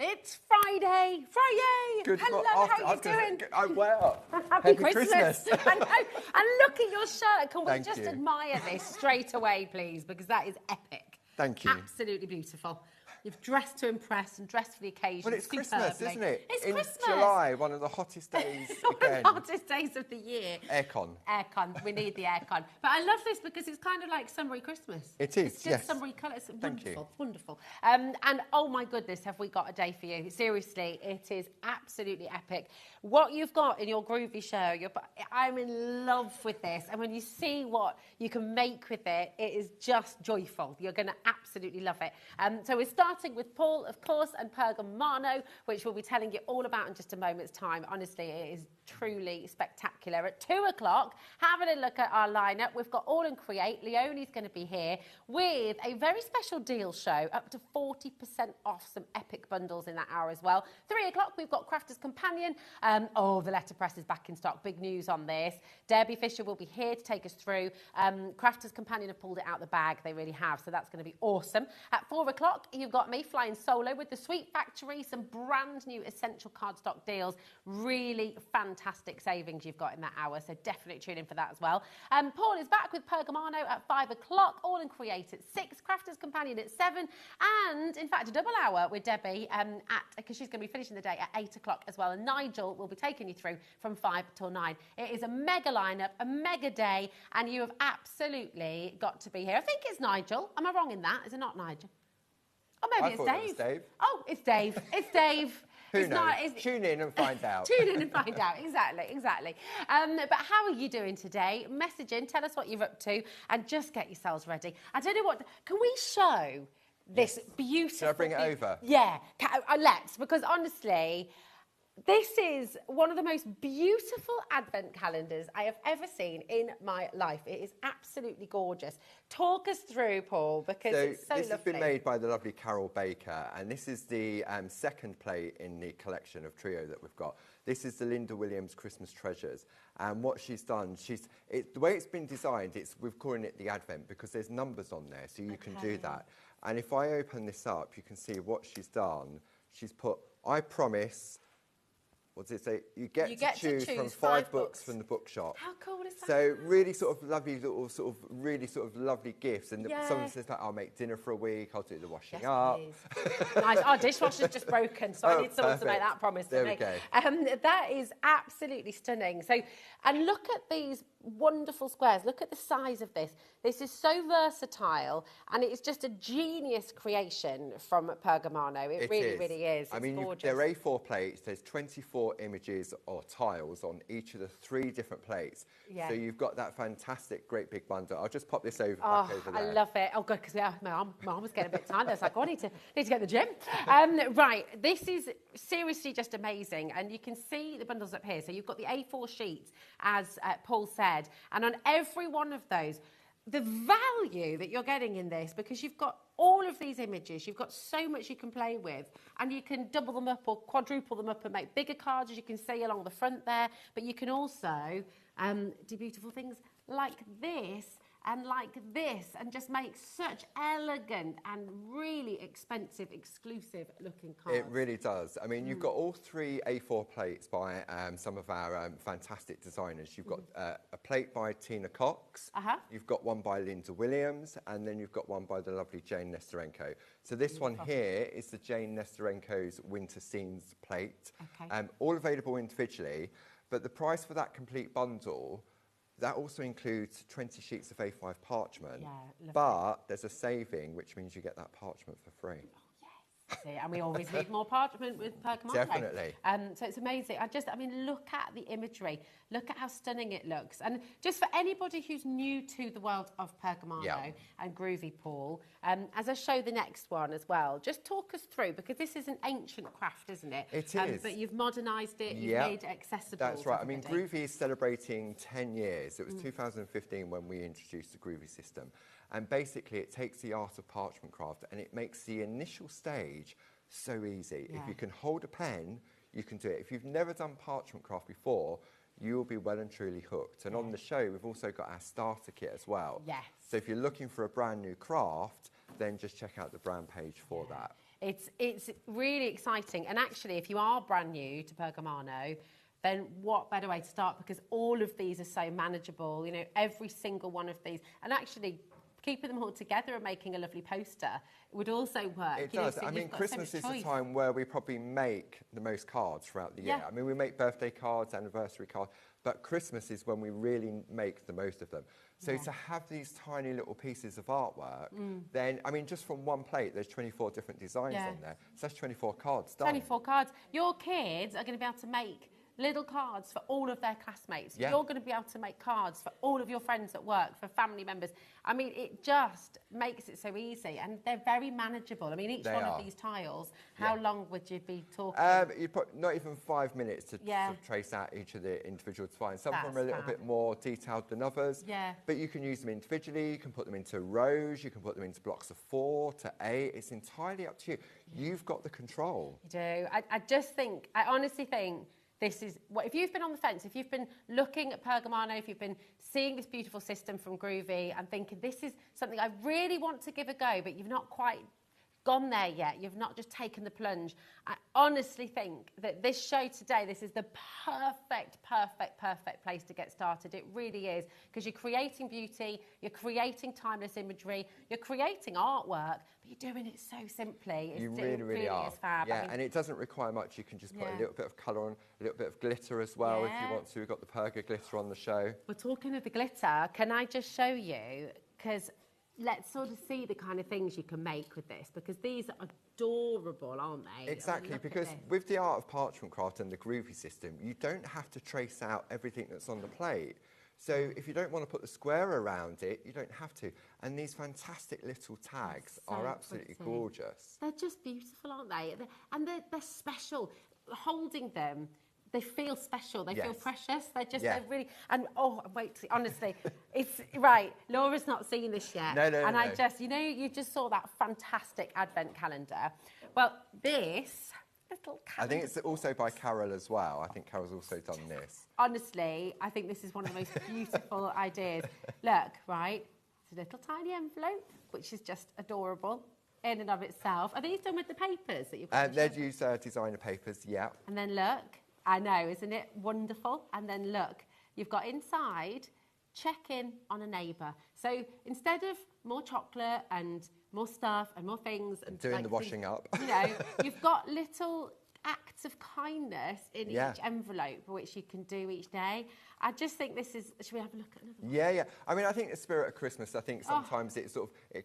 It's Friday! Friday! Good. Hello, how are you doing? I'm well. Happy Christmas. Christmas. I know. And look at your shirt. Can we Thank just you. admire this straight away, please? Because that is epic. Thank you. Absolutely beautiful. You've dressed to impress and dressed for the occasion. Well, it's Christmas, isn't it? It's in Christmas. July, one of the hottest days One again. of the hottest days of the year. Aircon. Aircon. We need the aircon. But I love this because it's kind of like summery Christmas. It is, It's just yes. summery colours. It's Thank wonderful. you. It's wonderful. And oh my goodness, have we got a day for you? Seriously, it is absolutely epic. What you've got in your groovy show, I'm in love with this. And when you see what you can make with it, it is just joyful. You're going to absolutely love it. So we're starting with Paul, of course, and Pergamano, which we'll be telling you all about in just a moment's time. Honestly, it is truly spectacular. At 2 o'clock, having a look at our lineup, we've got All and Create. Leonie's going to be here with a very special deal show, up to 40% off some epic bundles in that hour as well. 3 o'clock, we've got Crafter's Companion. The Letterpress is back in stock. Big news on this. Debbie Fisher will be here to take us through. Crafter's Companion have pulled it out the bag. They really have. So that's going to be awesome. At 4 o'clock, you've got me flying solo with the Sweet Factory. Some brand new essential cardstock deals. Really fantastic savings you've got in that hour. So definitely tune in for that as well. Paul is back with Pergamano at 5 o'clock. All and Create at 6. Crafter's Companion at 7. And in fact, a double hour with Debbie because she's going to be finishing the day at 8 o'clock as well. And Nigel will be taking you through from 5 till 9. It is a mega lineup, a mega day, and you have absolutely got to be here. I think it's Nigel. Am I wrong in that? Is it not Nigel? Or maybe it's Dave. It was Dave. Oh, it's Dave. It's Dave. Who knows? Tune in and find out. Tune in and find out. Exactly. But how are you doing today? Message in, tell us what you're up to, and just get yourselves ready. I don't know what... Can we show this beautiful... Should I bring it over? Yeah, let's, because honestly... This is one of the most beautiful advent calendars I have ever seen in my life. It is absolutely gorgeous. Talk us through, Paul, because it's so lovely. This has been made by the lovely Carol Baker, and this is the second plate in the collection of trio that we've got. This is the Linda Williams Christmas Treasures, and what she's done, the way it's been designed, we're calling it the Advent because there's numbers on there, so you can do that. And if I open this up, you can see what she's done. She's put, I promise... What does it say? You get to choose from 5 books from the bookshop. How cool is that? So really sort of lovely little really lovely gifts. And someone says like, I'll make dinner for a week, I'll do the washing up. Nice. Our dishwasher's just broken, so I need someone to make that promise to me. There we go. That is absolutely stunning. So, and look at these wonderful squares. Look at the size of this. This is so versatile, and it's just a genius creation from Pergamano. It really is. I mean, gorgeous. they're A4 plates. There's 24 images or tiles on each of the 3 different plates. Yeah. So you've got that fantastic, great big bundle. I'll just pop this back over there. I love it. Oh, good, because my arm was getting a bit tired. I was like, I need to get to the gym. Right, this is seriously just amazing. And you can see the bundles up here. So you've got the A4 sheets, as Paul said. And on every one of those, the value that you're getting in this, because you've got all of these images, you've got so much you can play with, and you can double them up or quadruple them up and make bigger cards, as you can see along the front there, but you can also do beautiful things like this and like this, and just make such elegant and really expensive, exclusive looking cards. It really does. I mean, you've got all 3 A4 plates by some of our fantastic designers. You've got a plate by Tina Cox, you've got one by Linda Williams, and then you've got one by the lovely Jane Nesterenko. So this one here is the Jane Nesterenko's Winter Scenes plate, all available individually, but the price for that complete bundle, that also includes 20 sheets of A5 parchment, but there's a saving, which means you get that parchment for free. See, and we always need more parchment with Pergamano. Definitely. So it's amazing. I mean, look at the imagery. Look at how stunning it looks. And just for anybody who's new to the world of Pergamano and Groovy, Paul, as I show the next one as well, just talk us through, because this is an ancient craft, isn't it? It is. But you've modernised it, you've made it accessible. That's right. I mean, Groovy is celebrating 10 years. It was 2015 when we introduced the Groovy system. And basically, it takes the art of parchment craft and it makes the initial stage so easy. If you can hold a pen, you can do it. If you've never done parchment craft before, you'll be well and truly hooked. And on the show, we've also got our starter kit as well. Yes. So if you're looking for a brand new craft, then just check out the brand page for that. It's really exciting. And actually, if you are brand new to Pergamano, then what better way to start? Because all of these are so manageable, you know, every single one of these. And actually, keeping them all together and making a lovely poster would also work. It does. I mean, Christmas is the time where we probably make the most cards throughout the year. I mean, we make birthday cards, anniversary cards, but Christmas is when we really make the most of them. So to have these tiny little pieces of artwork, then, I mean, just from one plate, there's 24 different designs on there. So that's 24 cards done. 24 cards. Your kids are going to be able to make little cards for all of their classmates. You're going to be able to make cards for all of your friends at work, for family members. I mean, it just makes it so easy, and they're very manageable. I mean, each one of these tiles, how long would you be talking? You put not even 5 minutes to sort of trace out each of the individual designs. Some of them are a little bit more detailed than others, but you can use them individually, you can put them into rows, you can put them into blocks of 4 to 8. It's entirely up to you. You've got the control. You do. I honestly think this is what, if you've been on the fence, if you've been looking at Pergamano, if you've been seeing this beautiful system from Groovy and thinking this is something I really want to give a go, but you've not quite gone there yet, you've not just taken the plunge, I honestly think that this show today, this is the perfect place to get started. It really is, because you're creating beauty, you're creating timeless imagery, you're creating artwork, but you're doing it so simply. You really are. Is fab. Yeah, I mean, and it doesn't require much. You can just put a little bit of colour on, a little bit of glitter as well if you want to. We've got the Perga glitter on the show. We're talking of the glitter. Can I just show you? Because let's sort of see the kind of things you can make with this, because these are adorable, aren't they? Exactly, because with the art of parchment craft and the Groovy system, you don't have to trace out everything that's on the plate. So if you don't want to put the square around it, you don't have to. And these fantastic little tags are absolutely gorgeous. They're just beautiful, aren't they? And they're special. Holding them, they feel special. They feel precious. They're just, they're really, and wait, honestly, it's, right, Laura's not seen this yet. No. I just, you know, you just saw that fantastic advent calendar. Well, this little calendar. I think it's also by Carol as well. I think Carol's also done this. Honestly, I think this is one of the most beautiful ideas. Look, right, it's a little tiny envelope, which is just adorable in and of itself. Are these done with the papers that you've got? They'd use designer papers, And then look, I know, isn't it wonderful? And then look, you've got inside, check in on a neighbour. So instead of more chocolate and more stuff and more things and doing the washing up, you know, you've got little acts of kindness in each envelope, which you can do each day. I just think this is. Should we have a look at another one? Yeah. I mean, I think the spirit of Christmas. I think sometimes it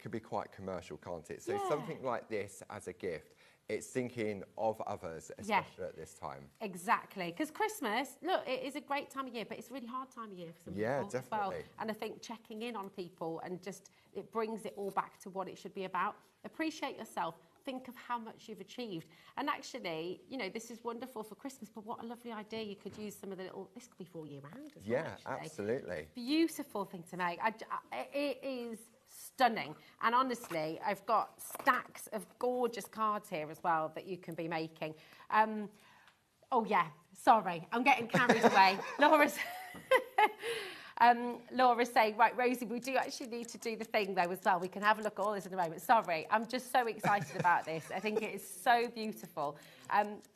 can be quite commercial, can't it? So something like this as a gift. It's thinking of others, especially at this time. Exactly, because Christmas, look, it is a great time of year, but it's a really hard time of year for some people. Yeah, definitely. As well. And I think checking in on people and just, it brings it all back to what it should be about. Appreciate yourself. Think of how much you've achieved. And actually, you know, this is wonderful for Christmas, but what a lovely idea. You could use some of the little, this could be for all year round as well, actually. Absolutely. Beautiful thing to make. It is stunning. And honestly, I've got stacks of gorgeous cards here as well that you can be making. Oh yeah, sorry, I'm getting carried away. Laura's saying, right, Rosie, we do actually need to do the thing though as well. We can have a look at all this in a moment. Sorry, I'm just so excited about this. I think it is so beautiful.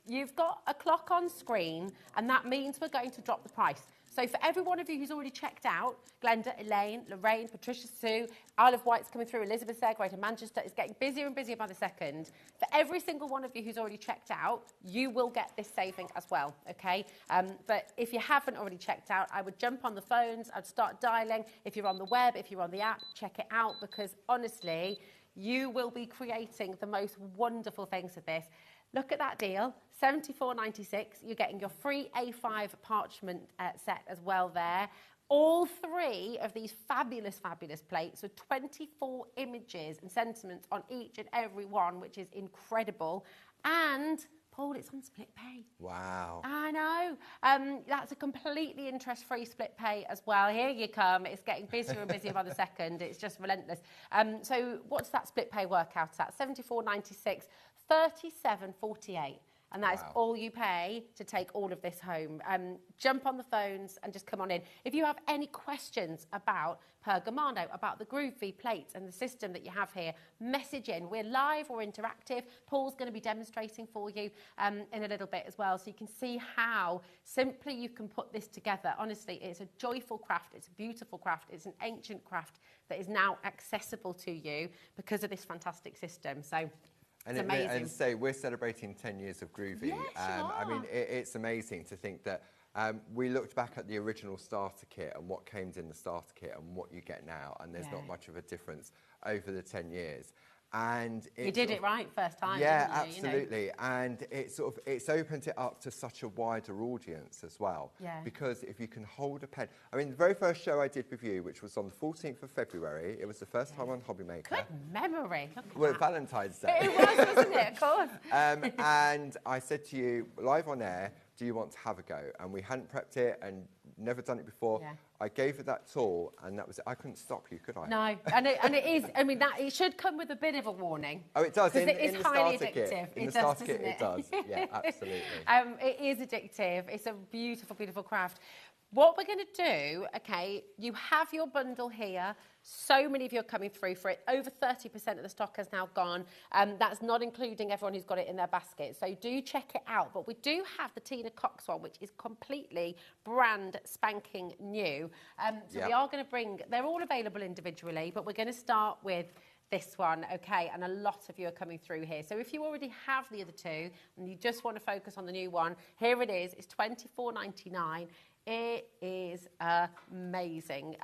You've got a clock on screen, and that means we're going to drop the price. So for every one of you who's already checked out, Glenda, Elaine, Lorraine, Patricia Sue, Isle of Wight's coming through, Elizabeth's there, Greater Manchester, is getting busier and busier by the second. For every single one of you who's already checked out, you will get this saving as well, okay? But if you haven't already checked out, I would jump on the phones, I'd start dialing. If you're on the web, if you're on the app, check it out, because honestly, you will be creating the most wonderful things with this. Look at that deal, $74.96. You're getting your free A5 parchment set as well there. All three of these fabulous plates with 24 images and sentiments on each and every one, which is incredible. And Paul, it's on split pay. Wow. I know. That's a completely interest-free split pay as well. Here you come. It's getting busier and busier by the second. It's just relentless. So what's that split pay work out at? $74.96, $37.48. And that is all you pay to take all of this home. Jump on the phones and just come on in. If you have any questions about Pergamano, about the groovy plates and the system that you have here, message in. We're live, we're interactive. Paul's going to be demonstrating for you in a little bit as well, so you can see how simply you can put this together. Honestly, it's a joyful craft, it's a beautiful craft, it's an ancient craft that is now accessible to you because of this fantastic system. So it's amazing. And say we're celebrating 10 years of Groovy. Yes, you are. I mean, it's amazing to think that we looked back at the original starter kit and what came in the starter kit and what you get now, and there's not much of a difference over the 10 years. And you did it right first time. Yeah, didn't you? absolutely. You know? And it's opened it up to such a wider audience as well. Yeah. Because if you can hold a pen, I mean, the very first show I did with you, which was on the 14th of February, it was the first time on HobbyMaker. Good memory. Well, Valentine's Day. It was, wasn't it? Of course. And I said to you, live on air, do you want to have a go? And we hadn't prepped it and never done it before. Yeah. I gave it that tool, and that was it. I couldn't stop you, could I? No, and it is. I mean, it should come with a bit of a warning. Oh, it does. Because it is highly addictive. In the starter kit, it does. Yeah, absolutely. It is addictive. It's a beautiful, beautiful craft. What we're going to do, okay, you have your bundle here. So many of you are coming through for it. Over 30% of the stock has now gone. That's not including everyone who's got it in their basket. So do check it out. But we do have the Tina Cox one, which is completely brand spanking new. So we are going to bring, they're all available individually, but we're going to start with this one, okay, and a lot of you are coming through here. So if you already have the other two and you just want to focus on the new one, here it is. It's $24.99. It is amazing.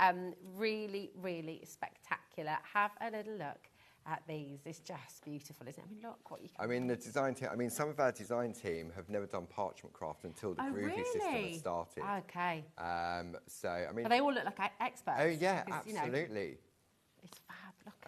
Really, really spectacular. Have a little look at these. It's just beautiful, isn't it? I mean, look what you can I mean, the design team, I mean, some of our design team have never done parchment craft until the Groovy system had started. Okay. So, I mean... But they all look like experts. Oh, yeah, because, absolutely. You know, it's fab.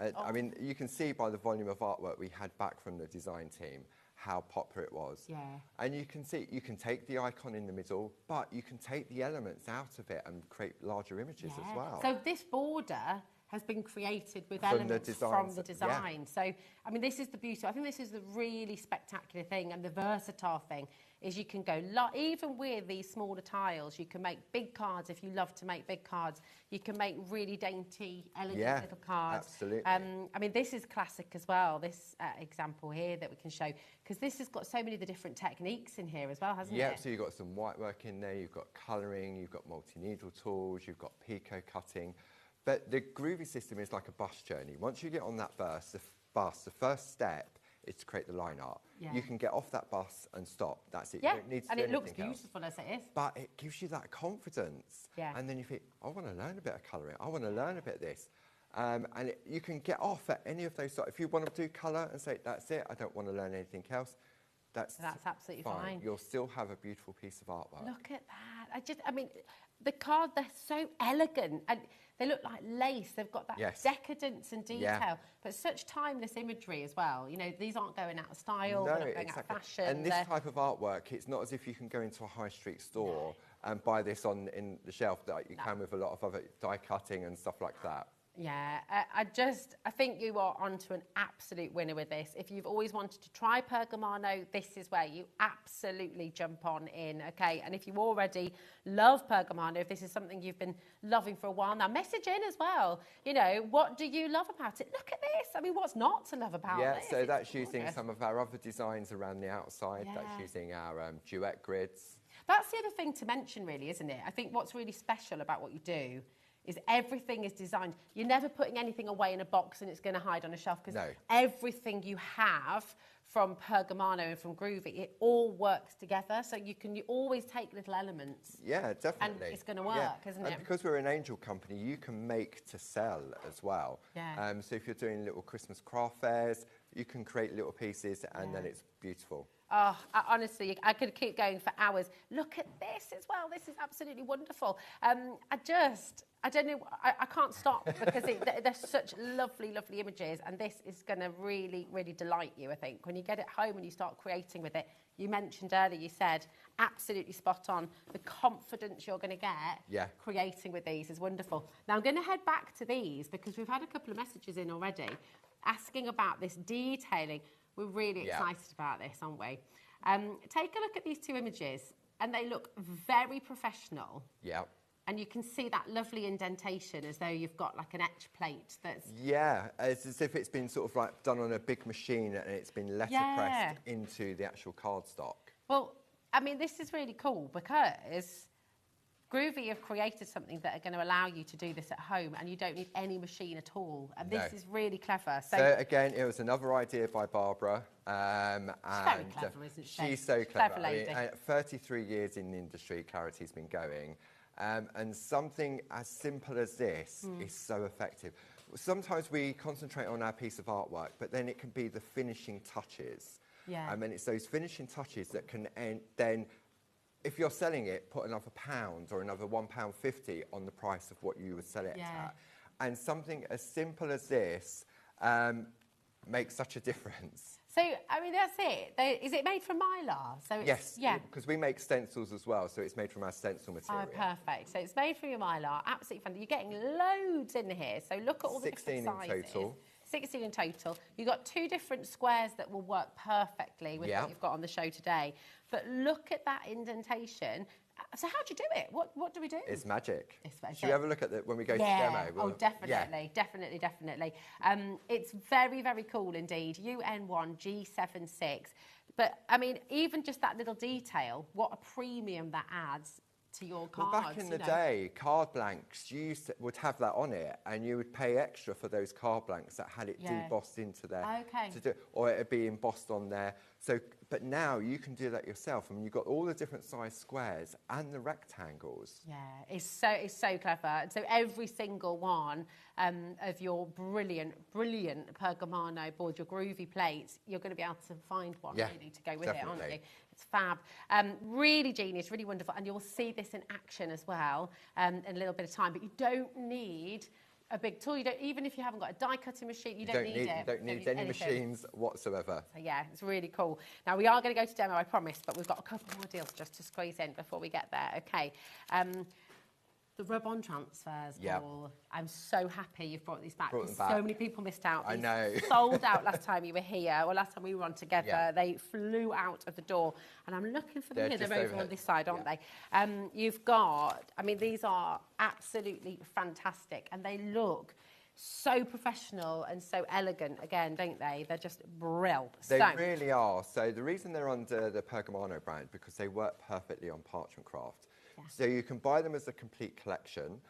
Look I mean, you can see by the volume of artwork we had back from the design team how popular it was. Yeah. And you can see, you can take the icon in the middle, but you can take the elements out of it and create larger images as well. So this border has been created with elements from the design. Yeah. So, I mean, this is the beauty. I think this is the really spectacular thing and the versatile thing is you can go, even with these smaller tiles, you can make big cards if you love to make big cards. You can make really dainty, elegant little cards. Absolutely. I mean, this is classic as well, this example here that we can show, because this has got so many of the different techniques in here as well, hasn't it? Yeah, so you've got some white work in there, you've got colouring, you've got multi-needle tools, you've got pico cutting. But the Groovy system is like a bus journey. Once you get on that bus, the first step is to create the line art. Yeah. You can get off that bus and stop. That's it. Yeah, you don't need to and do it looks anything beautiful else. as it is. But it gives you that confidence. Yeah. And then you think, I want to learn a bit of colouring. I want to learn a bit of this. And you can get off at any of those. If you want to do colour and say, that's it, I don't want to learn anything else, that's absolutely fine. You'll still have a beautiful piece of artwork. Look at that. I mean, the card, they're so elegant. And they look like lace. They've got that decadence and detail, but such timeless imagery as well. You know, these aren't going out of style, they're not going out of fashion. And this type of artwork, it's not as if you can go into a high street store and buy this in the shelf that you can with a lot of other die cutting and stuff like that. Yeah, I think you are onto an absolute winner with this. If you've always wanted to try Pergamano, this is where you absolutely jump on in, okay? And if you already love Pergamano, if this is something you've been loving for a while now, message in as well. You know, what do you love about it? Look at this. I mean, what's not to love about this? So that's using some of our other designs around the outside. Yeah. That's using our duet grids. That's the other thing to mention, really, isn't it? I think what's really special about what you do is everything is designed. You're never putting anything away in a box and it's going to hide on a shelf, because everything you have from Pergamano and from Groovy, it all works together. So you always take little elements. Yeah, definitely. And it's going to work, isn't it? And because we're an angel company, you can make to sell as well. Yeah. So if you're doing little Christmas craft fairs, you can create little pieces and then it's beautiful. Oh, honestly, I could keep going for hours. Look at this as well. This is absolutely wonderful. I don't know, I can't stop because they're such lovely, lovely images, and this is going to really, really delight you, I think. When you get it home and you start creating with it, you mentioned earlier, you said, absolutely spot on. The confidence you're going to get creating with these is wonderful. Now, I'm going to head back to these because we've had a couple of messages in already asking about this detailing. We're really excited about this, aren't we? Take a look at these two images, and they look very professional. Yeah. And you can see that lovely indentation as though you've got like an etch plate that's... Yeah, it's as if it's been sort of like done on a big machine and it's been letterpressed into the actual cardstock. Well, I mean, this is really cool because Groovy have created something that are going to allow you to do this at home, and you don't need any machine at all. And this is really clever. So again, it was another idea by Barbara. And she's very clever, isn't she? She's so clever. Clever lady. I mean, 33 years in the industry, Clarity's been going. And something as simple as this is so effective. Sometimes we concentrate on our piece of artwork, but then it can be the finishing touches. Yeah. And it's those finishing touches that can then, if you're selling it, put another £1 or another £1.50 on the price of what you would sell it at. And something as simple as this makes such a difference. So, I mean, that's it. Is it made from Mylar? So it's, yes, yeah, because we make stencils as well, so it's made from our stencil material. Oh, perfect. So it's made from your Mylar. Absolutely fun. You're getting loads in here. So look at all the different sizes. 16 in total. 16 in total. You've got 2 different squares that will work perfectly with what you've got on the show today. But look at that indentation. So how do you do it? What do we do? It's magic. It's Should we have a look at it when we go to demo? Oh, definitely, definitely. It's very, very cool indeed. UN1G76. But, I mean, even just that little detail, what a premium that adds to your cards. Well, back in the day, card blanks, you would have that on it, and you would pay extra for those card blanks that had it debossed into there. Okay. Or it would be embossed on there. So, but now you can do that yourself. I mean, you've got all the different size squares and the rectangles. Yeah, it's so clever. And so every single one of your brilliant Pergamano board, your groovy plates, you're going to be able to find one really to go with it, aren't you? It's fab. Really genius, really wonderful. And you'll see this in action as well in a little bit of time. But you don't need a big tool. You don't, even if you haven't got a die cutting machine, you don't need it. You don't need any machines whatsoever. So yeah, it's really cool. Now we are going to go to demo, I promise, but we've got a couple more deals just to squeeze in before we get there. Okay. The rub-on transfers, Paul. I'm so happy you've brought these back. So many people missed out. I know. Sold out last time you were here, or last time we were on together. Yeah. They flew out of the door. And I'm looking for them here. They're over on this side, aren't they? You've got, I mean, these are absolutely fantastic. And they look so professional and so elegant, again, don't they? They're just brilliant. They really are. So the reason they're under the Pergamano brand, because they work perfectly on parchment craft. Yeah. So you can buy them as a complete collection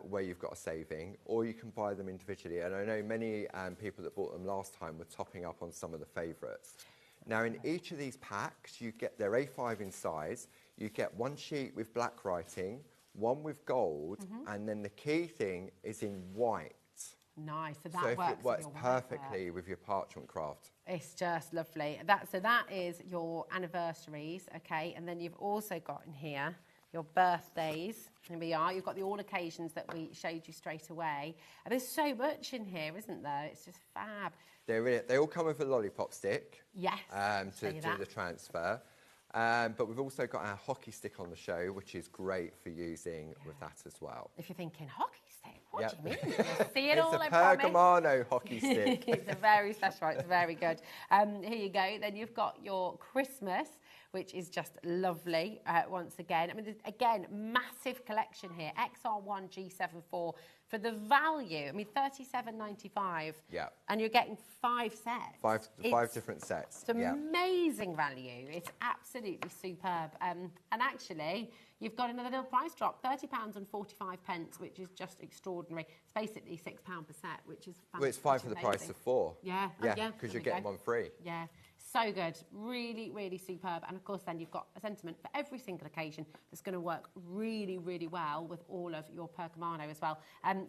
where you've got a saving, or you can buy them individually. And I know many people that bought them last time were topping up on some of the favourites. Now in each of these packs, you get their A5 in size, you get one sheet with black writing, one with gold, and then the key thing is in white. Nice, so that it works perfectly with your parchment craft. It's just lovely. So that is your anniversaries, okay, and then you've also got in here your birthdays. Here we are. You've got the all occasions that we showed you straight away. And there's so much in here, isn't there? It's just fab. They all come with a lollipop stick. Yes. To do the transfer. But we've also got our hockey stick on the show, which is great for using with that as well. If you're thinking, hockey stick? What do you mean? You'll see it all, I promise. It's a Pergamano hockey stick. It's a very special, it's very good. Here you go. Then you've got your Christmas, which is just lovely once again. I mean, again, massive collection here. XR1 G74 for the value. I mean, $37.95. Yeah. And you're getting 5 sets. Five different sets. It's amazing value. It's absolutely superb. And actually, you've got another little price drop, £30.45, which is just extraordinary. It's basically £6 per set, which is fantastic. Well, it's 5 for the price of 4. Yeah. Yeah, because you're getting one free. Yeah. So good, really, really superb. And of course, then you've got a sentiment for every single occasion that's going to work really, really well with all of your Pergamano as well.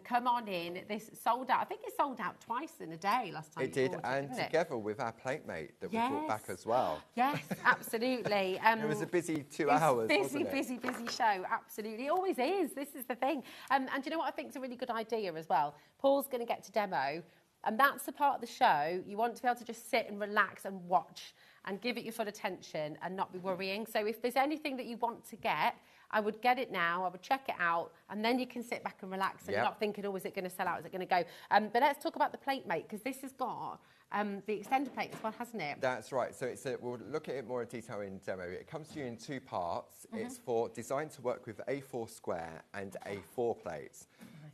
Come on in. This sold out. I think it sold out twice in a day last time. It did, and together with our plate mate that we brought back as well. Yes, absolutely. It was a busy 2 hours, wasn't it? Busy show. Absolutely, it always is. This is the thing. And do you know what I think is a really good idea as well? Paul's going to get to demo. And that's the part of the show you want to be able to just sit and relax and watch and give it your full attention and not be worrying. So if there's anything that you want to get, I would get it now, I would check it out, and then you can sit back and relax and you're not thinking, oh, is it going to sell out, is it going to go? But let's talk about the plate mate, because this has got the extender plate as well, hasn't it? That's right. So we'll look at it more in detail in demo. It comes to you in 2 parts. It's designed to work with A4 square and A4 plates.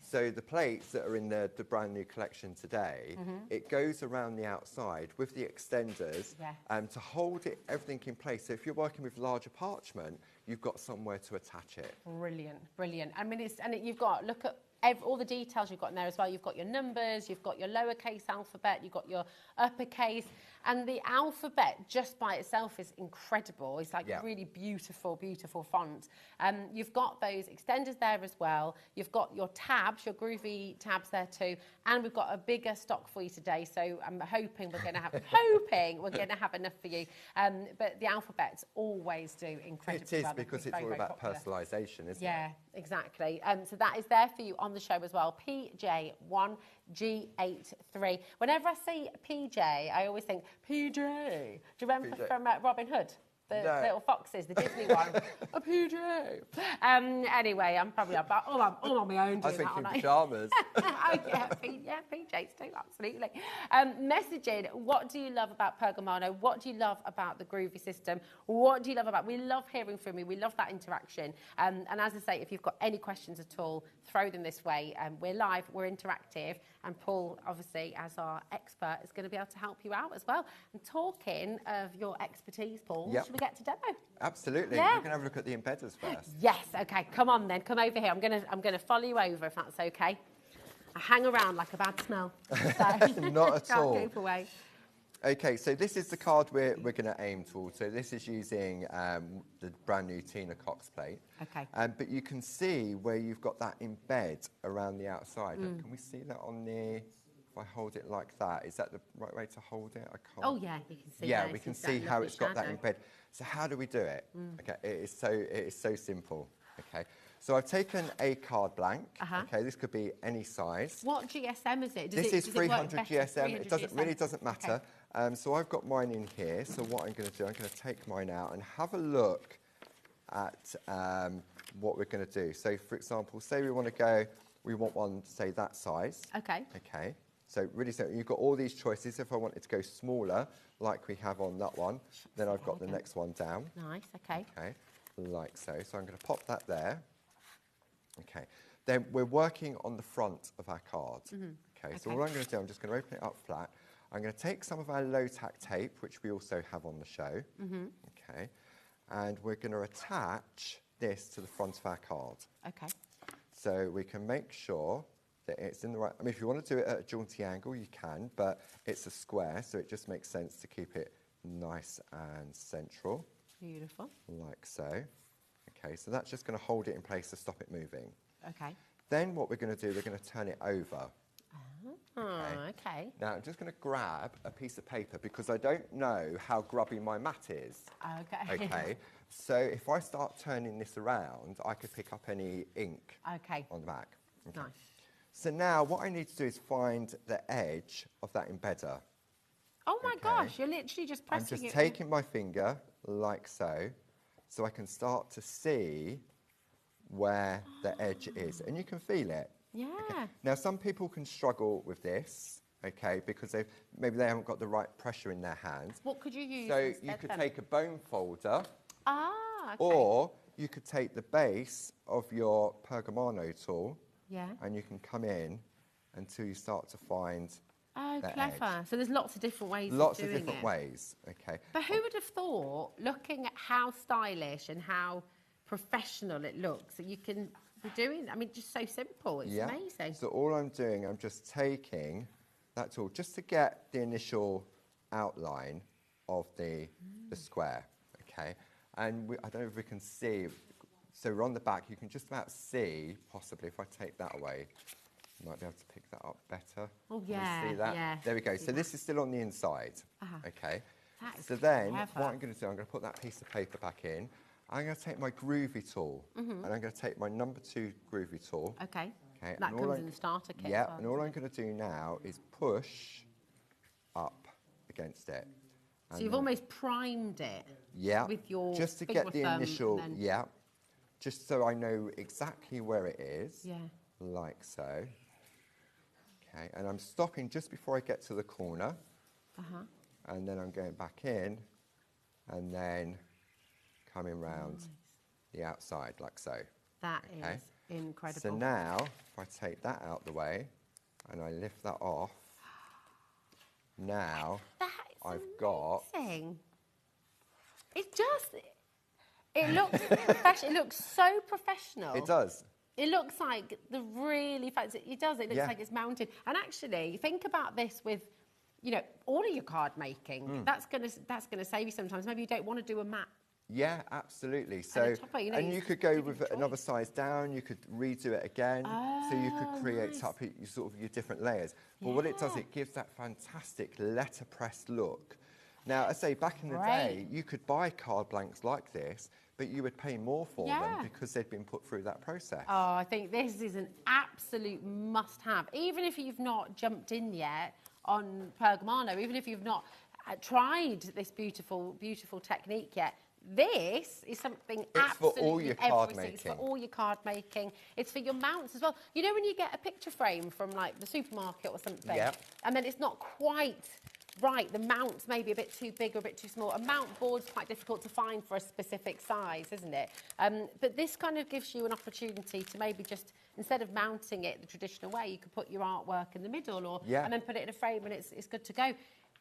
So the plates that are in the brand new collection today, it goes around the outside with the extenders to hold everything in place. So if you're working with larger parchment, you've got somewhere to attach it. Brilliant, brilliant. I mean, you've got, look at all the details you've got in there as well. You've got your numbers, you've got your lowercase alphabet, you've got your uppercase, and the alphabet just by itself is incredible. It's like really beautiful, beautiful font. You've got those extenders there as well. You've got your tabs, your groovy tabs there too, and we've got a bigger stock for you today. So I'm hoping we're going to have enough for you. But the alphabets always do incredibly well. It is because it's all about personalisation, isn't it? Yeah, exactly. So that is there for you on the show as well. PJ1G83. Whenever I say PJ, I always think PJ. Do you remember from Robin Hood? The little foxes, the Disney one. A PJ. Anyway, I'm probably all on my own doing I was thinking that, pyjamas. PJs too, absolutely. Messaging, what do you love about Pergamano? What do you love about the Groovy system? What do you love about... We love hearing from you. We love that interaction. And as I say, if you've got any questions at all, throw them this way. We're live, we're interactive, and Paul, obviously, as our expert, is going to be able to help you out as well. And talking of your expertise, Paul, should we get to demo? Absolutely. Yeah. We can have a look at the embedders first. Yes. Okay. Come on then. Come over here. I'm gonna follow you over if that's okay. I hang around like a bad smell. So Not at all. Can't keep away. Okay, so this is the card we're going to aim towards. So this is using the brand new Tina Cox plate. Okay. But you can see where you've got that embed around the outside. Can we see that on the... If I hold it like that, is that the right way to hold it? I can't. Oh yeah, you can see. Yeah, we can see how it's got that embed. So how do we do it? Okay, it is so simple. Okay, so I've taken a card blank. Okay, this could be any size. What GSM is it? This is 300 GSM. It really doesn't matter. Okay. So I've got mine in here. So what I'm going to do, I'm going to take mine out and have a look at what we're going to do. So for example, say we want one, say that size. Okay. Okay. So really simple. You've got all these choices. If I wanted to go smaller, like we have on that one, then I've got the next one down. Nice, okay. Okay, like so. So I'm going to pop that there. Okay. Then we're working on the front of our card. Okay, so what I'm going to do, I'm just going to open it up flat. I'm going to take some of our low-tack tape, which we also have on the show. Okay. And we're going to attach this to the front of our card. Okay. So we can make sure that it's in the right... I mean, if you want to do it at a jaunty angle, you can, but it's a square, so it just makes sense to keep it nice and central. Beautiful. Like so. Okay, so that's just going to hold it in place to stop it moving. Okay. Then what we're going to do, we're going to turn it over. Okay. Now, I'm just going to grab a piece of paper because I don't know how grubby my mat is. Okay. Okay. So if I start turning this around, I could pick up any ink on the back. Okay. Nice. So now what I need to do is find the edge of that embedder. Oh my gosh, you're literally just pressing it. I'm just taking my finger like so I can start to see where the edge is. And you can feel it. Yeah. Okay. Now, some people can struggle with this, okay, because maybe they haven't got the right pressure in their hands. What could you use So instead you could then? take a bone folder. Okay. Or you could take the base of your Pergamano tool. Yeah. And you can come in until you start to find Oh, the clever. edge. So there's lots of different ways Lots of of doing different ways, okay. But who would have thought, looking at how stylish and how professional it looks, that you can be doing, I mean, just so simple. It's amazing. So all I'm doing, I'm just taking that tool just to get the initial outline of the square, okay. And I don't know if we can see, so we're on the back, you can just about see, possibly, if I take that away, you might be able to pick that up better. Oh, yeah, see that? yeah. There we go. So this is still on the inside, okay? That's So then, clever. what I'm going to do, I'm going to put that piece of paper back in. I'm going to take my groovy tool, and I'm going to take my number 2 groovy tool. Okay. Okay. That comes in the starter kit. Yeah, as well, and all I'm going to do now is push up against it. So you've almost primed it. Yeah. With your just to finger get the thumb initial, and then... just so I know exactly where it is. Yeah. Like so. Okay, and I'm stopping just before I get to the corner. and then I'm going back in, and then coming round the outside like so. That is incredible. So now, if I take that out the way, and I lift that off, now I've got... It just, it looks professional. It looks so professional. It does. It looks like the really fancy, it does, it looks like it's mounted. And actually, think about this with, you know, all of your card making. That's gonna save you sometimes. Maybe you don't want to do a matte. Yeah, absolutely. So, and you could go with another size down, you could redo it again, so you could create up sort of your different layers. But what it does, it gives that fantastic letterpress look. Now, I say back in the day, you could buy card blanks like this, but you would pay more for them because they'd been put through that process. Oh, I think this is an absolute must-have. Even if you've not jumped in yet on Pergamano, even if you've not tried this beautiful, beautiful technique yet, this is something absolutely for all your card making. It's for all your card making. It's for your mounts as well. You know when you get a picture frame from like the supermarket or something, and then it's not quite right, the mount's maybe a bit too big or a bit too small. A mount board's quite difficult to find for a specific size, isn't it? But this kind of gives you an opportunity to maybe just, instead of mounting it the traditional way, you could put your artwork in the middle or and then put it in a frame and it's good to go.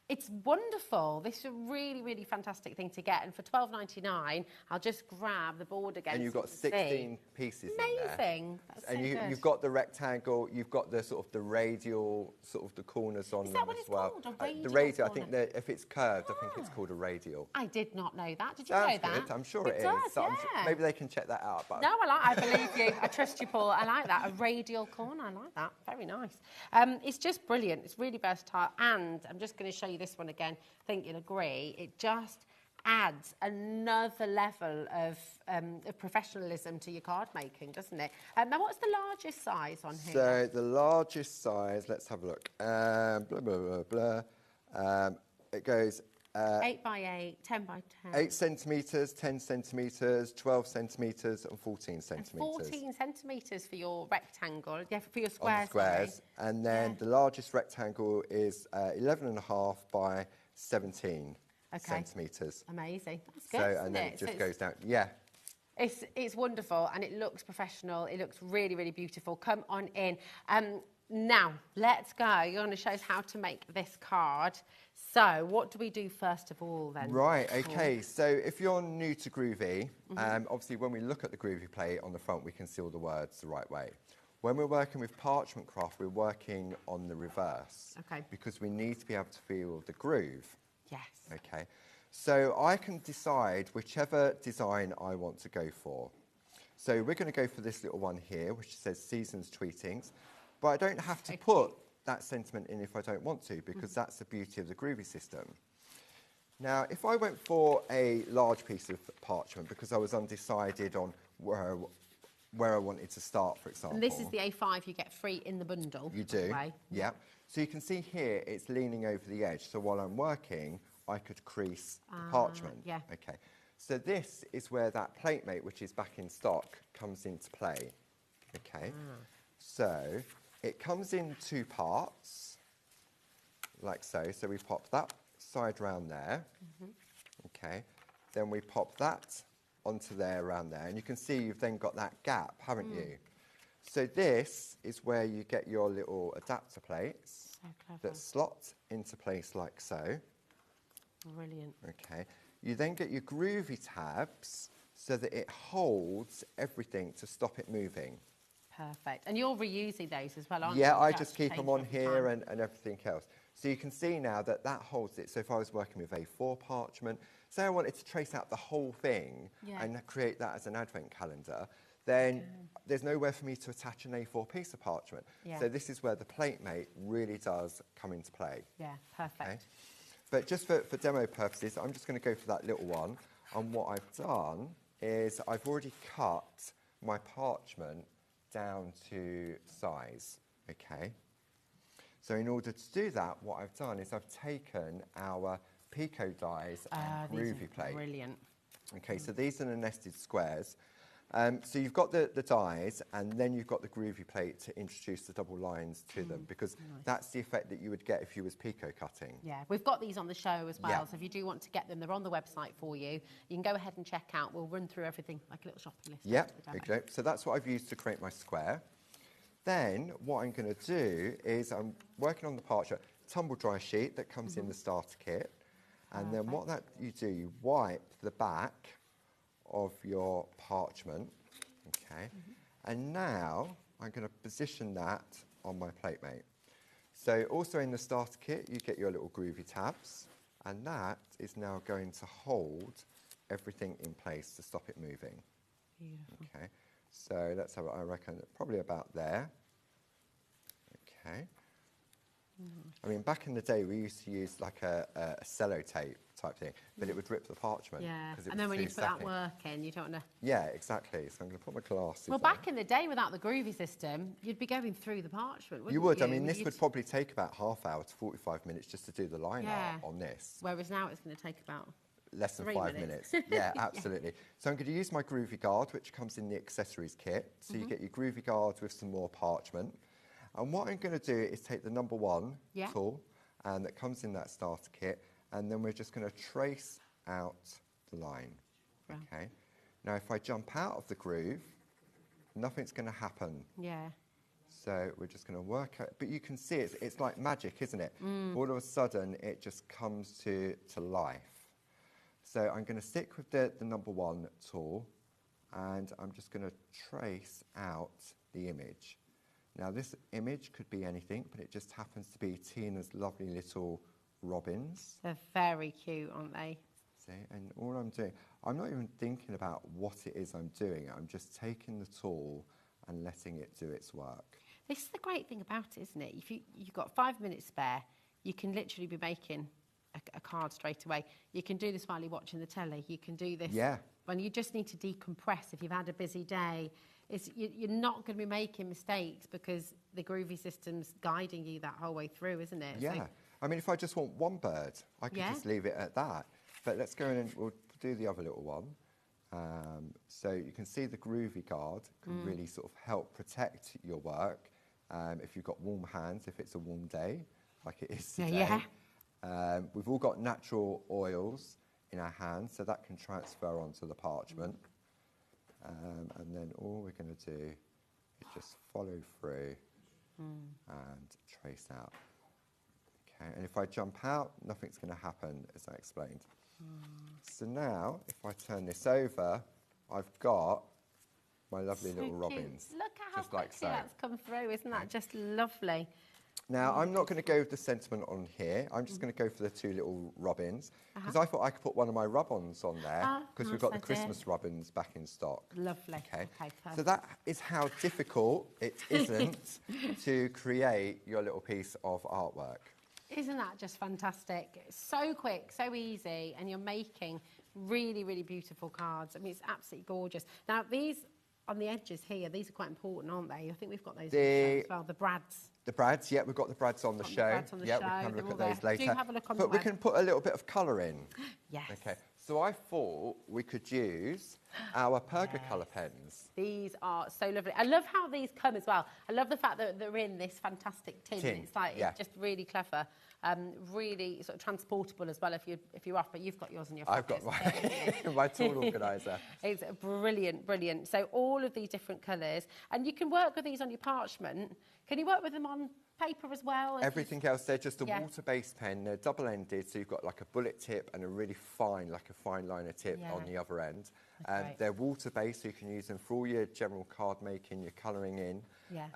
It's wonderful. This is a really, really fantastic thing to get. And for $12.99, I'll just grab the board again. And you've got 16 pieces Amazing. in there. That's and you've got the rectangle, you've got the sort of the radial, sort of the corners on them as well. Is that what it's called? The radial, I think that if it's curved, I think it's called a radial. I did not know that. Did you know that? Good. I'm sure it is. Does, So maybe they can check that out. But no, I believe you. I trust you, Paul. I like that. A radial corner. I like that. Very nice. It's just brilliant. It's really versatile. And I'm just going to show you this one again. I think you'll agree. It just adds another level of professionalism to your card making, doesn't it? Now, what's the largest size on here? So the largest size, let's have a look. Blah, blah, blah, blah. It goes... 8 by 8, 10 by 10. 8 centimetres, 10 centimetres, 12 centimetres and 14 centimetres. And 14 centimetres for your rectangle, for your squares. Squares. And then the largest rectangle is 11.5 by 17 centimetres. Amazing. That's good, and then it just goes down. Yeah. It's wonderful and it looks professional. It looks really, really beautiful. Come on in. Now, let's go. You're going to show us how to make this card. So, what do we do first of all then? Right, okay. So, if you're new to Groovy, obviously when we look at the Groovy plate on the front, we can see all the words the right way. When we're working with parchment craft, we're working on the reverse. Okay. Because we need to be able to feel the groove. Yes. Okay. So, I can decide whichever design I want to go for. So, we're going to go for this little one here, which says Seasons Tweetings. But I don't have to put that sentiment in if I don't want to, because that's the beauty of the Groovy system. Now, if I went for a large piece of parchment because I was undecided on where I wanted to start, for example. And this is the A5 you get free in the bundle. You do, yeah. So you can see here it's leaning over the edge. So while I'm working, I could crease the parchment. Yeah. Okay. So this is where that plate mate, which is back in stock, comes into play. Okay. So it comes in 2 parts, like so. So we pop that side round there. Okay. Then we pop that onto there, around there. And you can see you've then got that gap, haven't you? So this is where you get your little adapter plates that slot into place like so. Brilliant. Okay. You then get your Groovy tabs so that it holds everything to stop it moving. Perfect. And you're reusing those as well, aren't you? Yeah, I just keep them on here and everything else. So you can see now that that holds it. So if I was working with A4 parchment, say I wanted to trace out the whole thing and create that as an advent calendar, then there's nowhere for me to attach an A4 piece of parchment. So this is where the plate mate really does come into play. Yeah, perfect. Okay? But just for demo purposes, I'm just going to go for that little one. And what I've done is I've already cut my parchment down to size, okay? So in order to do that, what I've done is I've taken our Pico dies and Groovy plate. Brilliant. Okay, so these are the nested squares. So you've got the dies, and then you've got the groovy plate to introduce the double lines to them, because that's the effect that you would get if you was picot cutting. Yeah, we've got these on the show as well, Yeah. so if you do want to get them, they're on the website for you. You can go ahead and check out. We'll run through everything like a little shopping list. Yeah, okay. So that's what I've used to create my square. Then what I'm going to do is I'm working on the parchment tumble dry sheet that comes in the starter kit. And then what you do, you wipe the back of your parchment, okay? And now I'm going to position that on my plate mate. So also in the starter kit, you get your little groovy tabs, and that is now going to hold everything in place to stop it moving. Beautiful. Okay, so let's have it, I reckon probably about there. Okay. I mean, back in the day, we used to use like a sellotape type thing, but it would rip the parchment. Yeah, it and then was when you too put that stacky. work in, you don't want to... Yeah, exactly. So I'm going to put my glasses Well, on. back in the day, without the groovy system, you'd be going through the parchment, wouldn't you? You would. I mean, this would probably take about half hour to 45 minutes just to do the line art on this. Whereas now it's going to take about... Less than 3 5 minutes. minutes. Yeah, absolutely. So I'm going to use my groovy guard, which comes in the accessories kit. So you get your groovy guard with some more parchment. And what I'm going to do is take the number 1 tool, and that comes in that starter kit, and then we're just going to trace out the line. Okay. Now, if I jump out of the groove, nothing's going to happen. Yeah. So we're just going to work out, but you can see it's like magic, isn't it? All of a sudden, it just comes to life. So I'm going to stick with the number 1 tool, and I'm just going to trace out the image. Now, this image could be anything, but it just happens to be Tina's lovely little robins. They're very cute, aren't they? See, and all I'm doing, I'm not even thinking about what it is I'm doing. I'm just taking the tool and letting it do its work. This is the great thing about it, isn't it? If you've got 5 minutes spare, you can literally be making a card straight away. You can do this while you're watching the telly. You can do this when you just need to decompress if you've had a busy day. You're not going to be making mistakes because the groovy system's guiding you that whole way through, isn't it? Yeah. So, I mean, if I just want one bird, I could just leave it at that. But let's go in and we'll do the other little one. So you can see the groovy guard can really sort of help protect your work if you've got warm hands, if it's a warm day, like it is today. We've all got natural oils in our hands, so that can transfer onto the parchment. And then all we're going to do is just follow through and trace out. Okay, and if I jump out, nothing's going to happen, as I explained. So now, if I turn this over, I've got my lovely little robins. Look at how just like quickly so. that's come through. Isn't that just lovely? Now, I'm not going to go with the sentiment on here. I'm just going to go for the 2 little robins, because I thought I could put one of my rub-ons on there, because we've got the Christmas robins back in stock. Lovely. Okay, perfect. so that is how difficult it isn't to create your little piece of artwork. Isn't that just fantastic? So quick, so easy, and you're making really, really beautiful cards. I mean, it's absolutely gorgeous. Now, these on the edges here, these are quite important, aren't they? I think we've got those on the show as well, the brads. The brads, yeah, we've got the brads on the show. We can have a look at those later. Do have a look on but we can put a little bit of colour in. Yes. Okay, so I thought we could use our Pergacolor pens. These are so lovely. I love how these come as well. I love the fact that they're in this fantastic tin. It's like it's just really clever, really sort of transportable as well if you're off. But you've got yours in your I've pocket. got my my tool organiser. It's brilliant, brilliant. So all of these different colours, and you can work with these on your parchment. Can you work with them on paper as well? Everything else, they're just a water-based pen. They're double-ended, so you've got like a bullet tip and a really fine, like a fine liner tip on the other end. They're water-based, so you can use them for all your general card making, your colouring in.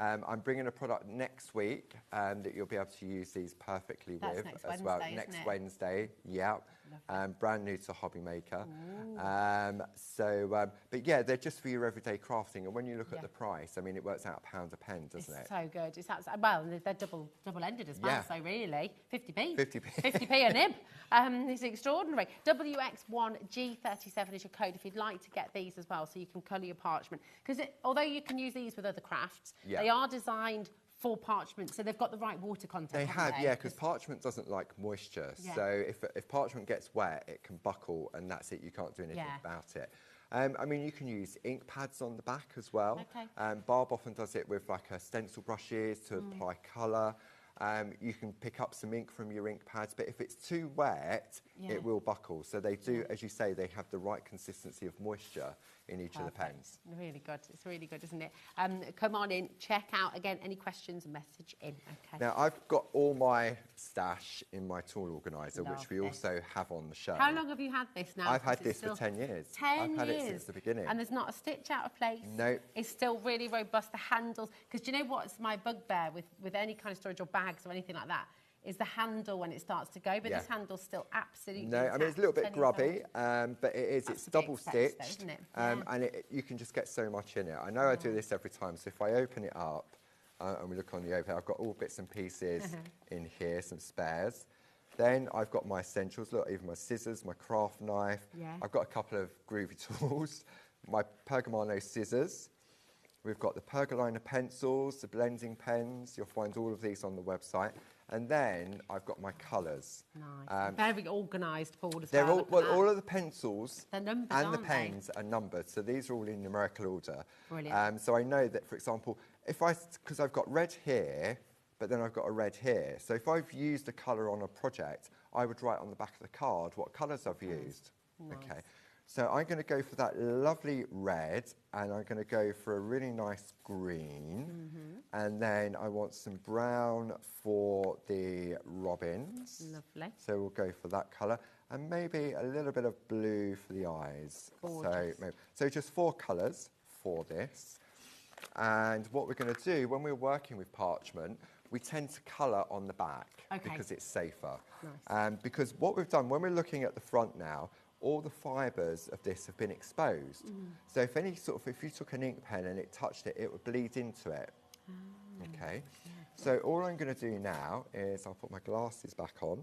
I'm bringing a product next week that you'll be able to use these perfectly with as well. Next Wednesday, brand new to HobbyMaker. But yeah, they're just for your everyday crafting. And when you look at the price, I mean, it works out £1 a pen, doesn't it? It's so good. It's well, they're double-ended as well. So really, 50p. 50p a nib. It's extraordinary. WX1G37 is your code if you'd like to get these as well, so you can colour your parchment. Because although you can use these with other crafts, they are designed for parchment, so they've got the right water content. They have, because parchment doesn't like moisture. So if parchment gets wet, it can buckle, and that's it. You can't do anything about it. I mean, you can use ink pads on the back as well. Okay. Barb often does it with like a stencil brushes to apply colour. You can pick up some ink from your ink pads, but if it's too wet, it will buckle. So they do, as you say, they have the right consistency of moisture in each of the pens. Really good. It's really good, isn't it? Come on in, check out again. Any questions, message in. Okay. Now, I've got all my stash in my tool organiser, which we also have on the show. How long have you had this now? I've had this for 10 years. 10 I've had years. it since the beginning. And there's not a stitch out of place. No. It's still really robust. The handles, because do you know what's my bugbear with any kind of storage or bags or anything like that? Is the handle when it starts to go, but this handle's still absolutely No, I mean, it's a little bit grubby, but it's double stitched, though, isn't it? and you can just get so much in it. I know I do this every time, so if I open it up and we look on the overhead, I've got all bits and pieces in here, some spares. Then I've got my essentials, look, even my scissors, my craft knife. I've got a couple of groovy tools, my Pergamano scissors. We've got the Pergaliner pencils, the blending pens. You'll find all of these on the website. And then I've got my colours. Nice. Very organised, Paul, as they're well. All of the pencils numbered, and the pens are numbered. So these are all in numerical order. Brilliant. So I know that, for example, because I've got red here, but then I've got a red here. So if I've used a colour on a project, I would write on the back of the card what colours I've used. Nice. Okay. So I'm going to go for that lovely red, and I'm going to go for a really nice green, and then I want some brown for the robins. Lovely. So we'll go for that colour, and maybe a little bit of blue for the eyes. So just 4 colours for this. And what we're going to do, when we're working with parchment, we tend to colour on the back because it's safer. Nice. Because what we've done, when we're looking at the front now, all the fibres of this have been exposed. So if you took an ink pen and it touched it, it would bleed into it. Okay. So all I'm going to do now is I'll put my glasses back on.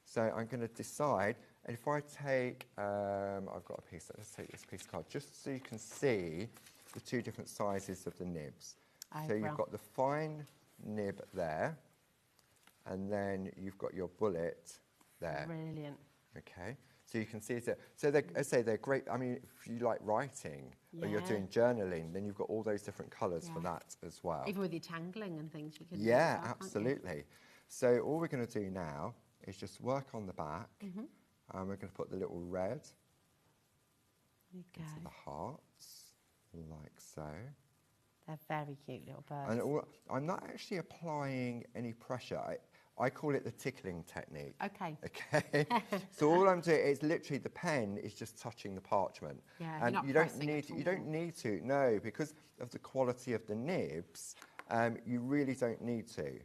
So I'm going to decide, and if I take, I've got a piece, let's take this piece of card, just so you can see the 2 different sizes of the nibs. So you've got the fine nib there, and then you've got your bullet there. Brilliant. Okay. So you can see it. So they're great. I mean, if you like writing or you're doing journaling, then you've got all those different colours for that as well. Even with your tangling and things, you can do that, can't absolutely. So all we're going to do now is just work on the back, and we're going to put the little red into the hearts, like so. They're very cute little birds. And I'm not actually applying any pressure. I call it the tickling technique. Okay. Okay. So all I'm doing is literally the pen is just touching the parchment. Yeah, and you don't need to. No, because of the quality of the nibs, you really don't need to.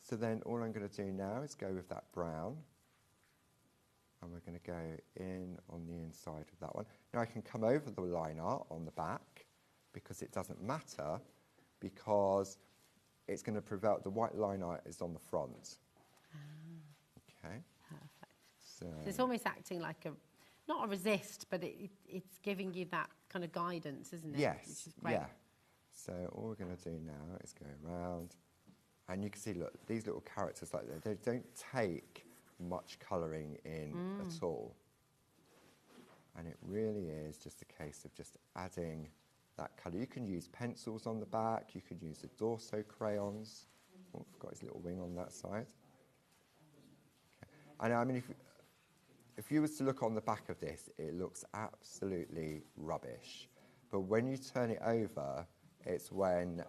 So then all I'm going to do now is go with that brown. And we're going to go in on the inside of that one. Now I can come over the line art on the back because it doesn't matter, because it's going to prevent the white line art is on the front. Okay. Perfect. So it's almost acting like not a resist, but it's giving you that kind of guidance, isn't it? Yes. Which is great. Yeah. So all we're going to do now is go around, and you can see, look, these little characters like that, they don't take much colouring in at all. And it really is just a case of just adding that colour. You can use pencils on the back, you could use the Dorso crayons. Oh, I've got his little wing on that side. Okay. And I mean, if you was to look on the back of this, it looks absolutely rubbish. But when you turn it over, it's when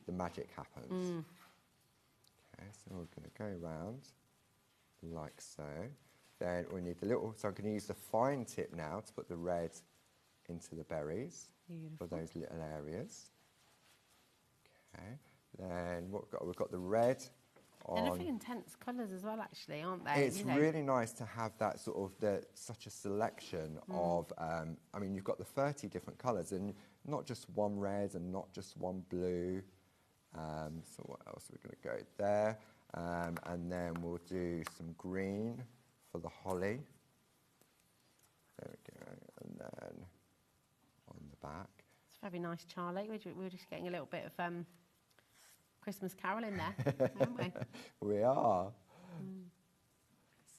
the magic happens. Okay, so we're going to go around like so. Then we need the little, so I'm going to use the fine tip now to put the red into the berries. Beautiful. For those little areas. Okay, then we've got the red on. They're very intense colours as well, actually, aren't they? It's really nice to have that sort of such a selection of. I mean, you've got the 30 different colours, and not just one red and not just one blue. So what else are we going to go there? And then we'll do some green for the holly. There we go, and then on the back. It's very nice, Charlie. We're just getting a little bit of Christmas carol in there, aren't we? We are.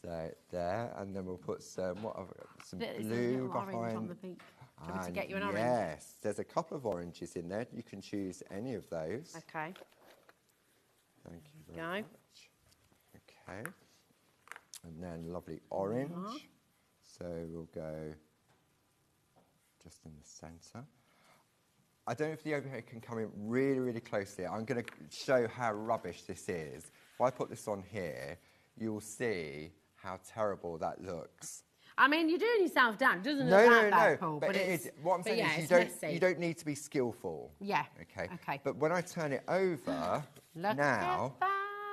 So there, and then we'll put some blue behind. Do you want me to get you an orange? Yes, there's a couple of oranges in there. You can choose any of those. Okay. Thank you very much. Okay. And then lovely orange. So we'll go just in the centre. I don't know if the overhead can come in really, really closely. I'm going to show how rubbish this is. If I put this on here, you'll see how terrible that looks. I mean, you're doing yourself down. It doesn't look that bad, Paul. But what I'm saying is you don't need to be skillful. Yeah. Okay. But when I turn it over now,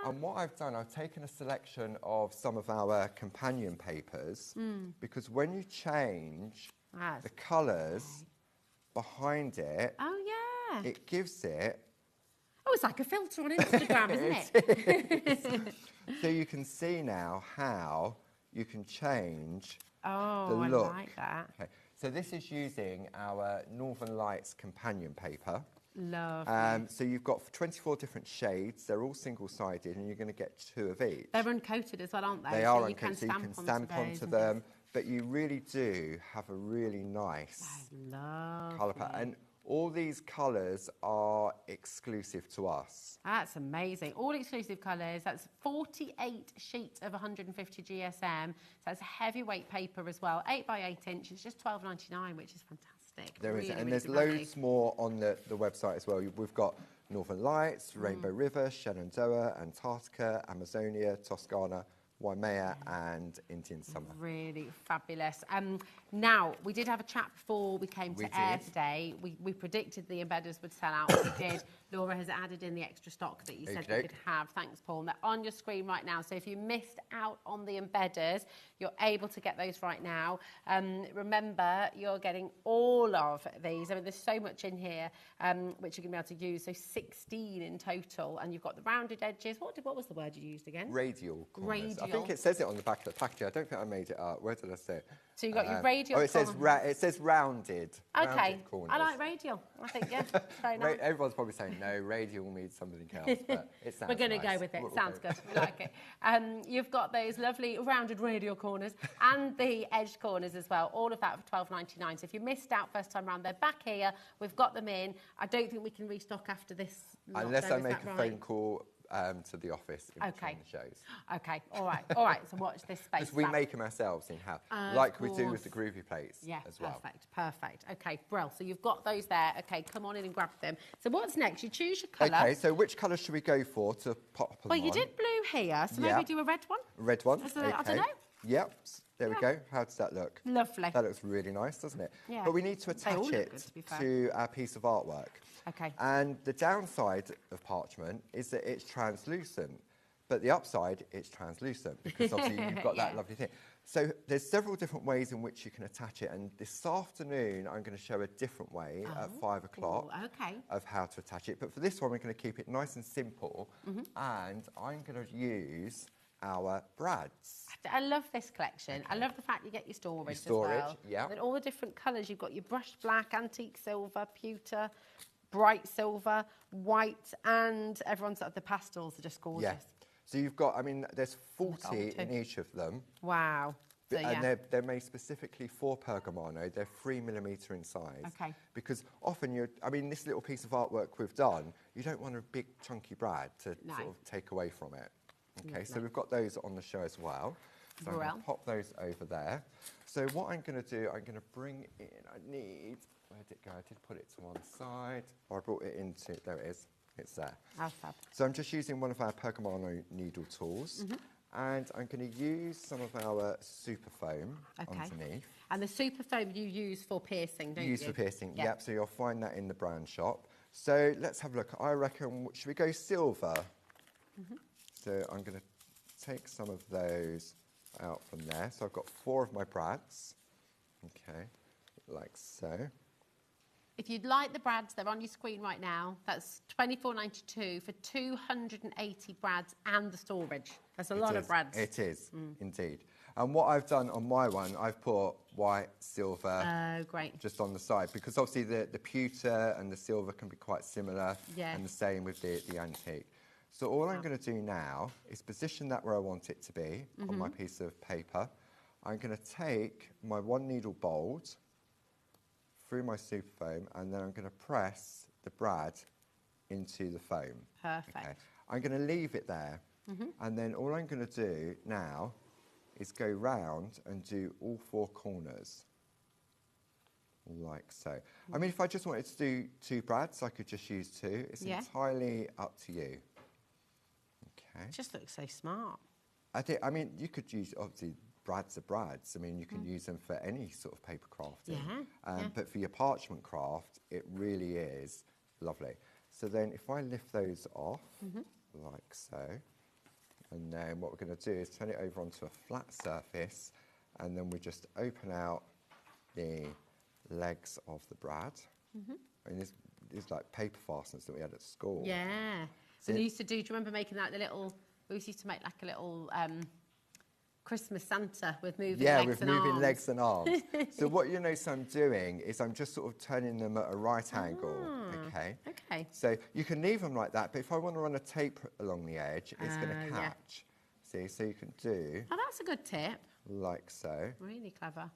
and what I've done, I've taken a selection of some of our companion papers, because when you change the colours behind it, it gives it... Oh, it's like a filter on Instagram, isn't it? So you can see now how you can change the look. I like that. Okay. So this is using our Northern Lights companion paper. Lovely. So you've got 24 different shades. They're all single-sided, and you're going to get 2 of each. They're uncoated as well, aren't they? They are uncoated, so you can stamp onto them. But you really do have a really nice colour palette. And all these colours are exclusive to us. That's amazing. All exclusive colours. That's 48 sheets of 150 GSM. So that's a heavyweight paper as well. 8 by 8 inch. It's just £12.99, which is fantastic. There is, really, and really there's loads more on the website as well. We've got Northern Lights, Rainbow River, Shenandoah, Antarctica, Amazonia, Toscana, Waimea and Indian Summer. Really fabulous. Now, we did have a chat before we came to air today. We predicted the embedders would sell out. We did. Laura has added in the extra stock that you said we could have. Thanks, Paul. And they're on your screen right now. So if you missed out on the embedders, you're able to get those right now. Remember, you're getting all of these. I mean, there's so much in here which you're going to be able to use. So 16 in total. And you've got the rounded edges. What was the word you used again? Radial corners. Radial. I think it says it on the back of the packaging. I don't think I made it up. Where did I say it? So you've got your radial. Oh, it says rounded. Okay, rounded corners. I like radial. I think, yeah, very nice. Everyone's probably saying, no, radial means something else, but it sounds We're going to nice. go with it. Sounds good. We like it. You've got those lovely rounded radial corners and the edged corners as well. All of that for £12.99. So if you missed out first time round, they're back here. We've got them in. I don't think we can restock after this. Unless I make a phone call to the office in between the shows. Okay, all right, so watch this space. Because we make them ourselves in-house, like we do with the groovy plates as well. Perfect. Okay, Brill, so you've got those there. Okay, come on in and grab them. So what's next? You choose your colour. Okay, so which colour should we go for to pop them on? Well, you did blue here, so maybe do a red one? Red one, I don't know. Yep, there we go. How does that look? Lovely. That looks really nice, doesn't it? Yeah. But we need to attach it to our piece of artwork. Okay. And the downside of parchment is that it's translucent, but the upside, it's translucent because obviously you've got that lovely thing. So there's several different ways in which you can attach it, and this afternoon I'm going to show a different way at 5 o'clock of how to attach it. But for this one, we're going to keep it nice and simple, and I'm going to use our brads. I love this collection. I love the fact you get your storage as well. Yeah. And all the different colours. You've got your brushed black, antique silver, pewter, bright silver, white, and everyone's the pastels are just gorgeous. Yeah. So you've got, I mean, there's 40 in each of them. Wow. So, and they're made specifically for Pergamano. They're 3mm in size. Okay. Because often this little piece of artwork we've done, you don't want a big chunky brad to sort of take away from it. Okay, so we've got those on the show as well. So I'm going to pop those over there. So what I'm going to do, I'm going to bring in, where did it go? I did put it to one side. Oh, I brought it into, there it is. It's there. How fab. So I'm just using one of our Pergamano needle tools. And I'm going to use some of our super foam underneath. And the super foam you use for piercing, don't you? Use for piercing, yep. So you'll find that in the brand shop. So let's have a look. I reckon, should we go silver? So I'm going to take some of those out from there. So I've got 4 of my brads. Okay, like so. If you'd like the brads, they're on your screen right now. That's $24.92 for 280 brads and the storage. That's a lot of brads. It is, indeed. And what I've done on my one, I've put white, silver, just on the side, because obviously the pewter and the silver can be quite similar, and the same with the antique. So all I'm going to do now is position that where I want it to be on my piece of paper. I'm going to take my 1 needle bold, through my super foam, and then I'm going to press the brad into the foam. Perfect. Okay. I'm going to leave it there, and then all I'm going to do now is go round and do all 4 corners, like so. I mean, if I just wanted to do 2 brads, I could just use 2. It's entirely up to you. Okay. It just looks so smart. I mean, you could use, obviously, brads are brads. I mean, you can use them for any sort of paper crafting. But for your parchment craft, it really is lovely. So then if I lift those off, like so, and then what we're going to do is turn it over onto a flat surface, and then we just open out the legs of the brad. I mean, these like paper fasteners that we had at school. Yeah. So we used to do you remember making like the little, we used to make like a little Christmas Santa with moving legs and arms. Yeah, with moving legs and arms. So what you notice I'm doing is I'm just sort of turning them at a right angle, okay? Okay. So you can leave them like that, but if I want to run a tape along the edge, it's going to catch. See, so you can do... Oh, that's a good tip. Like so. Really clever.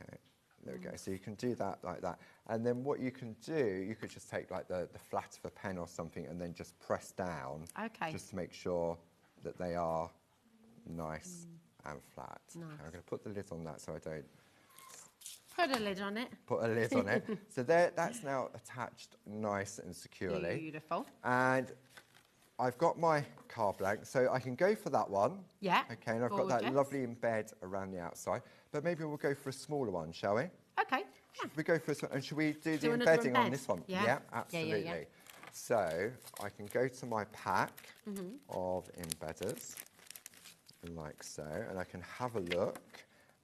Okay, there we go. So you can do that like that. And then what you can do, you could just take like the flat of a pen or something and then just press down. Okay. Just to make sure that they are nice and flat. Nice. Okay, I'm going to put the lid on that so I don't... Put a lid on it. Put a lid on it. So that's now attached nice and securely. Beautiful. And I've got my card blank, so I can go for that one. Yeah. Okay, and I've got that lovely embed around the outside. But maybe we'll go for a smaller one, shall we? Okay. Should we go for this one? And should we do the another embedding embed? on this one? Yeah. Absolutely. Yeah. So I can go to my pack of embedders, like so, and I can have a look.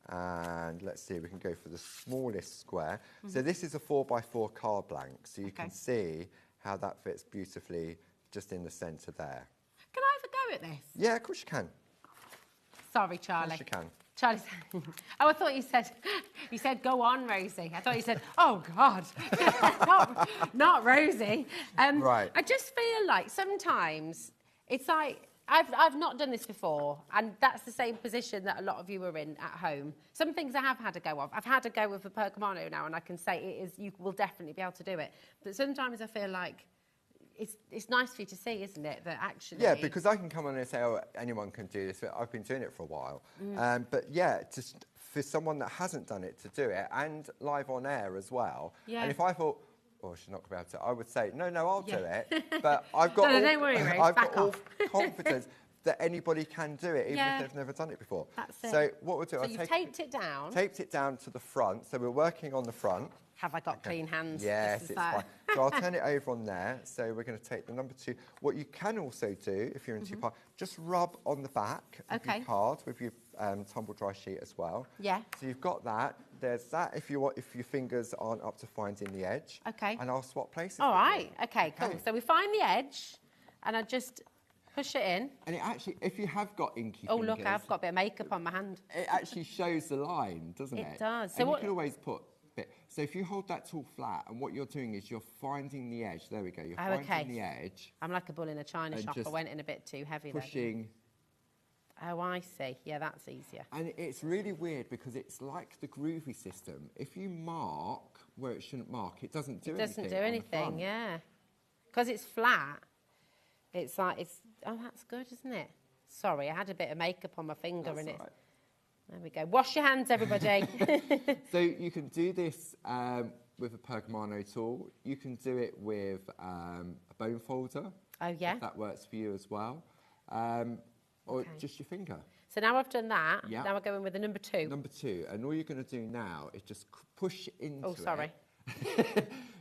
And let's see, we can go for the smallest square. So this is a 4x4 card blank, so you can see how that fits beautifully just in the centre there. Can I have a go at this? Yeah, of course you can. Sorry, Charlie. Of course you can. Charlie said, oh, I thought you said, go on, Rosie. I thought you said, oh, God, not Rosie. Right. I just feel like sometimes it's like, I've not done this before, and that's the same position that a lot of you are in at home. Some things I have had a go of. I've had a go with the Pergamano now, and I can say it is, you will definitely be able to do it. But sometimes I feel like it's nice for you to see, isn't it, that actually... Yeah, because I can come on and say, oh, anyone can do this. I've been doing it for a while. But yeah, just for someone that hasn't done it to do it, and live on air as well. Yeah. And if I thought, oh, she's not going to be able to, I would say, no, I'll do it. But I've got don't worry, Rose, I've got all confidence that anybody can do it, even if they've never done it before. That's it. So what we'll do, so you've taped it down. Taped it down to the front. So we're working on the front. Have I got clean hands? Yes, it's fine. So I'll turn it over on there. So we're going to take the number 2. What you can also do, if you're into your card, just rub on the back of your card with your tumble dry sheet as well. Yeah. So you've got that. There's that if your fingers aren't up to finding the edge. Okay. And I'll swap places. All right. Okay, cool. So we find the edge, and I just push it in. And it actually, if you have got inky fingers... Oh, look, I've got a bit of makeup on my hand. It actually shows the line, doesn't it? It does. So you can always put... So if you hold that tool flat, and what you're doing is you're finding the edge. There we go. You're finding the edge. I'm like a bull in a china shop. I went in a bit too heavy pushing. Oh, I see. Yeah, that's easier. And it's really weird because it's like the groovy system. If you mark where it shouldn't mark, it doesn't do anything. It doesn't do anything, yeah. Because it's flat. It's like, oh, that's good, isn't it? Sorry, I had a bit of makeup on my finger and it's... Right. There we go. Wash your hands, everybody. So you can do this with a Pergamano tool. You can do it with a bone folder. Oh, yeah? If that works for you as well. Or just your finger. So now I've done that. Yep. Now we're going with the number 2. Number 2. And all you're going to do now is just push into it. Oh, sorry.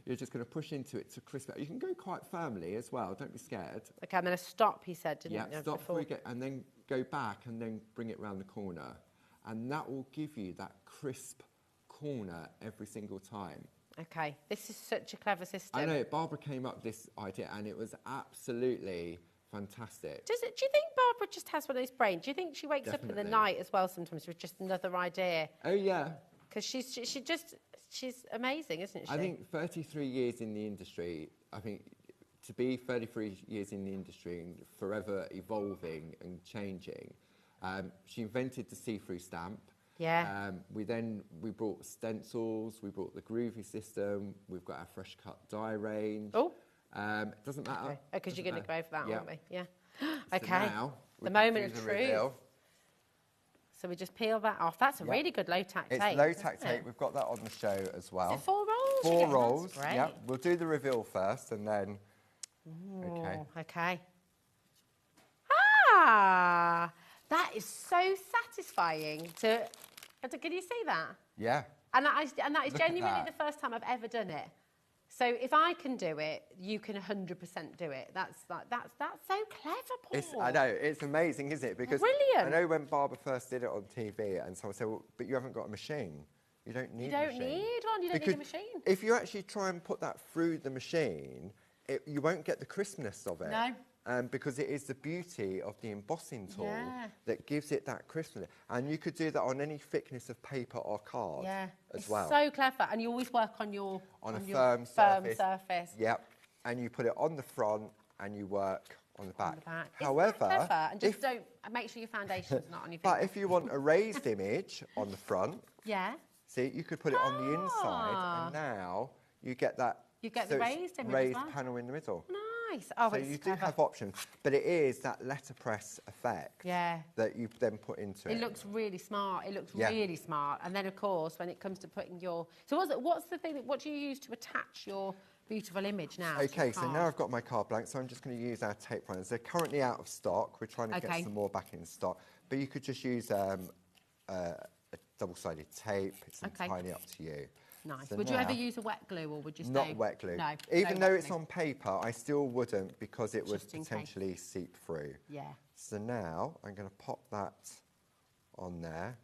You're just going to push into it to crisp it. You can go quite firmly as well. Don't be scared. Okay, I'm going to stop, he said, didn't he? Yeah, stop before you get... And then go back and then bring it round the corner. And that will give you that crisp corner every single time. Okay, this is such a clever system. I know, Barbara came up with this idea and it was absolutely fantastic. Do you think Barbara just has one of those brains? Do you think she wakes up in the night as well sometimes with just another idea? Oh, yeah. Because she's amazing, isn't she? I think 33 years in the industry, I think to be 33 years in the industry and forever evolving and changing, she invented the see-through stamp. Yeah. We brought stencils, we brought the groovy system, we've got our fresh cut die range. Oh. It doesn't matter. Because you're going to go for that, aren't we? Yeah. Okay. So now the moment of truth. Reveal. So we just peel that off. That's a really good low tack tape. It's low tack tape. We've got that on the show as well. Is it 4 rolls? 4 rolls. That's great. Yeah. We'll do the reveal first and then. Okay. Ah, that is so satisfying. Can you see that? Yeah. And that is genuinely the first time I've ever done it. So if I can do it, you can 100% do it. That's so clever, Paul. I know, it's amazing, isn't it? Because brilliant. I know when Barbara first did it on TV and someone said, well, but you haven't got a machine. You don't need a machine. You don't need one, you don't need a machine. If you actually try and put that through the machine, you won't get the crispness of it. No. Because it is the beauty of the embossing tool that gives it that crispness. And you could do that on any thickness of paper or card as well. So clever. And you always work on your firm surface. Yep. And you put it on the front and you work on the back. However, clever? And just don't make sure your foundation's not on your fingers. But if you want a raised image on the front, see, you could put it on the inside, and now you get that. You get the raised image raised panel in the middle. Nice. Oh, so you do have options, but it is that letterpress effect that you then put into it. It looks really smart. It looks really smart. And then, of course, when it comes to putting your... So what's the thing, what do you use to attach your beautiful image now? Okay, so now I've got my card blank, so I'm just going to use our tape runners. They're currently out of stock. We're trying to get some more back in stock. But you could just use a double-sided tape. It's entirely up to you. Nice. So would you ever use a wet glue, or would you say... Not wet glue. No. Even though it's on paper, I still wouldn't, because it would potentially seep through. Yeah. So now I'm going to pop that on there,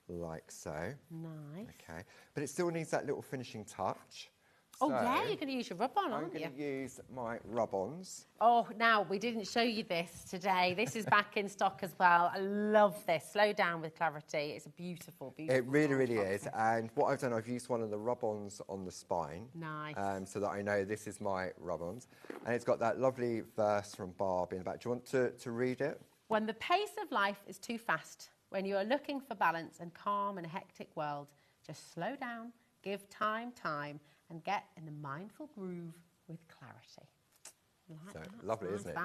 like so. Nice. Okay. But it still needs that little finishing touch. Oh, yeah, you're going to use your rub-on, aren't you? I'm going to use my rub-ons. Oh, now, we didn't show you this today. This is back in stock as well. I love this. Slow down with clarity. It's a beautiful, beautiful... It really, really is. And what I've done, I've used one of the rub-ons on the spine. Nice. So that I know this is my rub-ons. And it's got that lovely verse from Barb in the back. Do you want to read it? When the pace of life is too fast, when you are looking for balance and calm in a hectic world, just slow down, give time, and get in the mindful groove with clarity. Lovely, isn't it?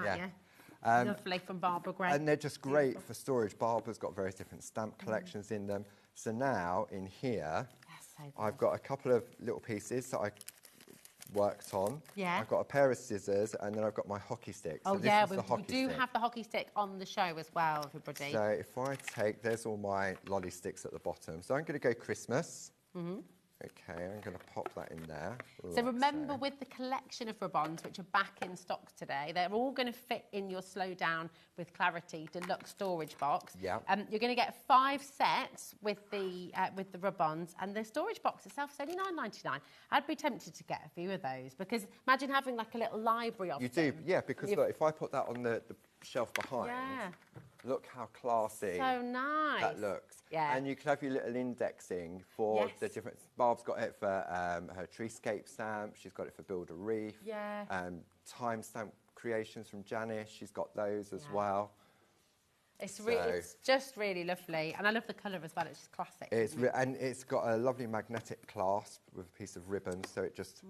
Yeah. Lovely from Barbara Gray. And they're just great for storage. Barbara's got various different stamp collections in them. So now in here, I've got a couple of little pieces that I worked on. Yeah. I've got a pair of scissors, and then I've got my hockey stick. So we do have the hockey stick on the show as well, everybody. So if I take, there's all my lolly sticks at the bottom. So I'm going to go Christmas. Okay, I'm going to pop that in there. So remember, with the collection of rub-ons, which are back in stock today, they're all going to fit in your Slow Down with Clarity deluxe storage box. Yeah. You're going to get 5 sets with the rub-ons, and the storage box itself is only $9.99. I'd be tempted to get a few of those, because imagine having like a little library of them. You do, yeah, because look, if I put that on the shelf behind, look how classy that looks. Yeah. And you could have your little indexing for the different... Barb's got it for her treescape stamp. She's got it for Build a Reef. Yeah. Timestamp creations from Janice. She's got those as well. It's just really lovely. And I love the colour as well. It's just classic. And it's got a lovely magnetic clasp with a piece of ribbon. So it just...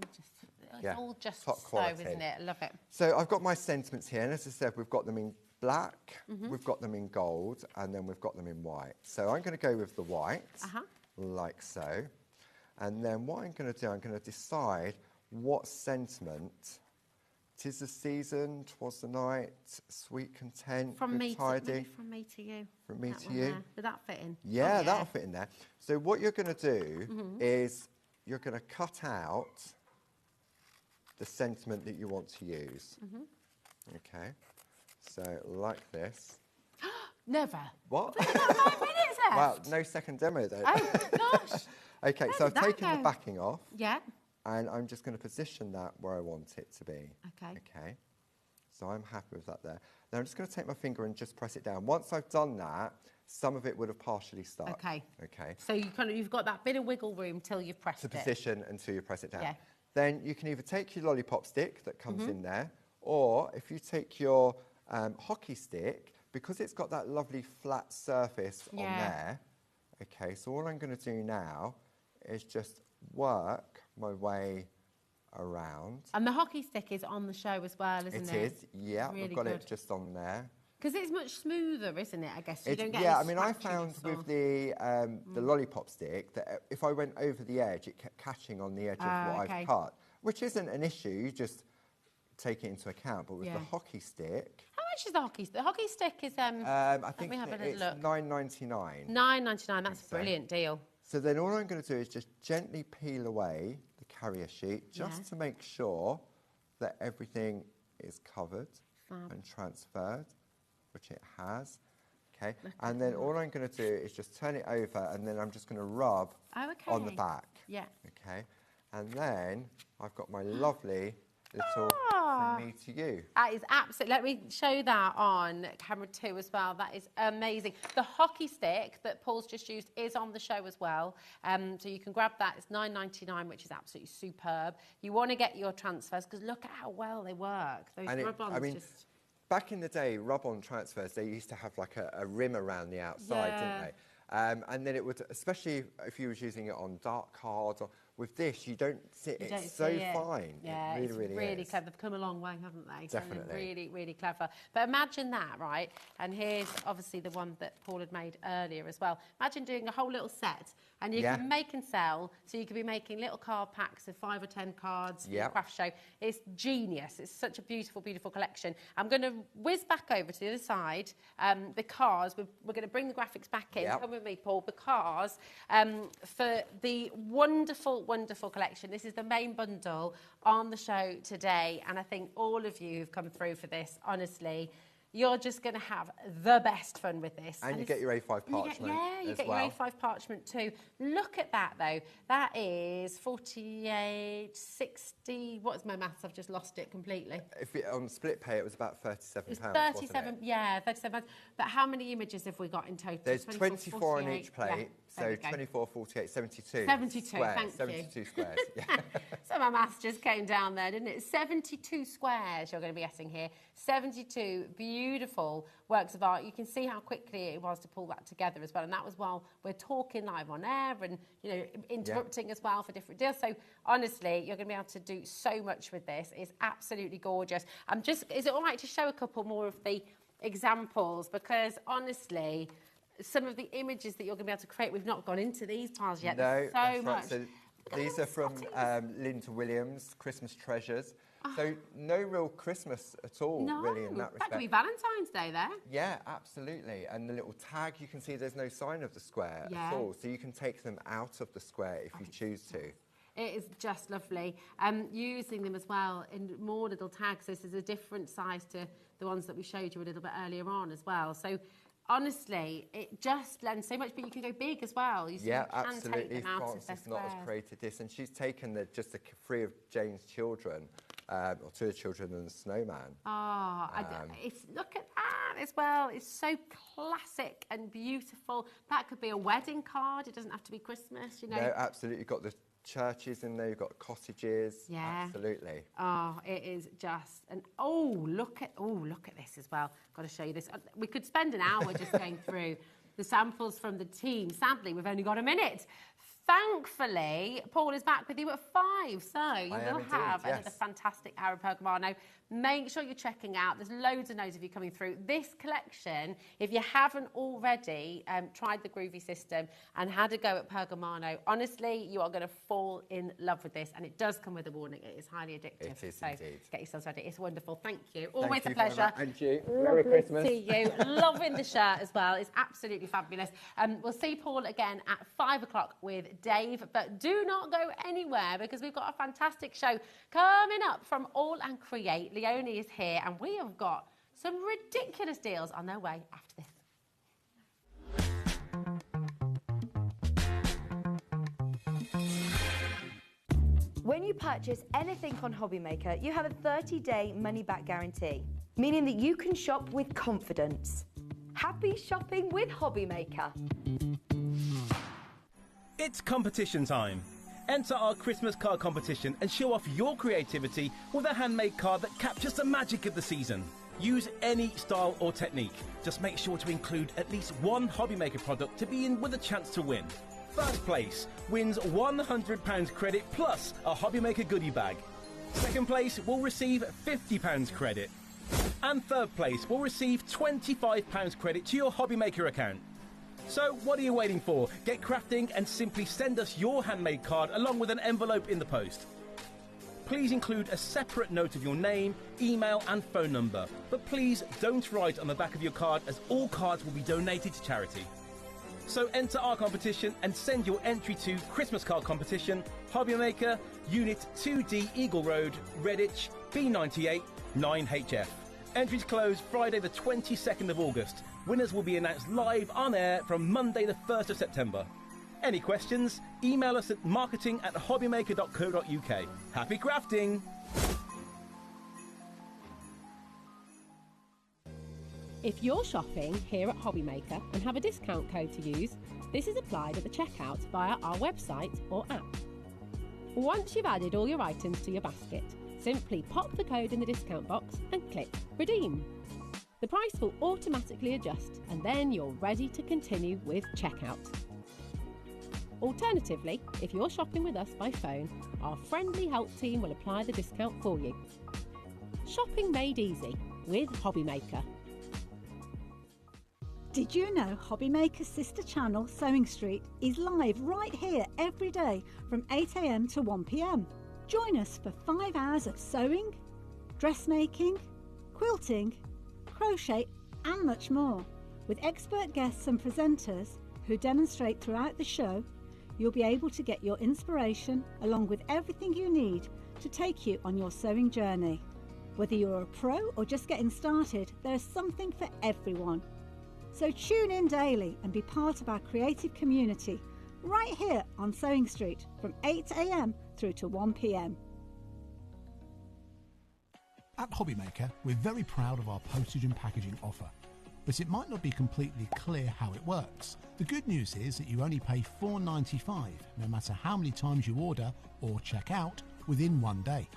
It's all just top quality, isn't it? I love it. So I've got my sentiments here. And as I said, we've got them in black, we've got them in gold, and then we've got them in white. So I'm going to go with the white, like so. And then what I'm going to do, I'm going to decide what sentiment. 'Tis the season, 'twas the night, sweet content, from good me tidy. From me to you. From me to you. Did that fit in? Yeah, that'll fit in there. So what you're going to do is you're going to cut out the sentiment that you want to use. Okay. So, like this. Never. What? We've got 5 minutes left. Well, no second demo though. Oh, gosh. Okay, so I've taken the backing off. Yeah. And I'm just going to position that where I want it to be. Okay. Okay. So I'm happy with that there. Now I'm just going to take my finger and just press it down. Once I've done that, some of it would have partially stuck. Okay. Okay. So you've got that bit of wiggle room till you've pressed it. To position until you press it down. Yeah. Then you can either take your lollipop stick that comes in there, or if you take your hockey stick, because it's got that lovely flat surface on there, Okay, so all I'm going to do now is just work my way around. And the hockey stick is on the show as well, isn't it? It is, yeah. Really I've got good. it just on there. Because it's much smoother, isn't it? I guess you don't get yeah, I any mean, I found scratches with the lollipop stick that if I went over the edge, it kept catching on the edge of what I've cut, which isn't an issue. You just take it into account. But with the hockey stick, how much is the hockey stick? The hockey stick is I think it's $9.99. $9.99. That's a brilliant deal. So then all I'm going to do is just gently peel away the carrier sheet just to make sure that everything is covered and transferred, which it has. Okay, and then all I'm going to do is just turn it over, and then I'm just going to rub on the back. Yeah. Okay, and then I've got my lovely little from me to you. That is absolutely. Let me show that on camera 2 as well. That is amazing. The hockey stick that Paul's just used is on the show as well. So you can grab that. It's $9.99, which is absolutely superb. You want to get your transfers because look at how well they work. Those rub-ons just. Back in the day, rub-on transfers, they used to have like a rim around the outside, didn't they? And then it would, especially if you was using it on dark cards, or with this, you don't see it. It's so fine. Yeah, it it's really clever. They've come a long way, haven't they? Definitely. So really, really clever. But imagine that, right? And here's obviously the one that Paul had made earlier as well. Imagine doing a whole little set, and you can make and sell. So you could be making little card packs of 5 or 10 cards for your craft show. It's genius. It's such a beautiful, beautiful collection. I'm going to whiz back over to the other side because we're going to bring the graphics back in. Come with me, Paul, because for the wonderful, wonderful collection, this is the main bundle on the show today, and I think all of you who've come through for this, honestly, you're just going to have the best fun with this. And you get your A5 parchment you get your A5 parchment too. Look at that, though. That is 48, 60... What's my maths? I've just lost it completely. On split pay, it was about £37, it's 37, yeah, 37 pounds. But how many images have we got in total? There's 24 on each plate. So 24, 48, 72. 72, squares, thank 72 squares. So my maths just came down there, didn't it? 72 squares you're going to be getting here. 72 beautiful works of art. You can see how quickly it was to pull that together as well. And that was while we're talking live on air and, you know, interrupting as well for different deals. So honestly, you're going to be able to do so much with this. It's absolutely gorgeous. Is it all right to show a couple more of the examples? Because honestly, some of the images that you're going to be able to create, we've not gone into these piles yet. No, so much. So these are from Linda Williams, Christmas Treasures. So no real Christmas at all, really, in that respect. That could be Valentine's Day there. Yeah, absolutely. And the little tag, you can see there's no sign of the square at all. So you can take them out of the square if you choose to. It is just lovely. Using them as well in more little tags. This is a different size to the ones that we showed you a little bit earlier on as well. So honestly, it just blends so much, but you can go big as well. Absolutely. Frances Knott has created this, and she's taken just 3 of Jane's children, or 2 of the children and the snowman. Look at that as well. It's so classic and beautiful. That could be a wedding card. It doesn't have to be Christmas, you know. No, absolutely. You've got the churches in there, you've got cottages. Yeah. Absolutely. Oh, it is just look at this as well. Got to show you this. We could spend an hour just going through the samples from the team. Sadly, we've only got a minute. Thankfully, Paul is back with you at 5, so you will have another fantastic hour of Pergamano. Make sure you're checking out. There's loads and loads of you coming through. This collection, if you haven't already tried the Groovy system and had a go at Pergamano, honestly, you are going to fall in love with this, and it does come with a warning. It is highly addictive. It is so indeed. Get yourselves ready. It's wonderful. Thank you. Always a pleasure. And you. Merry Christmas. See you. Loving the shirt as well. It's absolutely fabulous. We'll see Paul again at 5 o'clock with Dave, but do not go anywhere because we've got a fantastic show coming up from All and Create. Leonie is here, and we have got some ridiculous deals on their way after this. When you purchase anything on HobbyMaker, you have a 30-day money-back guarantee, meaning that you can shop with confidence. Happy shopping with HobbyMaker. It's competition time. Enter our Christmas card competition and show off your creativity with a handmade card that captures the magic of the season. Use any style or technique. Just make sure to include at least one HobbyMaker product to be in with a chance to win. First place wins £100 credit plus a HobbyMaker goodie bag. Second place will receive £50 credit. And third place will receive £25 credit to your HobbyMaker account. So what are you waiting for? Get crafting and simply send us your handmade card along with an envelope in the post. Please include a separate note of your name, email and phone number. But please don't write on the back of your card, as all cards will be donated to charity. So enter our competition and send your entry to Christmas Card Competition, HobbyMaker, Unit 2D Eagle Road, Redditch, B98 9HF. Entries close Friday the 22nd of August. Winners will be announced live on air from Monday the 1st of September. Any questions? Email us at marketing@hobbymaker.co.uk. Happy crafting! If you're shopping here at HobbyMaker and have a discount code to use, this is applied at the checkout via our website or app. Once you've added all your items to your basket, simply pop the code in the discount box and click Redeem. The price will automatically adjust and then you're ready to continue with checkout. Alternatively, if you're shopping with us by phone, our friendly help team will apply the discount for you. Shopping made easy with HobbyMaker. Did you know HobbyMaker's sister channel, Sewing Street, is live right here every day from 8 AM to 1 PM? Join us for 5 hours of sewing, dressmaking, quilting, crochet and much more. With expert guests and presenters who demonstrate throughout the show, you'll be able to get your inspiration along with everything you need to take you on your sewing journey. Whether you're a pro or just getting started, there's something for everyone. So tune in daily and be part of our creative community right here on Sewing Street from 8 AM through to 1 PM. At HobbyMaker, we're very proud of our postage and packaging offer, but it might not be completely clear how it works. The good news is that you only pay £4.95 no matter how many times you order or check out within 1 day.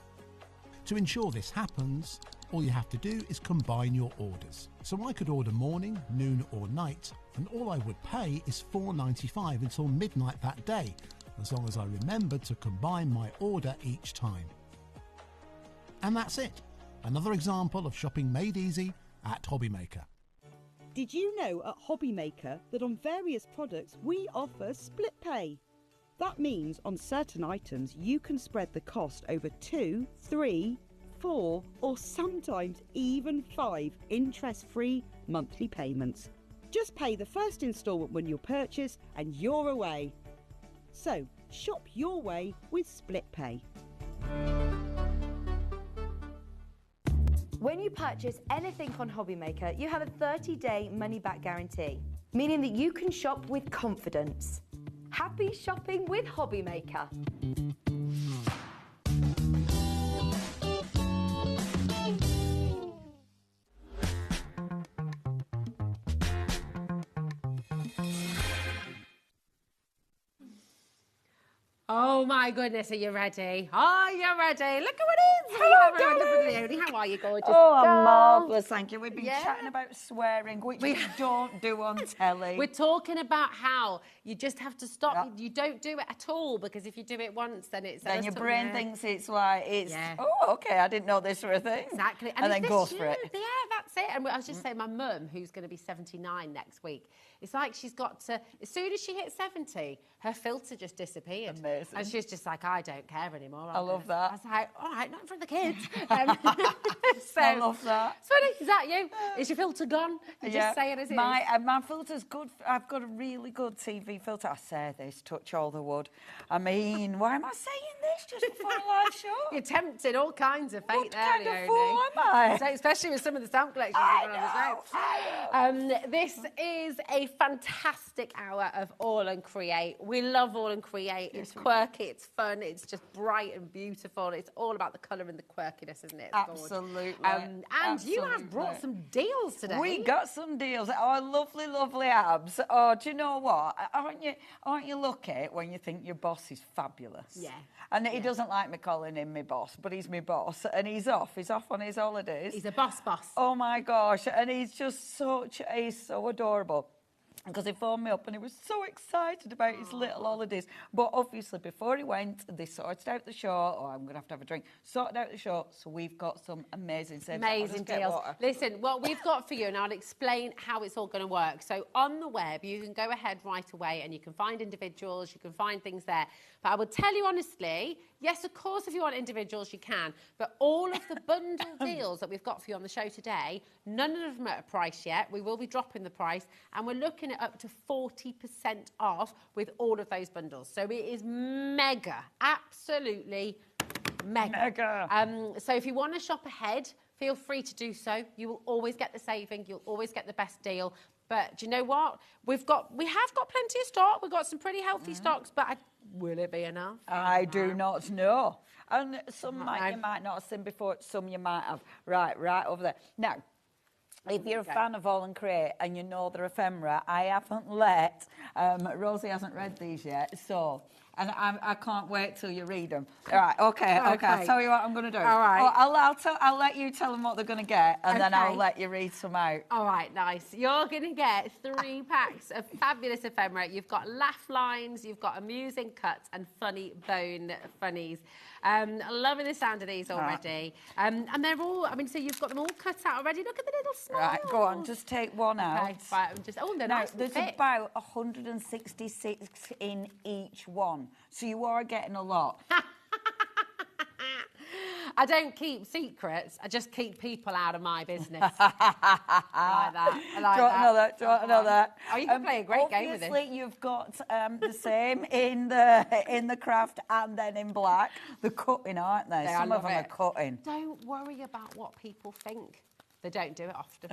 To ensure this happens, all you have to do is combine your orders. So I could order morning, noon or night, and all I would pay is £4.95 until midnight that day, as long as I remembered to combine my order each time. And that's it. Another example of shopping made easy at HobbyMaker. Did you know at HobbyMaker that on various products we offer split pay? That means on certain items you can spread the cost over 2, 3, 4 or sometimes even 5 interest-free monthly payments. Just pay the first instalment when you purchase and you're away. So shop your way with split pay. When you purchase anything on HobbyMaker, you have a 30-day money-back guarantee, meaning that you can shop with confidence. Happy shopping with HobbyMaker. Oh my goodness, are you ready? Are you ready? Look at what it is. How are you, gorgeous? Oh, I'm girl? marvellous, thank you. We've been Yeah. chatting about swearing, which we don't do on telly. We're talking about how you just have to stop. Yep. You don't do it at all, because if you do it once, then it's... Then your brain thinks it's like, oh, OK, I didn't know this were a thing. Exactly. And then goes for it. Yeah, that's it. And I was just saying, my mum, who's going to be 79 next week, it's like she's got to... As soon as she hits 70, her filter just disappeared. Amazing. And she's just like, I don't care anymore. I love that. I was like, all right, not for the kids. So, I love that. So is that you? Is your filter gone? You're just saying as it is? My filter's good. I've got a really good TV filter. I say this, touch all the wood. I mean, why am I saying this just before a live show? You're tempting all kinds of fate what there, kind Leonie. of fool am I? So, especially with some of the sample collections we've got on the show. This is a fantastic hour of All and Create. We love All and Create. It's quirky, it's fun, it's just bright and beautiful. It's all about the colour and the quirkiness, isn't it? It's Absolutely. and you have brought some deals today. We got some deals. Oh, lovely, lovely abs. Oh, do you know what? Aren't you lucky when you think your boss is fabulous? Yeah. And he doesn't like me calling him my boss, but he's my boss, and he's off. He's off on his holidays. He's a boss. Oh my gosh! And he's just he's so adorable. Because he phoned me up and he was so excited about his little holidays. But obviously, before he went, they sorted out the show. Oh, I'm going to have a drink. Sorted out the show. So we've got some amazing savings. Amazing deals. Listen, what we've got for you, and I'll explain how it's all going to work. So on the web, you can go ahead right away and you can find individuals, you can find things there. But I will tell you honestly, yes, of course, if you want individuals, you can. But all of the bundle deals that we've got for you on the show today, none of them are at a price yet. We will be dropping the price. And we're looking at up to 40% off with all of those bundles. So it is mega, absolutely mega. So if you want to shop ahead, feel free to do so. You will always get the saving. You'll always get the best deal. But do you know what? We have got plenty of stock. We've got some pretty healthy stocks, but will it be enough? I do not know. And some you might not have seen before, some you might have. Right over there. Now, if you're a fan of All and Create and you know they're ephemera, I haven't let, Rosie hasn't read these yet, so... And I can't wait till you read them. All right, okay. I'll tell you what I'm going to do. All right. I'll let you tell them what they're going to get, and then I'll let you read some out. All right, nice. You're going to get 3 packs of fabulous ephemera. You've got laugh lines, you've got amusing cuts, and funny bone funnies. Loving the sound of these already. And they're all, so you've got them all cut out already. Look at the little smiles. Right, go on, just take one out. Okay, right, they're nice and there's fit. about 166 in each one. So you are getting a lot. I don't keep secrets. I just keep people out of my business. I like that. Do you want another? Oh, you can play a great game with this. Obviously, you've got the same in the craft and then in black. The cutting, aren't they? Some of them are cutting. Don't worry about what people think. They don't do it often.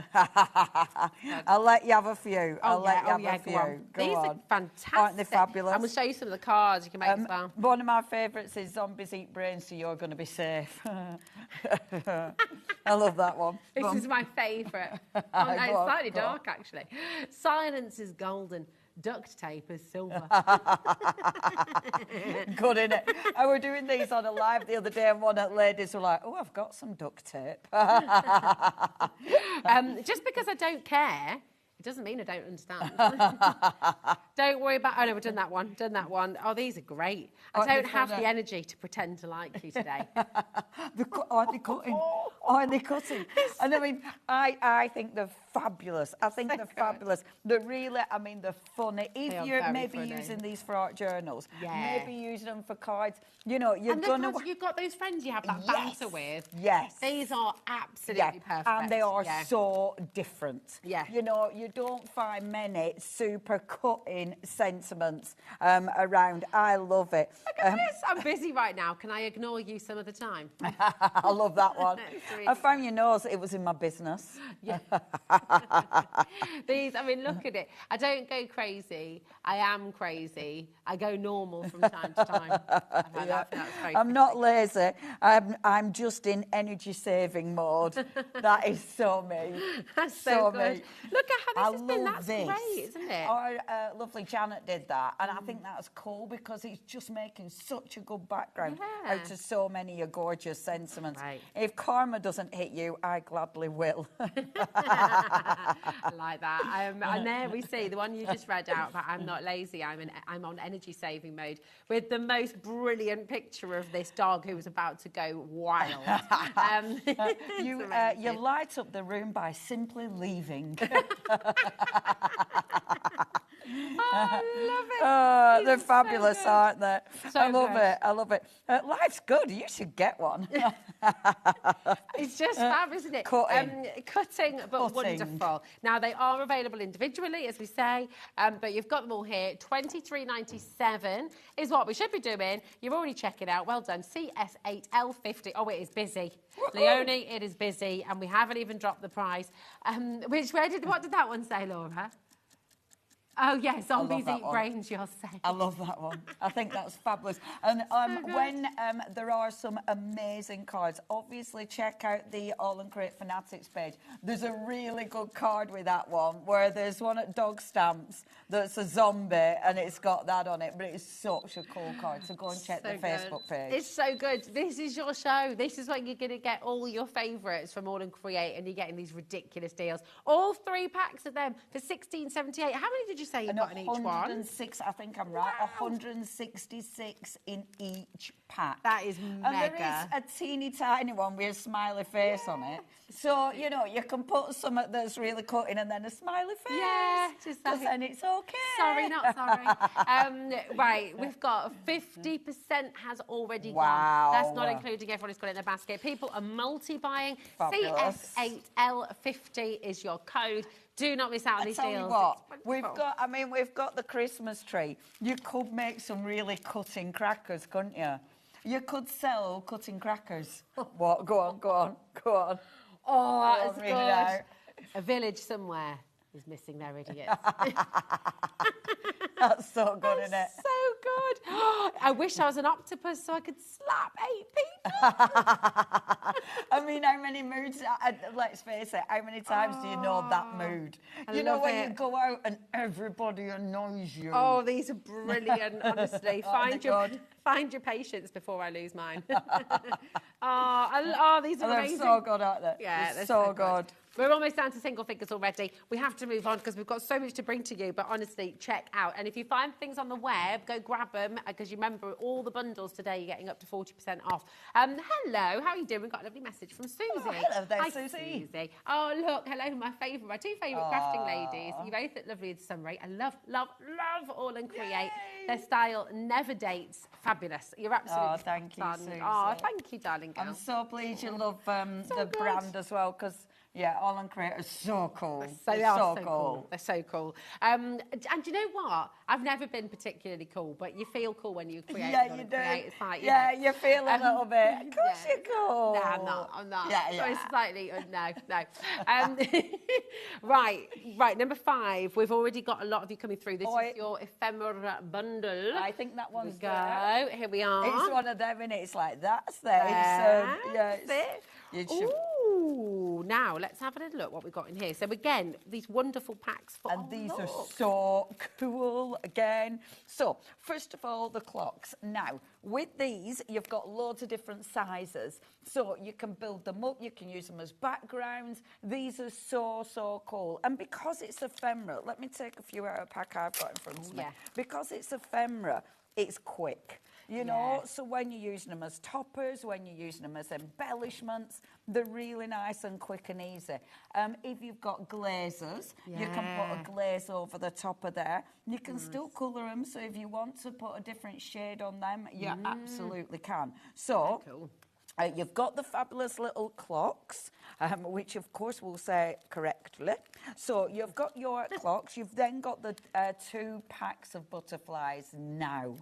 I'll let you have a few. I'll let you have a few. These are fantastic. Aren't they fabulous? And we'll show you some of the cards you can make as well. One of my favourites is Zombies Eat Brains, so you're going to be safe. I love that one. This is my favourite. It's slightly dark, actually. Silence is golden. Duct tape is silver. Good, innit? I were doing these on a live the other day, and one of the ladies were like, "Oh, I've got some duct tape." Just because I don't care, it doesn't mean I don't understand. Don't worry about... Oh, no, we've done that one. Oh, these are great. I don't have the energy to pretend to like you today. Aren't they cutting? Aren't they cutting? And I think they're fabulous. I think they're fabulous. They're really, they're funny. If you're maybe using these for art journals, maybe using them for cards, you've got those friends you have that banter with. Yes. These are absolutely perfect. And they are so different. Yeah. You don't find many super cutting sentiments around. I love it. Look at this. I'm busy right now. Can I ignore you some of the time? I love that one. I found your nose. It was in my business. Yeah. These, look at it. I don't go crazy. I am crazy. I go normal from time to time. I'm not lazy. I'm just in energy saving mode. That is so me. That's so good. Me. Look at how this has been. That's great, isn't it? Our lovely Janet did that, and I think that's cool because it's just making such a good background out of so many of your gorgeous sentiments. Right. If karma doesn't hit you, I gladly will. I like that. And there we see the one you just read out, but I'm not lazy. I'm on energy saving mode with the most brilliant picture of this dog who was about to go wild. You light up the room by simply leaving. I love it. Oh, they're fabulous, aren't they? So I love it. Life's good. You should get one. It's just fab, isn't it? Cutting, but wonderful. Now, they are available individually, as we say, but you've got them all here. $23.97 is what we should be doing. You're already checking out. Well done. CS8L50. Oh, it is busy. Leonie, it is busy, and we haven't even dropped the price. What did that one say, Laura? Oh, yes, zombies eat brains, you're saying. I love that one. I think that's fabulous. And when there are some amazing cards, obviously check out the All and Create Fanatics page. There's a really good card with that one, where there's one at Dog Stamps that's a zombie, and it's got that on it, but it's such a cool card. So go and check the Facebook page. It's so good. This is your show. This is when you're going to get all your favourites from All and Create, and you're getting these ridiculous deals. All 3 packs of them for $16.78. How many did you say you got in each one? 106, I think I'm right. Wow. 166 in each pack. That is mega. And there is a teeny tiny one with a smiley face on it. So, you know, you can put something that's really cutting and then a smiley face. Yeah, just like... And it's okay. Sorry, not sorry. Right, we've got 50% has already gone. That's not including everyone who's got it in their basket. People are multi-buying. CS8L50 is your code. Do not miss out on these deals. Tell you what, we've got the Christmas tree. You could make some really cutting crackers, couldn't you? You could sell cutting crackers. What? Go on. Oh, that's good. A village somewhere is missing their idiots. That's so good, isn't it? So good. I wish I was an octopus so I could slap 8 people. I mean, how many moods, let's face it, how many times do you know that mood? You know when you go out and everybody annoys you. Oh, these are brilliant, honestly. Find your patience before I lose mine. These are amazing. They're so good, aren't they? Yeah, they're so good. We're almost down to single figures already. We have to move on because we've got so much to bring to you. But honestly, check out. And if you find things on the web, go grab them because you remember all the bundles today, you're getting up to 40% off. Hello, how are you doing? We've got a lovely message from Susie. Oh, hello there, Hi, Susie. Oh, look, hello, my two favourite crafting ladies. You both look lovely in summary. I love All and Create. Yay. Their style never dates. Fabulous. You're absolutely thank you, Susie. Oh, thank you, darling girl. I'm so pleased you love the brand as well because... Yeah, All and Create is so cool. They are so cool. They're so cool. And you know what? I've never been particularly cool, but you feel cool when you create. Yeah, you do. It's like, you feel a little bit. Of course you're cool. No, I'm not. Yeah. So slightly, no. Right, number 5. We've already got a lot of you coming through. This is your Ephemera bundle. I think that one's there. Here we are. It's one of them, and it's like, that's there. Ooh, now let's have a little look what we've got in here. So again, these wonderful packs for these are so cool again. So first of all, the clocks. Now with these, you've got loads of different sizes, so you can build them up. You can use them as backgrounds. These are so cool. And because it's ephemera, let me take a few out of a pack I've got in front of me. Because it's ephemera, it's quick. You know, so when you're using them as toppers, when you're using them as embellishments, they're really nice and quick and easy. If you've got glazes, you can put a glaze over the top of there. You can still colour them, so if you want to put a different shade on them, you absolutely can. So... you've got the fabulous little clocks, which of course we'll say correctly. So you've got your clocks. You've then got the 2 packs of butterflies now.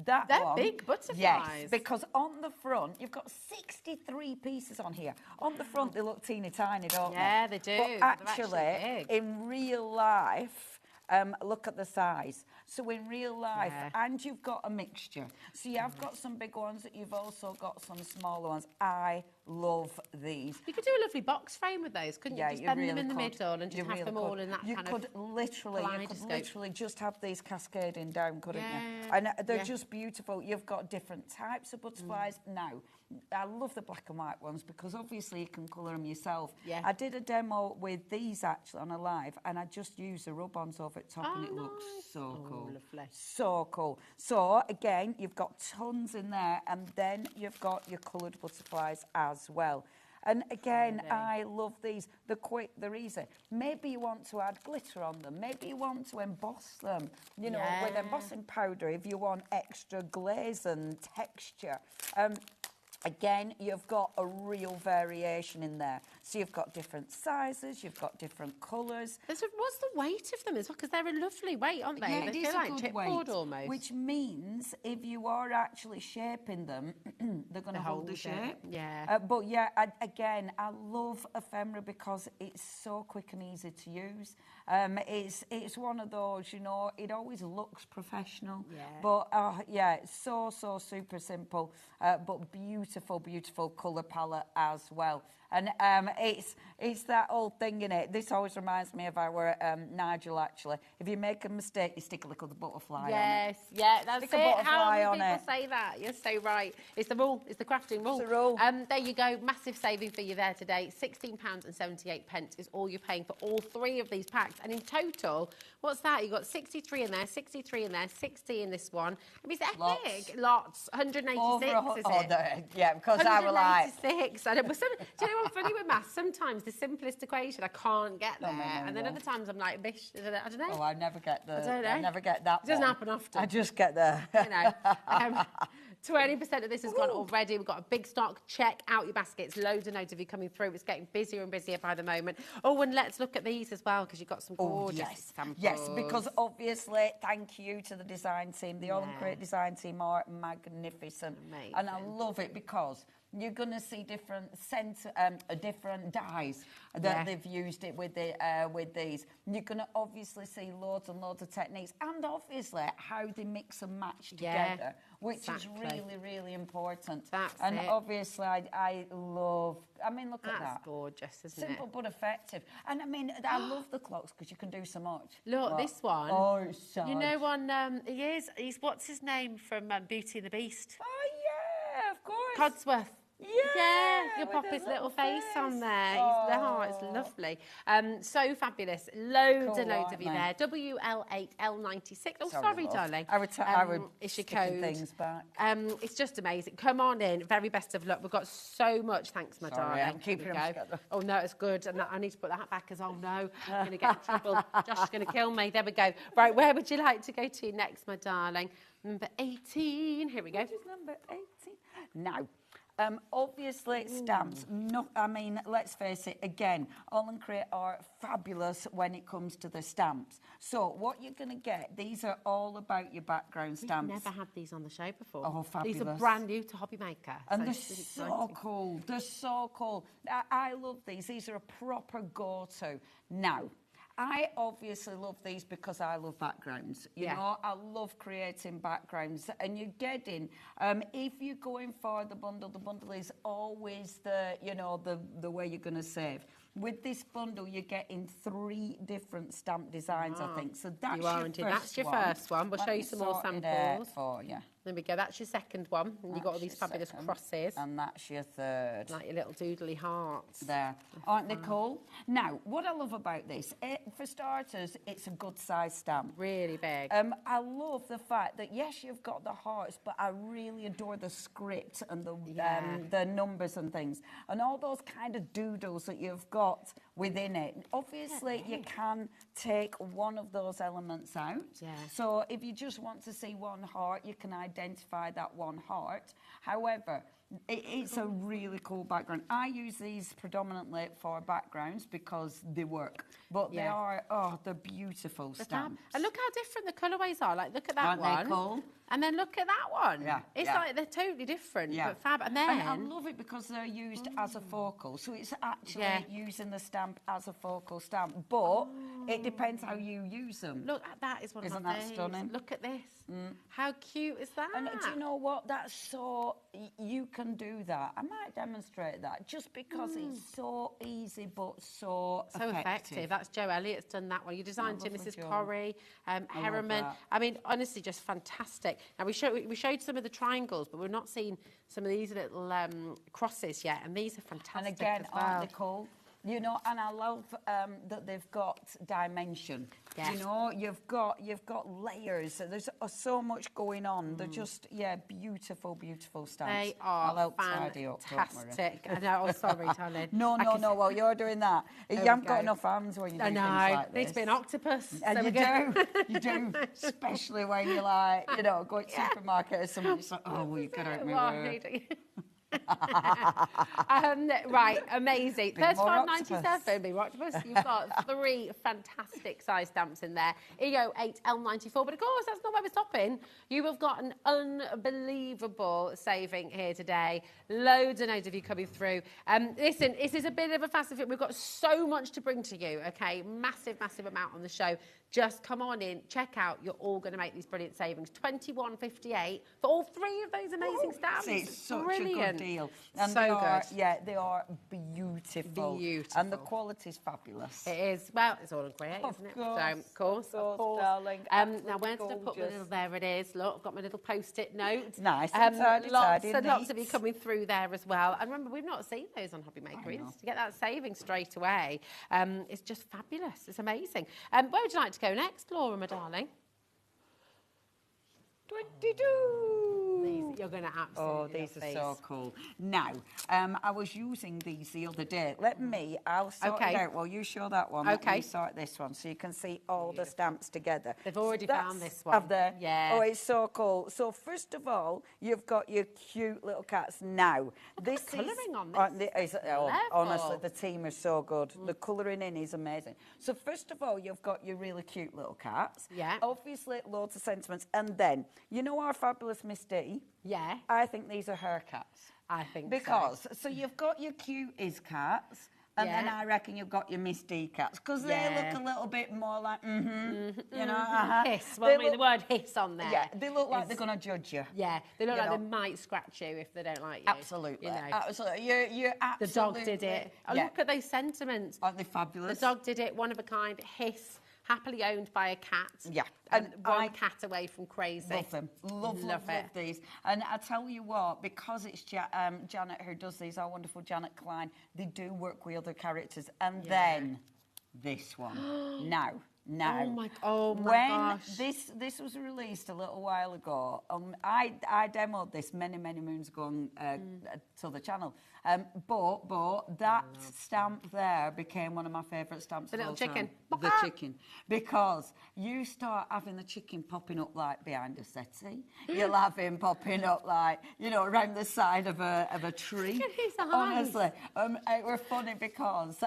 They're big butterflies. Yes, because on the front, you've got 63 pieces on here. On the front, they look teeny tiny, don't they? Yeah, they do. But actually in real life, look at the size. So in real life, and you've got a mixture. So you have got some big ones, you've also got some smaller ones. I love these. You could do a lovely box frame with those, couldn't you? Just bend them in the middle and just have them all in that kind of literally just have these cascading down, couldn't you? And they're just beautiful. You've got different types of butterflies. Now, I love the black and white ones because obviously you can colour them yourself. I did a demo with these actually on a live, and I just used the rub-ons over the top, and it looks so cool. Lovely. So cool. So again, you've got tons in there, and then you've got your coloured butterflies as well. And again, I love these. They're quick, they're easy. Maybe you want to add glitter on them. Maybe you want to emboss them, you know, with embossing powder if you want extra glaze and texture. Again, you've got a real variation in there. So you've got different sizes, you've got different colours. What's the weight of them as well? Because they're a lovely weight, aren't they? Yeah, They it is feel a like good chipboard weight, almost. which means if you are actually shaping them, they're going to hold the shape. Yeah. But yeah, again, I love Ephemera because it's so quick and easy to use. It's one of those, you know, it always looks professional. Yeah. But yeah, it's so super simple, but beautiful colour palette as well. And it's that old thing in it. This always reminds me of our Nigel, actually. If you make a mistake, you stick a little butterfly on it. Yes, yeah, that's Stick a it. butterfly How on many it. people say that? You're so right. It's the rule. It's the crafting rule. It's the rule. There you go. Massive saving for you there today. £16.78 is all you're paying for all 3 of these packs. And in total, what's that? You've got 63 in there, 63 in there, 60 in this one. I mean, it's epic. Lots. 186, is it? Yeah, because I were like... 186. Do you know what's funny with maths? Sometimes the simplest equation, I can't get there. And then other times I'm like, bish, I don't know. Oh, I never get the... I don't know. I never get that It doesn't one. happen often. I just get there. You know, 20% of this has gone already. We've got a big stock. Check out your baskets. Loads and loads of you coming through. It's getting busier and busier by the moment. Oh, and let's look at these as well, because you've got some gorgeous examples. Yes, because obviously, thank you to the design team. The All and Create design team are magnificent. Amazing. And I love it because you're going to see different different dyes that they've used it with these. You're going to obviously see loads and loads of techniques, and obviously how they mix and match together, which is really important. And obviously, I love. I mean, look at that. That's gorgeous, isn't it? Simple but effective. And I mean, I love the clocks because you can do so much. Look, this one. Oh, it's so you know, he's what's his name from Beauty and the Beast? Oh yeah, of course. Codsworth. Yeah, you'll pop his little face on there. Oh. It's lovely. So fabulous. Loads Cool, and loads of you there. aren't WL8L96. Oh, sorry, darling. I would it's your sticking code. things back. It's just amazing. Come on in. Very best of luck. We've got so much. Thanks, my darling. I'm keeping them together. Oh, no, it's good. And I need to put that back as, oh, no, I'm going to get in trouble. Josh is going to kill me. There we go. Right, where would you like to go to next, my darling? Number 18. Here we go. Which is number 18? Now, obviously, stamps. No, I mean, let's face it, again, All and Create are fabulous when it comes to the stamps. So what you're going to get, these are all about your background stamps. We've never had these on the show before. Oh, fabulous. These are brand new to HobbyMaker. And they're so cool. They're so cool. I love these. These are a proper go-to. Now, I obviously love these because I love backgrounds. You know, I love creating backgrounds. And you're getting, if you're going for the bundle is always the way you're going to save. With this bundle, you're getting 3 different stamp designs, I think. So that's your first one. We'll show you some more samples. For you. There we go. That's your second one. And you've got all these fabulous crosses. And that's your third. Like your little doodly hearts. There. Aren't they cool? Now, what I love about this, for starters, it's a good size stamp. Really big. I love the fact that, yes, you've got the hearts, but I really adore the script and the numbers and things. And all those kind of doodles that you've got within it. Obviously, you can take one of those elements out. Yeah. So if you just want to see one heart, you can identify that one heart. However, it's a really cool background. I use these predominantly for backgrounds because they work. But they are, they're beautiful stamps. And look how different the colourways are. Like, look at that Aren't one. they cool? And then look at that one. Yeah. It's like they're totally different, but fab. And then... I love it because they're used as a focal. So it's actually using the stamp as a focal stamp. But it depends how you use them. Look, that is one of my Isn't that stunning? Look at this. How cute is that? And do you know what? That's so... You can do that. I might demonstrate that just because it's so easy but so effective. That's Joe Elliott's done that one. You designed it, Mrs. Corrie, Herriman. that. I mean, honestly, just fantastic. Now, we showed some of the triangles, but we've not seen some of these little crosses yet, and these are fantastic. And again, as well. aren't they cool? You know, and I love that they've got dimension. Yes. You know, you've got layers. There's so much going on. They're just, beautiful, beautiful stamps. They are I'll help tidy up, don't worry. fantastic. I know. Oh, sorry, darling. No. While you're doing that, you haven't got enough hands when you do things like this. Needs to be an octopus. And you do, especially when you're like, go to the supermarket or something. It's like, oh, well, you got to open my word. Right, amazing. $35.97. Big Octopus. You've got 3 fantastic size stamps in there. EO8 L94. But of course, that's not where we're stopping. You have got an unbelievable saving here today. Loads and loads of you coming through. Listen, this is a bit of a fast and fit. We've got so much to bring to you, okay? Massive, massive amount on the show. Just come on in, check out. You're all going to make these brilliant savings. $21.58 for all 3 of those amazing stamps. It's such brilliant. a good deal. And so good. Yeah, they are beautiful. Beautiful. And the quality's fabulous. It is. Well, it's all in grey, isn't it? Course. So, of course. Darling. Now, where did I put my little... There it is. Look, I've got my little Post-it note. Nice and tidy, Lots of you coming through there as well. And remember, we've not seen those on HobbyMaker. To get that saving straight away, it's just fabulous. It's amazing. Where would you like to go next, Laura, my darling? 22. You're going to absolutely these are so cool. Now, I was using these the other day. I'll sort it out. Well, you show that one. Okay. Let me sort this one so you can see all the stamps together. They've already found this one. Have they? Yeah. Oh, it's so cool. So, first of all, you've got your cute little cats. Now, this is... colouring on this. Honestly, the team is so good. The colouring in is amazing. So, first of all, you've got your really cute little cats. Yeah. Obviously, loads of sentiments. And then, you know our fabulous Miss D? Yeah. I think these are her cats. I think so you've got your cuties cats, and then I reckon you've got your Miss D cats, because they look a little bit more like, you know, hiss. Well, the word hiss on there. Yeah, they look like they're going to judge you. Yeah, they look like they might scratch you if they don't like you. Absolutely. You know. Absolutely. You're absolutely... The dog did it. Oh, look at those sentiments. Aren't they fabulous? The dog did it, one of a kind, hiss. Happily owned by a cat. Yeah. And one cat away from crazy. Love them. Love these. And I tell you what, because it's Janet who does these, our wonderful Janet Klein, they do work with other characters. And then this one. Now. Oh my gosh. This was released a little while ago, I demoed this many moons ago to the channel. But that stamp there became one of my favourite stamps. The little chicken. The chicken. Because you start having the chicken popping up like behind a settee. You'll have him popping up like, you know, around the side of a tree. Look at his eyes. Honestly. It was funny because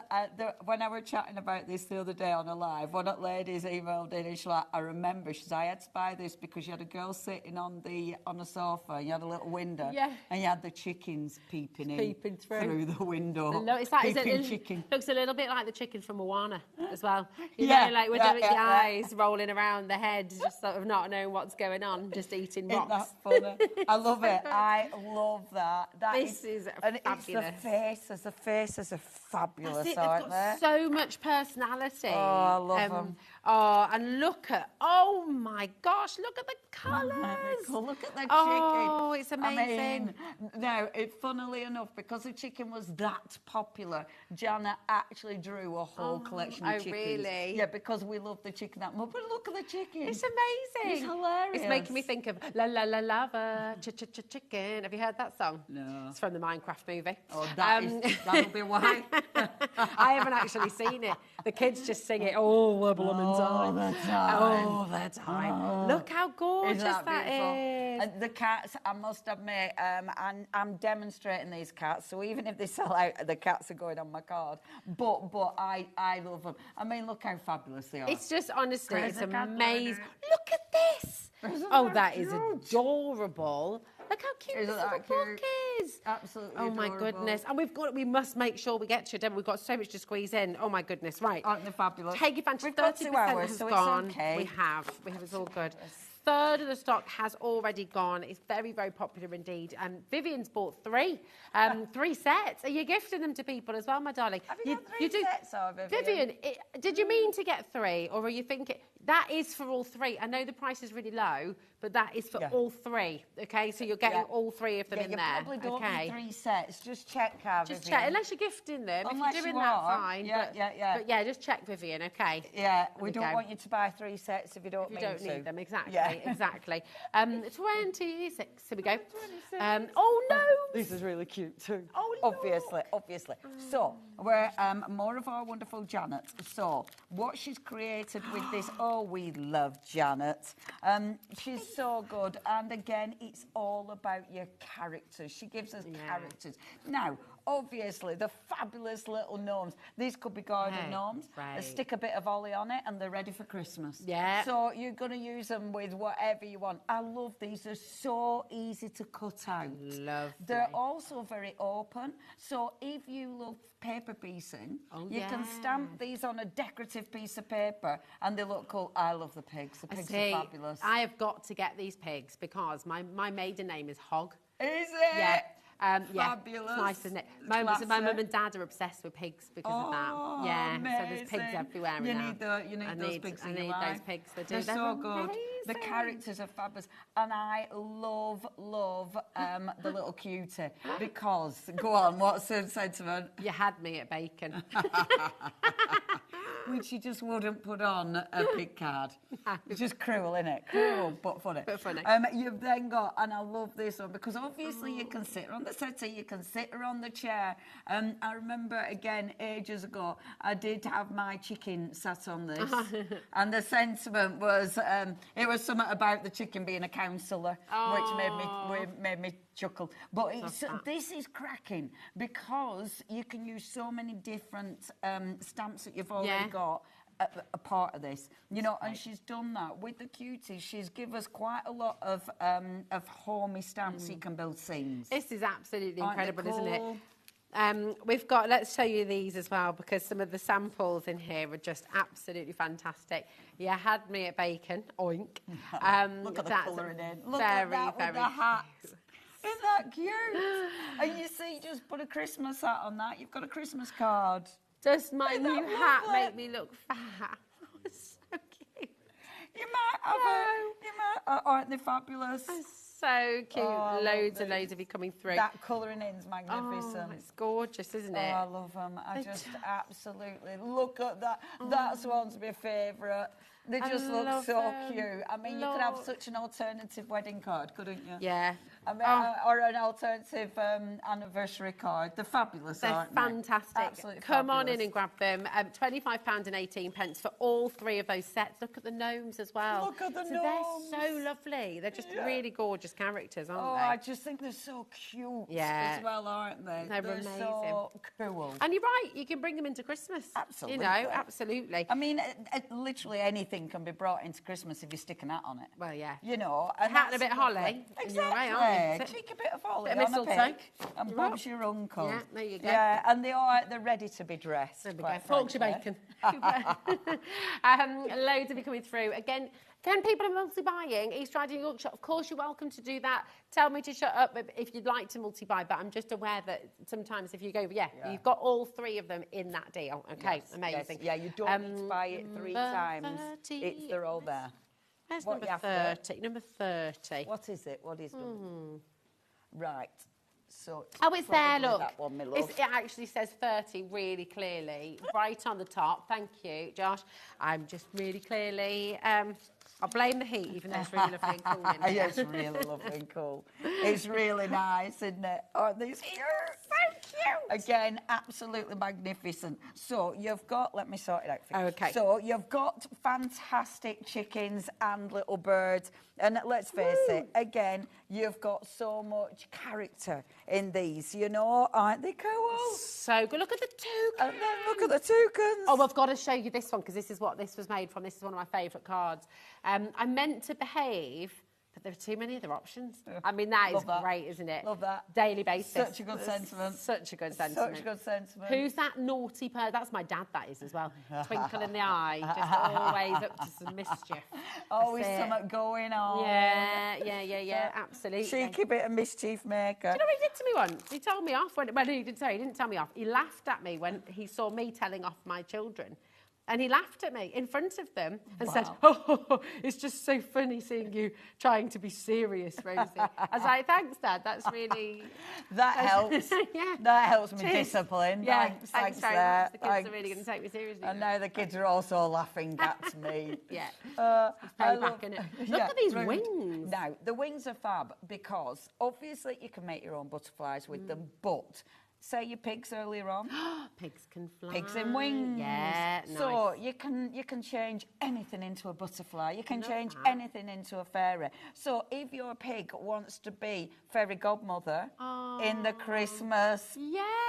when I was chatting about this the other day on a live, one of the ladies emailed in and she's like, I remember, she said, I had to buy this because you had a girl sitting on a sofa and you had a little window and you had the chickens peeping through the window. No, it's like chicken. Looks a little bit like the chicken from Moana as well. You know, like with the eyes rolling around the head, just sort of not knowing what's going on, just eating rocks. Isn't that funny? I love it. I love that. This is fabulous. It's the faces are fabulous, They've aren't got they? so much personality. Oh, I love them. Oh, and look at, oh my gosh, look at the colours. Look at the chicken. Oh, it's amazing. I mean, now, funnily enough, because the chicken was that popular, Jana actually drew a whole collection of chickens. Really? Yeah, because we love the chicken that much. But look at the chicken. It's amazing. It's hilarious. It's making me think of La La La Lava, Chicken. Have you heard that song? No. It's from the Minecraft movie. Oh, that'll be why. I haven't actually seen it. The kids just sing it all the blooming time. All the time. Oh. Look how gorgeous that is. And the cats, I must admit, I'm demonstrating these cats, so even if they sell out, the cats are going on my card. But I love them. I mean, look how fabulous they are. It's just, honestly, it's amazing. Look at this. That is adorable. Look how cute this little book is. Absolutely adorable. My goodness. And we must make sure we get to it. We've got so much to squeeze in. Oh my goodness. Right. Aren't they fabulous? Take advantage. 30% has gone. We have. It's all good. Third of the stock has already gone. It's very, very popular indeed. Vivian's bought 3 sets. Are you gifting them to people as well, my darling? Have you got 3 sets, Vivian, did you mean to get 3, or are you thinking... That is for all 3. I know the price is really low, but that is for all 3. Okay, so you're getting all 3 of them in there. You probably don't need 3 sets. Just check, Just check, unless you're gifting them. If you're doing that, fine. But yeah, just check, Vivian. Okay. Yeah, we don't want you to buy 3 sets if you don't need them. Exactly. Yeah. exactly. 26, here we go. Oh, no. This is really cute too. Oh, obviously. So, we're more of our wonderful Janet. So, what she's created with this, oh, we love Janet. She's so good. And again, it's all about your characters. She gives us characters. Now, obviously, the fabulous little gnomes. These could be garden gnomes. Right. Stick a bit of holly on it and they're ready for Christmas. Yeah. So you're going to use them with whatever you want. I love these. They're so easy to cut out. Lovely. They're also very open. So if you love paper piecing, you can stamp these on a decorative piece of paper and they look cool. I love the pigs. The pigs are fabulous. I have got to get these pigs because my maiden name is Hog. Is it? Yeah. Fabulous. It's nice, isn't it? My mum and dad are obsessed with pigs because of that. Yeah, amazing. so there's pigs everywhere. You need those pigs in your life. Those pigs. They're so good. The characters are fabulous. And I love the little cutie because, go on, what's the sentiment? You had me at bacon. Which you just wouldn't put on a pig card. It's just cruel, isn't it? Cruel, but funny. You've then got, and I love this one, because obviously you can sit her on the settee, you can sit her on the chair. I remember, again, ages ago, I did have my chicken sat on this, and the sentiment was, it was something about the chicken being a counsellor, which made me chuckle. But this is cracking, because you can use so many different stamps that you've already got a part of this, you know, and she's done that with the cuties. She's given us quite a lot of homey stamps you can build scenes. This is absolutely incredible, isn't it? We've got, let's show you these as well, because some of the samples in here are just absolutely fantastic. You had me at bacon, oink. Look at the colouring in. Look at that with the hat. Isn't that cute? And you see, just put a Christmas hat on that. You've got a Christmas card. Does my new hat make me look fat? So cute. You might have aren't they fabulous? So cute. Loads and loads of you coming through. That colouring in's magnificent. Oh, it's gorgeous, isn't it? Oh, I love them. I just absolutely look at that. That's one's my favourite. They just look so cute. I mean, you could have such an alternative wedding card, couldn't you? Yeah. I mean, or an alternative anniversary card. They're fabulous, aren't they? Fantastic. Absolutely Come fabulous. on in and grab them. £25.18 for all three of those sets. Look at the gnomes as well. Look at the gnomes. They're so lovely. They're just really gorgeous characters, aren't they? I just think they're so cute as well, aren't they? They're amazing. So cool. And you're right, you can bring them into Christmas. Absolutely. You know, absolutely. I mean, literally anything can be brought into Christmas if you stick a hat on it. Well, yeah. You know. A hat and a bit of holly. Exactly. Cheeky bit of holly on a pig. And Bob's your uncle. Yeah, there you go. Yeah, and they're ready to be dressed. There we go. Pork's your bacon. Loads of you coming through. Again, people are multi-buying Easter ID Yorkshire. Of course, you're welcome to do that. Tell me to shut up if you'd like to multi-buy, but I'm just aware that sometimes if you go, you've got all three of them in that deal. Okay, amazing. Yes. Yeah, you don't need to buy it 3 times. They're all there. Where's number 30? Number 30. What is it? What is number? Right. So it's there, look. That one, my love. It actually says 30 really clearly, right on the top. Thank you, Josh. I'm just really clearly... I'll blame the heat, even though it's really lovely and cool in here. Yeah, it's really lovely and cool. It's really nice, isn't it? Aren't these here? So cute. Again, absolutely magnificent. So you've got, let me sort it out for you. Okay. So you've got fantastic chickens and little birds. And let's face it, again, you've got so much character in these, you know, aren't they cool? So good. Look at the toucans. And then look at the toucans. Oh, I've got to show you this one because this is what this was made from. This is one of my favourite cards. I meant to behave, but there are too many other options. I mean, that is great, isn't it? Love that. Daily basis. Such a good sentiment. Such a good sentiment. Such a good sentiment. Who's that naughty person? That's my dad, that is, as well. Twinkle in the eye, just always up to some mischief. Always something going on. Yeah, absolutely. Cheeky bit of mischief maker. Do you know what he did to me once? He told me off. He didn't tell me off. He laughed at me when he saw me telling off my children. And he laughed at me in front of them and said, oh, it's just so funny seeing you trying to be serious, Rosie. I was like, thanks, Dad. That's really... That helps. Yeah. That helps me discipline. Yeah. Thanks very there. much. The kids are really going to take me seriously. And now the kids are also laughing at me. Yeah. Look at these wings. Now, the wings are fab because obviously you can make your own butterflies with them, but... Say your pigs earlier on. Pigs can fly. Pigs in wings. Yeah, nice. So you can change anything into a butterfly. You can change anything into a fairy. So if your pig wants to be fairy godmother in the Christmas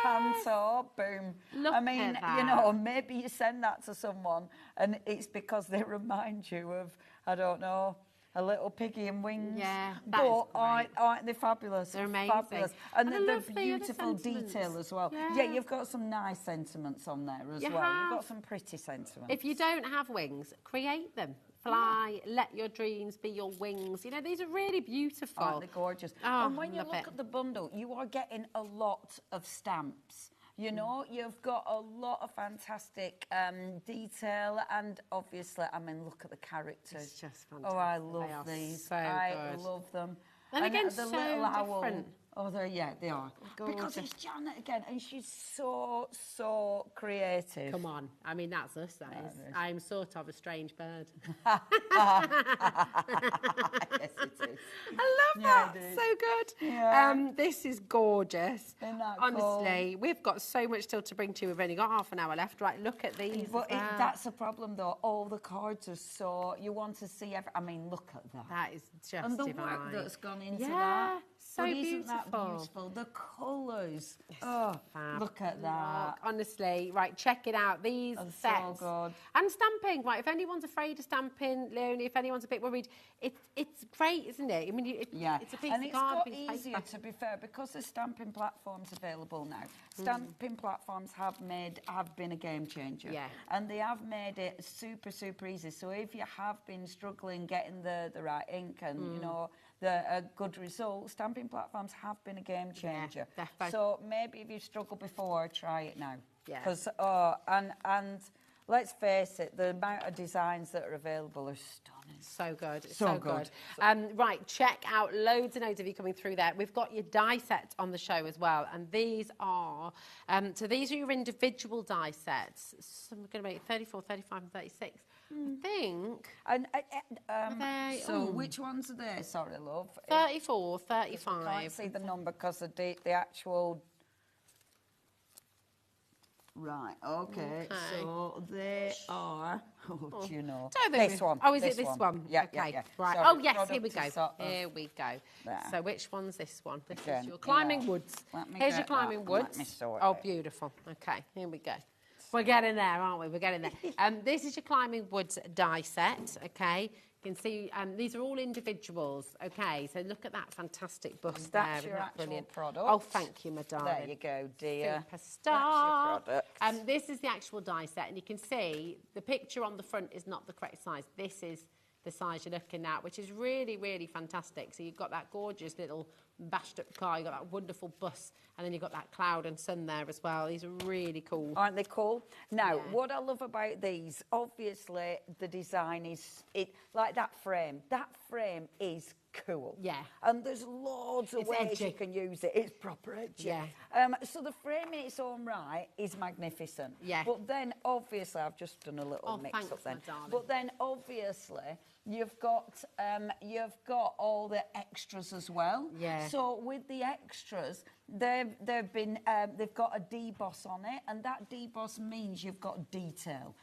panto, boom. Look I mean, at that. you know, maybe you send that to someone and it's because they remind you of, I don't know, a little piggy in wings. Yeah, but aren't they fabulous? They're amazing. Fabulous. And I they're love the other beautiful sentiments. detail as well. Yeah. You've got some nice sentiments on there as well. have. You've got some pretty sentiments. If you don't have wings, create them. Fly, let your dreams be your wings. You know, these are really beautiful. Aren't they gorgeous? Oh, and when you love look it. at the bundle, you are getting a lot of stamps. You know, you've got a lot of fantastic detail, and obviously, I mean, look at the characters. It's just fantastic. Oh, I love They are these. so I good. love them. And again, the so little owl. different. Oh, they are. Because Gorgeous. it's Janet again, and she's so creative. Come on. I mean, that's us, that is. I'm sort of a strange bird. Yes, it is. I love that. it is. So good. Yeah. This is gorgeous. Isn't that Honestly, we've got so much still to bring to you. We've only got half an hour left. Right, look at these. But as well. that's the problem, though. All the cards are so... You want to see every... I mean, look at that. That is just And the divine. work that's gone into Yeah, that. so but isn't that beautiful. beautiful? The colours. Oh, Fab. look at that. Look, honestly, right, check it out. These That's sets. so good. And stamping, right, if anyone's afraid of stamping, Leonie, if anyone's a bit worried, it's great, isn't it? I mean, it's a piece and of it's card, got a piece of easier, paper. to be fair, because there's stamping platforms available now. Stamping platforms have been a game changer. Yeah. And they have made it super easy. So if you have been struggling getting the right ink and, you know, a good result, stamping platforms have been a game changer. definitely. So maybe if you struggled before, try it now. Yeah. Because, and let's face it, the amount of designs that are available are stunning. So good. So good. Right, check out loads and loads of you coming through there. We've got your die sets on the show as well. And these are, so these are your individual die sets. So we're going to make 34, 35 and 36. I think. And so which ones are there? Sorry, love. 34, 35. I can't see the number because of the actual. Right. Okay. So they are. Oh, do you know? This one. Oh, is it this one? Yeah. Okay. Yeah. Right. Sorry, Oh, yes. Here we product go. is sort of Here we go. there. So which one's this one? This Again, is your climbing yeah. woods. Let me Here's get your climbing that and let woods. me sort Oh, it. beautiful. Okay. Here we go. We're getting there, aren't we? We're getting there. This is your climbing woods die set. Okay. You can see these are all individuals. Okay. So look at that fantastic bust there. That's Isn't your that actual brilliant? product. Oh, thank you, my darling. There you go, dear. Superstar. That's your product. This is the actual die set, and you can see the picture on the front is not the correct size. This is the size you're looking at, which is really fantastic. So you've got that gorgeous little bashed up car, you've got that wonderful bus, and then you've got that cloud and sun there as well. These are really cool. Aren't they cool? Now, what I love about these, obviously, the design is, like that frame. That frame is cool. Yeah. And there's loads of It's ways edgy. you can use it. It's proper edgy. Yeah. So the frame in its own right is magnificent. Yeah. But then, obviously, I've just done a little thanks, mix-up then. my darling. But then, obviously, you've got all the extras as well. Yeah. So with the extras, they've got a deboss on it, and that deboss means you've got detail.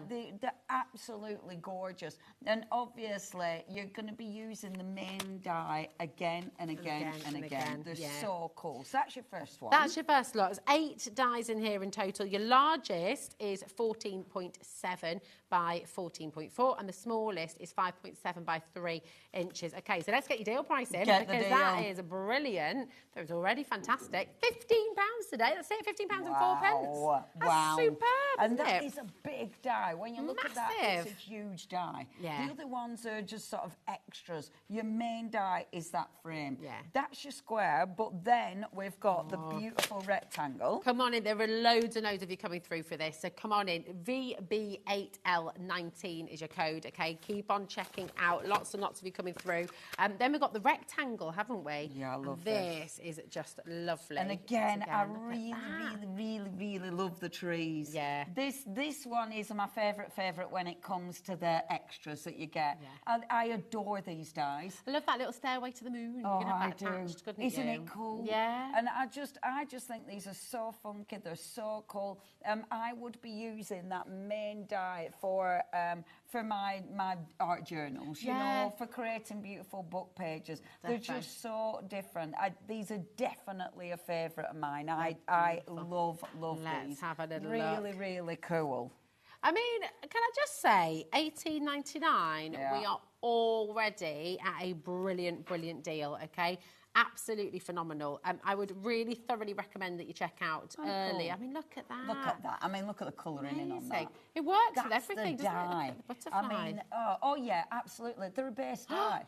They're absolutely gorgeous, and obviously you're going to be using the main die again and again and again. They're so cool. So that's your first one. That's your first lot. There's 8 dies in here in total. Your largest is 14.7 by 14.4, and the smallest is 5.7 by 3 inches. Okay, so let's get your deal price in, Get the because deal. that is brilliant. That was already fantastic. £15 today. That's it, £15 and 4 pence. That's Wow. superb. And that is a big die. When you look at that, it's a Massive. huge die. Yeah. The other ones are just sort of extras. Your main die is that frame. Yeah. That's your square, but then we've got the beautiful rectangle. Come on in, there are loads and loads of you coming through for this, so come on in. VB8L19 is your code, okay? Keep on checking out, lots and lots of you coming through. Then we've got the rectangle, haven't we? Yeah, I love this. This is just lovely. And again, I look at really love the trees. Yeah. This one is my favourite when it comes to the extras that you get. Yeah. I adore these dies. I love that little stairway to the moon. Oh, you can have I that do. attached, couldn't Isn't you? it cool? Yeah. And I just think these are so funky. They're so cool. I would be using that main die for my art journals. You know, for creating beautiful book pages. They're just so different. These are definitely a favourite of mine. I love Let's these. have a little really, look. really cool. I mean, can I just say, $18.99, we are already at a brilliant deal, okay? Absolutely phenomenal. I would really thoroughly recommend that you check out early. Cool. I mean, look at that. Look at that. I mean, look at the colouring in on that. It works That's with everything, the doesn't die. it? Look at the butterfly. I mean, oh yeah, absolutely. They're a base die.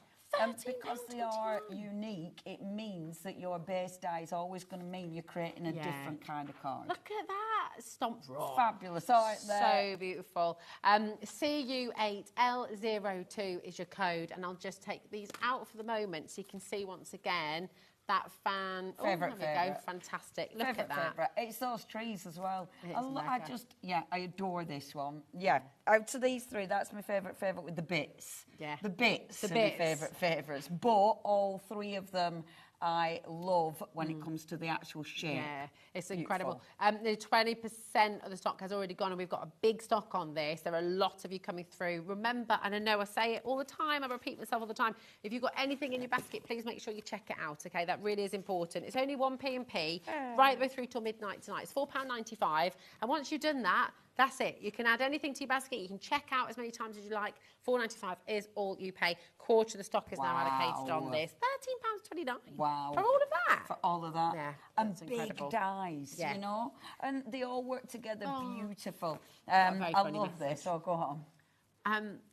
Because they are unique, it means that your base die is always going to mean you're creating a different kind of card. Look at that. Stomp raw. Fabulous. All right, there. So beautiful. CU8L02 is your code, and I'll just take these out for the moment so you can see once again that fan. Favourite. Go. Fantastic. Look at that. Favourite. It's those trees as well. I adore this one. Yeah. Out of these three, that's my favourite with the bits. Yeah. The bits are my favourites. But all three of them I love when it comes to the actual shape. Yeah, it's incredible. The 20% of the stock has already gone, and we've got a big stock on this. There are a lot of you coming through. Remember, and I know I say it all the time, I repeat myself all the time, if you've got anything in your basket, please make sure you check it out, okay? That really is important. It's only 1p&p, right the way through till midnight tonight. It's £4.95, and once you've done that, that's it. You can add anything to your basket. You can check out as many times as you like. $4.95 is all you pay. Quarter of the stock is now allocated on this. £13.29. Wow. For all of that. For all of that. Yeah, and that's big incredible. dies, Yeah. you know? And they all work together beautiful. Got a very I funny love this. Oh, go on.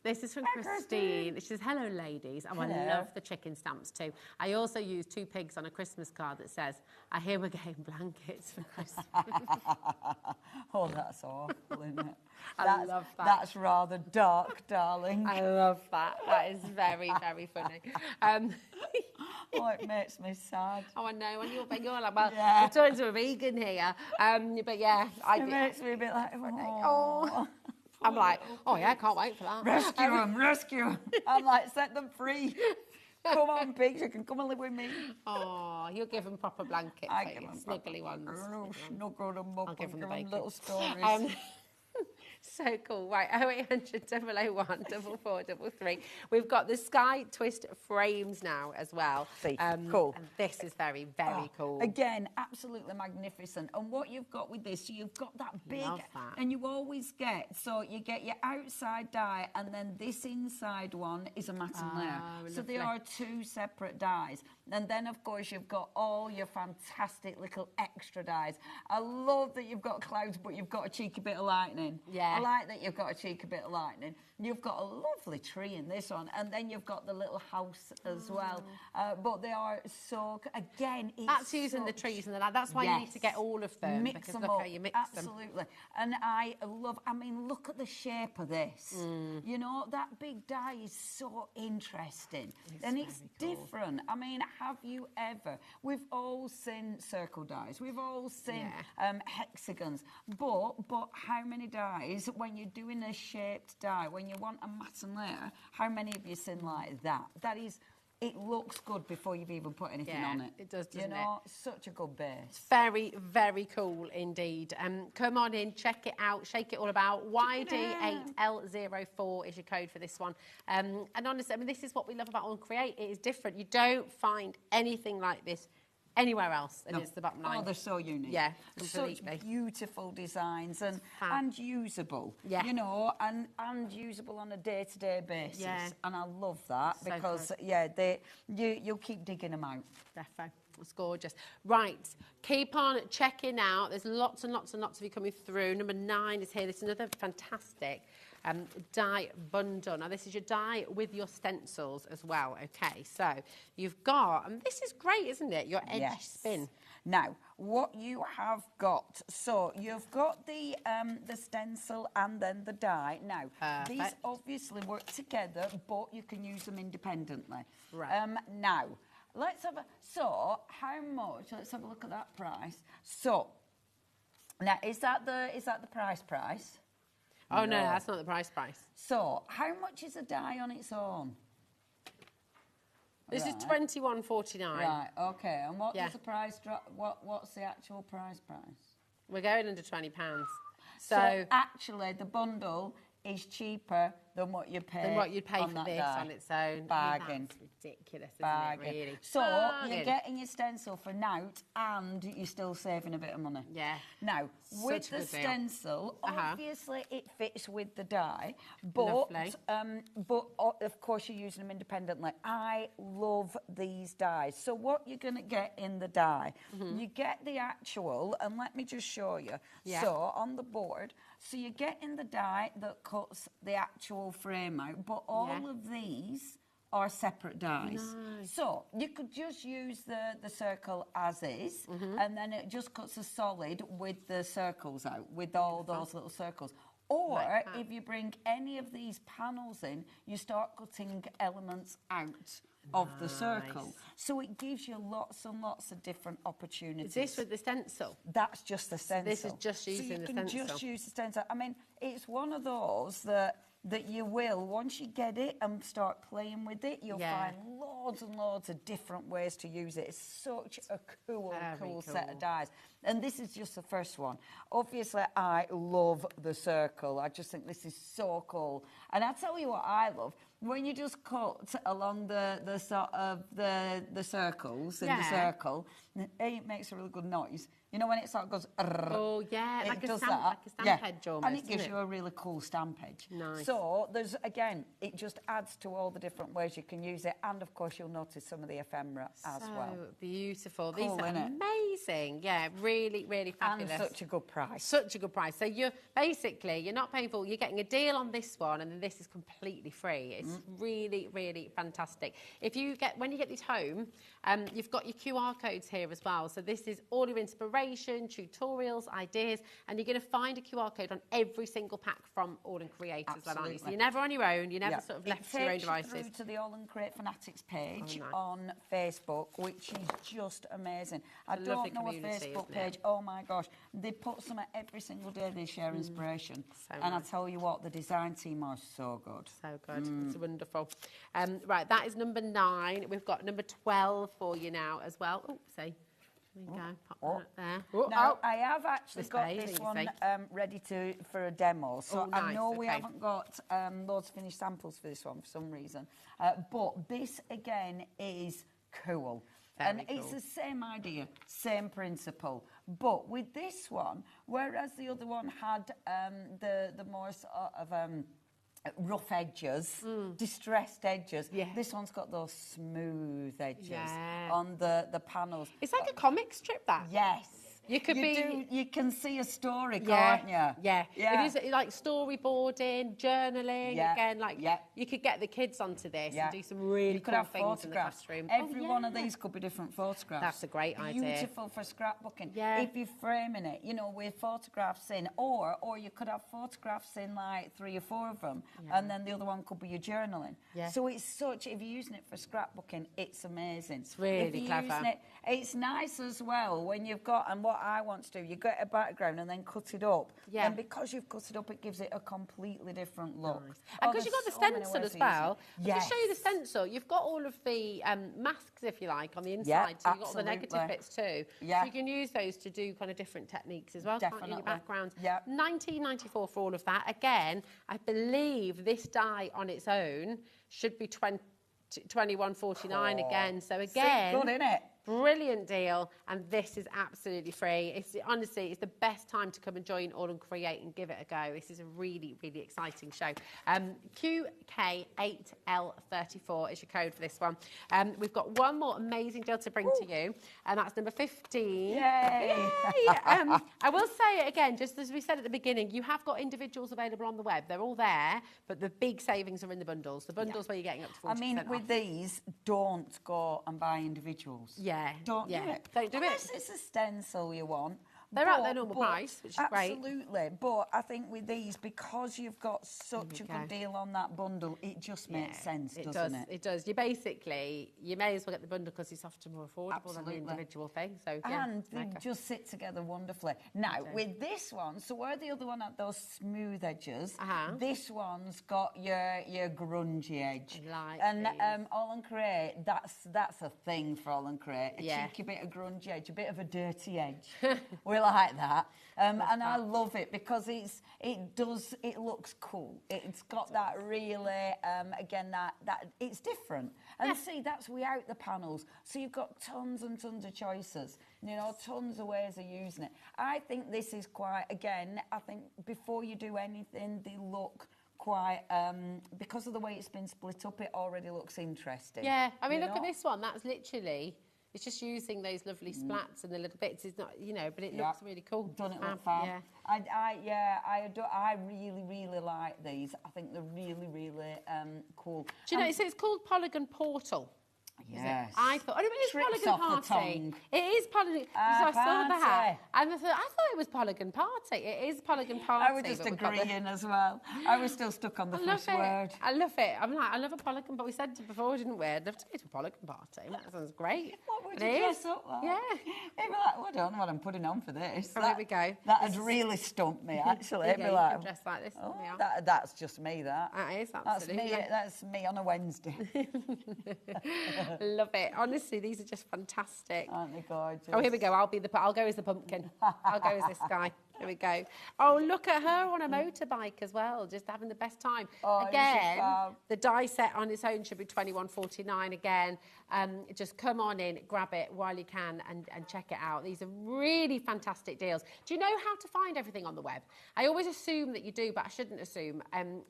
This is from Christine. She says, hello, ladies. Oh, I love the chicken stamps too. I also use 2 pigs on a Christmas card that says, I hear we're getting blankets for Christmas. Oh, that's awful, isn't it? I love that. That's rather dark, darling. I love that. That is very, very funny. Oh, it makes me sad. Oh, I know. And you're like, well, Yeah. we're talking to a vegan here. But yeah. It makes me a bit like, Oh. I'm like, oh yeah, I can't wait for that. Rescue them. I'm like, set them free. Come on, pigs, you can come and live with me. Oh, you'll give them proper blankets, I give them snuggly ones. Snuggle them up. I'll give them the bacon. Little stories. So cool. Right, 0800 001 4433. We've got the Sky Twist frames now as well. Cool. And this is very, very cool. Again, absolutely magnificent. And what you've got with this, you've got that big, Love that. and you always get, so you get your outside die, and then this inside one is a matten layer. So lovely. they are 2 separate dies. And then, of course, you've got all your fantastic little extra dies. I love that you've got clouds, but you've got a cheeky bit of lightning. Yeah. I like that you've got a cheeky bit of lightning. You've got a lovely tree in this one, and then you've got the little house as well. But they are so, again, it's That's using the trees and the that's why you need to get all of them. Mix because them look up. how you mix Absolutely. them. And I mean, look at the shape of this. You know, that big die is so interesting. It's different. I mean, have you ever? We've all seen circle dies. We've all seen hexagons. But how many dies, when you're doing a shaped die, when you want a matten layer, how many have you seen like that? That is, it looks good before you've even put anything on it. It does, doesn't you know, such a good base. Very, very cool indeed. Come on in, check it out, shake it all about. YD8L04 is your code for this one. And honestly, I mean, this is what we love about On Create. It is different. You don't find anything like this anywhere else, and it's the bottom line. Oh, they're so unique. Yeah, completely. Such beautiful designs and usable. Yeah. You know, and usable on a day-to-day basis. Yeah. And I love that So because, good. yeah, you'll keep digging them out. Defo. It's gorgeous. Right, keep on checking out. There's lots and lots and lots of you coming through. Number 9 is here. This is another fantastic die bundle. Now, this is your die with your stencils as well. Okay, so you've got, and this is great, isn't it? Your edge spin. Now, what you have got, so you've got the stencil and then the die. Now, these obviously work together, but you can use them independently. Right. Now, let's have a, so how much, let's have a look at that price. So, now, is that the price? Oh, no, that's not the price. So, how much is a die on its own? This is $21.49. Right, okay. And what does the price drop? What's the actual price? We're going under £20. So actually, the bundle is cheaper than what you pay. Than what you'd pay for this die. On its own. Bargain. That's ridiculous, isn't it? Really. So you're getting your stencil for nought, and you're still saving a bit of money. Yeah. Now, with the stencil, obviously it fits with the die, but of course you're using them independently. I love these dies. So what you're going to get in the die, you get the actual, and let me just show you. Yeah. So on the board, so you're getting the die that cuts the actual frame out, but all of these are separate dies. Nice. So you could just use the circle as is, and then it just cuts a solid with the circles out, with all those little circles. Or if you bring any of these panels in, you start cutting elements out of the circle. So it gives you lots and lots of different opportunities. Is this with the stencil? That's just the stencil. This is just using the stencil. So you can just use the stencil. I mean, it's one of those that you will, once you get it and start playing with it, you'll find loads and loads of different ways to use it. It's such a cool set of dies. And this is just the first one. Obviously, I love the circle. I just think this is so cool. And I'll tell you what I love. When you just cut along the sort of the circles in the circle, it makes a really good noise. You know when it sort of goes... Oh, yeah, like a stamp edge almost, and it gives you a really cool stamp edge. Nice. So, there's, again, it just adds to all the different ways you can use it. And, of course, you'll notice some of the ephemera as well. So beautiful. Cool, these are amazing. Yeah, really, really fabulous. And such a good price. Such a good price. So, you're not paying for, you're getting a deal on this one, and then this is completely free. It's really, really fantastic. When you get these home, you've got your QR codes here as well. So, this is all your inspiration, tutorials, ideas, and you're going to find a QR code on every single pack from All and Create as well, aren't you? So you're never on your own, you're never sort of left to your own devices. It takes you through to the All and Create Fanatics page on Facebook, which is just amazing. I don't know a Facebook page, oh my gosh, they put some every single day, they share inspiration. And I tell you what, the design team are so good. So good, it's wonderful. Right, that is number 9. We've got number 12 for you now as well. Oh, see. There you go, pop that there. Now, I have actually got this one ready for a demo. So I know we haven't got loads of finished samples for this one for some reason. But this, again, is cool. It's the same idea, same principle. But with this one, whereas the other one had the more sort of... rough edges, distressed edges. This one's got those smooth edges on the panels. It's like a comic strip, that. Yes. You can see a story, can't you? Yeah. It is like storyboarding, journaling. Again, you could get the kids onto this and do some really cool things in the classroom. Every one of these could be different photographs. That's a great idea. Beautiful for scrapbooking. If you're framing it, with photographs in, or you could have photographs in like 3 or 4 of them, and then the other one could be your journaling. So if you're using it for scrapbooking, it's amazing. It's really clever. It's nice as well when you've got, and what I want to do, you get a background and then cut it up. And because you've cut it up, it gives it a completely different look. Nice. And because you've got the stencil as well, I'll just show you the stencil. You've got all of the masks, if you like, on the inside. So you've got all the negative bits too. So you can use those to do kind of different techniques as well, can't you, in your background. $19.94 for all of that. Again, I believe this die on its own should be $21.49 again. So again... Good, isn't it? Brilliant deal, and this is absolutely free. It's honestly, it's the best time to come and join All and Create and give it a go. This is a really, really exciting show. QK8L34 is your code for this one. We've got one more amazing deal to bring to you, and that's number 15. Yay! I will say it again, just as we said at the beginning, you have got individuals available on the web. They're all there, but the big savings are in the bundles. The bundles where you're getting up to 40% I mean, with off. these, don't go and buy individuals. Yeah. Don't do it. Don't do Unless it. it's a stencil you want. They're at their normal price, which is great. Absolutely. But I think with these, because you've got such a good deal on that bundle, it just makes sense, doesn't it? It does. You may as well get the bundle because it's often more affordable than the individual thing. So, and they just sit together wonderfully. Now, with this one, so where the other one had those smooth edges, this one's got your grungy edge. And All and Create, that's a thing for All and Create. A cheeky bit of grungy edge, a bit of a dirty edge. We like that. And I love it because it looks cool. It's got that really, again, that it's different. And see, that's without the panels. So you've got tons and tons of choices, you know, tons of ways of using it. I think this is quite, again, I think before you do anything, they look quite, because of the way it's been split up, it already looks interesting. Yeah, I mean, look at this one. That's literally... It's just using those lovely splats and the little bits. It's not, you know, but it looks really cool. Done it look fab. I really, really like these. I think they're really, really cool. Do you know, it's called Polygon Portal. Yes. I thought, it is Tricks Polygon off the Party. tongue. It is Polygon. So I saw the hat, and I thought it was Polygon Party. It is Polygon Party. I was just agreeing as well. I was still stuck on the first word. I love it. I'm like, I love a Polygon, but we said before, didn't we? I'd love to go to a Polygon Party. That sounds great. What would you dress up like? Yeah. They'd be like, well, I don't know what I'm putting on for this. Oh, here we go. That'd really stump me, actually. It'd be like, dress like this. oh, that's just me, that. That is, absolutely. That's me on a Wednesday. Love it. Honestly, these are just fantastic. Aren't they gorgeous? Oh, here we go. I'll go as the pumpkin. I'll go as this guy. Here we go. Oh, look at her on a motorbike as well, just having the best time. Oh, again, the die set on its own should be $21.49 again. Just come on in, grab it while you can and check it out. These are really fantastic deals. Do you know how to find everything on the web? I always assume that you do, but I shouldn't assume.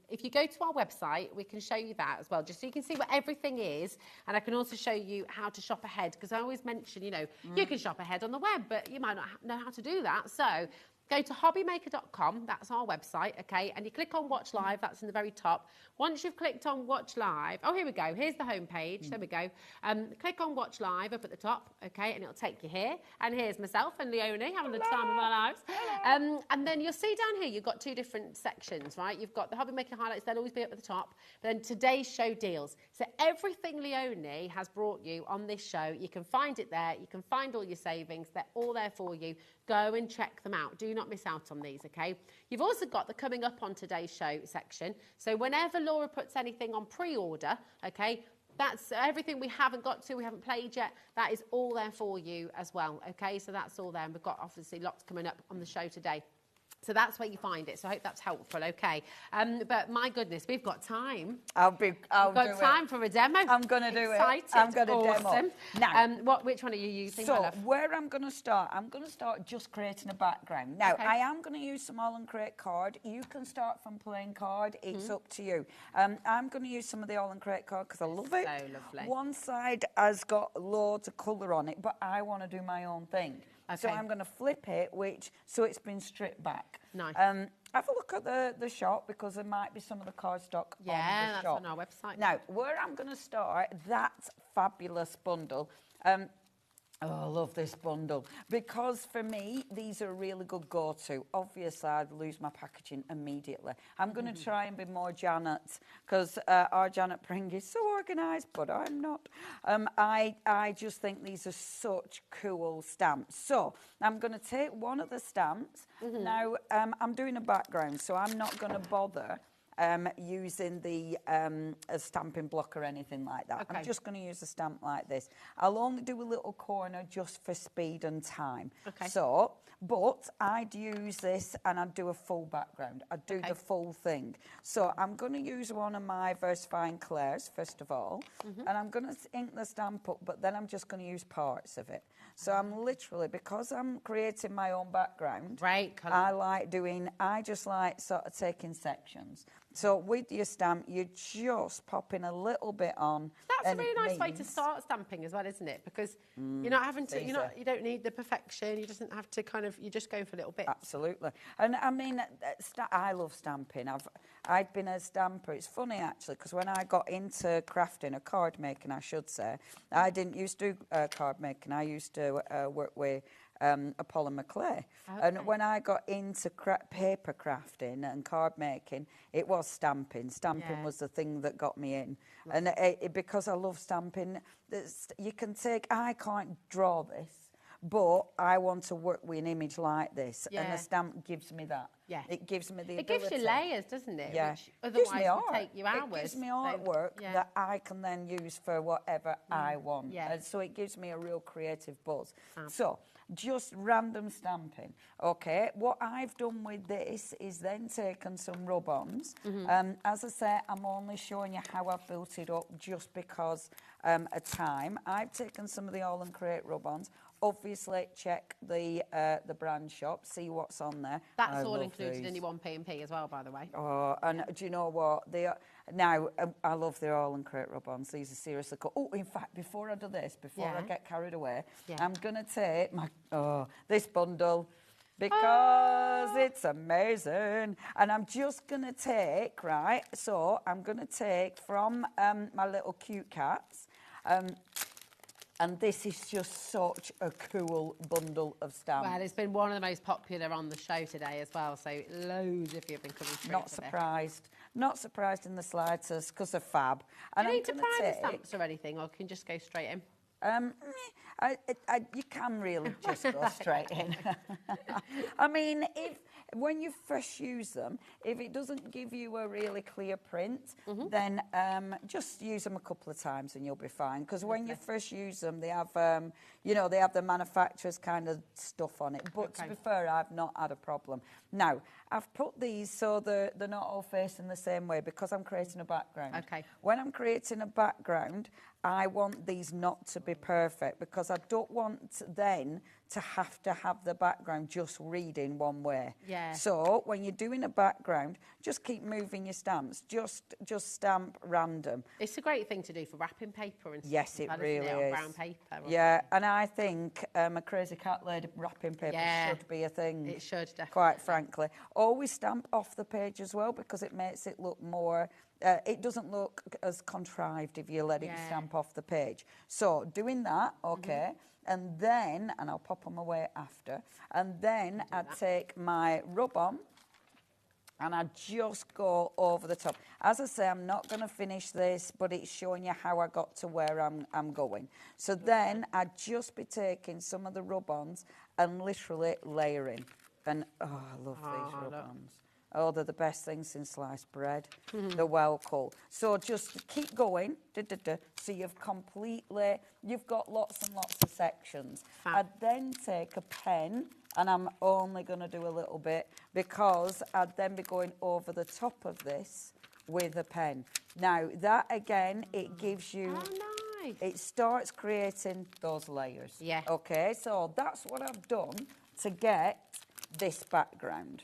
If you go to our website, we can show you that as well, just so you can see what everything is. And I can also show you how to shop ahead, because I always mention, you know, you can shop ahead on the web, but you might not know how to do that. So go to hobbymaker.com, that's our website, okay, and you click on Watch Live, that's in the very top. Once you've clicked on Watch Live, oh, here we go, here's the home page, there we go. Click on Watch Live up at the top, okay, and it'll take you here. And here's myself and Leonie having the time of our lives. And then you'll see down here, you've got two different sections, right? You've got the HobbyMaker highlights, they'll always be up at the top. But then today's show deals. So everything Leonie has brought you on this show, you can find it there, you can find all your savings, they're all there for you. Go and check them out. Do not miss out on these, okay? You've also got the coming up on today's show section. So whenever Laura puts anything on pre-order, okay, that's everything we haven't got to, we haven't played yet, that is all there for you as well, okay? So that's all there. And we've got obviously lots coming up on the show today. So that's where you find it. So I hope that's helpful, okay? But my goodness, we've got time. We've got time for a demo. I'm going to do Excited. it. I'm going to awesome. demo. Now, which one are you using? So where I'm going to start just creating a background. Now, I am going to use some All and Create card. You can start from plain card. It's up to you. I'm going to use some of the All and Create card because I love it. So lovely. One side has got loads of colour on it, but I want to do my own thing. Okay. So I'm going to flip it, so it's been stripped back. Nice. Have a look at the shop because there might be some of the cardstock on the shop. Yeah, that's on our website. Now, where I'm going to start, that fabulous bundle. Oh, I love this bundle because for me, these are a really good go-to. Obviously, I'd lose my packaging immediately. I'm going to try and be more Janet because our Janet Pring is so organised, but I'm not. I just think these are such cool stamps. So I'm going to take one of the stamps. Now, I'm doing a background, so I'm not going to bother using the a stamping block or anything like that. Okay. I'm just going to use a stamp like this. I'll only do a little corner just for speed and time. Okay. So, but I'd use this and I'd do a full background. I'd do the full thing. So I'm going to use one of my VersaFine Clairs, first of all, and I'm going to ink the stamp up, but then I'm just going to use parts of it. So I'm literally, because I'm creating my own background, I just like sort of taking sections. So with your stamp, you're just popping a little bit on. That's a really nice way to start stamping as well, isn't it? Because you're not having to, you don't need the perfection. You doesn't have to you're just going for little bits. Absolutely. And I mean, I love stamping. I'd been a stamper. It's funny, actually, because when I got into crafting, or card making, I should say, I didn't used to do card making. I used to work with a polymer clay. Okay. And when I got into paper crafting and card making, it was stamping. Stamping was the thing that got me in. And because I love stamping, you can take, I can't draw this, but I want to work with an image like this. And the stamp gives me that. Yeah. It gives me the ability. It gives you layers, doesn't it? Yeah. Which otherwise would take you hours. It gives me artwork that I can then use for whatever I want. Yeah. And so it gives me a real creative buzz. So just random stamping. Okay, what I've done with this is then taken some rub-ons. As I say, I'm only showing you how I've built it up just because of time. I've taken some of the All and Create rub-ons. Obviously, check the brand shop, see what's on there. That's all included in your 1P&P as well, by the way. Oh, and do you know what? I love the All and Create rub-ons. These are seriously cool. Oh, in fact, before I do this, before I get carried away, I'm going to take this bundle because it's amazing. And I'm just going to take, so I'm going to take from my little cute cats. And this is just such a cool bundle of stamps. Well, it's been one of the most popular on the show today as well, so loads of you have been coming through. Not surprised. Not surprised in the slightest, because they're fab. Do you need to prime the stamps or anything, or can you just go straight in? You can really just go straight in. I mean, when you first use them, if it doesn't give you a really clear print, then just use them a couple of times and you'll be fine. Because when you first use them, they have, they have the manufacturer's kind of stuff on it. But to be fair, I've not had a problem. Now, I've put these so they're not all facing the same way because I'm creating a background. Okay. When I'm creating a background, I want these not to be perfect because I don't want then to have the background just reading one way. Yeah. So when you're doing a background, just keep moving your stamps. Just stamp random. It's a great thing to do for wrapping paper and stuff. Yes, it really is. Brown paper. Yeah, and I think a crazy cat lady wrapping paper should be a thing. It should, definitely. Quite frankly. Always stamp off the page as well because it makes it look more... it doesn't look as contrived if you let it stamp off the page. So doing that, and then, and I'll pop them away after, and then I'd take my rub-on and I'd just go over the top. As I say, I'm not going to finish this, but it's showing you how I got to where I'm going. So then I'd just be taking some of the rub-ons and literally layering. And, I love these rub-ons. Oh, they're the best thing since sliced bread. They're well cool. So just keep going. So you've got lots and lots of sections. I'd then take a pen, and I'm only going to do a little bit, because I'd then be going over the top of this with a pen. Now, that again, it gives you... Oh, nice. It starts creating those layers. Yeah. Okay, so that's what I've done to get this background.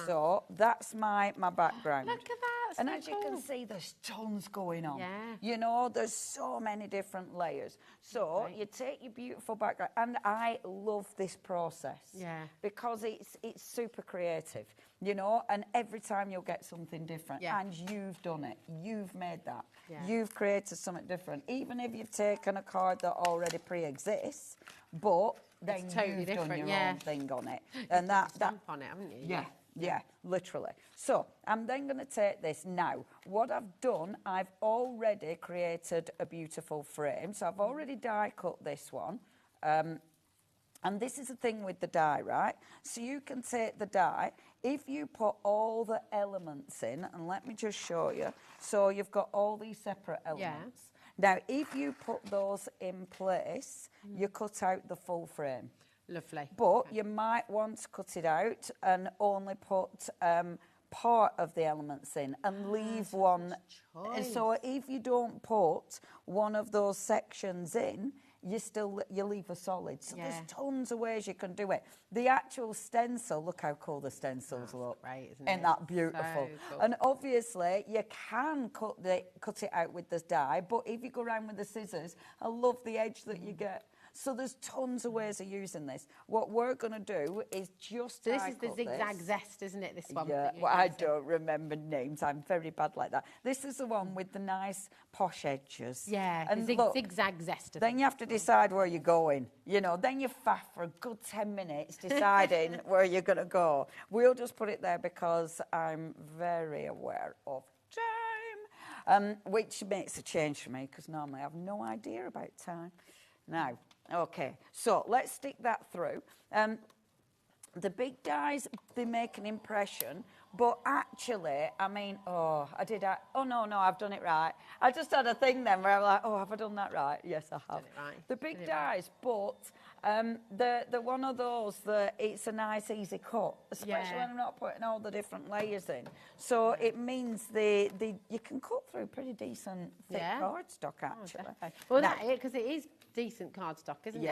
So that's my background. Look at that. And as you can see, there's tons going on. Yeah. There's so many different layers. So you take your beautiful background, and I love this process. Yeah. Because it's super creative, and every time you'll get something different. Yeah. And you've done it. You've made that. Yeah. You've created something different. Even if you've taken a card that already pre-exists, but then totally you've done different, your own thing on it. And that stamp on it, haven't you? Yeah. Yeah, literally. So I'm then going to take this. Now, what I've done, I've already created a beautiful frame. So I've already die cut this one. And this is the thing with the die, right? So you can take the die, if you put all the elements in, and let me just show you. So you've got all these separate elements. Now, if you put those in place, you cut out the full frame. Lovely. But you might want to cut it out and only put part of the elements in and leave one. So if you don't put one of those sections in, you leave a solid. So there's tons of ways you can do it. The actual stencil, look how cool the stencils look. Right, isn't that beautiful? So cool. And obviously you can cut it out with the die, but if you go around with the scissors, I love the edge that you get. So there's tons of ways of using this. What we're going to do is just this is the zigzag zest, isn't it, this one? Yeah, well, I don't remember names. I'm very bad like that. This is the one with the nice posh edges. Yeah, and the zigzag zest. Then you have to decide where you're going. You know, then you faff for a good 10 minutes deciding where you're going to go. We'll just put it there because I'm very aware of time, which makes a change for me because normally I have no idea about time. Now, okay, so let's stick that through. The big dies, they make an impression, but actually, I mean, oh no, I've done it right. I just had a thing then where I'm like, oh, have I done that right? Yes, I have. Done it right. The big dies, but the one of those that it's a nice, easy cut, especially when I'm not putting all the different layers in. So it means you can cut through pretty decent thick cardstock, actually. Well, because it is decent cardstock, isn't it?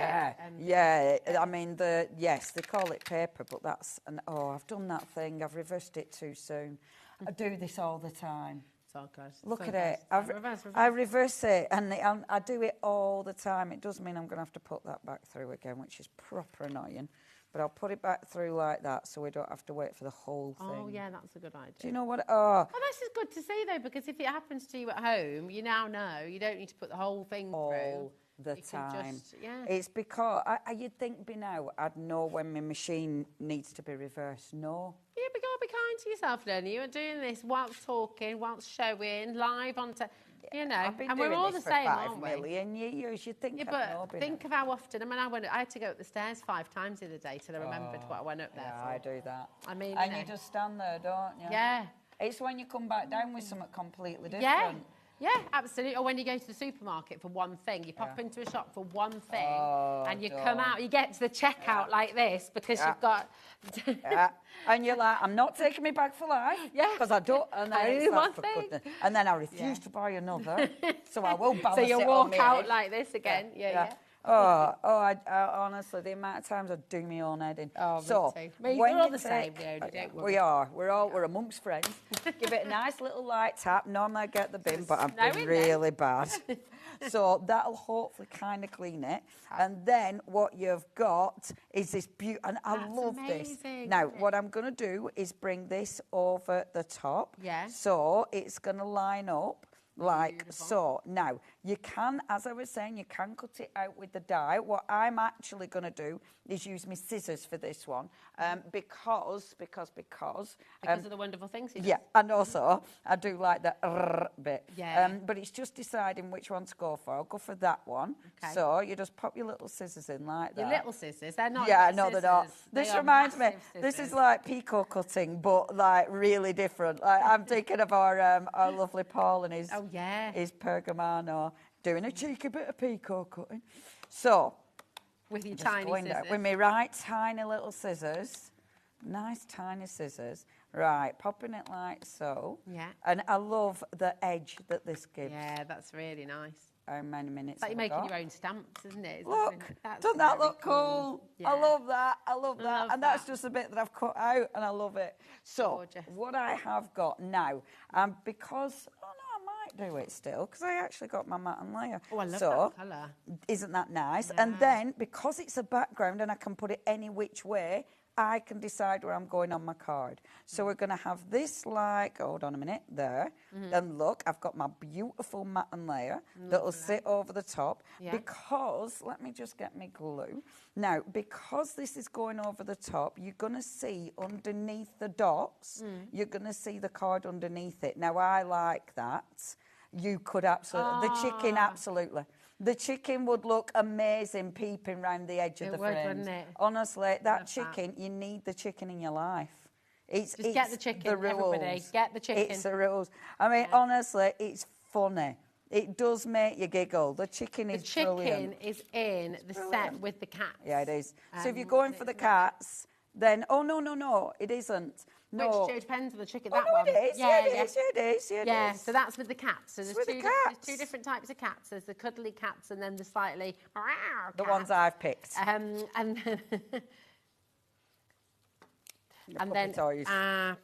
Yeah. I mean, they call it paper, but that's I've done that thing. I've reversed it too soon. I do this all the time. So good. Look at it. I reverse it, and I do it all the time. It does mean I'm going to have to put that back through again, which is proper annoying. But I'll put it back through like that, so we don't have to wait for the whole thing. Oh yeah, that's a good idea. Do you know what? Well, this is good to see though, because if it happens to you at home, you now know you don't need to put the whole thing through. The time. It's because you'd think by now I'd know when my machine needs to be reversed. No. Yeah, but you've got to be kind to yourself, then. You are doing this whilst talking, whilst showing, live on you know. I've been and doing we're all this the for same, 5 aren't we? million years. You'd think I'd know by think now. of how often. I mean, I had to go up the stairs 5 times the other day till I remembered what I went up there for. I do that. I mean, and you just stand there, don't you? Yeah. It's when you come back down with something completely different. Yeah, absolutely. Or when you go to the supermarket for one thing, you pop into a shop for one thing, and you come out, you get to the checkout like this because you've got. And you're like, I'm not taking me back for life. Yeah. Because I don't. And then only it's like, one for thing. goodness. And then I refuse to buy another, so I will balance So it you'll on walk my out head. like this again. Yeah. I honestly, the amount of times I do my own head in. Oh, so me too. when We're all you the same, don't worry. We are. We're amongst friends. Give it a nice little light tap. Normally I get the bin, but I've been really bad. So that'll hopefully kind of clean it. And then what you've got is this beautiful, and I love this. Now, what I'm going to do is bring this over the top. Yeah. So it's going to line up like so. Now, you can, as I was saying, you can cut it out with the die. What I'm actually going to do is use my scissors for this one because of the wonderful things he does. Yeah, and also I do like the bit. Yeah. But it's just deciding which one to go for. I'll go for that one. Okay. So you just pop your little scissors in like that. Your little scissors, they're not. Yeah, little no, they're not. scissors. This They are reminds me. massive This is scissors. like picot cutting, but like really different. Like, I'm thinking of our lovely Paul and his his Pergamano doing a cheeky bit of picot cutting. So with your just tiny going down scissors. with my right tiny little scissors, nice tiny scissors. Right, popping it like so. Yeah. And I love the edge that this gives. Yeah, that's really nice. How many minutes? It's like you're have I making got? your own stamps, isn't it? Look, That's doesn't that very look cool? Yeah. I love that. I love that. love And that's that. just a bit that I've cut out, and I love it. So, Gorgeous. what I have got now, because I might do it still, because I actually got my matte and layer. Oh, I love so, that colour. Isn't that nice? Yeah. And then, because it's a background and I can put it any which way, I can decide where I'm going on my card. So we're going to have this like, hold on a minute, there. And look, I've got my beautiful matte and layer that'll sit over the top. Yeah. Because, let me just get my glue. Now, because this is going over the top, you're going to see underneath the dots, you're going to see the card underneath it. Now, I like that. You could absolutely, the chicken, absolutely. The chicken would look amazing peeping round the edge of the frames. Wouldn't it? Honestly, that chicken, you need the chicken in your life. Just get the chicken, everybody. Get the chicken. It's the rules. I mean, honestly, it's funny. It does make you giggle. The chicken is brilliant. The chicken is in the set with the cats. Yeah, it is. So if you're going for the cats, then... Oh, no, it isn't. No. Which depends on the chicken. Oh, That no, one. it is. Yeah, it is. So that's with the cats. So there's the there's two different types of cats. There's the cuddly cats and then the slightly... The ones I've picked. And then... puppy toys.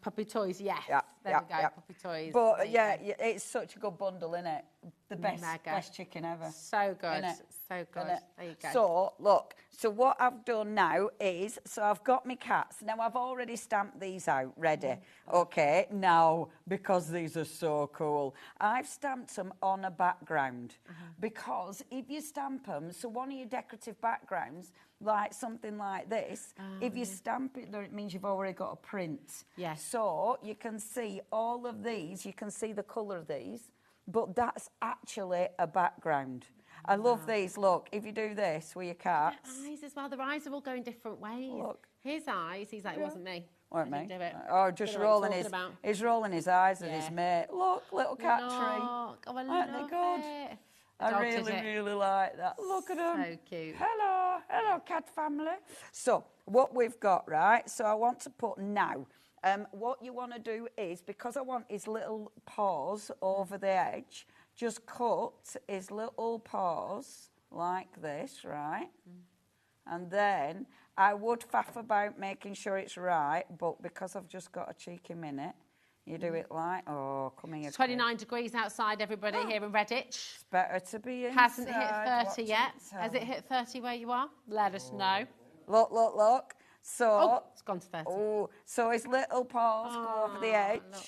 Puppy toys, yes. Yeah, there we go, puppy toys. But yeah, it's such a good bundle, isn't it? The best chicken ever. So good, so good. There you go. So, look, so what I've done now is, so I've got my cats. Now, I've already stamped these out, ready. Okay, now, because these are so cool, I've stamped them on a background. Because if you stamp them, so one of your decorative backgrounds, like something like this, if you stamp it there, it means you've already got a print. Yes. So you can see all of these, you can see the colour of these, but that's actually a background. I love these. Look, if you do this with your cats. Eyes as well. Their eyes are all going different ways. Look. His eyes, he's like, it wasn't me. Weren't me. Do it. Oh, just rolling his... He's rolling his eyes at his mate. Look, little cat tree. Oh, I love it. I really like that. Look at them. So cute. Hello, cat family. So, what we've got, right? So, I want to put now. What you want to do is, because I want his little paws over the edge, just cut his little paws like this, right? And then I would faff about making sure it's right, but because I've just got a cheeky minute, you do it like, come here. It's 29 degrees outside, everybody, here in Redditch. It's better to be inside. Hasn't hit 30 yet. Has it hit 30 where you are? Let us know. Look. So, it's gone to 30. So his little paws go over the edge. Look.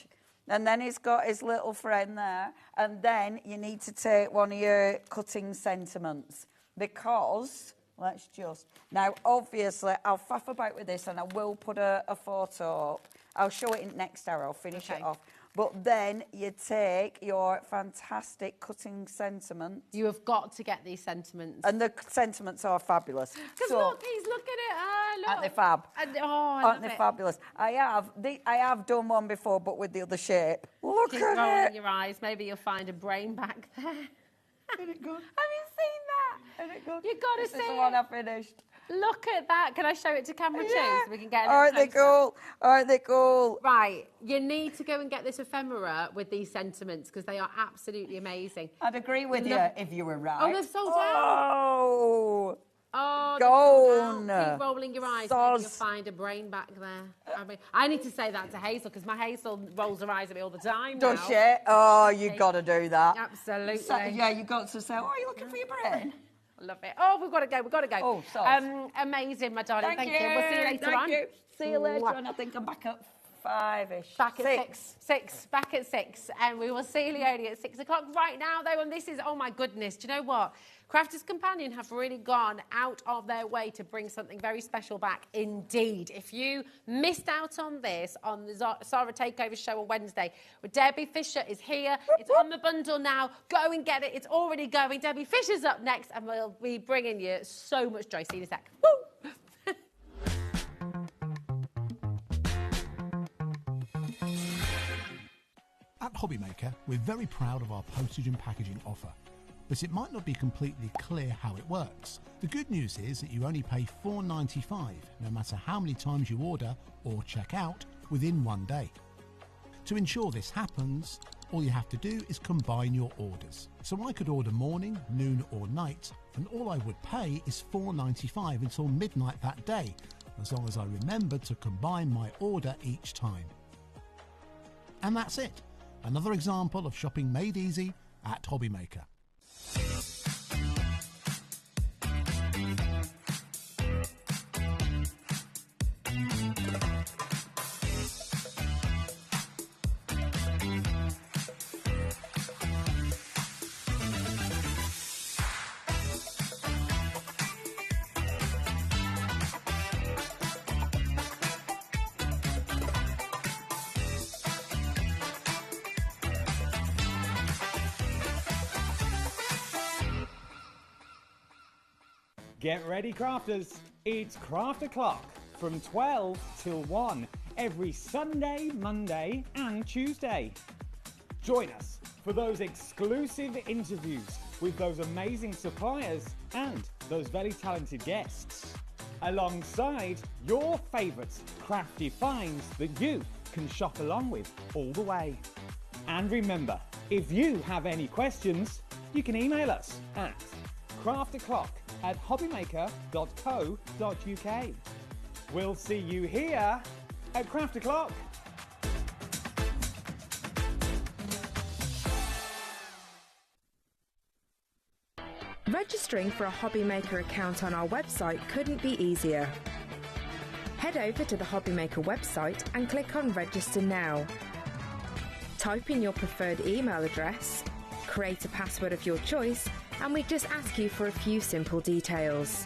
And then he's got his little friend there. And then you need to take one of your cutting sentiments. Because, let's just... Now, obviously, I'll faff about with this and I will put a photo up. I'll show it in next hour. I'll finish it off. But then you take your fantastic cutting sentiments. You have got to get these sentiments. And the sentiments are fabulous. Because look, he's looking at look. Aren't they fab? Aren't they fabulous? I have done one before, but with the other shape. Look Keep at rolling it. your eyes. Maybe you'll find a brain back there. Isn't it good? Have you seen that? Isn't it good? You've got to see This is the one I finished. Look at that. Can I show it to camera too so we can get it? Aren't they cool? Right. You need to go and get this ephemera with these sentiments because they are absolutely amazing. I'd agree with you if you were right. Oh, they're sold out. Oh, gone. Keep rolling your eyes. Maybe you'll find a brain back there. I need to say that to Hazel because my Hazel rolls her eyes at me all the time now. Does she? Oh, you've got to do that. Absolutely. So, yeah, you've got to say, are you looking for your brain? Love it. Oh, we've got to go. Oh, sorry. Amazing, my darling. Thank you. We'll see you later on. See you later on. I think I'm back at 5-ish. Back at 6. Back at 6. And we will see Leonie at 6 o'clock right now, though. And this is, oh my goodness, do you know what? Crafter's Companion have really gone out of their way to bring something very special back indeed. If you missed out on this on the Zara Takeover show on Wednesday, Debbie Fisher is here. It's on the bundle now. Go and get it. It's already going. Debbie Fisher's up next and we'll be bringing you so much joy. See you in a sec. Woo! At HobbyMaker, we're very proud of our postage and packaging offer, but it might not be completely clear how it works. The good news is that you only pay $4.95 no matter how many times you order or check out within 1 day. To ensure this happens, all you have to do is combine your orders. So I could order morning, noon or night, and all I would pay is $4.95 until midnight that day, as long as I remember to combine my order each time. And that's it. Another example of shopping made easy at HobbyMaker. Get ready, crafters. It's Craft O'Clock from 12 till 1 every Sunday, Monday and Tuesday. Join us for those exclusive interviews with those amazing suppliers and those very talented guests, alongside your favourite crafty finds that you can shop along with all the way. And remember, if you have any questions, you can email us at craftoclock@hobbymaker.co.uk. We'll see you here at Craft O'Clock. Registering for a HobbyMaker account on our website couldn't be easier. Head over to the HobbyMaker website and click on Register Now. Type in your preferred email address, create a password of your choice, and we just ask you for a few simple details.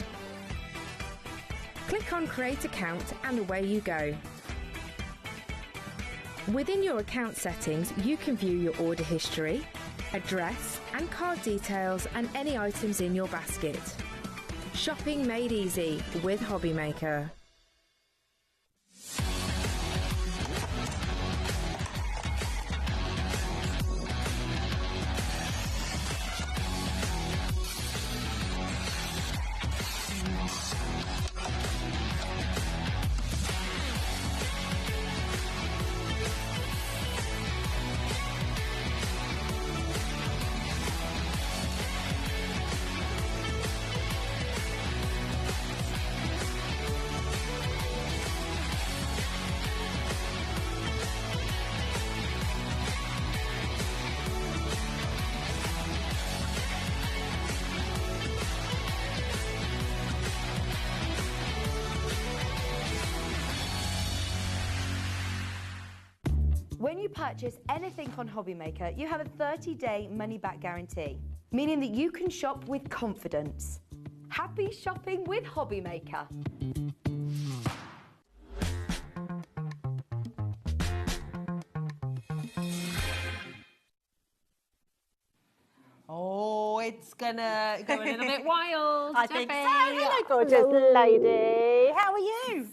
Click on Create Account and away you go. Within your account settings, you can view your order history, address and card details and any items in your basket. Shopping made easy with HobbyMaker. When you purchase anything on HobbyMaker, you have a 30-day money-back guarantee, meaning that you can shop with confidence. Happy shopping with HobbyMaker. Oh, it's gonna go a little bit wild. I think so. Hello, gorgeous lady. How are you?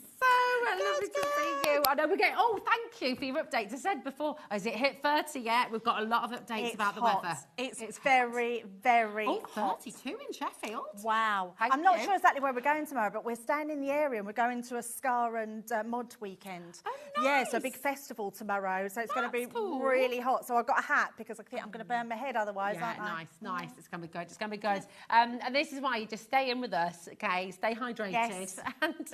Lovely to see you. I know we're getting. Oh, thank you for your updates. I said before, has it hit 30 yet? We've got a lot of updates about the weather. It's very, very hot. 32 in Sheffield. Wow. I'm not sure exactly where we're going tomorrow, but we're staying in the area and we're going to a Scar and Mod weekend. Oh, nice. Yeah, so a big festival tomorrow. So it's going to be really hot. So I've got a hat because I think I'm going to burn my head otherwise, aren't I? Nice. It's going to be good. It's going to be good. And this is why you just stay in with us, okay? Stay hydrated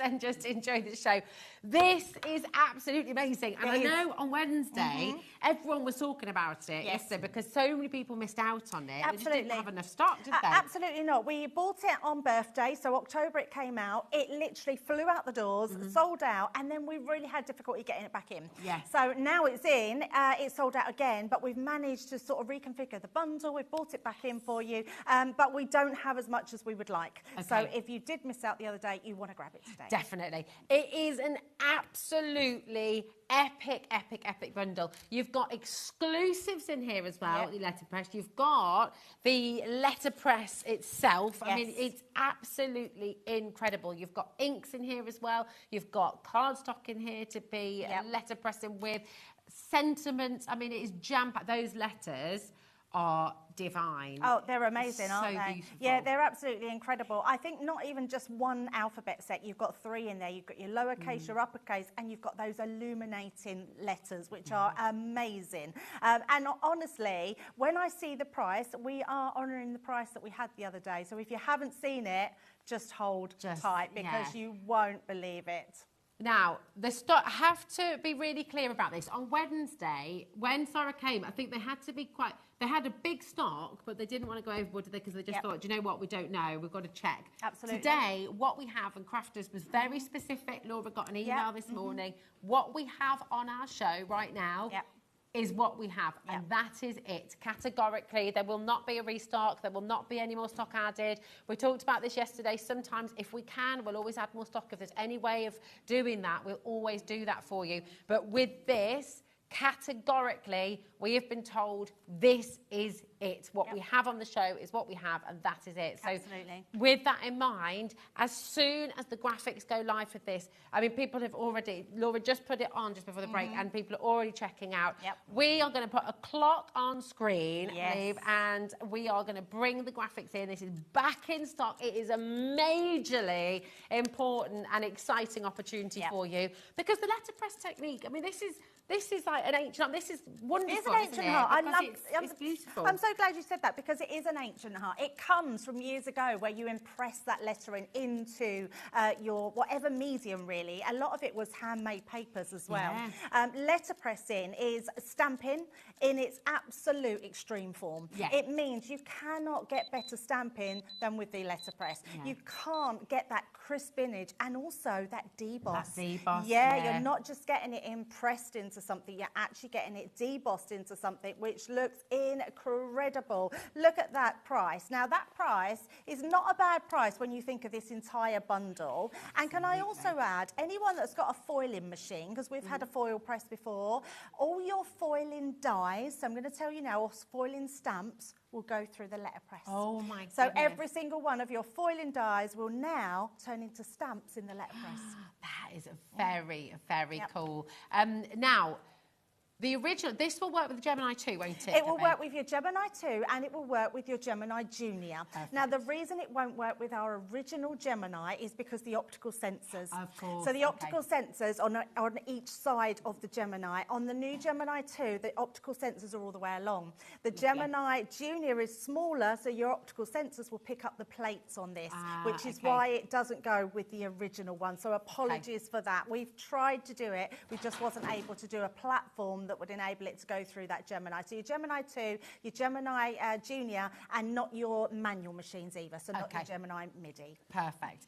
and just enjoy the show. This is absolutely amazing. And I know on Wednesday, everyone was talking about it yesterday because so many people missed out on it. Absolutely. They just didn't have enough stock, did they? Absolutely not. We bought it on birthday, so October it came out. It literally flew out the doors, sold out, and then we really had difficulty getting it back in. Yes. So now it's in, it's sold out again, but we've managed to sort of reconfigure the bundle. We've brought it back in for you, but we don't have as much as we would like. Okay. So if you did miss out the other day, you want to grab it today. Definitely. It is an absolutely epic bundle. You've got exclusives in here as well, the letterpress. You've got the letterpress itself. I mean, it's absolutely incredible. You've got inks in here as well. You've got cardstock in here to be letterpressing with. Sentiments. I mean, it is jam-packed. Those letters are divine. Oh, they're amazing, aren't they? Beautiful. Yeah, they're absolutely incredible. I think not even just one alphabet set, you've got 3 in there. You've got your lowercase, your uppercase, and you've got those illuminating letters, which are amazing. And honestly, when I see the price, we are honouring the price that we had the other day. So if you haven't seen it, just hold tight because you won't believe it. Now, the stock, I have to be really clear about this. On Wednesday, when Sarah came, I think they had to be they had a big stock, but they didn't want to go overboard, did they? Because they just thought, do you know what, we don't know, we've got to check. Absolutely. Today, what we have, and Crafters was very specific. Laura got an email this morning. What we have on our show right now is what we have, and that is it. Categorically, there will not be a restock. There will not be any more stock added. We talked about this yesterday. Sometimes, if we can, we'll always add more stock. If there's any way of doing that, we'll always do that for you. But with this, categorically, we have been told this is it. What we have on the show is what we have, and that is it. So Absolutely. with that in mind, as soon as the graphics go live with this, I mean, people have already, Laura just put it on just before the break, and people are already checking out. We are going to put a clock on screen, Liv, and we are going to bring the graphics in. This is back in stock. It is a majorly important and exciting opportunity for you, because the letterpress technique, I mean, this is like an ancient, this is wonderful. It is an ancient art. I love it's beautiful. I'm so glad you said that, because it is an ancient art. It comes from years ago where you impress that lettering into your whatever medium, really. A lot of it was handmade papers as well. Letterpressing is stamping in its absolute extreme form. It means you cannot get better stamping than with the letterpress. You can't get that crisp image and also that deboss. You're not just getting it impressed into something, you're actually getting it debossed into something, which looks incredible. Look at that price. Now, that price is not a bad price when you think of this entire bundle. And can I also add, anyone that's got a foiling machine, because we've had a foil press before, all your foiling dies, so I'm going to tell you now, foiling stamps will go through the letterpress. Oh my goodness. So every single one of your foiling dies will now turn into stamps in the letterpress. That is very, very cool. Now, the original, this will work with the Gemini 2, won't it? It will work with your Gemini 2 and it will work with your Gemini Junior. Perfect. Now, the reason it won't work with our original Gemini is because the optical sensors. Of course. So the optical sensors on each side of the Gemini. On the new Gemini 2, the optical sensors are all the way along. The Gemini Junior is smaller, so your optical sensors will pick up the plates on this, which is why it doesn't go with the original one. So apologies for that. We've tried to do it. We just wasn't able to do a platform that would enable it to go through that Gemini. So your Gemini 2, your Gemini Junior, and not your manual machines either. So not your Gemini MIDI. Perfect.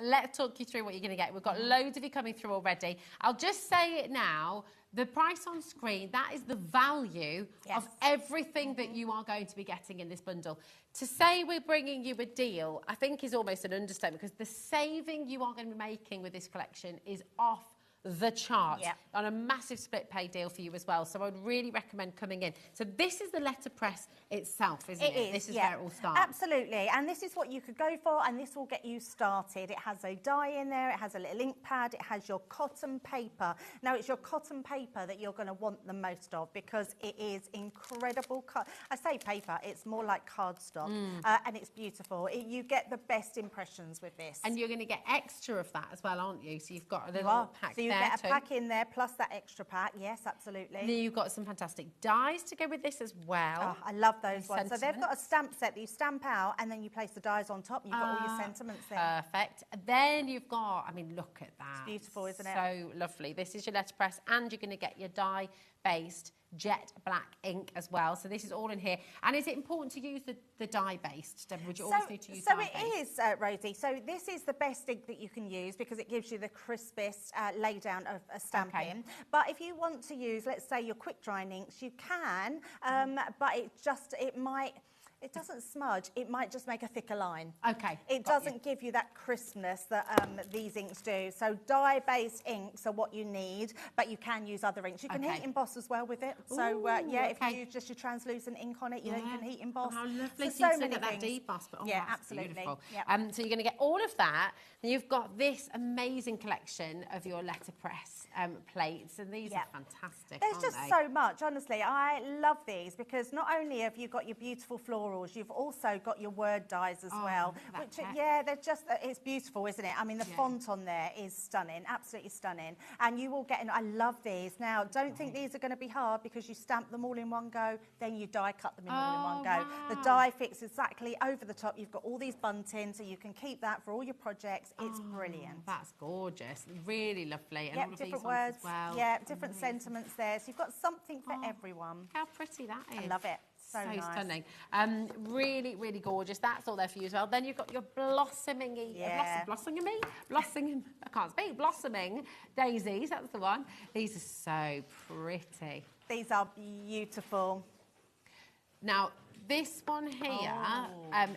Let's talk you through what you're going to get. We've got loads of you coming through already. I'll just say it now. The price on screen, that is the value of everything that you are going to be getting in this bundle. To say we're bringing you a deal, I think is almost an understatement, because the saving you are going to be making with this collection is off the chart on a massive split pay deal for you as well. So I would really recommend coming in. So this is the letterpress itself, isn't it? It is, This is where it all starts. Absolutely. And this is what you could go for, and this will get you started. It has a die in there, it has a little ink pad, it has your cotton paper. Now, it's your cotton paper that you're going to want the most of, because it is incredible. I say paper, it's more like cardstock, and it's beautiful. You get the best impressions with this. And you're going to get extra of that as well, aren't you? So you've got a little pack So you get a pack in there, plus that extra pack. Yes, absolutely. Then you've got some fantastic dies to go with this as well. Oh, I love those ones. So they've got a stamp set that you stamp out, and then you place the dies on top, and you've got all your sentiments there. Perfect. Then you've got, I mean, look at that. It's beautiful, isn't it? So lovely. This is your letterpress, and you're going to get your die-based jet black ink as well. So this is all in here. And is it important to use the dye-based? Would you always need to use dye-based? So it is, Rosie. So this is the best ink that you can use, because it gives you the crispest laydown of a stamping. But if you want to use, let's say, your quick drying inks, you can, but it doesn't smudge. It might just make a thicker line. It doesn't give you that crispness that these inks do. So dye-based inks are what you need, but you can use other inks. You can heat emboss as well with it. So if you use just your translucent ink on it, you know, you can heat emboss. How lovely. So many that deboss. But absolutely. Beautiful. So you're going to get all of that. And you've got this amazing collection of your letterpress plates, and these are fantastic. There's just so much, honestly. I love these, because not only have you got your beautiful florals, you've also got your word dies as well. Which, they're just, it's beautiful, isn't it? I mean, the font on there is stunning, absolutely stunning. And you will get, I love these. Now, don't think these are going to be hard, because you stamp them all in one go, then you die cut them in all in one go. The die fits exactly over the top. You've got all these buntings, so you can keep that for all your projects. It's brilliant. That's gorgeous. Really lovely. And all of different these words. as well. Different sentiments there. So you've got something for everyone. How pretty that is. I love it. So nice. Stunning. Really, really gorgeous. That's all there for you as well. Then you've got your blossoming daisies. That's the one. These are so pretty. These are beautiful. Now, This one here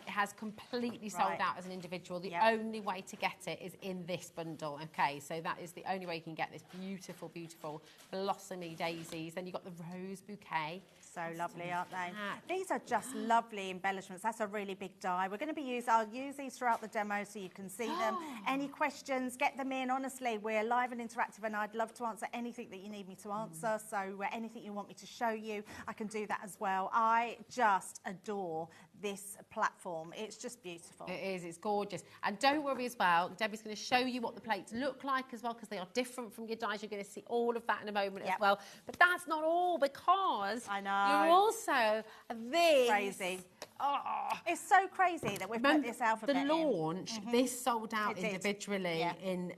has completely sold out as an individual. The only way to get it is in this bundle, okay? So that is the only way you can get this beautiful, beautiful blossomy daisies. Then you've got the rose bouquet. So lovely, aren't they? These are just lovely embellishments. That's a really big die. We're going to be I'll use these throughout the demo so you can see them. Any questions, get them in. Honestly, we're live and interactive, and I'd love to answer anything that you need me to answer. So anything you want me to show you, I can do that as well. I just adore this platform. It's just beautiful. It is, it's gorgeous. And don't worry as well, Debbie's going to show you what the plates look like as well, because they are different from your dies. You're going to see all of that in a moment as well. But that's not all, because I know. you're also this. Crazy. Oh, it's so crazy that we've put this alphabet in. The launch, this sold out individually in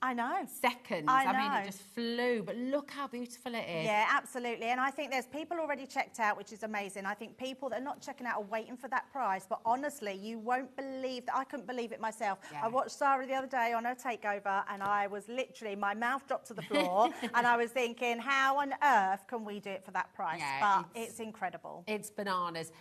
I know seconds. I mean, it just flew, but look how beautiful it is. Yeah, absolutely. And I think there's people already checked out, which is amazing. I think people that are not checking out are waiting for that price, but honestly, you won't believe that. I couldn't believe it myself. I watched Sarah the other day on her takeover, and I was literally, my mouth dropped to the floor, and I was thinking, how on earth can we do it for that price? But it's incredible. It's bananas.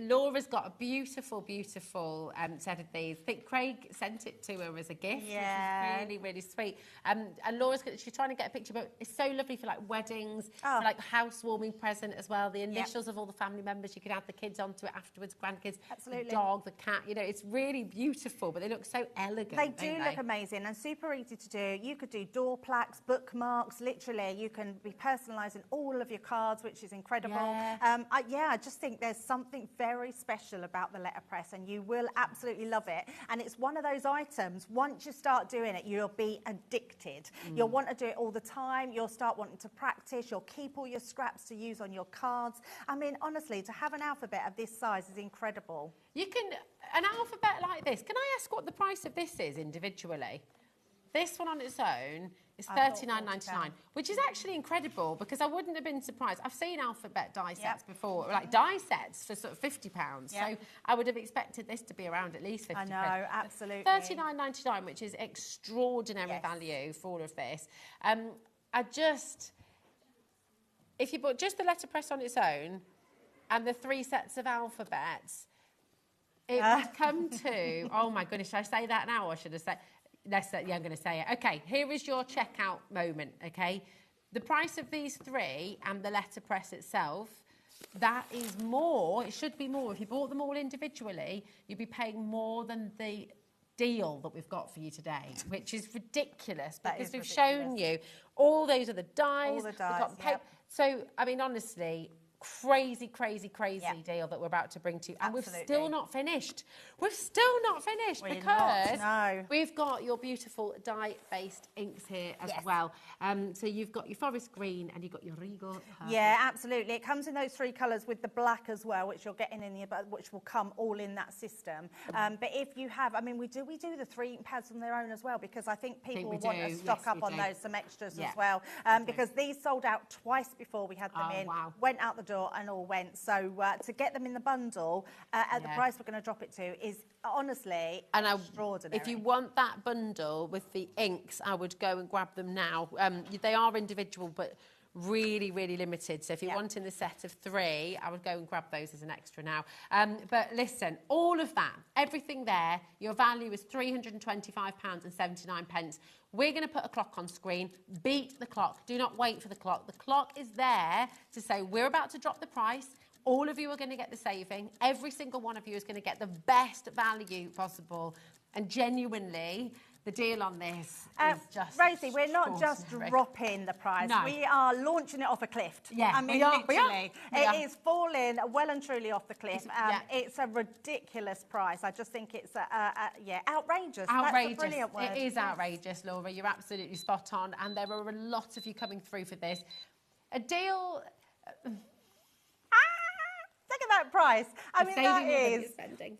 Laura's got a beautiful, beautiful set of these. I think Craig sent it to her as a gift. Yeah. Really, really sweet. And Laura's she's trying to get a picture, but it's so lovely for like weddings, for like housewarming present as well. The initials of all the family members. You could add the kids onto it afterwards, grandkids, the dog, the cat. You know, it's really beautiful, but they look so elegant. They do look amazing and super easy to do. You could do door plaques, bookmarks. Literally, you can be personalising all of your cards, which is incredible. I just think there's something very special about the letterpress, and you will absolutely love it. And it's one of those items. Once you start doing it, you'll be addicted. You'll want to do it all the time. You'll start wanting to practice. You'll keep all your scraps to use on your cards. I mean, honestly, to have an alphabet of this size is incredible. You can, an alphabet like this, can I ask what the price of this is individually? This one on its own is $39.99, which is actually incredible, because I wouldn't have been surprised. I've seen alphabet die sets before, like die sets for sort of £50. So I would have expected this to be around at least 50 I know, absolutely. $39.99, which is extraordinary value for all of this. If you bought just the letterpress on its own and the 3 sets of alphabets, it would come to, oh my goodness, should I say that now, or should I say... Yeah, I'm going to say it. Okay, here is your checkout moment, okay? The price of these 3 and the letterpress itself, that is more, it should be more. If you bought them all individually, you'd be paying more than the deal that we've got for you today, which is ridiculous, because we've shown you all those are the dies. All the dies, So, I mean, honestly... crazy deal that we're about to bring to you. And we've still not finished. We've still not finished because we've got your beautiful dye-based inks here as well. So you've got your forest green and you've got your regal. Yeah, absolutely. It comes in those 3 colours with the black as well, which you're getting in the, which will come all in that system. But if you have, I mean, we do the 3 ink pads on their own as well, because I think people want to stock up on those, some extras as well. Because these sold out twice before we had them in. Went out the door and all went. So to get them in the bundle at the price we're going to drop it to is honestly extraordinary. If you want that bundle with the inks, I would go and grab them now. They are individual, but really limited. So if you're wanting the set of 3, I would go and grab those as an extra now. But listen, all of that, everything there, your value is £325.79. We're going to put a clock on screen. Beat the clock. Do not wait for the clock. The clock is there to say we're about to drop the price. All of you are going to get the saving. Every single one of you is going to get the best value possible. And genuinely, the deal on this is just Rosie, we're not just dropping the price. No. We are launching it off a cliff. Yeah, I mean, literally. It is falling well and truly off the cliff. It's a ridiculous price. I just think it's outrageous. That's a brilliant word. It is outrageous, Laura. You're absolutely spot on. And there are a lot of you coming through for this. A deal... Look at that price. I mean,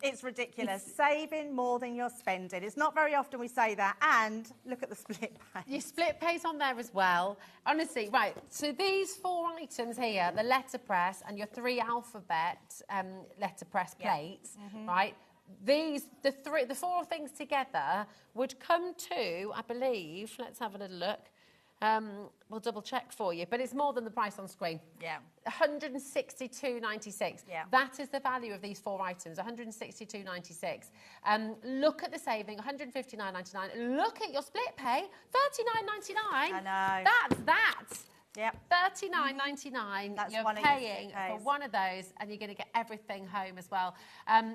it's ridiculous. Saving more than you're spending. It's not very often we say that. And look at the split pay. Your split pay's on there as well. Honestly, right. So these 4 items here, the letterpress and your 3 alphabet letterpress plates, right? The 4 things together would come to, I believe, let's have a little look, We'll double check for you, but it's more than the price on screen. Yeah. 162.96. Yeah. That is the value of these 4 items, 162.96. Look at the saving, 159.99. Look at your split pay, 39.99. I know. That's that. Yep. $39.99. That's You're one of your paying split for pays. one of those, and you're going to get everything home as well.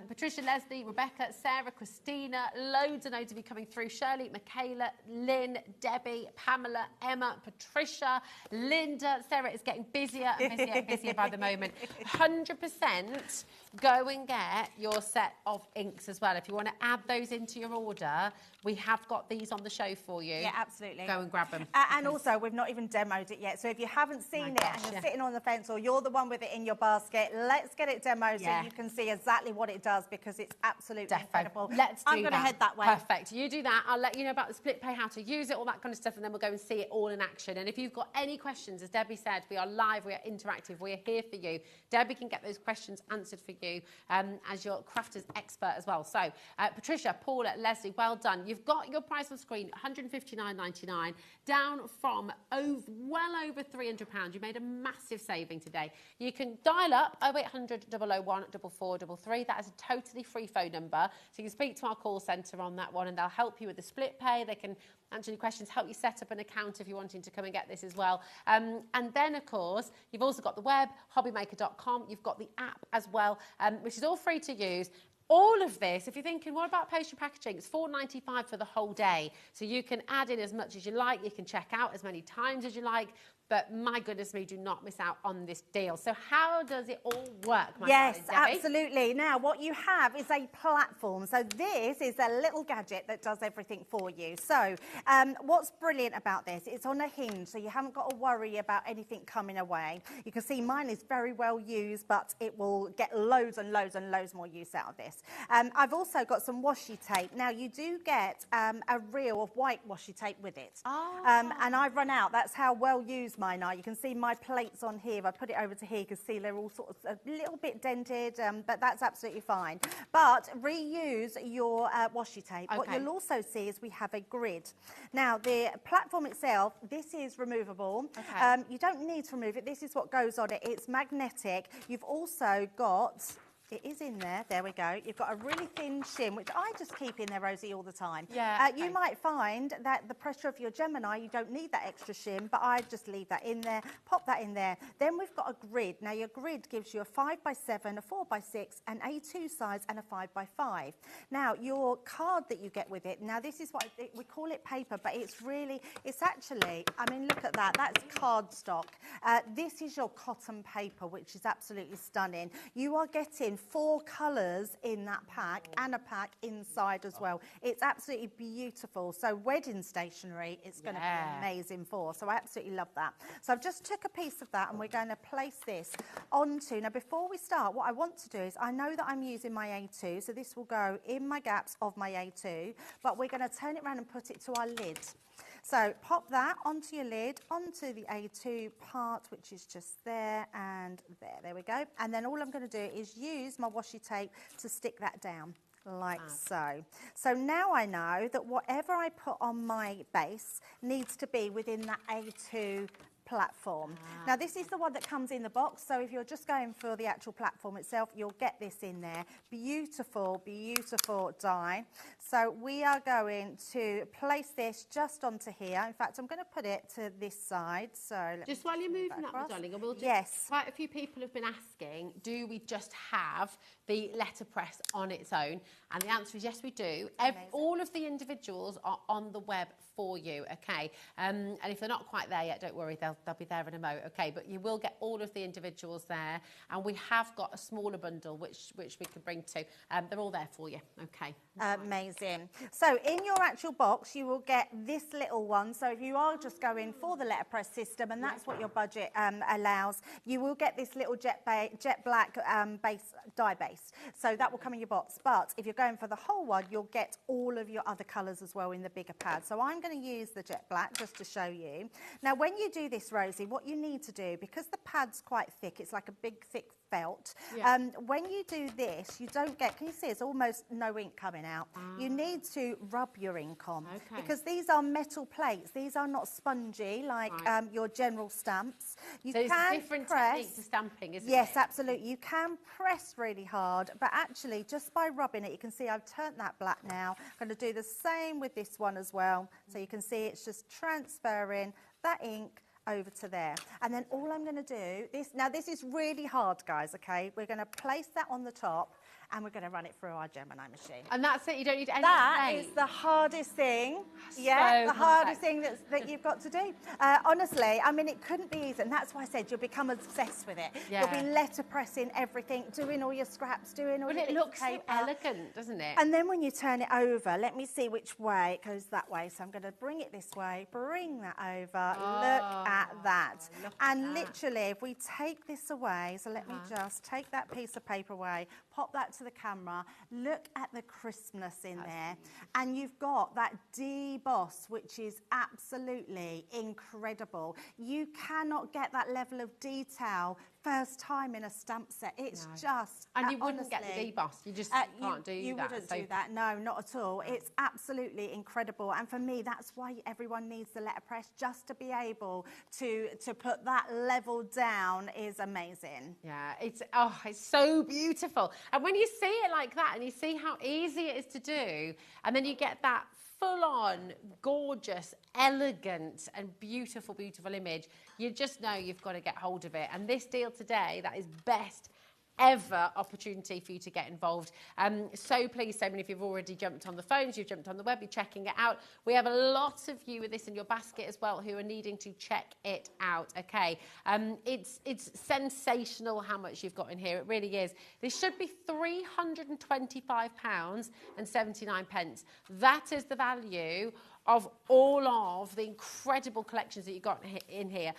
Patricia, Leslie, Rebecca, Sarah, Christina, loads and loads of you coming through. Shirley, Michaela, Lynn, Debbie, Pamela, Emma, Patricia, Linda. Sarah is getting busier and busier and busier by the moment. 100% go and get your set of inks as well. If you want to add those into your order, we have got these on the show for you. Yeah, absolutely. Go and grab them. And also, we've not even demoed it yet. So if you haven't seen it and you're sitting on the fence, or you're the one with it in your basket, let's get it demoed so you can see exactly what it does, because it's absolutely incredible. Let's do I'm going to head that way. Perfect. You do that. I'll let you know about the split pay, how to use it, all that kind of stuff, and then we'll go and see it all in action. And if you've got any questions, as Debbie said, we are live, we are interactive, we are here for you. Debbie can get those questions answered for you as your crafters expert as well. So, Patricia, Paula, Leslie, well done. You've got your price on screen, $159.99, down from well over £300. You made a massive saving today. You can dial up 0800 001 4433. That is a totally free phone number. So you can speak to our call centre on that one, and they'll help you with the split pay. They can answer any questions, help you set up an account if you're wanting to come and get this as well. And then, of course, you've also got the web, hobbymaker.com. You've got the app as well, which is all free to use. All of this, if you're thinking, what about postage packaging? It's $4.95 for the whole day. So you can add in as much as you like. You can check out as many times as you like. But my goodness me, do not miss out on this deal. So how does it all work, my Yes, darling Debbie? absolutely. Now, what you have is a platform. So this is a little gadget that does everything for you. So what's brilliant about this, it's on a hinge, so you haven't got to worry about anything coming away. You can see mine is very well used, but it will get loads and loads and loads more use out of this. I've also got some washi tape. Now, you do get a reel of white washi tape with it. And I've run out. That's how well used mine are. You can see my plates on here. If I put it over to here, you can see they're all sort of a little bit dented, but that's absolutely fine. But reuse your washi tape. Okay. What you'll also see is we have a grid. Now, the platform itself, this is removable. Okay. You don't need to remove it. This is what goes on it. It's magnetic. You've also got... It is in there we go. You've got a really thin shim, which I just keep in there, Rosie, all the time. Yeah. You might find that the pressure of your Gemini, you don't need that extra shim, but I just leave that in there, pop that in there. Then we've got a grid. Now, your grid gives you a 5x7, a 4x6, an A2 size, and a 5x5. Now, your card that you get with it, now this is what, we call it paper, but it's actually, I mean, look at that. That's cardstock. This is your cotton paper, which is absolutely stunning. You are getting 4 colours in that pack and a pack inside as well. It's absolutely beautiful. So wedding stationery, it's going to be amazing for. So I absolutely love that. So I've just took a piece of that and we're going to place this onto. Now, before we start, what I want to do is, I know that I'm using my A2, so this will go in my gaps of my A2, but we're going to turn it around and put it to our lid. So pop that onto your lid, onto the A2 part, which is just there and there. There we go. And then all I'm going to do is use my washi tape to stick that down, like so. So now I know that whatever I put on my base needs to be within that A2 platform. Now, this is the one that comes in the box, so if you're just going for the actual platform itself, you'll get this in there. Beautiful, beautiful die. So we are going to place this just onto here. In fact, I'm going to put it to this side. So just while you're moving that, my darling, I will just, quite a few people have been asking, do we just have the letterpress on its own? And the answer is yes, we do. All of the individuals are on the web for you, okay? And if they're not quite there yet, don't worry, they'll be there in a mo, okay? But you will get all of the individuals there, and we have got a smaller bundle which we can bring to. They're all there for you, okay? Amazing. So in your actual box, you will get this little one. So if you are just going for the letterpress system, and that's what your budget allows, you will get this little jet black die base. So that will come in your box. But if you're going for the whole one, you'll get all of your other colours as well in the bigger pad. So I'm going to use the jet black just to show you. Now, when you do this this, Rosie, what you need to do, because the pad's quite thick, it's like a big, thick felt. Yeah. When you do this, you don't get, can you see, it's almost no ink coming out. You need to rub your ink on, because these are metal plates. These are not spongy like your general stamps. You so it's can a different press, technique to stamping, isn't it? yes, absolutely. You can press really hard, but actually just by rubbing it, you can see I've turned that black now. I'm going to do the same with this one as well. So you can see it's just transferring that ink over to there. And then all I'm going to do, this is really hard, guys, okay? We're going to place that on the top and we're going to run it through our Gemini machine. And that's it, you don't need any That paint. is the hardest thing, the complex. hardest thing that you've got to do. Honestly, I mean, it couldn't be easy, and that's why I said you'll become obsessed with it. Yeah. You'll be letterpressing everything, doing all your scraps, doing all But your it looks so paper. elegant, doesn't it? And then when you turn it over, let me see which way it goes that way. So I'm going to bring it this way, bring that over, look at that. And literally, if we take this away, so let me just take that piece of paper away, pop that to the camera, look at the crispness in there. And you've got that deboss, which is absolutely incredible. You cannot get that level of detail first time in a stamp set. It's just And you wouldn't honestly, get the deboss. You just can't do that. You wouldn't do that. No, not at all. It's absolutely incredible. And for me, that's why everyone needs the letterpress, just to be able to put that level down is amazing. Yeah, it's so beautiful. And when you see it like that and you see how easy it is to do, and then you get that full-on, gorgeous, elegant and beautiful, beautiful image, you just know you've got to get hold of it. And this deal today, that is best ever opportunity for you to get involved. So pleased, so many of you have already jumped on the phones, you've jumped on the web, you're checking it out. We have a lot of you with this in your basket as well who are needing to check it out, okay? It's sensational how much you've got in here, it really is. This should be £325.79. That is the value of all of the incredible collections that you've got in here.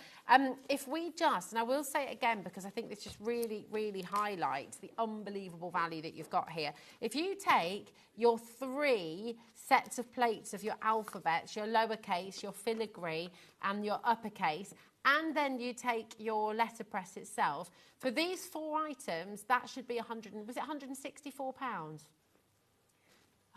If we just, and I will say it again because I think this just really, really highlights the unbelievable value that you've got here. If you take your 3 sets of plates of your alphabets, your lowercase, your filigree, and your uppercase, and then you take your letterpress itself, for these 4 items, that should be £164?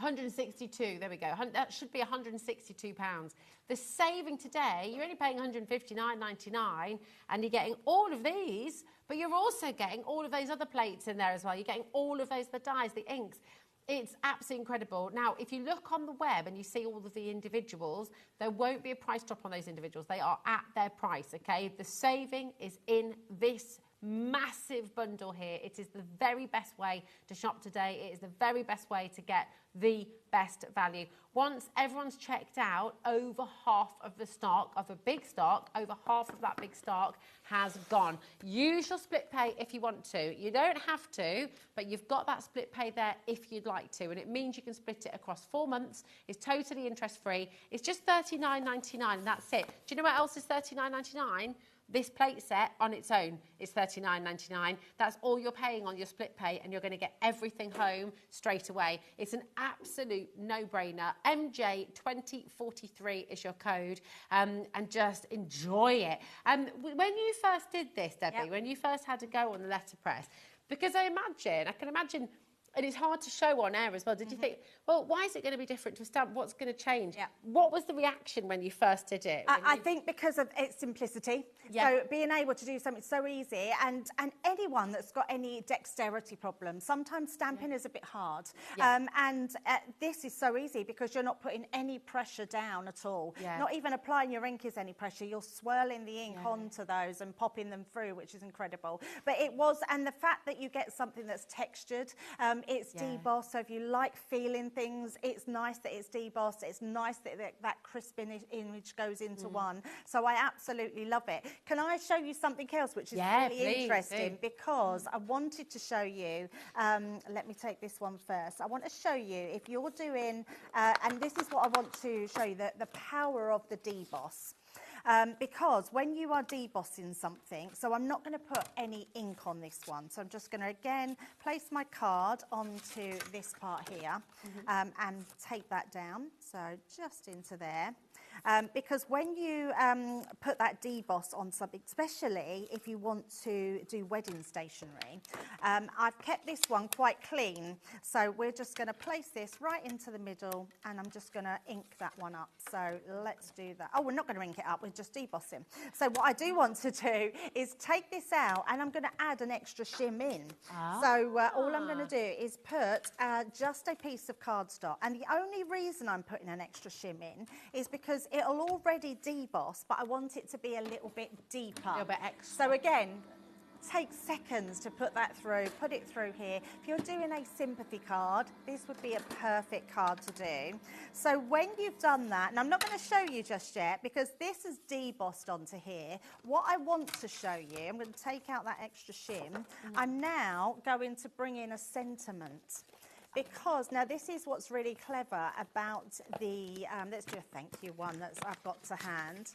162, there we go. That should be £162. The saving today, you're only paying £159.99 and you're getting all of these, but you're also getting all of those other plates in there as well. You're getting all of those, the dyes, the inks. It's absolutely incredible. Now, if you look on the web and you see all of the individuals, there won't be a price drop on those individuals. They are at their price, okay? The saving is in this massive bundle here. It is the very best way to shop today. It is the very best way to get the best value. Once everyone's checked out, over half of the stock, of a big stock, over half of that big stock has gone. Use your split pay if you want to. You don't have to, but you've got that split pay there if you'd like to, and it means you can split it across 4 months. It's totally interest-free. It's just $39.99, and that's it. Do you know what else is $39.99? This plate set on its own is $39.99. That's all you're paying on your split pay, and you're going to get everything home straight away. It's an absolute no-brainer. MJ2043 is your code, and just enjoy it. When you first did this, Debbie, when you first had to go on the letterpress, because I can imagine, and it's hard to show on air as well. Did you think, well, why is it going to be different to a stamp? What's going to change? Yeah. What was the reaction when you first did it? I think because of its simplicity. Yeah. So being able to do something so easy, and anyone that's got any dexterity problems, sometimes stamping is a bit hard. Yeah. This is so easy because you're not putting any pressure down at all. Yeah. Not even applying your ink is any pressure. You're swirling the ink onto those and popping them through, which is incredible. But it was, and the fact that you get something that's textured, it's debossed, so if you like feeling things, it's nice that it's debossed. It's nice that that crisp image goes into one. So I absolutely love it. Can I show you something else which is really interesting? Because I wanted to show you, let me take this one first. I want to show you, if you're doing, and this is what I want to show you, the power of the deboss. Because when you are debossing something, so I'm not going to put any ink on this one, so I'm just going to again place my card onto this part here and take that down, so just into there. because when you put that deboss on something, especially if you want to do wedding stationery, I've kept this one quite clean. So we're just going to place this right into the middle, and I'm just going to ink that one up. So let's do that. Oh, we're not going to ink it up, we're just debossing. So what I do want to do is take this out, and I'm going to add an extra shim in. So all I'm going to do is put just a piece of cardstock, and the only reason I'm putting an extra shim in is because it'll already deboss, but I want it to be a little bit deeper. A little bit extra. So again, take seconds to put that through, put it through here. If you're doing a sympathy card, this would be a perfect card to do. So when you've done that, and I'm not going to show you just yet because this is debossed onto here, what I want to show you, I'm going to take out that extra shim. I'm now going to bring in a sentiment. Because, now this is what's really clever about the, let's do a thank you one that I've got to hand.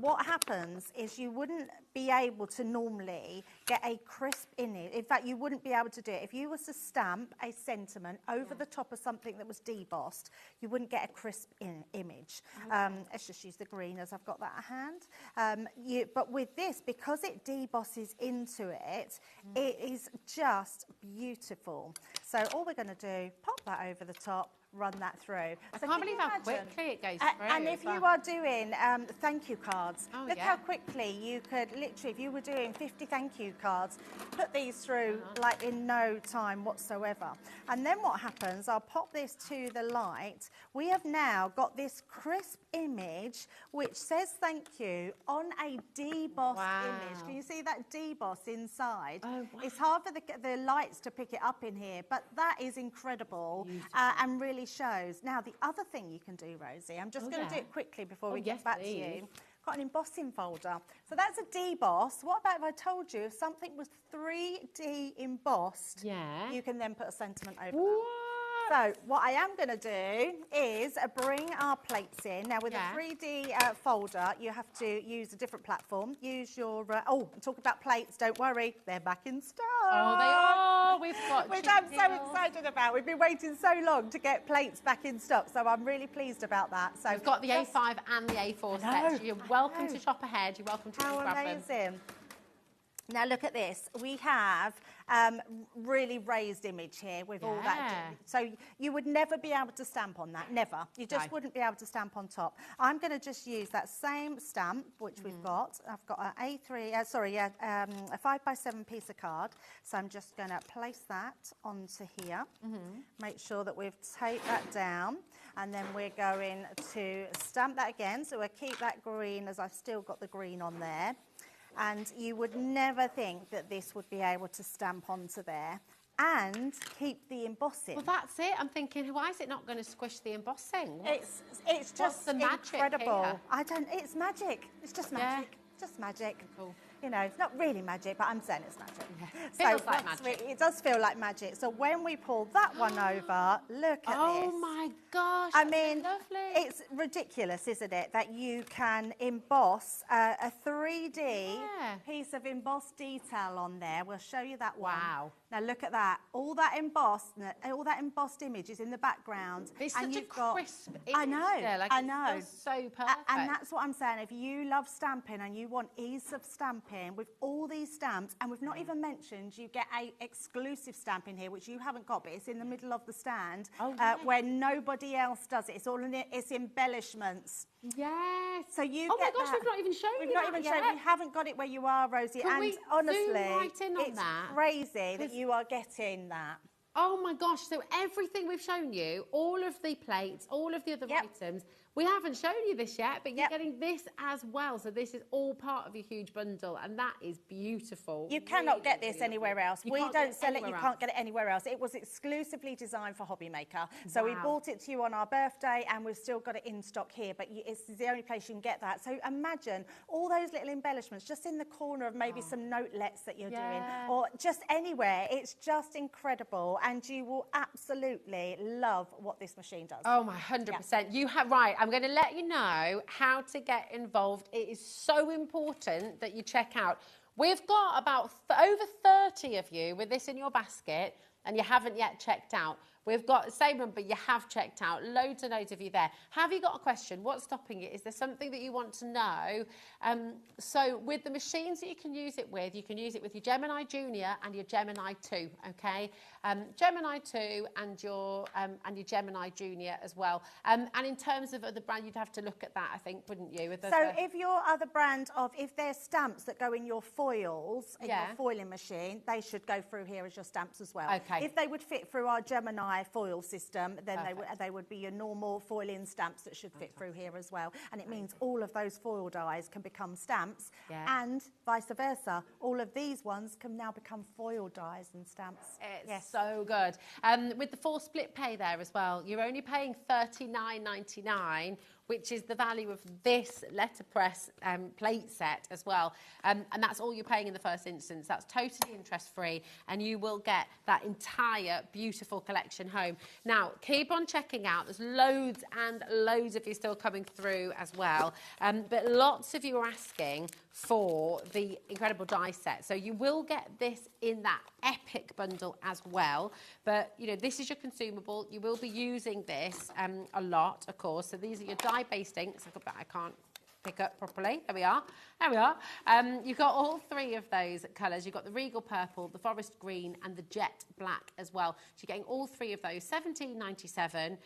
What happens is you wouldn't be able to normally get a crisp image. In fact, you wouldn't be able to do it. If you was to stamp a sentiment over the top of something that was debossed, you wouldn't get a crisp image. Let's just use the green as I've got that at hand. But with this, because it debosses into it, it is just beautiful. So all we're going to do, pop that over the top, run that through. I can't believe how quickly it goes through. And if you are doing thank you cards, look how quickly you could literally, if you were doing 50 thank you cards, put these through like in no time whatsoever. And then what happens, I'll pop this to the light. We have now got this crisp image which says thank you on a debossed image. Can you see that deboss inside? It's hard for the lights to pick it up in here, but that is incredible and really shows. Now, the other thing you can do, Rosie, I'm just going to do it quickly before we get back to you. Got an embossing folder. So that's a deboss. What about if I told you if something was 3D embossed, you can then put a sentiment over that. So what I am going to do is bring our plates in. Now, with a 3D folder, you have to use a different platform. Use your... talk about plates. Don't worry. They're back in stock. Oh, they are. We've got... Which I'm so excited about. We've been waiting so long to get plates back in stock, so I'm really pleased about that. So we've got the A5 and the A4 sets. You're welcome to shop ahead. You're welcome to grab them. How amazing. Now look at this. We have really raised image here with all that. So you would never be able to stamp on that. Never. You just wouldn't be able to stamp on top. I'm going to just use that same stamp which we've got. I've got a 5x7 piece of card. So I'm just going to place that onto here. Make sure that we've taped that down. And then we're going to stamp that again. So we'll keep that green as I've still got the green on there. And you would never think that this would be able to stamp onto there and keep the embossing. Well, that's it. I'm thinking, why is it not going to squish the embossing? It's just the magic incredible. It's magic. It's just magic. Just magic. Cool. You know, it's not really magic, but I'm saying it's magic. Feels like magic. It does feel like magic. So when we pull that one over, look at this. Oh my gosh, I mean, lovely. It's ridiculous, isn't it, that you can emboss a 3D piece of embossed detail on there. We'll show you that one. Wow. Now look at that. All that embossed image is in the background. It's and such you've a got, crisp image. I know. There. Like, I know. It feels so perfect. And that's what I'm saying. If you love stamping and you want ease of stamping with all these stamps, and we've not even mentioned you get a exclusive stamp in here, which you haven't got, but it's in the middle of the stand, where nobody else does it. It's all in it. It's embellishments. Yes. So you oh my get gosh, that. we've not even shown We've you not that even yet. shown. We haven't got it where you are, Rosie. Can and we honestly, zoom right in on it's that? crazy that you are getting that. Oh my gosh, so everything we've shown you, all of the plates, all of the other items, we haven't shown you this yet, but you're getting this as well. So this is all part of your huge bundle, and that is beautiful. You cannot get this anywhere else. We don't sell it. You can't get it anywhere else. It was exclusively designed for HobbyMaker. So we bought it to you on our birthday, and we've still got it in stock here, but it's the only place you can get that. So imagine all those little embellishments just in the corner of maybe some notelets that you're doing, or just anywhere. It's just incredible, and you will absolutely love what this machine does. Oh my, 100%. You have, right, I'm going to let you know how to get involved. It is so important that you check out. We've got about over 30 of you with this in your basket, and you haven't yet checked out. We've got the same number you have checked out. Loads and loads of you there. Have you got a question? What's stopping it? Is there something that you want to know? So with the machines that you can use it with your Gemini Junior and your Gemini 2, okay? Gemini 2 and your Gemini Junior as well. And in terms of other brand, you'd have to look at that, I think, wouldn't you? So if your other brand if there's stamps that go in your foils, in your foiling machine, they should go through here as your stamps as well. Okay. If they would fit through our Gemini foil system, then they would be your normal foiling stamps that should fit through here as well. And it means all of those foil dies can become stamps and vice versa. All of these ones can now become foil dies and stamps. It's so good. With the 4 split pay there as well, you're only paying $39.99, which is the value of this letterpress plate set as well. And that's all you're paying in the first instance. That's totally interest-free, and you will get that entire beautiful collection home. Now, keep on checking out. There's loads and loads of you still coming through as well. But lots of you are asking for the incredible die set. So you will get this in that epic bundle as well. But, you know, this is your consumable. You will be using this a lot, of course. So these are your die-based inks. I can't pick up properly. There we are. There we are. You've got all 3 of those colours. You've got the Regal Purple, the Forest Green and the Jet Black as well. So you're getting all 3 of those, $17.97.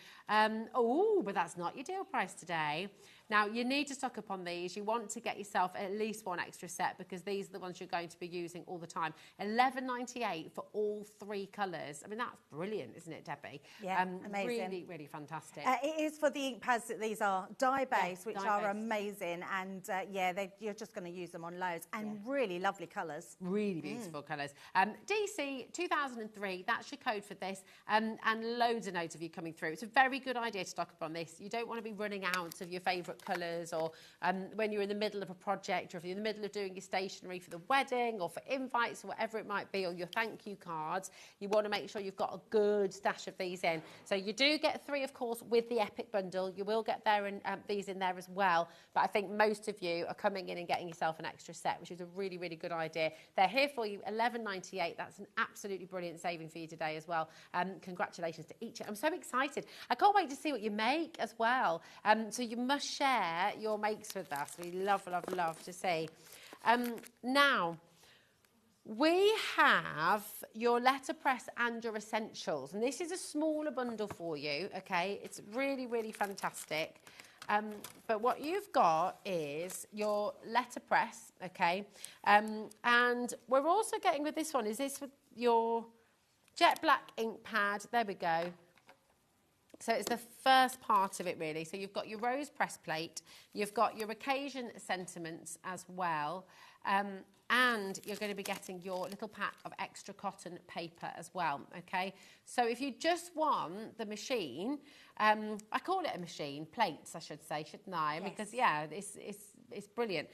Oh, but that's not your deal price today. Now, you need to stock up on these. You want to get yourself at least 1 extra set because these are the ones you're going to be using all the time. $11.98 for all 3 colours. I mean, that's brilliant, isn't it, Debbie? Yeah, amazing. Really, really fantastic. It is for the ink pads that these are dye-based, which are amazing. And, you're just going to use them on loads. And really lovely colours. Really beautiful colours. DC 2003, that's your code for this. And loads and loads of you coming through. It's a very good idea to stock up on this. You don't want to be running out of your favourite colours, or when you're in the middle of a project, or if you're in the middle of doing your stationery for the wedding or for invites or whatever it might be, or your thank you cards, you want to make sure you've got a good stash of these in. So you do get 3, of course, with the epic bundle. You will get there and these in there as well, but I think most of you are coming in and getting yourself an extra set, which is a really, really good idea. They're here for you, $11.98. That's an absolutely brilliant saving for you today as well. Congratulations to each. I'm so excited. I can't wait to see what you make as well. So you must share your makes with us. We love, love, love to see. Now, we have your letterpress and your essentials, and this is a smaller bundle for you, okay? It's really, really fantastic. But what you've got is your letterpress, okay? And we're also getting with this one, is this with your jet black ink pad? There we go. So it's the first part of it, really. So you've got your rose press plate, you've got your occasion sentiments as well, and you're going to be getting your little pack of extra cotton paper as well, okay? So if you just want the machine, I call it a machine, plates, I should say, shouldn't I? Yes. Because, yeah, it's brilliant.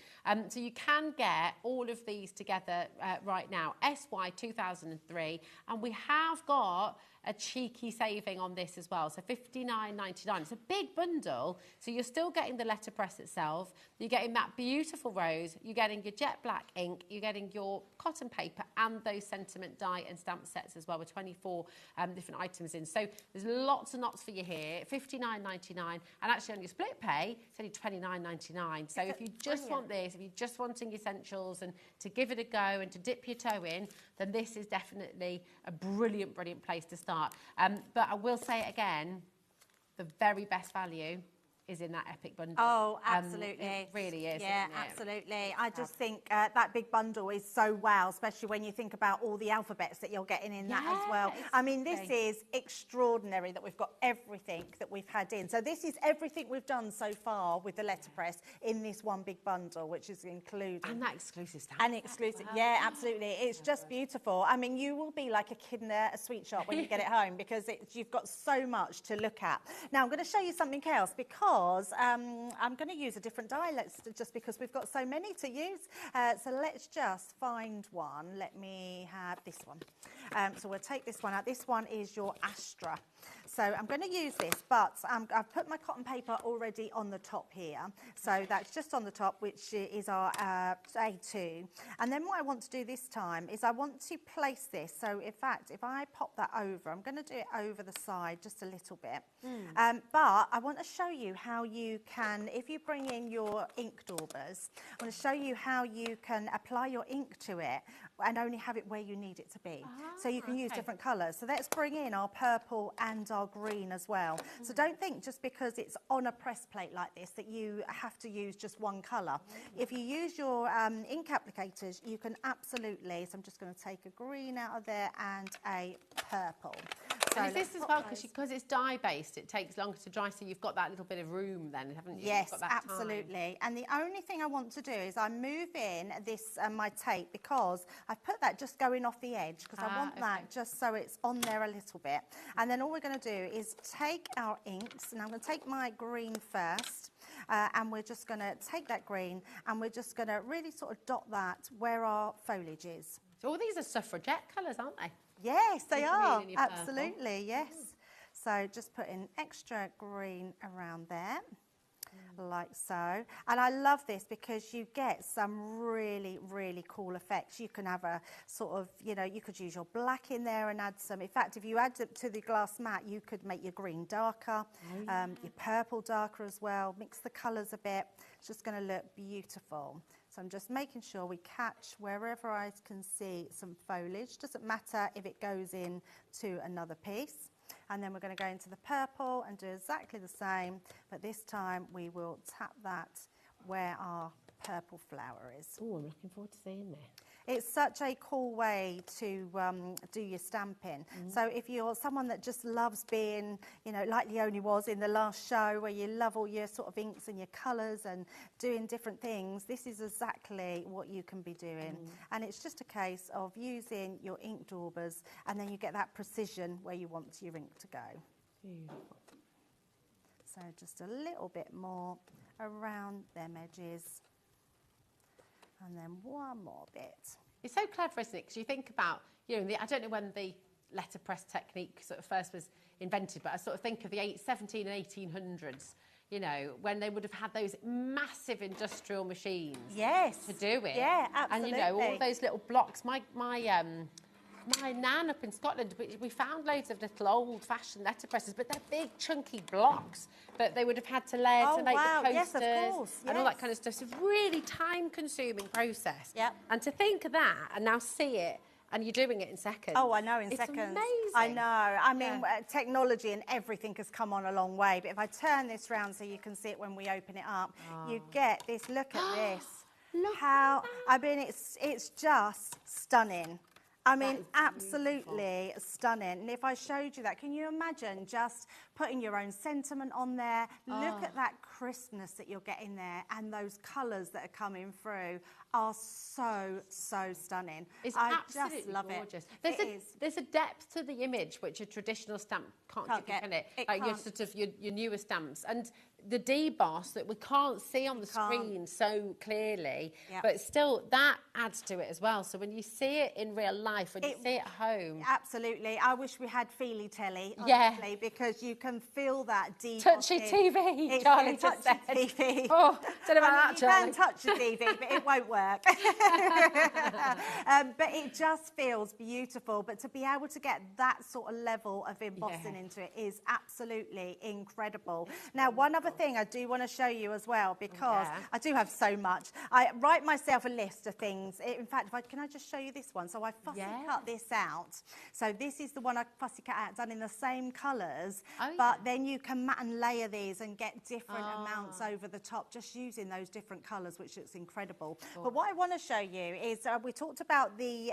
So you can get all of these together right now, SY 2003, and we have got a cheeky saving on this as well, so $59.99. It's a big bundle, so you're still getting the letterpress itself, you're getting that beautiful rose, you're getting your jet black ink, you're getting your cotton paper and those sentiment die and stamp sets as well with 24 different items in. So there's lots and lots for you here, $59.99, and actually on your split pay, it's only $29.99. So if you just want this, if you're just wanting essentials and to give it a go and to dip your toe in, then this is definitely a brilliant, brilliant place to start. But I will say it again, the very best value is in that epic bundle. Oh, absolutely. It really is. Yeah, absolutely. I just think that big bundle is so wow, especially when you think about all the alphabets that you're getting in that as well. I mean, this is extraordinary that we've got everything that we've had in. So this is everything we've done so far with the letterpress in this one big bundle, which is included. And that exclusive stamp. And exclusive, yeah, absolutely. It's just beautiful. I mean, you will be like a kid in a sweet shop when you get it home because you've got so much to look at. Now, I'm going to show you something else because because I'm going to use a different die, just because we've got so many to use. So let's just find one. Let me have this one. So we'll take this one out. This one is your Astra. So I'm going to use this, but I've put my cotton paper already on the top here. So that's just on the top, which is our A2. And then what I want to do this time is I want to place this. So in fact, if I pop that over, I'm going to do it over the side just a little bit. But I want to show you how you can, if you bring in your ink daubers, I want to show you how you can apply your ink to it and only have it where you need it to be. So you can use different colours. So let's bring in our purple and our green as well. So don't think just because it's on a press plate like this that you have to use just one colour. If you use your ink applicators, you can absolutely, so I'm just going to take a green out of there and a purple. So and is this as well, because it's dye-based, it takes longer to dry, so you've got that little bit of room then, haven't you? Yes, You've got that absolutely. And the only thing I want to do is I move in this, my tape, because I've put that just going off the edge, because I want that just so it's on there a little bit. And then all we're going to do is take our inks, and I'm going to take my green first. And we're just going to take that green and we're just going to really sort of dot that where our foliage is. So all these are suffragette colours, aren't they? Yes, they are. Absolutely, yes. So just put in extra green around there, like so. And I love this because you get some really, really cool effects. You can have a sort of, you know, you could use your black in there and add some. In fact, if you add it to the glass mat, you could make your green darker, your purple darker as well. Mix the colours a bit. It's just going to look beautiful. So I'm just making sure we catch wherever I can see some foliage. Doesn't matter if it goes in to another piece. And then we're going to go into the purple and do exactly the same, but this time we will tap that where our purple flower is. Oh, I'm looking forward to seeing this. It's such a cool way to do your stamping. So if you're someone that just loves being, you know, like Leonie was in the last show, where you love all your sort of inks and your colours and doing different things, this is exactly what you can be doing. And it's just a case of using your ink daubers, and then you get that precision where you want your ink to go. Beautiful. So just a little bit more around them edges. And then one more bit. It's so clever, isn't it? Because you think about, you know, I don't know when the letterpress technique sort of first was invented, but I sort of think of the 17 and 1800s, you know, when they would have had those massive industrial machines to do it. Yeah, absolutely. And, you know, all those little blocks. My nan up in Scotland, we found loads of little old-fashioned letterpresses, but they're big, chunky blocks that they would have had to layer to make the posters and all that kind of stuff. So really time-consuming process. And to think of that and now see it, and you're doing it in seconds. Oh, I know, in seconds. It's amazing. I know. I mean, technology and everything has come on a long way. But if I turn this round so you can see it when we open it up, you get this. Look at this. Look how, I mean, it's just stunning. I mean, absolutely stunning. And if I showed you that, can you imagine just putting your own sentiment on there? Look at that crispness that you're getting there, and those colours that are coming through are so, so stunning. It's I absolutely just love gorgeous. it. There's a depth to the image which a traditional stamp can't give, can it? Like your sort of your newer stamps. And the deboss that we can't see on the screen so clearly, but still that adds to it as well. So when you see it in real life, when you see it at home. Absolutely. I wish we had feely telly, honestly, because you can feel that debossing. Touchy TV, Charlie just said. TV. Oh, don't know about that, Charlie. You can touch the TV, but it won't work. But it just feels beautiful. But to be able to get that sort of level of embossing into it is absolutely incredible. Now, one other thing I do want to show you as well, because I do have so much. I write myself a list of things. In fact, can I just show you this one? So I fussy cut this out. So this is the one I fussy cut out, done in the same colours, but then you can mat and layer these and get different amounts over the top, just using those different colours, which looks incredible. But what I want to show you is we talked about the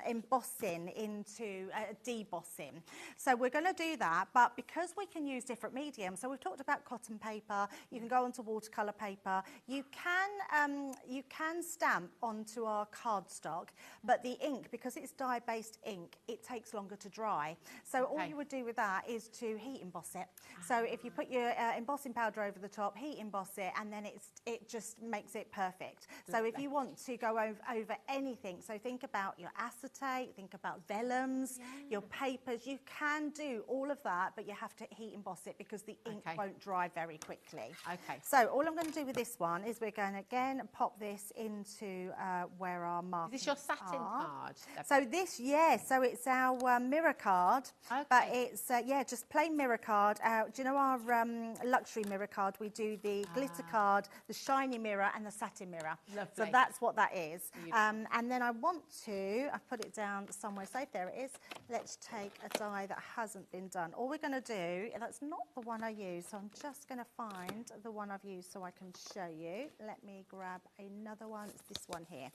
embossing into debossing. So we're going to do that, but because we can use different mediums, so we've talked about cotton paper, paper, you can go onto watercolour paper. You can stamp onto our cardstock, but the ink, because it's dye-based ink, it takes longer to dry. So all you would do with that is to heat emboss it. So if you put your embossing powder over the top, heat emboss it, and then it just makes it perfect. So if you want to go over anything, so think about your acetate, think about vellums, your papers, you can do all of that, but you have to heat emboss it because the ink won't dry very quickly. Okay. So all I'm going to do with this one is we're going to again pop this into where our markings are. Is this your satin card? So this, so it's our mirror card, but it's, just plain mirror card. Do you know our luxury mirror card? We do the glitter card, the shiny mirror and the satin mirror. Lovely. So that's what that is. And then I want to, I've put it down somewhere safe, there it is. Let's take a die that hasn't been done. All we're going to do, that's not the one I use, so I'm just going to find the one I've used so I can show you. Let me grab another one, it's this one here.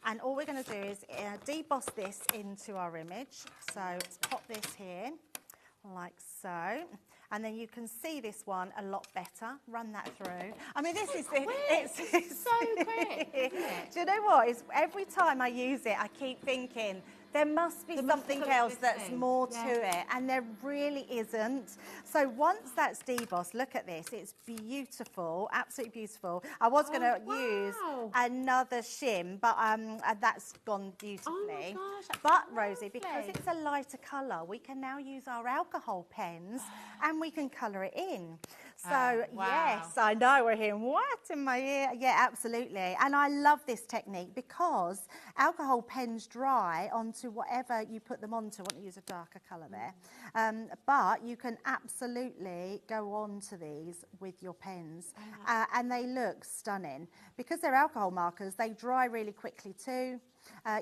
And all we're going to do is deboss this into our image. So let's pop this here, like so. And then you can see this one a lot better. Run that through. I mean, this is it's so quick. Do you know what? It's, every time I use it, I keep thinking, there must be something else that's more to it, and there really isn't. So once that's debossed, look at this, it's beautiful, absolutely beautiful. I was going to use another shim, but that's gone beautifully. Oh my gosh, but Rosie, because it's a lighter colour, we can now use our alcohol pens and we can colour it in. So yes, I know, we're hearing what in my ear? Yeah, absolutely. And I love this technique because alcohol pens dry onto whatever you put them onto. I want to use a darker colour there. But you can absolutely go on to these with your pens and they look stunning. Because they're alcohol markers, they dry really quickly too.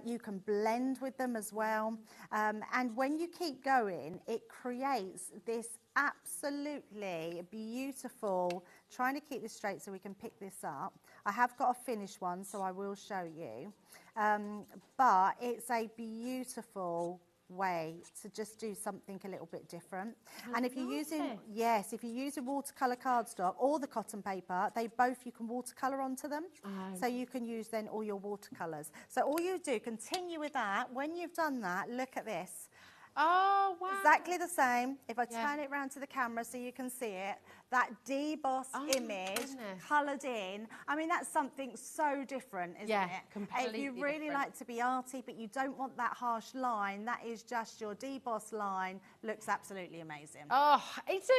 You can blend with them as well. And when you keep going, it creates this absolutely beautiful, trying to keep this straight so we can pick this up. I have got a finished one, so I will show you. But it's a beautiful way to just do something a little bit different. And if you're using, if you're using watercolour cardstock or the cotton paper, they both, you can watercolour onto them. So you can use then all your watercolours. So all you do, continue with that. When you've done that, look at this. Oh, wow. Exactly the same. If I turn it round to the camera so you can see it, that debossed image coloured in. I mean, that's something so different, isn't it? Completely If you really like to be arty, but you don't want that harsh line, that is just your debossed line. Looks absolutely amazing. Oh, it's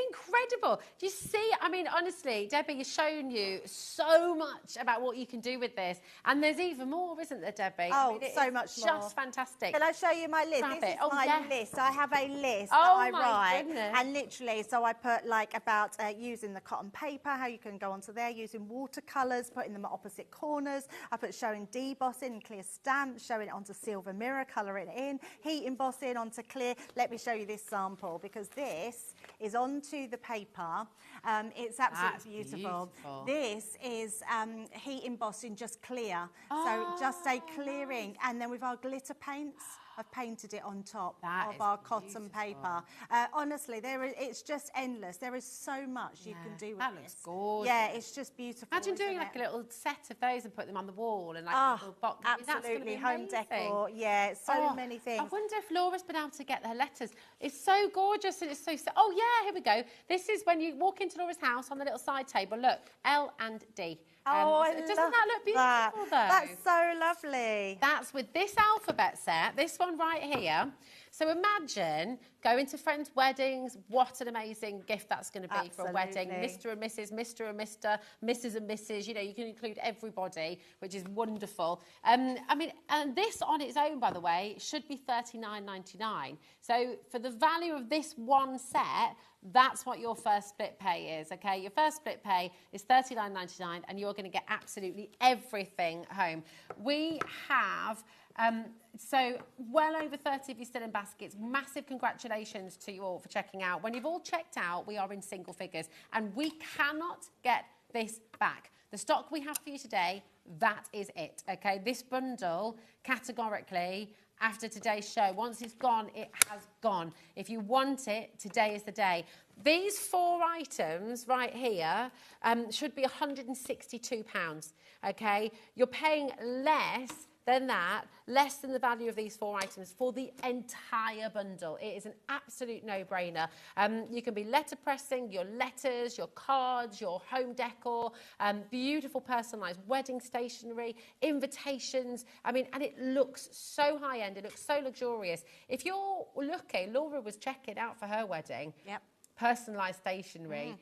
incredible. Do you see? I mean, honestly, Debbie has shown you so much about what you can do with this. And there's even more, isn't there, Debbie? Oh, so much more. Just fantastic. Can I show you my list? This is my list. I have a list that I write. Goodness. And literally, so I put like about using the cotton paper, how you can go onto there, using watercolours, putting them at opposite corners. I put showing debossing, clear stamps, showing it onto silver mirror, colouring it in, heat embossing onto clear. Let me show you this sample because this is onto the paper. It's absolutely beautiful. This is heat embossing just clear. So just a clearing. And then with our glitter paints, I've painted it on top of our cotton paper. Honestly, it's just endless. There is so much you can do with that. Looks gorgeous. Yeah, it's just beautiful. Imagine doing like a little set of those and put them on the wall and like a little box. Absolutely, home decor. Yeah, so many things. I wonder if Laura's been able to get her letters. It's so gorgeous and it's so. Oh yeah, here we go. This is when you walk into Laura's house on the little side table. Look, L and D. Doesn't that look beautiful though? That's so lovely. That's with this alphabet set, this one right here. So imagine going to friends' weddings. What an amazing gift that's going to be for a wedding. Mr. and Mrs., Mr. and Mr., Mrs. and Mrs. You know, you can include everybody, which is wonderful. I mean, and this on its own, by the way, should be $39.99. So for the value of this one set, that's what your first split pay is, okay? Your first split pay is $39.99 and you're going to get absolutely everything home. We have... so well over 30 of you still in baskets. Massive congratulations to you all for checking out. When you've all checked out, we are in single figures and we cannot get this back. The stock we have for you today, that is it, okay? This bundle, categorically, after today's show, once it's gone, it has gone. If you want it, today is the day. These 4 items right here should be £162, okay? You're paying less than that, less than the value of these 4 items for the entire bundle. It is an absolute no-brainer. You can be letterpressing your letters, your cards, your home decor, beautiful personalised wedding stationery, invitations. I mean, and it looks so high-end, it looks so luxurious. If you're looking, Laura was checking out for her wedding, personalised stationery.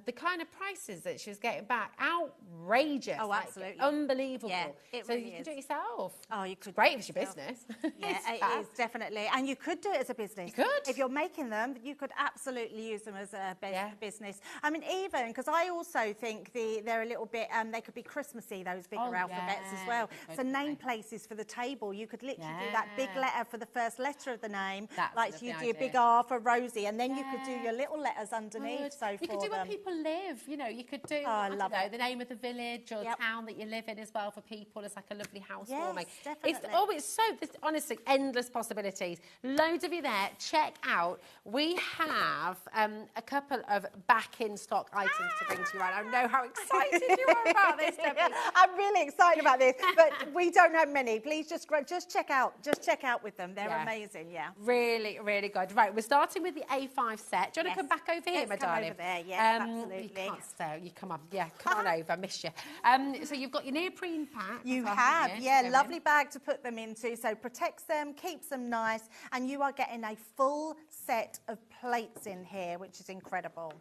The kind of prices that she was getting back, outrageous. Oh, absolutely. Unbelievable. Yeah, it so really you is. can do it yourself. Oh, you could. Great if it's your business. Yeah, it is, definitely. And you could do it as a business. You could. If you're making them, you could absolutely use them as a business. I mean, even, because I also think they're a little bit, they could be Christmassy, those bigger alphabets as well. So name places for the table. You could literally do that big letter for the first letter of the name. That's like you do a big R for Rosie, and then you could do your little letters underneath. So you could do where people live. You know, you could do I don't know, the name of the village or town that you live in as well for people as like a lovely housewarming. Definitely. There's honestly endless possibilities. Loads of you there. Check out. We have a couple of back in stock items to bring to you. I know how excited you are about this, Debbie. I'm really excited about this, but we don't have many. Please just check out. Just check out with them. They're amazing. Yeah. Really, really good. Right, we're starting with the A5 set. Do you want to come back over here, my darling? Over there. Yes, absolutely. You can't stay. You come on. Yeah, come on over. I miss you. So you've got your neoprene pack. You have, lovely bag to put them into. So protects them, keeps them nice, and you are getting a full set of plates in here, which is incredible.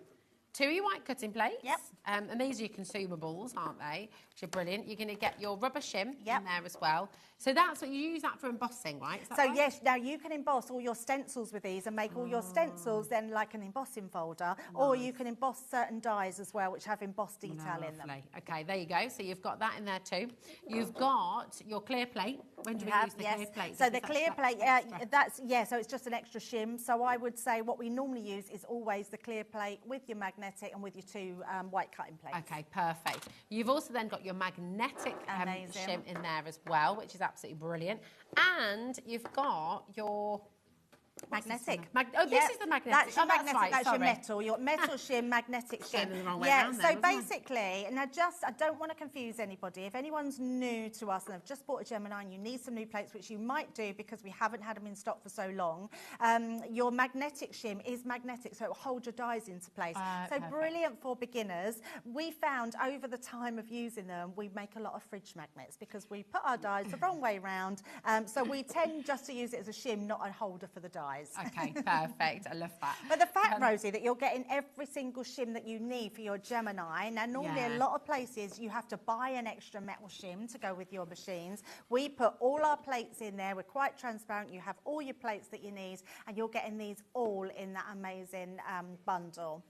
2 of your white cutting plates. Yep. And these are your consumables, aren't they? Which are brilliant. You're going to get your rubber shim in there as well. So that's what you use that for embossing, right? So right? Yes, now you can emboss all your stencils with these and make all your stencils then like an embossing folder, or you can emboss certain dies as well, which have embossed detail in them. Okay, there you go. So you've got that in there too. You've got your clear plate. When do we use the clear plate? So the clear plate, so it's just an extra shim. So I would say what we normally use is always the clear plate with your magnetic and with your 2 white cutting plates. Okay, perfect. You've also then got your magnetic shim in there as well, which is absolutely brilliant. And you've got your magnetic. This is the magnetic. That's your magnetic. Right, that's your metal. Your metal shim, magnetic shim. The wrong way around so basically, now I don't want to confuse anybody. If anyone's new to us and have just bought a Gemini and you need some new plates, which you might do because we haven't had them in stock for so long, your magnetic shim is magnetic, so it will hold your dies into place. So perfect. Brilliant for beginners. We found over the time of using them, we make a lot of fridge magnets because we put our dies the wrong way round. So we tend just to use it as a shim, not a holder for the dies. Okay, perfect. I love that. But the fact, Rosie, that you're getting every single shim that you need for your Gemini. Now, normally a lot of places you have to buy an extra metal shim to go with your machines. We put all our plates in there. We're quite transparent. You have all your plates that you need, and you're getting these all in that amazing bundle.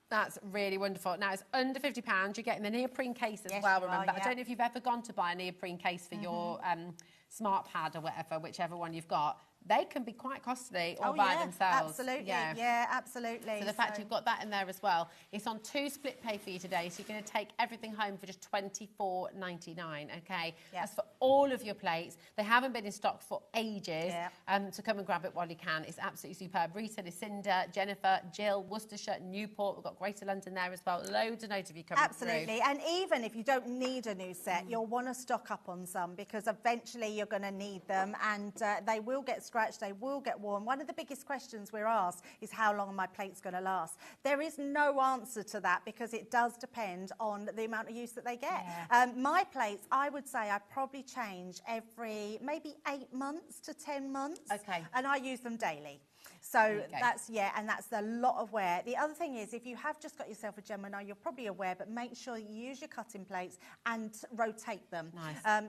That's really wonderful. Now, it's under £50. You're getting the neoprene case as well, remember. I don't know if you've ever gone to buy a neoprene case for your smart pad or whatever, whichever one you've got. They can be quite costly all by themselves. Absolutely. Yeah, absolutely. So the fact you've got that in there as well, it's on 2 split pay for you today, so you're going to take everything home for just $24.99, okay? That's for all of your plates. They haven't been in stock for ages, so come and grab it while you can. It's absolutely superb. Rita, Lucinda, Jennifer, Jill, Worcestershire, Newport. We've got Greater London there as well. Loads of you coming through. And even if you don't need a new set, you'll want to stock up on some because eventually you're going to need them, and they will get scratched, they will get worn. One of the biggest questions we're asked is how long are my plates going to last? There is no answer to that because it does depend on the amount of use that they get. My plates, I would say I probably change every maybe 8 months to 10 months. Okay. And I use them daily. So that's a lot of wear. The other thing is, if you have just got yourself a Gemini, you're probably aware, but make sure you use your cutting plates and rotate them.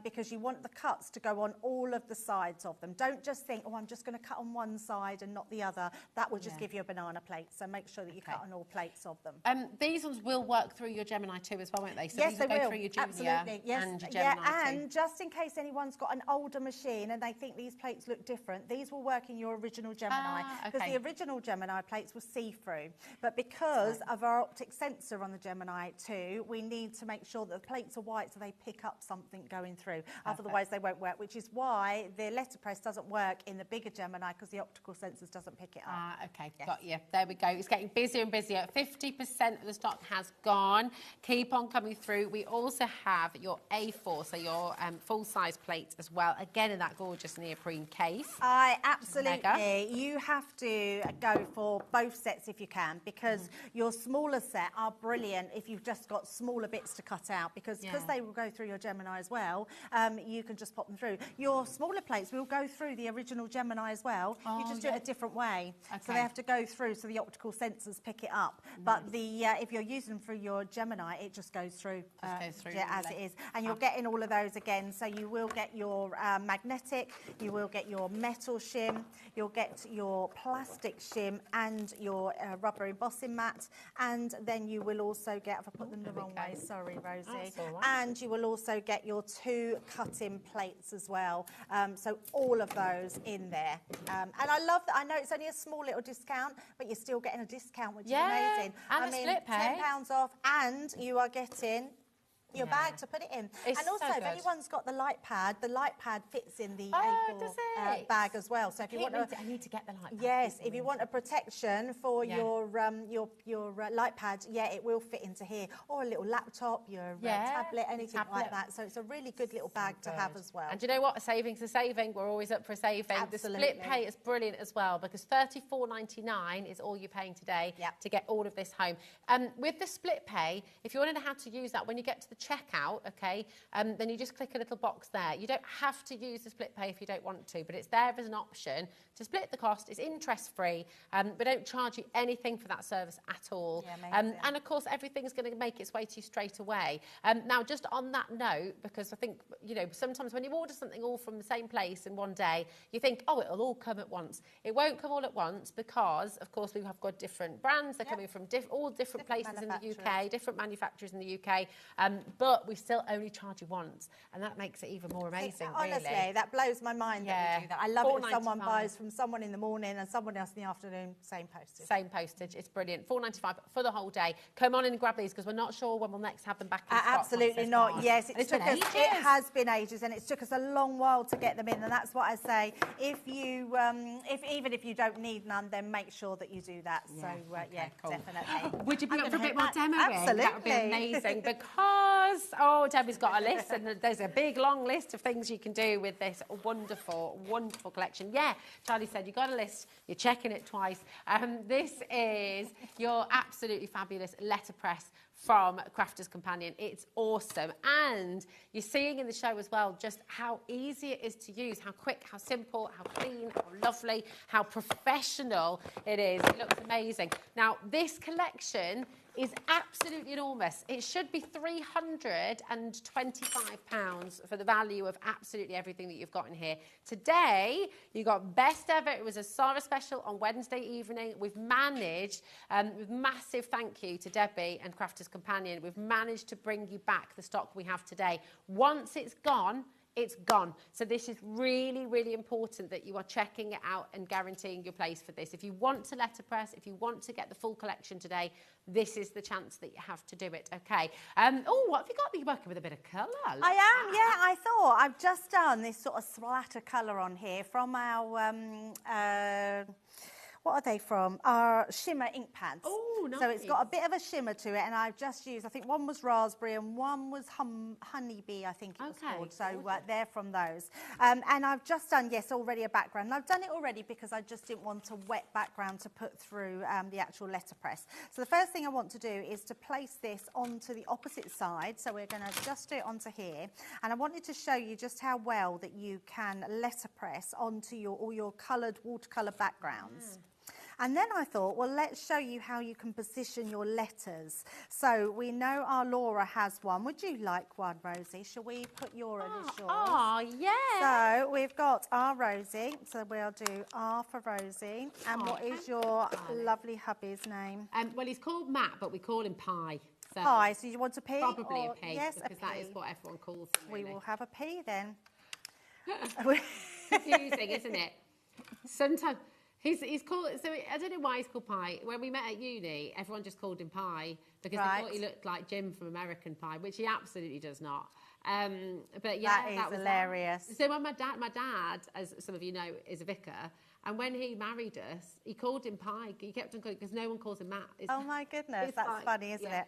Because you want the cuts to go on all of the sides of them. Don't just think, oh, I'm just going to cut on one side and not the other. That will just give you a banana plate. So make sure that you cut on all plates of them. These ones will work through your Gemini too as well, won't they? So yes, these they will will. Go through your Junior Absolutely. Yes. And your Gemini and too. just in case anyone's got an older machine and they think these plates look different, these will work in your original Gemini. Because the original Gemini plates were see-through, but because of our optic sensor on the Gemini 2, we need to make sure that the plates are white so they pick up something going through. Otherwise, they won't work, which is why the letterpress doesn't work in the bigger Gemini because the optical sensors doesn't pick it up. Okay, got you. There we go. It's getting busier and busier. 50% of the stock has gone. Keep on coming through. We also have your A4, so your full-size plate as well. Again, in that gorgeous neoprene case. Absolutely. You have to go for both sets if you can, because your smaller set are brilliant if you've just got smaller bits to cut out, because they will go through your Gemini as well. You can just pop them through. Your smaller plates will go through the original Gemini as well. You just do it a different way. So they have to go through so the optical sensors pick it up. But the if you're using them through your Gemini, it just goes through, as it is. And you're getting all of those again. So you will get your magnetic, you will get your metal shim, you'll get your plastic shim and your rubber embossing mat. And then you will also get, if I put them the wrong way, sorry, Rosie. And you will also get your 2 cut-in plates as well. So all of those in there. And I love that. I know it's only a small little discount, but you're still getting a discount, which is amazing. And split pay. £10 off, and you are getting your bag to put it in. It's and also, so if good. anyone's got the light pad fits in the A4 bag as well. So if you want I need to get the light pad. Yes, if you want a protection for your light pad, it will fit into here, or a little laptop, your tablet, anything like that. So it's a really good little bag to have as well. And do you know what? A saving's a saving. We're always up for a saving. Absolutely. The split pay is brilliant as well, because $34.99 is all you're paying today to get all of this home. With the split pay, if you want to know how to use that, when you get to the checkout, then you just click a little box there. You don't have to use the split pay if you don't want to, but it's there as an option to split the cost. It's interest free. We don't charge you anything for that service at all. And of course, everything's going to make its way to you straight away. Now, just on that note, because I think, sometimes when you order something all from the same place in one day, you think, oh, it'll all come at once. It won't come all at once because, of course, we have got different brands. They're coming from all different places in the UK, different manufacturers in the UK. But we still only charge you once, and that makes it even more amazing. Honestly, really. that blows my mind that we do that. I love it if someone buys from someone in the morning and someone else in the afternoon, same postage. Same postage. It's brilliant. $4.95 for the whole day. Come on in and grab these, because we're not sure when we'll next have them back in stock. Absolutely not. Yes, it has been ages, and it took us a long while to get them in, and that's what I say. If you, even if you don't need none, then make sure that you do that. So cool. Definitely. Would you be up for a bit more demo? Absolutely. That would be amazing, because Debbie's got a list, and there's a big long list of things you can do with this wonderful, wonderful collection. Yeah, Charlie said you got a list. You're checking it twice. This is your absolutely fabulous letterpress from Crafter's Companion. It's awesome, and you're seeing in the show as well just how easy it is to use, how quick, how simple, how clean, how lovely, how professional it is. It looks amazing. Now, this collection is absolutely enormous. It should be £325 for the value of absolutely everything that you've got in here. Today, you got best ever. It was a Sarah special on Wednesday evening. We've managed, with massive thank you to Debbie and Crafter's Companion, we've managed to bring you back the stock we have today. Once it's gone, it's gone. So this is really, really important that you are checking it out and guaranteeing your place for this. If you want to letterpress, if you want to get the full collection today, this is the chance that you have to do it, okay? What have you got? You're working with a bit of colour. I am, I thought. I've just done this sort of splatter colour on here from our... what are they from? Our shimmer ink pads. Oh, nice. So it's got a bit of a shimmer to it, and I've just used, I think one was raspberry and one was honeybee, I think it was called. So they're from those. And I've just done, already a background. And I've done it already because I just didn't want a wet background to put through the actual letterpress. So the first thing I want to do is to place this onto the opposite side. So we're going to just do it onto here. And I wanted to show you just how well that you can letterpress onto all your coloured watercolour backgrounds. And then I thought, well, let's show you how you can position your letters. So we know our Laura has one. Would you like one, Rosie? Shall we put your initials? Oh, yeah. So we've got our Rosie. So we'll do R for Rosie. And what is your lovely hubby's name? Well, he's called Matt, but we call him Pie. So Pie. So you want a P? Probably a P, yes, because that is what everyone calls him. We will have a P then. Confusing, isn't it? Sometimes... He's called, so I don't know why he's called Pie. When we met at uni, everyone just called him Pie because they thought he looked like Jim from American Pie, which he absolutely does not. But yeah, that is was hilarious. That. So when my dad, as some of you know, is a vicar. And when he married us, he called him Pie. He kept on calling because no one calls him Matt. Oh my goodness, that's like, funny, isn't it?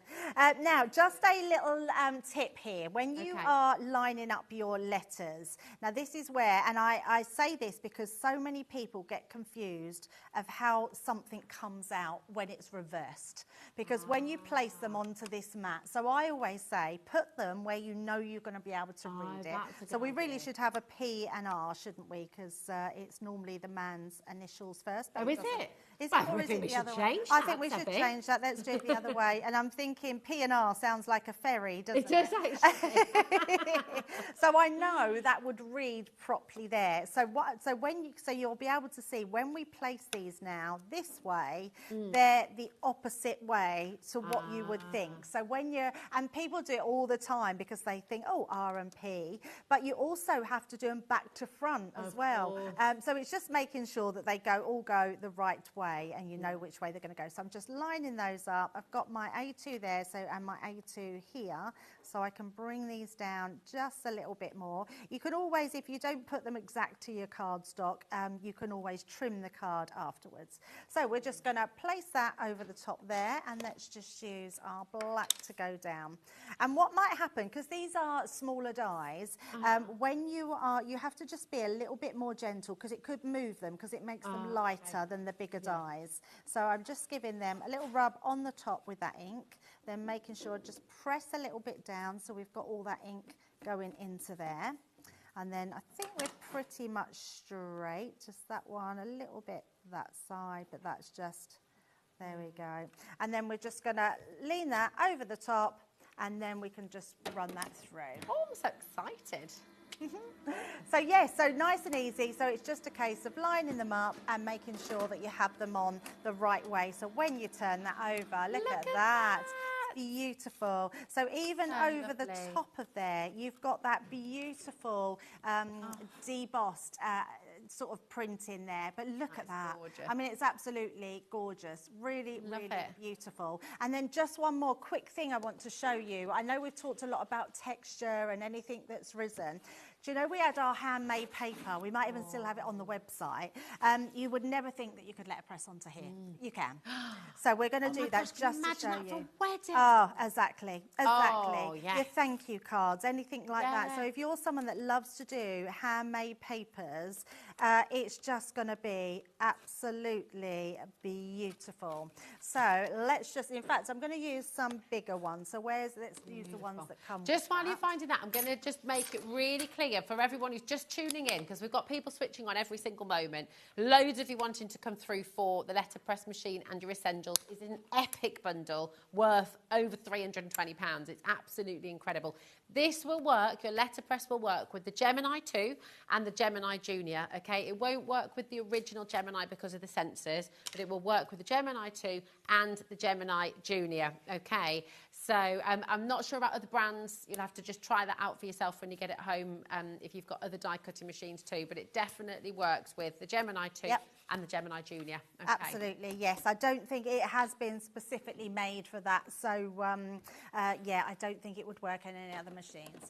Now, just a little tip here. When you are lining up your letters, now this is where, and I say this because so many people get confused of how something comes out when it's reversed. Because when you place them onto this mat, so I always say, put them where you know you're going to be able to read it. So we really should have a P and R, shouldn't we? Because it's normally the man's initials first. Oh, is it? Is it, or is it the other way? I think we should change that. Let's do it the other way. And I'm thinking P and R sounds like a ferry, doesn't it? It does actually. So I know that would read properly there. So you'll be able to see when we place these now this way, they're the opposite way to what you would think. So and people do it all the time because they think, oh, R and P, but you also have to do them back to front as well. So it's just making sure that they all go the right way. And you know which way they're going to go. So I'm just lining those up. I've got my A2 there, and my A2 here, so I can bring these down just a little bit more. You can always, if you don't put them exact to your cardstock, you can always trim the card afterwards. So we're just going to place that over the top there, and let's just use our black to go down. And what might happen, because these are smaller dies, when you have to just be a little bit more gentle, because it could move them, because it makes them lighter than the bigger dies. So I'm just giving them a little rub on the top with that ink, then making sure just press a little bit down so we've got all that ink going into there. And then I think we're pretty much straight, just that one, a little bit that side, but that's just, there we go. And then we're just going to lean that over the top, and then we can just run that through. Oh, I'm so excited. So yes, so nice and easy. So it's just a case of lining them up and making sure that you have them on the right way. So when you turn that over, look at that. Beautiful. So even over the top of there, you've got that beautiful debossed sort of print in there, but look at that. Gorgeous. I mean, it's absolutely gorgeous. Really, really beautiful. And then just one more quick thing I want to show you. I know we've talked a lot about texture and anything that's risen. Do you know we had our handmade paper? We might even still have it on the website. You would never think that you could letterpress onto here. You can. So we're going to do that just to show you. Oh, exactly. Oh, yes. Your thank you cards, anything like that. So if you're someone that loves to do handmade papers, it's just going to be absolutely beautiful. So let's just, in fact, I'm going to use some bigger ones. So let's use the ones that come just while you're finding that, I'm going to just make it really clear for everyone who's just tuning in, because we've got people switching on every single moment. Loads of you wanting to come through for the letterpress machine and your essentials. Is an epic bundle worth over £320. It's absolutely incredible. This will work, your letterpress will work with the Gemini 2 and the Gemini Junior, okay? It won't work with the original Gemini because of the sensors, but it will work with the Gemini 2 and the Gemini Junior, okay? So I'm not sure about other brands. You'll have to just try that out for yourself when you get it home, if you've got other die cutting machines too, but it definitely works with the Gemini 2 and the Gemini Junior. Okay. Absolutely, yes. I don't think it has been specifically made for that, so yeah, I don't think it would work on any other machines.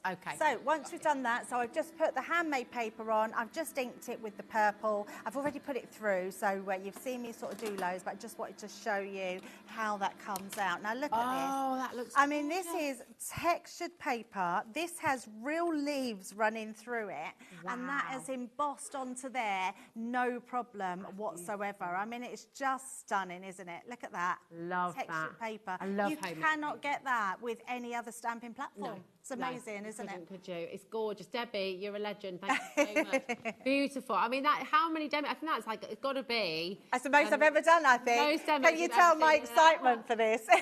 Okay. So once we've done that, so I've just put the handmade paper on, I've just inked it with the purple, I've already put it through, so you've seen me sort of do loads, but I just wanted to show you how that comes out. Now look at this. Oh, that looks I mean, this is textured paper. This has real leaves running through it, and that is embossed onto there, no problem whatsoever. I mean, it's just stunning, isn't it? Look at that. Love textured that. paper. I love you homemade cannot get that with any other stamping platform. No. It's amazing, isn't it? Could you? It's gorgeous. Debbie, you're a legend. Thank you so much. Beautiful. I mean, how many demos? I think that's like, it's got to be. That's the most I've ever done, I think. Most demos Can you tell my excitement for this? Yeah,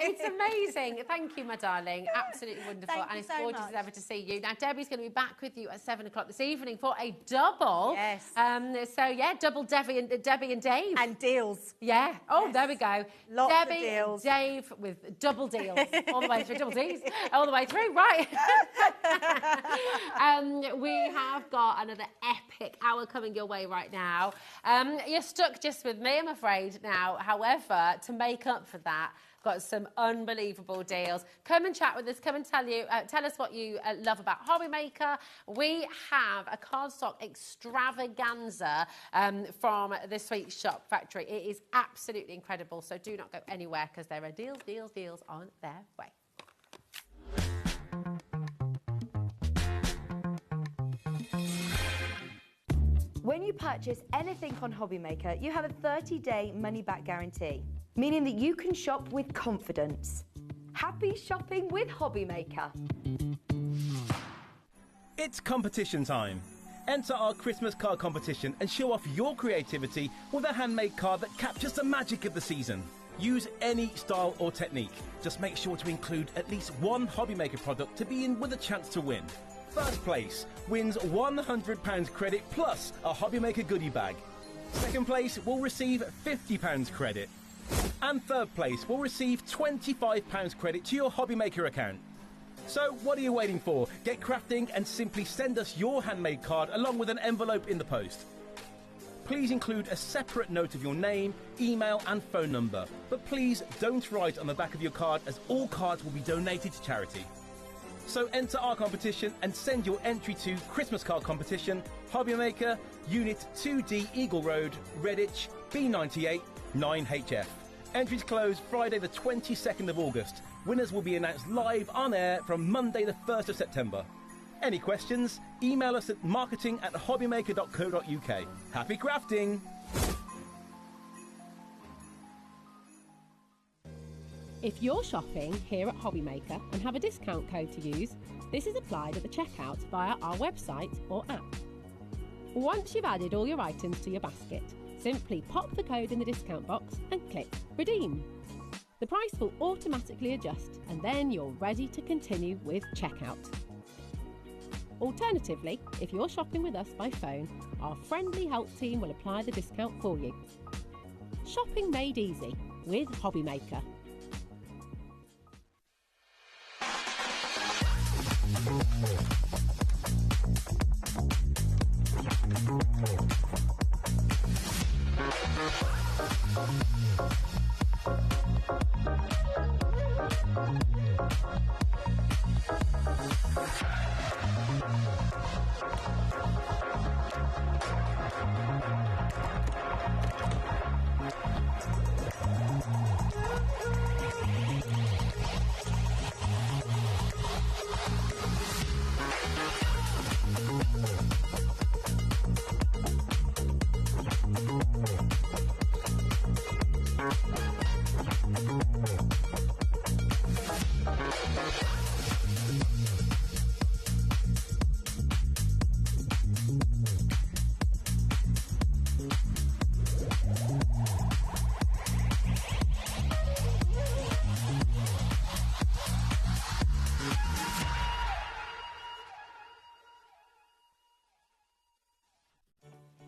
it's amazing. Thank you, my darling. Absolutely wonderful. Thank and you it's so gorgeous much. as ever to see you. Now, Debbie's going to be back with you at 7 o'clock this evening for a double. Yes. So, yeah, double Debbie and Dave. And deals. Yeah. Oh, Yes. there we go. Lots of Debbie, deals. Dave with double deals all the way through. Double D's all the way through. Right. We have got another epic hour coming your way right now. You're stuck just with me, I'm afraid, now. However, to make up for that, got some unbelievable deals. Come and chat with us. Come and tell us what you love about HobbyMaker. We have a cardstock extravaganza from the Sweet Shop Factory. It is absolutely incredible, so do not go anywhere because there are deals on their way. When you purchase anything on HobbyMaker, you have a 30-day money-back guarantee, meaning that you can shop with confidence. Happy shopping with HobbyMaker. It's competition time. Enter our Christmas card competition and show off your creativity with a handmade card that captures the magic of the season. Use any style or technique. Just make sure to include at least one HobbyMaker product to be in with a chance to win. First place wins £100 credit plus a HobbyMaker goodie bag. Second place will receive £50 credit. And third place will receive £25 credit to your HobbyMaker account. So what are you waiting for? Get crafting and simply send us your handmade card along with an envelope in the post. Please include a separate note of your name, email and phone number. But please don't write on the back of your card, as all cards will be donated to charity. So enter our competition and send your entry to Christmas Card Competition, HobbyMaker, Unit 2D Eagle Road, Redditch, B98 9HF. Entries close Friday the 22nd of August. Winners will be announced live on air from Monday the 1st of September. Any questions? Email us at marketing@hobbymaker.co.uk. Happy crafting! If you're shopping here at HobbyMaker and have a discount code to use, this is applied at the checkout via our website or app. Once you've added all your items to your basket, simply pop the code in the discount box and click Redeem. The price will automatically adjust and then you're ready to continue with checkout. Alternatively, if you're shopping with us by phone, our friendly help team will apply the discount for you. Shopping made easy with HobbyMaker.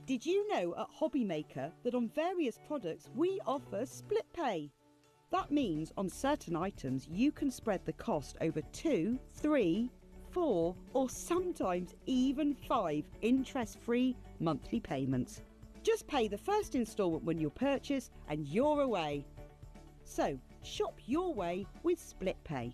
Did you know at HobbyMaker that on various products we offer split pay? That means on certain items you can spread the cost over 2, 3, 4 or sometimes even 5 interest-free monthly payments. Just pay the first instalment when you purchase and you're away. So shop your way with split pay.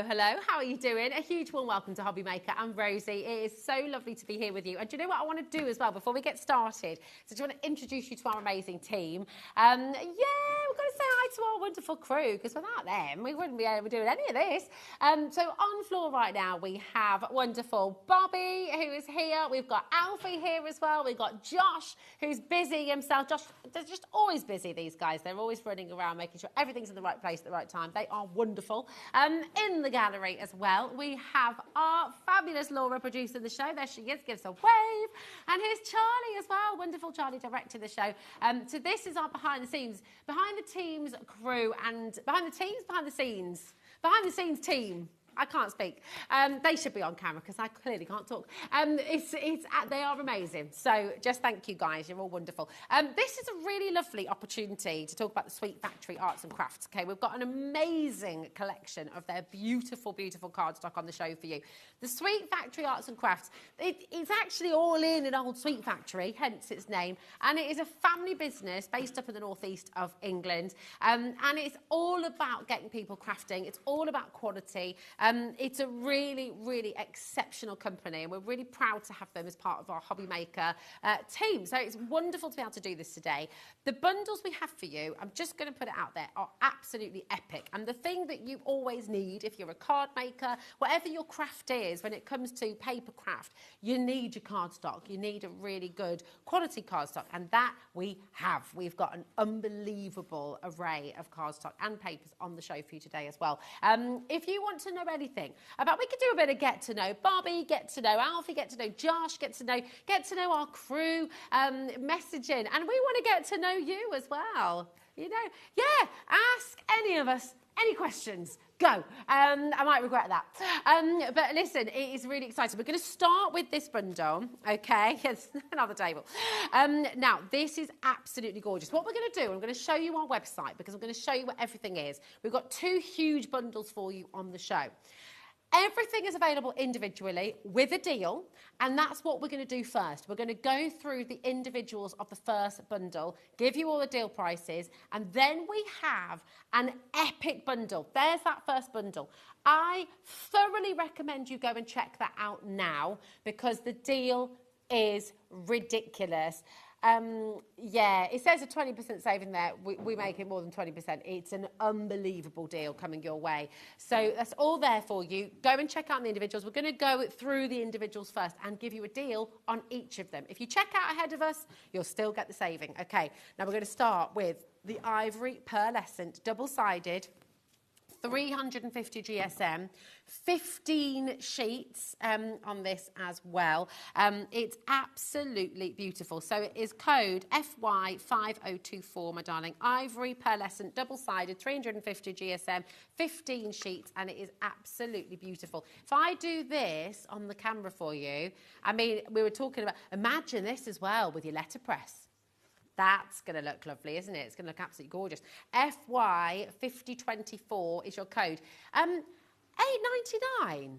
Hello. How are you doing? A huge warm welcome to HobbyMaker. I'm Rosie. It is so lovely to be here with you. And do you know what I want to do as well before we get started? So do you want to introduce you to our amazing team? We've got to say hi to our wonderful crew, because without them, we wouldn't be able to do any of this. So on floor right now, we have wonderful Bobby, who is here. We've got Alfie here as well. We've got Josh, who's busy himself. Josh, they're just always busy, these guys. They're always running around, making sure everything's in the right place at the right time. They are wonderful. In the gallery as well, we have our fabulous Laura producing the show. There she is, gives a wave. And here's Charlie as well, wonderful Charlie directing the show. So this is our behind the scenes team. I can't speak. They should be on camera because I clearly can't talk. They are amazing. So just thank you guys. You're all wonderful. This is a really lovely opportunity to talk about the Sweet Factory Arts and Crafts. Okay, we've got an amazing collection of their beautiful, beautiful cardstock on the show for you. The Sweet Factory Arts and Crafts, it's actually all in an old sweet factory, hence its name, and it is a family business based up in the northeast of England, and it's all about getting people crafting. It's all about quality. It's a really, really exceptional company, and we're really proud to have them as part of our HobbyMaker team. So it's wonderful to be able to do this today. The bundles we have for you, I'm just going to put it out there, are absolutely epic. And the thing that you always need if you're a card maker, whatever your craft is, when it comes to paper craft, you need your cardstock. You need a really good quality cardstock, and that we have. We've got an unbelievable array of cardstock and papers on the show for you today as well. If you want to know anything about, we could do a bit of get to know Bobby, get to know Alfie, get to know Josh, get to know our crew, messaging, and we want to get to know you as well. You know, yeah, ask any of us any questions. Go. I might regret that. But listen, it is really exciting. We're going to start with this bundle, okay? It's another table. Now, this is absolutely gorgeous. What we're going to do, I'm going to show you our website because I'm going to show you what everything is. We've got 2 huge bundles for you on the show. Everything is available individually with a deal, and that's what we're going to do first. We're going to go through the individuals of the first bundle, give you all the deal prices, and then we have an epic bundle. There's that first bundle. I thoroughly recommend you go and check that out now because the deal is ridiculous. Yeah, it says a 20% saving there. We make it more than 20%. It's an unbelievable deal coming your way. So that's all there for you. Go and check out the individuals. We're going to go through the individuals first and give you a deal on each of them. If you check out ahead of us, you'll still get the saving. Okay, now we're going to start with the Ivory Pearlescent double-sided 350 GSM, 15 sheets on this as well. It's absolutely beautiful. So it is code FY5024, my darling. Ivory Pearlescent, double-sided, 350 GSM, 15 sheets, and it is absolutely beautiful. If I do this on the camera for you, I mean, we were talking about, imagine this as well with your letterpress. That's going to look lovely, isn't it? It's going to look absolutely gorgeous. FY5024 is your code. $8.99.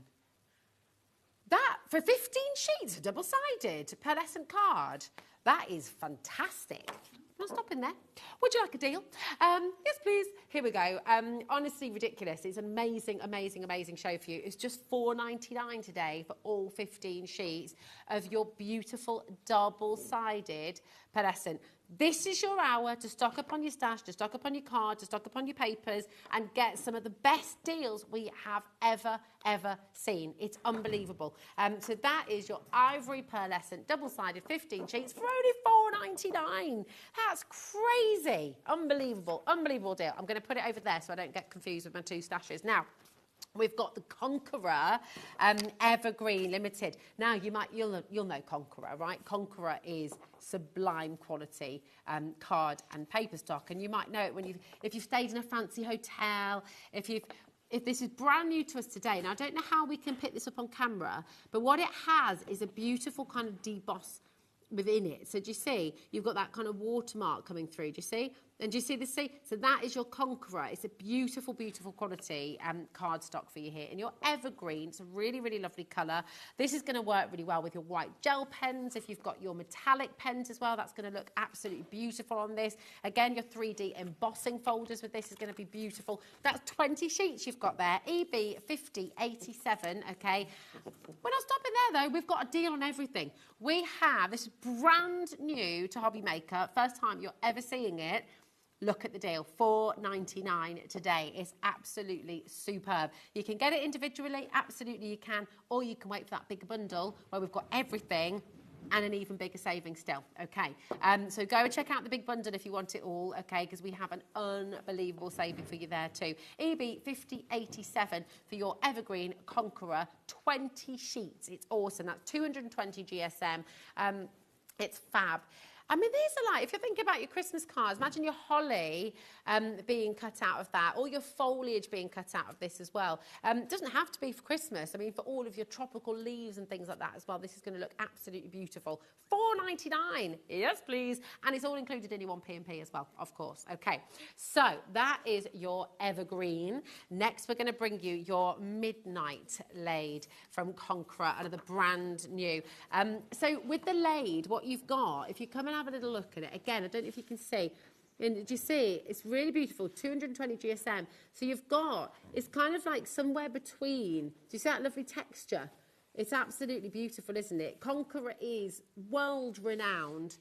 That, for 15 sheets, double-sided, pearlescent card. That is fantastic. Not stopping there. Would you like a deal? Yes, please. Here we go. Honestly, ridiculous. It's an amazing, amazing, amazing show for you. It's just $4.99 today for all 15 sheets of your beautiful double-sided pearlescent. This is your hour to stock up on your stash, to stock up on your card, to stock up on your papers, and get some of the best deals we have ever seen. It's unbelievable. So that is your Ivory Pearlescent double-sided 15 sheets for only $4.99. That's crazy. Unbelievable, unbelievable deal. I'm going to put it over there so I don't get confused with my 2 stashes. Now, we've got the Conqueror Evergreen Limited. Now, you'll know Conqueror, right? Conqueror is sublime quality card and paper stock, and you might know it if you've stayed in a fancy hotel, if this is brand new to us today. Now, I don't know how we can pick this up on camera, but what it has is a beautiful kind of deboss within it. So do you see? You've got that kind of watermark coming through. Do you see? And do you see the C? So that is your Conqueror. It's a beautiful, beautiful quality cardstock for you here. And your Evergreen, it's a really, really lovely colour. This is going to work really well with your white gel pens. If you've got your metallic pens as well, that's going to look absolutely beautiful on this. Again, your 3D embossing folders with this is going to be beautiful. That's 20 sheets you've got there. EB5087, okay. We're not stopping there, though. We've got a deal on everything. We have, this is brand new to HobbyMaker, first time you're ever seeing it. Look at the deal, $4.99 today. It's absolutely superb. You can get it individually, absolutely you can, or you can wait for that bigger bundle where we've got everything and an even bigger saving still, okay? So go and check out the big bundle if you want it all, okay, because we have an unbelievable saving for you there too. EB5087 for your Evergreen Conqueror, 20 sheets. It's awesome. That's 220 GSM. It's fab. I mean, these are like, if you're thinking about your Christmas cards, imagine your holly being cut out of that, or your foliage being cut out of this as well. It doesn't have to be for Christmas. I mean, for all of your tropical leaves and things like that as well, this is going to look absolutely beautiful. $4.99, yes please, and it's all included in your 1P&P as well, of course. Okay, so that is your evergreen. Next, we're going to bring you your midnight laid from Conqueror, another brand new. So with the laid, what you've got, if you come and have a little look at it, again, I don't know if you can see, and do you see, it's really beautiful, 220 GSM. So you've got, it's kind of like somewhere between, do you see that lovely texture? It's absolutely beautiful, isn't it? Conqueror is world-renowned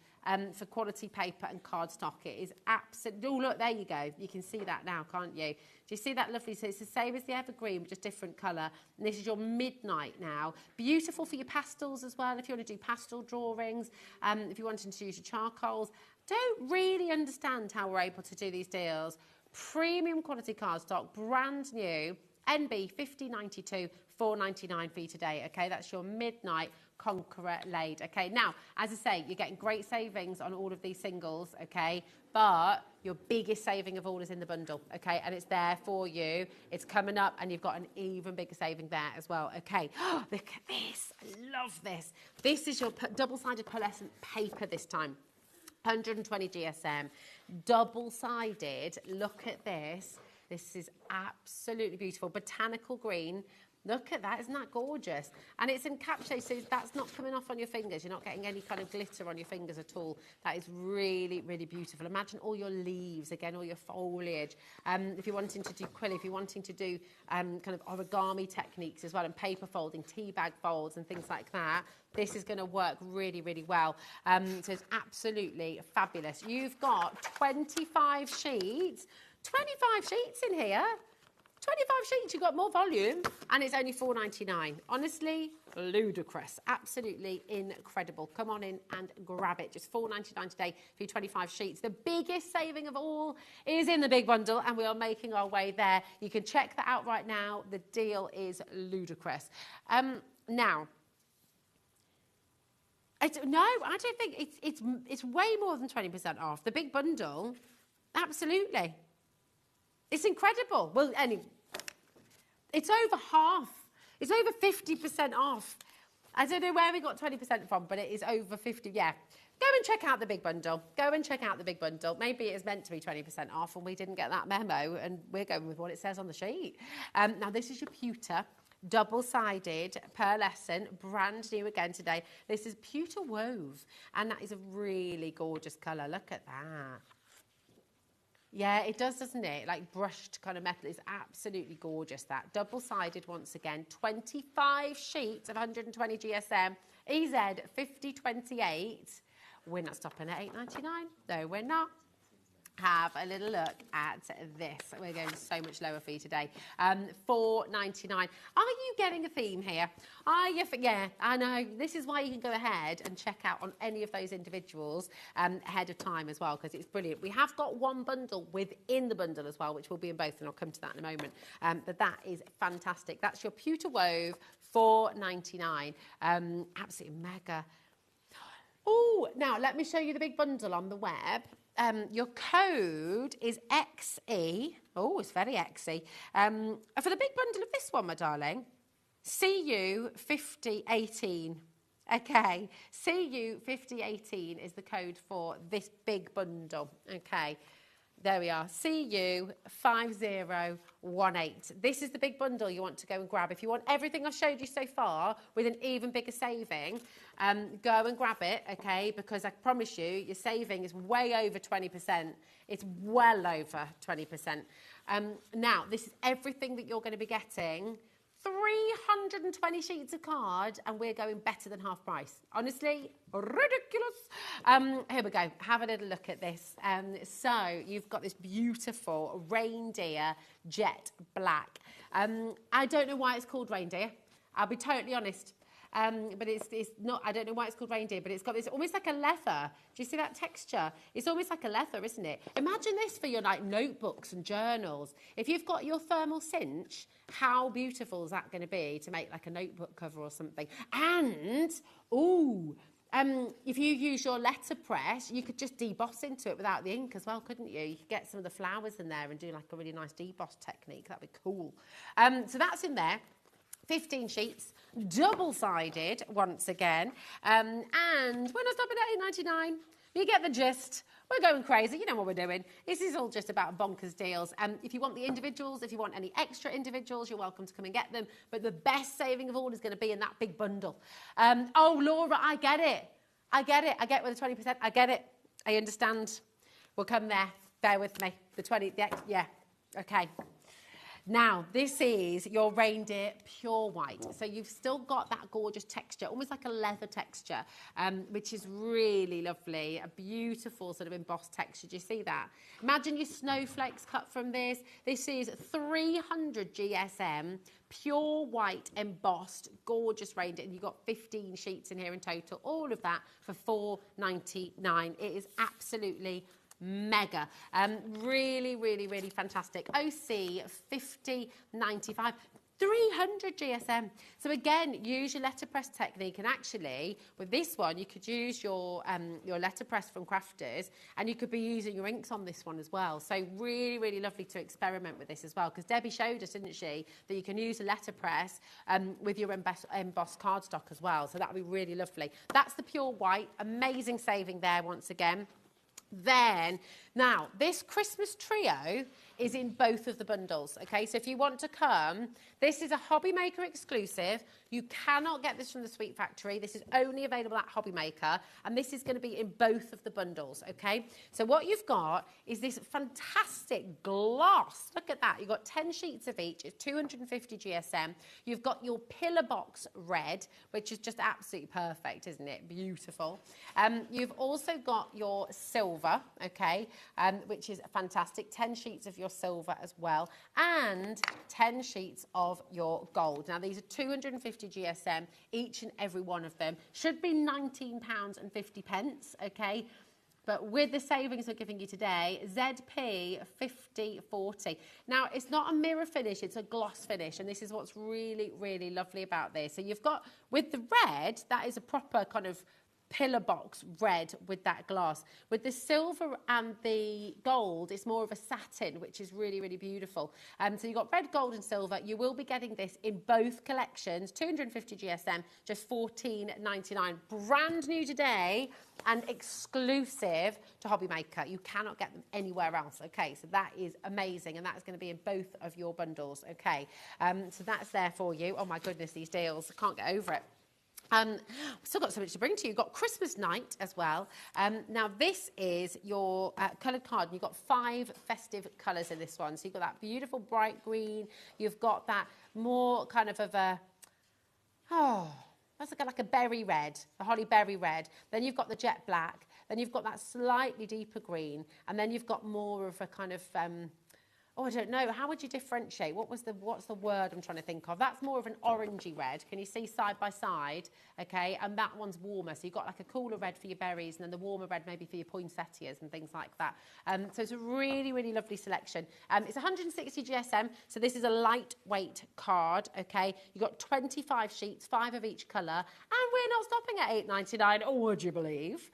for quality paper and cardstock. It is absolutely... Oh, look, there you go. You can see that now, can't you? Do you see that lovely... So it's the same as the evergreen, but just different colour. And this is your midnight now. Beautiful for your pastels as well, if you want to do pastel drawings, if you're wanting to use your charcoals. Don't really understand how we're able to do these deals. Premium quality cardstock, brand new, NB 5092, $4.99 for you today, okay? That's your midnight Conqueror laid, okay? Now, as I say, you're getting great savings on all of these singles, okay? But your biggest saving of all is in the bundle, okay? And it's there for you. It's coming up, and you've got an even bigger saving there as well, okay? Oh, look at this. I love this. This is your double-sided pearlescent paper this time. 120 GSM. Double-sided. Look at this. This is absolutely beautiful. Botanical green. Look at that, isn't that gorgeous? And it's encapsulated, so that's not coming off on your fingers. You're not getting any kind of glitter on your fingers at all. That is really, really beautiful. Imagine all your leaves, again, all your foliage. If you're wanting to do quill, if you're wanting to do kind of origami techniques as well, and paper folding, tea bag folds and things like that, this is going to work really, really well. So it's absolutely fabulous. You've got 25 sheets. 25 sheets in here. 25 sheets, you've got more volume, and it's only $4.99. Honestly, ludicrous. Absolutely incredible. Come on in and grab it. Just $4.99 today for your 25 sheets. The biggest saving of all is in the big bundle, and we are making our way there. You can check that out right now. The deal is ludicrous. Now, I don't think it's way more than 20% off. The big bundle, absolutely. It's incredible. Well, anyway, it's over half. It's over 50% off. I don't know where we got 20% from, but it is over 50, yeah. Go and check out the big bundle. Go and check out the big bundle. Maybe it is meant to be 20% off and we didn't get that memo, and we're going with what it says on the sheet. Now, this is your pewter. Double-sided, pearlescent, brand new again today. This is pewter wove, and that is a really gorgeous colour. Look at that. Yeah, it does, doesn't it? Like brushed kind of metal. Is absolutely gorgeous, that. Double-sided once again. 25 sheets of 120 GSM. EZ 5028. We're not stopping at $8.99. No, we're not. Have a little look at this. We're going so much lower for you today. $4.99. Are you getting a theme here? Are you? Yeah, I know. This is why you can go ahead and check out on any of those individuals ahead of time as well, because it's brilliant. We have got one bundle within the bundle as well, which will be in both, and I'll come to that in a moment. But that is fantastic. That's your pewter wove, $4.99. Absolutely mega. Oh, now let me show you the big bundle on the web. Your code is XE. Oh, it's very XE. For the big bundle of this one, my darling, CU 5018. Okay, CU 5018 is the code for this big bundle. Okay, there we are. CU 5018. This is the big bundle you want to go and grab. If you want everything I've showed you so far with an even bigger saving, go and grab it, okay? Because I promise you, your saving is way over 20%. It's well over 20%. Now, this is everything that you're going to be getting. 320 sheets of card, and we're going better than half price. Honestly, ridiculous. Here we go. Have a little look at this. So you've got this beautiful reindeer jet black. I don't know why it's called reindeer. I'll be totally honest. But it's not, I don't know why it's called reindeer, but it's got this almost like a leather. Do you see that texture? It's almost like a leather, isn't it? Imagine this for your like notebooks and journals. If you've got your thermal cinch, how beautiful is that going to be to make like a notebook cover or something? And, ooh, if you use your letterpress, you could just deboss into it without the ink as well, couldn't you? You could get some of the flowers in there and do like a really nice deboss technique. That'd be cool. So that's in there. 15 sheets, double-sided once again. And we're not stopping at £8.99. You get the gist. We're going crazy. You know what we're doing. This is all just about bonkers deals. If you want the individuals, if you want any extra individuals, you're welcome to come and get them. But the best saving of all is going to be in that big bundle. Oh, Laura, I get it. I get it. I get with the 20%. I get it. I understand. We'll come there. Bear with me. The 20, yeah. Okay. Now, this is your reindeer pure white. So you've still got that gorgeous texture, almost like a leather texture, which is really lovely. A beautiful sort of embossed texture. Do you see that? Imagine your snowflakes cut from this. This is 300 GSM, pure white embossed, gorgeous reindeer. And you've got 15 sheets in here in total. All of that for £4.99. It is absolutely mega. Really, really, really fantastic. OC 5095. 300 GSM. So again, use your letterpress technique, and actually with this one you could use your letterpress from Crafters, and you could be using your inks on this one as well. So really, really lovely to experiment with this as well, because Debbie showed us, didn't she, that you can use a letterpress with your embossed cardstock as well. So that would be really lovely. That's the pure white. Amazing saving there once again. Then, now, this Christmas trio is in both of the bundles, okay? So if you want to come, this is a HobbyMaker exclusive. You cannot get this from the Sweet Factory. This is only available at HobbyMaker, and this is going to be in both of the bundles, okay? So what you've got is this fantastic gloss. Look at that. You've got 10 sheets of each. It's 250 GSM. You've got your pillar box red, which is just absolutely perfect, isn't it? Beautiful. You've also got your silver, okay, which is fantastic. 10 sheets of your silver as well, and 10 sheets of your gold. Now, these are 250 GSM, each and every one of them. Should be £19.50, okay? But with the savings we're giving you today, ZP 5040. Now, it's not a mirror finish, it's a gloss finish, and this is what's really, really lovely about this. So you've got, with the red, that is a proper kind of pillar box red with that glass. With the silver and the gold, it's more of a satin, which is really, really beautiful. So you've got red, gold and silver. You will be getting this in both collections, 250 GSM, just £14.99. Brand new today and exclusive to HobbyMaker. You cannot get them anywhere else, okay? So that is amazing, and that is going to be in both of your bundles, okay? So that's there for you. Oh my goodness, these deals. I can't get over it. I've still got so much to bring to you. You've got Christmas night as well. Now, this is your coloured card. You've got 5 festive colours in this one. So you've got that beautiful bright green. You've got that more kind of a, that's like a berry red, a holly berry red. Then you've got the jet black. Then you've got that slightly deeper green. And then you've got more of a kind of... I don't know. How would you differentiate? What's the word I'm trying to think of? That's more of an orangey red. Can you see side by side? Okay, and that one's warmer. So you've got like a cooler red for your berries, and then the warmer red maybe for your poinsettias and things like that. So it's a really, really lovely selection. It's 160 GSM, so this is a lightweight card. Okay, you've got 25 sheets, 5 of each colour, and we're not stopping at £8.99. Oh, would you believe?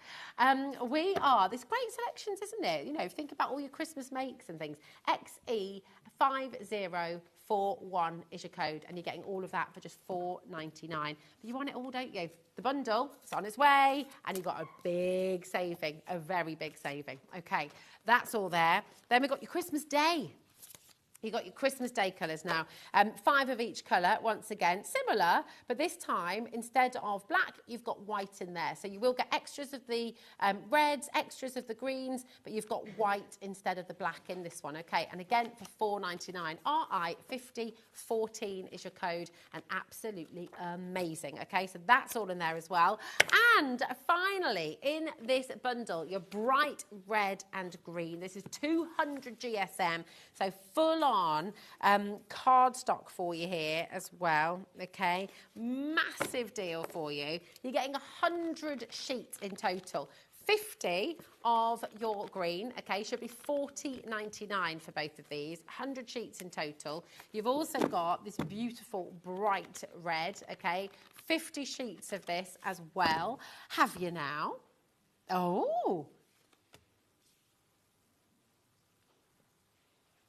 We are. There's great selections, isn't it? You know, think about all your Christmas makes and things. XE5041 is your code, and you're getting all of that for just £4.99. But you want it all, don't you? The bundle, it's on its way, and you've got a big saving, a very big saving. Okay, that's all there. Then we've got your Christmas Day. You've got your Christmas Day colours now. 5 of each colour, once again. Similar, but this time, instead of black, you've got white in there. So you will get extras of the reds, extras of the greens, but you've got white instead of the black in this one, okay? And again, for £4.99. RI5014 is your code, and absolutely amazing, okay? So that's all in there as well. And finally, in this bundle, your bright red and green. This is 200 GSM, so full on cardstock for you here as well, okay? Massive deal for you. You're getting 100 sheets in total. 50 of your green, okay, should be £40.99 for both of these. 100 sheets in total. You've also got this beautiful bright red, okay, 50 sheets of this as well. Have you now? Oh.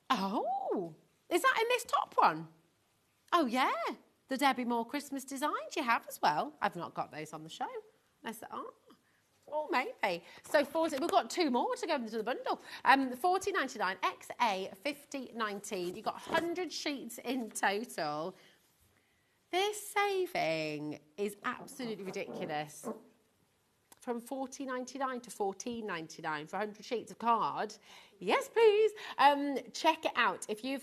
Oh. Is that in this top one? Oh, yeah. The Debbie Moore Christmas designs you have as well. I've not got those on the show. Oh, maybe. So 40, we've got 2 more to go into the bundle. 40.99, XA 50.19. You've got 100 sheets in total. This saving is absolutely ridiculous. From 40.99 to 14.99 for 100 sheets of card. Yes, please. Check it out. If you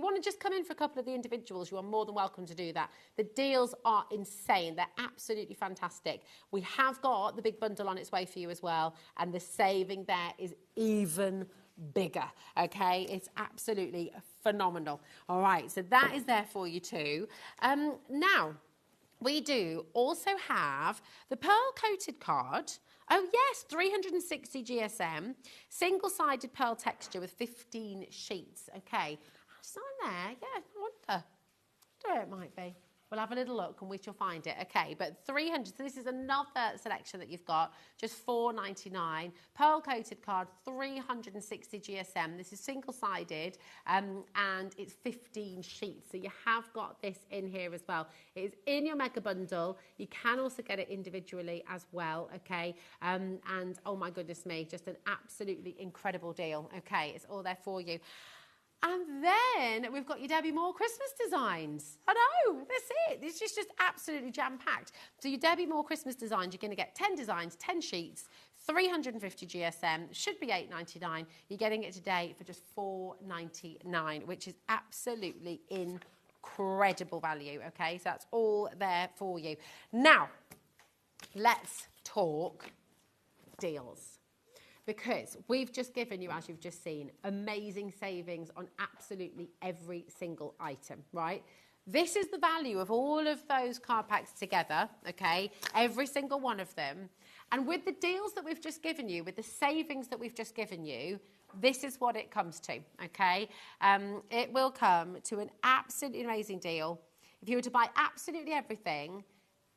want to just come in for a couple of the individuals, you are more than welcome to do that. The deals are insane. They're absolutely fantastic. We have got the big bundle on its way for you as well, and the saving there is even bigger. Okay, it's absolutely phenomenal. All right, so that is there for you too. Now, we do also have the pearl-coated card. Oh, yes, 360 GSM, single-sided pearl texture with 15 sheets. Okay, it's on there. Yeah, I wonder it might be. We'll have a little look and we shall find it. Okay, but 300, so this is another selection that you've got, just $4.99. Pearl-coated card, 360 GSM. This is single-sided and it's 15 sheets. So you have got this in here as well. It is in your mega bundle. You can also get it individually as well, okay? And oh my goodness me, just an absolutely incredible deal. Okay, it's all there for you. And then we've got your Debbie Moore Christmas designs. I know, that's it. This is just absolutely jam-packed. So your Debbie Moore Christmas designs, you're going to get 10 designs, 10 sheets, 350 GSM, should be $8.99. You're getting it today for just $4.99, which is absolutely incredible value, okay? So that's all there for you. Now, let's talk deals. Because we've just given you, as you've just seen, amazing savings on absolutely every single item, right? This is the value of all of those card packs together, okay? Every single one of them. And with the deals that we've just given you, with the savings that we've just given you, this is what it comes to, okay? It will come to an absolutely amazing deal. If you were to buy absolutely everything,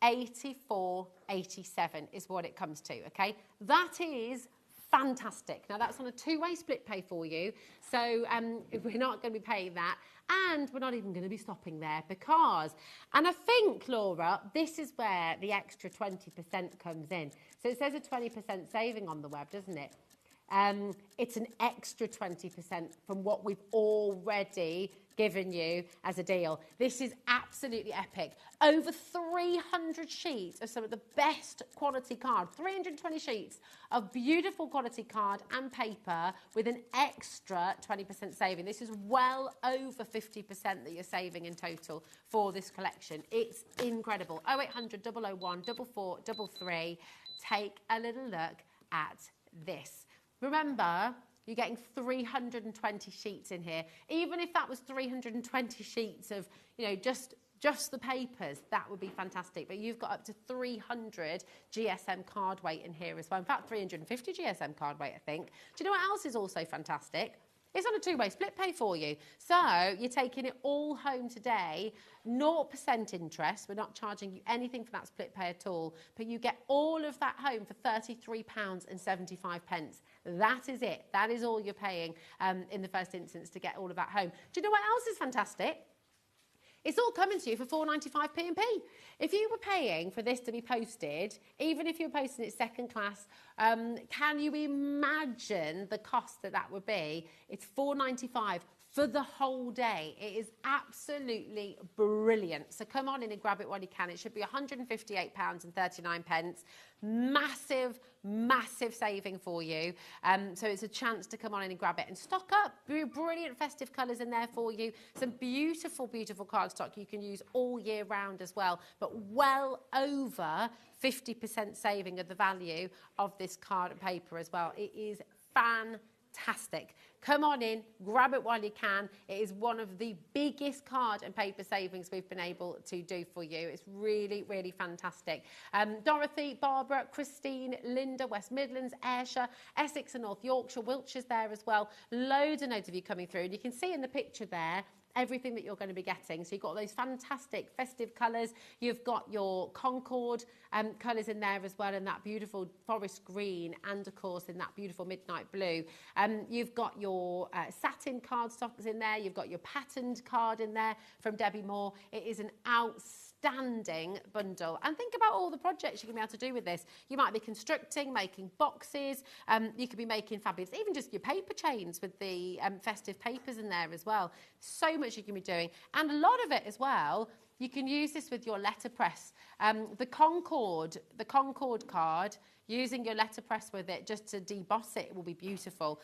$84.87 is what it comes to, okay? That is fantastic. Now, that's on a 2-way split pay for you, so we're not going to be paying that, and we're not even going to be stopping there because, and I think, Laura, this is where the extra 20% comes in. So it says a 20% saving on the web, doesn't it? It's an extra 20% from what we've already given you as a deal. This is absolutely epic. Over 300 sheets of some of the best quality card, 320 sheets of beautiful quality card and paper with an extra 20% saving. This is well over 50% that you're saving in total for this collection. It's incredible. 0800 001 4433. Take a little look at this. Remember, you're getting 320 sheets in here. Even if that was 320 sheets of, you know, just the papers, that would be fantastic. But you've got up to 300 GSM card weight in here as well. In fact, 350 GSM card weight, I think. Do you know what else is also fantastic? It's on a 2-way split pay for you. So you're taking it all home today, 0% interest. We're not charging you anything for that split pay at all, but you get all of that home for £33.75. That is it. That is all you're paying in the first instance to get all of that home. Do you know what else is fantastic? It's all coming to you for £4.95 P&P. If you were paying for this to be posted, even if you're posting it second class, can you imagine the cost that would be? It's £4.95 for the whole day. It is absolutely brilliant. So come on in and grab it while you can. It should be £158.39. Massive, massive saving for you. So it's a chance to come on in and grab it and stock up. Brilliant festive colours in there for you. Some beautiful, beautiful cardstock you can use all year round as well. But well over 50% saving of the value of this card and paper as well. It is fantastic. Come on in, grab it while you can. It is one of the biggest card and paper savings we've been able to do for you. It's really, really fantastic. Dorothy, Barbara, Christine, Linda, West Midlands, Ayrshire, Essex and North Yorkshire, Wiltshire's there as well. Loads of you coming through. And you can see in the picture there, everything that you're going to be getting. So you've got those fantastic festive colours. You've got your Concord colours in there as well, in that beautiful forest green, and of course in that beautiful midnight blue. You've got your satin cardstocks in there. You've got your patterned card in there from Debbie Moore. It is an outstanding bundle. And think about all the projects you can be able to do with this. You might be constructing, making boxes. You could be making fabulous, even just your paper chains with the festive papers in there as well. So much you can be doing. And a lot of it as well, you can use this with your letterpress. The Concord card, using your letterpress with it just to deboss it will be beautiful.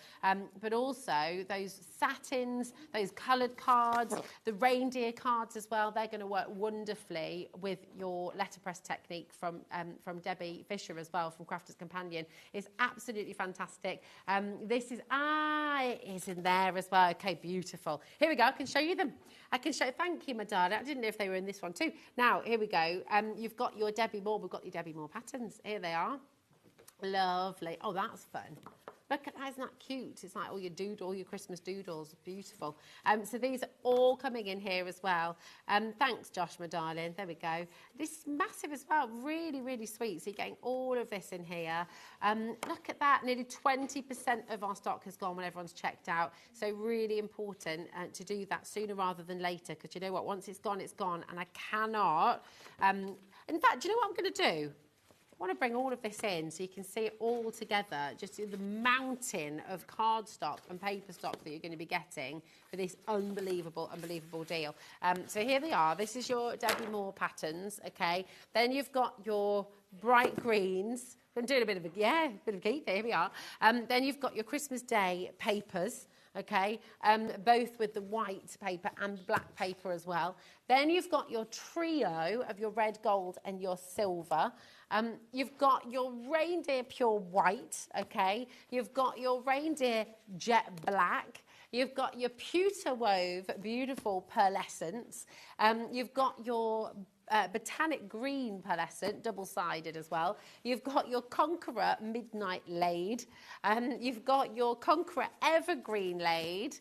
But also those satins, those coloured cards, the reindeer cards as well, they're going to work wonderfully with your letterpress technique from Debbie Fisher as well, from Crafter's Companion. It's absolutely fantastic. This is, it is in there as well. Okay, beautiful. Here we go, I can show you them. Thank you, my darling. I didn't know if they were in this one too. Now, here we go. You've got your Debbie Moore, we've got your Debbie Moore patterns. Here they are. Lovely. Oh, that's fun. Look at that, isn't that cute? It's like all your Christmas doodles. Beautiful. So these are all coming in here as well. Thanks, Josh, my darling. There we go. This is massive as well. Really, really sweet. So you're getting all of this in here. Look at that. Nearly 20% of our stock has gone when everyone's checked out. So really important to do that sooner rather than later, because you know what? Once it's gone, it's gone. And I cannot. In fact, do you know what I'm going to do? I want to bring all of this in so you can see it all together, just the mountain of cardstock and paper stock that you're going to be getting for this unbelievable deal. So here they are. This is your Debbie Moore patterns, okay? Then you've got your bright greens. I'm doing a bit of a geek there. Here we are. Then you've got your Christmas Day papers. Okay, both with the white paper and black paper as well. Then you've got your trio of your red, gold and your silver. You've got your reindeer pure white, okay. You've got your reindeer jet black. You've got your pewter wove beautiful pearlescent. You've got your botanic green pearlescent, double-sided as well. You've got your Conqueror midnight laid. You've got your Conqueror evergreen laid.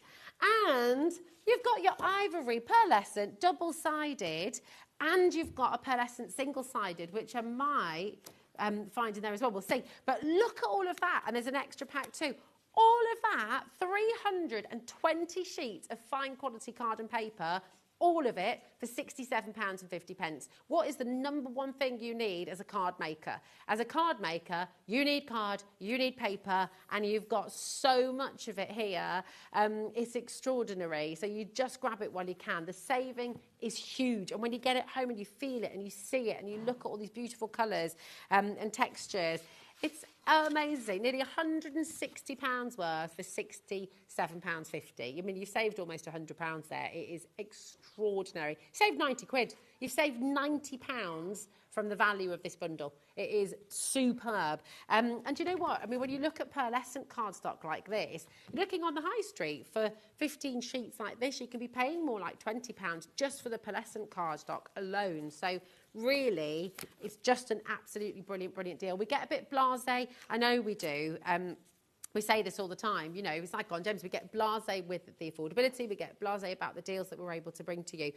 And you've got your ivory pearlescent, double-sided. And you've got a pearlescent single-sided, which I might find in there as well. We'll see. But look at all of that. And there's an extra pack too. All of that, 320 sheets of fine quality card and paper, all of it for £67.50. What is the number one thing you need as a card maker? As a card maker, you need card, you need paper, and you've got so much of it here. It's extraordinary. So you just grab it while you can. The saving is huge. And when you get it home and you feel it and you see it and you look at all these beautiful colours and textures, it's amazing. Nearly £160 worth for £67.50. I mean, you've saved almost £100 there. It is extraordinary. You saved 90 quid. You've saved £90 from the value of this bundle. It is superb. And you know what? I mean, when you look at pearlescent cardstock like this, looking on the high street for 15 sheets like this, you can be paying more like £20 just for the pearlescent cardstock alone. So really, it's just an absolutely brilliant deal. We get a bit blasé. I know we do. We say this all the time, you know, it's like on Gems, we get blasé with the affordability, we get blasé about the deals that we're able to bring to you.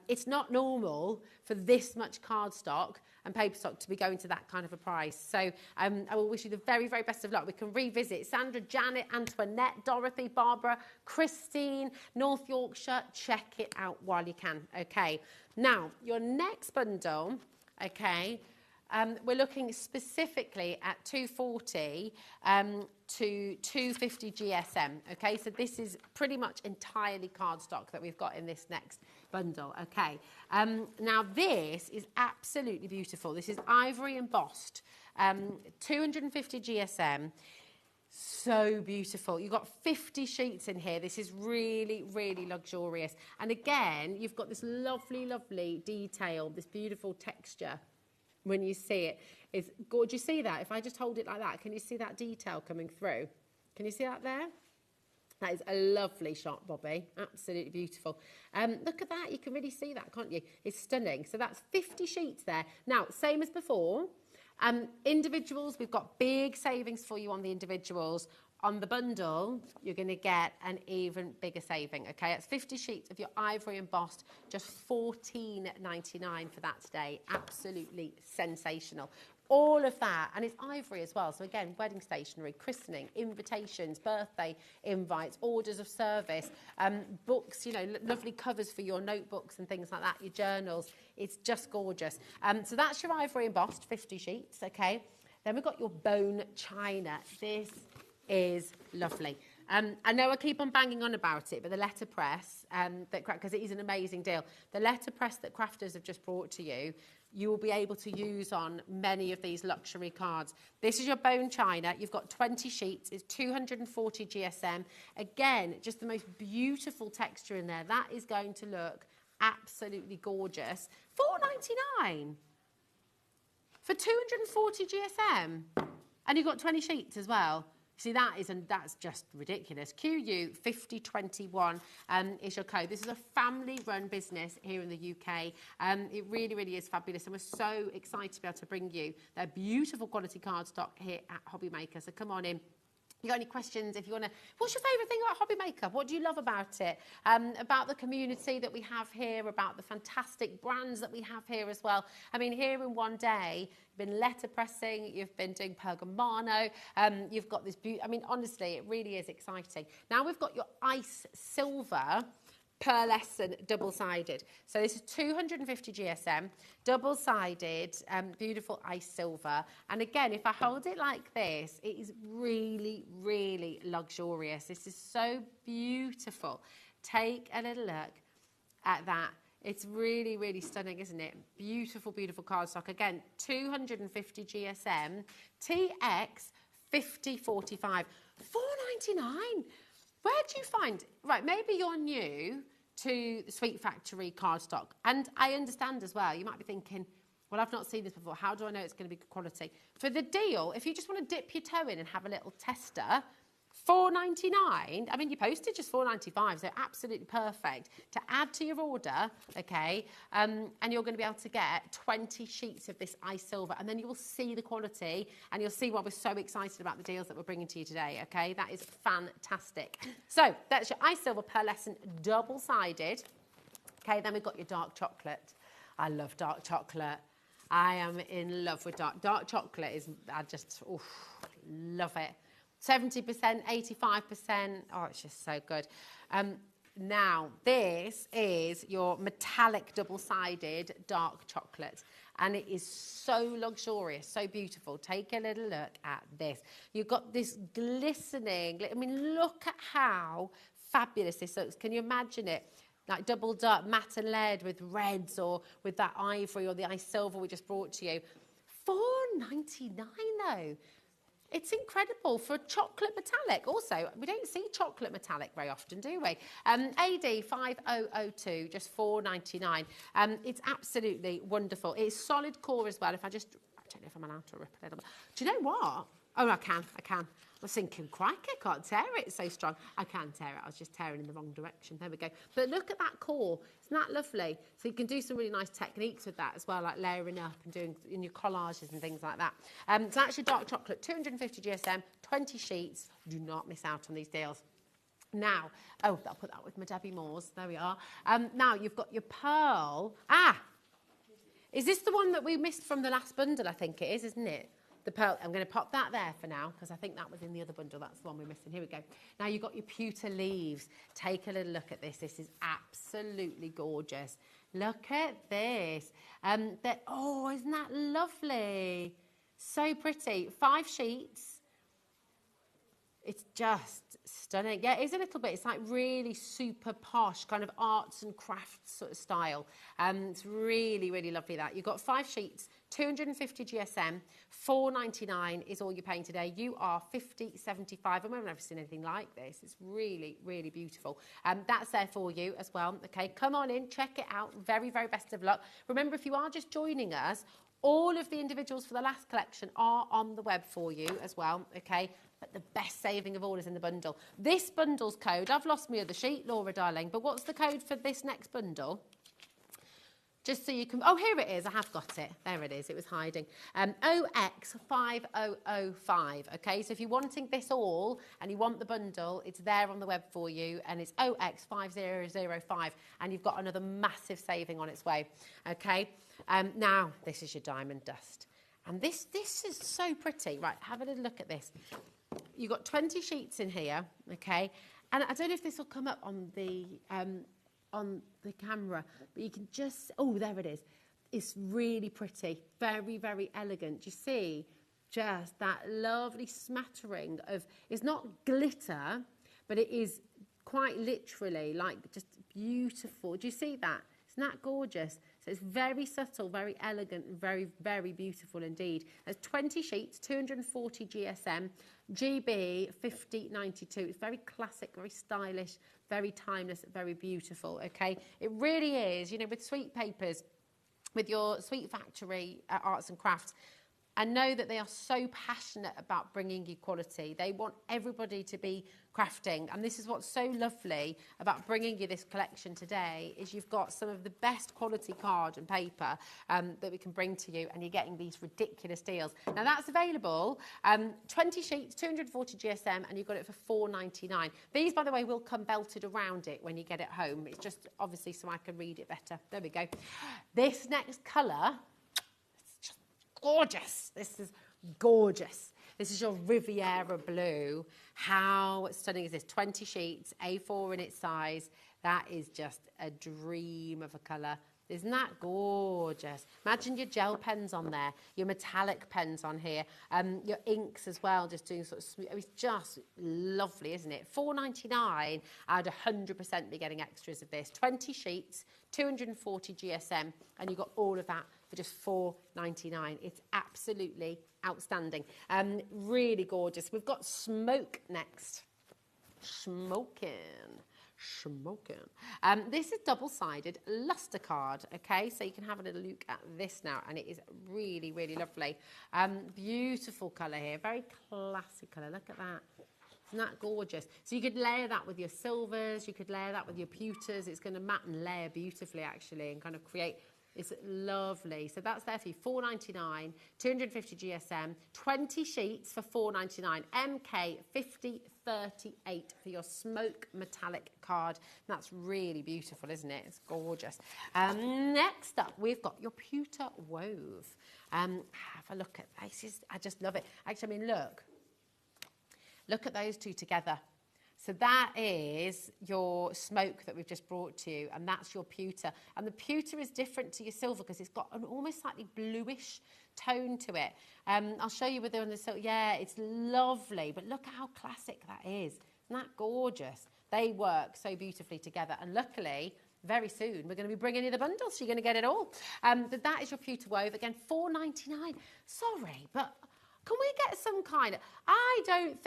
It's not normal for this much cardstock and paper stock to be going to that kind of a price. So I will wish you the very, very best of luck. We can revisit Sandra, Janet, Antoinette, Dorothy, Barbara, Christine, North Yorkshire. Check it out while you can, okay? Now, your next bundle, okay, we're looking specifically at 240 to 250 GSM, okay? So this is pretty much entirely cardstock that we've got in this next bundle, okay? Now this is absolutely beautiful. This is ivory embossed, 250 GSM. So beautiful. You've got 50 sheets in here. This is really, really luxurious. And again, you've got this lovely, lovely detail, this beautiful texture. When you see it, it's gorgeous. Do you see that? If I just hold it like that, can you see that detail coming through? Can you see that there? That is a lovely shot, Bobby. Absolutely beautiful. Look at that. You can really see that, can't you? It's stunning. So that's 50 sheets there. Now, same as before. Individuals, we've got big savings for you on the individuals. on the bundle, you're going to get an even bigger saving, okay? It's 50 sheets of your ivory embossed, just $14.99 for that today. Absolutely sensational. All of that, and it's ivory as well. So again, wedding stationery, christening, invitations, birthday invites, orders of service, books, you know, lovely covers for your notebooks and things like that, your journals. It's just gorgeous. So that's your ivory embossed, 50 sheets, okay? Then we've got your bone china. This is lovely. I know I keep on banging on about it, but the letterpress, because it is an amazing deal, the letterpress that crafters have just brought to you, you will be able to use on many of these luxury cards. This is your bone china. You've got 20 sheets. It's 240 GSM. Again, just the most beautiful texture in there. That is going to look absolutely gorgeous. $4.99 for 240 GSM. And you've got 20 sheets as well. See, that's just ridiculous. QU 5021 is your code. This is a family-run business here in the UK. It really, really is fabulous, and we're so excited to be able to bring you their beautiful quality cardstock here at HobbyMaker. So come on in. You got any questions? If you want to, what's your favourite thing about HobbyMaker? What do you love about it? About the community that we have here, about the fantastic brands that we have here as well. I mean, here in one day, you've been letterpressing, you've been doing Pergamano, you've got this beauty. I mean, honestly, it really is exciting. Now we've got your ice silver Pearlescent double-sided. So this is 250 GSM, double-sided, beautiful ice silver. And again, if I hold it like this, it is really, really luxurious. This is so beautiful. Take a little look at that. It's really, really stunning, isn't it? Beautiful, beautiful cardstock. Again, 250 GSM, TX 5045, $4.99. Where do you find, right, maybe you're new to the Sweet Factory cardstock, and I understand as well, you might be thinking, well, I've not seen this before, how do I know it's going to be good quality? For the deal, if you just want to dip your toe in and have a little tester, $4.99, I mean, your postage is $4.95, so absolutely perfect to add to your order, okay? And you're going to be able to get 20 sheets of this ice silver, and then you will see the quality, and you'll see why we're so excited about the deals that we're bringing to you today, okay? That is fantastic. So that's your ice silver pearlescent double-sided. Okay, then we've got your dark chocolate. I love dark chocolate. I am in love with dark chocolate. I just love it. 70%, 85%. Oh, it's just so good. Now, this is your metallic double-sided dark chocolate. And it is so luxurious, so beautiful. Take a little look at this. You've got this glistening. I mean, look at how fabulous this looks. Can you imagine it? Like double dark matte and lead with reds, or with that ivory or the ice silver we just brought to you. $4.99 though. It's incredible for chocolate metallic. Also, we don't see chocolate metallic very often, do we? AD 5002, just $4.99. It's absolutely wonderful. It's solid core as well. I don't know if I'm allowed to rip a little bit. Do you know what? Oh, I can. I was thinking, crikey, I can't tear it, it's so strong. I can tear it, I was just tearing in the wrong direction. There we go. But look at that core, isn't that lovely? So you can do some really nice techniques with that as well, like layering up and doing in your collages and things like that. So that's your dark chocolate, 250 GSM, 20 sheets. Do not miss out on these deals. Now, I'll put that with my Debbie Moores. There we are. Now, you've got your pearl. Is this the one that we missed from the last bundle? I think it is, isn't it? The pearl, I'm going to pop that there for now because I think that was in the other bundle. That's the one we're missing. Here we go. Now you've got your pewter leaves. Take a little look at this. This is absolutely gorgeous. Look at this. Isn't that lovely? So pretty. 5 sheets. It's just stunning. Yeah, it is a little bit. It's like really super posh, kind of arts and crafts sort of style. It's really, really lovely that. You've got 5 sheets, 250 GSM, $4.99 is all you're paying today. You are $50.75, and we've never seen anything like this. It's really, really beautiful. That's there for you as well. Okay, come on in, check it out. Very, very best of luck. Remember, if you are just joining us, all of the individuals for the last collection are on the web for you as well, okay? But the best saving of all is in the bundle. This bundle's code, I've lost my other sheet, Laura darling, but what's the code for this next bundle? just so you can, oh, here it is, I have got it. There it is, it was hiding. OX5005, okay? So if you're wanting this all and you want the bundle, it's there on the web for you, and it's OX5005, and you've got another massive saving on its way, okay? Now, this is your diamond dust. And this is so pretty. Right, have a little look at this. You've got 20 sheets in here, okay? And I don't know if this will come up on the camera, but you can just, oh, there it is. It's really pretty, very, very elegant. You see just that lovely smattering of, it's not glitter, but it is quite literally like just beautiful. Do you see that? Isn't that gorgeous? So it's very subtle, very elegant, and very, very beautiful indeed. There's 20 sheets, 240 GSM, GB 5092. It's very classic, very stylish, very timeless, very beautiful, okay? It really is, you know, with Sweet Papers, with your Sweet Factory Arts and Crafts, I know that they are so passionate about bringing you quality. They want everybody to be crafting, and this is what's so lovely about bringing you this collection today, is you've got some of the best quality card and paper that we can bring to you, and you're getting these ridiculous deals. Now that's available, 20 sheets, 240 GSM, and you've got it for $4.99. These, by the way, will come belted around it when you get it home. It's just obviously so I can read it better. There we go. This next colour, gorgeous. This is gorgeous. This is your Riviera blue. How stunning is this? 20 sheets, A4 in its size. That is just a dream of a colour. Isn't that gorgeous? Imagine your gel pens on there, your metallic pens on here, your inks as well, just doing sort of smooth. It's just lovely, isn't it? $4.99, I'd 100% be getting extras of this. 20 sheets, 240 GSM, and you've got all of that for just $4.99. It's absolutely outstanding. Really gorgeous. We've got smoke next. Smoking. This is double-sided luster card, okay? So you can have a little look at this now, and it is really, really lovely. Beautiful colour here, very classy colour. Look at that. Isn't that gorgeous? So you could layer that with your silvers, you could layer that with your pewters. It's going to matte and layer beautifully, actually, and kind of create. It's lovely. So that's there for you. $4.99, 250 GSM, 20 sheets for $4.99, MK 5038 for your smoke metallic card. That's really beautiful, isn't it? It's gorgeous. Next up, we've got your pewter wove. Have a look at this. I just love it. Actually, I mean, look at those two together. So that is your smoke that we've just brought to you, and that's your pewter. And the pewter is different to your silver because it's got an almost slightly bluish tone to it. I'll show you with it on the silver. Yeah, it's lovely, but look at how classic that is. Isn't that gorgeous? They work so beautifully together, and luckily, very soon, we're going to be bringing you the bundles, so you're going to get it all. But that is your pewter wove. Again, $4.99. Sorry, but can we get some kind of... I don't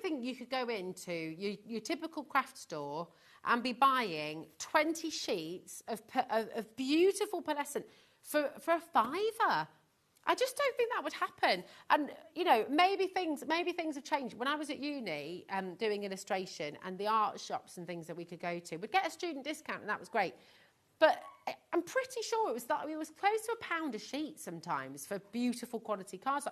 think you could go into your typical craft store and be buying 20 sheets of beautiful pearlescent for a £5. I just don't think that would happen. And, you know, maybe things have changed. When I was at uni doing illustration, and the art shops and things that we could go to, we'd get a student discount, and that was great. But I'm pretty sure it was close to £1 a sheet sometimes for beautiful quality cards.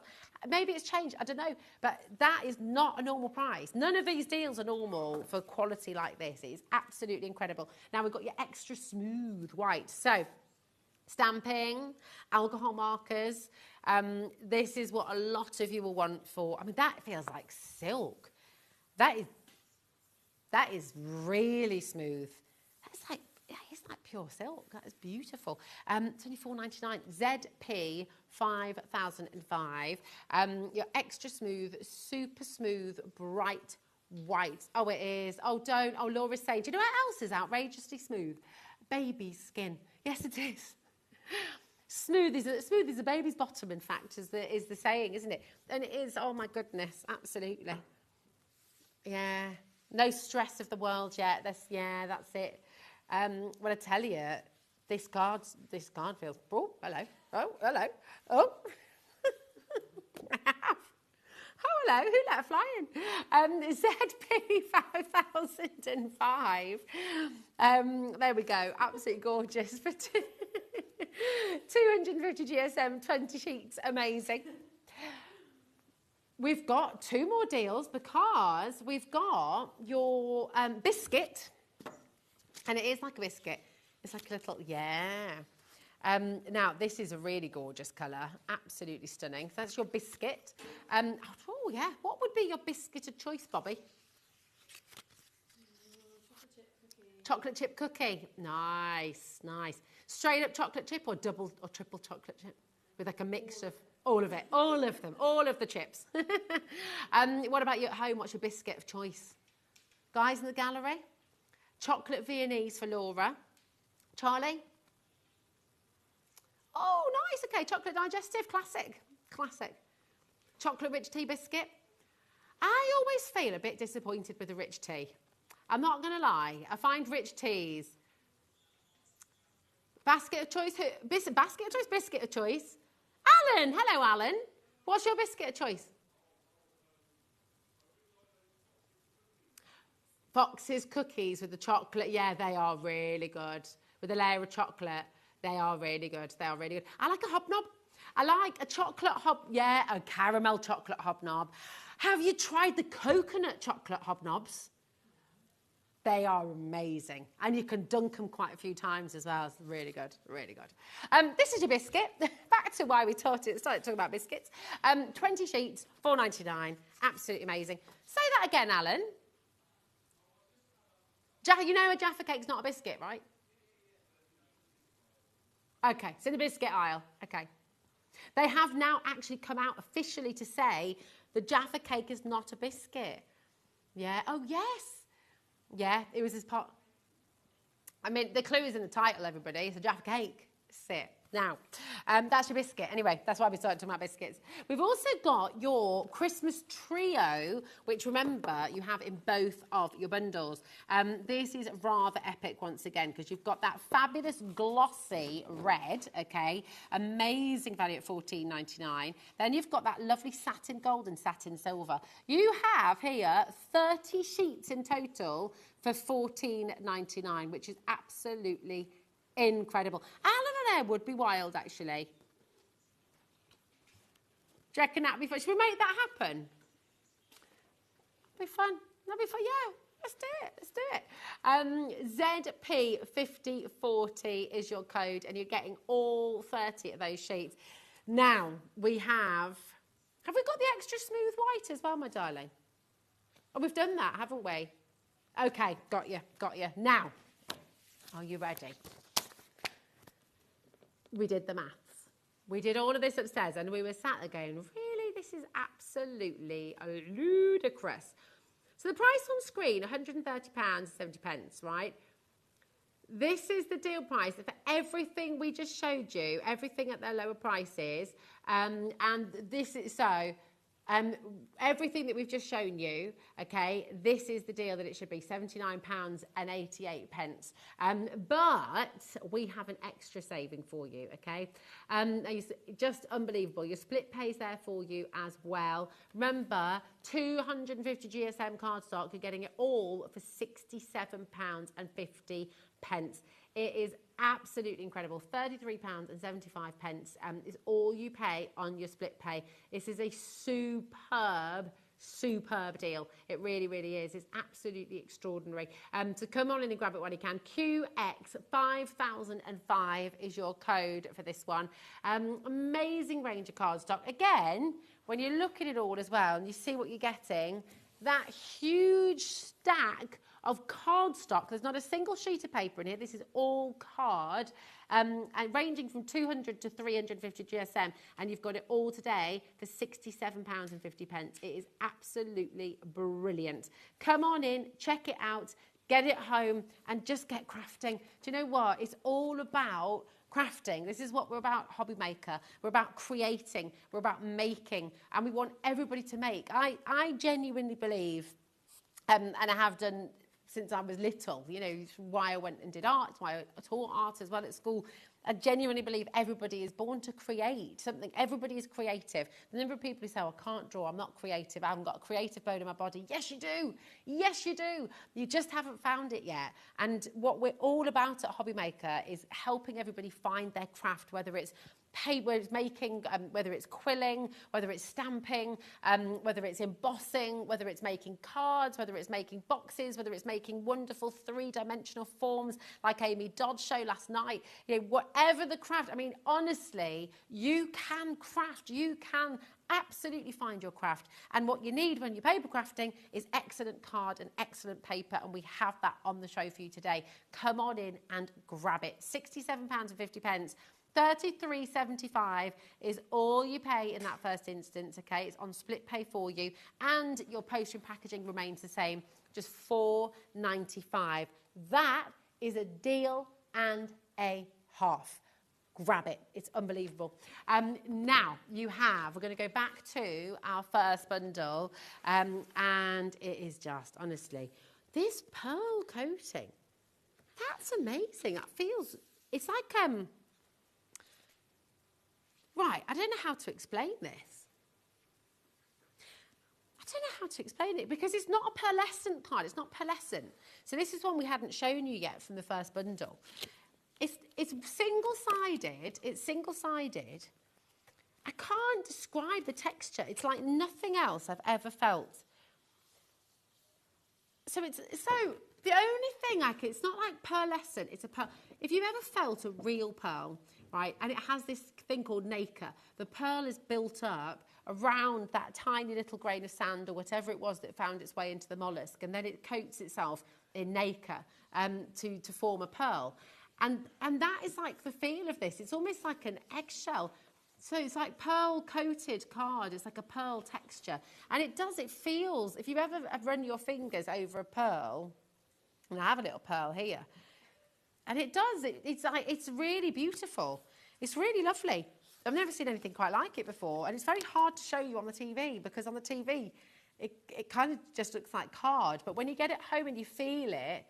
Maybe it's changed, I don't know. But that is not a normal price. None of these deals are normal for quality like this. It is absolutely incredible. Now we've got your extra smooth white. So stamping, alcohol markers. This is what a lot of you will want for, I mean, that feels like silk. That is really smooth. That's like, isn't that pure silk? That is beautiful. It's only $4.99. ZP 5005. Your extra smooth, super smooth, bright white. Oh, it is. Oh, don't. Oh, Laura's saying, do you know what else is outrageously smooth? Baby's skin. Yes, it is. Smooth is a baby's bottom, in fact, is the saying, isn't it? And it is. Oh my goodness, absolutely. Yeah. No stress of the world yet. That's it. Well, I tell you, this card feels. Oh, hello. Oh, hello. Oh, how hello, who let her fly in? ZP 5005. There we go, absolutely gorgeous for 250 GSM, 20 sheets, amazing. We've got 2 more deals because we've got your biscuit, and it is like a biscuit. It's like a little, yeah. Now, this is a really gorgeous colour, absolutely stunning. So that's your biscuit. Oh, yeah, what would be your biscuit of choice, Bobby? Chocolate chip cookie. Nice, nice. Straight up chocolate chip or double or triple chocolate chip? With like a mix of all of it, all of them, all of the chips. What about you at home? What's your biscuit of choice? Guys in the gallery? Chocolate Viennese for Laura. Charlie? Oh, nice. Okay, chocolate digestive, classic, classic. Chocolate rich tea biscuit. I always feel a bit disappointed with the rich tea. I'm not going to lie. I find rich teas. Basket of choice. Basket of choice, biscuit of choice. Alan, hello, Alan. What's your biscuit of choice? Fox's cookies with the chocolate. Yeah, they are really good. With a layer of chocolate. They are really good. They are really good. I like a hobnob. I like a chocolate a caramel chocolate hobnob. Have you tried the coconut chocolate hobnobs? They are amazing. And you can dunk them quite a few times as well. It's really good, really good. This is your biscuit. Back to why we started talking about biscuits. 20 sheets, £4.99. Absolutely amazing. Say that again, Alan. You know a Jaffa cake's not a biscuit, right? Okay, it's in the biscuit aisle. Okay. They have now actually come out officially to say the Jaffa cake is not a biscuit. Yeah. Oh, yes. Yeah, it was as part... I mean, the clue is in the title, everybody. It's a Jaffa cake. Sit. Now, that's your biscuit. Anyway, that's why we started talking about biscuits. We've also got your Christmas trio, which, remember, you have in both of your bundles. This is rather epic once again, because you've got that fabulous glossy red, okay? Amazing value at $14.99. Then you've got that lovely satin gold and satin silver. You have here 30 sheets in total for $14.99, which is absolutely incredible. Alan and Air would be wild, actually. Do you reckon that'd be fun? Should we make that happen? That'd be fun. That'd be fun. Yeah, let's do it. Let's do it. ZP5040 is your code, and you're getting all 30 of those sheets. Now, we have we got the extra smooth white as well, my darling? Oh, we've done that, haven't we? Okay, got you. Now, are you ready? We did the maths. We did all of this upstairs, and we were sat there going, really, this is absolutely ludicrous. So the price on screen, £130.70, right? This is the deal price for everything we just showed you, everything at their lower prices. And this is so... everything that we've just shown you, okay, this is the deal that it should be, £79.88. But we have an extra saving for you, okay? Just unbelievable. Your split pays there for you as well. Remember, 250 GSM cardstock, you're getting it all for £67.50. It is absolutely incredible. £33.75 is all you pay on your split pay. This is a superb deal. It really, really is. It's absolutely extraordinary. So come on in and grab it when you can. QX5005 is your code for this one. Amazing range of cardstock. Again, when you look at it all as well and you see what you're getting, that huge stack of cardstock. There's not a single sheet of paper in here. This is all card, and ranging from 200 to 350 GSM, and you've got it all today for £67.50. It is absolutely brilliant. Come on in, check it out, get it home, and just get crafting. Do you know what? It's all about crafting. This is what we're about, HobbyMaker. We're about creating. We're about making, and we want everybody to make. I genuinely believe, and I have done since I was little, you know, why I went and did art, why I taught art as well at school. I genuinely believe everybody is born to create something. Everybody is creative. The number of people who say, oh, I can't draw, I'm not creative, I haven't got a creative bone in my body. Yes, you do. Yes, you do. You just haven't found it yet. And what we're all about at HobbyMaker is helping everybody find their craft, whether it's making, whether it's quilling, whether it's stamping, whether it's embossing, whether it's making cards, whether it's making boxes, whether it's making wonderful three-dimensional forms like Amy Dodd's show last night. You know, whatever the craft, I mean, honestly, you can craft, you can absolutely find your craft. And what you need when you're paper crafting is excellent card and excellent paper, and we have that on the show for you today. Come on in and grab it. £67.50. $33.75 is all you pay in that first instance, okay? It's on split pay for you, and your postage and packaging remains the same, just $4.95. That is a deal and a half. Grab it. It's unbelievable. Now, we're going to go back to our first bundle, and it is just, honestly, this pearl coating, that's amazing. It feels, it's like, right, I don't know how to explain this. I don't know how to explain it because it's not a pearlescent card. It's not pearlescent. So this is one we hadn't shown you yet from the first bundle. It's single-sided. It's single-sided. I can't describe the texture. It's like nothing else I've ever felt. So the only thing it's not like pearlescent. It's a pearl. If you've ever felt a real pearl, right, and it has this thing called nacre, the pearl is built up around that tiny little grain of sand or whatever it was that found its way into the mollusk, and then it coats itself in nacre to form a pearl. And that is like the feel of this. It's almost like an eggshell. So it's like pearl coated card. It's like a pearl texture. And it feels, if you ever run your fingers over a pearl, and I have a little pearl here, and it does, it's really beautiful. It's really lovely. I've never seen anything quite like it before. And it's very hard to show you on the TV because on the TV, it kind of just looks like card. But when you get it home and you feel it,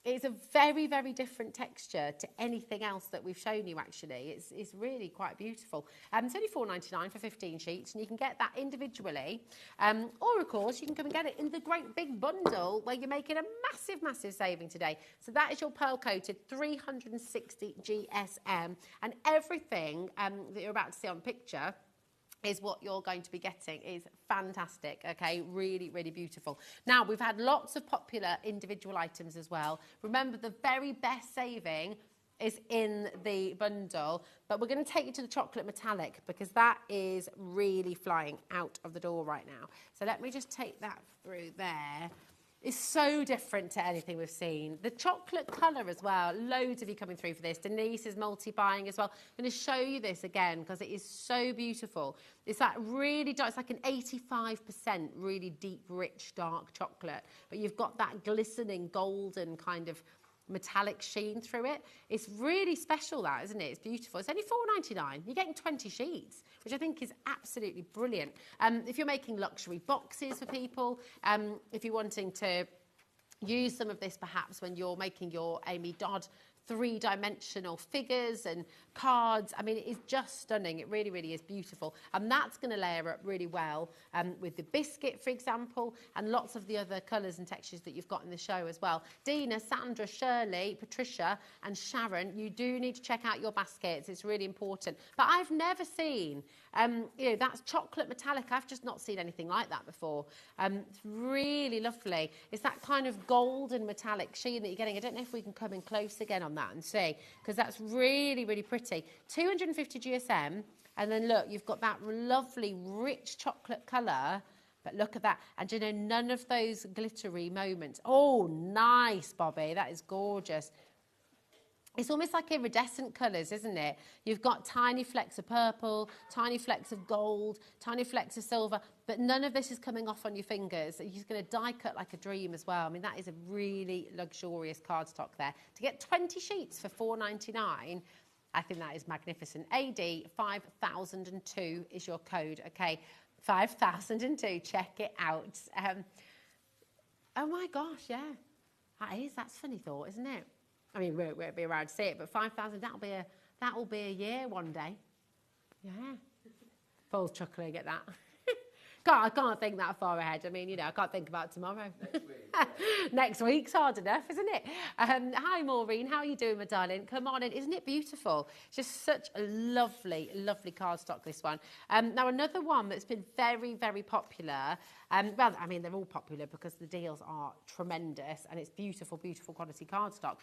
it's a very, very different texture to anything else that we've shown you, actually. It's really quite beautiful. It's only $4.99 for 15 sheets, and you can get that individually. Or, of course, you can come and get it in the great big bundle where you're making a massive, massive saving today. So that is your pearl-coated 360 GSM. And everything that you're about to see on the picture is what you're going to be getting. Is fantastic, okay? Really, really beautiful. Now, we've had lots of popular individual items as well. Remember, the very best saving is in the bundle, but we're going to take you to the chocolate metallic because that is really flying out of the door right now. So let me just take that through there. It's so different to anything we've seen. The chocolate colour as well, loads of you coming through for this. Denise is multi-buying as well. I'm going to show you this again because it is so beautiful. It's like really dark, it's like an 85% really deep, rich, dark chocolate. But you've got that glistening golden kind of metallic sheen through it. It's really special, that, isn't it? It's beautiful. It's only $4.99. You're getting 20 sheets, which I think is absolutely brilliant. If you're making luxury boxes for people, if you're wanting to use some of this perhaps when you're making your Amy Dodd three-dimensional figures and cards. I mean, it is just stunning. It really, really is beautiful. And that's going to layer up really well with the biscuit, for example, and lots of the other colours and textures that you've got in the show as well. Dina, Sandra, Shirley, Patricia and Sharon, you do need to check out your baskets. It's really important. But I've never seen, that's chocolate metallic. I've just not seen anything like that before. It's really lovely. It's that kind of golden metallic sheen that you're getting. I don't know if we can come in close again on that and see, because that's really, really pretty. 250 GSM, and then look, you've got that lovely rich chocolate colour, but look at that. And none of those glittery moments. Oh, nice, Bobby. That is gorgeous. It's almost like iridescent colours, isn't it? You've got tiny flecks of purple, tiny flecks of gold, tiny flecks of silver, but none of this is coming off on your fingers. You're going to die cut like a dream as well. I mean, that is a really luxurious cardstock there. To get 20 sheets for $4.99, I think that is magnificent. AD 5002 is your code, okay? 5002, check it out. Oh my gosh, yeah. That's a funny thought, isn't it? I mean, we won't be around to see it, but 5,000, that'll be That will be a year one day. Yeah. Paul's chuckling at that. I can't think that far ahead. I mean, you know, I can't think about tomorrow. Next week. Next week's hard enough, isn't it? Hi, Maureen. How are you doing, my darling? Come on in. Isn't it beautiful? Just such a lovely, lovely cardstock, this one. Now, another one that's been very, very popular. Well, I mean, they're all popular because the deals are tremendous and it's beautiful, beautiful quality cardstock.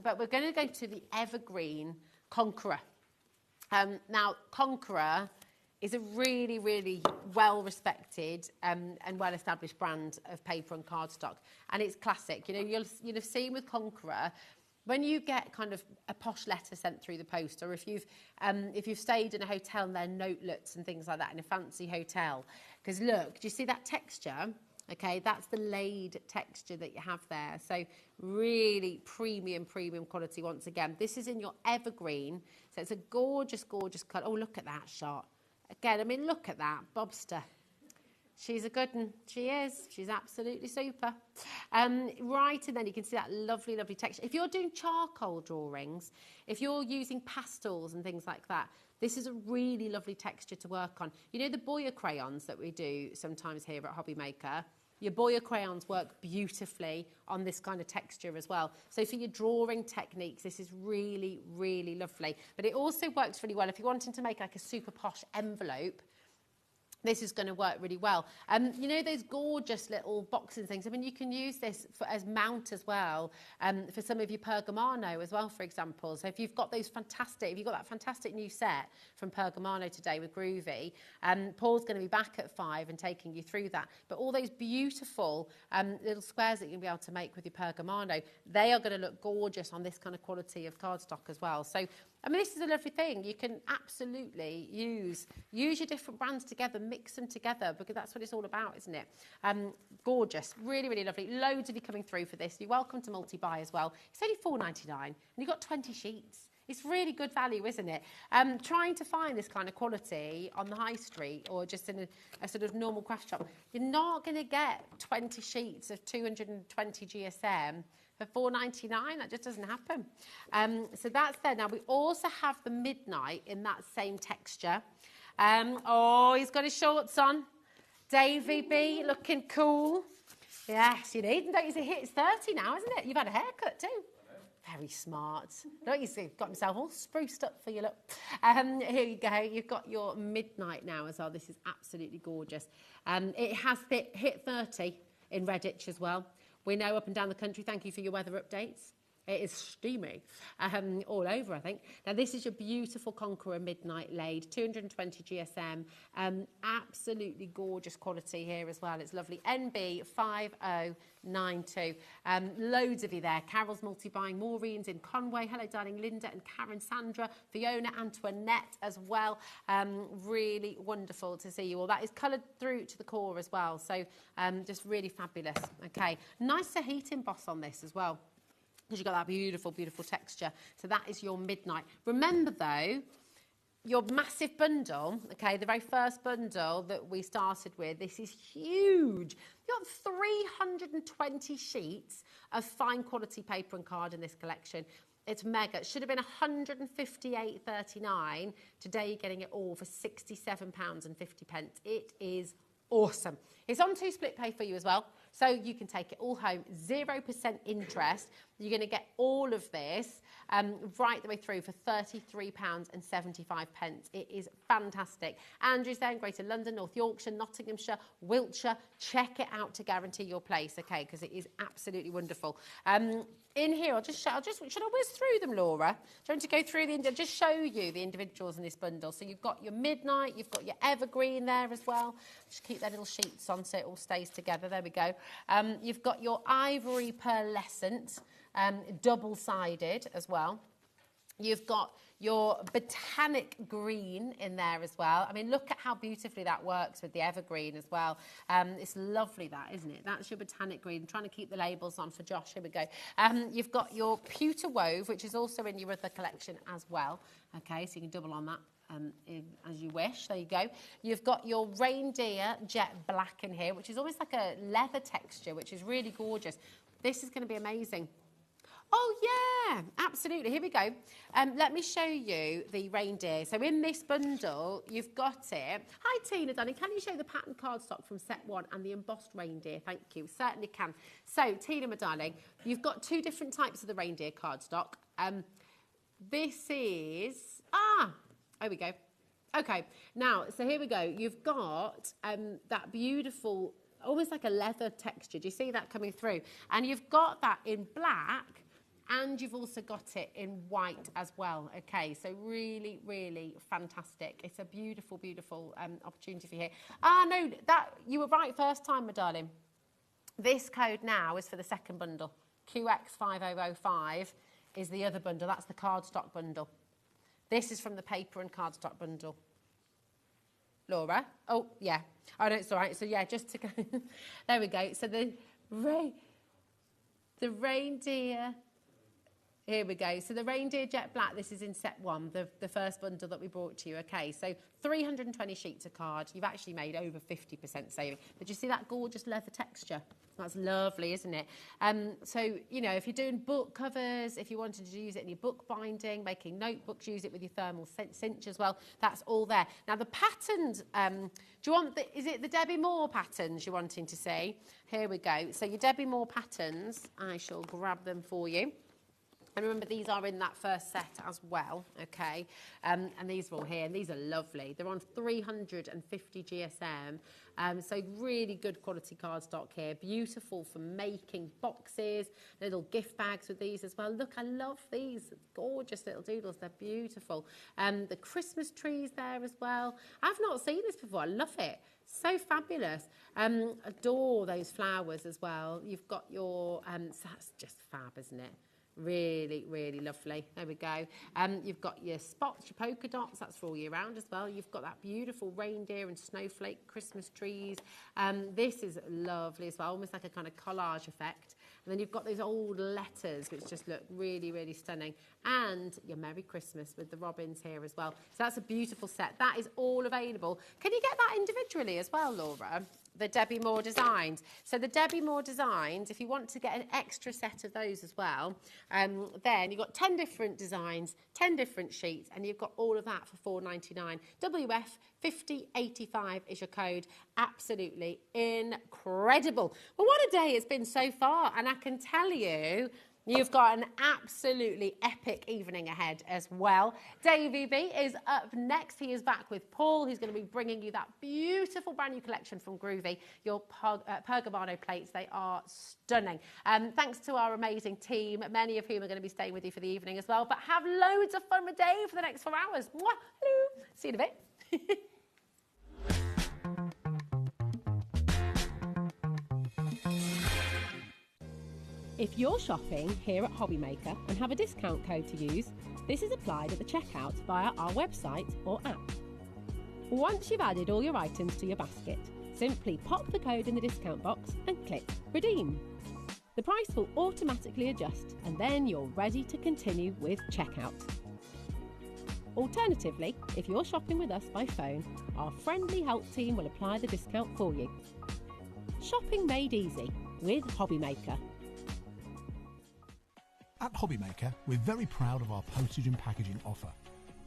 But we're going to go to the Evergreen Conqueror. Now, Conqueror is a really, really well-respected and well-established brand of paper and cardstock. And it's classic. You know, you'll have seen with Conqueror, when you get kind of a posh letter sent through the post, or if you've stayed in a hotel and there are notelets and things like that in a fancy hotel, because look, do you see that texture? Okay, that's the laid texture that you have there. So really premium quality once again. This is in your Evergreen. So it's a gorgeous, gorgeous colour. Oh, look at that shot. Again, I mean, look at that, Bobster. She's a good one. She is. She's absolutely super. Right, and then you can see that lovely, lovely texture. If you're doing charcoal drawings, if you're using pastels and things like that, this is a really lovely texture to work on. You know the Boyer crayons that we do sometimes here at HobbyMaker? Your Boyer crayons work beautifully on this kind of texture as well. So for your drawing techniques, this is really, really lovely. But it also works really well if you're wanting to make like a super posh envelope. This is going to work really well. You know those gorgeous little boxes and things? I mean, you can use this as mount as well for some of your Pergamano as well, for example. So if you've got those fantastic, if you've got that fantastic new set from Pergamano today with Groovy, Paul's going to be back at 5 and taking you through that. But all those beautiful little squares that you'll be able to make with your Pergamano, they are going to look gorgeous on this kind of quality of cardstock as well. So I mean, this is a lovely thing. You can absolutely use your different brands together, mix them together, because that's what it's all about, isn't it? Gorgeous, really, really lovely. Loads of you coming through for this. You're welcome to multi-buy as well. It's only $4.99, and you've got 20 sheets. It's really good value, isn't it? Trying to find this kind of quality on the high street or just in a sort of normal craft shop, you're not going to get 20 sheets of 220 GSM for $4.99. That just doesn't happen. So that's there. Now, we also have the Midnight in that same texture. Oh, he's got his shorts on. Davey B, looking cool. Yes, you need. Don't you see, it's 30 now, isn't it? You've had a haircut too. Very smart. Don't you see? Got himself all spruced up for you, look. Here you go. You've got your Midnight now as well. This is absolutely gorgeous. It has hit 30 in Redditch as well. We know up and down the country. Thank you for your weather updates. It is steamy all over, I think. Now, this is your beautiful Conqueror Midnight laid, 220 GSM. Absolutely gorgeous quality here as well. It's lovely. NB5092. Loads of you there. Carol's multi-buying. Maureen's in Conway. Hello, darling. Linda and Karen, Sandra, Fiona, Antoinette as well. Really wonderful to see you all. That is coloured through to the core as well. So just really fabulous. Okay. Nice to heat emboss on this as well, because you've got that beautiful, beautiful texture. So that is your Midnight. Remember, though, your massive bundle, okay, the very first bundle that we started with, this is huge. You've got 320 sheets of fine quality paper and card in this collection. It's mega. It should have been $158.39. Today you're getting it all for £67.50. It is awesome. It's on 2 split pay for you as well. So you can take it all home, 0% interest. You're going to get all of this right the way through for £33.75. It is fantastic. Andrew's there in Greater London, North Yorkshire, Nottinghamshire, Wiltshire. Check it out to guarantee your place, okay, because it is absolutely wonderful. In here, should I whiz through them, Laura? Do you want to go through just show you the individuals in this bundle? So you've got your Midnight, you've got your Evergreen there as well. Just keep their little sheets on so it all stays together. There we go. You've got your Ivory Pearlescent, double-sided as well. You've got your Botanic Green in there as well. I mean, look at how beautifully that works with the Evergreen as well. It's lovely, that, isn't it? That's your Botanic Green. I'm trying to keep the labels on for Josh. Here we go. You've got your Pewter Wove, which is also in your other collection as well. Okay, so you can double on that as you wish. There you go. You've got your Reindeer Jet Black in here, which is almost like a leather texture, which is really gorgeous. This is going to be amazing. Oh, yeah, absolutely. Here we go. Let me show you the reindeer. So in this bundle, you've got it. Hi, Tina, darling. Can you show the pattern cardstock from set 1 and the embossed reindeer? Thank you. Certainly can. So, Tina, my darling, you've got 2 different types of the reindeer cardstock. This is... there we go. Okay, now, so here we go. You've got that beautiful, almost like a leather texture. Do you see that coming through? And you've got that in black, and you've also got it in white as well. Okay, so really, really fantastic. It's a beautiful, beautiful opportunity for you here. No, you were right first time, my darling. This code now is for the second bundle. QX5005 is the other bundle. That's the cardstock bundle. This is from the paper and cardstock bundle. Laura? Oh, yeah. Oh, no, it's all right. So, yeah, just to go... There we go. So the reindeer... Here we go. So the reindeer jet black, this is in set 1, the first bundle that we brought to you. Okay, so 320 sheets of card. You've actually made over 50% saving. But you see that gorgeous leather texture? That's lovely, isn't it? So, you know, if you're doing book covers, if you wanted to use it in your book binding, making notebooks, use it with your thermal cinch as well, that's all there. Now, the patterns, do you want, is it the Debbie Moore patterns you're wanting to see? Here we go. So your Debbie Moore patterns, I shall grab them for you. And remember, these are in that first set as well, okay? And these are all here, and these are lovely. They're on 350 GSM, so really good quality cardstock here. Beautiful for making boxes, little gift bags with these as well. Look, I love these. Gorgeous little doodles. They're beautiful. The Christmas trees there as well. I've not seen this before. I love it. So fabulous. Adore those flowers as well. You've got your... so that's just fab, isn't it? Really, really lovely. There we go. You've got your spots, your polka dots. That's for all year round as well. You've got that beautiful reindeer and snowflake Christmas trees. This is lovely as well, almost like a kind of collage effect. And then you've got those old letters, which just look really, really stunning. And your Merry Christmas with the robins here as well. So that's a beautiful set. That is all available. Can you get that individually as well, Laura? The Debbie Moore Designs. So the Debbie Moore Designs, if you want to get an extra set of those as well, then you've got 10 different designs, 10 different sheets, and you've got all of that for $4.99. WF5085 is your code. Absolutely incredible. Well, what a day it's been so far, and I can tell you, you've got an absolutely epic evening ahead as well. Davey B is up next. He is back with Paul, who's going to be bringing you that beautiful brand new collection from Groovy, your Pergamano plates. They are stunning. Thanks to our amazing team, many of whom are going to be staying with you for the evening as well. But have loads of fun with Dave for the next 4 hours. Mwah, hello. See you in a bit. If you're shopping here at HobbyMaker and have a discount code to use, this is applied at the checkout via our website or app. Once you've added all your items to your basket, simply pop the code in the discount box and click Redeem. The price will automatically adjust, and then you're ready to continue with checkout. Alternatively, if you're shopping with us by phone, our friendly help team will apply the discount for you. Shopping made easy with HobbyMaker. At HobbyMaker, we're very proud of our postage and packaging offer,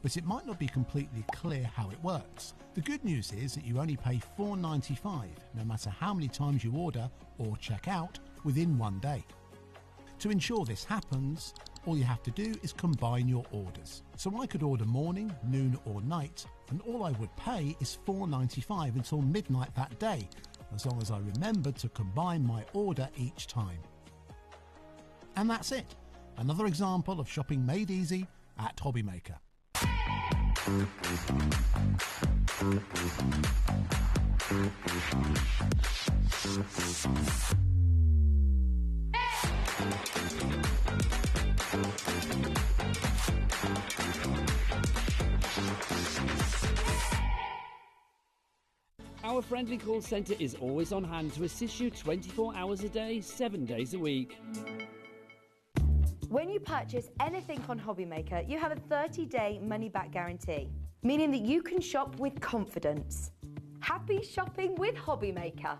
but it might not be completely clear how it works. The good news is that you only pay $4.95 no matter how many times you order or check out within 1 day. To ensure this happens, all you have to do is combine your orders. So I could order morning, noon or night, and all I would pay is $4.95 until midnight that day, as long as I remembered to combine my order each time. And that's it. Another example of shopping made easy at HobbyMaker. Our friendly call centre is always on hand to assist you 24 hours a day, 7 days a week. When you purchase anything on HobbyMaker, you have a 30-day money-back guarantee, meaning that you can shop with confidence. Happy shopping with HobbyMaker.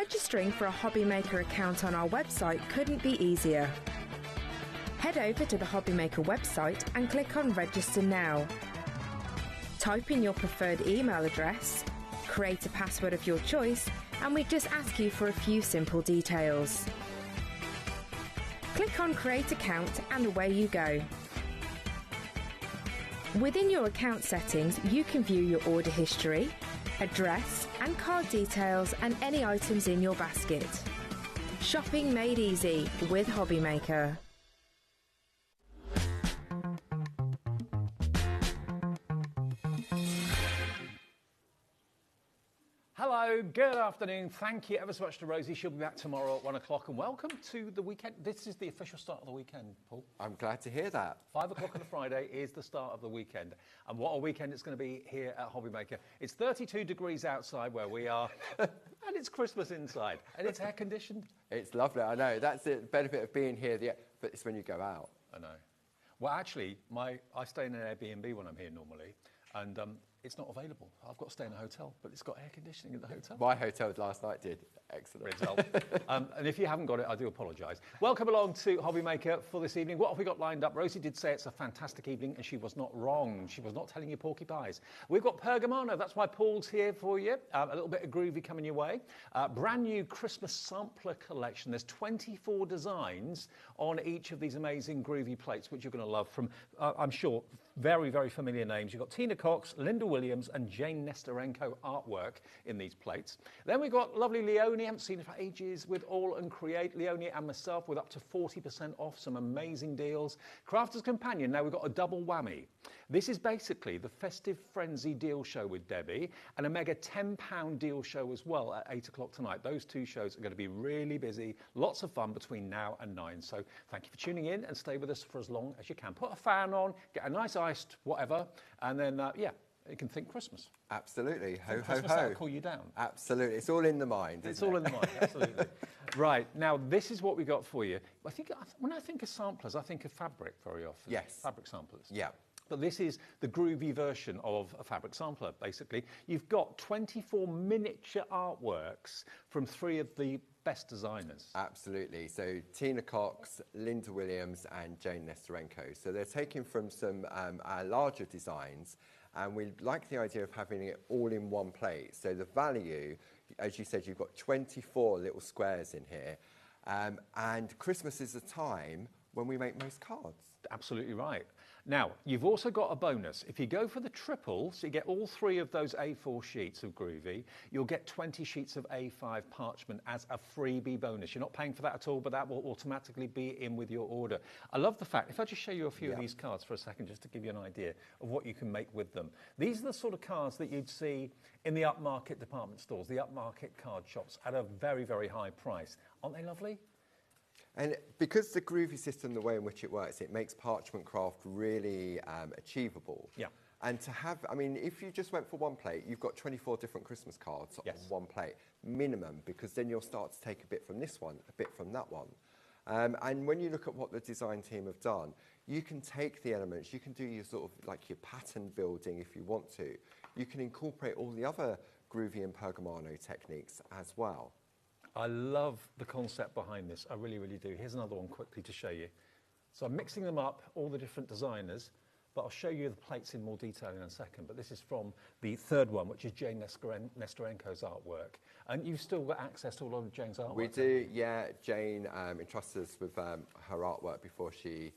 Registering for a HobbyMaker account on our website couldn't be easier. Head over to the HobbyMaker website and click on Register Now. Type in your preferred email address, create a password of your choice, and we just ask you for a few simple details. Click on Create Account and away you go. Within your account settings, you can view your order history, address and card details and any items in your basket. Shopping made easy with HobbyMaker. Hello, good afternoon. Thank you ever so much to Rosie. She'll be back tomorrow at 1 o'clock. And welcome to the weekend. This is the official start of the weekend, Paul. I'm glad to hear that. 5 o'clock on a Friday is the start of the weekend. And what a weekend it's going to be here at HobbyMaker. It's 32 degrees outside where we are, and it's Christmas inside. And it's air conditioned. It's lovely, I know. That's the benefit of being here, but it's when you go out. I know. Well, actually, I stay in an Airbnb when I'm here normally. And it's not available. I've got to stay in a hotel, but it's got air conditioning at the hotel. My hotel last night did. Excellent. Result. And if you haven't got it, I do apologise. Welcome along to HobbyMaker for this evening. What have we got lined up? Rosie did say it's a fantastic evening, and she was not wrong. She was not telling you porky pies. We've got Pergamano. That's why Paul's here for you. A little bit of groovy coming your way. Brand new Christmas sampler collection. There's 24 designs on each of these amazing groovy plates, which you're going to love from, I'm sure, very, very familiar names. You've got Tina Cox, Linda Williams and Jane Nestorenko artwork in these plates. Then we've got lovely Leonie, haven't seen her for ages, with All and Create. Leonie and myself with up to 40% off, some amazing deals. Crafter's Companion, now we've got a double whammy. This is basically the Festive Frenzy deal show with Debbie and a mega £10 deal show as well at 8 o'clock tonight. Those two shows are going to be really busy, lots of fun between now and 9. So thank you for tuning in and stay with us for as long as you can. Put a fan on, get a nice iced whatever, and then, you can think Christmas. Absolutely. Ho, ho, Christmas, ho. that'll cool you down. Absolutely. It's all in the mind. It's all in the mind, absolutely. Right, now this is what we got for you. When I think of samplers, I think of fabric very often. Yes. Fabric samplers. Yeah. But this is the groovy version of a fabric sampler, basically. You've got 24 miniature artworks from 3 of the best designers. Absolutely. So Tina Cox, Linda Williams and Jane Nestorenko. So they're taking from some our larger designs, and we like the idea of having it all in one plate. So the value, as you said, you've got 24 little squares in here. And Christmas is a time when we make most cards. Absolutely right. Now, you've also got a bonus. If you go for the triple, so you get all 3 of those A4 sheets of Groovy, you'll get 20 sheets of A5 parchment as a freebie bonus. You're not paying for that at all, but that will automatically be in with your order. I love the fact, if I just show you a few of these cards for a second, just to give you an idea of what you can make with them. These are the sort of cards that you'd see in the upmarket department stores, the upmarket card shops at a very, very high price. Aren't they lovely? And because the Groovy system, the way in which it works, it makes parchment craft really achievable. Yeah. And to have, I mean, if you just went for one plate, you've got 24 different Christmas cards on one plate, minimum, because then you'll start to take a bit from this one, a bit from that one. And when you look at what the design team have done, you can take the elements, you can do your sort of like your pattern building if you want to. You can incorporate all the other Groovy and Pergamano techniques as well. I love the concept behind this. I really, really do. Here's another one quickly to show you. So I'm mixing them up, all the different designers, but I'll show you the plates in more detail in a second. But this is from the third one, which is Jane Nestorenko's artwork. And you've still got access to a lot of Jane's artwork. We do, yeah. Jane entrusted us with her artwork before she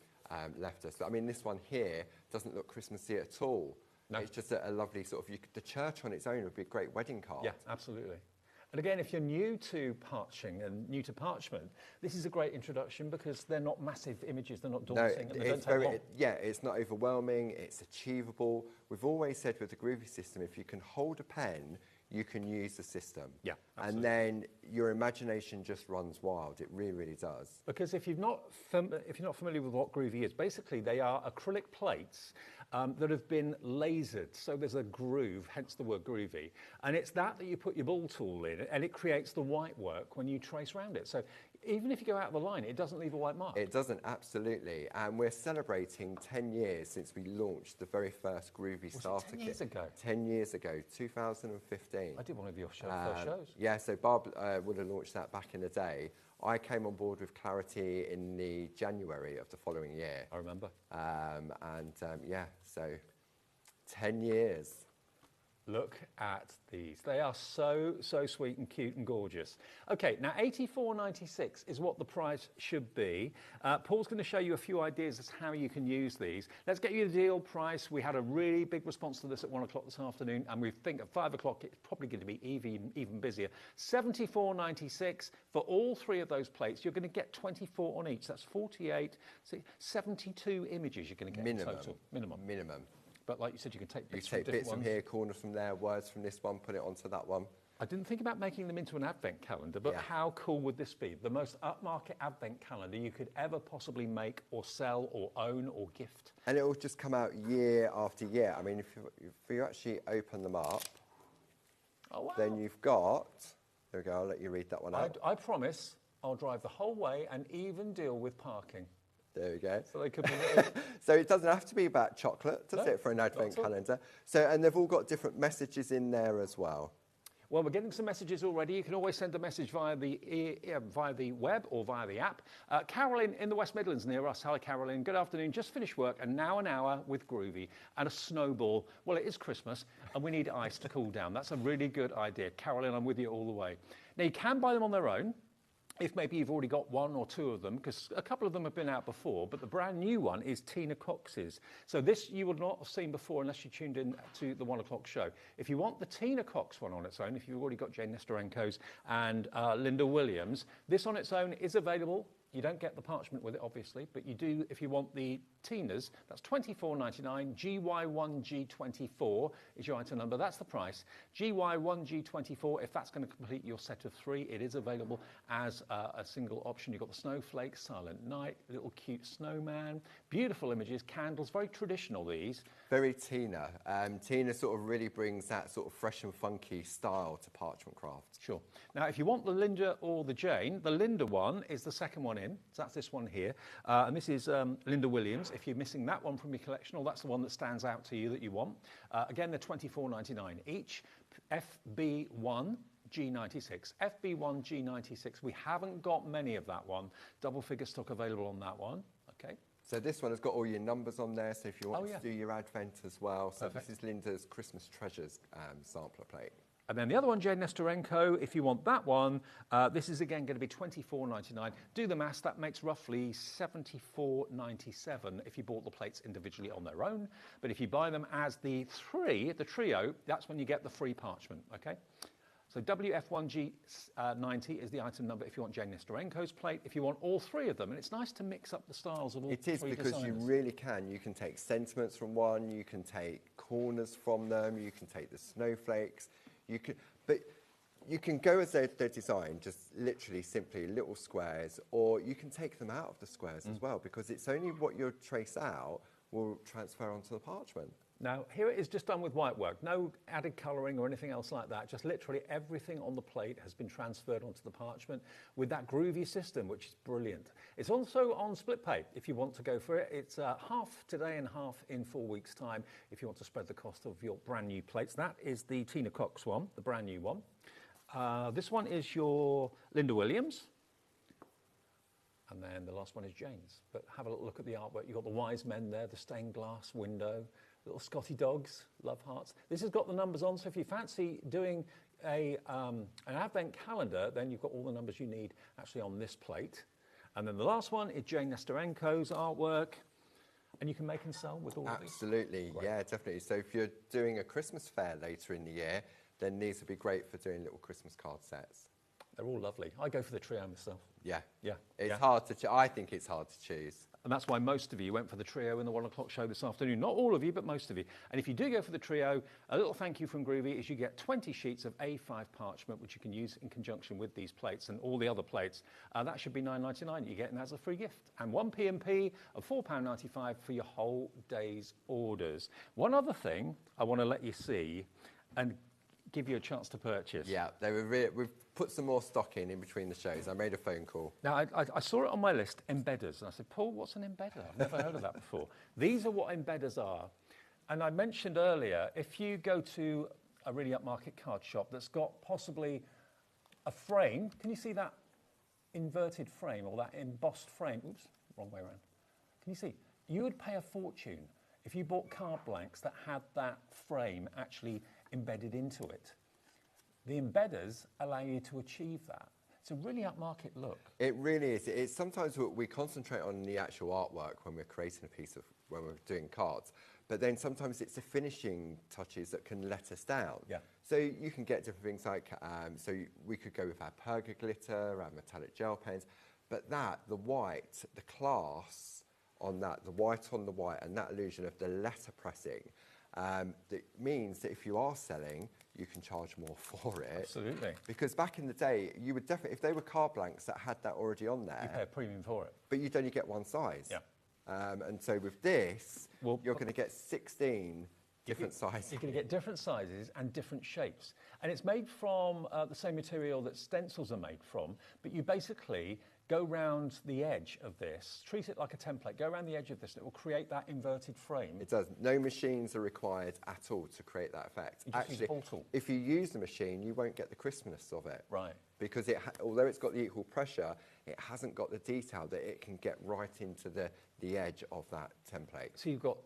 left us. I mean, this one here doesn't look Christmassy at all. No. It's just a lovely sort of, the church on its own would be a great wedding card. Yeah, absolutely. And again, if you're new to parching and new to parchment, this is a great introduction because they're not massive images, they're not daunting, and they don't take long. Yeah, it's not overwhelming, it's achievable. We've always said with the Groovy system, if you can hold a pen, you can use the system. Yeah, absolutely. And then your imagination just runs wild. It really, really does. Because if you're not familiar with what Groovy is, basically they are acrylic plates that have been lasered. So there's a groove, hence the word groovy. And it's that you put your ball tool in, and it creates the white work when you trace around it. So even if you go out of the line, it doesn't leave a white mark. It doesn't, absolutely. And we're celebrating 10 years since we launched the very first groovy starter kit. 10 years ago? 10 years ago, 2015. I did one of your first shows. Yeah, so Barb would have launched that back in the day. I came on board with Clarity in the January of the following year. I remember. Yeah, so 10 years. Look at these. They are so sweet and cute and gorgeous. Okay, now $84.96 is what the price should be. Paul's going to show you a few ideas as to how you can use these. Let's get you the deal price. We had a really big response to this at 1 o'clock this afternoon, and we think at 5 o'clock it's probably going to be even busier. $74.96 for all 3 of those plates. You're going to get 24 on each. That's 48, 72 images you're going to get in total. Minimum. But like you said, you can take bits from here, corners from there, words from this one, put it onto that one. I didn't think about making them into an advent calendar, but how cool would this be? The most upmarket advent calendar you could ever possibly make or sell or own or gift. And it will just come out year after year. I mean, if you actually open them up, then you've got... There we go, I'll let you read that one out. I promise I'll drive the whole way and even deal with parking. There we go. So they could be so it doesn't have to be about chocolate, does it, for an advent calendar? So, and they've all got different messages in there as well. Well, we're getting some messages already. You can always send a message via the web or via the app. Carolyn in the West Midlands near us. Hi, Carolyn. Good afternoon. Just finished work and now an hour with Groovy and a snowball. Well, it is Christmas and we need ice to cool down. That's a really good idea. Carolyn, I'm with you all the way. Now, you can buy them on their own. If maybe you've already got 1 or 2 of them, because a couple of them have been out before, but the brand new one is Tina Cox's. So this you would not have seen before unless you tuned in to the 1 o'clock show. If you want the Tina Cox one on its own, if you've already got Jane Nestorenko's and Linda Williams, this on its own is available. You don't get the parchment with it, obviously, but you do if you want the Tinas. That's $24.99. GY1G24 is your item number. That's the price. GY1G24, if that's going to complete your set of 3, it is available as a single option. You've got the snowflake, silent night, little cute snowman, beautiful images, candles, very traditional these. Very Tina. Tina sort of really brings that sort of fresh and funky style to parchment craft. Sure. Now, if you want the Linda or the Jane, the Linda one is the second one in. So that's this one here. And this is Linda Williams. If you're missing that one from your collection, or that's the one that stands out to you that you want. Again, they're $24.99 each. FB1 G96. FB1 G96. We haven't got many of that one. Double figure stock available on that one. Okay. So this one has got all your numbers on there, so if you want to do your advent as well. So this is Linda's Christmas Treasures sampler plate. And then the other one, Jane Nestorenko, if you want that one, this is again going to be $24.99. Do the maths, that makes roughly $74.97 if you bought the plates individually on their own. But if you buy them as the trio, that's when you get the free parchment, okay? So WF1G90 is the item number if you want Jane Nestorenko's plate, if you want all 3 of them. And it's nice to mix up the styles of all 3 designers. It is, because you really can. You can take sentiments from one, you can take corners from them, you can take the snowflakes. But you can go as they're designed, just literally simply little squares, or you can take them out of the squares as well, because it's only what you trace out will transfer onto the parchment. Now, here it is just done with white work. No added colouring or anything else like that. Just literally everything on the plate has been transferred onto the parchment with that groovy system, which is brilliant. It's also on split pay if you want to go for it. It's half today and half in 4 weeks' time if you want to spread the cost of your brand new plates. That is the Tina Cox one, the brand new one. This one is your Linda Williams. And then the last one is Jane's. But have a look at the artwork. You've got the wise men there, the stained glass window, little Scotty dogs, love hearts. This has got the numbers on, so if you fancy doing an advent calendar, then you've got all the numbers you need actually on this plate. And then the last one is Jane Nestorenko's artwork. And you can make and sell with all of these. Absolutely, yeah, definitely. So if you're doing a Christmas fair later in the year, then these would be great for doing little Christmas card sets. They're all lovely. I go for the trio myself. Yeah. Yeah. It's hard to I think it's hard to choose. And that's why most of you went for the trio in the 1 o'clock show this afternoon. Not all of you, but most of you. And if you do go for the trio, a little thank you from Groovy is you get 20 sheets of A5 parchment, which you can use in conjunction with these plates and all the other plates. That should be £9.99 you're getting as a free gift. And one P&P of £4.95 for your whole day's orders. One other thing I want to let you see and give you a chance to purchase. Yeah, we've put some more stock in between the shows. I made a phone call. Now, I saw it on my list, embedders. And I said, Paul, what's an embedder? I've never heard of that before. These are what embedders are. And I mentioned earlier, if you go to a really upmarket card shop that's got possibly a frame, can you see that inverted frame or that embossed frame? Oops, wrong way around. Can you see? You would pay a fortune if you bought card blanks that had that frame actually embedded into it. The embedders allow you to achieve that. It's a really upmarket look. It really is. It's sometimes we concentrate on the actual artwork when we're creating a piece of, when we're doing cards, but then sometimes it's the finishing touches that can let us down. Yeah. So you can get different things like, we could go with our Perga glitter, our metallic gel pens, but the white, the class on that, the white on the white, and that illusion of the letter pressing, that means that if you are selling, you can charge more for it. Absolutely. Because back in the day, you would definitely, if they were card blanks that had that already on there, you pay a premium for it. but you'd only get one size. Yeah. And so with this, you're going to get 16 different sizes. You're going to get different sizes and different shapes. And it's made from the same material that stencils are made from, but you basically go round the edge of this, treat it like a template, go around the edge of this, and it will create that inverted frame. It does. No machines are required at all to create that effect. You just use a ball tool. If you use the machine, you won't get the crispness of it. Right. Because although it's got the equal pressure, it hasn't got the detail that it can get right into the edge of that template. So you've got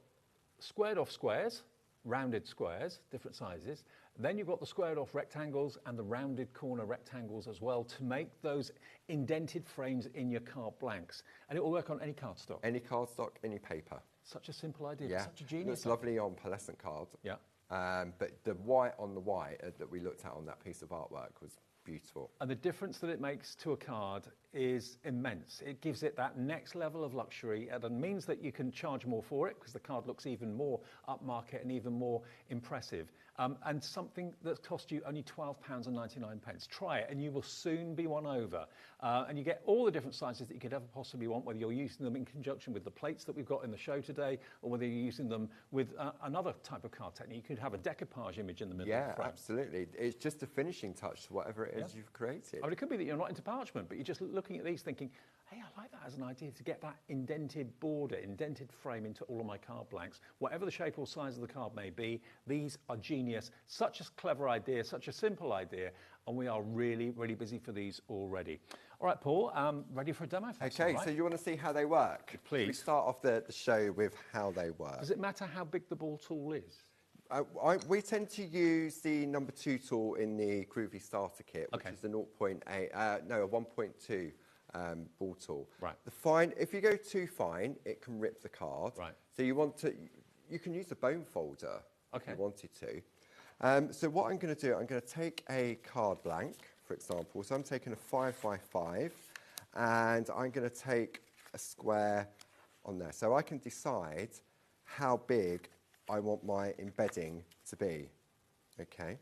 squared off squares, rounded squares, different sizes. Then you've got the squared off rectangles and the rounded corner rectangles as well to make those indented frames in your card blanks. And it will work on any cardstock. Any cardstock, any paper. Such a simple idea, Yeah. such a genius. It's lovely on pearlescent cards. Yeah. But the white on the white that we looked at on that piece of artwork was beautiful. And the difference that it makes to a card is immense. It gives it that next level of luxury and it means that you can charge more for it because the card looks even more upmarket and even more impressive. And something that's cost you only £12.99. Try it and you will soon be won over. And you get all the different sizes that you could ever possibly want, whether you're using them in conjunction with the plates that we've got in the show today or whether you're using them with another type of card technique. You could have a decoupage image in the middle of the frame. Yeah, absolutely. It's just a finishing touch to whatever it is you've created. I mean, it could be that you're not into parchment, but you're just looking at these thinking, hey, I like that as an idea to get that indented border, indented frame into all of my card blanks. Whatever the shape or size of the card may be, these are genius. Such a clever idea, such a simple idea, and we are really, really busy for these already. All right, Paul, ready for a demo? Okay, so you want to see how they work? Please. We start off the show with how they work. Does it matter how big the ball tool is? We tend to use the number 2 tool in the Groovy starter kit, which is the 1.2 ball tool. Right. The fine, if you go too fine, it can rip the card. Right. So you can use the bone folder if you wanted to. So what I'm going to do, I'm going to take a card blank, for example. So I'm taking a 5x5, and I'm going to take a square on there. So I can decide how big I want my embedding to be. Okay.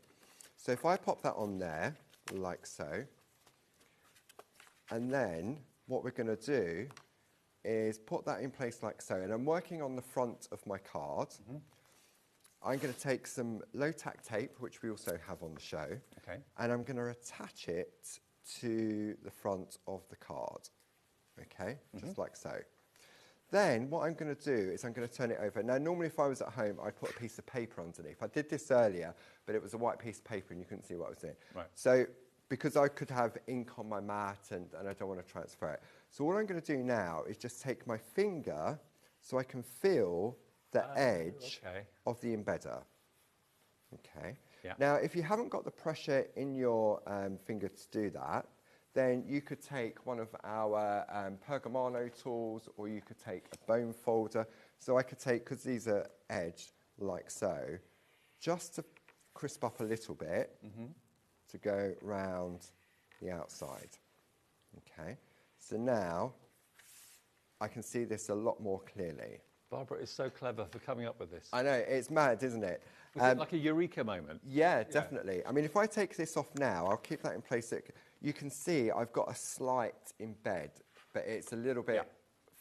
So if I pop that on there, like so, and then what we're going to do is put that in place like so. And I'm working on the front of my card. Mm-hmm. I'm going to take some low-tack tape, which we also have on the show, and I'm going to attach it to the front of the card, just like so. Then what I'm going to do is I'm going to turn it over. Now, normally if I was at home, I'd put a piece of paper underneath. I did this earlier, but it was a white piece of paper and you couldn't see what I was doing. Right. So because I could have ink on my mat and I don't want to transfer it. So all I'm going to do now is just take my finger so I can feel the edge of the embedder. Okay. Yeah. Now, if you haven't got the pressure in your finger to do that, then you could take one of our Pergamano tools, or you could take a bone folder. So I could take, because these are edged like so, just to crisp up a little bit to go round the outside. Okay. So now I can see this a lot more clearly. Barbara is so clever for coming up with this. I know, it's mad, isn't it? Was it like a eureka moment? Yeah, definitely. I mean, if I take this off now, I'll keep that in place. So you can see I've got a slight embed, but it's a little bit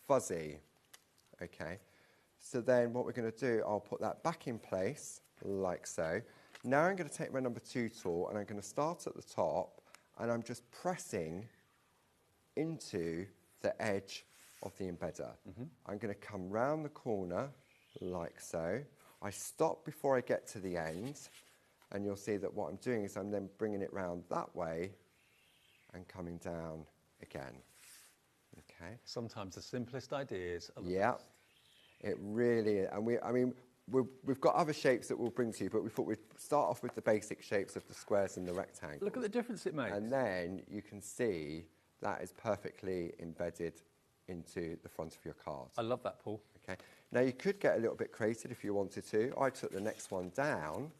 fuzzy. Okay. So then what we're going to do, I'll put that back in place, like so. Now I'm going to take my number 2 tool, and I'm going to start at the top, and I'm just pressing into the edge of the embedder. I'm going to come round the corner, like so. I stop before I get to the end, and you'll see that what I'm doing is I'm then bringing it round that way and coming down again. Okay. Sometimes the simplest ideas are the best. It really is. And we've got other shapes that we'll bring to you, but we thought we'd start off with the basic shapes of the squares and the rectangles. Look at the difference it makes. And then you can see that is perfectly embedded into the front of your card. I love that, Paul. Okay. Now, you could get a little bit creative if you wanted to. I took the next one down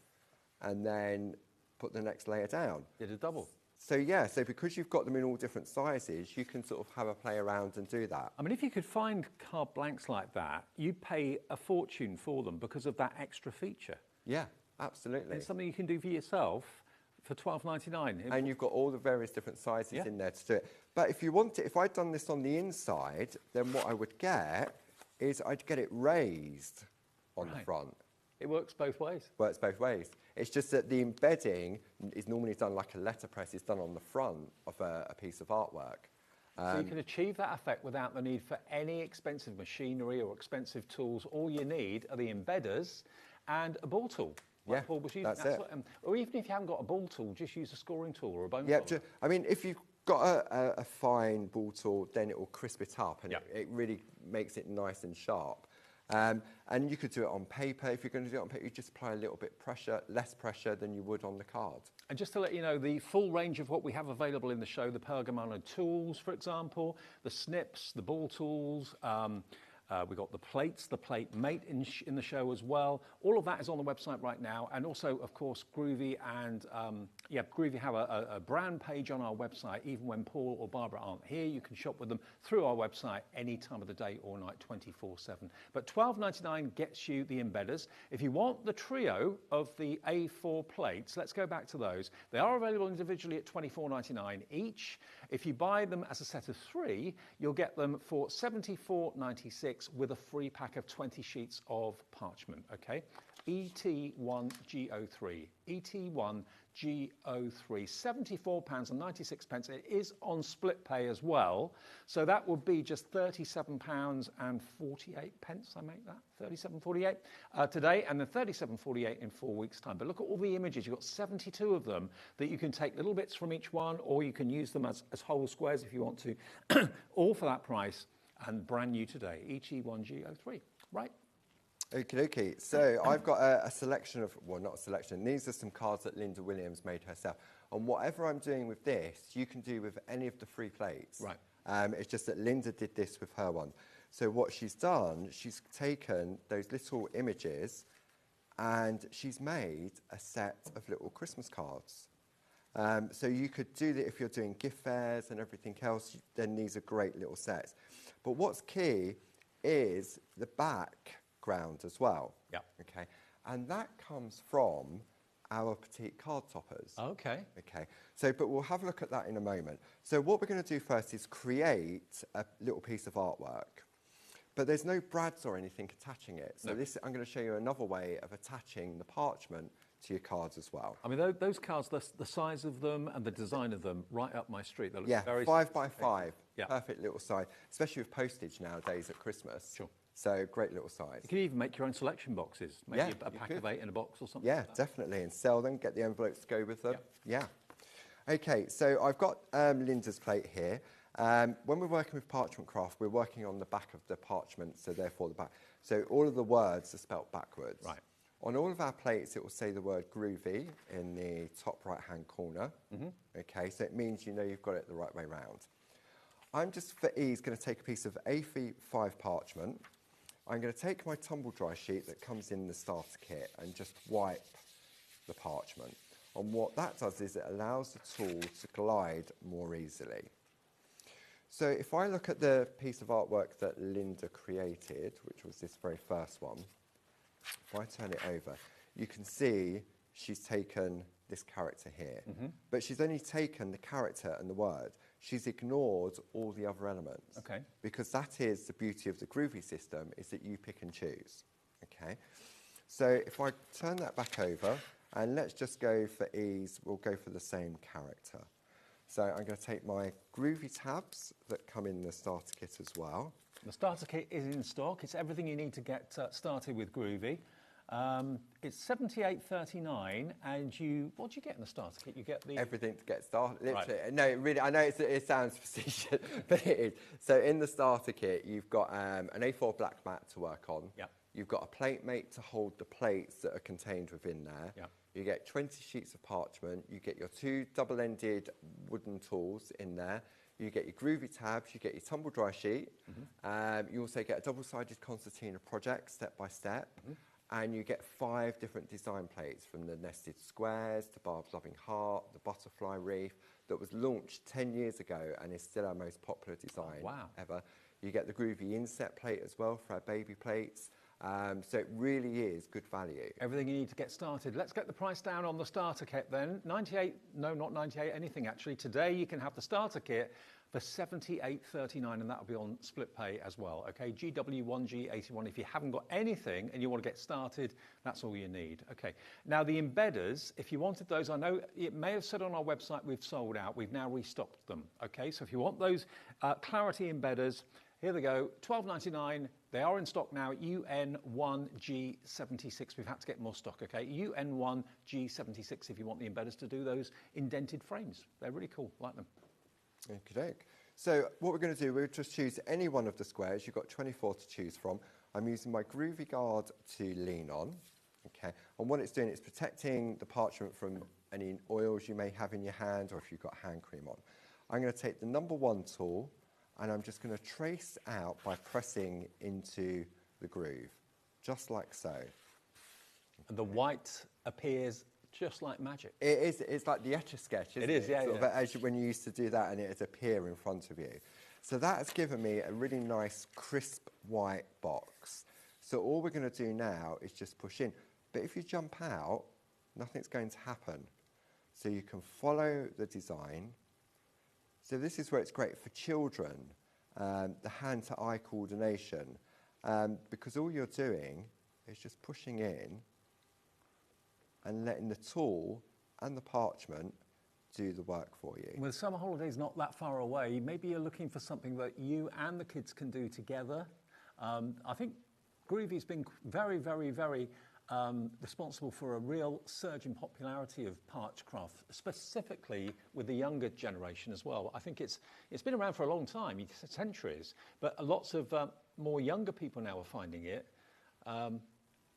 and then put the next layer down. Did a double. So, yeah, so because you've got them in all different sizes, you can sort of have a play around and do that. I mean, if you could find card blanks like that, you'd pay a fortune for them because of that extra feature. Yeah, absolutely. It's something you can do for yourself for $12.99. And you've got all the various different sizes in there to do it. But if you want it, if I'd done this on the inside, then what I would get is I'd get it raised on the front. It works both ways. Works both ways. It's just that the embedding is normally done like a letterpress is done on the front of a piece of artwork. So you can achieve that effect without the need for any expensive machinery or expensive tools. All you need are the embedders and a ball tool. Like Paul was using. That's it. Or even if you haven't got a ball tool, just use a scoring tool or a bone tool. I mean, if you've got a fine ball tool, then it will crisp it up and it really makes it nice and sharp. And you could do it on paper. If you're going to do it on paper, you just apply a little bit less pressure than you would on the card. And just to let you know, the full range of what we have available in the show, the Pergamano tools, for example, the snips, the ball tools, we've got the plates, the plate mate in the show as well. All of that is on the website right now. And also, of course, Groovy and, Groovy have a brand page on our website. Even when Paul or Barbara aren't here, you can shop with them through our website any time of the day or night, 24/7. But $12.99 gets you the embedders. If you want the trio of the A4 plates, let's go back to those. They are available individually at $24.99 each. If you buy them as a set of 3, you'll get them for $74.96 with a free pack of 20 sheets of parchment, okay? ET1G03, ET1G03, £74.96. It is on split pay as well, so that would be just £37.48, I make that, 37.48 today, and then 37.48 in 4 weeks' time. But look at all the images, you've got 72 of them that you can take little bits from each one, or you can use them as whole squares if you want to, all for that price. And brand new today, ET1G03, right? Okay. So I've got a selection of, well, not a selection. These are some cards that Linda Williams made herself. And whatever I'm doing with this, you can do with any of the 3 plates. Right. It's just that Linda did this with her one. So what she's done, she's taken those little images and she's made a set of little Christmas cards. So you could do that if you're doing gift fairs and everything else, then these are great little sets. But what's key is the background as well. Yeah. Okay. And that comes from our petite card toppers. Okay. Okay. So, but we'll have a look at that in a moment. So what we're going to do first is create a little piece of artwork. But there's no brads or anything attaching it. So I'm going to show you another way of attaching the parchment to your cards as well. I mean, those cards, the size of them and the design of them, right up my street. They look very 5 by 5, perfect little size, especially with postage nowadays at Christmas. Sure. So great little size. You can even make your own selection boxes. Maybe a pack of 8 in a box or something. Yeah, like definitely, and sell them, get the envelopes to go with them. Yeah. Okay, so I've got Linda's plate here. When we're working with parchment craft, we're working on the back of the parchment, so therefore the back. So all of the words are spelt backwards. Right. On all of our plates, it will say the word groovy in the top right-hand corner. Okay, so it means you know you've got it the right way round. I'm just, for ease, going to take a piece of A5 parchment. I'm going to take my tumble dry sheet that comes in the starter kit and just wipe the parchment. And what that does is it allows the tool to glide more easily. So if I look at the piece of artwork that Linda created, which was this very first one, if I turn it over, you can see she's taken this character here. But she's only taken the character and the word. She's ignored all the other elements. Okay. Because that is the beauty of the Groovy system, is that you pick and choose. Okay. So if I turn that back over, and let's just go for ease, we'll go for the same character. So I'm going to take my Groovy tabs that come in the starter kit as well. The starter kit is in stock. It's everything you need to get started with Groovy. It's $78.39, and what do you get in the starter kit? You get the everything to get started. Literally, right. no, really. I know it sounds facetious, but it is. So in the starter kit, you've got an A4 black mat to work on. Yeah. You've got a plate mate to hold the plates that are contained within there. Yeah. You get 20 sheets of parchment. You get your 2 double-ended wooden tools in there. You get your Groovy tabs. You get your tumble dry sheet. You also get a double-sided concertina project, step by step. And you get 5 different design plates, from the nested squares to Barb's loving heart, the butterfly wreath, that was launched 10 years ago and is still our most popular design ever. You get the Groovy inset plate as well for our baby plates. So it really is good value. Everything you need to get started. Let's get the price down on the starter kit then. 98, no, not 98, anything actually. Today you can have the starter kit for $78.39, and that'll be on split pay as well. Okay, GW1G81. If you haven't got anything and you want to get started, that's all you need. Okay, now the embedders, if you wanted those, I know it may have said on our website we've sold out. We've now restocked them. Okay, so if you want those Clarity embedders, here they go, $12.99. They are in stock now, UN1G76. We've had to get more stock, okay? UN1G76 if you want the embedders to do those indented frames. They're really cool, like them. Okay. So what we're going to do, we'll just choose any one of the squares. You've got 24 to choose from. I'm using my Groovy Guard to lean on. Okay. And what it's doing, it's protecting the parchment from any oils you may have in your hand, or if you've got hand cream on. I'm going to take the number 1 tool, and I'm just going to trace out by pressing into the groove, just like so. And the white appears just like magic. It is. It's like the Etch-a-Sketch, isn't it? It is, yeah. Sort of as when you used to do that and it would appear in front of you. So that has given me a really nice, crisp white box. So all we're going to do now is just push in. But if you jump out, nothing's going to happen. So you can follow the design. So this is where it's great for children, the hand-to-eye coordination, because all you're doing is just pushing in and letting the tool and the parchment do the work for you. With summer holidays not that far away, maybe you're looking for something that you and the kids can do together. I think Groovy's been very, very, very responsible for a real surge in popularity of Parchcraft, specifically with the younger generation as well. I think it's been around for a long time, centuries, but lots of more younger people now are finding it and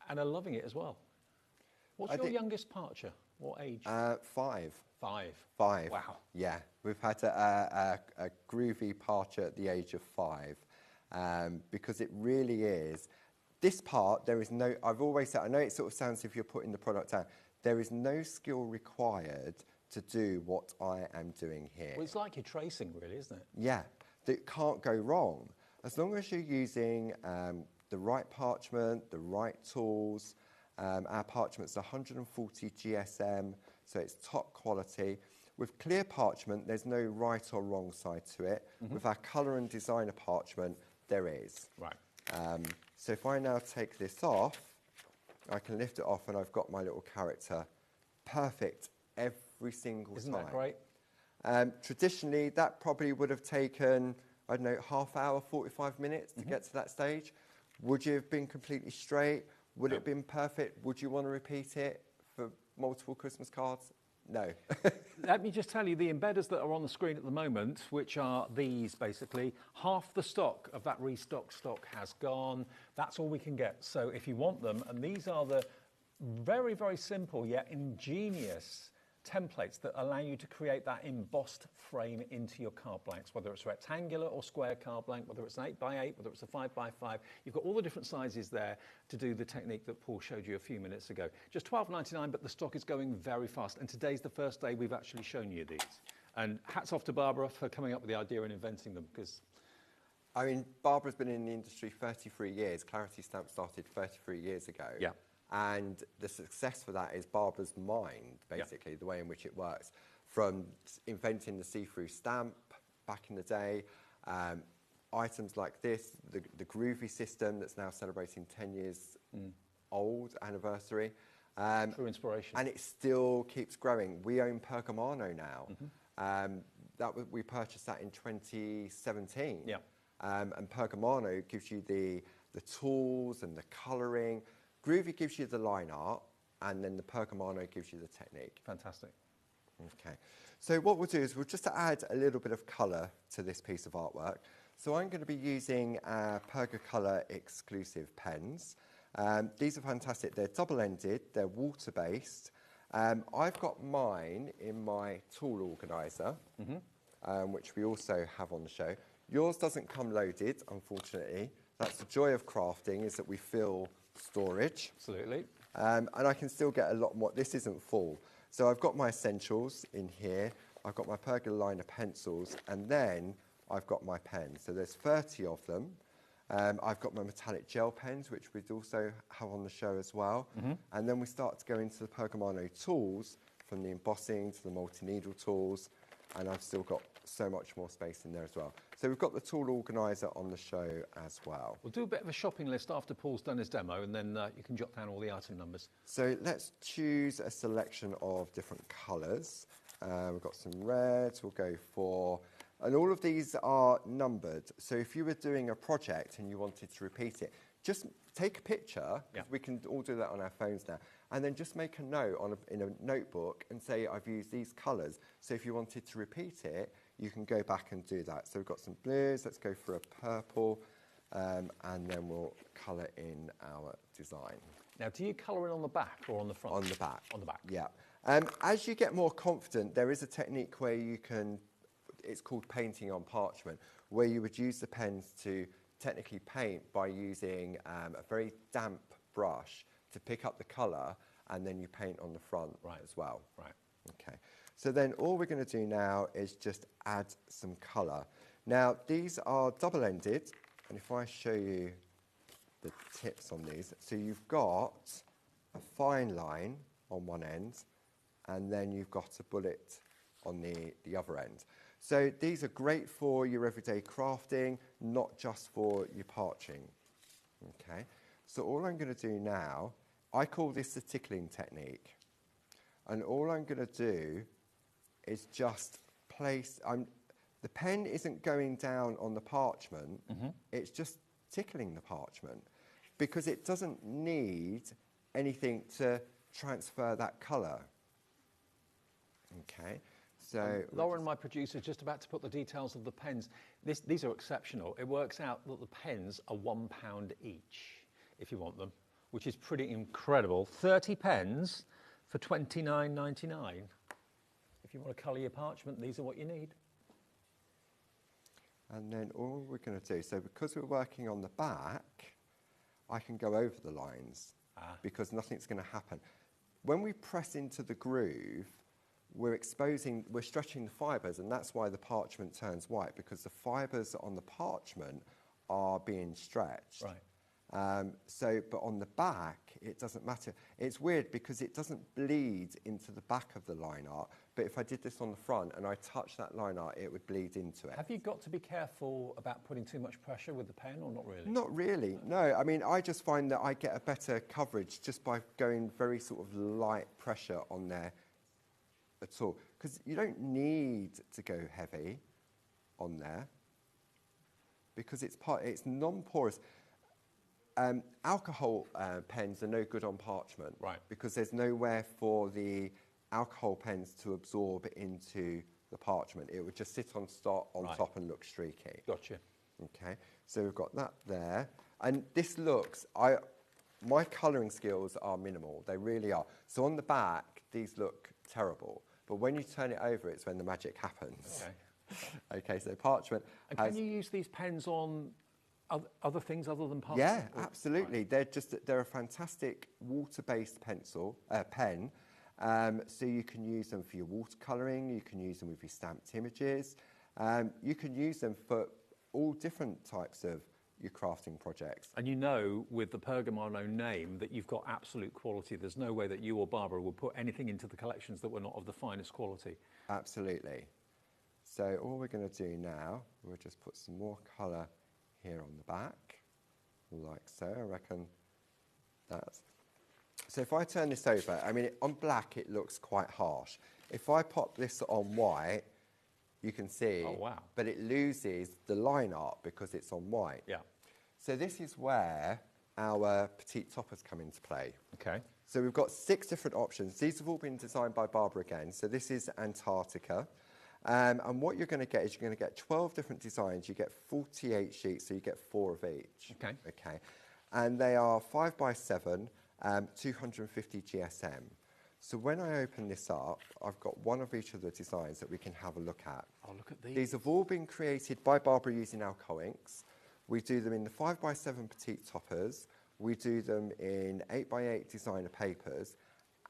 are loving it as well. What's your youngest parcher? What age? 5. 5. 5. Wow. Yeah, we've had a Groovy parcher at the age of 5 because it really is. This part, there is no, I've always said, I know it sort of sounds as if you're putting the product down, there is no skill required to do what I am doing here. Well, it's like you're tracing, really, isn't it? Yeah, that can't go wrong. As long as you're using the right parchment, the right tools. Our parchment's 140 GSM, so it's top quality. With clear parchment, there's no right or wrong side to it. With our colour and designer parchment, there is. Right. So if I now take this off, I can lift it off and I've got my little character perfect every single time. Isn't that great? Traditionally, that probably would have taken, I don't know, half hour, 45 minutes to get to that stage. Would you have been completely straight? Would it have been perfect? Would you want to repeat it for multiple Christmas cards? No. Let me just tell you, the embedders that are on the screen at the moment, which are these basically, half the stock of that restocked stock has gone. That's all we can get. So if you want them, and these are the very, very simple yet ingenious templates that allow you to create that embossed frame into your card blanks, whether it's rectangular or square card blank, whether it's an 8x8, whether it's a 5x5. You've got all the different sizes there to do the technique that Paul showed you a few minutes ago. Just $12.99, but the stock is going very fast. And today's the first day we've actually shown you these. And hats off to Barbara for coming up with the idea and inventing them, because... I mean, Barbara's been in the industry 33 years. Clarity Stamp started 33 years ago. Yeah. And the success for that is Barbara's mind, basically, the way in which it works. From inventing the see-through stamp back in the day, items like this, the Groovy system that's now celebrating 10 years old anniversary. True inspiration. And it still keeps growing. We own Pergamano now. We purchased that in 2017. Yeah. And Pergamano gives you the tools and the colouring. Groovy gives you the line art, and then the Pergamano gives you the technique. Fantastic. Okay. So what we'll do is we'll just add a little bit of colour to this piece of artwork. So I'm going to be using Pergacolor exclusive pens. These are fantastic. They're double-ended. They're water-based. I've got mine in my tool organiser, which we also have on the show. Yours doesn't come loaded, unfortunately. That's the joy of crafting, is that we fill storage. Absolutely. And I can still get a lot more. This isn't full. So I've got my essentials in here. I've got my Pergola liner pencils, and then I've got my pens. So there's 30 of them. I've got my metallic gel pens, which we'd also have on the show as well. And then we start to go into the Pergamano tools, from the embossing to the multi-needle tools, and I've still got so much more space in there as well. So we've got the tool organiser on the show as well. We'll do a bit of a shopping list after Paul's done his demo, and then you can jot down all the item numbers. So let's choose a selection of different colours. We've got some reds, we'll go for... And all of these are numbered. So if you were doing a project and you wanted to repeat it, just take a picture, because we can all do that on our phones now, and then just make a note in a notebook and say, I've used these colours. So if you wanted to repeat it, you can go back and do that. So we've got some blues, let's go for a purple, and then we'll colour in our design. Now, do you colour in on the back or on the front? On the back. On the back. Yeah. As you get more confident, there is a technique where you can, it's called painting on parchment, where you would use the pens to technically paint by using a very damp brush to pick up the colour, and then you paint on the front as well. Right. Okay. So then all we're going to do now is just add some colour. Now, these are double-ended, and if I show you the tips on these, so you've got a fine line on one end, and then you've got a bullet on the other end. So these are great for your everyday crafting, not just for your parching. Okay. So all I'm going to do now, I call this the tickling technique. And all I'm going to do is just place, the pen isn't going down on the parchment, it's just tickling the parchment, because it doesn't need anything to transfer that colour. Okay. So Lauren, my producer, is just about to put the details of the pens. These are exceptional. It works out that the pens are £1 each, if you want them, which is pretty incredible. 30 pens for £29.99. If you want to colour your parchment, these are what you need. And then all we're going to do, so because we're working on the back, I can go over the lines, because nothing's going to happen. When we press into the groove, we're stretching the fibres, and that's why the parchment turns white, because the fibres on the parchment are being stretched. Right. But on the back, it doesn't matter. It's weird because it doesn't bleed into the back of the line art, but if I did this on the front and I touched that line art, it would bleed into it. Have you got to be careful about putting too much pressure with the pen, or not really? Not really, no. I mean, I just find that I get a better coverage just by going very sort of light pressure on there at all, because you don't need to go heavy on there, because it's non-porous. Alcohol pens are no good on parchment, right? Because there's nowhere for the alcohol pens to absorb into the parchment. It would just sit on top and look streaky. Gotcha. Okay, so we've got that there, and this looks. My colouring skills are minimal. They really are. So on the back, these look terrible. But when you turn it over, it's when the magic happens. Okay. Okay, so parchment. And can you use these pens on other things other than parchment? Yeah, absolutely. Right. They're a fantastic water-based pen. So you can use them for your watercolouring, you can use them with your stamped images, you can use them for all different types of your crafting projects. And you know, with the Pergamano name, that you've got absolute quality. There's no way that you or Barbara would put anything into the collections that were not of the finest quality. Absolutely. So all we're going to do now, we'll just put some more colour here on the back, like so. I reckon that's... So if I turn this over, I mean, on black it looks quite harsh. If I pop this on white, you can see, oh, wow. But it loses the line art because it's on white. Yeah. So this is where our petite toppers come into play. Okay. So we've got 6 different options. These have all been designed by Barbara again. So this is Antarctica. And what you're going to get is you're going to get 12 different designs. You get 48 sheets, so you get 4 of each. Okay. Okay. And they are 5x7, 250 GSM. So when I open this up, I've got one of each of the designs that we can have a look at. Oh, look at these. These have all been created by Barbara using alcohol inks. We do them in the 5x7 petite toppers. We do them in 8x8 designer papers.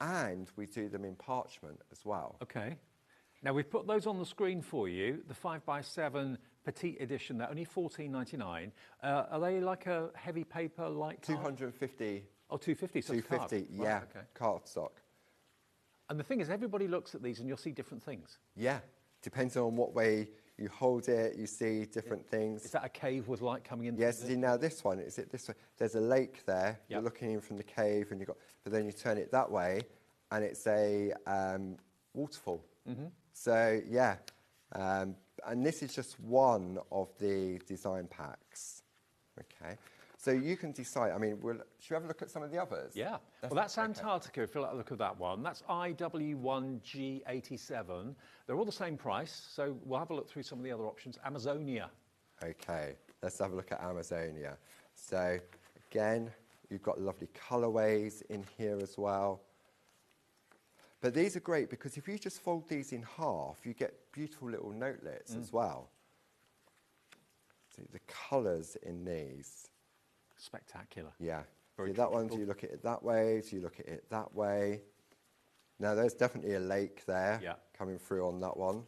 And we do them in parchment as well. Okay. Now, we've put those on the screen for you. The 5x7 petite edition, they're only $14.99. Are they like a heavy paper, light card? 250. Oh, 250, so 250, it's card. yeah, Right, okay. cardstock. And the thing is, everybody looks at these and you'll see different things. Yeah, depends on what way you hold it, you see different things. Is that a cave with light coming in? Yes, see now this one, is it this way? There's a lake there, Yep. you're looking in from the cave, and but then you turn it that way, and it's a waterfall. Mm-hmm. So, yeah, and this is just one of the design packs, okay? So you can decide, I mean, should we have a look at some of the others? Yeah. Well, that's Antarctica, if you like to look at that one. That's IW1G87. They're all the same price, so we'll have a look through some of the other options. Amazonia. Okay, let's have a look at Amazonia. So, again, you've got lovely colourways in here as well. But these are great because if you just fold these in half, you get beautiful little notelets as well. See the colours in these. Spectacular. Yeah. Very See that one, tropical. do you look at it that way? Do you look at it that way? Now, there's definitely a lake there coming through on that one.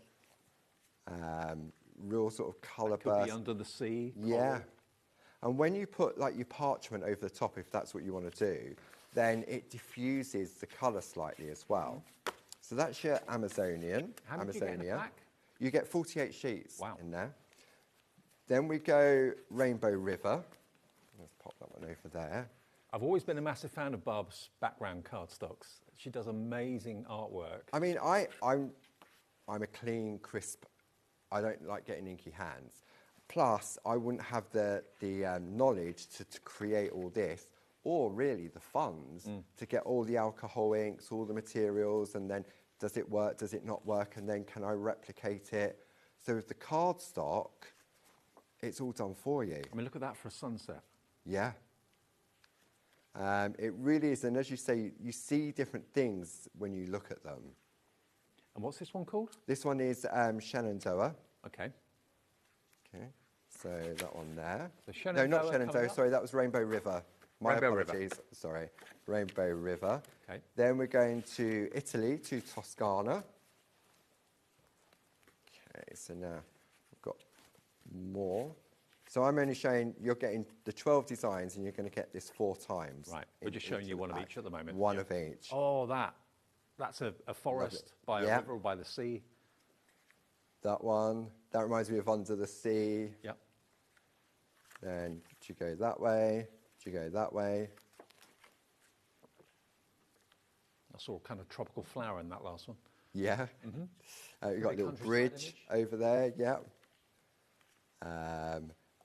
Real sort of colour burst. Could be under the sea. Yeah. Coral. And when you put like your parchment over the top, if that's what you want to do, then it diffuses the colour slightly as well. So that's your Amazonian. How many do you get in a pack? You get 48 sheets Wow. in there. Then we go Rainbow River. Let's pop that one over there. I've always been a massive fan of Barb's background cardstocks. She does amazing artwork. I mean, I'm a clean, crisp. I don't like getting inky hands. Plus, I wouldn't have the knowledge to create all this, or really the funds to get all the alcohol inks, all the materials, and then does it work, does it not work, and then can I replicate it? So with the cardstock, it's all done for you. I mean, look at that for a sunset. Yeah. It really is, and as you say, you see different things when you look at them. And what's this one called? This one is Shenandoah. Okay. Okay, so that one there. So Shenandoah no, not Shenandoah, coming up? sorry, that was Rainbow River. My Rainbow River. apologies, sorry. Rainbow River. Okay. Then we're going to Italy, to Toscana. Okay, so now we've got more. So I'm only showing, you're getting the 12 designs and you're going to get this 4 times. Right, we're just showing you one of each at the moment. One of each. Oh, that's a forest by a river or by the sea. That one, that reminds me of Under the Sea. Yep. Then do you go that way? Do you go that way? I saw a kind of tropical flower in that last one. Yeah. Mm-hmm. You've got a little bridge over there, yeah.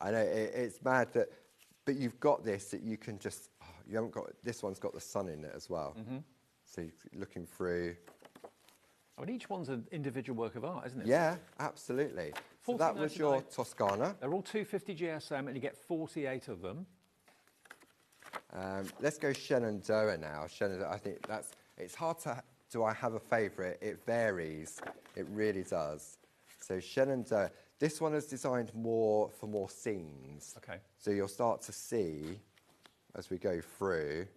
I know it's mad that, but you've got this that you can just, you haven't got, this one's got the sun in it as well. Mm-hmm. So you're looking through. I mean, each one's an individual work of art, isn't it? Yeah, absolutely. So that was your Toscana. They're all 250 GSM and you get 48 of them. Let's go Shenandoah now. Shenandoah, I think it's hard to, do I have a favourite? It varies, it really does. So Shenandoah, this one is designed more for more scenes. Okay. So you'll start to see, as we go through.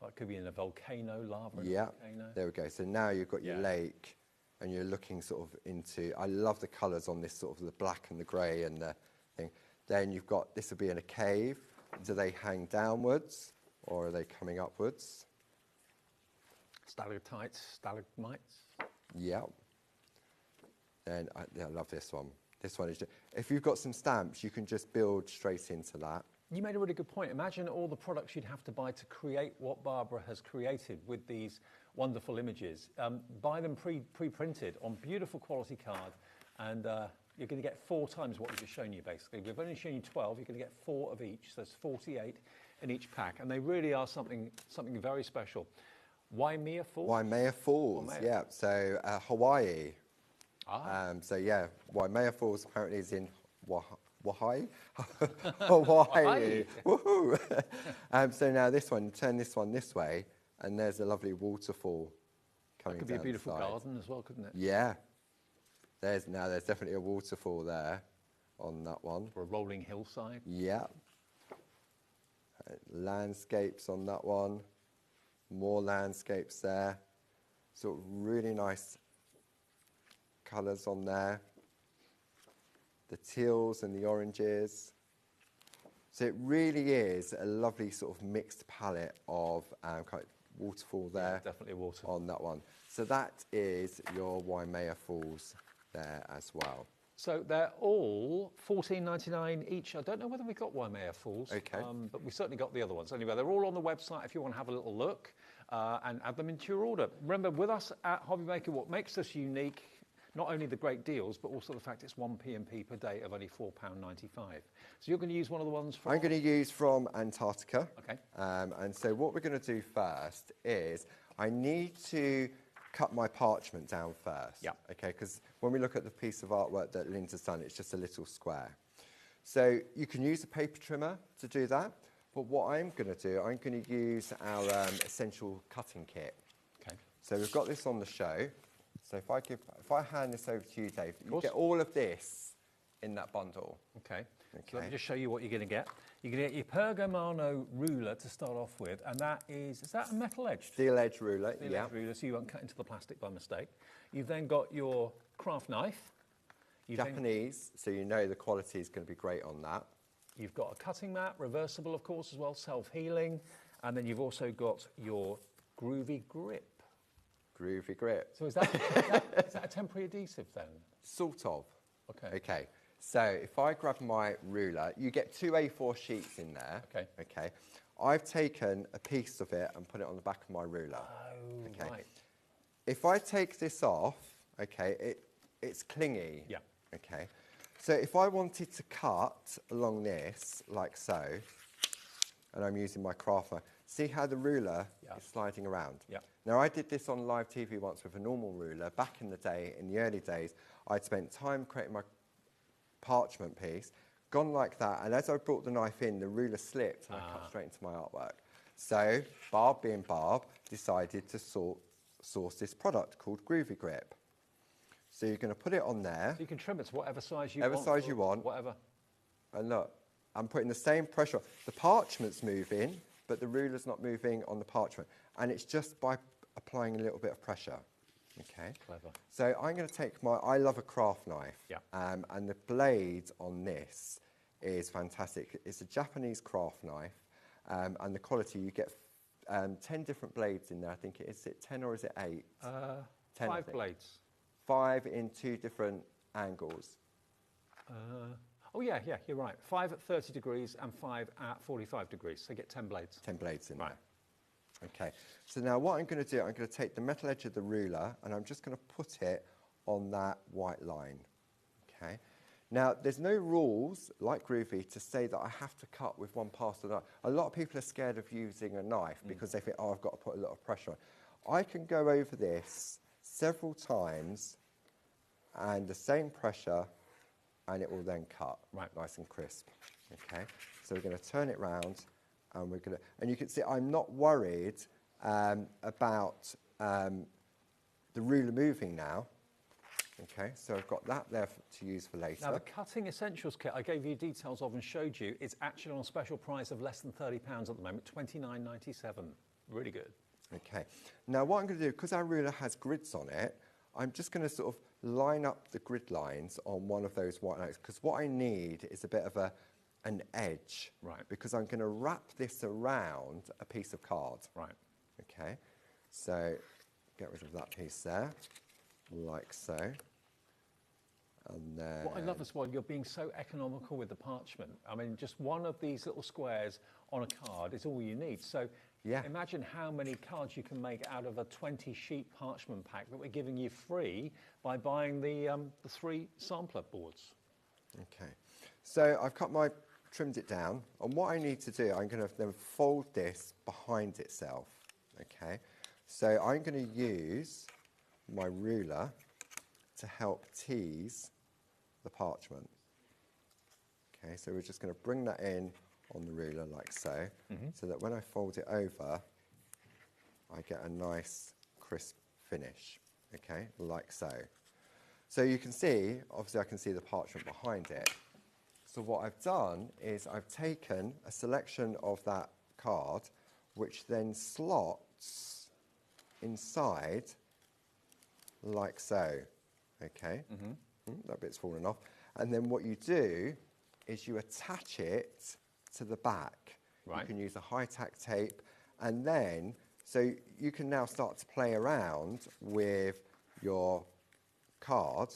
It could be in a volcano, lava in a Yeah, volcano. there we go. So now you've got your lake, and you're looking sort of into, I love the colours on this sort of the black and the grey and the thing. Then you've got, this will be in a cave. Do they hang downwards or are they coming upwards? Stalactites, stalagmites. Yeah. And I love this one. This one is just, if you've got some stamps, you can just build straight into that. You made a really good point. Imagine all the products you'd have to buy to create what Barbara has created with these wonderful images. Buy them pre-printed on beautiful quality card, and you're going to get 4 times what we've just shown you, basically. We've only shown you 12. You're going to get 4 of each, so there's 48 in each pack, and they really are something very special. Waimea Falls? Waimea Falls, yeah. So Hawaii. So yeah, Waimea Falls apparently is in Hawaii. Hawaii. Woohoo! So now this one, turn this one this way, and there's a lovely waterfall coming down. That could be a beautiful the side. garden as well, couldn't it? Yeah. There's definitely a waterfall there on that one. Or a rolling hillside. Yeah. Landscapes on that one. More landscapes there. Sort of really nice colours on there. The teals and the oranges. So it really is a lovely sort of mixed palette of kind of waterfall there. Yeah, definitely a waterfall. On that one. So that is your Waimea Falls there as well. So they're all $14.99 each. I don't know whether we've got Waimea Falls, but we certainly got the other ones. Anyway, they're all on the website if you want to have a little look and add them into your order. Remember, with us at HobbyMaker, what makes us unique, not only the great deals, but also the fact it's 1 P&P per day of only £4.95. So you're going to use one of the ones from... I'm going to use from Antarctica. Okay. And so what we're going to do first is I need to cut my parchment down first. Yeah. Okay, because when we look at the piece of artwork that Linda's done, it's just a little square. So you can use a paper trimmer to do that. But what I'm going to do, I'm going to use our essential cutting kit. Okay. So we've got this on the show. So if I hand this over to you, Dave, you get all of this in that bundle. Okay. So let me just show you what you're going to get. You're going to get your Pergamano ruler to start off with, and that is that a metal edge? Steel edge ruler, Steel edge ruler, so you won't cut into the plastic by mistake. You've then got your craft knife. Japanese, so you know the quality is going to be great on that. You've got a cutting mat, reversible, of course, as well, self-healing. And then you've also got your groovy grip. Groovy grip. So is that a temporary adhesive then? Sort of. Okay. Okay. So if I grab my ruler, you get 2 A4 sheets in there. Okay. Okay. I've taken a piece of it and put it on the back of my ruler. Oh, okay. right. If I take this off, okay, it's clingy. Yeah. Okay. So if I wanted to cut along this, like so, and I'm using my craft knife, see how the ruler is sliding around? Yeah. Now, I did this on live TV once with a normal ruler. Back in the day, in the early days, I'd spent time creating my parchment piece, gone like that, and as I brought the knife in, the ruler slipped and I cut straight into my artwork. So, Barb, being Barb, decided to source this product called Groovy Grip. So you're going to put it on there. So you can trim it to whatever size you want. Whatever size you want. Whatever. And look, I'm putting the same pressure. The parchment's moving, but the ruler's not moving on the parchment. And it's just by applying a little bit of pressure. Okay. Clever. So I'm going to take I love a craft knife. Yeah. And the blade on this is fantastic. It's a Japanese craft knife. And the quality, you get 10 different blades in there. I think is it 10 or is it 8? 10, 5 blades. 5 in 2 different angles. Oh, yeah, you're right. 5 at 30 degrees and 5 at 45 degrees. So you get 10 blades. 10 blades in there. Okay. So now what I'm going to do, I'm going to take the metal edge of the ruler and I'm just going to put it on that white line. Okay. Now, there's no rules, like Groovy, to say that I have to cut with one pass of the knife. A lot of people are scared of using a knife because they think, oh, I've got to put a lot of pressure on. I can go over this several times and the same pressure and it will then cut nice and crisp. Okay, so we're going to turn it round and we're going to, and you can see I'm not worried about the ruler moving now. Okay, so I've got that there to use for later. Now the Cutting Essentials kit I gave you details of and showed you, it's actually on a special price of less than £30 at the moment, $29.97. Really good. Okay. Now what I'm going to do, because our ruler has grids on it, I'm just going to sort of line up the grid lines on one of those white lines, because what I need is a bit of an edge. Right. Because I'm going to wrap this around a piece of card. Right. Okay. So get rid of that piece there, like so. And then... What I love as well, you're being so economical with the parchment. I mean, just one of these little squares on a card is all you need. So imagine how many cards you can make out of a 20-sheet parchment pack that we're giving you free by buying the 3 sampler boards. Okay. So I've trimmed it down, and what I need to do, I'm going to then fold this behind itself. Okay. So I'm going to use my ruler to help tease the parchment. Okay, so we're just going to bring that in on the ruler like so, so that when I fold it over, I get a nice crisp finish, okay, like so. So you can see, obviously I can see the parchment behind it. So what I've done is I've taken a selection of that card, which then slots inside like so. Okay, that bit's fallen off. And then what you do is you attach it to the back. Right. You can use a high-tack tape, and then, so you can now start to play around with your card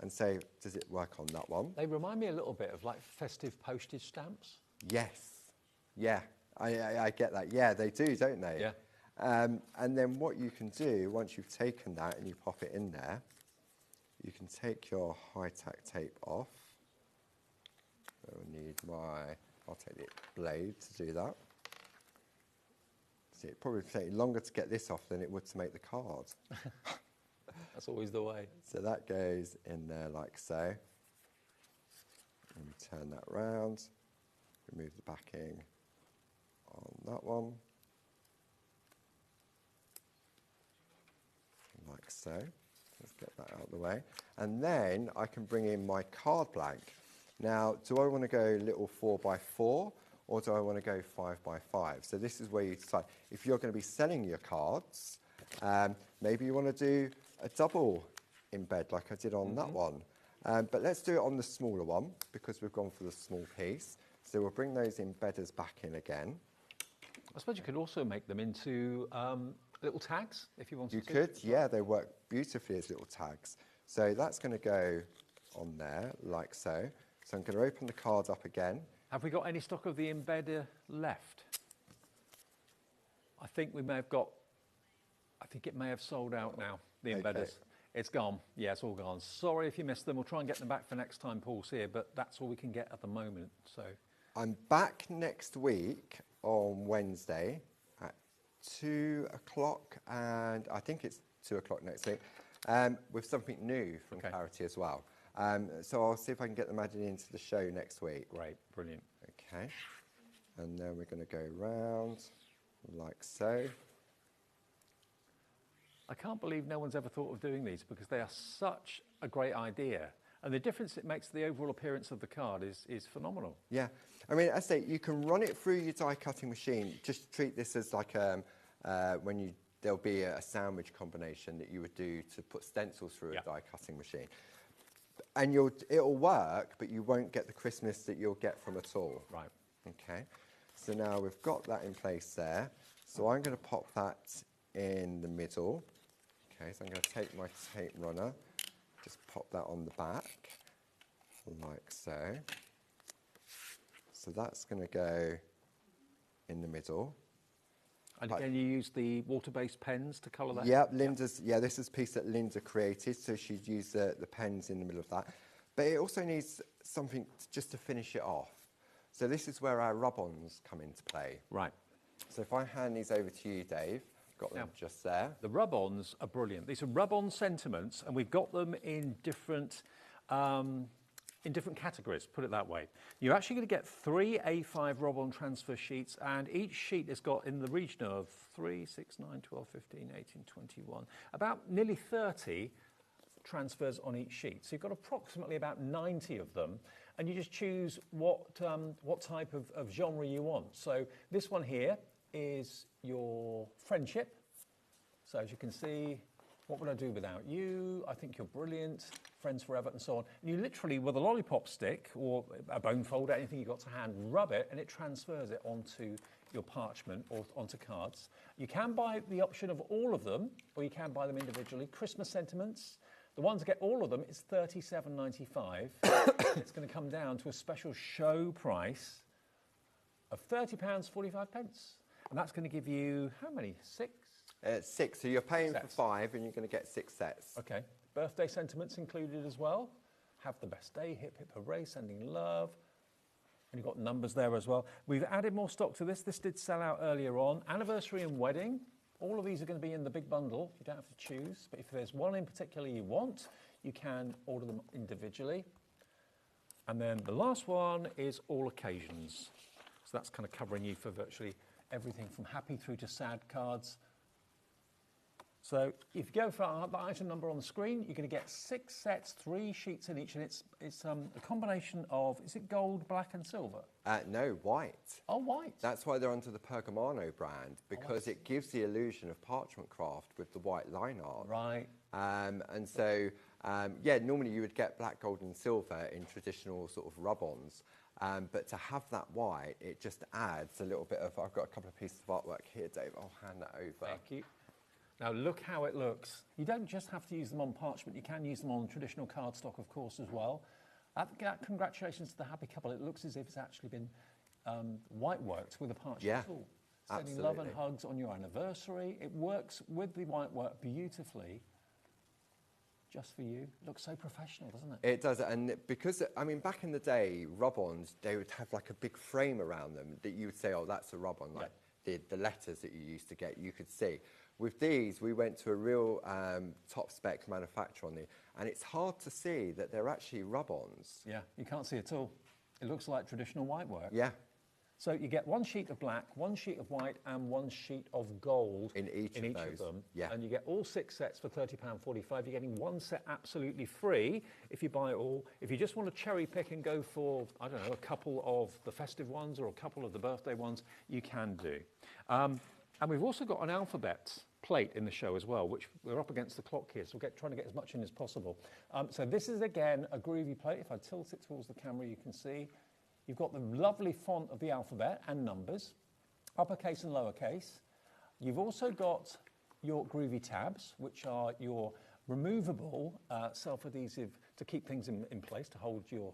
and say, does it work on that one? They remind me a little bit of like festive postage stamps. Yes, yeah, I get that. Yeah, they do, don't they? Yeah. And then what you can do, once you've taken that and you pop it in there, you can take your high-tack tape off. So I need I'll take the blade to do that. See, it probably take longer to get this off than it would to make the card. That's always the way. So that goes in there like so. And we turn that round, remove the backing on that one. Like so. Let's get that out of the way. And then I can bring in my card blank. Now, do I want to go little 4x4 or do I want to go 5x5? So this is where you decide. If you're going to be selling your cards, maybe you want to do a double embed like I did on that one. But let's do it on the smaller one because we've gone for the small piece. So we'll bring those embedders back in again. I suppose you could also make them into little tags if you wanted to. You could, yeah, they work beautifully as little tags. So that's going to go on there like so. So I'm going to open the card up again. Have we got any stock of the embedder left? I think we may have got, I think it may have sold out now, the embedders. It's gone. Yeah, it's all gone. Sorry if you missed them. We'll try and get them back for next time Paul's here, but that's all we can get at the moment. So I'm back next week on Wednesday at 2 o'clock, and I think it's 2 o'clock next week, with something new from Clarity as well. So I'll see if I can get them added into the show next week. Great, brilliant. Okay, and then we're going to go round like so. I can't believe no one's ever thought of doing these because they are such a great idea. And the difference it makes to the overall appearance of the card is phenomenal. Yeah, I mean, I say you can run it through your die cutting machine. Just treat this as like there'll be a sandwich combination that you would do to put stencils through a die cutting machine. And it'll work, but you won't get the crispness that you'll get from a tool. Right. Okay, so now we've got that in place there. So I'm going to pop that in the middle. Okay, so I'm going to take my tape runner, just pop that on the back, like so. So that's going to go in the middle. And again, you use the water-based pens to colour that? Yeah, this is a piece that Linda created, so she'd use the pens in the middle of that. But it also needs something just to finish it off. So this is where our rub-ons come into play. Right. So if I hand these over to you, Dave, got them just there. The rub-ons are brilliant. These are rub-on sentiments, and we've got them in different categories, put it that way. You're actually going to get 3 A5 rub-on transfer sheets, and each sheet has got in the region of 3, 6, 9, 12, 15, 18, 21, about nearly 30 transfers on each sheet. So you've got approximately about 90 of them, and you just choose what type of genre you want. So this one here is your friendship. So as you can see, what would I do without you? I think you're brilliant, friends forever, and so on. And you literally, with a lollipop stick or a bone folder, anything you've got to hand, rub it, and it transfers it onto your parchment or onto cards. You can buy the option of all of them, or you can buy them individually. Christmas sentiments, the one to get all of them is £37.95. It's going to come down to a special show price of £30.45. And that's going to give you, how many, 6? 6, so you're paying for 5 and you're going to get 6 sets. Okay. Birthday sentiments included as well. Have the best day, hip hip hooray, sending love. And you've got numbers there as well. We've added more stock to this. This did sell out earlier on. Anniversary and wedding. All of these are going to be in the big bundle. You don't have to choose. But if there's one in particular you want, you can order them individually. And then the last one is all occasions. So that's kind of covering you for virtually everything from happy through to sad cards. So if you go for the item number on the screen, you're going to get 6 sets, 3 sheets in each, and it's a combination of, is it gold, black and silver? No, white. Oh, white. That's why they're under the Pergamano brand, because it gives the illusion of parchment craft with the white line art. Right. And so, yeah, normally you would get black, gold and silver in traditional sort of rub-ons. But to have that white, it just adds a little bit of, I've got a couple of pieces of artwork here, Dave. I'll hand that over. Thank you. Now look how it looks. You don't just have to use them on parchment, you can use them on traditional cardstock, of course, as well. Congratulations to the happy couple. It looks as if it's actually been white worked with a parchment tool. Sending love and hugs on your anniversary. It works with the white work beautifully. Just for you. Looks so professional, doesn't it? It does, and because, I mean, back in the day, rub-ons, they would have like a big frame around them that you would say, oh, that's a rub-on, like the letters that you used to get, you could see. With these, we went to a real top-spec manufacturer on these, and it's hard to see that they're actually rub-ons. Yeah, you can't see at all. It looks like traditional white work. Yeah. So you get 1 sheet of black, 1 sheet of white, and 1 sheet of gold in each of them. Yeah. And you get all 6 sets for £30.45. You're getting 1 set absolutely free if you buy it all. If you just want to cherry pick and go for, I don't know, a couple of the festive ones or a couple of the birthday ones, you can do. And we've also got an alphabet plate in the show as well, which we're up against the clock here, so we're trying to get as much in as possible. So this is, again, a groovy plate. If I tilt it towards the camera, you can see. You've got the lovely font of the alphabet and numbers, uppercase and lowercase. You've also got your groovy tabs, which are your removable self-adhesive to keep things in place, to hold your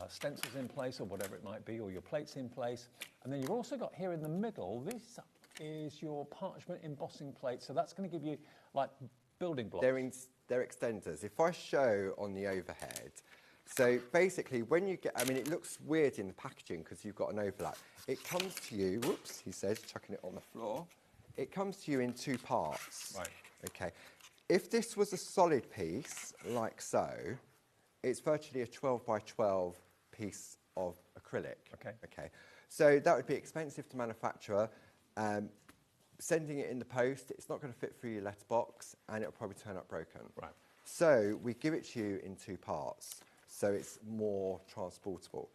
stencils in place or whatever it might be, or your plates in place. And then you've also got here in the middle, this is your parchment embossing plate. So that's going to give you like building blocks. They're extenders. If I show on the overhead, so basically when you get, I mean, it looks weird in the packaging because you've got an overlap. It comes to you, whoops, he says, chucking it on the floor. It comes to you in 2 parts. Right. Okay. If this was a solid piece, like so, it's virtually a 12 by 12 piece of acrylic. Okay. Okay. So that would be expensive to manufacture. Sending it in the post, it's not going to fit through your letterbox, and it'll probably turn up broken. Right. So we give it to you in 2 parts, so it's more transportable.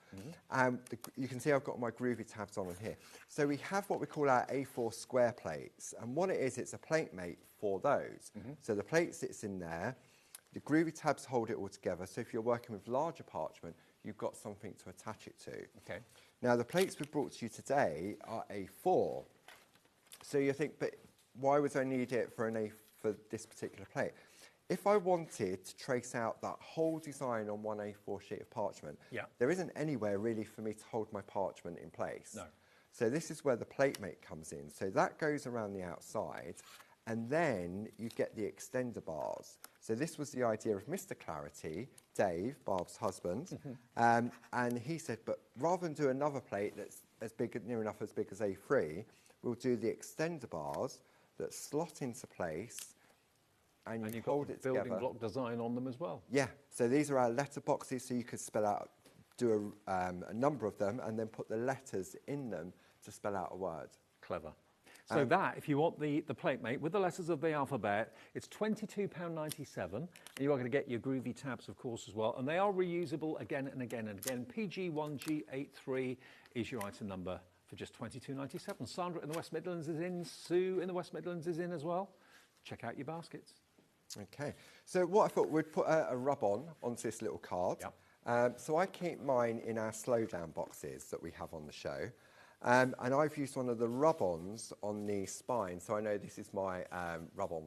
You can see I've got my groovy tabs on here. So we have what we call our A4 square plates, and what it is, it's a plate mate for those. So the plate sits in there, the groovy tabs hold it all together, so if you're working with larger parchment, you've got something to attach it to. Okay. Now the plates we've brought to you today are A4. So you think, but why would I need it for this particular plate? If I wanted to trace out that whole design on one A4 sheet of parchment, there isn't anywhere really for me to hold my parchment in place. No. So this is where the plate mate comes in. So that goes around the outside, and then you get the extender bars. So this was the idea of Mr. Clarity, Dave, Barb's husband, and he said, but rather than do another plate that's near enough as big as A3, we'll do the extender bars that slot into place, and you hold it together. Building block design on them as well. Yeah, so these are our letter boxes, so you could spell out, do a number of them, and then put the letters in them to spell out a word. Clever. So that, if you want the plate mate with the letters of the alphabet, it's £22.97, and you are going to get your groovy tabs, of course, as well, and they are reusable again and again and again. PG1G83 is your item number for for just £22.97. Sandra in the West Midlands is in. Sue in the West Midlands is in as well. Check out your baskets. Okay, so what I thought, we'd put a rub-on onto this little card. Yep. So I keep mine in our slowdown boxes that we have on the show. And I've used one of the rub-ons on the spine, so I know this is my rub-on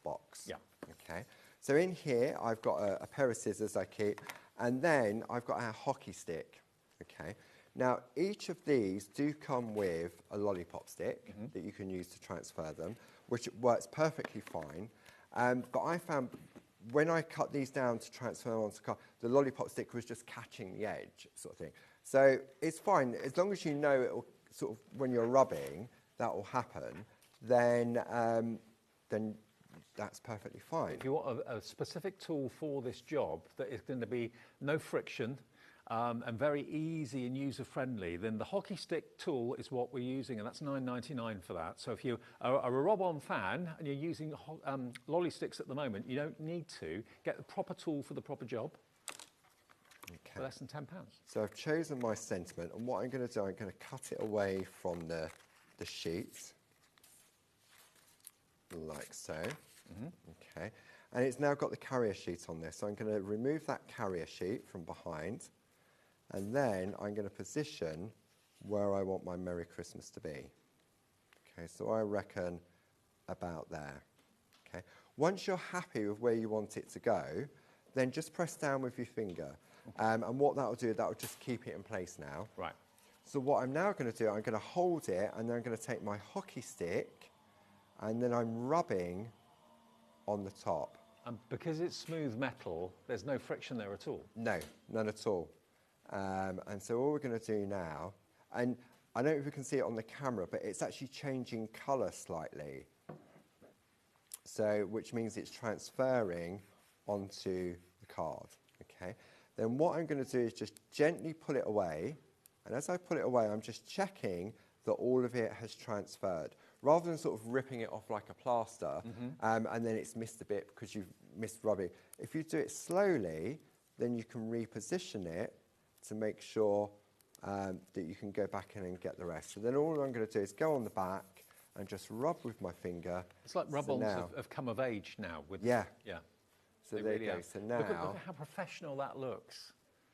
box. Yeah. Okay, so in here I've got a pair of scissors I keep, and then I've got our hockey stick. Okay, now each of these do come with a lollipop stick that you can use to transfer them, which works perfectly fine. But I found when I cut these down to transfer them onto the card, the lollipop stick was just catching the edge, sort of thing. So it's fine as long as you know it will sort of when you're rubbing that will happen. Then that's perfectly fine. If you want a specific tool for this job that is going to be no friction and very easy and user-friendly, then the hockey stick tool is what we're using, and that's £9.99 for that. So if you are a rub-on fan and you're using lolly sticks at the moment, you don't need to get the proper tool for the proper job. Okay. For less than £10. So I've chosen my sentiment, and what I'm going to do, I'm going to cut it away from the sheet, like so. Okay, and it's now got the carrier sheet on this, so I'm going to remove that carrier sheet from behind, and then I'm going to position where I want my Merry Christmas to be. Okay, so I reckon about there. Okay, once you're happy with where you want it to go, then just press down with your finger. And what that will do, that will just keep it in place now. Right. So what I'm now going to do, I'm going to hold it, and then I'm going to take my hockey stick, and then I'm rubbing on the top. And because it's smooth metal, there's no friction there at all? No, none at all. And so all we're going to do now, and I don't know if you can see it on the camera, but it's actually changing colour slightly. So, which means it's transferring onto the card, okay? Then what I'm going to do is just gently pull it away, and as I pull it away, I'm just checking that all of it has transferred, rather than sort of ripping it off like a plaster, and then it's missed a bit because you've missed rubbing. If you do it slowly, then you can reposition it to make sure that you can go back in and get the rest. So then all I'm going to do is go on the back and just rub with my finger. It's like rub-ons have come of age now. With yeah. Yeah. So there you go. So now... Look at how professional that looks.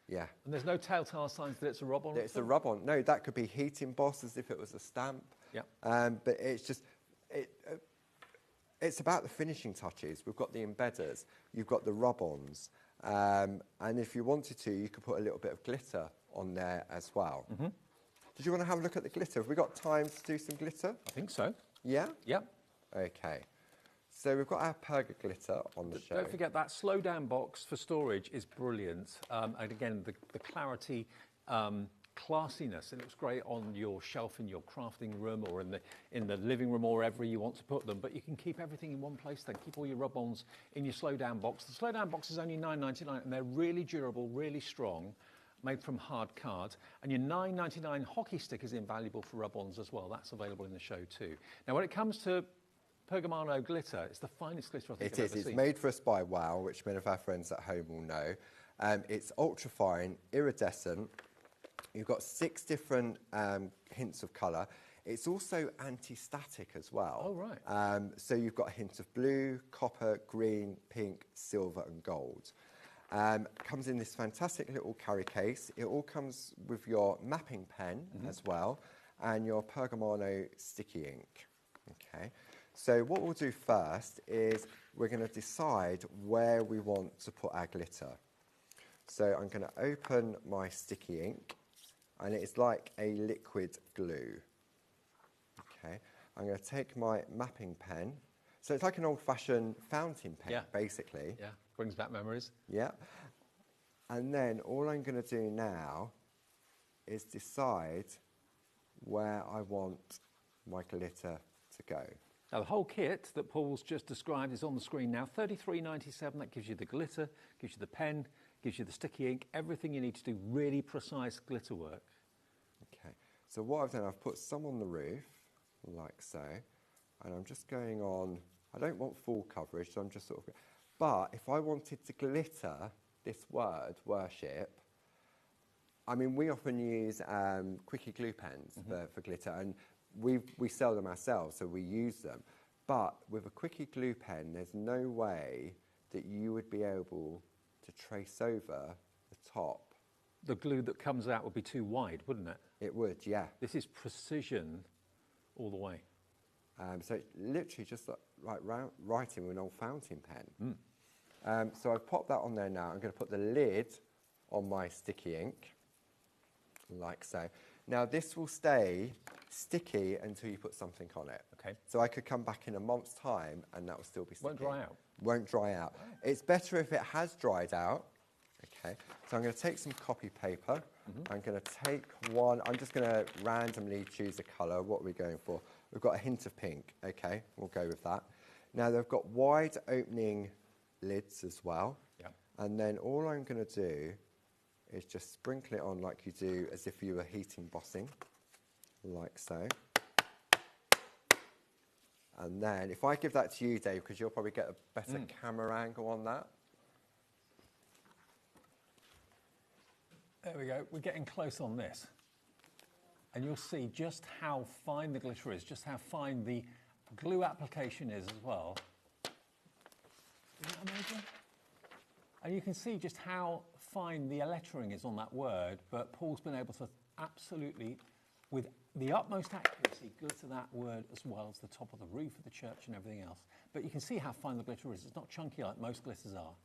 Yeah. And there's no telltale signs that it's a rub-on? It's a rub-on. No, that could be heat embossed as if it was a stamp. Yeah. But it's just... it's about the finishing touches. We've got the embedders. You've got the rub-ons. And if you wanted to, you could put a little bit of glitter on there as well. Did you want to have a look at the glitter? Have we got time to do some glitter? I think so. Yeah? Yeah. Okay. So we've got our Perga glitter on the show. Don't forget that slow-down box for storage is brilliant. And again, the clarity, classiness, it looks great on your shelf in your crafting room or in the living room or wherever you want to put them. But you can keep everything in one place then. Keep all your rub-ons in your slow-down box. The slow-down box is only £9.99 and they're really durable, really strong, made from hard card. And your £9.99 hockey stick is invaluable for rub-ons as well. That's available in the show too. Now, when it comes to Pergamano glitter, it's the finest glitter I think I've ever seen. It's made for us by Wow, which many of our friends at home will know. It's ultra fine, iridescent. You've got 6 different hints of colour. It's also anti-static as well. Oh, right. So you've got a hint of blue, copper, green, pink, silver and gold. Comes in this fantastic little carry case. It all comes with your mapping pen as well and your Pergamano sticky ink. Okay. So what we'll do first is we're going to decide where we want to put our glitter. So I'm going to open my sticky ink, and it's like a liquid glue. Okay, I'm going to take my mapping pen. So it's like an old-fashioned fountain pen, basically. Yeah, brings back memories. Yeah. And then all I'm going to do now is decide where I want my glitter to go. Now, the whole kit that Paul's just described is on the screen now. $33.97, that gives you the glitter, gives you the pen, gives you the sticky ink, everything you need to do really precise glitter work. Okay, so what I've done, I've put some on the roof, like so, and I'm just going on, I don't want full coverage, so I'm just sort of, but if I wanted to glitter this word, worship, I mean, we often use quickie glue pens for glitter, and we sell them ourselves, so we use them. But with a quickie glue pen, there's no way that you would be able to trace over the top. The glue that comes out would be too wide, wouldn't it? It would, yeah. This is precision all the way. So it's literally just like writing with an old fountain pen. So I've popped that on there now. I'm going to put the lid on my sticky ink, like so. Now this will stay sticky until you put something on it. Okay. So I could come back in a month's time and that will still be sticky. Won't dry out? Won't dry out. It's better if it has dried out. Okay. So I'm going to take some copy paper. I'm going to take one. I'm just going to randomly choose a colour. What are we going for? We've got a hint of pink. Okay, we'll go with that. Now they've got wide opening lids as well. Yeah. And then all I'm going to do is just sprinkle it on like you do as if you were heat embossing, like so. And then if I give that to you, Dave, because you'll probably get a better camera angle on that. There we go. We're getting close on this. And you'll see just how fine the glitter is, just how fine the glue application is as well. Isn't that amazing? And you can see just how fine the lettering is on that word, but Paul's been able to absolutely, with the utmost accuracy, glitter that word as well as the top of the roof of the church and everything else. But you can see how fine the glitter is. It's not chunky like most glitters are.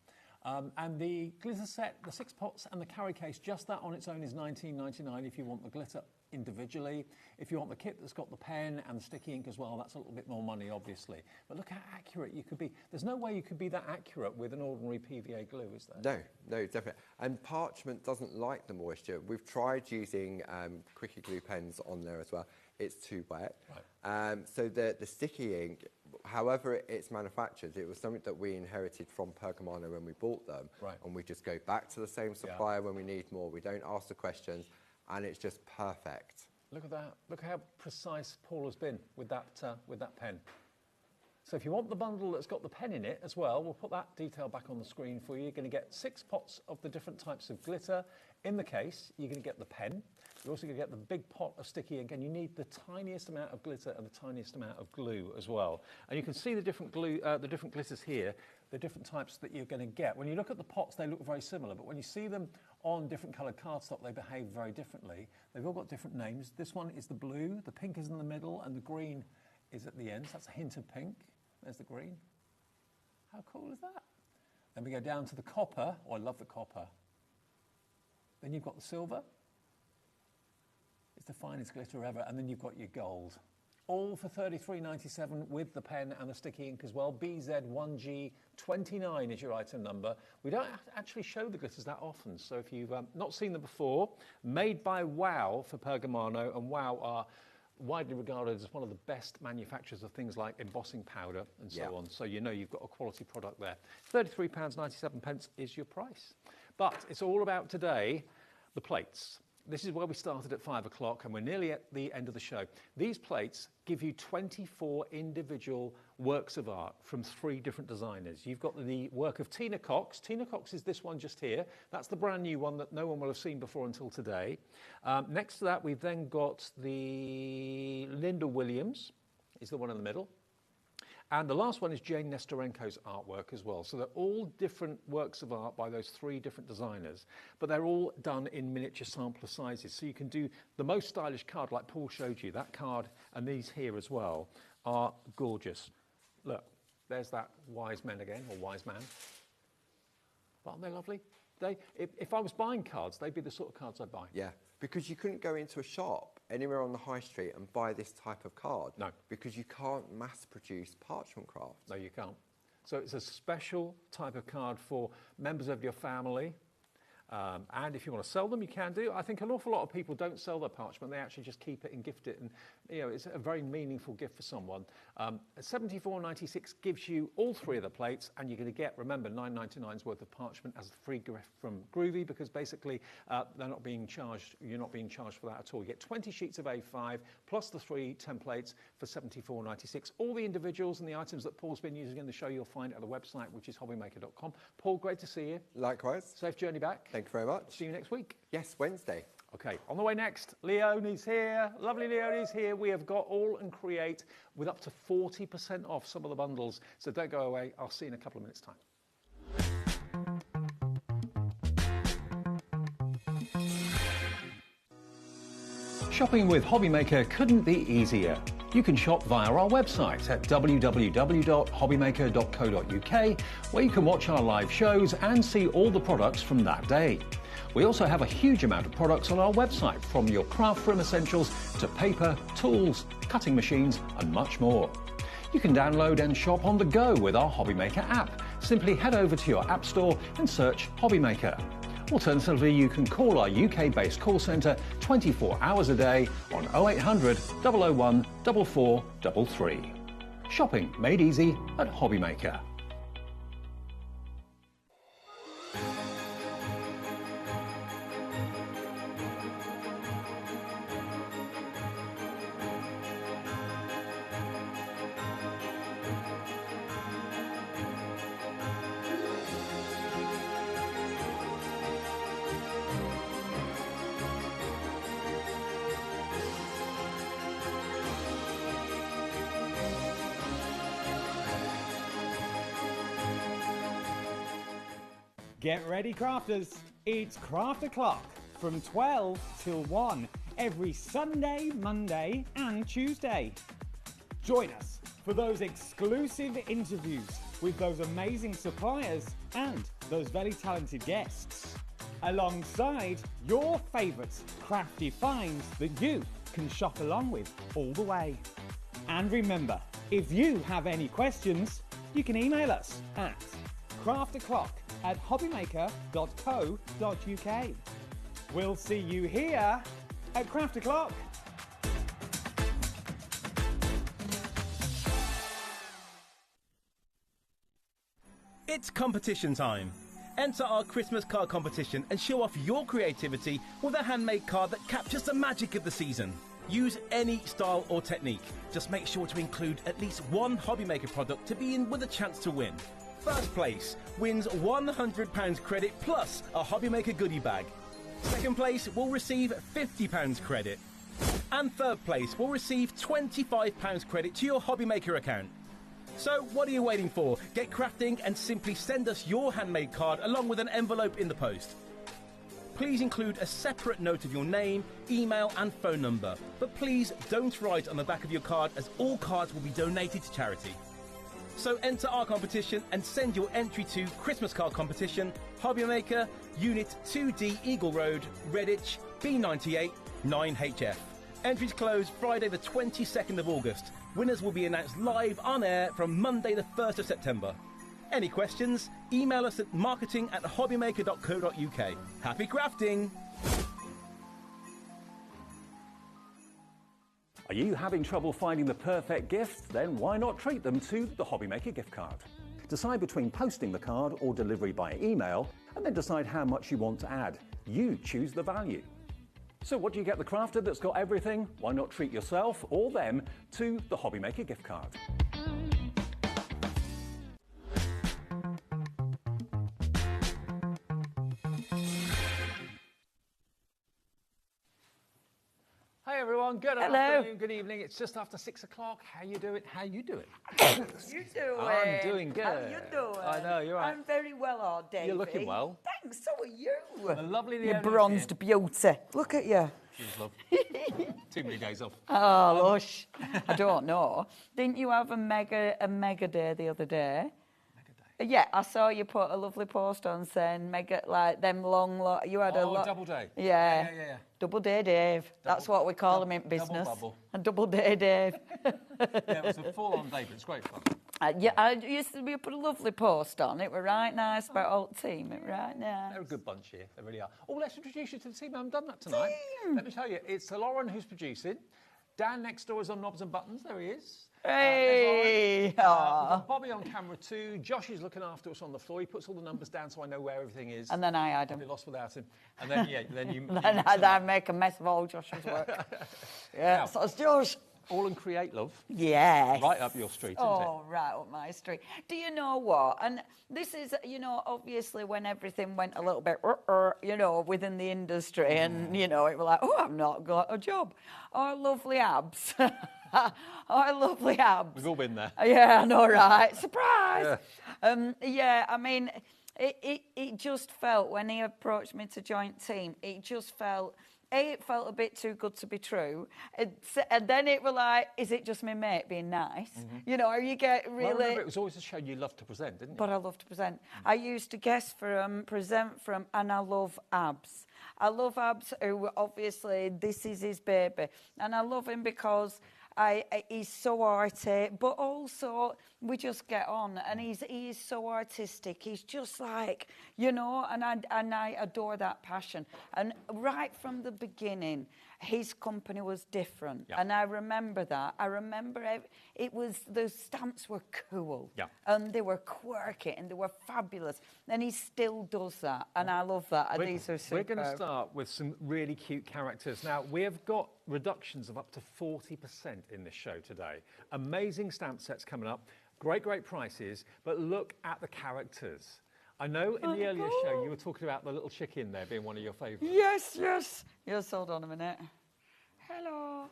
And the glitter set, the 6 pots and the carry case, just that on its own is $19.99 if you want the glitter individually. If you want the kit that's got the pen and the sticky ink as well, that's a little bit more money, obviously. But look how accurate you could be. There's no way you could be that accurate with an ordinary PVA glue, is there? No, definitely. And parchment doesn't like the moisture. We've tried using quickie glue pens on there as well. It's too wet. Right. So the sticky ink, however it's manufactured, it was something that we inherited from Pergamano when we bought them. Right. And we just go back to the same supplier when we need more. We don't ask the questions, and it's just perfect. Look at that. Look how precise Paul has been with that pen. So if you want the bundle that's got the pen in it as well, we'll put that detail back on the screen for you. You're going to get 6 pots of the different types of glitter in the case. You're going to get the pen. You're also going to get the big pot of sticky ink, and you need the tiniest amount of glitter and the tiniest amount of glue as well. And you can see the different glitters here, the different types that you're going to get. When you look at the pots, they look very similar, but when you see them on different coloured cardstock, they behave very differently. They've all got different names. This one is the blue, the pink is in the middle, and the green is at the end. So that's a hint of pink. There's the green. How cool is that? Then we go down to the copper. Oh, I love the copper. Then you've got the silver. It's the finest glitter ever. And then you've got your gold. All for $33.97 with the pen and the sticky ink as well. BZ1G29 is your item number. We don't actually show the glitters that often, so if you've not seen them before, made by Wow for Pergamano, and Wow are widely regarded as one of the best manufacturers of things like embossing powder and so on. So you know you've got a quality product there. £33.97 is your price. But it's all about today, the plates. This is where we started at 5 o'clock, and we're nearly at the end of the show. These plates give you 24 individual works of art from 3 different designers. You've got the work of Tina Cox. Tina Cox is this one just here. That's the brand new one that no one will have seen before until today. Next to that, we've then got the Linda Williams, is the one in the middle. And the last one is Jane Nestorenko's artwork as well. So they're all different works of art by those 3 different designers, but they're all done in miniature sampler sizes. So you can do the most stylish card like Paul showed you. That card and these here as well are gorgeous. Look, there's that wise man again, or wise man. But aren't they lovely? If I was buying cards, they'd be the sort of cards I'd buy. Yeah, because you couldn't go into a shop anywhere on the high street and buy this type of card. No. Because you can't mass produce parchment craft. No, you can't. So it's a special type of card for members of your family. And if you want to sell them, you can do. I think an awful lot of people don't sell their parchment. They actually just keep it and gift it. And, you know, it's a very meaningful gift for someone. $74.96 gives you all 3 of the plates, and you're going to get, remember, $9.99's worth of parchment as a free gift from Groovy, because basically they're not being charged. You're not being charged for that at all. You get 20 sheets of A5 plus the 3 templates for $74.96. All the individuals and the items that Paul's been using in the show you'll find at the website, which is hobbymaker.com. Paul, great to see you. Likewise. Safe journey back. Thank you very much. See you next week. Yes, Wednesday. Okay, on the way next, Leonie's here. Lovely Leonie's here. We have got All and Create with up to 40% off some of the bundles. So don't go away. I'll see you in a couple of minutes' time. Shopping with HobbyMaker couldn't be easier. You can shop via our website at www.hobbymaker.co.uk, where you can watch our live shows and see all the products from that day. We also have a huge amount of products on our website, from your craft room essentials to paper, tools, cutting machines and much more. You can download and shop on the go with our HobbyMaker app. Simply head over to your app store and search HobbyMaker. Alternatively, you can call our UK-based call centre 24 hours a day on 0800 001 4433. Shopping made easy at HobbyMaker. Get ready, crafters. It's Craft O'Clock from 12 till 1 every Sunday, Monday and Tuesday. Join us for those exclusive interviews with those amazing suppliers and those very talented guests, alongside your favourite crafty finds that you can shop along with all the way. And remember, if you have any questions, you can email us at crafto'clock@hobbymaker.co.uk. We'll see you here at Craft O'Clock. It's competition time. Enter our Christmas card competition and show off your creativity with a handmade card that captures the magic of the season. Use any style or technique. Just make sure to include at least one HobbyMaker product to be in with a chance to win. First place wins £100 credit plus a HobbyMaker goodie bag. Second place will receive £50 credit. And third place will receive £25 credit to your HobbyMaker account. So what are you waiting for? Get crafting and simply send us your handmade card along with an envelope in the post. Please include a separate note of your name, email and phone number. But please don't write on the back of your card, as all cards will be donated to charity. So enter our competition and send your entry to Christmas Card Competition, HobbyMaker, Unit 2D Eagle Road, Redditch, B98 9HF. Entries close Friday the 22nd of August. Winners will be announced live on air from Monday the 1st of September. Any questions? Email us at marketing@hobbymaker.co.uk. Happy crafting! Are you having trouble finding the perfect gift? Then why not treat them to the HobbyMaker gift card? Decide between posting the card or delivery by email, and then decide how much you want to add. You choose the value. So what do you get the crafter that's got everything? Why not treat yourself or them to the HobbyMaker gift card? Hi everyone, good afternoon, good evening. It's just after 6 o'clock. How you doing? How you doing? You doing? I'm doing good. How you doing? I know, you're right. I'm very well, Davey. You're looking well. Thanks, so are you. The lovely You Leonie bronzed beauty. Look at you. She's lovely. Too many days off. Oh, lush. I don't know. Didn't you have a mega day the other day? Yeah, I saw you put a lovely post on saying mega, like them long, you had a lot. Double day. Yeah. Double day Dave. That's what we call him in business. Double bubble. A double day Dave. Yeah, it was a full-on day, but it's great fun. You put a lovely post on. It were right nice about all the team. It were right nice. They're a good bunch here. They really are. Oh, let's introduce you to the team. I haven't done that tonight. Let me tell you, it's Lauren who's producing. Dan next door is on knobs and buttons. There he is. Hey! We've got Bobby on camera too. Josh is looking after us on the floor. He puts all the numbers down so I know where everything is. And then I add them. Probably lost without him. And then, then you... then I make a mess of all Josh's work. Yeah, so it's Josh. All and create, love. Yes. Right up your street, isn't it? Oh, right up my street. Do you know what? And this is, you know, obviously when everything went a little bit, you know, within the industry and, you know, it was like, oh, I've not got a job. Our lovely abs. Our lovely abs. We've all been there. Yeah, I know, right? Surprise! Yeah, I mean, it just felt, when he approached me to join team, it just felt... it felt a bit too good to be true. And then it was like, is it just my mate being nice? You know, you get really... Well, I remember it was always a show you loved to present, didn't you? But I love to present. I used to guest for him, present for him, and I love Abs. I love Abs, who obviously, this is his baby. And I love him because... he's so arty, but also we just get on, and he is so artistic. He's just like, you know, and I adore that passion. And right from the beginning, his company was different, and I remember that. I remember it was, the stamps were cool, and they were quirky, and they were fabulous, and he still does that, and I love that. And these are superb. We're going to start with some really cute characters. Now, we have got reductions of up to 40% in this show today. Amazing stamp sets coming up, great prices, but look at the characters. I know in the earlier show you were talking about the little chicken there being one of your favourites. Yes, hold on a minute. Hello.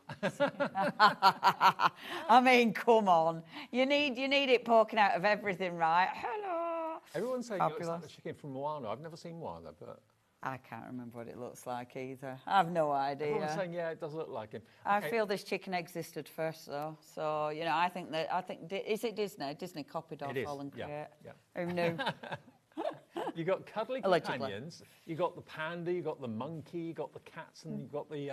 I mean, come on. You need it poking out of everything, right? Hello. Everyone's saying it looks like the chicken from Moana. I've never seen Moana, but... I can't remember what it looks like either. I have no idea. Everyone's saying, yeah, it does look like him. I feel this chicken existed first, though. So, you know, I think, is it Disney? Disney copied off All and Create. Yeah. Who knew? You got cuddly companions. You got the panda. You got the monkey. You got the cats, and you've got the.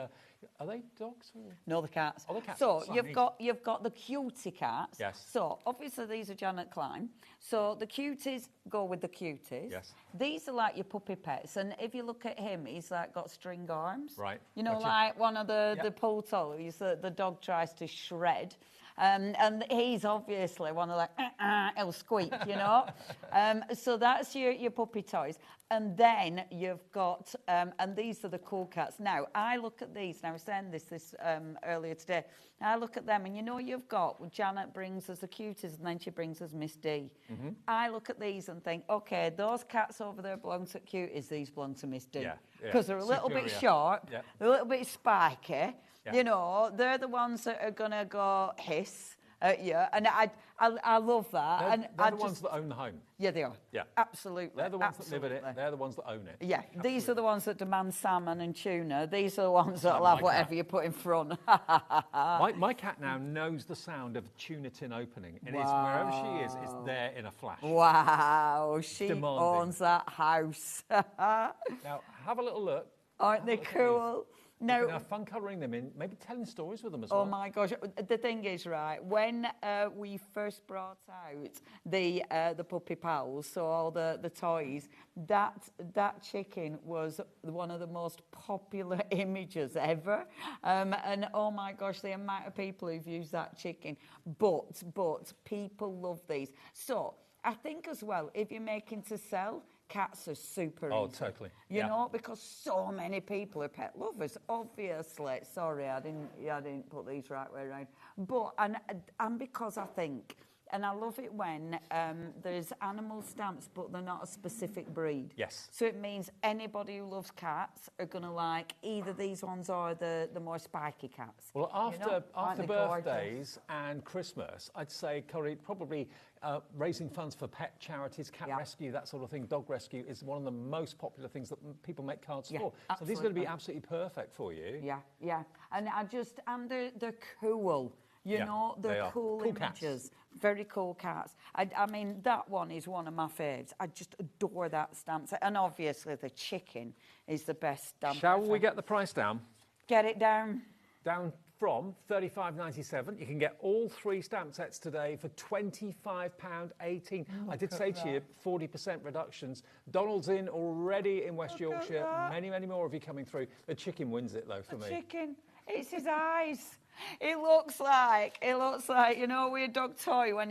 Are they dogs? Or? No, the cats. Oh, the cats. So you've got the cutie cats. Yes. So obviously these are Janet Klein. So the cuties go with the cuties. Yes. These are like your puppy pets, and if you look at him, he's like got string arms. Right. You know, like one of the pull toys that the dog tries to shred. And he's obviously one of he'll squeak, you know. So that's your puppy toys. And then you've got, and these are the cool cats. Now, I look at these, and I was saying this earlier today. I look at them, and you know you've got, Janet brings us the cuties, and then she brings us Miss D. I look at these and think, okay, those cats over there belong to cuties, these belong to Miss D. Because they're a little bit sharp, they're a little bit spiky. You know, they're the ones that are going to go hiss at you. And I love that. They're the ones that own the home. Yeah, they are. Yeah. Absolutely. They're the ones that live in it. They're the ones that own it. Yeah. Absolutely. These are the ones that demand salmon and tuna. These are the ones that will have whatever you put in front. My cat now knows the sound of a tuna tin opening. And it's wherever she is, it's there in a flash. Wow. She owns that house. Now, have a little look. Aren't they cool? No. You can have fun colouring them in, maybe telling stories with them as well. Oh my gosh! The thing is, right, when we first brought out the puppy pals, so all the toys, that chicken was one of the most popular images ever, and oh my gosh, the amount of people who've used that chicken. But people love these. So I think as well, if you're making to sell, cats are super easy. Oh, totally. You know, because so many people are pet lovers. Obviously, sorry, I didn't put these right way around. But and because I think, and I love it when there's animal stamps, but they're not a specific breed. Yes. So it means anybody who loves cats are going to like either these ones or the more spiky cats. Well, after birthdays and Christmas, I'd say, Corrie, probably raising funds for pet charities, cat rescue, that sort of thing, dog rescue is one of the most popular things that people make cards for. Absolutely. So these are going to be absolutely perfect for you. Yeah. And they're cool. You know, they're cool images. Cats. Very cool cats. I mean, that one is one of my faves. I just adore that stamp set. And obviously the chicken is the best stamp. Shall we get the price down? Get it down. Down from $35.97. You can get all 3 stamp sets today for £25.18. I did say to you, 40% reductions. Donald's in already in West Yorkshire. Many more of you coming through. The chicken wins it, though, for me. Chicken. It's his eyes. It looks like, you know, a weird dog toy when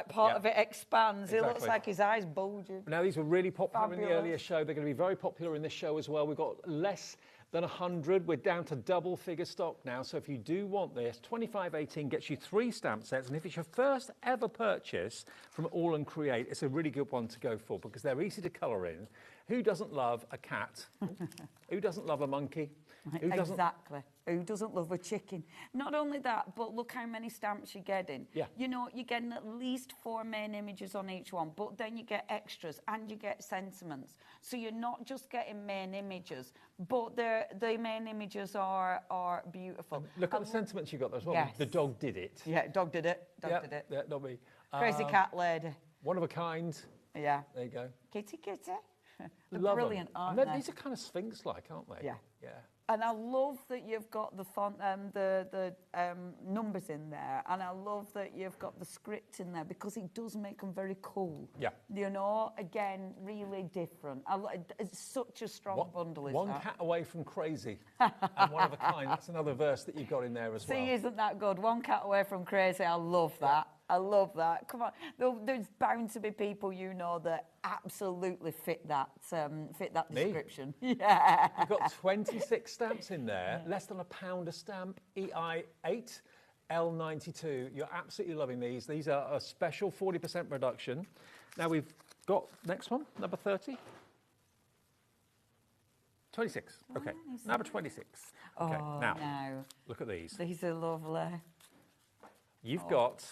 part of it expands. Exactly. It looks like his eyes bulging. Now, these were really popular in the earlier show. They're going to be very popular in this show as well. We've got less then 100. We're down to double figure stock now. So if you do want this, 25.18 gets you 3 stamp sets. And if it's your first ever purchase from All and Create, it's a really good one to go for because they're easy to colour in. Who doesn't love a cat? Who doesn't love a monkey? Exactly. Who doesn't love a chicken? Not only that, but look how many stamps you're getting. Yeah. You know, you're getting at least 4 main images on each one, but then you get extras and you get sentiments. So you're not just getting main images, but the main images are beautiful. Look at the sentiments you got there as well. Yes. The dog did it. Yeah, dog did it. Dog did it. Yeah, not me. Crazy cat lady. One of a kind. Yeah. There you go. Kitty, kitty. They're Love brilliant, them. aren't And they? these are kind of Sphinx-like, aren't they? Yeah. Yeah. And I love that you've got the font, the numbers in there, and I love that you've got the script in there because it does make them very cool. Yeah. You know, again, really different. It's such a strong bundle. Is One that? cat away from crazy, and one of a kind. That's another verse that you've got in there as well. See, isn't that good? One cat away from crazy. I love that. I love that. Come on, there's bound to be people you know that absolutely fit that description. Yeah. You've got 26 stamps in there, less than £1 a stamp, EI8, L92. You're absolutely loving these. These are a special 40% reduction. Now we've got next one, number 30. 26. Okay, number 26. Okay, now look at these. These are lovely. You've got.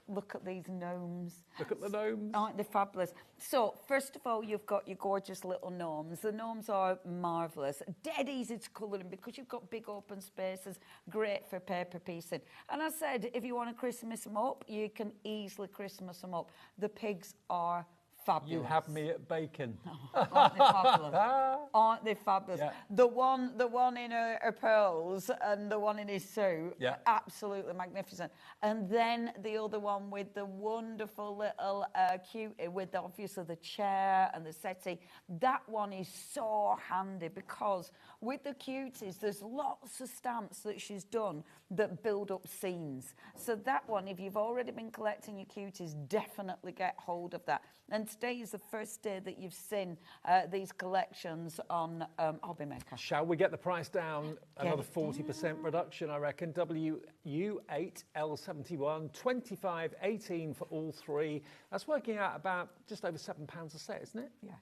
Look at these gnomes. Look at the gnomes. Aren't they fabulous? So, first of all, you've got your gorgeous little gnomes. The gnomes are marvellous. Dead easy to colour in because you've got big open spaces. Great for paper piecing. And I said, if you want to Christmas them up, you can easily Christmas them up. The pigs are fabulous. You have me at bacon. Aren't they fabulous? Aren't they fabulous? Yeah. The one in her pearls and the one in his suit, absolutely magnificent. And then the other one with the wonderful little cutie with obviously the chair and the settee. That one is so handy because with the cuties, there's lots of stamps that she's done that build up scenes. So that one, if you've already been collecting your cuties, definitely get hold of that. And today is the first day that you've seen these collections on HobbyMaker. Shall we get the price down? Another 40% reduction, I reckon. WU8, L71, 25.18 for all 3. That's working out about just over £7 a set, isn't it? Yeah.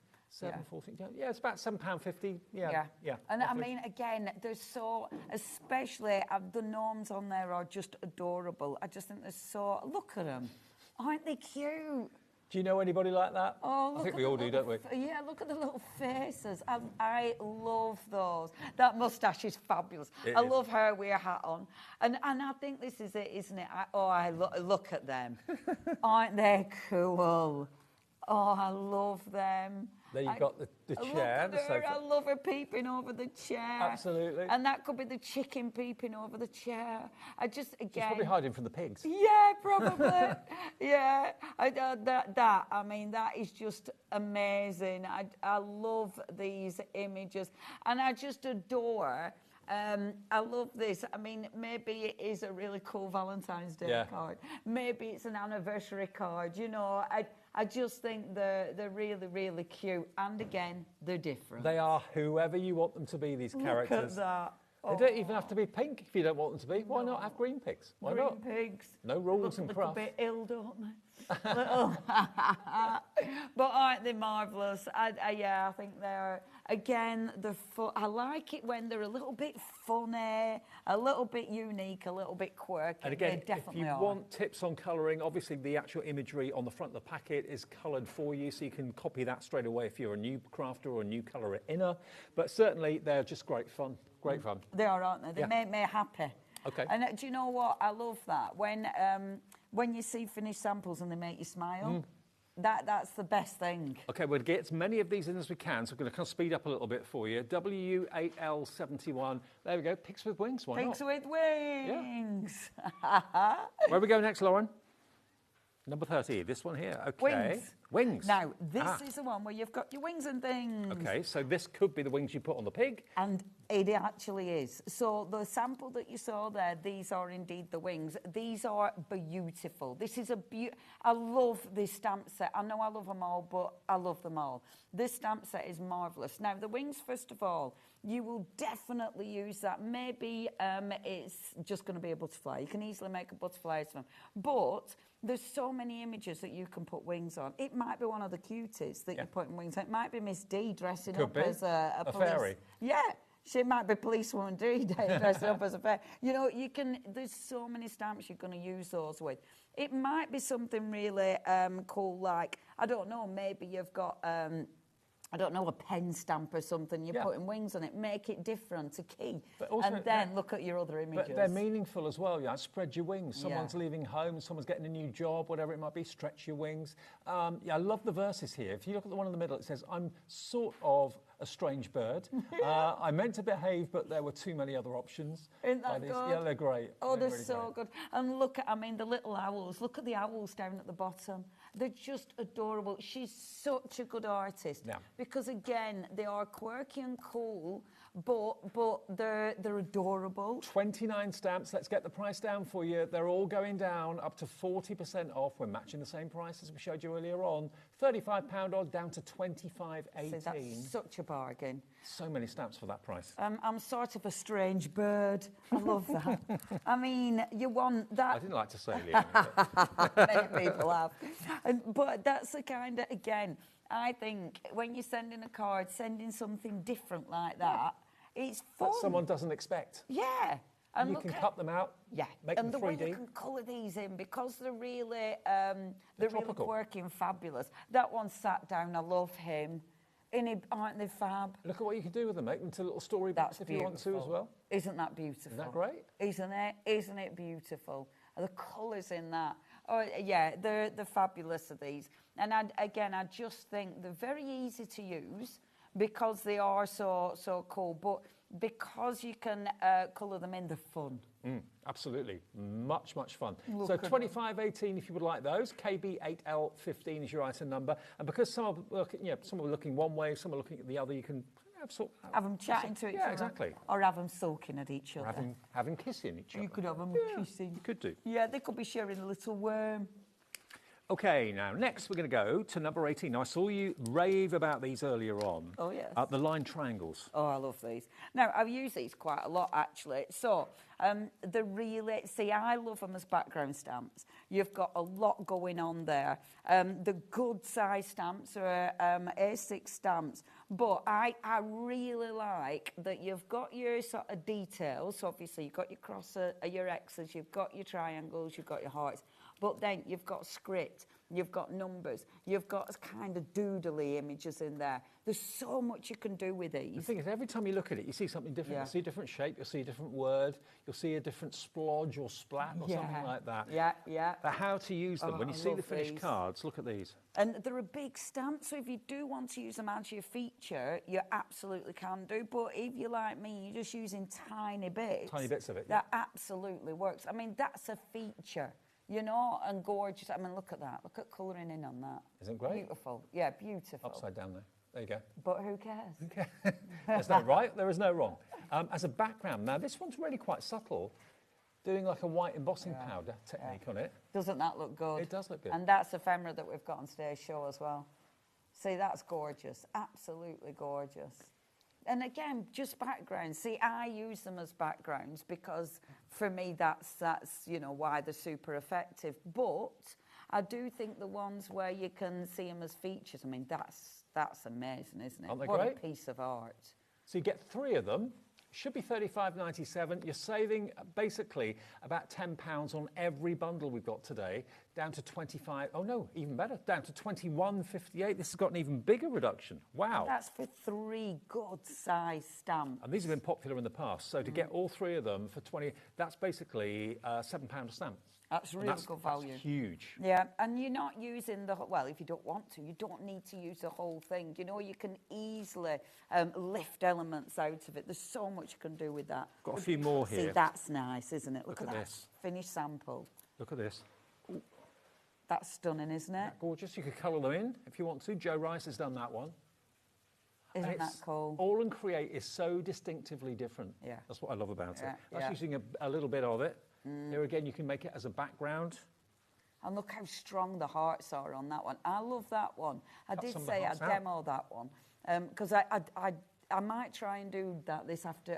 £7.40. Yeah, it's about £7.50. Yeah. And I mean, again, they're so, especially the gnomes on there are just adorable. I just think they're so, look at them. Aren't they cute? Do you know anybody like that? Oh, I think we all do, don't we? Yeah, look at the little faces. I love those. That moustache is fabulous. I love her with a hat on. And I think this is it, isn't it? Look at them. Aren't they cool? Oh, I love them. There you've got the chair, the sofa. I love her peeping over the chair. Absolutely. And that could be the chicken peeping over the chair. I just, again... She's probably hiding from the pigs. Yeah, probably. Yeah. I mean, that is just amazing. I love these images. And I just adore... I love this. I mean, maybe it is a really cool Valentine's Day card. Maybe it's an anniversary card. You know, I just think they're really, really cute. And again, they're different. They are whoever you want them to be, these characters. Look at that. They don't even have to be pink if you don't want them to be. Why not have green pigs? Why not? Green pigs. No rules and craft. Look a bit ill, don't they? But aren't they marvellous? I think they're, again, I like it when they're a little bit funny, a little bit unique, a little bit quirky. And again, they definitely if you are. want tips on colouring, obviously the actual imagery on the front of the packet is coloured for you, so you can copy that straight away if you're a new crafter or a new colourer inner. But certainly they're just great fun. Great fun. They are, aren't they? They make me happy. Okay. And do you know what? I love that. When you see finished samples and they make you smile, that's the best thing. Okay, we'll get as many of these in as we can, so we're going to kind of speed up a little bit for you. WU8L71. There we go. Pigs with wings. Why not? Pigs with wings. Yeah. Where we go next, Lauren? Number 30. This one here. Okay. Wings. Wings. Now, this is the one where you've got your wings and things. Okay, so this could be the wings you put on the pig. And it actually is. So the sample that you saw there, these are indeed the wings. These are beautiful. This is I love this stamp set. I know I love them all, but I love them all. This stamp set is marvellous. Now, the wings, first of all, you will definitely use that. Maybe it's just going to be a butterfly. You can easily make a butterfly of them. But there's so many images that you can put wings on. It might be one of the cuties that you're putting wings on. It might be Miss D dressing up as a police. Fairy. Yeah. She might be policewoman D dressing up as a fairy. You know, there's so many stamps you're going to use those with. It might be something really cool, like, I don't know, maybe you've got... I don't know, a pen stamp or something, you're putting wings on it, make it different, a key, also, and then look at your other images. But they're meaningful as well, spread your wings. Someone's leaving home, someone's getting a new job, whatever it might be, stretch your wings. I love the verses here. If you look at the one in the middle, it says, I'm sort of a strange bird. I meant to behave, but there were too many other options. Isn't that good? Yeah, they're great. Oh, they're really so good. And look at, the little owls. Look at the owls down at the bottom. They're just adorable. She's such a good artist. Yeah. Because, again, they are quirky and cool, but they're adorable. 29 stamps. Let's get the price down for you. They're all going down up to 40% off. We're matching the same price as we showed you earlier on. £35 odd, down to £25.18. So that's such a bargain. So many stamps for that price. I'm sort of a strange bird. I love that. You want that... I didn't like to say, Leah. Many people have. But that's the kind of, again, I think when you're sending a card, sending something different like that, it's fun. That someone doesn't expect. Yeah. And you can cut them out, make them 3D. And the way you can colour these in, because they're really, really quirky and fabulous. That one sat down, I love him. Aren't they fab? Look at what you can do with them. Make them to little storybooks if you want to as well. Isn't that beautiful? Isn't that great? Isn't it? Isn't it beautiful? The colours in that. Oh, yeah, they're fabulous of these. And I just think they're very easy to use because they are so cool. But because you can colour them in, they're fun. Absolutely. Much fun. So 25.18 if you would like those. KB8L15 is your item number. And because some are looking one way, some are looking at the other, you can have them chatting to each other. Yeah, exactly. Or have them sulking at each other. Or have them kissing each other. You could have them kissing. You could do. Yeah, they could be sharing a little worm. Okay, now next we're going to go to number 18. Now, I saw you rave about these earlier on. Oh, yes. The line triangles. Oh, I love these. Now, I've used these quite a lot, actually. So, I love them as background stamps. You've got a lot going on there. The good size stamps are A6 stamps. But I really like that you've got your sort of details. So obviously, you've got your crosses, your X's, you've got your triangles, you've got your hearts. But then you've got script, you've got numbers, you've got kind of doodly images in there. There's so much you can do with these. The thing is, every time you look at it, you see something different. You'll see a different shape, you'll see a different word, you'll see a different splodge or splat or something like that. Yeah. But how to use them. When you see the finished cards, look at these. And they're a big stamp, so if you do want to use them as your feature, you absolutely can do. But if you're like me, you're just using tiny bits. Tiny bits of it. That absolutely works. That's a feature. And gorgeous. Look at that. Look at colouring in on that. Isn't it great? Beautiful. Yeah, beautiful. Upside down there. There you go. But who cares? Who cares? There's no right, there is no wrong. As a background, now this one's really quite subtle, doing like a white embossing powder technique on it. Doesn't that look good? It does look good. And that's Ephemera that we've got on today's show as well. See, that's gorgeous. Absolutely gorgeous. And again, just backgrounds. See, I use them as backgrounds because for me that's why they're super effective. But I do think the ones where you can see them as features, that's amazing, isn't it? Aren't they what great? A piece of art. So you get 3 of them. Should be $35.97. You're saving basically about £10 on every bundle we've got today, down to 25. Oh no, even better, down to 21.58. This has got an even bigger reduction. Wow. And that's for 3 good size stamps. And these have been popular in the past. So to get all 3 of them for 20, that's basically £7 a stamp. That's really good value. That's huge. Yeah, and you're not using if you don't want to, you don't need to use the whole thing. You can easily lift elements out of it. There's so much you can do with that. Got a few more here. See, that's nice, isn't it? Look at at that this. Finished sample. Look at this. Ooh. That's stunning, isn't it? Gorgeous. You could colour them in if you want to. Joe Rice has done that one. Isn't that cool? All and Create is so distinctively different. Yeah. That's what I love about it. Yeah, That's yeah. using a little bit of it. Here again, you can make it as a background. And look how strong the hearts are on that one. I love that one. I Cut did some of the say I'd hearts out. demo that one because I might try and do that this after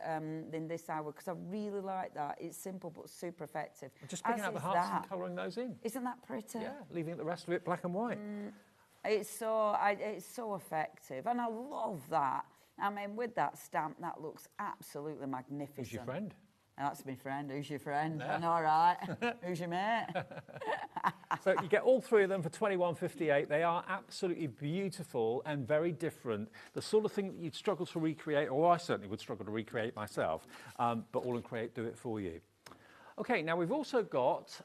in this hour because I really like that. It's simple but super effective. Just picking As out the is hearts that. and colouring those in. Isn't that pretty? Yeah, leaving the rest of it black and white. It's so effective, and I love that. I mean, with that stamp, that looks absolutely magnificent. Who's your friend? That's my friend. Who's your friend? Yeah. And all right. Who's your mate? So you get all three of them for $21.58. They are absolutely beautiful and very different. The sort of thing that you'd struggle to recreate, or I certainly would struggle to recreate myself, but All and Create do it for you. Okay, now we've also got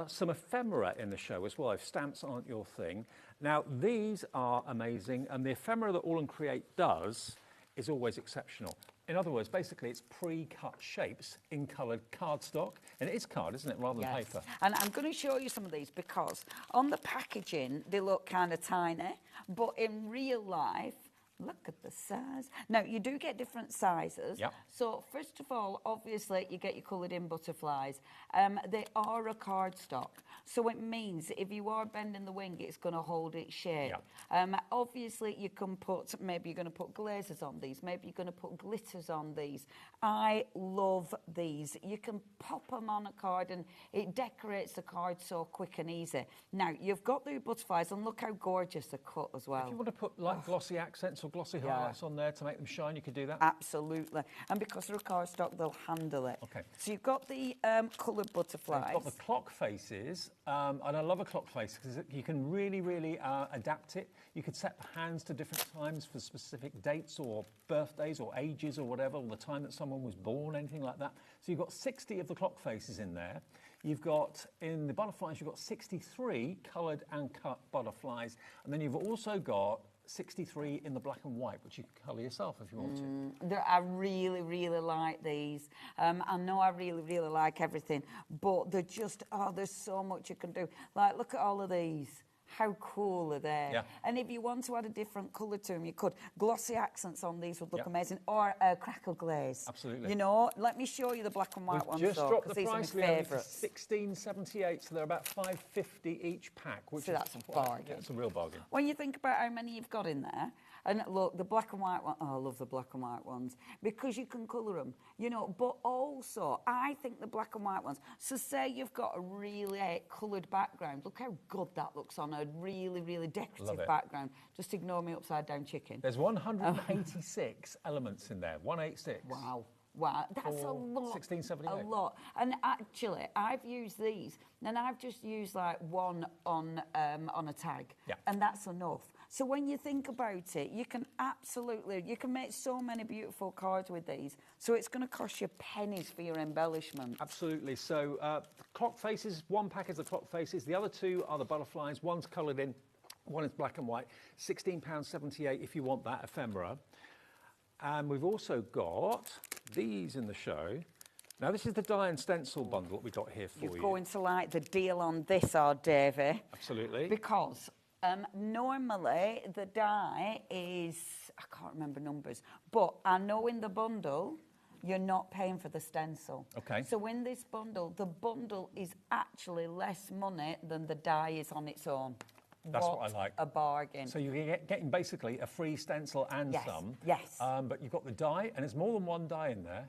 some ephemera in the show as well, if stamps aren't your thing. Now, these are amazing, and the ephemera that All and Create does is always exceptional. In other words, basically, it's pre-cut shapes in coloured cardstock. And it is card, isn't it, rather than paper? And I'm going to show you some of these because on the packaging, they look kind of tiny. But in real life, look at the size. Now, you do get different sizes. Yep. So, first of all, obviously, you get your coloured-in butterflies. They are a cardstock. So it means if you are bending the wing, it's going to hold its shape. Yep. Obviously, you can put, maybe you're going to put glazes on these. Maybe you're going to put glitters on these. I love these. You can pop them on a card and it decorates the card so quick and easy. Now, you've got the butterflies and look how gorgeous they're cut as well. If you want to put like glossy accents or glossy highlights on there to make them shine, you could do that. Absolutely. And because they're a cardstock, they'll handle it. Okay. So you've got the coloured butterflies. You've got the clock faces, and I love a clock face because you can really adapt it. You could set the hands to different times for specific dates or birthdays or ages or whatever, or the time that someone was born, anything like that. So you've got 60 of the clock faces in there. You've got, in the butterflies, you've got 63 coloured and cut butterflies. And then you've also got 63 in the black and white, which you can colour yourself if you want to. I really like these. I know I really like everything, but they're just, there's so much you can do. Like, look at all of these. How cool are they? Yeah. And if you want to add a different colour to them, you could. Glossy accents on these would look Yeah. amazing. Or crackle glaze. Absolutely. You know, let me show you the black and white ones, Just though, dropped 'cause the these price, are my Leonie, to favourites. $16.78, so they're about $5.50 each pack. Which So is that's a bargain. Yeah, it's a real bargain. When you think about how many you've got in there, and look, the black and white one, I love the black and white ones, because you can colour them, you know, but also, I think the black and white ones, so say you've got a really coloured background, look how good that looks on a really Love decorative it. background. Just ignore me upside down chicken. There's 186 elements in there, 186. Wow, that's a For lot. $16.78. A lot. And actually, I've used these, and I've just used like one on a tag, Yeah. and that's enough. So when you think about it, you can make so many beautiful cards with these. So it's going to cost you pennies for your embellishment. Absolutely. So clock faces, one pack is the clock faces, the other two are the butterflies, one's coloured in, one is black and white, £16.78 if you want that ephemera. And we've also got these in the show. Now, this is the die and stencil bundle that we got here for you. You're going to like the deal on this, Davey. Absolutely. Because normally the die is, I can't remember numbers, but I know in the bundle, you're not paying for the stencil. Okay. So in this bundle, the bundle is actually less money than the die is on its own. That's what I like. A bargain. So you're getting basically a free stencil and Yes, some. yes. But you've got the die, and there's more than one die in there.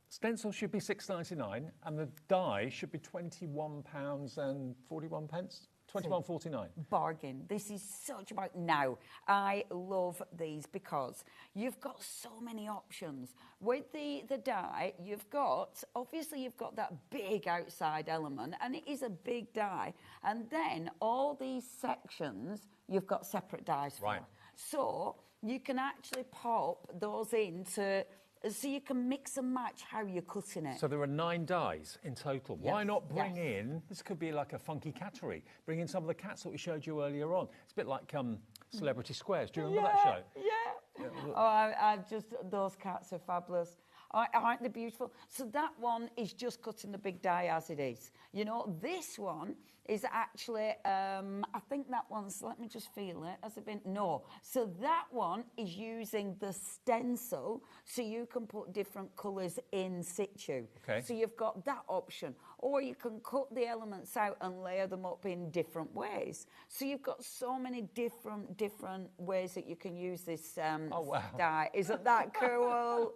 Stencil should be $6.99, and the die should be £21.41. £21.49. Bargain. This is such a bargain. Now, I love these because you've got so many options. With the die, obviously you've got that big outside element, and it is a big die. And then all these sections, you've got separate dies for. Right. So you can actually pop those into... So you can mix and match how you're cutting it. So there are 9 dies in total. Yes, Why not bring yes. in, this could be like a funky cattery, bring in some of the cats that we showed you earlier on. It's a bit like Celebrity Squares. Do you remember that show? Yeah. Oh, I've just, those cats are fabulous. Aren't they beautiful? So that one is just cutting the big die as it is. You know, this one is actually, I think that one's, let me just feel it, has it been? No. So that one is using the stencil, so you can put different colours in situ. Okay. So you've got that option. Or you can cut the elements out and layer them up in different ways. So you've got so many different ways that you can use this die. Isn't that cool?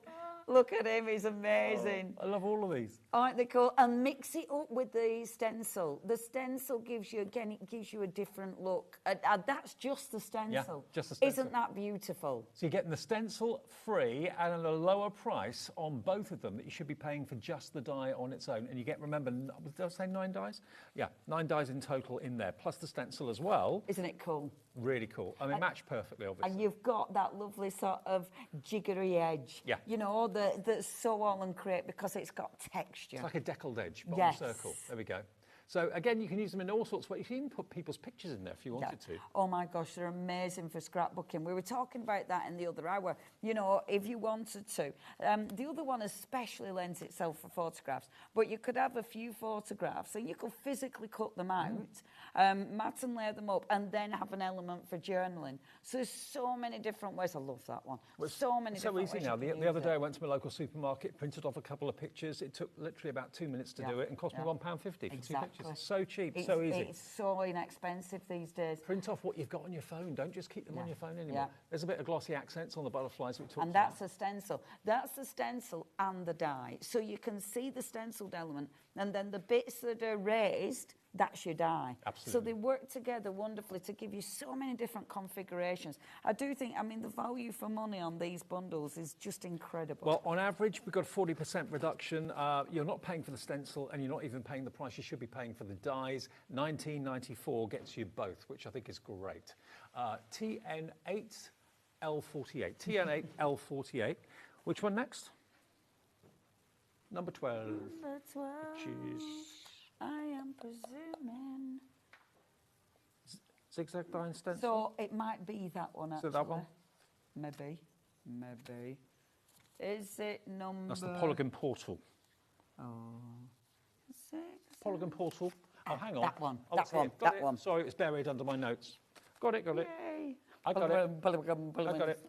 Look at him, he's amazing. Oh, I love all of these. Aren't they cool? And mix it up with the stencil. The stencil gives you, again, it gives you a different look. That's just the stencil. Yeah, just the stencil. Isn't that beautiful? So you're getting the stencil free and at a lower price on both of them that you should be paying for just the die on its own. And you get, remember, did I say 9 dies? Yeah, 9 dies in total in there, plus the stencil as well. Isn't it cool? Really cool. I mean, match perfectly, obviously. And you've got that lovely sort of jiggery edge. Yeah. You know, that's so all and create because it's got texture. It's like a deckled edge, but Yes. on a circle. There we go. So again, you can use them in all sorts of ways. You can even put people's pictures in there if you wanted to. Oh my gosh, they're amazing for scrapbooking. We were talking about that in the other hour. You know, if you wanted to. The other one especially lends itself for photographs, but you could have a few photographs and you could physically cut them out, mat and layer them up, and then have an element for journaling. So there's so many different ways. I love that one. So many different ways. So easy now. The other day I went to my local supermarket, printed off a couple of pictures. It took literally about 2 minutes to do it and cost me £1.50 for 2 pictures. It's so cheap, so easy. It's so inexpensive these days. Print off what you've got on your phone. Don't just keep them on your phone anymore. Yeah. There's a bit of glossy accents on the butterflies we talked about. And that's a stencil. That's the stencil and the die. So you can see the stenciled element, and then the bits that are raised, that's your die. Absolutely. So they work together wonderfully to give you so many different configurations. I do think, I mean, the value for money on these bundles is just incredible. Well, on average, we've got a 40% reduction. You're not paying for the stencil, and you're not even paying the price you should be paying for the dies. $19.94 gets you both, which I think is great. TN8L48. TN8L48. Which one next? Number 12. Number 12. Which is... I am presuming. Zigzag die stencil? So it might be that one, actually. Is it that one? Maybe. Is it number... That's the Polygon Portal. Oh. Polygon Portal. Oh, hang on. That one. Oh, That one. Got That it. one. Sorry, it's buried under my notes. Got it. Yay. I got it. I got it.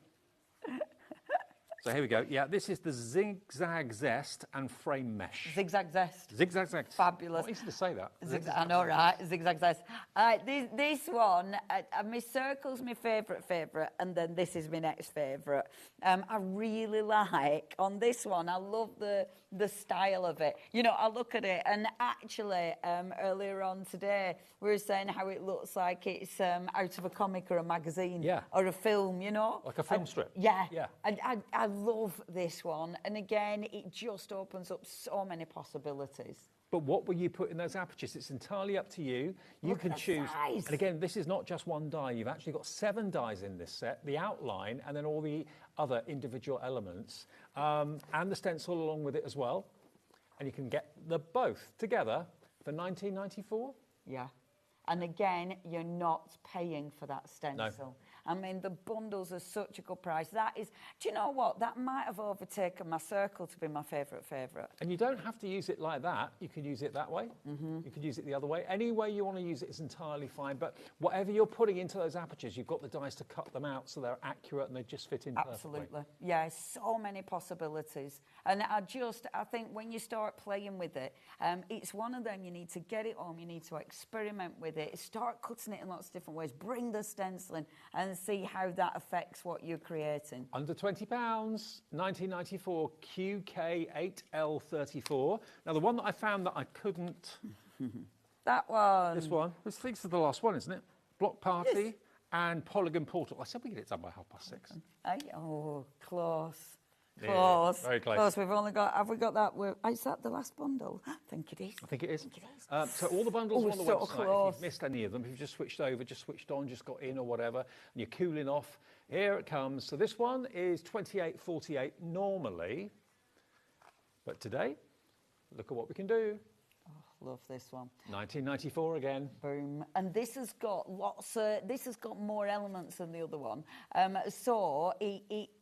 So here we go. Yeah, this is the Zigzag Zest and Frame Mesh. Zigzag Zest. Zigzag Zest. Fabulous. Not easy to say that. I know, right? Zigzag Zest. This one, my circle's my favourite, and then this is my next favourite. I really like, on this one, I love the style of it. You know, I look at it, and actually, earlier on today, we were saying how it looks like it's out of a comic or a magazine or a film, you know? Like a film strip. Yeah. I love this one. And again, it just opens up so many possibilities. But what will you put in those apertures? It's entirely up to you. You can choose. Size. And again, this is not just one die. You've actually got 7 dies in this set, the outline, and then all the other individual elements, and the stencil along with it as well. And you can get the both together for $19.94. Yeah. And again, you're not paying for that stencil. No. I mean, the bundles are such a good price. That is, do you know what? That might have overtaken my circle to be my favourite. And you don't have to use it like that. You can use it that way. You could use it the other way. Any way you want to use it is entirely fine. But whatever you're putting into those apertures, you've got the dies to cut them out so they're accurate and they just fit in perfectly. Absolutely. Yeah, so many possibilities. And I think when you start playing with it, it's one of them, you need to get it home, you need to experiment with it, start cutting it in lots of different ways, bring the stencil in and see how that affects what you're creating. Under £20, 1994 QK8L34. Now, the one that I found that I couldn't... That one. This one. This is the last one, isn't it? Block Party and Polygon Portal. I said we get it done by 6:30. Oh, close. Yeah, Close. very close. We've only got, have we got that? Is that the last bundle? I think it is. I think it is. So all the bundles are on the so website. close. If you've missed any of them, if you've just switched over, just switched on, just got in or whatever, and you're cooling off, here it comes. So this one is $28.48 normally, but today, look at what we can do. Love this one. 1994 again. Boom. And this has got more elements than the other one. So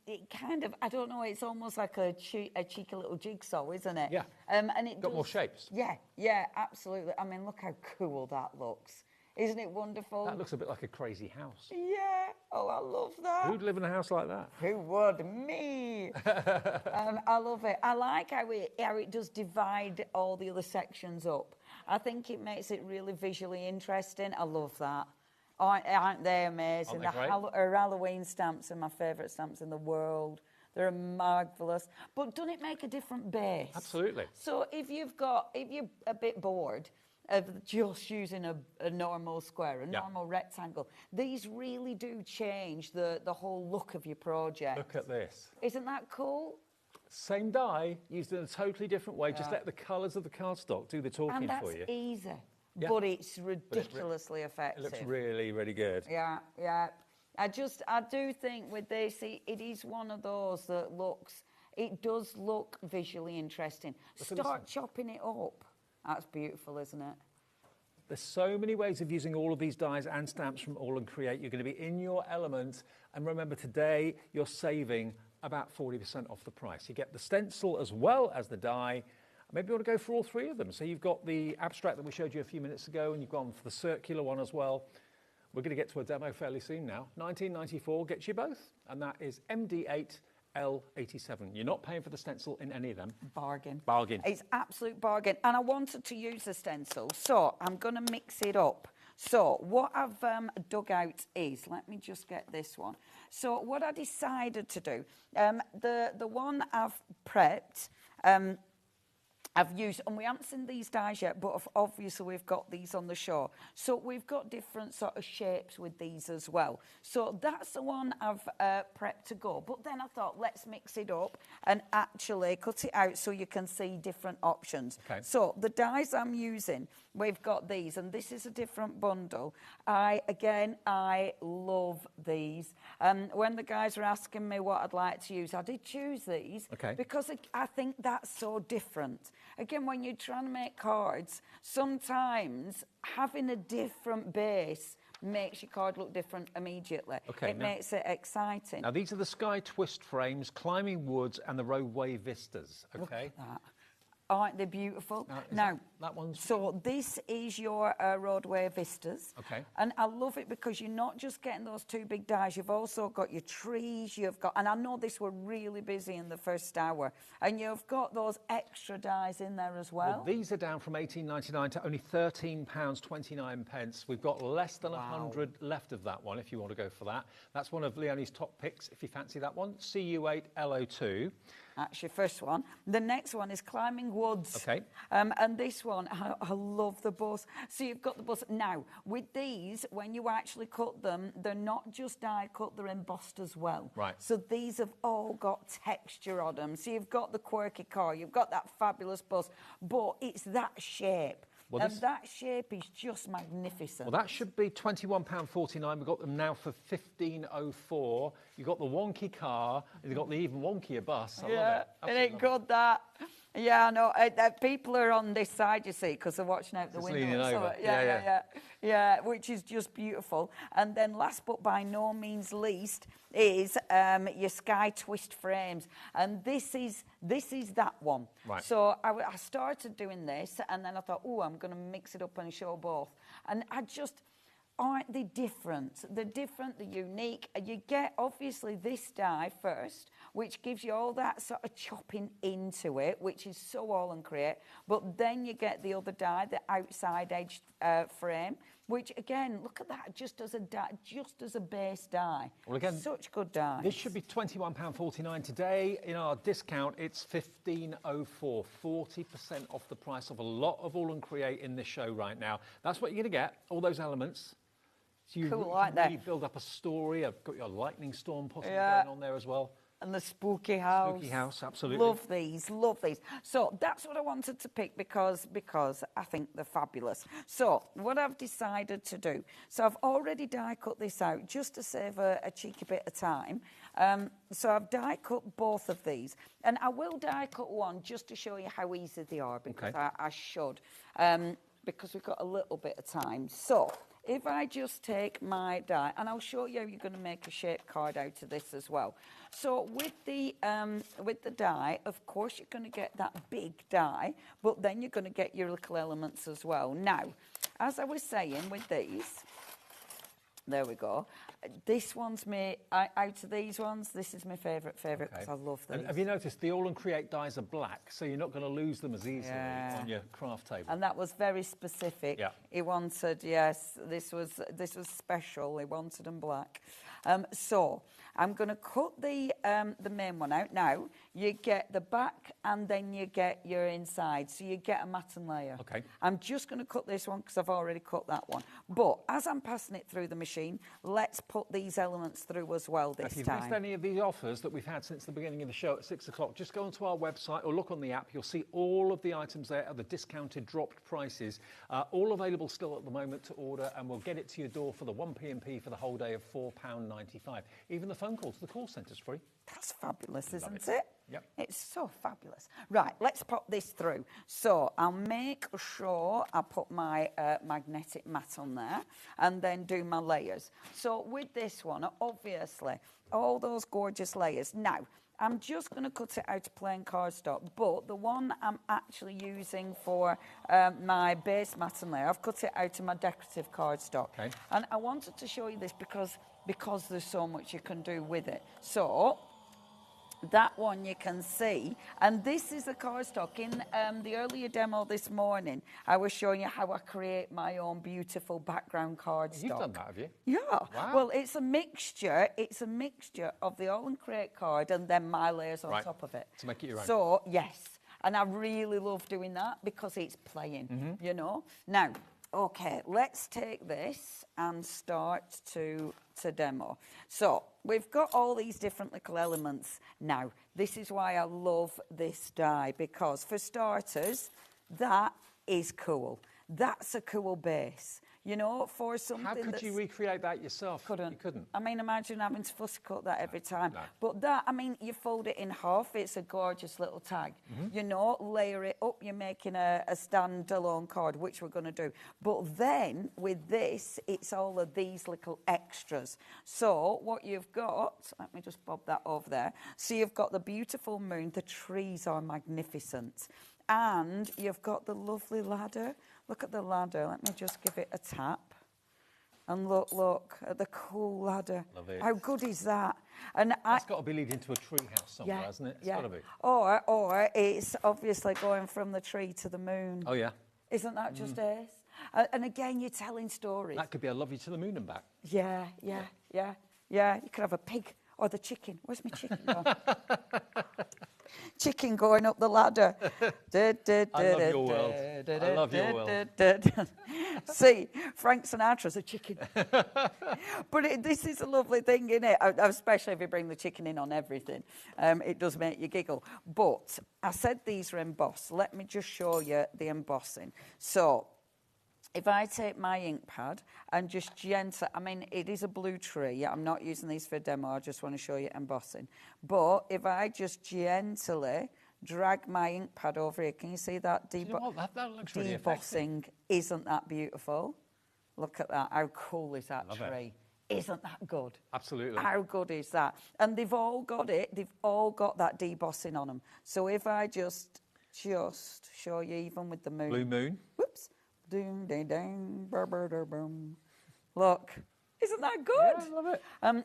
it kind of, I don't know, it's almost like a cheeky little jigsaw, isn't it? Yeah. And it got more shapes. Yeah, absolutely. I mean, look how cool that looks. Isn't it wonderful? That looks a bit like a crazy house. Yeah. Oh, I love that. Who'd live in a house like that? Who would? Me. I love it. I like how it does divide all the other sections up. I think it makes it really visually interesting. I love that. Aren't they amazing? Aren't they great? Our Halloween stamps are my favourite stamps in the world. They're marvellous. But doesn't it make a different base? Absolutely. So if you're a bit bored of just using a normal square, a normal rectangle, these really do change the whole look of your project. Look at this. Isn't that cool? Same die, used in a totally different way. Just let the colours of the cardstock do the talking for you. And that's easy. Yeah. But it's ridiculously effective. It looks really, really good. Yeah. I do think with this, it is one of those that it does look visually interesting. Start chopping it up. That's beautiful, isn't it? There's so many ways of using all of these dies and stamps from All and Create. You're going to be in your element. And remember, today, you're saving about 40% off the price. You get the stencil as well as the die. Maybe you want to go for all three of them. So you've got the abstract that we showed you a few minutes ago, and you've gone for the circular one as well. We're going to get to a demo fairly soon now. $19.94 gets you both, and that is MD8L87. You're not paying for the stencil in any of them. Bargain. Bargain. It's absolute bargain. And I wanted to use the stencil, so I'm going to mix it up. So what I've dug out is, let me just get this one. So what I decided to do, the one I've prepped, I've used, and we haven't seen these dies yet, but obviously we've got these on the show. So we've got different sort of shapes with these as well. So that's the one I've prepped to go. But then I thought, let's mix it up and actually cut it out so you can see different options. Okay. So the dies I'm using, we've got these, and this is a different bundle. I love these. When the guys were asking me what I'd like to use, I did choose these because I think that's so different. Again, when you're trying to make cards, sometimes having a different base makes your card look different immediately. It makes it exciting. Now, these are the Sky Twist frames, Climbing Woods, and the Roadway Vistas. Look at that. Aren't they beautiful? Now, that one's... So this is your Roadway Vistas. Okay. And I love it because you're not just getting those two big dies, you've also got your trees, and I know this were really busy in the first hour, and you've got those extra dies in there as well. These are down from $18.99 to only £13.29. We've got less than 100 left of that one if you want to go for that. That's one of Leonie's top picks if you fancy that one. CU8LO2. That's your first one. The next one is Climbing Woods. Okay. And this one, I love the bus. So you've got the bus. Now, with these, when you actually cut them, they're not just die cut, they're embossed as well. Right. So these have all got texture on them. So you've got the quirky car, you've got that fabulous bus, but it's that shape. Well, and that shape is just magnificent. Well, that should be £21.49. We've got them now for $15.04. You've got the wonky car, you've got the even wonkier bus. I love it. It ain't good, that. Yeah, I know. People are on this side, you see, because they're watching out the window. Leaning over. Yeah, which is just beautiful. And then last but by no means least is your Sky Twist frames. And this is that one. Right. So I started doing this, and then I thought, I'm going to mix it up and show both. And aren't they different? They're different, they're unique. You get, obviously, this die first, which gives you all that sort of chopping into it, which is so All and Create. But then you get the other die, the outside edged frame, which, again, look at that, just as a base die. Well, again, such good dies. This should be £21.49 today. In our discount, it's $15.04, 40% off the price of a lot of All and Create in this show right now. That's what you're going to get, all those elements. So you really build up a story. I've got your lightning storm possibly going on there as well. And the spooky house. Spooky house, absolutely. Love these. So that's what I wanted to pick because I think they're fabulous. So what I've decided to do, so I've already die cut this out just to save a cheeky bit of time. So I've die cut both of these. And I will die cut one just to show you how easy they are because I should. Because we've got a little bit of time. So if I just take my die, and I'll show you how you're going to make a shaped card out of this as well. So with the die, of course, you're going to get that big die, but then you're going to get your little elements as well. Now, as I was saying with these, there we go. This one's out of these ones, this is my favourite because I love these. And have you noticed the All and Create dies are black, so you're not going to lose them as easily on your craft table. And that was very specific. Yeah. He wanted, yes, this was special. He wanted them black. So I'm going to cut the main one out. Now, you get the back and then you get your inside. So you get a matten layer. Okay. I'm just going to cut this one because I've already cut that one. But as I'm passing it through the machine, let's put these elements through as well this time. If you've missed any of these offers that we've had since the beginning of the show at 6 o'clock, just go onto our website or look on the app. You'll see all of the items there at the discounted, dropped prices. All available still at the moment to order, and we'll get it to your door for the 1p&p for the whole day of £4.95. Even the phone call to the call centre's free. That's fabulous, isn't it? Yep. It's so fabulous. Right, let's pop this through. So I'll make sure I put my magnetic mat on there and then do my layers. So with this one, obviously, all those gorgeous layers. Now, I'm just going to cut it out of plain cardstock, but the one I'm actually using for my base mat and layer, I've cut it out of my decorative cardstock. Okay. And I wanted to show you this because there's so much you can do with it. So that one you can see, and this is a cardstock. In the earlier demo this morning, I was showing you how I create my own beautiful background cardstock. You've done that, have you? Yeah. Wow. Well, it's a mixture of the All and Create card and then my layers on top of it. To make it your own. So, yes. And I really love doing that because it's playing, you know. Now, okay, let's take this and start to demo. So, we've got all these different little elements. Now, this is why I love this die, because for starters, that is cool. That's a cool base. You know, for something How could you recreate that yourself? Couldn't. You couldn't. I mean, imagine having to fussy cut that every time. No. But that, I mean, you fold it in half. It's a gorgeous little tag. You know, layer it up. You're making a standalone card, which we're going to do. But then, with this, it's all of these little extras. So, what you've got, let me just bob that over there. So, you've got the beautiful moon. The trees are magnificent. And you've got the lovely ladder. Look at the ladder. Let me just give it a tap. And look at the cool ladder. Love it. How good is that? And that's got to be leading to a tree house somewhere, hasn't it? It's got to be. Or it's obviously going from the tree to the moon. Oh, yeah. Isn't that just ace? And again, you're telling stories. That could be a love you to the moon and back. Yeah. You could have a pig or the chicken. Where's my chicken gone? Chicken going up the ladder. I love your world. I love your world. See, Frank Sinatra's a chicken. But this is a lovely thing, isn't it? Especially if you bring the chicken in on everything. It does make you giggle. But I said these are embossed. Let me just show you the embossing. So, if I take my ink pad and just gently, I mean, it is a blue tree. I'm not using these for a demo. I just want to show you embossing. But if I just gently drag my ink pad over here, can you see that? You know what? That looks really debossing. Isn't that beautiful? Look at that. How cool is that tree? Isn't that good? Absolutely. How good is that? And they've all got it. They've all got that debossing on them. So if I just show you, even with the moon. Blue moon. Whoops. Doom, ding, ding, boom. Look, isn't that good? Yeah, I love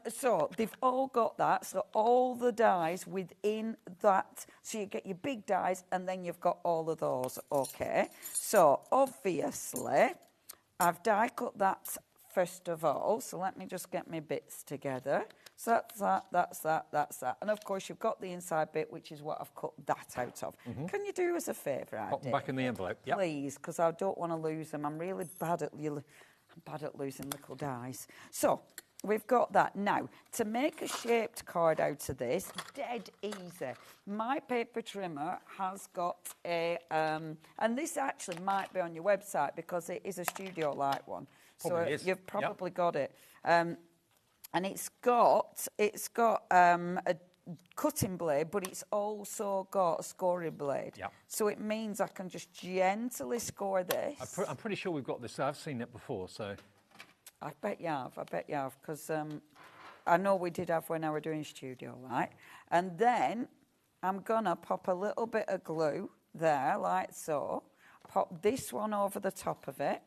it. So they've all got that. So all the dies within that. So you get your big dies, and then you've got all of those. Okay. So obviously, I've die cut that first of all. So let me just get my bits together. So that's that. And of course, you've got the inside bit, which is what I've cut that out of. Can you do us a favour, Pop them back in the envelope. Yep. Please, because I don't want to lose them. I'm really bad at losing little dies. So, we've got that. Now, to make a shaped card out of this, dead easy. My paper trimmer has got a, and this actually might be on your website because it is a Studio Light one. Probably so you've probably got it. And it's got a cutting blade, but it's also got a scoring blade. Yep. So it means I can just gently score this. I'm pretty sure we've got this. I've seen it before, so... I bet you have, because I know we did have when I were doing studio, right? And then I'm going to pop a little bit of glue there, like so. Pop this one over the top of it.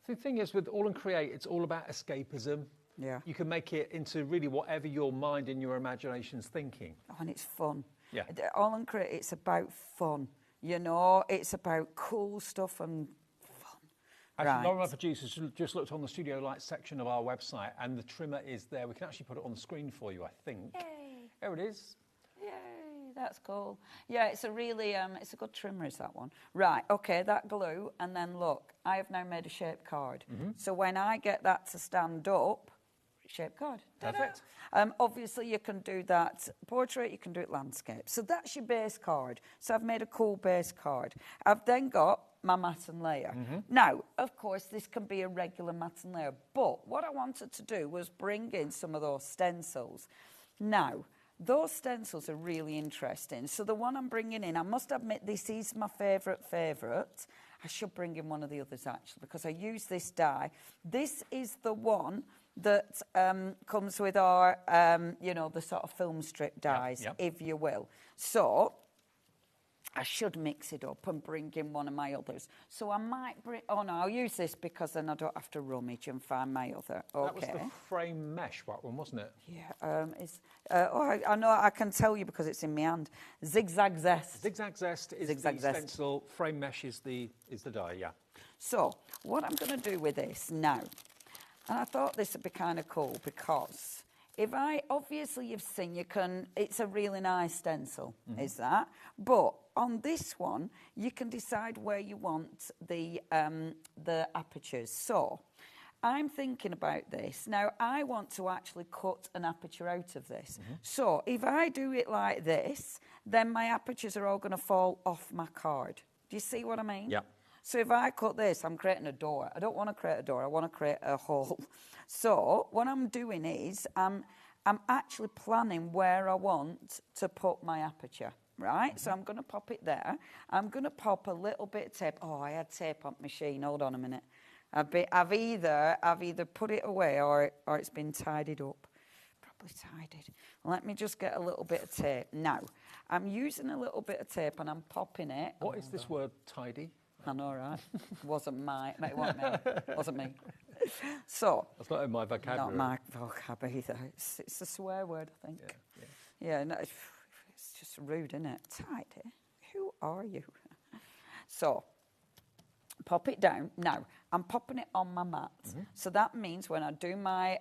The thing is, with All and Create, it's all about escapism. Yeah. You can make it into really whatever your mind and your imagination's thinking. Oh, and it's fun. Yeah. All and Create, it's about fun. You know, it's about cool stuff and fun. Actually, Lauren, my producer, just looked on the Studio Light section of our website, and the trimmer is there. We can actually put it on the screen for you, I think. Yay. There it is. Yay, that's cool. Yeah, it's a really, it's a good trimmer, is that one. Right, okay, that glue, and then look, I have now made a shape card. So when I get that to stand up, shape card. Perfect. Obviously, you can do that portrait, you can do it landscape. So that's your base card. So I've made a cool base card. I've then got my matte and layer. Now, of course, this can be a regular matte and layer, but what I wanted to do was bring in some of those stencils. Now, those stencils are really interesting. So the one I'm bringing in, I must admit, this is my favourite. I should bring in one of the others, actually, because I use this die. This is the one that comes with our, you know, the sort of film strip dies, if you will. So I should mix it up and bring in one of my others. So I might bring... Oh, no, I'll use this because then I don't have to rummage and find my other. Okay. That was the frame mesh one, wasn't it? Yeah. I know, I can tell you because it's in my hand. Zigzag Zest. Zigzag Zest is the stencil. Frame mesh is the die, yeah. So what I'm going to do with this now... And I thought this would be kind of cool because obviously you've seen, it's a really nice stencil, is that? But on this one, you can decide where you want the apertures. So I'm thinking about this. Now, I want to actually cut an aperture out of this. So if I do it like this, then my apertures are all going to fall off my card. Do you see what I mean? Yeah. So if I cut this, I'm creating a door. I don't want to create a door. I want to create a hole. So what I'm doing is I'm actually planning where I want to put my aperture, right? So I'm going to pop it there. I'm going to pop a little bit of tape. Oh, I had tape on the machine. Hold on a minute. I've either put it away or it's been tidied up. Probably tidied. Let me just get a little bit of tape. Now, I'm using a little bit of tape and I'm popping it. What is this word, tidy? I know, right? Wasn't me. So that's not in my vocabulary. Not my vocabulary either. It's a swear word, I think. Yeah, no, it's just rude, isn't it? Tidy. Who are you? So pop it down. Now I'm popping it on my mat. So that means when I do my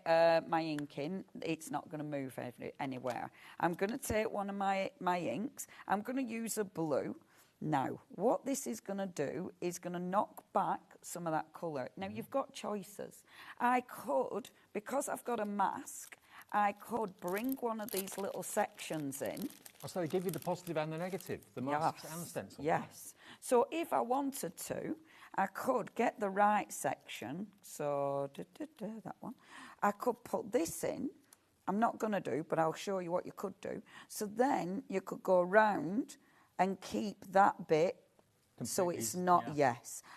my inking, it's not going to move anywhere. I'm going to take one of my inks. I'm going to use a blue. Now, what this is going to do is going to knock back some of that colour. Now, you've got choices. I could, because I've got a mask, I could bring one of these little sections in. Oh, so they give you the positive and the negative, the masks and the stencil. Yes. So if I wanted to, I could get the right section. So, that one. I could put this in. I'm not going to do, but I'll show you what you could do. So then you could go round and keep that bit so it's not,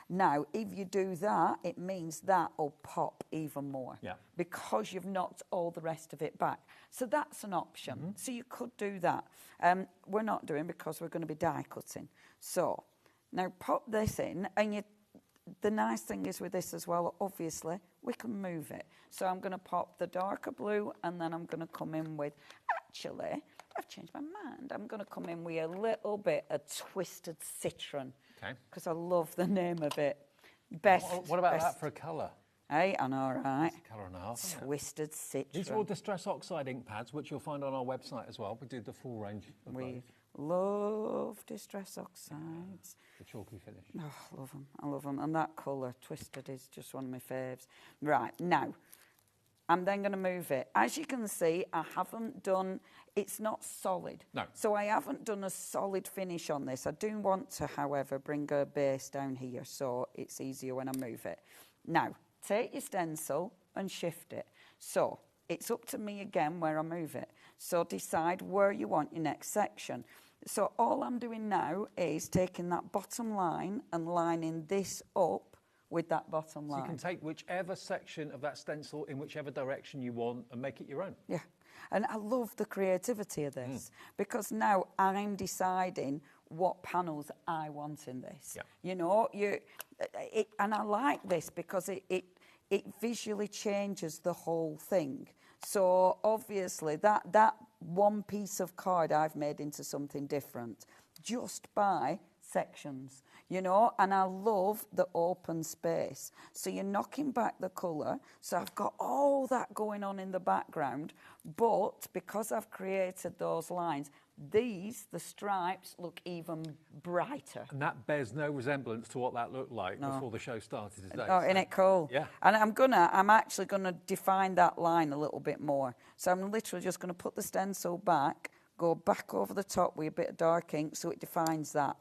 Now, if you do that, it means that will pop even more. Yeah. Because you've knocked all the rest of it back. So that's an option. So you could do that. We're not doing because we're going to be die cutting. So, now pop this in, and the nice thing is with this as well, obviously, we can move it. So I'm going to pop the darker blue, and then I'm going to come in with, actually, I've changed my mind. I'm going to come in with a little bit of Twisted Citron. Okay. Because I love the name of it. What about that for a colour? Hey, I know, right? It's a colour and a half. Twisted Citron. These are all Distress Oxide ink pads, which you'll find on our website as well. We do the full range of We love Distress Oxides. The chalky finish. Oh, I love them. I love them. And that colour, Twisted, is just one of my faves. Right, now, I'm then going to move it. As you can see, I haven't done... It's not solid. No. So I haven't done a solid finish on this. I do want to, however, bring a base down here so it's easier when I move it. Now, take your stencil and shift it. So it's up to me again where I move it. So decide where you want your next section. So all I'm doing now is taking that bottom line and lining this up with that bottom So line. you can take whichever section of that stencil in whichever direction you want and make it your own. Yeah. And I love the creativity of this because now I'm deciding what panels I want in this. Yeah. You know, and I like this because it visually changes the whole thing. So obviously that one piece of card I've made into something different just by sections, you know, and I love the open space. So you're knocking back the colour, so I've got all that going on in the background, but because I've created those lines, the stripes look even brighter. And that bears no resemblance to what that looked like before the show started today. Oh, isn't it cool? Yeah. And I'm actually gonna define that line a little bit more. So I'm literally just gonna put the stencil back, go back over the top with a bit of dark ink so it defines that.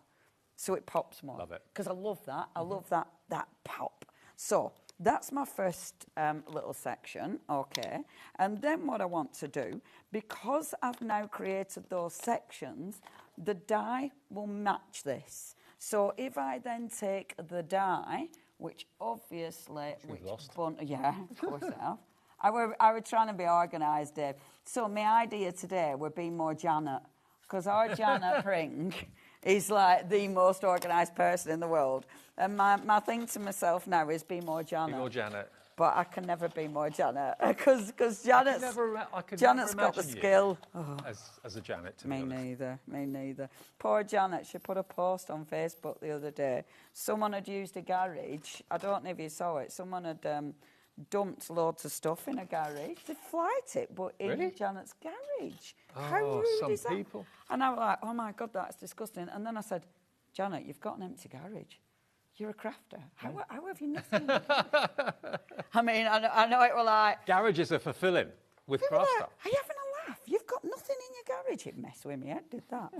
So it pops more. Love it. Because I love that. I love that pop. So that's my first little section, okay. And then what I want to do, because I've now created those sections, the die will match this. So if I then take the die, which obviously... yeah, of course I have. I were trying to be organised, Dave. So my idea today would be more Janet, because our Janet Pring is like the most organised person in the world. And my thing to myself now is be more Janet. Be more Janet. But I can never be more Janet, because Janet's got the skill. As a Janet, to me neither. Poor Janet, she put a post on Facebook the other day. Someone had used a garage. I don't know if you saw it. Someone had dumped loads of stuff in a garage. They flight it, but in Janet's garage. How rude is that? People. And I was like, oh my God, that's disgusting. And then I said, Janet, you've got an empty garage. You're a crafter. How have you nothing? I mean, I know it was like... Garages are fulfilling with craft stuff. Are you having a laugh? You've got nothing in your garage. It messed with me head, did that.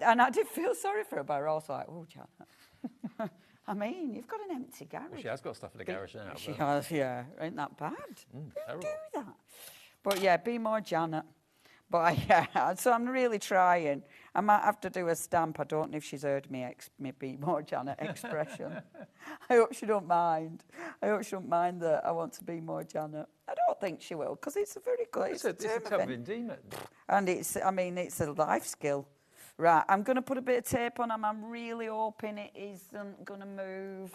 And I did feel sorry for her, but I was also like, oh, Janet. I mean, you've got an empty garage. Well, she has got stuff in the garage now. She has, yeah. Ain't that bad? Who terrible. do that? But yeah, be more Janet. But yeah, so I'm really trying. I might have to do a stamp. I don't know if she's heard me be more Janet expression. I hope she don't mind. I hope she don't mind that I want to be more Janet. I don't think she will, because it's a very good... It's a tough demon. And it's a life skill. Right, I'm going to put a bit of tape on them. I'm really hoping it isn't going to move.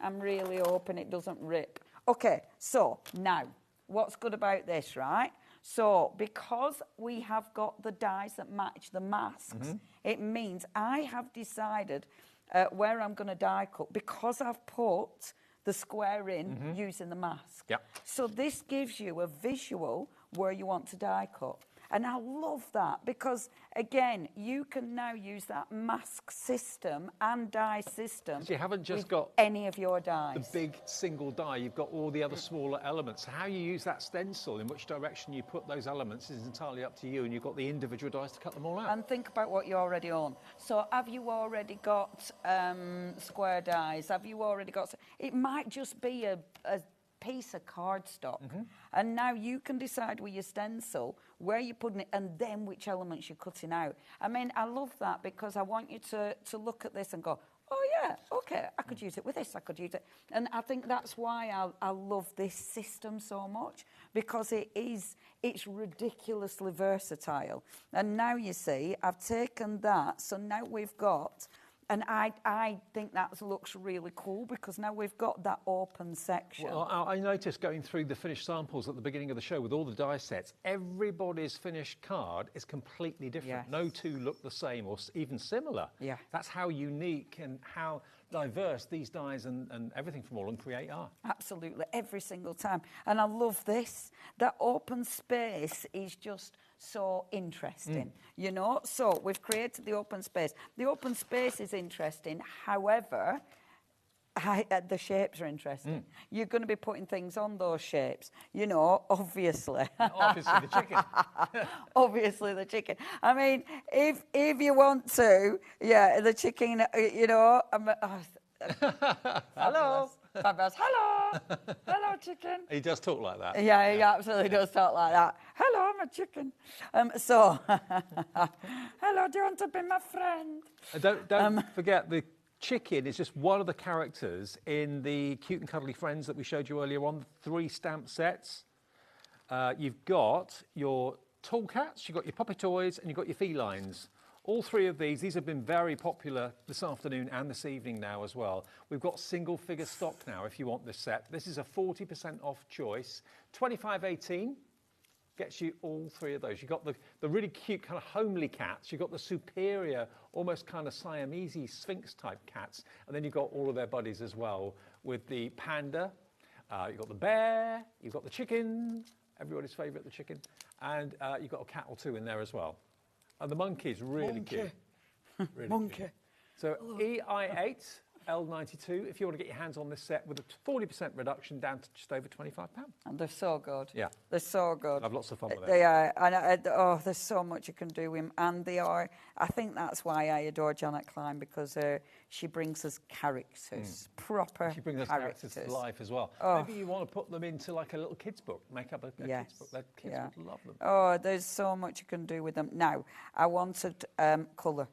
I'm really hoping it doesn't rip. Okay, so now, what's good about this, right? So, because we have got the dies that match the masks, it means I have decided where I'm going to die cut, because I've put the square in using the mask. Yep. So this gives you a visual where you want to die cut. And I love that because, again, you can now use that mask system and die system. So you haven't just got any of your dies. The big single die, you've got all the other smaller elements. So how you use that stencil, in which direction you put those elements, is entirely up to you, and you've got the individual dies to cut them all out. And think about what you already own. So have you already got square dies? Have you already got... It might just be a piece of cardstock, and now you can decide with your stencil where you're putting it and then which elements you're cutting out. I mean, I love that because I want you to look at this and go, oh yeah, okay, I could use it with this, I could use it. And I think that's why I love this system so much, because it's ridiculously versatile. And now you see, I've taken that, so now we've got... And I think that looks really cool because now we've got that open section. Well, I noticed going through the finished samples at the beginning of the show with all the die sets, everybody's finished card is completely different. Yes. No two look the same or even similar. Yeah. That's how unique and how diverse these dies and everything from All and Create are. Absolutely, every single time. And I love this. That open space is just... so interesting, you know? So we've created the open space. The open space is interesting. However, the shapes are interesting. You're going to be putting things on those shapes, you know, obviously. Obviously the chicken. Obviously the chicken. I mean, if you want to, yeah, the chicken, you know... hello. Fabulous. Hello. Hello, chicken. He does talk like that. Yeah, he absolutely does talk like that. Hello, I'm a chicken. Hello, do you want to be my friend? Don't forget the chicken is just one of the characters in the Cute and Cuddly Friends that we showed you earlier on, 3 stamp sets. You've got your tall cats, you've got your puppy toys, and you've got your felines. All 3 of these have been very popular this afternoon and this evening now as well. We've got single figure stock now if you want this set. This is a 40% off choice. 25.18 gets you all 3 of those. You've got the really cute kind of homely cats. You've got the superior, almost kind of Siamese Sphinx type cats. And then you've got all of their buddies as well with the panda. You've got the bear, you've got the chicken, everybody's favourite, the chicken. And you've got a cat or 2 in there as well. And the monkey's really cute. Really Monkey. cute. So EI8, L92, if you want to get your hands on this set with a 40% reduction down to just over £25. And they're so good. Yeah. They're so good. I have lots of fun with them. They are. And there's so much you can do with them. And they are, I think that's why I adore Janet Klein, because she brings us characters, proper She brings us characters to life as well. Oh. Maybe you want to put them into like a little kids book, make up a kids book. The kids would love them. Oh, there's so much you can do with them. Now, I wanted colour.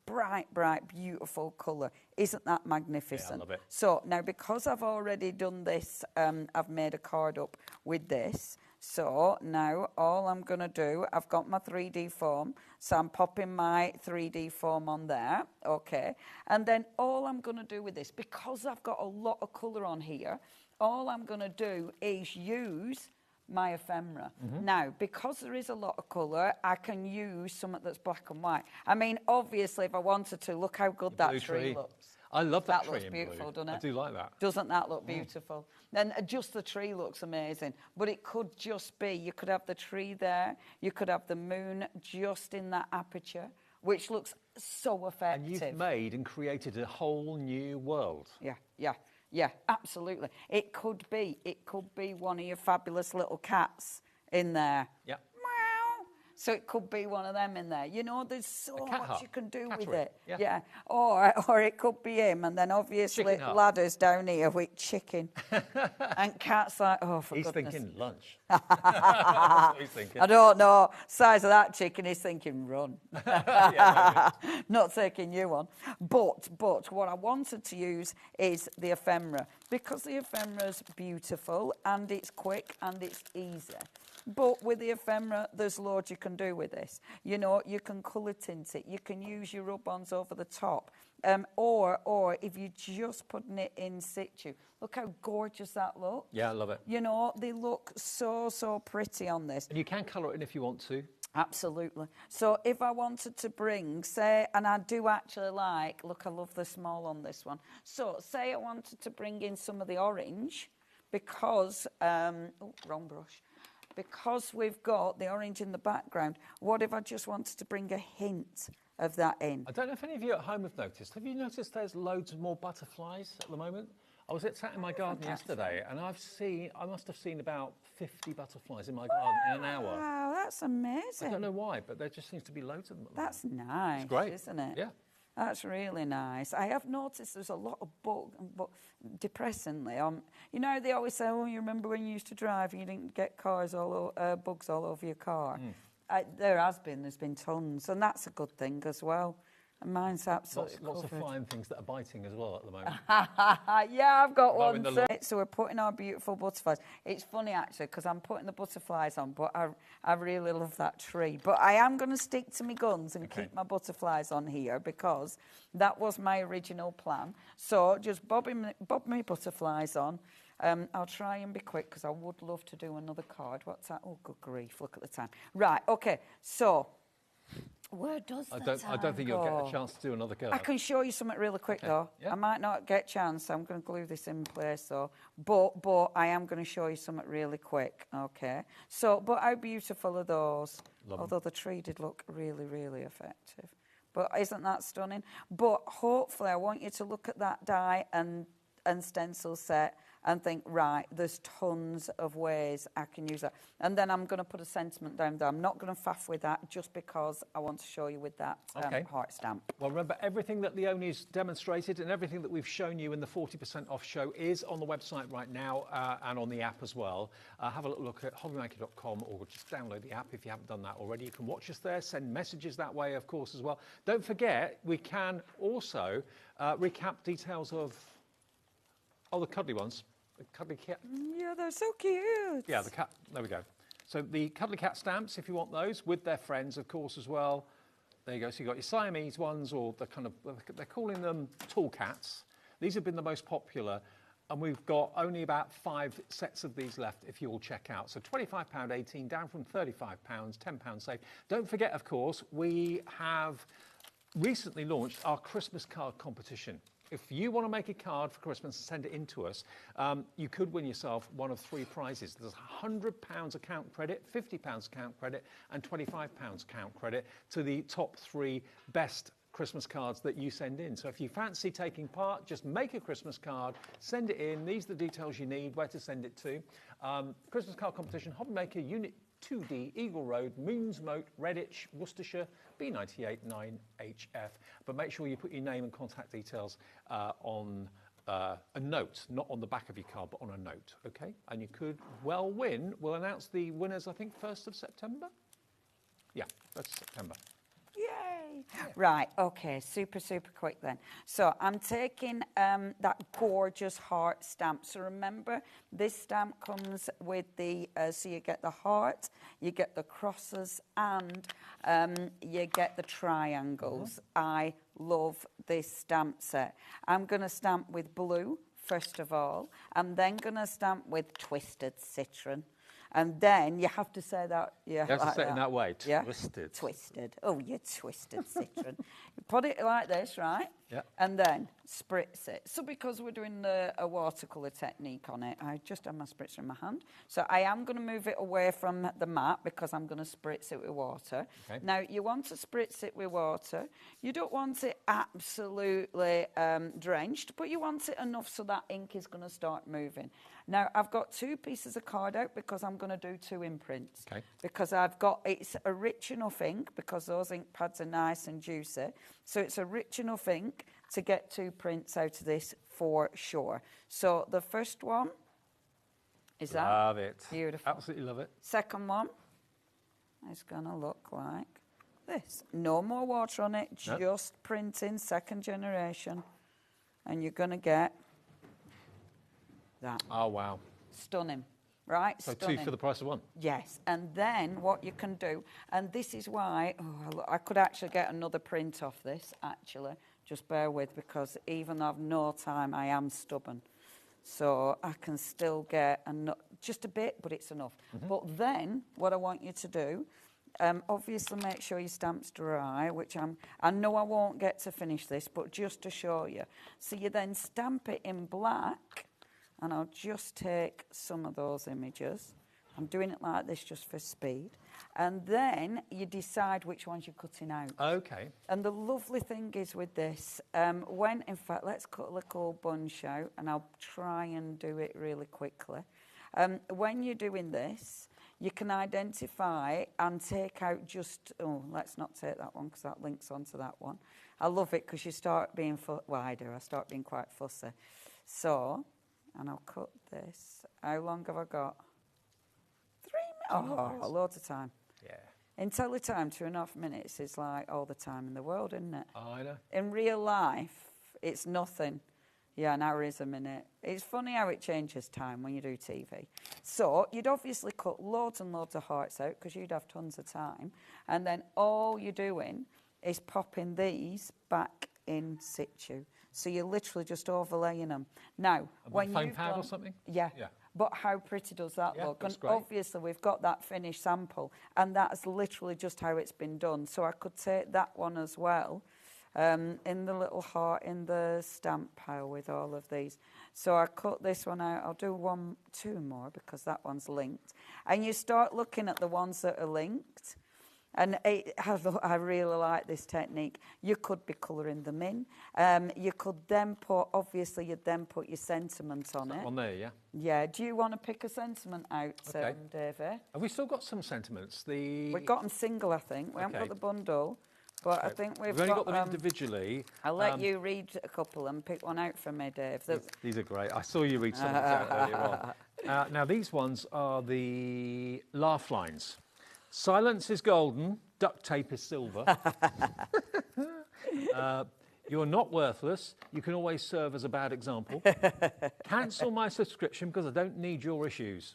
Bright, beautiful colour. Isn't that magnificent? Yeah, I love it. So now, because I've already done this, I've made a card up with this. So now all I'm going to do, I've got my 3D foam, so I'm popping my 3D foam on there, okay? And then all I'm going to do with this, because I've got a lot of colour on here, all I'm going to do is use my ephemera. Now, because there is a lot of colour, I can use something that's black and white. I mean, obviously, if I wanted to, look how good that tree looks. I love that tree looks in beautiful, blue. doesn't it? I do like that. Doesn't that look beautiful? Then just the tree looks amazing. But it could just be, you could have the tree there, you could have the moon just in that aperture, which looks so effective. And you've made and created a whole new world. Yeah, absolutely. It could be one of your fabulous little cats in there. Yeah. Meow. So it could be one of them in there. You know, there's so much you can do with Cattery. it. Yeah. Or it could be him, and then obviously Chicken hut. ladders down here with chicken. And cats like, oh, for He's goodness. thinking lunch. That's what he's thinking. I don't know. Size of that chicken, he's thinking run. Not taking you on. But what I wanted to use is the ephemera, because the ephemera's beautiful and it's quick and it's easy. But with the ephemera, there's loads you can do with this. You know, you can colour tint it. You can use your rub-ons over the top. Or if you're just putting it in situ. Look how gorgeous that looks. Yeah, I love it. You know, they look so pretty on this. And you can colour it in if you want to. Absolutely. So if I wanted to bring, say, and I do actually like, look, I love the small on this one. So say I wanted to bring in some of the orange because, wrong brush. Because we've got the orange in the background, what if I just wanted to bring a hint of that in? I don't know if any of you at home have noticed. Have you noticed there's loads more butterflies at the moment? I was sat in my garden yesterday, and I must have seen about 50 butterflies in my garden in an hour. Wow, that's amazing. I don't know why, but there just seems to be loads of them. That's nice, It's great. isn't it? Yeah. That's really nice. I have noticed there's a lot of but depressingly, you know, they always say, oh, you remember when you used to drive and you didn't get bugs all over your car? There's been tons, and that's a good thing as well. And mine's absolutely Lots of flying things that are biting as well at the moment. Yeah, I've got one. Mowing the lawn. So we're putting our beautiful butterflies. It's funny, actually, because I'm putting the butterflies on, but I really love that tree. But I am going to stick to my guns and keep my butterflies on here, because that was my original plan. So just bob my butterflies on. I'll try and be quick, because I would love to do another card. What's that? Oh, good grief, look at the time. Right, OK, so where does the time I don't think you'll get a chance to do another card. I can show you something really quick, though. Yeah. I might not get a chance. I'm going to glue this in place, though. But I am going to show you something really quick, OK? So, but how beautiful are those? Although the tree did look really, really effective. But isn't that stunning? But hopefully I want you to look at that die and stencil set and think, right, there's tons of ways I can use that. And then I'm going to put a sentiment down there. I'm not going to faff with that just because I want to show you with that heart stamp. Well, remember, everything that Leonie's demonstrated and everything that we've shown you in the 40% off show is on the website right now and on the app as well. Have a little look at hobbymaker.com or just download the app if you haven't done that already. You can watch us there, send messages that way, of course, as well. Don't forget, we can also recap details of the cuddly ones. The cuddly cat. Yeah, they're so cute. Yeah, the cat. There we go. So the cuddly cat stamps, if you want those, with their friends, of course, as well. There you go. So you've got your Siamese ones, or the kind of, they're calling them tall cats. These have been the most popular, and we've got only about 5 sets of these left if you all check out. So £25, 18, down from £35, £10 save. Don't forget, of course, we have recently launched our Christmas card competition. If you want to make a card for Christmas and send it in to us, you could win yourself one of 3 prizes. There's £100 account credit, £50 account credit, and £25 account credit to the top 3 best Christmas cards that you send in. So if you fancy taking part, just make a Christmas card, send it in. These are the details you need, where to send it to. Christmas card competition, HobbyMaker, Unit 2D, Eagle Road, Moonsmoat, Redditch, Worcestershire, B98 9HF. But make sure you put your name and contact details on a note, not on the back of your card, but on a note, okay? And you could well win. We'll announce the winners, I think, 1st of September? Yeah, 1st of September. Yay! Right, okay, super quick then. So I'm taking that gorgeous heart stamp. So remember, this stamp comes with the, so you get the heart, you get the crosses, and you get the triangles. I love this stamp set. I'm going to stamp with blue, first of all. I'm then going to stamp with twisted citron. And then you have to say that. Yeah, you have to say it in that way. Twisted. Yeah? Twisted. Oh, you twisted citron. You put it like this, right? Yeah. And then spritz it. So because we're doing a watercolour technique on it, I just have my spritzer in my hand. So I am going to move it away from the mat because I'm going to spritz it with water. Okay. Now, you want to spritz it with water. You don't want it absolutely drenched, but you want it enough so that ink is going to start moving. Now, I've got 2 pieces of card out because I'm going to do 2 imprints. Okay. Because it's a rich enough ink, because those ink pads are nice and juicy. So it's a rich enough ink to get 2 prints out of this for sure. So the first one is that. Love it. Beautiful. Absolutely love it. Second one is going to look like this. No more water on it, just printing, 2nd generation. And you're going to get that. Oh, wow. Stunning, right? So Stunning. 2 for the price of 1. Yes, and then what you can do, and this is why, I could actually get another print off this, actually. Just bear with, because even though I've no time, I am stubborn. So I can still get just a bit, but it's enough. But then, what I want you to do, obviously make sure your stamp's dry, which I know I won't get to finish this, but just to show you. So you then stamp it in black, and I'll just take some of those images. I'm doing it like this just for speed. And then you decide which ones you're cutting out. Okay. And the lovely thing is with this, in fact, let's cut a little bunch out, and I'll try and do it really quickly. When you're doing this, you can identify and take out let's not take that one because that links onto that one. I love it because you start being wider. I start being quite fussy. So, and I'll cut this. How long have I got? 3 minutes. Oh, loads of time. Yeah. In Teletime, 2.5 minutes is like all the time in the world, isn't it? Oh, I know. In real life, it's nothing. Yeah, an hour is a minute. It's funny how it changes time when you do TV. So you'd obviously cut loads and loads of hearts out because you'd have tons of time. And then all you're doing is popping these back in situ. So you're literally just overlaying them. Now, when foam pad or something? Yeah. But how pretty does that look? And great. Obviously, we've got that finished sample, and that's literally just how it's been done. So I could take that one as well, in the little heart in the stamp pile with all of these. So I cut this one out. I'll do 2 more because that one's linked. And you start looking at the ones that are linked, And I really like this technique. You could be colouring them in. You could then put, obviously, you'd then put your sentiment on it. On there, yeah. Yeah. Do you want to pick a sentiment out, Davey? Have we still got some sentiments? We've got them single, I think. We haven't got the bundle. But I think we've only got them individually. I'll let you read a couple and pick one out for me, Dave. These are great. I saw you read some of these out earlier on. Now, these ones are the laugh lines. Silence is golden, duct tape is silver. You're not worthless. You can always serve as a bad example. Cancel my subscription because I don't need your issues.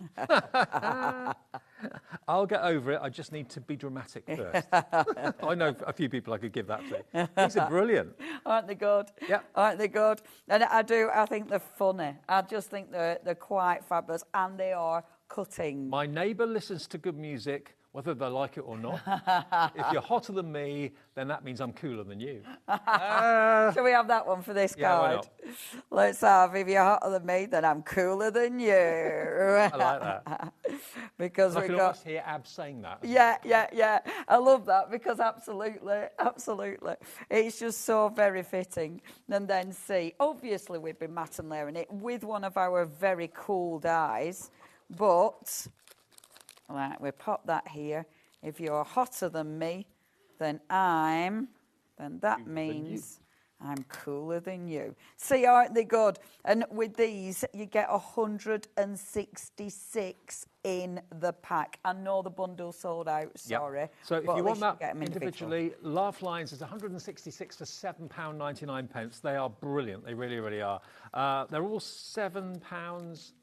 I'll get over it. I just need to be dramatic first. I know a few people I could give that to. These are brilliant. Aren't they good? Yeah. Aren't they good? And I think they're funny. I just think they're quite fabulous, and they are cutting. My neighbour listens to good music, whether they like it or not. If you're hotter than me, then that means I'm cooler than you. Shall we have that one for this yeah, card? Let's have, if you're hotter than me, then I'm cooler than you. I like that. Because I can almost hear Ab saying that. Yeah. I love that because absolutely. It's just so very fitting. And then see, obviously we've been matte and layering it with one of our very cool dyes, but... Right, we pop that here. If you're hotter than me, then that means I'm cooler than you. See, aren't they good? And with these, you get 166 in the pack. I know the bundle sold out, sorry. Yep. So if you want that individually, Laugh Lines is 166 for £7.99. They are brilliant. They really, really are. They're all £7.99.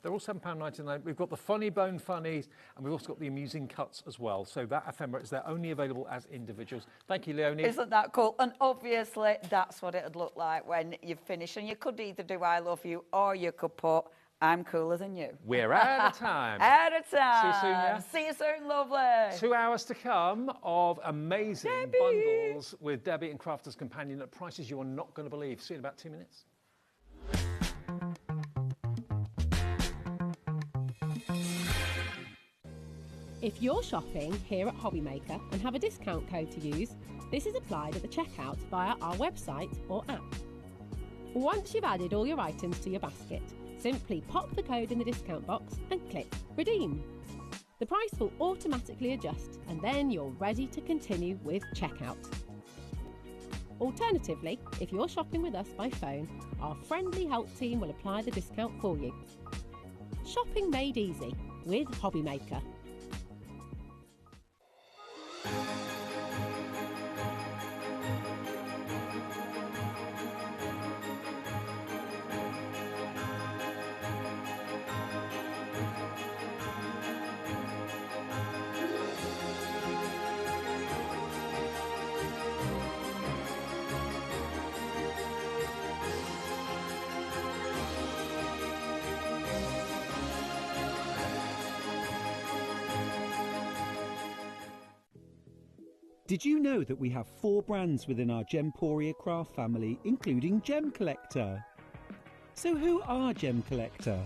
They're all £7.99. We've got the funny bone funnies, and we've also got the amusing cuts as well. So that ephemera is there only available as individuals. Thank you, Leonie. Isn't that cool? And obviously, that's what it'd look like when you finish. And you could either do I love you, or you could put I'm cooler than you. We're out of time. Out of time. See you soon, yeah? See you soon, lovely. 2 hours to come of amazing bundles with Debbie and Crafter's Companion at prices you are not going to believe. See you in about 2 minutes. If you're shopping here at HobbyMaker and have a discount code to use, this is applied at the checkout via our website or app. Once you've added all your items to your basket, simply pop the code in the discount box and click Redeem. The price will automatically adjust and then you're ready to continue with checkout. Alternatively, if you're shopping with us by phone, our friendly help team will apply the discount for you. Shopping made easy with HobbyMaker. Did you know that we have 4 brands within our Gemporia craft family, including Gem Collector? So who are Gem Collector?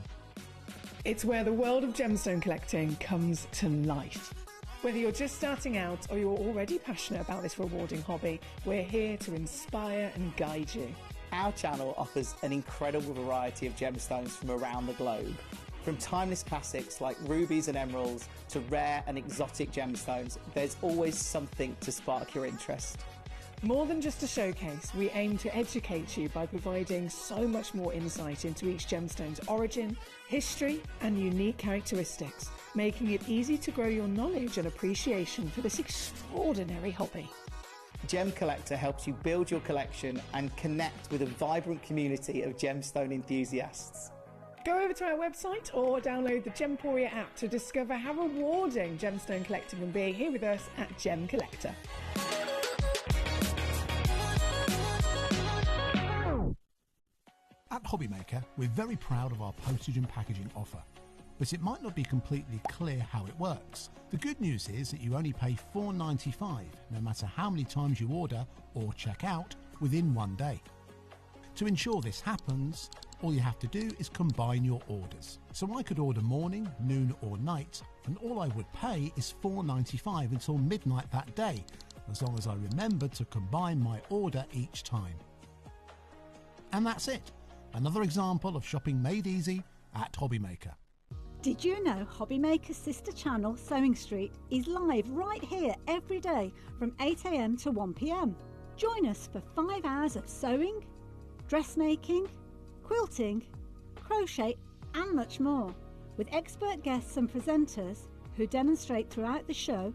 It's where the world of gemstone collecting comes to life. Whether you're just starting out or you're already passionate about this rewarding hobby, we're here to inspire and guide you. Our channel offers an incredible variety of gemstones from around the globe. From timeless classics like rubies and emeralds to rare and exotic gemstones, there's always something to spark your interest. More than just a showcase, we aim to educate you by providing so much more insight into each gemstone's origin, history, and unique characteristics, making it easy to grow your knowledge and appreciation for this extraordinary hobby. Gem Collector helps you build your collection and connect with a vibrant community of gemstone enthusiasts. Go over to our website or download the Gemporia app to discover how rewarding gemstone collecting can be here with us at Gem Collector. At HobbyMaker, we're very proud of our postage and packaging offer, but it might not be completely clear how it works. The good news is that you only pay $4.95 no matter how many times you order or check out within 1 day. To ensure this happens, All you have to do is combine your orders. So I could order morning, noon or night, and all I would pay is $4.95 until midnight that day, as long as I remembered to combine my order each time. And that's it. Another example of shopping made easy at HobbyMaker. Did you know HobbyMaker's sister channel, Sewing Street, is live right here every day from 8 AM to 1 PM? Join us for 5 hours of sewing, dressmaking, quilting, crochet and much more. With expert guests and presenters who demonstrate throughout the show,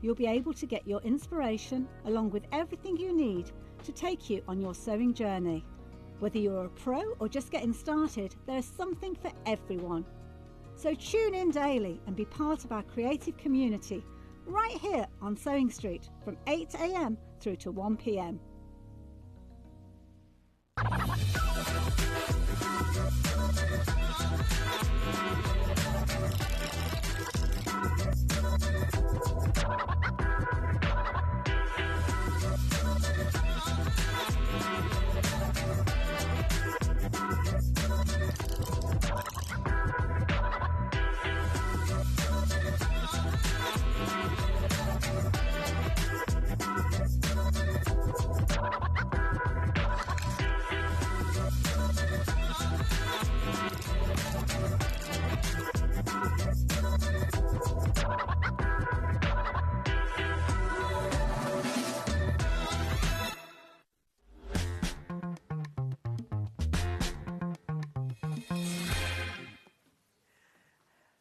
you'll be able to get your inspiration along with everything you need to take you on your sewing journey. Whether you're a pro or just getting started, there's something for everyone. So tune in daily and be part of our creative community right here on Sewing Street from 8 AM through to 1 PM.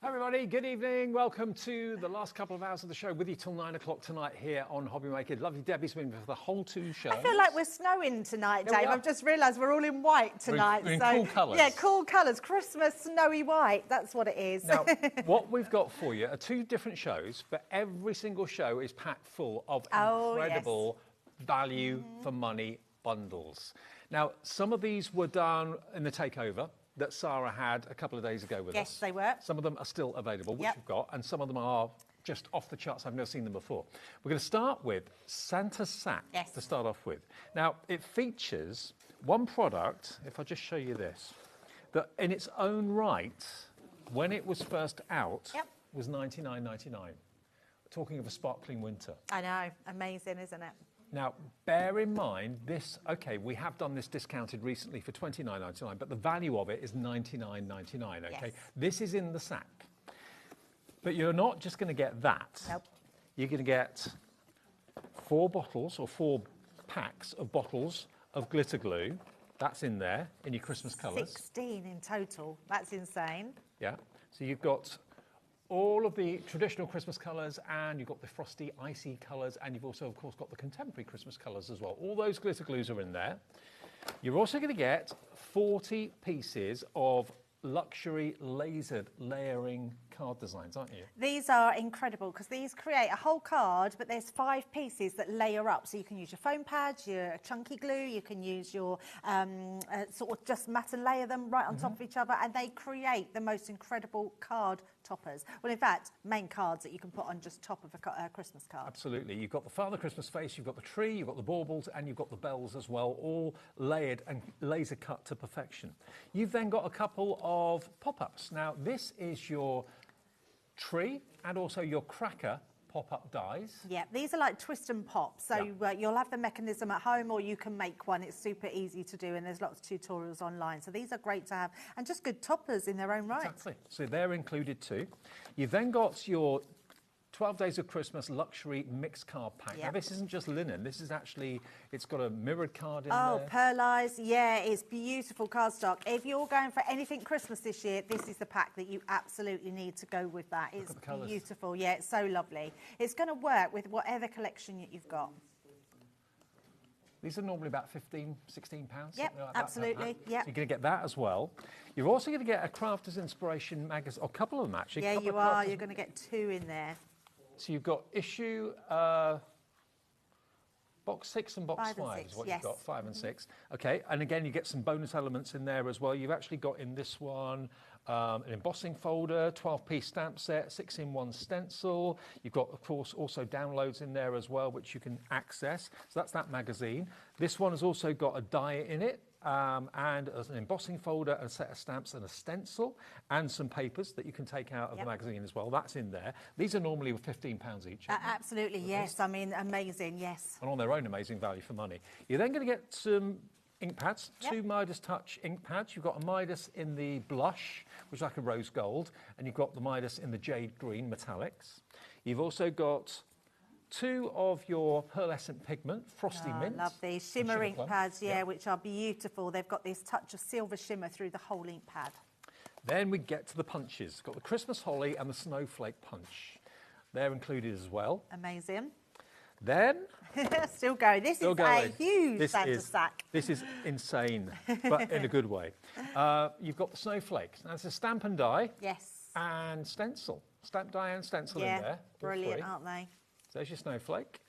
Everybody, good evening. Welcome to the last couple of hours of the show with you till 9 o'clock tonight here on HobbyMaker. Lovely Debbie's been for the whole 2 shows. I feel like we're snowing tonight, Yeah, we Dave. are. I've just realised we're all in white tonight. We're in so cool colours. Yeah, cool colours. Christmas snowy white. That's what it is. Now, what we've got for you are 2 different shows, but every single show is packed full of incredible value for money bundles. Now, some of these were done in the takeover that Sarah had a couple of days ago with us. Yes, they were. Some of them are still available, which we've got, and some of them are just off the charts. I've never seen them before. We're going to start with Santa's Sack to start off with. Now, it features one product, if I just show you this, that in its own right, when it was first out, was $99.99. We're talking of a sparkling winter. I know. Amazing, isn't it? Now, bear in mind, this, okay, we have done this discounted recently for $29.99, but the value of it is $99.99, okay? Yes. This is in the sack. But you're not just going to get that. Nope. You're going to get 4 bottles or 4 packs of bottles of glitter glue. That's in there, in your Christmas colours. 16 in total. That's insane. Yeah. So you've got all of the traditional Christmas colours, and you've got the frosty, icy colours, and you've also, of course, got the contemporary Christmas colours as well. All those glitter glues are in there. You're also going to get 40 pieces of luxury lasered layering card designs, aren't you? These are incredible because these create a whole card, but there's 5 pieces that layer up. So you can use your foam pads, your chunky glue, you can use your sort of just mat and layer them right on top of each other, and they create the most incredible card toppers. Well, in fact, main cards that you can put on just top of a Christmas card. Absolutely. You've got the Father Christmas face, you've got the tree, you've got the baubles, and you've got the bells as well, all layered and laser cut to perfection. You've then got a couple of pop-ups. Now, this is your tree and also your cracker pop-up dies. Yeah, these are like twist and pop. So you'll have the mechanism at home, or you can make one. It's super easy to do, and there's lots of tutorials online. So these are great to have, and just good toppers in their own right. Exactly. So they're included too. You've then got your 12 Days of Christmas luxury mixed card pack. Now, this isn't just linen. This is actually, it's got a mirrored card in there. Oh, pearlized. Yeah, it's beautiful cardstock. If you're going for anything Christmas this year, this is the pack that you absolutely need to go with that. It's beautiful. Yeah, it's so lovely. It's going to work with whatever collection you've got. These are normally about £15, £16. Yep, like absolutely. Yep. Yep. So you're going to get that as well. You're also going to get a Crafter's Inspiration magazine, or a couple of them actually. Yeah, you are. You're going to get 2 in there. So you've got issue box 6 and box 5 is what you've got, 5 and 6. Okay, and again, you get some bonus elements in there as well. You've actually got in this one an embossing folder, 12-piece stamp set, 6-in-1 stencil. You've got, of course, also downloads in there as well, which you can access. So that's that magazine. This one has also got a die in it, and there's an embossing folder, a set of stamps and a stencil, and some papers that you can take out of the magazine as well. That's in there. These are normally £15 each. Absolutely, yes. I mean, amazing, yes. And on their own, amazing value for money. You're then going to get some ink pads, 2 Midas Touch ink pads. You've got a Midas in the blush, which is like a rose gold, and you've got the Midas in the jade green metallics. You've also got 2 of your pearlescent pigment, Frosty Mint. I love these shimmer ink pads, which are beautiful. They've got this touch of silver shimmer through the whole ink pad. Then we get to the punches. Got the Christmas Holly and the Snowflake Punch. They're included as well. Amazing. Then... Still going. This is a huge Santa sack. This is insane, but in a good way. You've got the Snowflake. Now, it's a stamp and die. Yes. And stencil. Stamp, die and stencil in there. Brilliant, aren't they? So there's your Snowflake.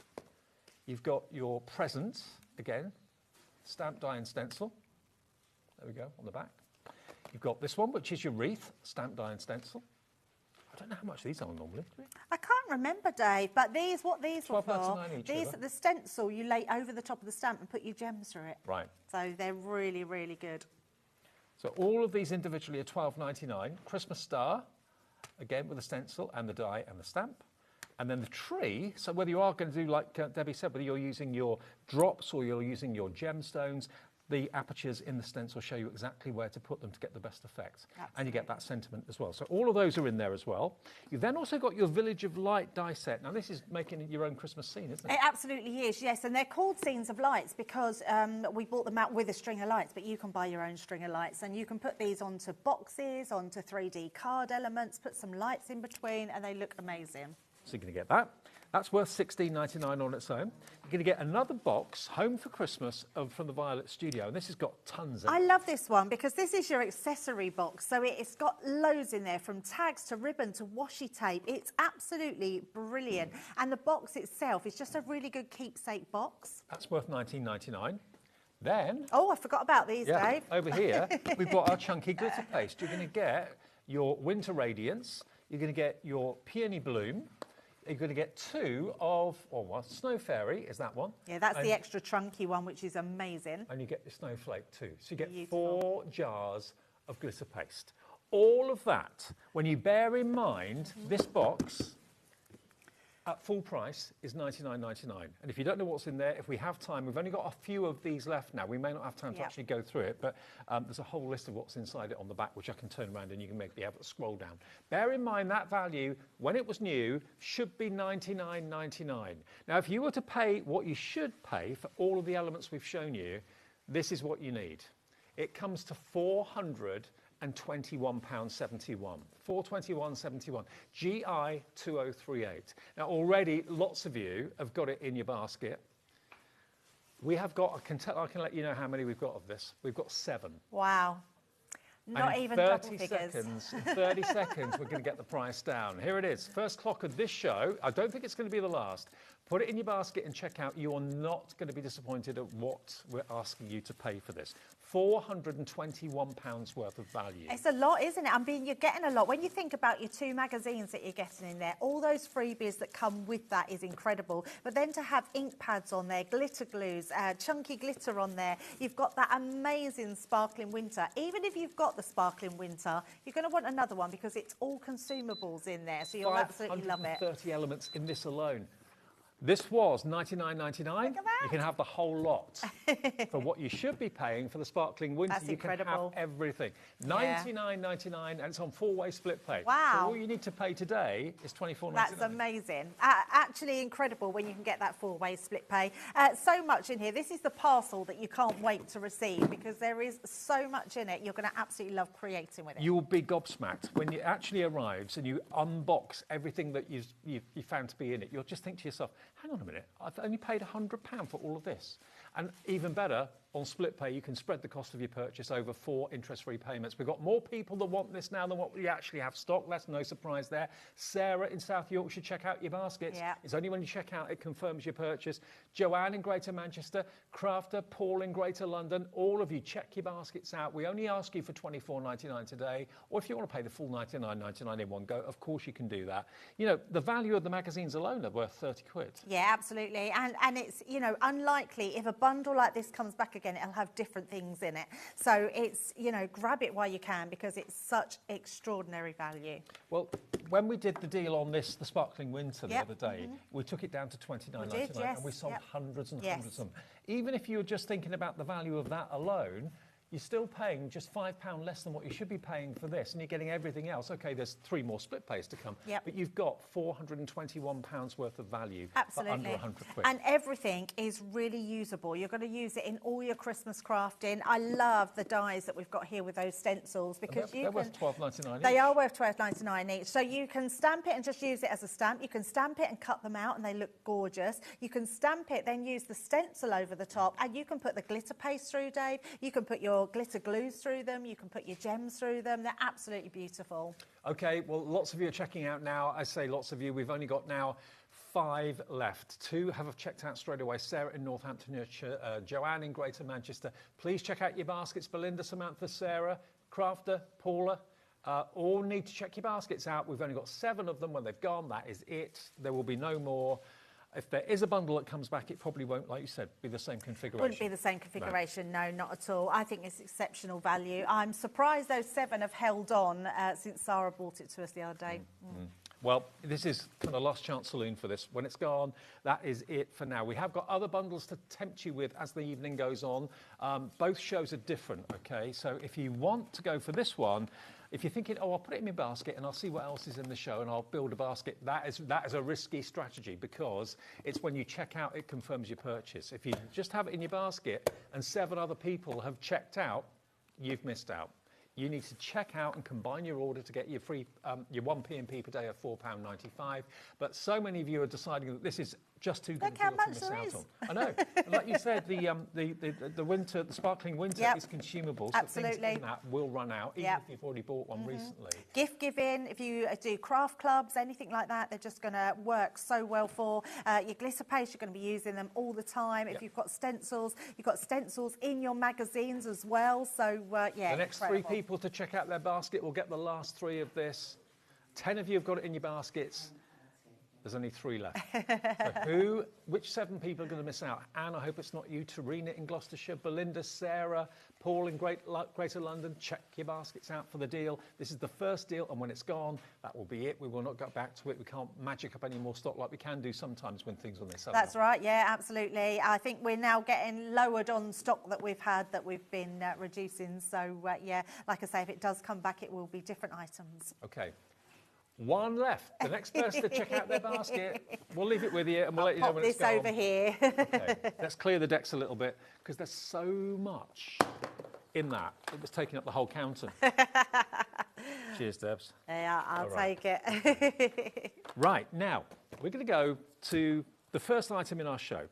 You've got your present, again, stamp, die and stencil. There we go, on the back. You've got this one, which is your wreath, stamp, die and stencil. I don't know how much these are normally. I can't remember, Dave, but what these were for, $12.99 each, the stencil you lay over the top of the stamp and put your gems through it. Right. So they're really, really good. So all of these individually are $12.99. Christmas star, again with the stencil and the die and the stamp. And then the tree, so whether you are going to do, like Debbie said, whether you're using your drops or you're using your gemstones, the apertures in the stencil show you exactly where to put them to get the best effect. Absolutely. And you get that sentiment as well. So all of those are in there as well. You've then also got your Village of Light die set. Now this is making your own Christmas scene, isn't it? It absolutely is, yes. And they're called Scenes of Lights because we bought them out with a string of lights, but you can buy your own string of lights and you can put these onto boxes, onto 3D card elements, put some lights in between, and they look amazing. So you're going to get that. That's worth $16.99 on its own. You're going to get another box, Home for Christmas, from the Violet Studio. And this has got tons in it. I love this one because this is your accessory box. So it's got loads in there, from tags to ribbon to washi tape. It's absolutely brilliant. And the box itself is just a really good keepsake box. That's worth $19.99. Then... Oh, I forgot about these, Dave. Over here, we've got our chunky glitter paste. You're going to get your Winter Radiance. You're going to get your Peony Bloom. You're going to get 2 of, Snow Fairy is that one. Yeah, that's the extra chunky one, which is amazing. And you get the Snowflake too. So you get 4 jars of glitter paste. All of that, when you bear in mind this box at full price is $99.99. And if you don't know what's in there, if we have time, we've only got a few of these left now. We may not have time to actually go through it, but there's a whole list of what's inside it on the back, which I can turn around and you can be able to scroll down. Bear in mind that value, when it was new, should be $99.99. Now, if you were to pay what you should pay for all of the elements we've shown you, this is what you need. It comes to £421.71. £421.71. GI 2038. Now already lots of you have got it in your basket. We have got, I can let you know how many we've got of this. We've got 7. Wow. Not even double figures. In 30 seconds, we're going to get the price down. Here it is. First clock of this show. I don't think it's going to be the last. Put it in your basket and check out. You are not going to be disappointed at what we're asking you to pay for this. £421 worth of value. It's a lot, isn't it? I mean, you're getting a lot. When you think about your 2 magazines that you're getting in there, all those freebies that come with that is incredible. But then to have ink pads on there, glitter glues, chunky glitter on there, you've got that amazing sparkling winter. Even if you've got the sparkling winter, you're going to want another one because it's all consumables in there. So you'll absolutely love it. 530 elements in this alone. This was $99.99. You can have the whole lot for what you should be paying for the sparkling winter. That's incredible. You can have everything. $99.99, and it's on 4-way split pay. Wow. So all you need to pay today is $24.99. That's amazing. Actually incredible when you can get that 4-way split pay. So much in here. This is the parcel that you can't wait to receive because there is so much in it. You're going to absolutely love creating with it. You will be gobsmacked when it actually arrives and you unbox everything that you found to be in it. You'll just think to yourself, hang on a minute, I've only paid £100 for all of this. And even better, on split pay, you can spread the cost of your purchase over 4 interest-free payments. We've got more people that want this now than what we actually have stock. That's no surprise there. Sarah in South Yorkshire, check out your baskets. Yeah. It's only when you check out it confirms your purchase. Joanne in Greater Manchester, Crafter, Paul in Greater London, all of you, check your baskets out. We only ask you for $24.99 today, or if you want to pay the full $99.99 in one go, of course you can do that. You know, the value of the magazines alone are worth 30 quid. Yeah, absolutely. And it's, you know, unlikely if a bundle like this comes back again, it'll have different things in it. So it's, you know, grab it while you can because it's such extraordinary value. Well, when we did the deal on this, the Sparkling Winter the other day, we took it down to $29.99 and we sold hundreds and hundreds of them. Even if you're just thinking about the value of that alone, you're still paying just £5 less than what you should be paying for this, and you're getting everything else. Okay, there's 3 more split pays to come, but you've got £421 worth of value for under 100 quid. And everything is really usable. You're going to use it in all your Christmas crafting. I love the dies that we've got here with those stencils because they're worth $12.99 each. They are worth $12.99 each. So you can stamp it and just use it as a stamp. You can stamp it and cut them out and they look gorgeous. You can stamp it, then use the stencil over the top, and you can put the glitter paste through, Dave. You can put your glitter glues through them, you can put your gems through them. They're absolutely beautiful. Okay, well, lots of you are checking out now. I say lots of you. We've only got now 5 left. 2 have checked out straight away. Sarah in Northamptonshire, Joanne in Greater Manchester. Please check out your baskets. Belinda, Samantha, Sarah, Crafter, Paula, all need to check your baskets out. We've only got 7 of them. When they've gone, that is it. There will be no more. If there is a bundle that comes back, it probably won't, like you said, be the same configuration. Wouldn't be the same configuration, no, not at all. I think it's exceptional value. I'm surprised those 7 have held on since Sarah brought it to us the other day. Well, this is kind of last chance saloon for this. When it's gone, that is it for now. We have got other bundles to tempt you with as the evening goes on. Both shows are different, okay? So if you want to go for this one, if you're thinking, oh, I'll put it in my basket and I'll see what else is in the show and I'll build a basket, that is a risky strategy because it's when you check out, it confirms your purchase. If you just have it in your basket and 7 other people have checked out, you've missed out. You need to check out and combine your order to get your free, your 1 P&P per day of £4.95. But so many of you are deciding that this is just too good a deal to miss out on. I know. And like you said, the winter, the sparkling winter is consumable. So things in that will run out, even if you've already bought one recently. Gift giving, if you do craft clubs, anything like that, they're just going to work so well for. Your glitter paste, you're going to be using them all the time. If you've got stencils in your magazines as well. So, yeah, the next incredible. 3 people to check out their basket will get the last 3 of this. 10 of you have got it in your baskets. There's only 3 left. So which 7 people are going to miss out? Anne, I hope it's not you. Tarina in Gloucestershire, Belinda, Sarah, Paul in Greater London. Check your baskets out for the deal. This is the first deal, and when it's gone, that will be it. We will not go back to it. We can't magic up any more stock like we can do sometimes when things on this sell. That's right, yeah, absolutely. I think we're now getting lowered on stock that we've had that we've been reducing. So, yeah, like I say, if it does come back, it will be different items. Okay. 1 left. The next person to check out their basket. We'll leave it with you and we'll let you know when it's gone. Pop this over here. Okay. Let's clear the decks a little bit because there's so much in that. It was taking up the whole counter. Cheers, Debs. Yeah, I'll take it. Right, now, we're going to go to the first item in our show.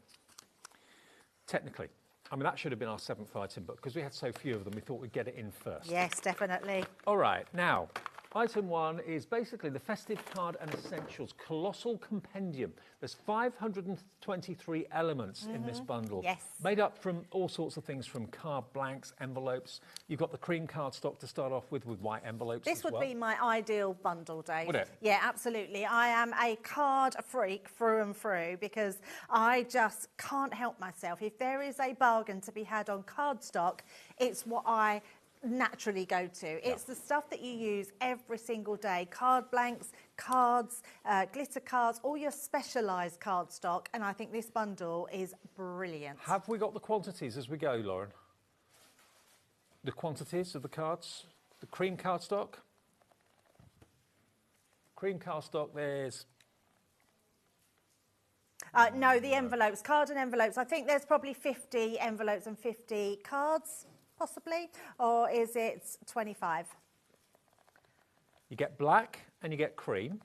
Technically. I mean, that should have been our 7th item, but because we had so few of them, we thought we'd get it in first. Yes, definitely. All right, now... Item 1 is basically the Festive Card and Essentials Colossal Compendium. There's 523 elements in this bundle. Yes. Made up from all sorts of things, from card blanks, envelopes. You've got the cream cardstock to start off with white envelopes. This would be my ideal bundle, Dave. Would it? Yeah, absolutely. I am a card freak through and through because I just can't help myself. If there is a bargain to be had on cardstock, it's what I naturally go to. It's the stuff that you use every single day. Card blanks, cards, glitter cards, all your specialised cardstock, and I think this bundle is brilliant. Have we got the quantities as we go, Lauren? The quantities of the cards? The cream cardstock? Cream cardstock, there's... no, the envelopes, card and envelopes. I think there's probably 50 envelopes and 50 cards. Possibly, or is it 25? You get black and you get cream,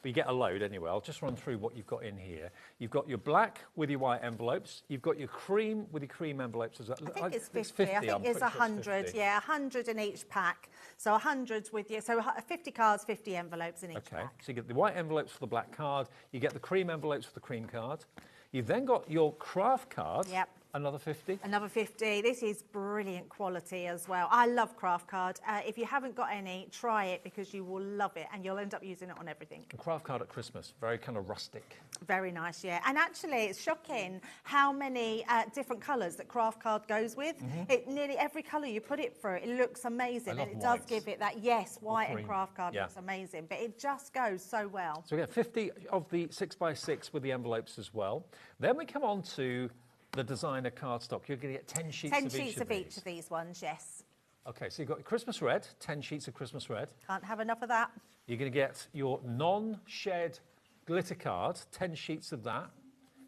but you get a load anyway. I'll just run through what you've got in here. You've got your black with your white envelopes. You've got your cream with your cream envelopes as well. I think it's 50. I think it's 100. Yeah, 100 in each pack. So 100 with you. So 50 cards, 50 envelopes in each pack. Okay, so you get the white envelopes for the black card. You get the cream envelopes for the cream card. You've then got your craft card. Yep. Another 50? Another 50. This is brilliant quality as well. I love craft card. If you haven't got any, try it because you will love it and you'll end up using it on everything. A craft card at Christmas, very kind of rustic. Very nice, yeah. And actually, it's shocking how many different colours that craft card goes with. It nearly every colour you put it through, it looks amazing. And it does give it that, yes, white and craft card looks amazing. But it just goes so well. So we get 50 of the 6x6 with the envelopes as well. Then we come on to the designer cardstock. You're going to get 10 sheets of each of these. 10 sheets of each of these ones, yes. Okay, so you've got Christmas red, 10 sheets of Christmas red. Can't have enough of that. You're going to get your non-shed glitter card, 10 sheets of that,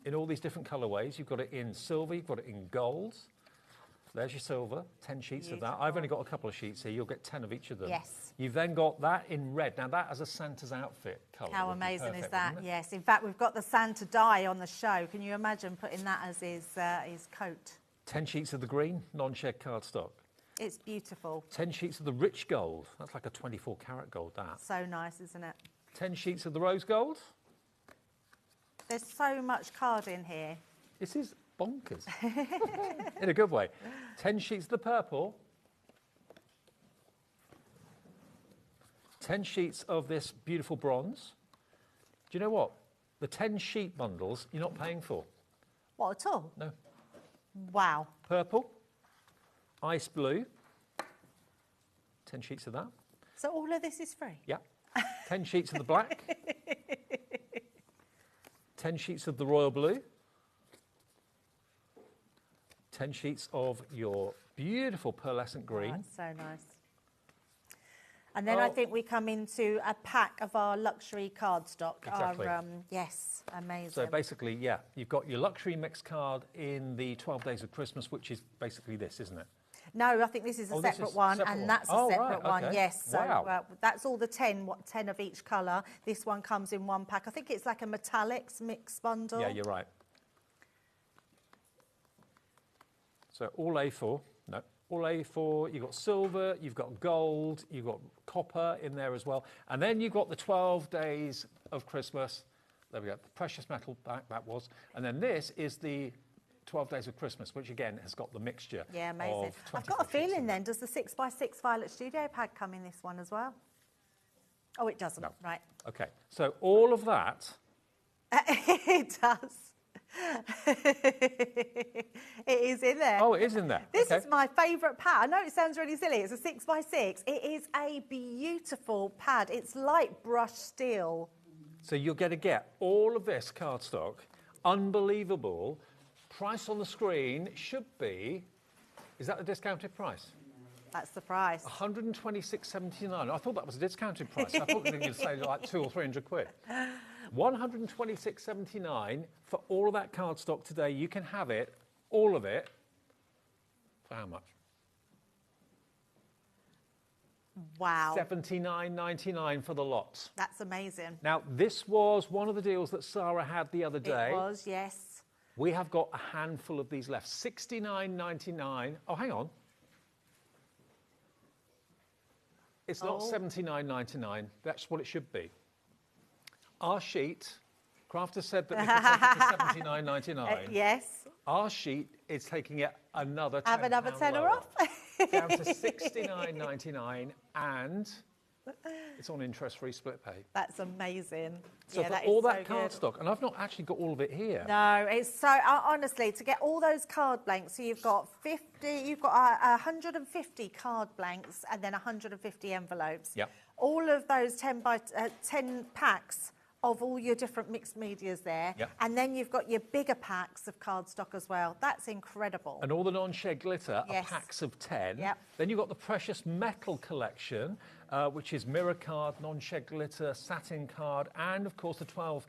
in all these different colourways. You've got it in silver, you've got it in gold. There's your silver, 10 sheets of that. I've only got a couple of sheets here. You'll get 10 of each of them. Yes. You've then got that in red. Now, that as a Santa's outfit colour. How amazing is that? Yes. In fact, we've got the Santa die on the show. Can you imagine putting that as his coat? 10 sheets of the green, non-shed cardstock. It's beautiful. 10 sheets of the rich gold. That's like a 24-carat gold, that. So nice, isn't it? 10 sheets of the rose gold. There's so much card in here. This is bonkers. In a good way. 10 sheets of the purple. 10 sheets of this beautiful bronze. Do you know what? The 10 sheet bundles you're not paying for. What, at all? No. Wow. Purple. Ice blue. 10 sheets of that. So all of this is free? Yeah. 10 sheets of the black. 10 sheets of the royal blue. 10 sheets of your beautiful pearlescent green. Oh, that's so nice. And then I think we come into a pack of our luxury cardstock. Exactly. Yes, amazing. So basically, yeah, you've got your luxury mix card in the 12 Days of Christmas, which is basically this, isn't it? No, I think this is a separate one, and that's a separate one, yes. So wow. That's all the 10 of each colour. This one comes in one pack. I think it's like a metallics mix bundle. Yeah, you're right. So all A4, no, all A4, you've got silver, you've got gold, you've got copper in there as well. And then you've got the 12 Days of Christmas. There we go, the precious metal back that was. And then this is the 12 Days of Christmas, which again has got the mixture. Yeah, amazing. I've got a feeling then, does the 6x6 Violet Studio pad come in this one as well? Oh, it doesn't, right. Okay, so all of that. It does. It is in there. Oh, it is in there. This is my favourite pad. I know it sounds really silly. It's a 6x6. It is a beautiful pad. It's light brush steel. So you're going to get all of this cardstock. Unbelievable. Price on the screen should be, is that the discounted price? That's the price. 126.79. I thought that was a discounted price. I thought you were going to say like 200 or 300 quid. 126.79 for all of that cardstock today. You can have it, all of it, for how much? Wow. $79.99 for the lot. That's amazing. Now, this was one of the deals that Sarah had the other day. It was, yes. We have got a handful of these left. $69.99. Oh, hang on. It's not $79.99. That's what it should be. Our sheet, Crafter said that we could take it to $79.99. Yes. Our sheet is taking it another £10. Have another tenner off. Down to $69.99, and it's on interest-free split pay. That's amazing. So yeah, for that all is that so cardstock, and I've not actually got all of it here. No, it's so, honestly, to get all those card blanks, so you've got 150 card blanks and then 150 envelopes. Yep. All of those 10 packs of all your different mixed medias there. Yep. And then you've got your bigger packs of cardstock as well. That's incredible. And all the non-shed glitter Yes. are packs of 10. Yep. Then you've got the precious metal collection, which is mirror card, non-shed glitter, satin card, and of course the 12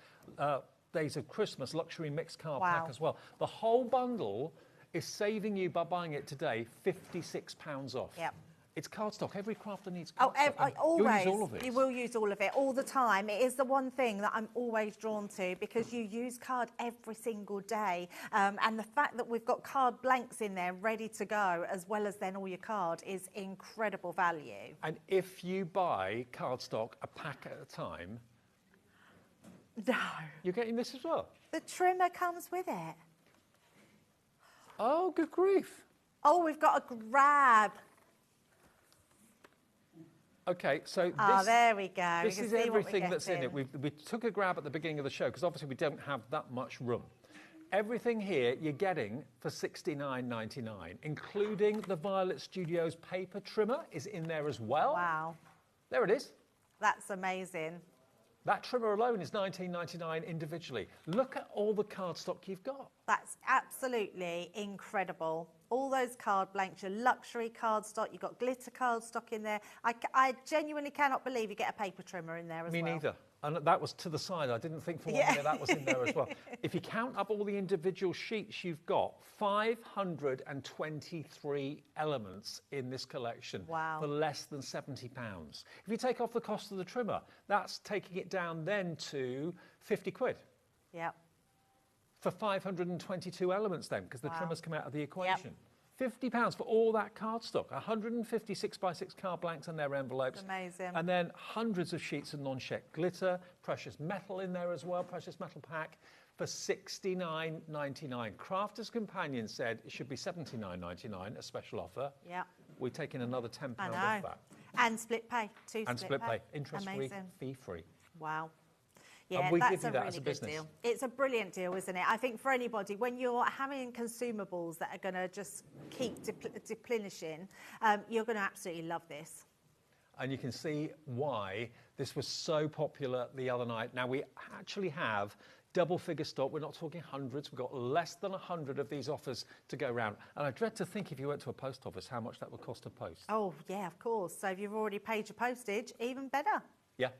Days of Christmas luxury mixed card pack as well. The whole bundle is saving you, by buying it today, £56 off. Yep. It's cardstock. Every crafter needs cardstock. Always. You'll use all of it. You will use all of it all the time. It is the one thing that I'm always drawn to because you use card every single day. And the fact that we've got card blanks in there ready to go, as well as then all your card, is incredible value. And if you buy cardstock a pack at a time, no, you're getting this as well. The trimmer comes with it. Oh, good grief. Oh, we've got a grab. Okay, so there we go. This is everything that's in it. We took a grab at the beginning of the show because obviously we don't have that much room. Everything here you're getting for $69.99, including the Violet Studios paper trimmer is in there as well. Wow. There it is. That's amazing. That trimmer alone is $19.99 individually. Look at all the cardstock you've got. That's absolutely incredible. All those card blanks, your luxury cardstock, you've got glitter cardstock in there. I genuinely cannot believe you get a paper trimmer in there as well. Me neither. And that was to the side. I didn't think for 1 minute that was in there as well. If you count up all the individual sheets, you've got 523 elements in this collection for less than £70. If you take off the cost of the trimmer, that's taking it down then to 50 quid. Yep. For 522 elements then, because the trimmers come out of the equation. £50 for all that cardstock, 150 6x6 card blanks and their envelopes. Amazing. And then hundreds of sheets of non-check glitter, precious metal in there as well, precious metal pack for $69.99. Crafters Companion said it should be $79.99, a special offer. Yeah. We're taking another £10 off that. And split pay, And split pay, interest-free, fee-free. Wow. Yeah, we that's give you a that really as a good business. deal. It's a brilliant deal, isn't it? I think for anybody, when you're having consumables that are going to just keep replenishing, you're going to absolutely love this. And you can see why this was so popular the other night. Now, we actually have double figure stock. We're not talking hundreds. We've got less than 100 of these offers to go around. And I dread to think if you went to a post office, how much that would cost to post. Oh, yeah, of course. So if you've already paid your postage, even better. Yeah.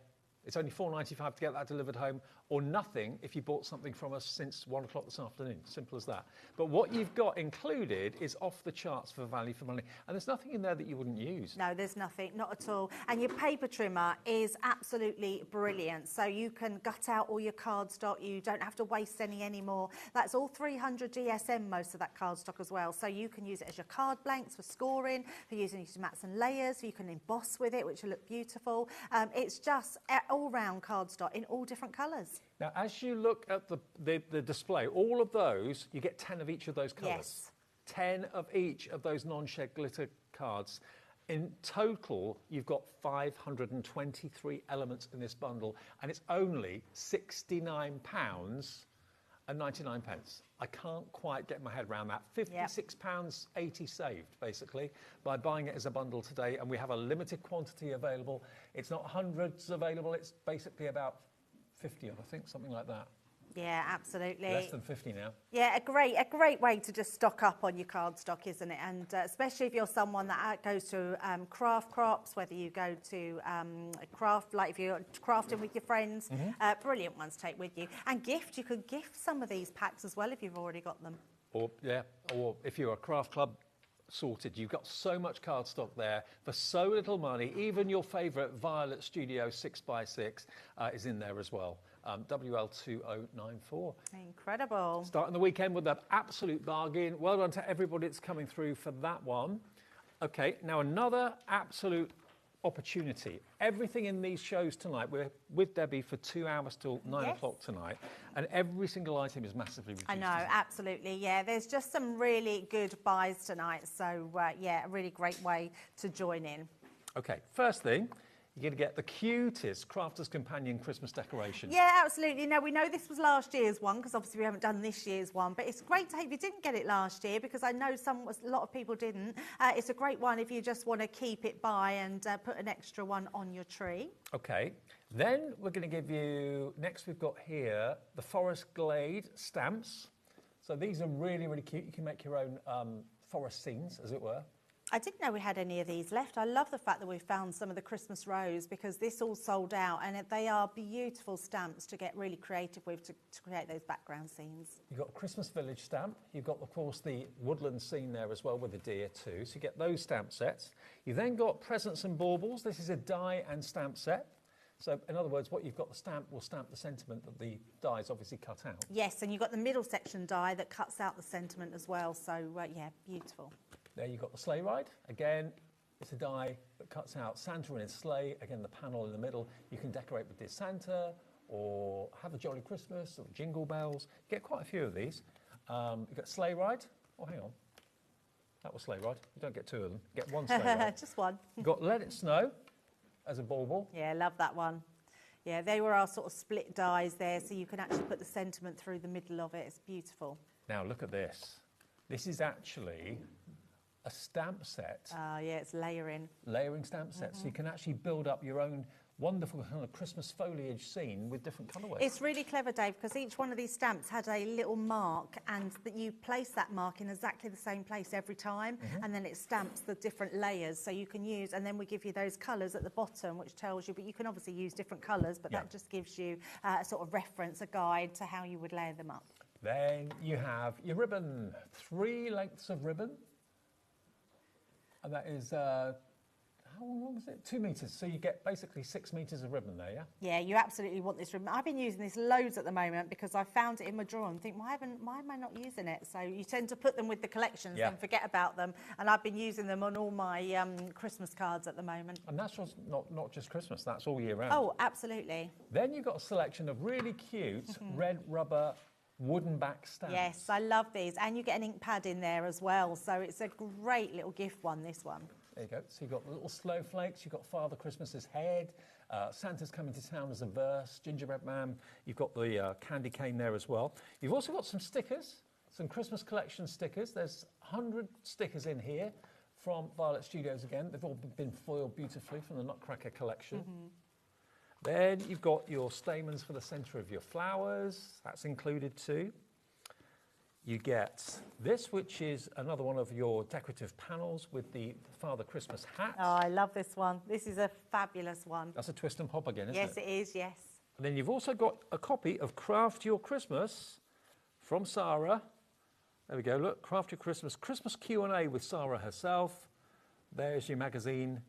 It's only $4.95 to get that delivered home, or nothing if you bought something from us since 1 o'clock this afternoon. Simple as that. But what you've got included is off the charts for value for money. And there's nothing in there that you wouldn't use. No, there's nothing, not at all. And your paper trimmer is absolutely brilliant. So you can gut out all your cardstock. You don't have to waste any anymore. That's all 300 DSM, most of that cardstock as well. So you can use it as your card blanks for scoring, for using it to mats and layers. You can emboss with it, which will look beautiful. It's just all-round cardstock in all different colours. Now, as you look at the display, all of those, you get 10 of each of those colours. Yes. 10 of each of those non-shed glitter cards. In total, you've got 523 elements in this bundle, and it's only £69.99. I can't quite get my head around that. £56.80 saved, basically, by buying it as a bundle today, and we have a limited quantity available. It's not hundreds available, it's basically about 50 of, I think, something like that. Yeah, absolutely. Less than 50 now. Yeah, a great way to just stock up on your cardstock, isn't it? And especially if you're someone that goes to craft crops, whether you go to craft, like if you're crafting with your friends, brilliant ones to take with you. And gift, you could gift some of these packs as well if you've already got them. Or if you're a craft club, sorted. You've got so much cardstock there for so little money. Even your favourite Violet Studio 6x6 is in there as well. WL2094. Incredible. Starting the weekend with that absolute bargain. Well done to everybody that's coming through for that one. Okay, now another absolute opportunity. Everything in these shows tonight, we're with Debbie for 2 hours till 9 o'clock tonight, and every single item is massively reduced. I know, absolutely, yeah. There's just some really good buys tonight, so yeah, a really great way to join in. Okay, first thing, you're going to get the cutest Crafter's Companion Christmas decoration. Yeah, absolutely. Now, we know this was last year's one, because obviously we haven't done this year's one, but it's great to, if you didn't get it last year, because I know a lot of people didn't. It's a great one if you just want to keep it by and put an extra one on your tree. Okay, then we're going to give you, next we've got here, the Forest Glade stamps. So these are really, really cute. You can make your own forest scenes, as it were. I didn't know we had any of these left. I love the fact that we found some of the Christmas rose, because this all sold out, and they are beautiful stamps to get really creative with to create those background scenes. You've got a Christmas Village stamp. You've got, of course, the woodland scene there as well with the deer too. So you get those stamp sets. You've then got Presents and Baubles. This is a die and stamp set. So, in other words, what you've got, the stamp will stamp the sentiment that the die's obviously cut out. Yes, and you've got the middle section die that cuts out the sentiment as well. So, yeah, beautiful. There you've got the sleigh ride. Again, it's a die that cuts out Santa in his sleigh. Again, the panel in the middle. You can decorate with Dear Santa, or Have a Jolly Christmas, or Jingle Bells. You get quite a few of these. You've got sleigh ride. Oh, hang on. That was sleigh ride. You don't get two of them. Get one sleigh ride. Just one. You've got Let It Snow as a bauble. Yeah, love that one. Yeah, they were our sort of split dies there, so you can actually put the sentiment through the middle of it. It's beautiful. Now, look at this. This is actually a stamp set. Yeah, it's layering. Layering stamp set. So you can actually build up your own wonderful kind of Christmas foliage scene with different colourways. It's really clever, Dave, because each one of these stamps had a little mark, and that you place that mark in exactly the same place every time, and then it stamps the different layers. So you can use, and then we give you those colours at the bottom, which tells you, but you can obviously use different colours, but that just gives you a sort of reference, a guide to how you would layer them up. Then you have your ribbon, 3 lengths of ribbon, and that is how long is it? 2 metres. So you get basically 6 metres of ribbon there, yeah? Yeah, you absolutely want this ribbon. I've been using this loads at the moment because I found it in my drawer and think, why am I not using it? So you tend to put them with the collections and forget about them. And I've been using them on all my Christmas cards at the moment. And that's just not just Christmas, that's all year round. Oh, absolutely. Then you've got a selection of really cute red rubber wooden back stamps. Yes, I love these. And you get an ink pad in there as well. So it's a great little gift one, this one. There you go. So you've got the little snowflakes, you've got Father Christmas's head, Santa's coming to town as a verse, Gingerbread Man, you've got the candy cane there as well. You've also got some stickers, some Christmas collection stickers. There's 100 stickers in here from Violet Studios again. They've all been foiled beautifully from the Nutcracker collection. Then you've got your stamens for the centre of your flowers. That's included too. You get this, which is another one of your decorative panels with the Father Christmas hat. Oh, I love this one. This is a fabulous one. That's a twist and pop again, isn't it? Yes, it is, yes. And then you've also got a copy of Craft Your Christmas from Sarah. There we go, look, Craft Your Christmas, Christmas Q&A with Sarah herself. There's your magazine.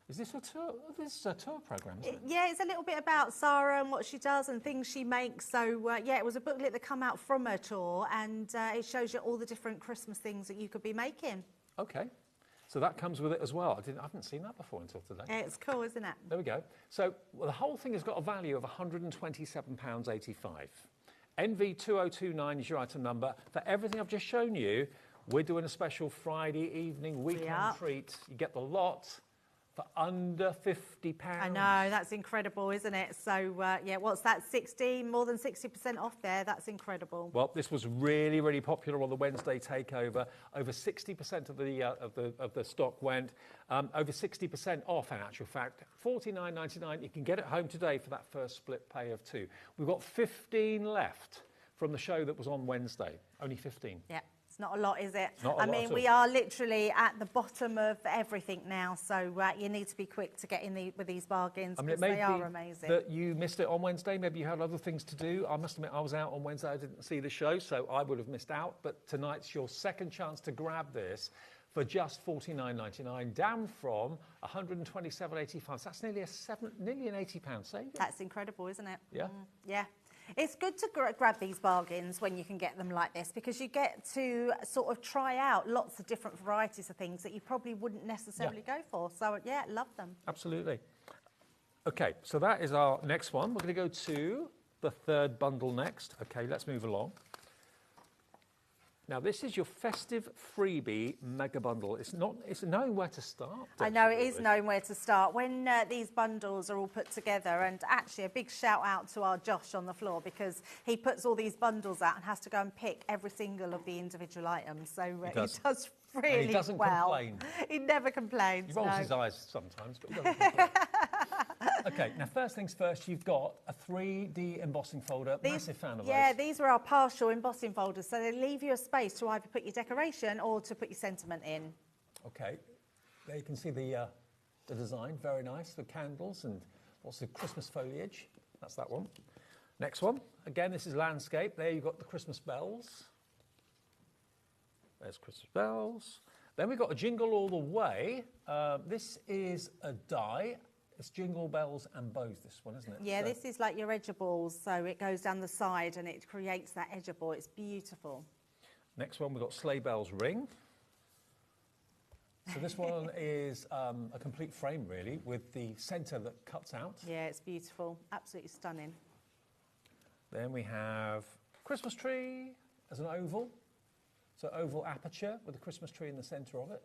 Is this a tour? This is a tour programme, isn't it? Yeah, it's a little bit about Sarah and what she does and things she makes. So, yeah, it was a booklet that come out from her tour, and it shows you all the different Christmas things that you could be making. OK. So that comes with it as well. I haven't seen that before until today. Yeah, it's cool, isn't it? There we go. So the whole thing has got a value of £127.85. NV2029 is your item number. For everything I've just shown you, we're doing a special Friday evening weekend treat. You get the lot for under £50. I know, that's incredible, isn't it? So, yeah, what's that, more than 60% off there? That's incredible. Well, this was really, really popular on the Wednesday takeover. Over 60% of the stock went. Over 60% off, in actual fact. $49.99. You can get it home today for that first split pay of 2. We've got 15 left from the show that was on Wednesday. Only 15. Yeah. Not a lot, is it? I mean, we are literally at the bottom of everything now, so you need to be quick to get in with these bargains because they are amazing. That you missed it on Wednesday. Maybe you had other things to do. I must admit, I was out on Wednesday. I didn't see the show, so I would have missed out. But tonight's your second chance to grab this for just $49.99, down from $127.85. So that's nearly an £80 saving. That's incredible, isn't it? Yeah. Yeah. It's good to grab these bargains when you can get them like this, because you get to sort of try out lots of different varieties of things that you probably wouldn't necessarily go for. So, yeah, love them. Absolutely. OK, so that is our next one. We're going to go to the third bundle next. OK, let's move along. Now, this is your festive freebie mega bundle. It's knowing where to start. I know, it is knowing where to start. When these bundles are all put together, and actually a big shout out to our Josh on the floor, because he puts all these bundles out and has to go and pick every single of the individual items. So he does really well. And he doesn't complain. He never complains. He rolls his eyes sometimes, but he doesn't complain. OK, now first things first, you've got a 3D embossing folder. Massive fan of those. Yeah, these were our partial embossing folders, so they leave you a space to either put your decoration or to put your sentiment in. OK, there you can see the design, very nice, the candles and lots of Christmas foliage. That's that one. Next one, again, this is landscape. There you've got the Christmas bells. There's Christmas bells. Then we've got a Jingle All the Way. This is a die. It's Jingle Bells and Bows, this one, isn't it? Yeah, this is like your edgeables, so it goes down the side and it creates that edgeable. It's beautiful. Next one, we've got Sleigh Bells Ring. So this one is a complete frame, really, with the centre that cuts out. Yeah, it's beautiful. Absolutely stunning. Then we have Christmas tree as an oval. So oval aperture with a Christmas tree in the centre of it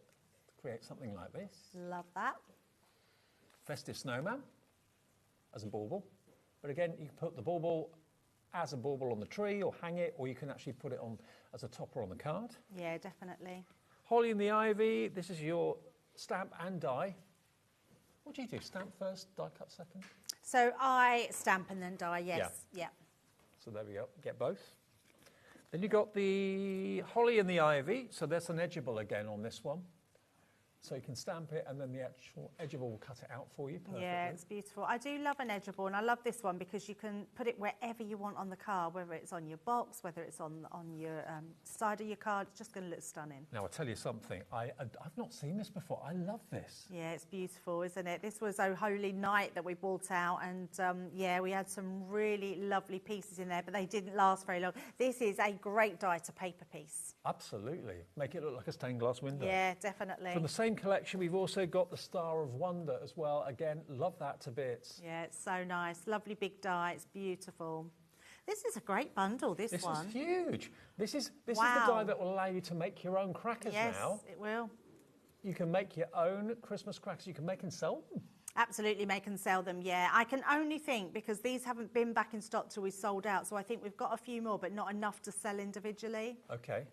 to create something like this. Love that. Festive snowman as a bauble. But again, you can put the bauble as a bauble on the tree or hang it, or you can actually put it on as a topper on the card. Yeah, definitely. Holly and the Ivy, this is your stamp and die. What do you do? Stamp first, die cut second? So I stamp and then die, yes. Yeah. So there we go, get both. Then you got the Holly and the Ivy, so there's an edgeable again on this one. So you can stamp it and then the actual edgeable will cut it out for you perfectly. Yeah, it's beautiful. I do love an edgeable, and I love this one because you can put it wherever you want on the card, whether it's on your box, whether it's on your side of your card. It's just going to look stunning. Now, I'll tell you something. I've not seen this before. I love this. Yeah, it's beautiful, isn't it? This was Oh Holy Night that we brought out, and yeah, we had some really lovely pieces in there, but they didn't last very long. This is a great die to paper piece. Absolutely. Make it look like a stained glass window. Yeah, definitely. From the same collection, we've also got the Star of Wonder as well. Again, love that to bits. Yeah, it's so nice. Lovely big die. It's beautiful. This is a great bundle, this one. This is huge. This is the Wow. die that will allow you to make your own crackers now. Yes, it will. You can make your own Christmas crackers. You can make and sell them. Absolutely make and sell them, yeah. I can only think, because these haven't been back in stock till we sold out, so I think we've got a few more, but not enough to sell individually. Okay.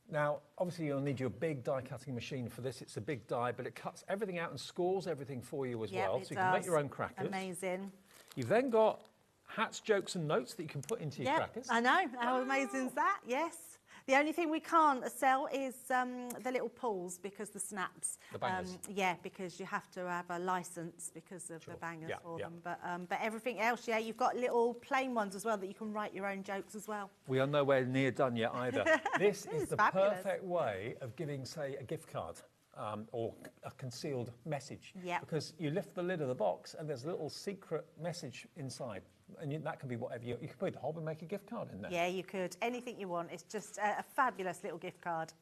Now, obviously, you'll need your big die cutting machine for this. It's a big die, but it cuts everything out and scores everything for you as well. So you can make your own crackers. Amazing. You've then got hats, jokes and notes that you can put into your crackers. I know. How amazing is that? Yes. The only thing we can't sell is the little pulls, because the snaps. The bangers. Yeah, because you have to have a license because of the bangers for yeah. them. But everything else, yeah, you've got little plain ones as well that you can write your own jokes as well. We are nowhere near done yet either. This is the fabulous. perfect way of giving, say, a gift card or a concealed message. Yeah. Because you lift the lid of the box and there's a little secret message inside. And that can be whatever you could put a HobbyMaker gift card in there. Yeah, you could. Anything you want. It's just a fabulous little gift card.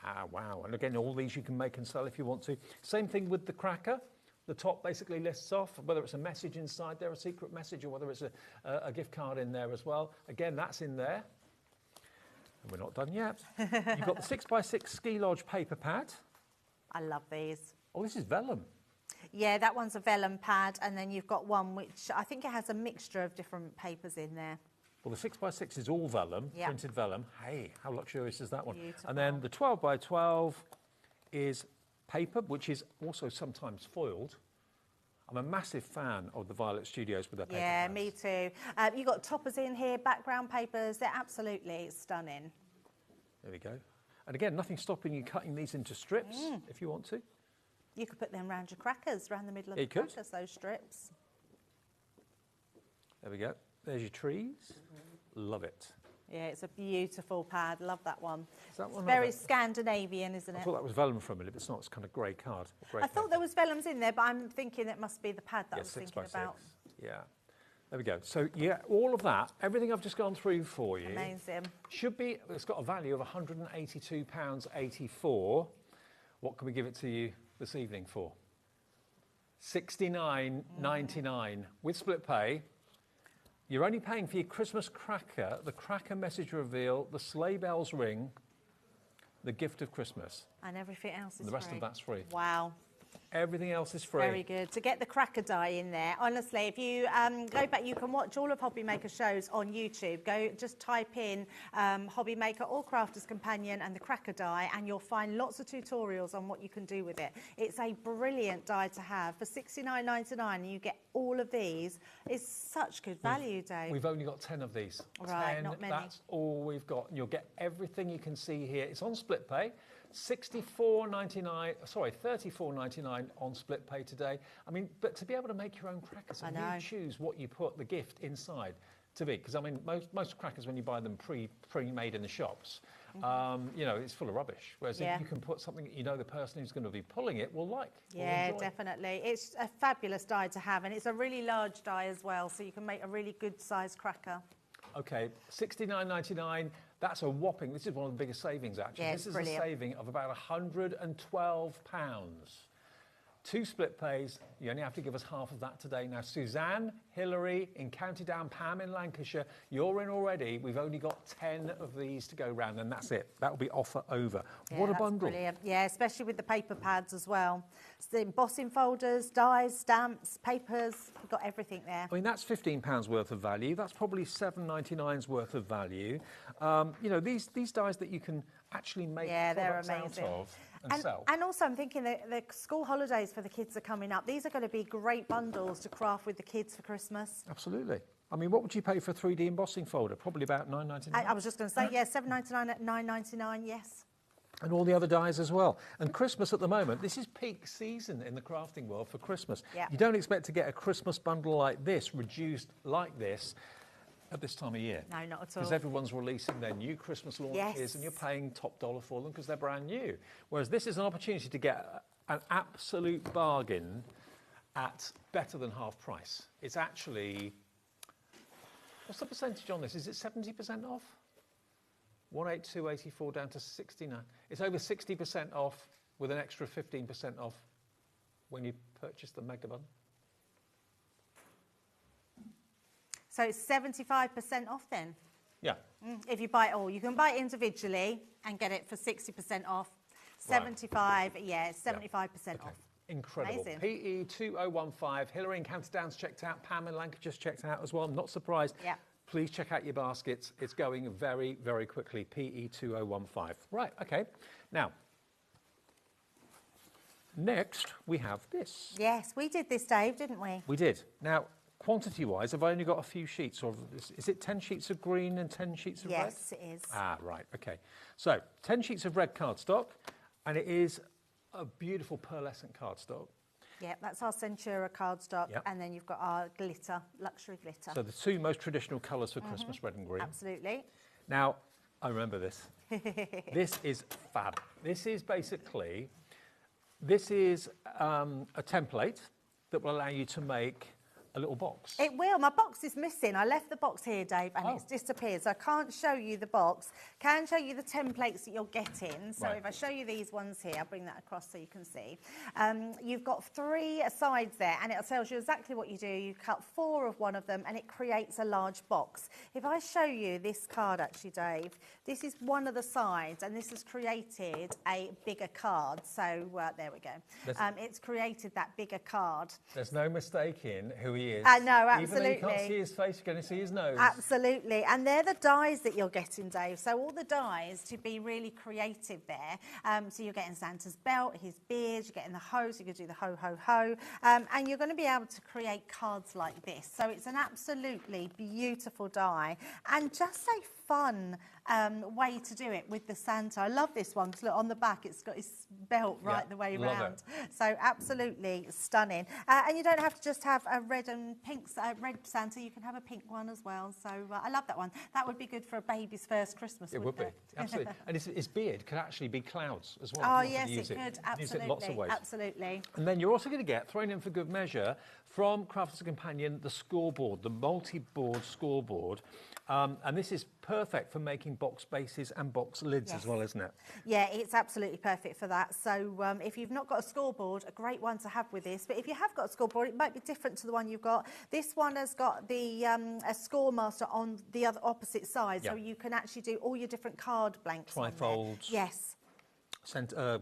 Ah, wow. And again, all these you can make and sell if you want to. Same thing with the cracker. The top basically lists off whether it's a message inside there, a secret message, or whether it's a gift card in there as well. Again, that's in there. And we're not done yet. You've got the 6x6 Ski Lodge paper pad. I love these. Oh, this is vellum. Yeah, that one's a vellum pad, and then you've got one which I think it has a mixture of different papers in there. Well, the 6x6 is all vellum, Yeah. printed vellum. Hey, how luxurious is that one? Beautiful. And then the 12x12 is paper, which is also sometimes foiled. I'm a massive fan of the Violet Studios with their paper Yeah, pads. me too. You've got toppers in here, background papers. They're absolutely stunning. There we go. And again, nothing stopping you cutting these into strips if you want to. You could put them around your crackers, around the middle of You the could. crackers, those strips. There we go. There's your trees. Love it. Yeah, it's a beautiful pad. Love that one. Is that one It's very like that? Scandinavian, isn't I it? thought that was vellum for a minute, but it's not. It's kind of grey card. Grey I thought there was vellums in there, but I'm thinking it must be the pad that I was 6 thinking by 6. about. Yeah. There we go. So, yeah, all of that, everything I've just gone through for you. Amazing. Should be, it's got a value of £182.84. What can we give it to you this evening for? $69.99 with split pay. You're only paying for your Christmas cracker, the cracker message reveal, the sleigh bells ring, the gift of Christmas. And everything else is free. And the rest of that's free. Wow. Everything else is free. Very good. To get the cracker die in there, honestly, if you go back, you can watch all of HobbyMaker shows on YouTube. Go, just type in HobbyMaker or Crafter's Companion and the cracker die, and you'll find lots of tutorials on what you can do with it. It's a brilliant die to have. For $69.99, and you get all of these. It's such good value, Dave. We've only got 10 of these. Right, 10, not many. That's all we've got. You'll get everything you can see here. It's on split pay. $34.99 on split pay today. I mean, but to be able to make your own crackers, and you choose what you put the gift inside to be, because I mean, most crackers when you buy them pre-made in the shops, you know, it's full of rubbish. Whereas if you can put something that you know the person who's going to be pulling it will like. Yeah, will enjoy. definitely. It's a fabulous die to have, and it's a really large die as well, so you can make a really good sized cracker. Okay, $69.99. That's a whopping. This is one of the biggest savings, actually. Yeah, this is brilliant. a saving of about £112. 2 split pays. You only have to give us half of that today. Now, Suzanne, Hilary in County Down, Pam in Lancashire, you're in already. We've only got 10 of these to go round, and that's it. That will be offer over. Yeah, What a that's bundle. Brilliant. Yeah, especially with the paper pads as well. It's the embossing folders, dies, stamps, papers, we've got everything there. I mean, that's £15 worth of value. That's probably $7.99's worth of value. You know, these dies that you can actually make products out of and sell. And also, I'm thinking that the school holidays for the kids are coming up. These are going to be great bundles to craft with the kids for Christmas. Absolutely. I mean, what would you pay for a 3D embossing folder? Probably about $9.99. I was just going to say, yeah, $7.99 at $9.99, yes. And all the other dies as well. And Christmas at the moment, this is peak season in the crafting world for Christmas. Yep. You don't expect to get a Christmas bundle like this, reduced like this, at this time of year. No, not at all. Because everyone's releasing their new Christmas launches and you're paying top dollar for them because they're brand new. Whereas this is an opportunity to get an absolute bargain at better than half price. It's actually, what's the percentage on this? Is it 70% off? 182.84 down to 69. It's over 60% off with an extra 15% off when you purchase the mega bundle. So it's 75% off then? Yeah. If you buy it all. You can buy it individually and get it for 60% off. 75, yeah, 75% off. Incredible. Amazing. PE 2015. Hillary in County Down's checked out. Pam in Lancaster's checked out as well. I'm not surprised. Yeah. Please check out your baskets. It's going very, very quickly. PE 2015. Right, okay. Now, next we have this. Yes, we did this, Dave, didn't we? We did. Now, quantity-wise, I've only got a few sheets. Or is it 10 sheets of green and 10 sheets of red? Yes, it is. Ah, right, okay. So, 10 sheets of red cardstock, and it is a beautiful pearlescent cardstock. Yeah, that's our Centura cardstock, and then you've got our glitter, luxury glitter. So the two most traditional colours for Christmas, red and green. Absolutely. Now, I remember this. This is fab. This is basically, a template that will allow you to make a little box. It will. My box is missing. I left the box here, Dave, and it's disappeared. So I can't show you the box. Can show you the templates that you're getting. So if I show you these ones here, I'll bring that across so you can see. You've got 3 sides there, and it tells you exactly what you do. You cut 4 of one of them, and it creates a large box. If I show you this card, actually, Dave, this is one of the sides, and this has created a bigger card. So there we go. It's created that bigger card. There's no mistaking who he is. No, absolutely. Even though you can't see his face, you're going to see his nose. Absolutely. And they're the dies that you're getting, Dave. So all the dies to be really creative there. So you're getting Santa's belt, his beard, you're getting the hoe, so you can do the ho, ho, ho. And you're going to be able to create cards like this. So it's an absolutely beautiful die and just a fun way to do it with the Santa. I love this one because look, on the back it's got his belt right the way around. So absolutely stunning. And you don't have to just have a red and pink red Santa, you can have a pink one as well. So I love that one. That would be good for a baby's first Christmas, it would be, absolutely. And his beard could actually be clouds as well. Oh yes, it could, absolutely. Use it in lots of ways. Absolutely. And then you're also going to get, thrown in for good measure, from Crafters Companion, the scoreboard, the multi-board scoreboard. And this is perfect for making box bases and box lids as well, isn't it? Yeah, it's absolutely perfect for that. So if you've not got a scoreboard, a great one to have with this. But if you have got a scoreboard, it might be different to the one you've got. This one has got the a score master on the other opposite side, so you can actually do all your different card blanks. Trifolds. Yes.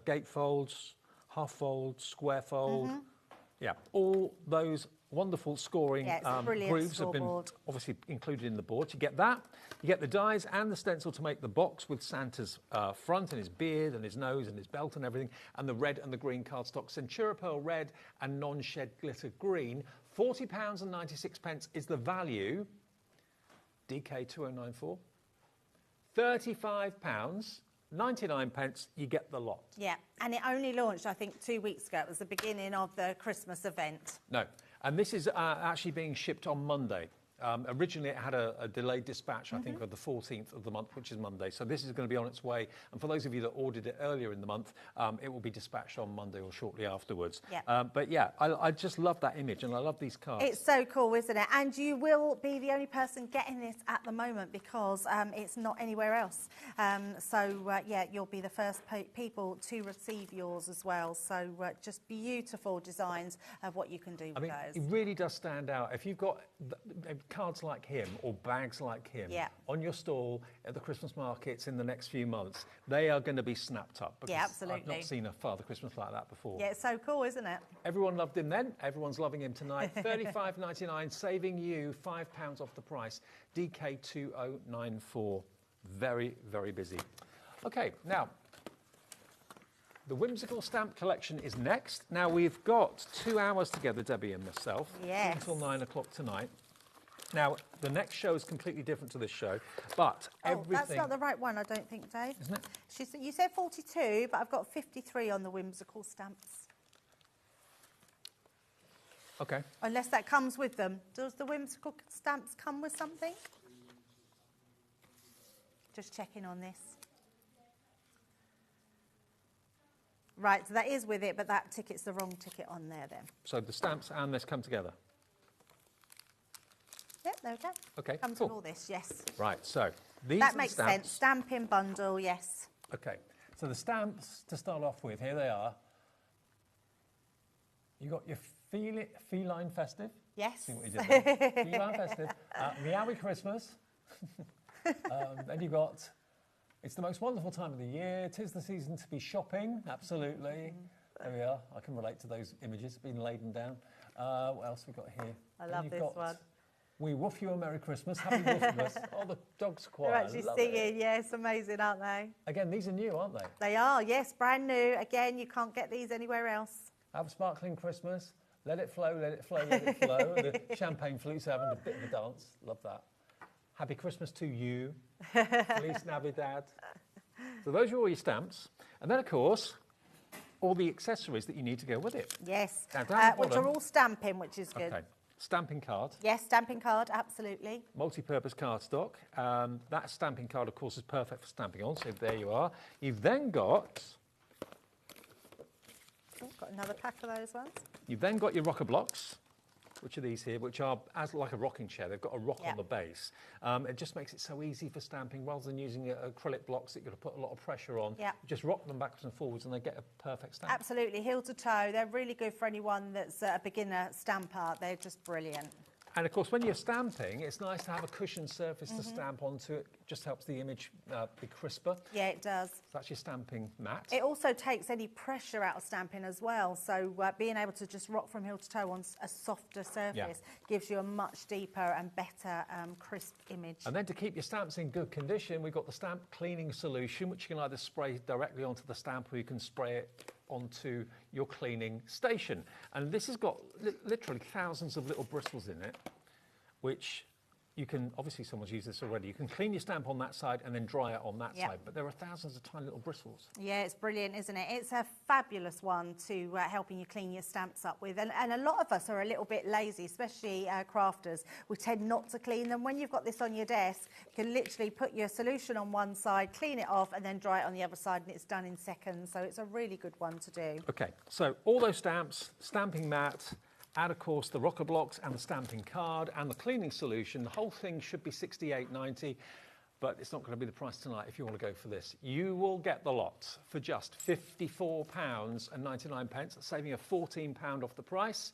Gate folds, half folds, square fold. Yeah, all those wonderful scoring grooves have been obviously included in the board. You get that, you get the dies and the stencil to make the box with Santa's front and his beard and his nose and his belt and everything, and the red and the green cardstock. Centura Pearl red and non-shed glitter green. £40.96 is the value. DK 2094. £35.99, you get the lot. Yeah, and it only launched, I think, 2 weeks ago. It was the beginning of the Christmas event. No, and this is actually being shipped on Monday. Originally, it had a delayed dispatch, I think, of the 14th of the month, which is Monday. So this is going to be on its way. And for those of you that ordered it earlier in the month, it will be dispatched on Monday or shortly afterwards. Yep. But yeah, I just love that image, and I love these cards. It's so cool, isn't it? And you will be the only person getting this at the moment because it's not anywhere else. Yeah, you'll be the first people to receive yours as well. So just beautiful designs of what you can do with those. It really does stand out. If you've got cards like him or bags like him on your stall at the Christmas markets in the next few months, they are going to be snapped up. Because absolutely. I've not seen a Father Christmas like that before. Yeah, it's so cool, isn't it? Everyone loved him then. Everyone's loving him tonight. $35.99, saving you £5 off the price. DK2094. Very, very busy. Okay, now, the Whimsical Stamp Collection is next. Now, we've got 2 hours together, Debbie and myself. Yes. Until 9 o'clock tonight. Now, the next show is completely different to this show, but everything... that's not the right one, I don't think, Dave. Isn't it? You said 42, but I've got 53 on the Whimsical stamps. Okay. Unless that comes with them. Does the Whimsical stamps come with something? Just checking on this. Right, so that is with it, but that ticket's the wrong ticket on there then. So the stamps and this come together? Yep, there we go. Okay, comes cool. with all this, yes. Right, so these that are makes the stamps. sense. Stamping bundle, yes. Okay, so the stamps to start off with, here they are. You got your feline festive. Yes. See what you did there. Feline festive. Meowie Christmas. Then you got, it's the most wonderful time of the year. 'Tis the season to be shopping. Absolutely. There we are. I can relate to those images being laden down. What else have we got here? I love this one. We woof you a Merry Christmas. Happy Woofmas. Oh, the dog's quiet. They're actually singing. Yes, amazing, aren't they? Again, these are new, aren't they? They are, yes, brand new. Again, you can't get these anywhere else. Have a sparkling Christmas. Let it flow, let it flow, let it flow. The champagne flutes having a bit of a dance. Love that. Happy Christmas to you. Feliz Navidad. So those are all your stamps. And then, of course, all the accessories that you need to go with it. Yes, Now, which are all stamping, which is good. Okay. Stamping card. Yes, stamping card, absolutely. Multi-purpose cardstock. That stamping card, of course, is perfect for stamping on, so there you are. You've then got... Oh, got another pack of those ones. You've then got your rocker blocks, which are these here, which are as like a rocking chair. They've got a rock on the base. It just makes it so easy for stamping. Rather than using acrylic blocks that you're going to put a lot of pressure on, you just rock them backwards and forwards and they get a perfect stamp. Absolutely, heel to toe. They're really good for anyone that's a beginner stamper. They're just brilliant. And of course, when you're stamping, it's nice to have a cushioned surface to stamp onto. It just helps the image be crisper. Yeah, it does. So that's your stamping mat. It also takes any pressure out of stamping as well. So being able to just rock from heel to toe on a softer surface gives you a much deeper and better crisp image. And then to keep your stamps in good condition, we've got the stamp cleaning solution, which you can either spray directly onto the stamp or you can spray it onto your cleaning station. And this has got literally thousands of little bristles in it, which you can, obviously someone's used this already, you can clean your stamp on that side and then dry it on that side, but there are thousands of tiny little bristles. Yeah, it's brilliant, isn't it? It's a fabulous one to helping you clean your stamps up with. And a lot of us are a little bit lazy, especially crafters. We tend not to clean them. When you've got this on your desk, you can literally put your solution on one side, clean it off, and then dry it on the other side, and it's done in seconds. So it's a really good one to do. Okay, so all those stamps, stamping mat, and of course the rocker blocks and the stamping card and the cleaning solution, the whole thing should be $68.90, but it's not going to be the price tonight if you want to go for this. You will get the lot for just £54.99, saving a £14 off the price.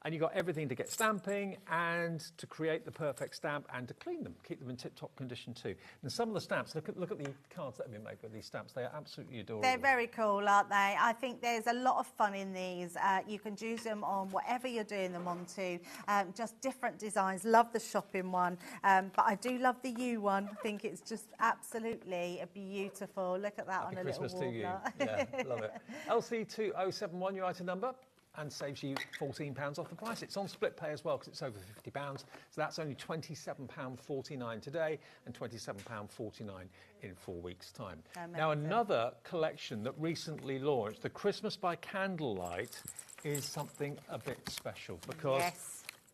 And you've got everything to get stamping and to create the perfect stamp and to clean them, keep them in tip-top condition too. And some of the stamps, look at the cards that have been made with these stamps. They are absolutely adorable. They're very cool, aren't they? I think there's a lot of fun in these. You can use them on whatever you're doing them onto, just different designs. Love the shopping one, but I do love the U one. I think it's just absolutely beautiful. Look at that. Happy on a Christmas little to you. warbler. Yeah, love it. LC2071, your item number, and saves you £14 off the price. It's on split pay as well because it's over £50. So that's only £27.49 today and £27.49 in 4 weeks' time. Now, another collection that recently launched, the Christmas by Candlelight, is something a bit special because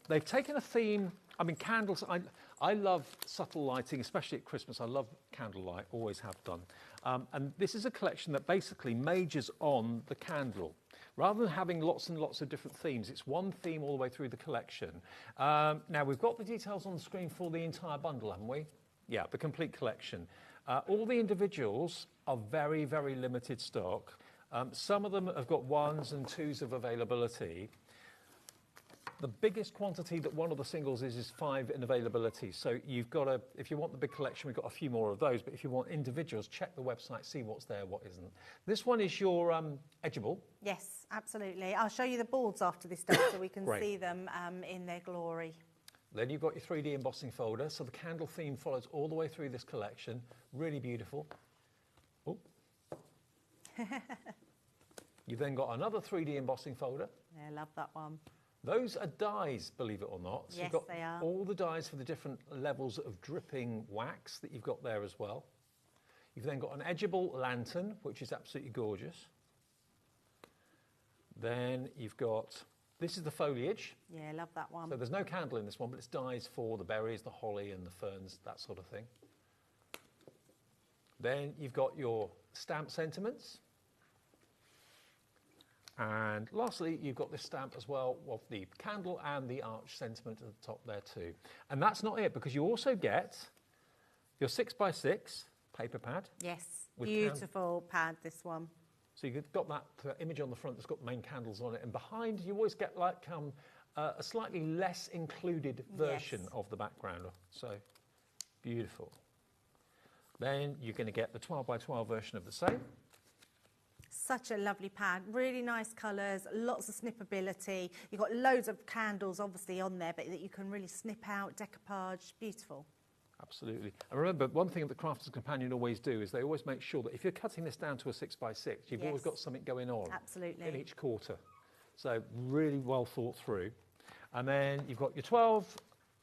they've taken a theme. I mean, candles, I love subtle lighting, especially at Christmas. I love candlelight, always have done. And this is a collection that basically majors on the candle. Rather than having lots and lots of different themes, it's one theme all the way through the collection. Now, we've got the details on the screen for the entire bundle, haven't we? Yeah, the complete collection. All the individuals are very, very limited stock. Some of them have got 1s and 2s of availability. The biggest quantity that one of the singles is 5 in availability. So you've got to, if you want the big collection, we've got a few more of those. But if you want individuals, check the website, see what's there, what isn't. This one is your edgeable. Yes, absolutely. I'll show you the boards after this day so we can see them in their glory. Then you've got your 3D embossing folder. So the candle theme follows all the way through this collection. Really beautiful. Oh. You've then got another 3D embossing folder. Yeah, I love that one. Those are dies, believe it or not. So yes, you've got they are. all the dies for the different levels of dripping wax that you've got there as well. You've then got an edgeable lantern, which is absolutely gorgeous. Then you've got, this is the foliage. Yeah, I love that one. So there's no candle in this one, but it's dies for the berries, the holly and the ferns, that sort of thing. Then you've got your stamp sentiments. And lastly, you've got this stamp as well of the candle and the arch sentiment at the top there too. And that's not it, because you also get your 6x6 paper pad. Yes, beautiful pad, this one. So you've got that image on the front that's got the main candles on it. And behind, you always get like a slightly less included version of the background. So beautiful. Then you're going to get the 12x12 version of the same. Such a lovely pad, really nice colours, lots of snippability. You've got loads of candles obviously on there, but that you can really snip out, decoupage, beautiful. Absolutely. And remember, one thing that the Crafter's Companion always do is they always make sure that if you're cutting this down to a 6x6, you've always got something going on. Absolutely. In each quarter. So really well thought through. And then you've got your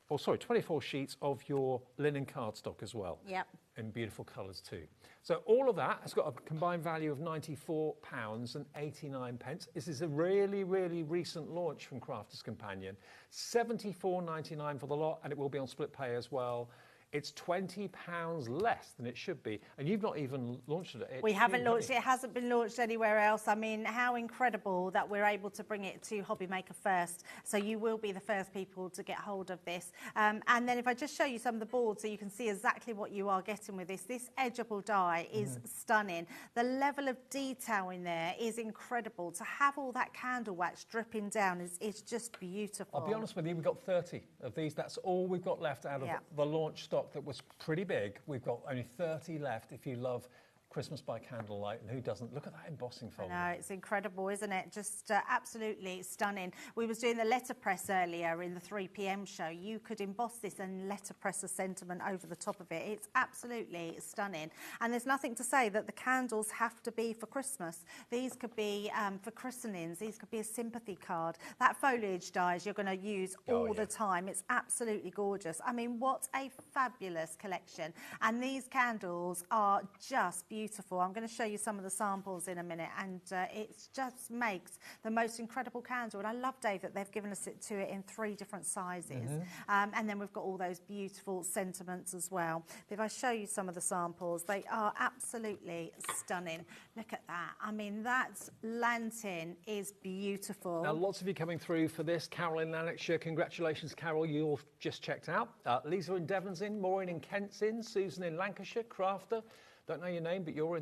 24 sheets of your linen cardstock as well. Yep. In beautiful colours too. So all of that has got a combined value of £94.89. This is a really, really recent launch from Crafter's Companion. £74.99 for the lot, and it will be on split pay as well. It's £20 less than it should be, and you've not even launched it. We haven't launched it. It hasn't been launched anywhere else. I mean, how incredible that we're able to bring it to HobbyMaker first. So you will be the first people to get hold of this. And then if I just show you some of the boards so you can see exactly what you are getting with this. This edgeable die is stunning. The level of detail in there is incredible. To have all that candle wax dripping down is just beautiful. I'll be honest with you, we've got 30 of these. That's all we've got left out of the launch stock. That was pretty big. We've got only 30 left if you love Christmas by candlelight, and who doesn't? Look at that embossing folder. I know, it's incredible, isn't it? Just absolutely stunning. We was doing the letterpress earlier in the 3 p.m. show. You could emboss this and letterpress a sentiment over the top of it. It's absolutely stunning. And there's nothing to say that the candles have to be for Christmas. These could be for christenings. These could be a sympathy card. That foliage dies you're going to use all the time. It's absolutely gorgeous. I mean, what a fabulous collection. And these candles are just beautiful. I'm going to show you some of the samples in a minute, and it just makes the most incredible candle. And I love, Dave, that they've given us it in 3 different sizes. And then we've got all those beautiful sentiments as well. If I show you some of the samples, they are absolutely stunning. Look at that. I mean, that lantern is beautiful. Now, lots of you coming through for this. Carol in Lanarkshire, congratulations, Carol. You all just checked out. Lisa in Devon's in, Maureen in Kent's in, Susan in Lancashire, Crafter. Don't know your name, but you're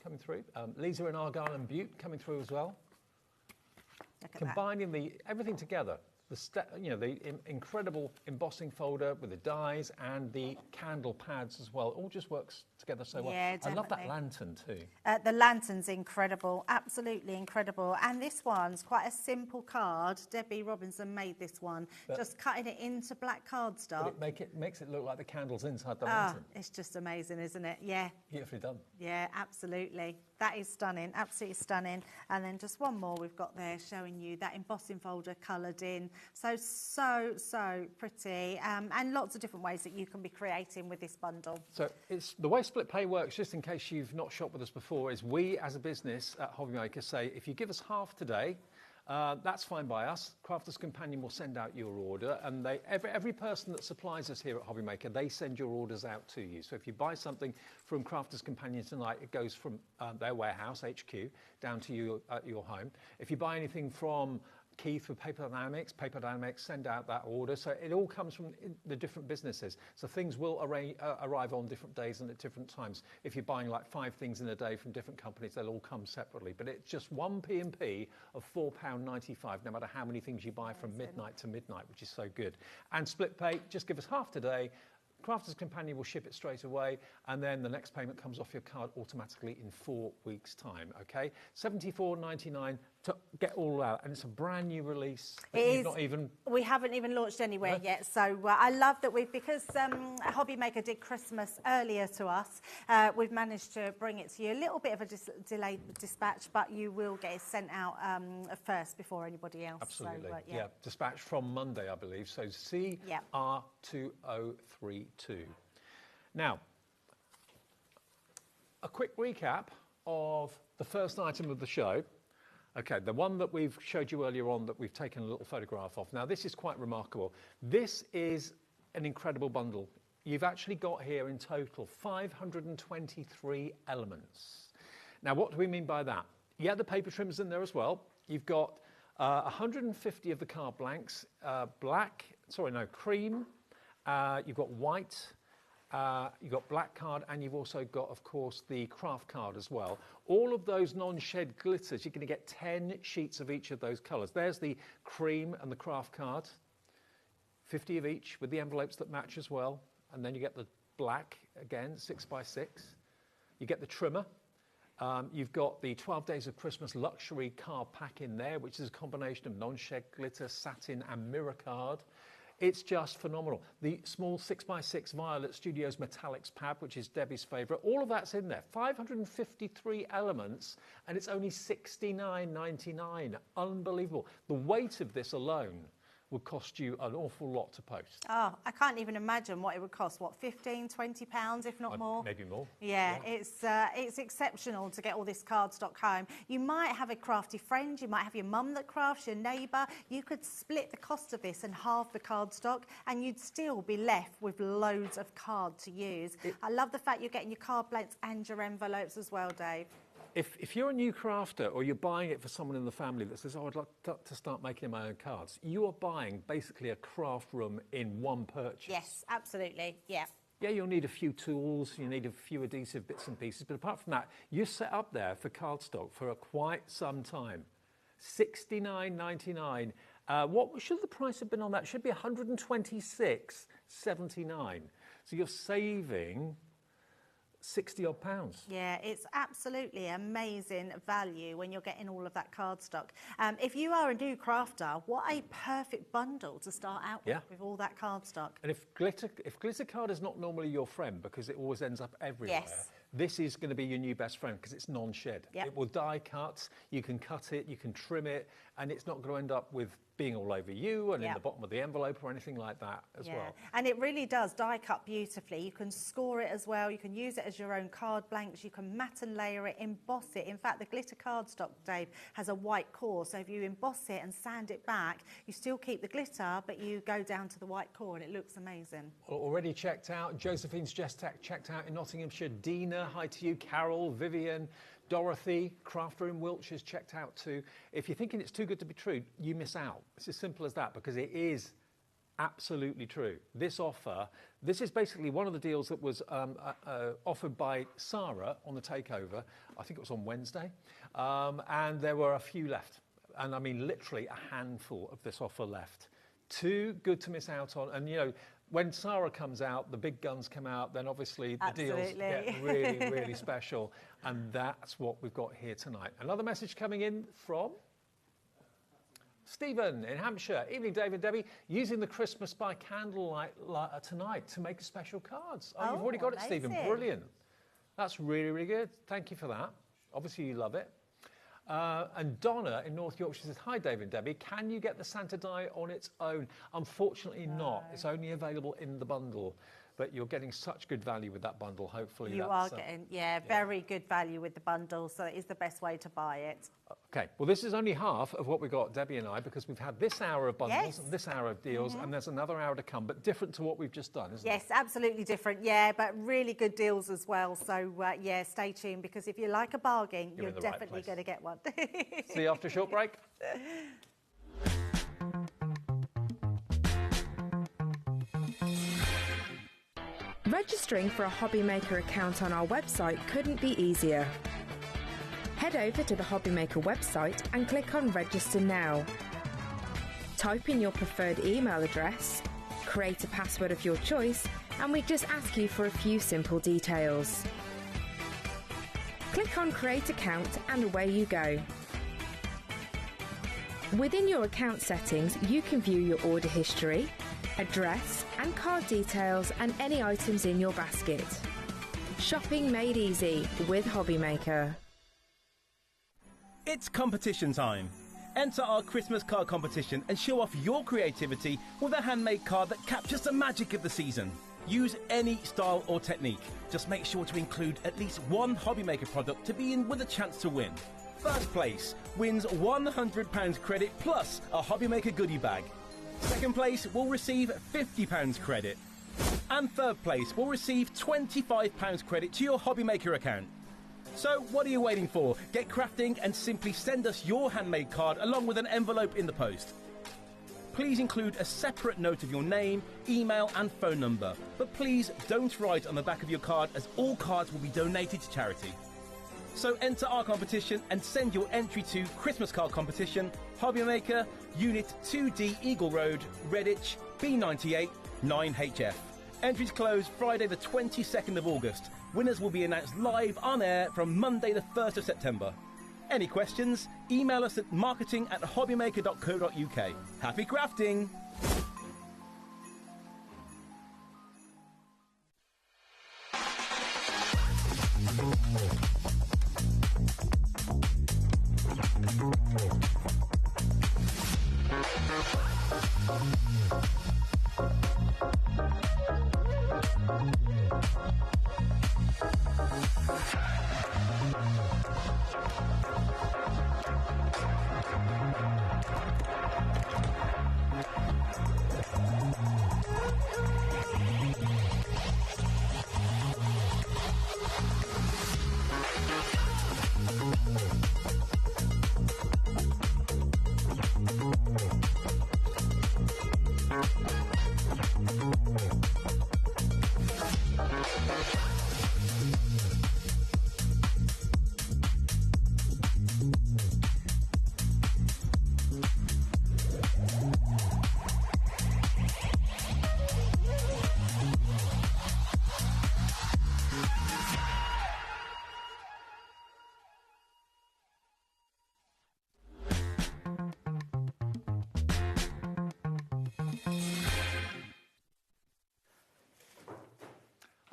coming through. Lisa in Argyll and Butte coming through as well. Combining everything together, the incredible embossing folder with the dies and the candle pads as well. It all just works together so well. Yeah, definitely. I love that lantern too. The lantern's incredible, absolutely incredible. And this one's quite a simple card. Debbie Robinson made this one, just cutting it into black cardstock. But it makes it look like the candle's inside the lantern. It's just amazing, isn't it? Yeah. Beautifully done. Yeah, absolutely. That is stunning, absolutely stunning. And then just one more we've got there showing you that embossing folder coloured in. So pretty. And lots of different ways that you can be creating with this bundle. So it's the way split pay works, just in case you've not shopped with us before, is we as a business at HobbyMaker say, if you give us half today, That's fine by us. Crafter's Companion will send out your order, and every person that supplies us here at HobbyMaker, they send your orders out to you. So if you buy something from Crafter's Companion tonight, it goes from their warehouse, HQ, down to you at your home. If you buy anything from Keith with Paper Dynamics send out that order. So it all comes from the different businesses. So things will arrive on different days and at different times. If you're buying like 5 things in a day from different companies, they'll all come separately. But it's just one P&P of £4.95, no matter how many things you buy from midnight to midnight, which is so good. And split pay, just give us half today. Crafter's Companion will ship it straight away, and then the next payment comes off your card automatically in 4 weeks' time, okay? $74.99 to get all out, and it's a brand new release. We haven't even launched anywhere yet, so I love that because HobbyMaker did Christmas earlier to us, we've managed to bring it to you. A little bit of a delayed dispatch, but you will get it sent out first before anybody else. Absolutely, so, yeah. Dispatch from Monday, I believe, so CR2032. Now, a quick recap of the first item of the show. Okay, the one that we've showed you earlier on that we've taken a little photograph of. Now, this is quite remarkable. This is an incredible bundle. You've actually got here in total 523 elements. Now, what do we mean by that? Yeah, the paper trim's in there as well. You've got 150 of the card blanks, cream, you've got white, you've got black card, and you've also got, of course, the craft card as well. All of those non-shed glitters, you're going to get 10 sheets of each of those colours. There's the cream and the craft card, 50 of each with the envelopes that match as well. And then you get the black, again, 6x6. You get the trimmer. You've got the 12 Days of Christmas luxury card pack in there, which is a combination of non-shed glitter, satin, and mirror card. It's just phenomenal. The small 6x6 Violet Studios Metallics pad, which is Debbie's favourite, all of that's in there. 553 elements, and it's only £69.99. Unbelievable. The weight of this alone would cost you an awful lot to post. Oh, I can't even imagine what it would cost. What, £15, £20, if not more? Maybe more. Yeah. It's exceptional to get all this cardstock home. You might have a crafty friend, you might have your mum that crafts, your neighbour. You could split the cost of this and halve the cardstock, and you'd still be left with loads of card to use. I love the fact you're getting your card blanks and your envelopes as well, Dave. If you're a new crafter or you're buying it for someone in the family that says, oh, I'd like to start making my own cards, you are buying basically a craft room in one purchase. Yes, absolutely, yeah. Yeah, you'll need a few tools, you need a few adhesive bits and pieces, but apart from that, you're set up there for cardstock for quite some time. $69.99. What should the price have been on that? It should be $126.79. So you're saving £60 odd. Yeah, it's absolutely amazing value when you're getting all of that cardstock. If you are a new crafter, what a perfect bundle to start out with all that cardstock. And if glitter card is not normally your friend because it always ends up everywhere, this is going to be your new best friend because it's non-shed. Yep. It will die cut, you can cut it, you can trim it, and it's not going to end up with being all over you and in the bottom of the envelope or anything like that as well. And it really does die cut beautifully. You can score it as well. You can use it as your own card blanks. You can matte and layer it, emboss it. In fact, the glitter cardstock, Dave, has a white core. So if you emboss it and sand it back, you still keep the glitter, but you go down to the white core and it looks amazing. Well, already checked out. Josephine's just checked out in Nottinghamshire. Dina, hi to you. Carol, Vivian, Dorothy, Crafter in Wiltshire's checked out too. If you're thinking it's too good to be true, you miss out. It's as simple as that because it is absolutely true. This offer, this is basically one of the deals that was offered by Sarah on the takeover. I think it was on Wednesday. And there were a few left. And I mean, literally a handful of this offer left. Too good to miss out on. And, you know, when Sarah comes out, the big guns come out, then obviously the deals get really, really special. And that's what we've got here tonight. Another message coming in from Stephen in Hampshire. Evening, Dave and Debbie. Using the Christmas by candlelight tonight to make special cards. Oh, you've already got it, Stephen. Brilliant. That's really, really good. Thank you for that. Obviously, you love it. And Donna in North Yorkshire says, hi, Dave and Debbie. Can you get the Santa die on its own? Unfortunately not. It's only available in the bundle. but you're getting such good value with that bundle. Hopefully, you are getting very good value with the bundle, so it is the best way to buy it. Okay, well, this is only half of what we got, Debbie and I, because we've had this hour of bundles and this hour of deals, and there's another hour to come, but different to what we've just done, isn't it? Yes, absolutely different, yeah, but really good deals as well. So, yeah, stay tuned, because if you like a bargain, you're definitely going to get one. See you after a short break. Registering for a HobbyMaker account on our website couldn't be easier. Head over to the HobbyMaker website and click on Register Now. Type in your preferred email address, create a password of your choice, and we just ask you for a few simple details. Click on Create Account and away you go. Within your account settings, you can view your order history, address and card details and any items in your basket. Shopping made easy with HobbyMaker. It's competition time. Enter our Christmas card competition and show off your creativity with a handmade card that captures the magic of the season. Use any style or technique. Just make sure to include at least one HobbyMaker product to be in with a chance to win. First place wins £100 credit plus a HobbyMaker goodie bag. Second place will receive £50 credit. And third place will receive £25 credit to your HobbyMaker account. So what are you waiting for? Get crafting and simply send us your handmade card along with an envelope in the post. Please include a separate note of your name, email and phone number. But please don't write on the back of your card, as all cards will be donated to charity. So enter our competition and send your entry to Christmas Card Competition, HobbyMaker, Unit 2D Eagle Road, Redditch, B98 9HF. Entries close Friday the 22nd of August. Winners will be announced live on air from Monday the 1st of September. Any questions? Email us at marketing@hobbymaker.co.uk. Happy crafting!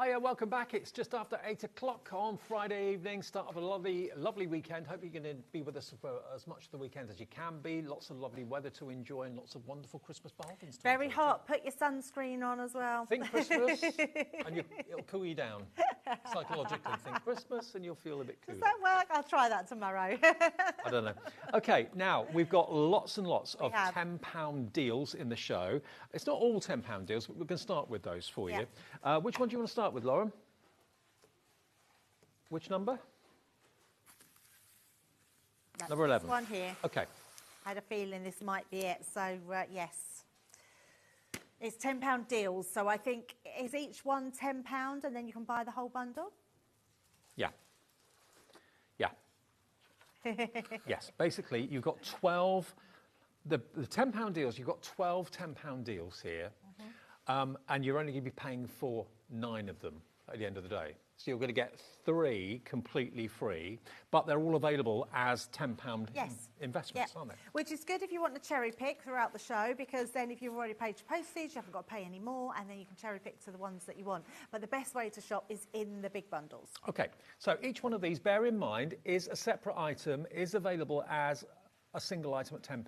Hiya, welcome back. It's just after 8 o'clock on Friday evening, start of a lovely weekend. Hope you're going to be with us for as much of the weekend as you can be. Lots of lovely weather to enjoy and lots of wonderful Christmas bargains. Very hot. Put your sunscreen on as well. Think Christmas and it'll cool you down. Psychologically, think Christmas and you'll feel a bit cooler. Does that work? I'll try that tomorrow. I don't know. Okay, now we've got lots and lots of £10 deals in the show. It's not all £10 deals, but we're going to start with those for you. Which one do you want to start with, Lauren? Which number? That's number 11. This one here. Okay. I had a feeling this might be it, so yes. It's £10 deals, so I think, is each one £10 and then you can buy the whole bundle? Yeah. Yeah. Yes, basically you've got 12, the £10 deals, you've got 12 £10 deals here, and you're only going to be paying for 9 of them at the end of the day. So you're going to get 3 completely free, but they're all available as £10 investments, aren't they? Which is good if you want to cherry pick throughout the show, because then if you've already paid your postage, you haven't got to pay any more, and then you can cherry pick to the ones that you want. But the best way to shop is in the big bundles. Okay, so each one of these, bear in mind, is a separate item, is available as a single item at £10.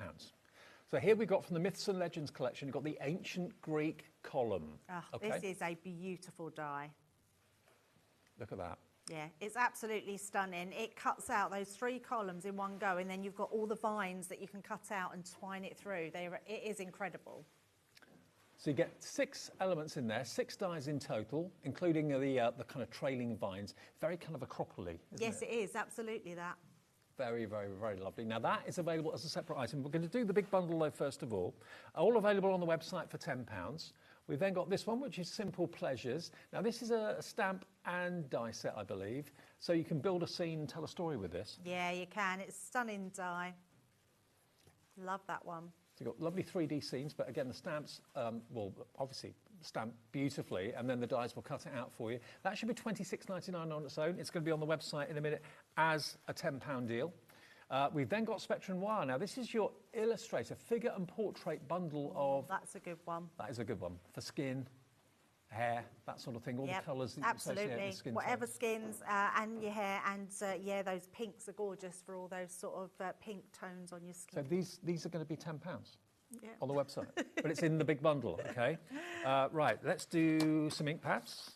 So here we got from the Myths and Legends collection, you've got the Ancient Greek column. Oh, okay. This is a beautiful die. Look at that. Yeah, it's absolutely stunning. It cuts out those 3 columns in one go, and then you've got all the vines that you can cut out and twine it through. It is incredible. So you get 6 elements in there, 6 dies in total, including the kind of trailing vines. Very kind of acropoly, isn't Yes, it is, absolutely that. Very, very, very lovely. Now that is available as a separate item. We're going to do the big bundle though first of all. All available on the website for £10. We've then got this one, which is Simple Pleasures. Now this is a stamp and die set, I believe. So you can build a scene, tell a story with this. Yeah, you can. It's stunning die. Love that one. So you've got lovely 3D scenes, but again, the stamps will obviously stamp beautifully, and then the dies will cut it out for you. That should be £26.99 on its own. It's going to be on the website in a minute as a £10 deal. We've then got Spectrum Wire. Now, this is your Illustrator figure and portrait bundle of... That's a good one. That is a good one. For skin, hair, that sort of thing, all the colours that you associate with skin Whatever tones. skins and your hair, and yeah, those pinks are gorgeous for all those sort of pink tones on your skin. So these are going to be £10 Yeah. on the website, but it's in the big bundle, okay? Right, let's do some ink pads.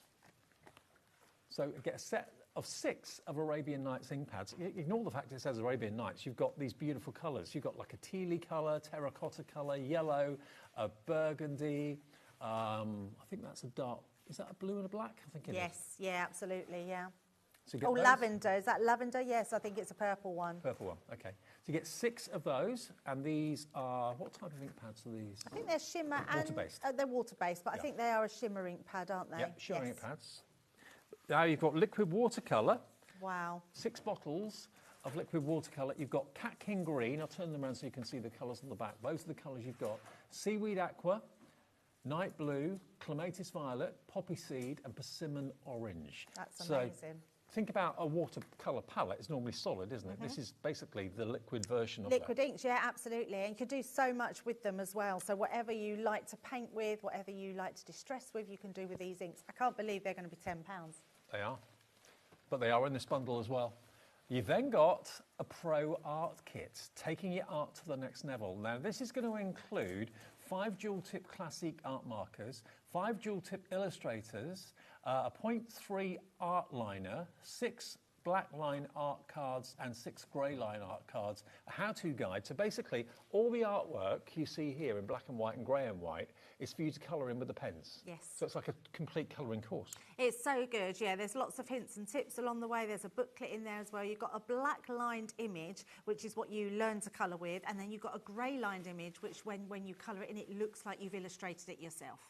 So get a set of 6 of Arabian Nights ink pads. Ignore the fact it says Arabian Nights. You've got these beautiful colours. You've got like a tealy colour, terracotta colour, yellow, a burgundy. I think that's a dark. Is that a blue and a black? I think it is. Yes, yeah, absolutely, yeah. So you get Oh, those. lavender. Is that lavender? Yes, I think it's a purple one. Purple one, okay. So you get 6 of those, and these are, what type of ink pads are these? I think they're shimmer and... Water-based. They're water-based, but I Yeah. think they are a shimmer ink pad, aren't they? Yeah, shimmer ink pads. Now you've got liquid watercolour. Wow. 6 bottles of liquid watercolour. You've got Cat King Green. I'll turn them around so you can see the colours on the back. Those are the colours you've got. Seaweed Aqua, Night Blue, Clematis Violet, Poppy Seed, and Persimmon Orange. That's amazing. Think about a watercolour palette. It's normally solid, isn't it? This is basically the liquid version of Liquid that. inks, yeah, absolutely. And you can do so much with them as well. So whatever you like to paint with, whatever you like to distress with, you can do with these inks. I can't believe they're going to be £10. They are. But they are in this bundle as well. You've then got a Pro Art Kit, taking your art to the next level. Now, this is going to include 5 dual-tip classic art markers, 5 dual-tip illustrators, a 0.3 art liner, 6 black line art cards and 6 grey line art cards, a how-to guide. So basically, all the artwork you see here in black and white and grey and white is for you to colour in with the pens. Yes. So it's like a complete colouring course. It's so good, yeah. There's lots of hints and tips along the way. There's a booklet in there as well. You've got a black-lined image, which is what you learn to colour with, and then you've got a grey-lined image, which when you colour it in, it looks like you've illustrated it yourself.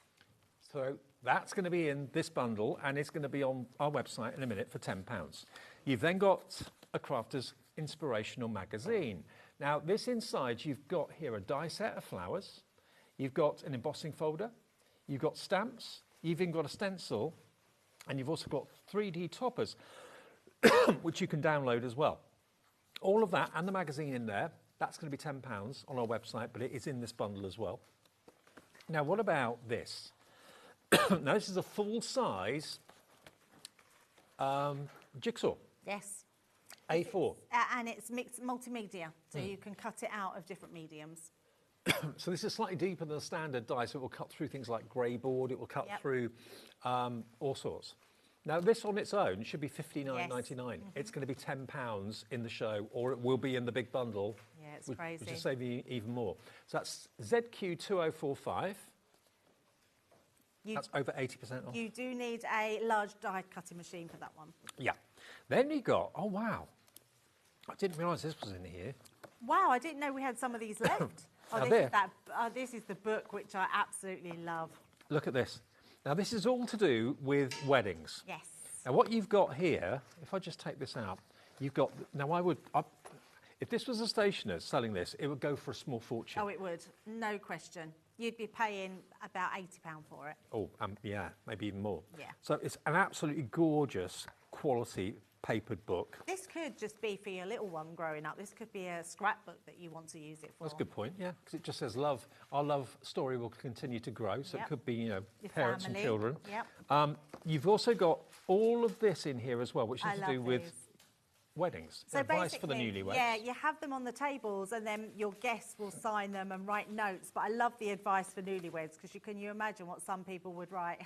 So that's going to be in this bundle, and it's going to be on our website in a minute for £10. You've then got a Crafter's Inspirational Magazine. Now, this inside, you've got here a die set of flowers. You've got an embossing folder. You've got stamps. You've even got a stencil. And you've also got 3D toppers, which you can download as well. All of that and the magazine in there, that's going to be £10 on our website, but it is in this bundle as well. Now, what about this? Now, this is a full-size jigsaw. Yes. A4. And it's mixed multimedia, so you can cut it out of different mediums. So this is slightly deeper than the standard die, so it will cut through things like grey board, it will cut through all sorts. Now, this on its own should be $59.99. It's going to be £10 in the show, or it will be in the big bundle. Yeah, it's Which crazy. will save you even more. So that's ZQ2045. That's over 80% off. You do need a large die cutting machine for that one. Yeah. Then you got, oh wow, I didn't realise this was in here. Wow, I didn't know we had some of these left. This is the book, which I absolutely love. Look at this. Now this is all to do with weddings. Yes. Now what you've got here, if I just take this out, you've got, now if this was a stationer selling this, it would go for a small fortune. Oh, it would, no question. You'd be paying about £80 for it. Oh, yeah, maybe even more. Yeah. So it's an absolutely gorgeous quality papered book. This could just be for your little one growing up. This could be a scrapbook that you want to use it for. That's a good point, yeah, because it just says love. Our love story will continue to grow, so it could be, Your parents family. and children. Yep. You've also got all of this in here as well, which is I to do love with these. weddings? So Advice for the basically, newlyweds? yeah, you have them on the tables and then your guests will sign them and write notes. But I love the advice for newlyweds because can you imagine what some people would write?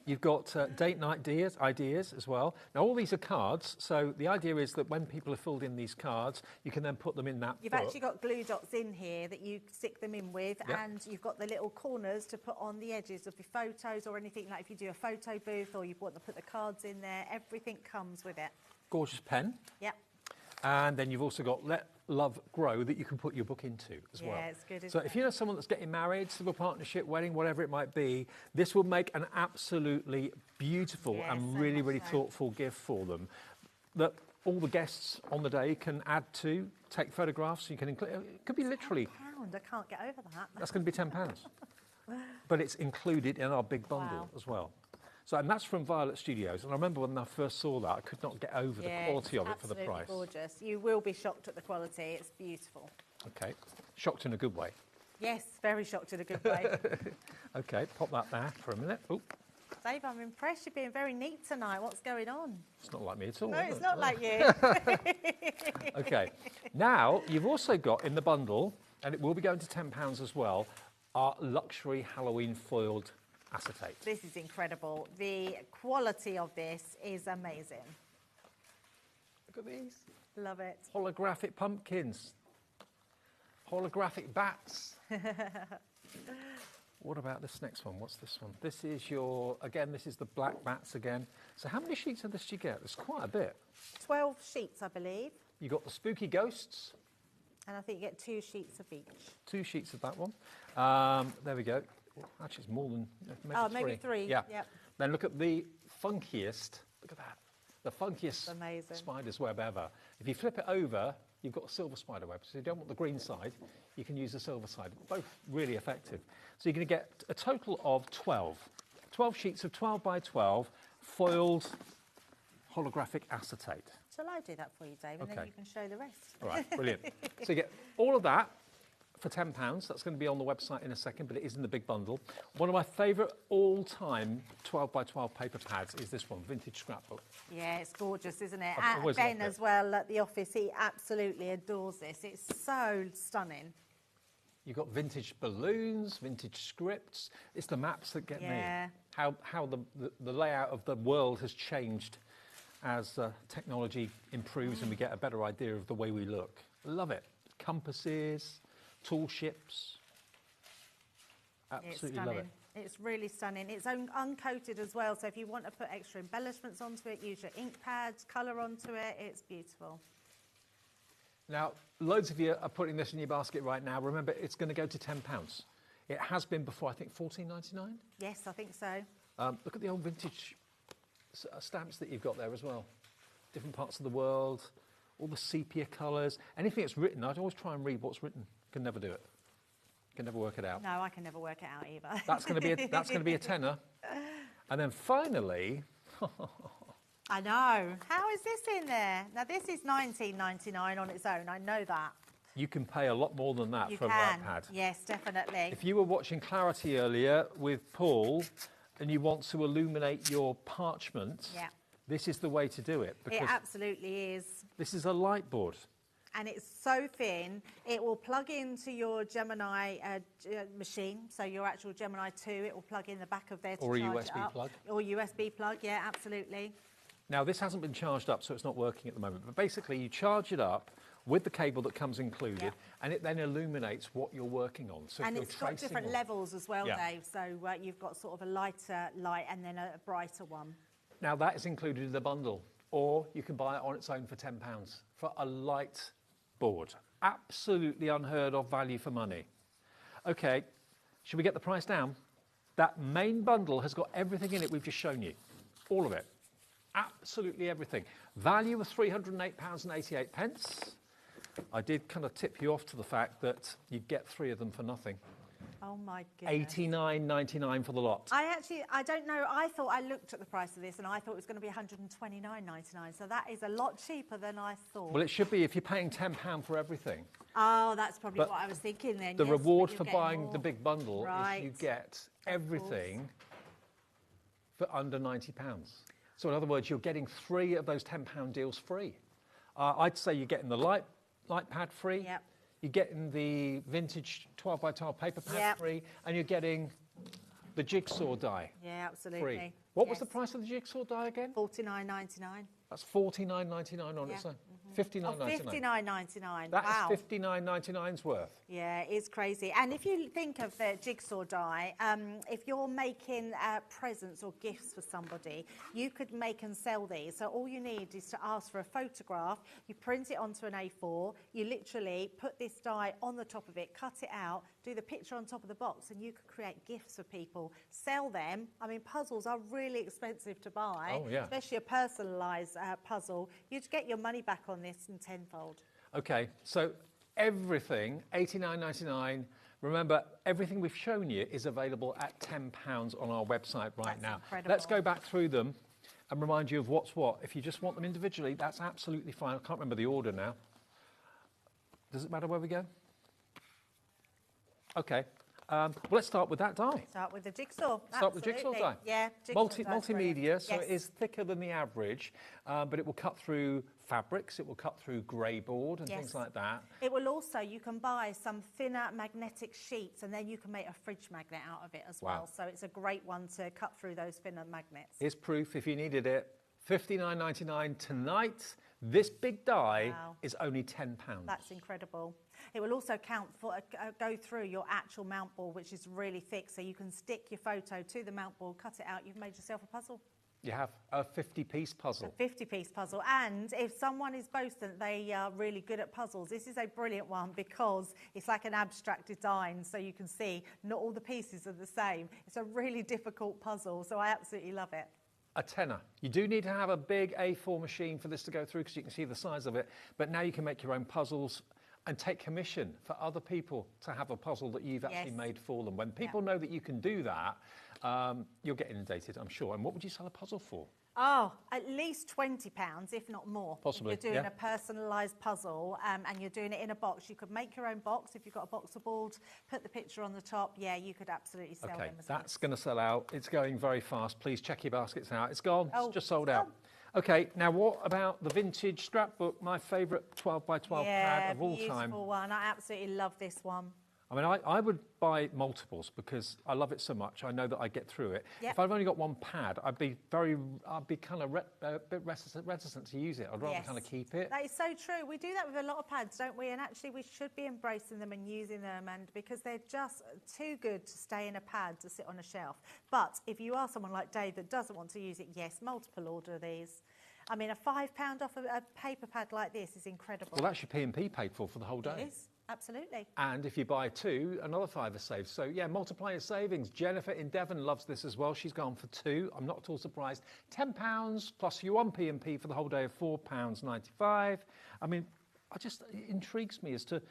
You've got date night ideas as well. Now, all these are cards, so the idea is that when people have filled in these cards, you can then put them in that You've book. actually got glue dots in here that you stick them in with, Yep. and you've got the little corners to put on the edges of your photos or anything, like if you do a photo booth or you want to put the cards in there, everything comes with it. Gorgeous pen. Yep. And then you've also got Let Love Grow that you can put your book into as well. Yeah, it's good, So isn't if you know someone that's getting married, civil partnership, wedding, whatever it might be, this will make an absolutely beautiful Yeah, and so really, much really so. thoughtful gift for them that all the guests on the day can add to, take photographs. You can include, it could be literally, £10, I can't get over that. that's going to be £10. But it's included in our big bundle Wow. as well. So, and that's from Violet Studios. And I remember when I first saw that, I could not get over the quality of it for the Absolutely price. gorgeous. You will be shocked at the quality. It's beautiful. Okay, shocked in a good way. Yes, very shocked in a good way. Okay, pop that there for a minute. Oh, Dave, I'm impressed. You're being very neat tonight. What's going on? it's not like me at all. No, is it's it? not like you. Okay, now you've also got in the bundle, and it will be going to £10 as well, our luxury Halloween foiled acetate. This is incredible. The quality of this is amazing. Look at these. Love it. Holographic pumpkins. Holographic bats. What about this next one? What's this one? This is your, again, this is the black bats again. So how many sheets of this do you get? There's quite a bit. 12 sheets, I believe. You got the spooky ghosts. And I think you get 2 sheets of each. 2 sheets of that one. There we go. Actually, it's more than Maybe three. Yeah. Yep. Then look at the funkiest. Look at that. The funkiest Amazing. spider's web ever. If you flip it over, you've got a silver spider web. So you don't want the green side, you can use the silver side. Both really effective. So you're going to get a total of 12. 12 sheets of 12 by 12 foiled holographic acetate. Shall I do that for you, Dave? And then Okay. you can show the rest. All right, brilliant. So you get all of that for £10. That's going to be on the website in a second, but it is in the big bundle. One of my favourite all-time 12 by 12 paper pads is this one, Vintage Scrapbook. Yeah, it's gorgeous, isn't it? I've always Ben loved it. as well at the office, he absolutely adores this. It's so stunning. You've got vintage balloons, vintage scripts. It's the maps that get Yeah. me. How the layout of the world has changed as technology improves and we get a better idea of the way we look. Love it. Compasses, tool ships. Absolutely love it. It's really stunning. It's uncoated as well, so if you want to put extra embellishments onto it, use your ink pads, colour onto it, it's beautiful. Now, loads of you are putting this in your basket right now. Remember, it's going to go to £10. It has been before, I think, $14.99. Yes, I think so. Look at the old vintage stamps that you've got there as well. Different parts of the world, all the sepia colours. Anything that's written, I'd always try and read what's written. Can never do it. Can never work it out. No, I can never work it out either. That's going to be a tenner. And then finally, I know. How is this in there? Now, this is $19.99 on its own. I know that. you can pay a lot more than that You for a can. bright pad. Yes, definitely. If you were watching Clarity earlier with Paul and you want to illuminate your parchment, Yeah. this is the way to do it. It absolutely is. This is a Lightboard. And it's so thin, it will plug into your Gemini machine, so your actual Gemini 2, it will plug in the back of there to Or a charge it USB up. plug. Or USB plug, yeah, absolutely. Now, this hasn't been charged up, so it's not working at the moment. But basically, you charge it up with the cable that comes included, and it then illuminates what you're working on. So if And you're it's got tracing different on- levels as well, Yeah. Dave. So you've got sort of a lighter light and then a brighter one. Now, that is included in the bundle, or you can buy it on its own for £10 for a light board. Absolutely unheard of value for money. Okay, should we get the price down? That main bundle has got everything in it we've just shown you. All of it. Absolutely everything. Value of £308.88. I did kind of tip you off to the fact that you'd get 3 of them for nothing. Oh my goodness. $89.99 for the lot. I don't know, I thought I looked at the price of this and I thought it was going to be $129.99, so that is a lot cheaper than I thought. Well, it should be if you're paying £10 for everything. Oh, that's probably But what I was thinking then. The yes, reward but for you're getting buying more. the big bundle Right. is you get everything for under £90. So in other words, you're getting 3 of those £10 deals free. I'd say you're getting the light pad free. Yep. You're getting the vintage 12 by 12 paper pad free, and you're getting the Jigsaw die. Yeah, absolutely. Free. What was the price of the Jigsaw die again? $49.99. That's $49.99 on its own. $59.99. $59.99. That wow. is $59.99's worth. Yeah, it's crazy. And if you think of the Jigsaw die, if you're making presents or gifts for somebody, you could make and sell these. So all you need is to ask for a photograph, you print it onto an A4, you literally put this die on the top of it, cut it out, do the picture on top of the box, and you could create gifts for people, sell them. I mean, puzzles are really expensive to buy, especially a personalised puzzle. You'd get your money back on this in tenfold. Okay, so everything, $89.99. Remember, everything we've shown you is available at £10 on our website right now. Incredible. Let's go back through them and remind you of what's what. If you just want them individually, that's absolutely fine. I can't remember the order now. Does it matter where we go? Okay. Well, let's start with that die. Start with the Jigsaw. Start with the Jigsaw die. Yeah, Jigsaw multimedia, so it is thicker than the average, but it will cut through fabrics, it will cut through grey board and things like that. It will also, you can buy some thinner magnetic sheets and then you can make a fridge magnet out of it as well. So it's a great one to cut through those thinner magnets. Here's proof if you needed it. $59.99 tonight. This big die is only £10. That's incredible. It will also count for go through your actual mount board, which is really thick, so you can stick your photo to the mount board, cut it out, you've made yourself a puzzle. You have a 50-piece puzzle. A 50-piece puzzle. And if someone is boasting they are really good at puzzles, this is a brilliant one because it's like an abstract design, so you can see not all the pieces are the same. It's a really difficult puzzle, so I absolutely love it. A tenner. You do need to have a big A4 machine for this to go through because you can see the size of it, but now you can make your own puzzles and take commission for other people to have a puzzle that you've actually made for them. When people know that you can do that, you'll get inundated, I'm sure. And what would you sell a puzzle for? Oh, at least £20, if not more. Possibly, if you're doing a personalised puzzle and you're doing it in a box, you could make your own box. If you've got a boxer board, put the picture on the top. Yeah, you could absolutely sell them as well. That's going to sell out. It's going very fast. Please check your baskets out. It's gone. It's just sold out. Okay, now what about the vintage scrapbook, my favourite 12 by 12 pad of all time? Yeah, beautiful one. I absolutely love this one. I mean, I would buy multiples because I love it so much. I know that I get through it. Yep. If I've only got one pad, I'd be kind of a bit reticent to use it. I'd rather kind of keep it. That is so true. We do that with a lot of pads, don't we? And actually, we should be embracing them and using them, and because they're just too good to stay in a pad to sit on a shelf. But if you are someone like Dave that doesn't want to use it, yes, multiple order these. I mean, a £5 off a paper pad like this is incredible. Well, that's your P&P paid for the whole day. It is. Absolutely. And if you buy two, another £5 is saved. So, yeah, multiply your savings. Jennifer in Devon loves this as well. She's gone for two. I'm not at all surprised. £10 plus your one P&P for the whole day of £4.95. I mean, it intrigues me as to...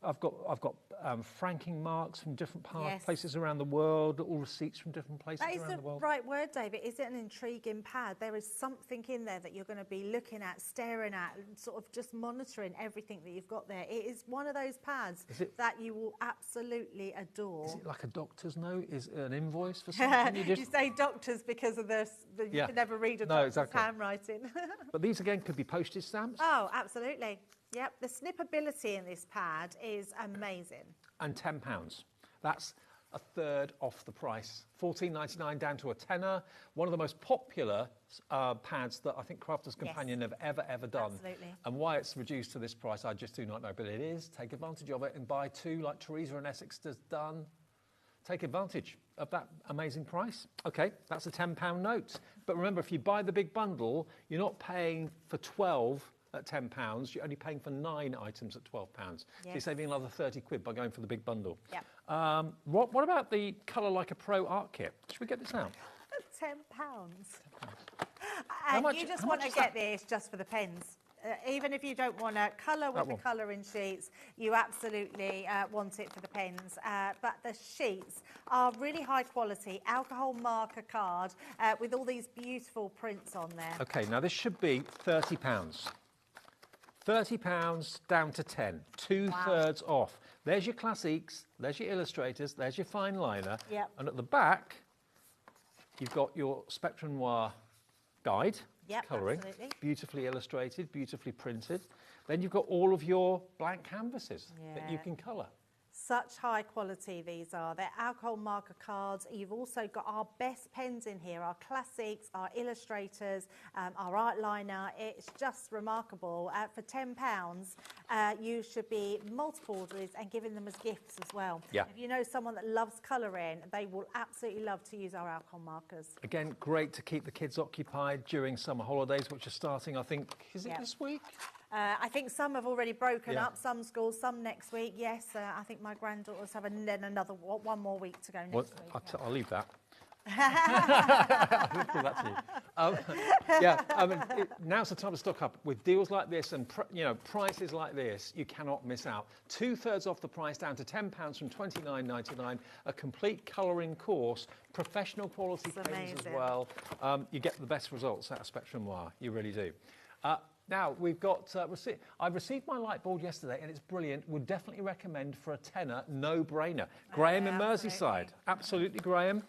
I've got franking marks from different places around the world, all receipts from different places around the world. That is the right word, David. Is it an intriguing pad? There is something in there that you're going to be looking at, staring at, sort of just monitoring everything that you've got there. It is one of those pads that you will absolutely adore. Is it like a doctor's note? Is it an invoice for something? You say doctors because of you can never read a doctor's handwriting. But these, again, could be postage stamps. Oh, absolutely. Yep, the snippability in this pad is amazing. And £10. That's a third off the price. $14.99 down to a tenner. One of the most popular pads that I think Crafter's Companion have ever done. Absolutely. And why it's reduced to this price, I just do not know. But it is. Take advantage of it and buy two like Teresa in Essex has done. Take advantage of that amazing price. Okay, that's a £10 note. But remember, if you buy the big bundle, you're not paying for 12 at £10, you're only paying for 9 items at £12. So you're saving another 30 quid by going for the big bundle. Yeah. What about the Colour Like a Pro art kit? Should we get this out? £10. And you just want to get this just for the pens. Even if you don't want to colour with the colouring sheets, you absolutely want it for the pens. But the sheets are really high quality, alcohol marker card with all these beautiful prints on there. OK, now this should be £30. £30 down to 10, two-thirds off. There's your classiques, there's your illustrators, there's your fine liner. Yep. And at the back, you've got your Spectrum Noir guide. colouring. Absolutely. Beautifully illustrated, beautifully printed. Then you've got all of your blank canvases that you can colour. Such high quality these are. They're alcohol marker cards. You've also got our best pens in here, our classics, our illustrators, our art liner. It's just remarkable. For £10, you should be multiple orders and giving them as gifts as well. Yeah. If you know someone that loves colouring, they will absolutely love to use our alcohol markers. Again, great to keep the kids occupied during summer holidays, which are starting, I think, is it this week? I think some have already broken Yeah. up, some schools, some next week. Yes, I think my granddaughters have then another one more week to go next week. I'll leave that. I'll leave that to you. Now's the time to stock up with deals like this and prices like this. You cannot miss out. 2/3 off the price, down to £10 from £29.99. A complete colouring course, professional quality pens as well. You get the best results out of Spectrum Wire. You really do. Now, we've got, I've received my Lightboard yesterday and it's brilliant. Would definitely recommend for a tenner, no-brainer. Graham in Merseyside. Absolutely, Graham.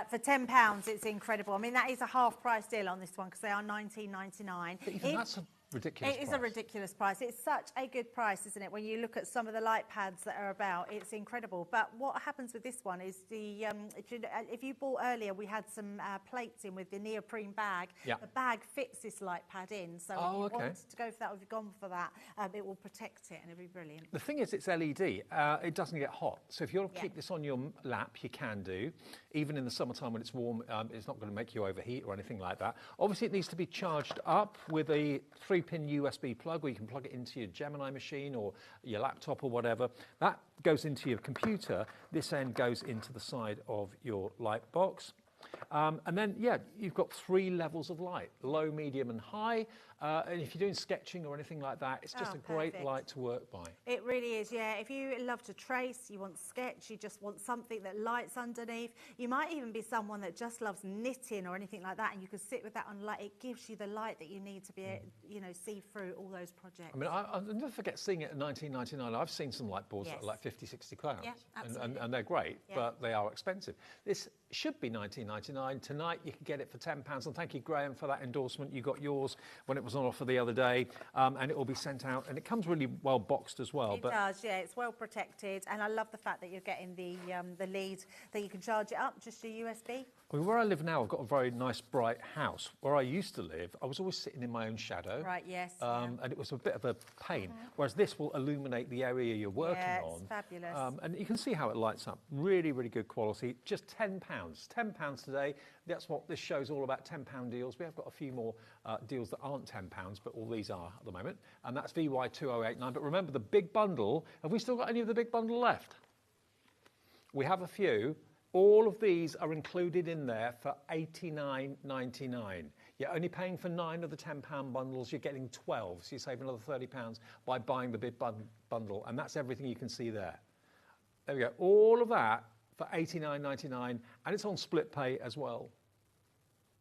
For £10, it's incredible. I mean, that is a half-price deal on this one because they are £19.99. Even that's a ridiculous price. It is a price. ridiculous price. It's such a good price, isn't it? When you look at some of the light pads that are about, it's incredible. But what happens with this one is if you bought earlier, we had some plates in with the neoprene bag. Yeah. The bag fits this light pad in. So if you want to go for that, or if you've gone for that, it will protect it and it'll be brilliant. The thing is, it's LED. It doesn't get hot. So if you want to keep this on your lap, you can do. Even in the summertime when it's warm, it's not going to make you overheat or anything like that. Obviously, it needs to be charged up with a 3-pin USB plug, or you can plug it into your Gemini machine or your laptop or whatever. That goes into your computer. This end goes into the side of your light box. And then, you've got 3 levels of light, low, medium and high. And if you're doing sketching or anything like that, it's just a great light to work by. It really is, yeah. If you love to trace, you want sketch, you just want something that lights underneath. You might even be someone that just loves knitting or anything like that, and you can sit with that on light. It gives you the light that you need to be, see through all those projects. I mean, I'll never forget seeing it at £19.99. I've seen some light boards that are like £50, £60. Yeah, absolutely. And they're great, but they are expensive. This should be £19.99. Tonight you can get it for £10. And thank you, Graham, for that endorsement. You got yours when it was on offer the other day, and it will be sent out. And it comes really well boxed as well. It does, yeah. It's well protected, and I love the fact that you're getting the lead that you can charge it up, just your USB. I mean, where I live now, I've got a very nice, bright house. Where I used to live, I was always sitting in my own shadow. Right, yes. And it was a bit of a pain. Whereas this will illuminate the area you're working on. It's fabulous. And you can see how it lights up. Really, really good quality. Just £10. £10 today. That's what this show's all about, £10 deals. We have got a few more deals that aren't £10, but all these are at the moment. And that's VY2089. But remember, the big bundle, have we still got any of the big bundle left? We have a few. All of these are included in there for $89.99. You're only paying for 9 of the £10 bundles. You're getting 12, so you save another £30 by buying the big bundle, and that's everything you can see there. There we go. All of that for $89.99, and it's on split pay as well.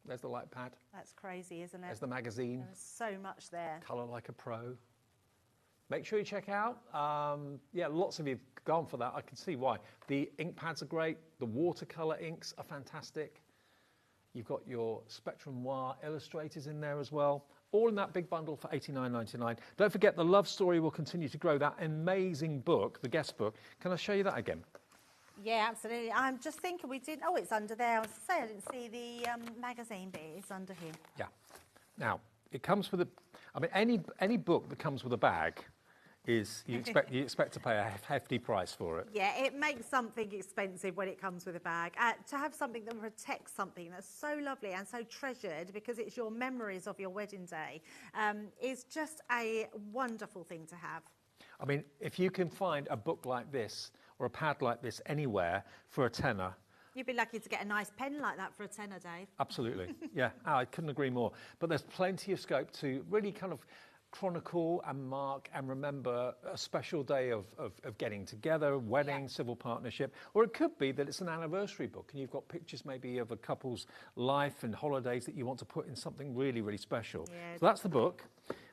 There's the light pad. That's crazy, isn't it? There's the magazine. There's so much there. Colour like a pro. Make sure you check out. Lots of you have gone for that. I can see why. The ink pads are great. The watercolor inks are fantastic. You've got your Spectrum Wire illustrators in there as well. All in that big bundle for $89.99. Don't forget, the love story will continue to grow. That amazing book, the guest book. Can I show you that again? Yeah, absolutely. I'm just thinking we did. Oh, it's under there. I was saying I didn't see the magazine, but it's under here. Yeah. Now, it comes with a. I mean, any book that comes with a bag is you expect to pay a hefty price for it. Yeah, it makes something expensive when it comes with a bag. To have something that protects something that's so lovely and so treasured because it's your memories of your wedding day is just a wonderful thing to have. I mean, if you can find a book like this or a pad like this anywhere for a tenner. You'd be lucky to get a nice pen like that for a tenner, Dave. Absolutely, yeah, I couldn't agree more. But there's plenty of scope to really kind of chronicle and mark and remember a special day of getting together, wedding, civil partnership, or it could be that it's an anniversary book and you've got pictures maybe of a couple's life and holidays that you want to put in something really, really special. Yeah, so that's the book.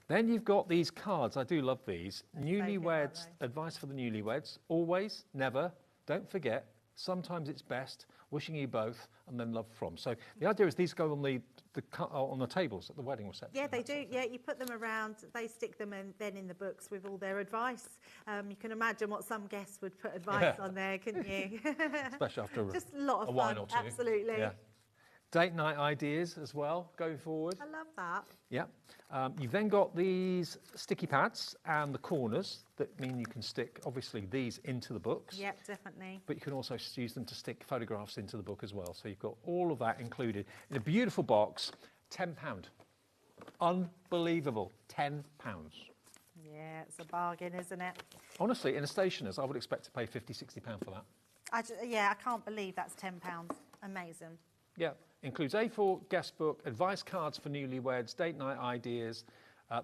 Then you've got these cards. I do love these. Newlyweds, advice for the newlyweds. Always, never, don't forget, sometimes it's best wishing you both, and then love from. So the idea is these go on the tables at the wedding reception. Yeah, they do. Yeah, you put them around, they stick them then in the books with all their advice. You can imagine what some guests would put advice on there, couldn't you? Especially after just a lot of fun, wine or two. absolutely. Yeah. Date night ideas as well, going forward. I love that. Yeah. You've then got these sticky pads and the corners that mean you can stick, obviously, these into the books. Yep, definitely. But you can also use them to stick photographs into the book as well. So you've got all of that included in a beautiful box, £10. Unbelievable, £10. Yeah, it's a bargain, isn't it? Honestly, in a stationer's, I would expect to pay £50, £60 for that. I can't believe that's £10. Amazing. Yeah, includes A4 guest book, advice cards for newlyweds, date night ideas,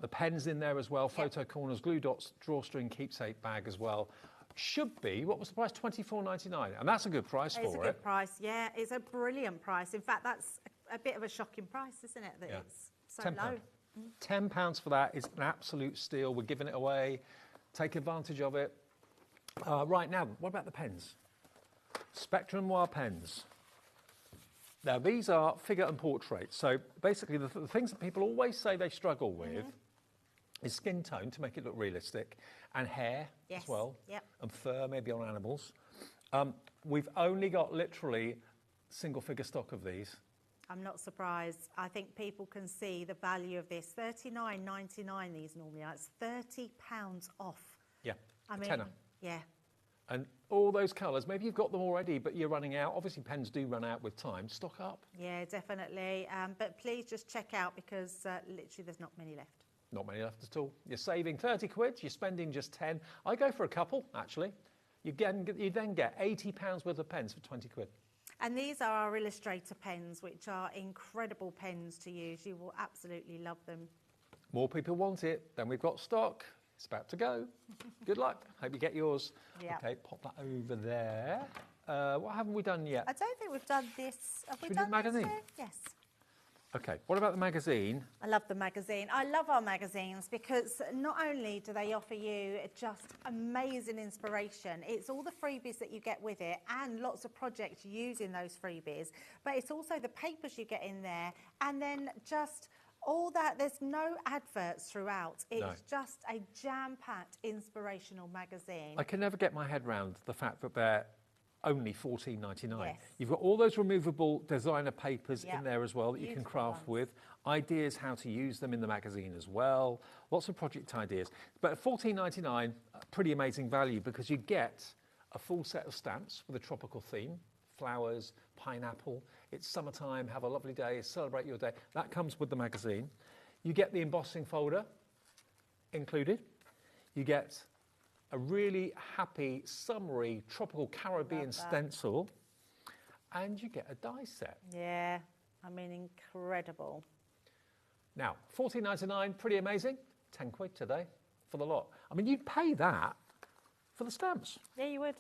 the pens in there as well, photo corners, glue dots, drawstring, keepsake bag as well. Should be, what was the price? £24.99, and that's a good price for it. It's a good price, yeah. It's a brilliant price. In fact, that's a bit of a shocking price, isn't it, that it's so low. £10 for that is an absolute steal. We're giving it away. Take advantage of it. Right now, what about the pens? Spectrum Noir pens. Now, these are figure and portrait. So basically, the things that people always say they struggle with is skin tone to make it look realistic, and hair as well, and fur maybe on animals. We've only got literally single figure stock of these. I'm not surprised. I think people can see the value of this. $39.99 these normally are. It's £30 off. Yeah, I mean, tenner. Yeah. And all those colours, maybe you've got them already, but you're running out. Obviously, pens do run out with time. Stock up. Yeah, definitely. But please just check out because literally there's not many left. Not many left at all. You're saving 30 quid, you're spending just 10. I go for a couple, actually. You then get £80 worth of pens for 20 quid. And these are our Illustrator pens, which are incredible pens to use. You will absolutely love them. More people want it than we've got stock. It's about to go. Good luck. Hope you get yours. Yep. Okay, pop that over there. What haven't we done yet? I don't think we've done this. Have we Should we do done the magazine? this? Yes. Okay, what about the magazine? I love the magazine. I love our magazines because not only do they offer you just amazing inspiration, it's all the freebies that you get with it and lots of projects using those freebies, but it's also the papers you get in there and then just all that. There's no adverts throughout. It's just a jam-packed inspirational magazine. I can never get my head round the fact that they're only $14.99. Yes. You've got all those removable designer papers in there as well that you can craft with. Ideas how to use them in the magazine as well. Lots of project ideas. But at $14.99, pretty amazing value because you get a full set of stamps with a tropical theme. Flowers, pineapple. It's summertime, have a lovely day, celebrate your day. That comes with the magazine. You get the embossing folder included. You get a really happy, summery, tropical Caribbean stencil, and you get a die set. Yeah, I mean, incredible. Now, $14.99, pretty amazing. 10 quid today for the lot. I mean, you'd pay that for the stamps. Yeah, you would.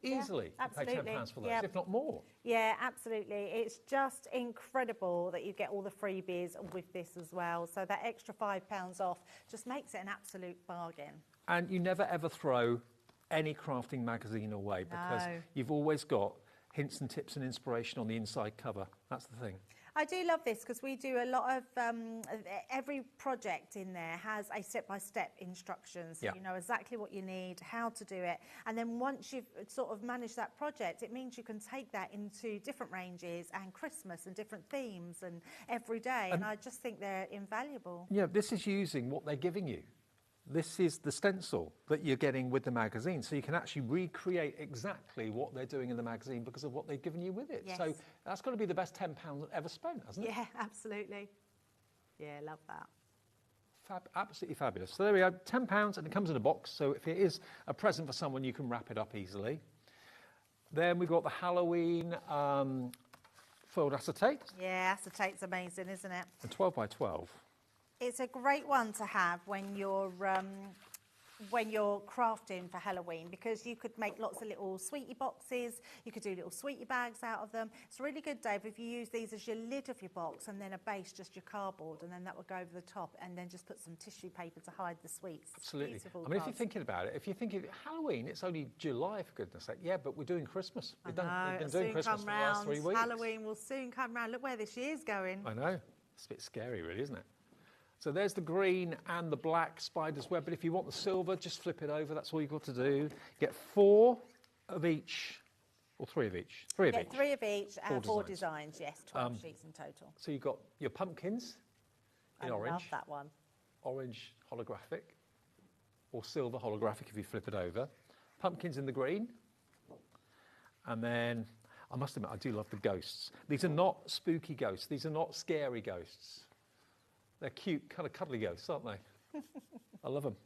Easily. Yeah, absolutely. Pay £10 for those, if not more. Yeah, absolutely. It's just incredible that you get all the freebies with this as well. So that extra £5 off just makes it an absolute bargain. And you never ever throw any crafting magazine away because you've always got hints and tips and inspiration on the inside cover. That's the thing. I do love this because we do a lot of, every project in there has a step-by-step instructions. So you know exactly what you need, how to do it. And then once you've sort of managed that project, it means you can take that into different ranges and Christmas and different themes and every day. And I just think they're invaluable. Yeah, this is using what they're giving you. This is the stencil that you're getting with the magazine, so you can actually recreate exactly what they're doing in the magazine because of what they've given you with it. Yes. So that's got to be the best £10 ever spent, hasn't it? Yeah, absolutely. Yeah, love that. Absolutely fabulous. So there we go, £10, and it comes in a box, so if it is a present for someone, you can wrap it up easily. Then we've got the Halloween foiled acetate. Yeah, acetate's amazing, isn't it? And 12 by 12. It's a great one to have when you're when you're crafting for Halloween, because you could make lots of little sweetie boxes, you could do little sweetie bags out of them. It's really good, Dave, if you use these as your lid of your box and then a base, just your cardboard, and then that will go over the top, and then just put some tissue paper to hide the sweets. Absolutely. Beautiful I mean, if cards. you're thinking about it, if you're thinking Halloween, it's only July, for goodness sake. Yeah, but we're doing Christmas. We've been doing Christmas for the last 3 weeks. Halloween will soon come round. Look where this year's going. I know. It's a bit scary, really, isn't it? So there's the green and the black spider's web, but if you want the silver, just flip it over. That's all you've got to do. You get 4 of each, or 3 of each. 3 of each. 3 of each, 4 4 designs, yes, 12 sheets in total. So you've got your pumpkins in orange. I love that one. Orange holographic, or silver holographic if you flip it over. Pumpkins in the green. And then, I must admit, I do love the ghosts. These are not spooky ghosts. These are not scary ghosts. They're cute, kind of cuddly ghosts, aren't they? I love them.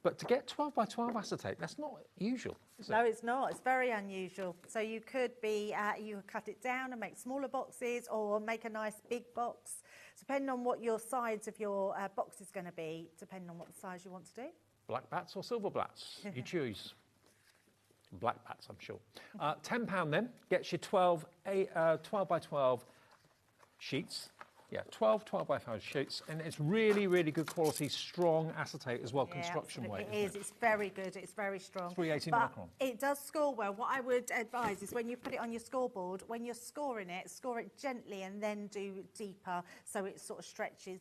But to get 12 by 12 acetate, that's not usual, is it? No, it's not. It's very unusual. So you could you cut it down and make smaller boxes, or make a nice big box, depending on what your size of your box is going to be, depending on what size you want to do. Black bats or silver bats? You choose. Black bats, I'm sure. £10 then gets you 12 by 12 sheets. Yeah, 12 by 5 sheets, and it's really, really good quality, strong acetate as well, construction weight. It is. It's very good. It's very strong. 380 but micron. It does score well. What I would advise is when you put it on your scoreboard, when you're scoring it, score it gently and then do deeper, so it sort of stretches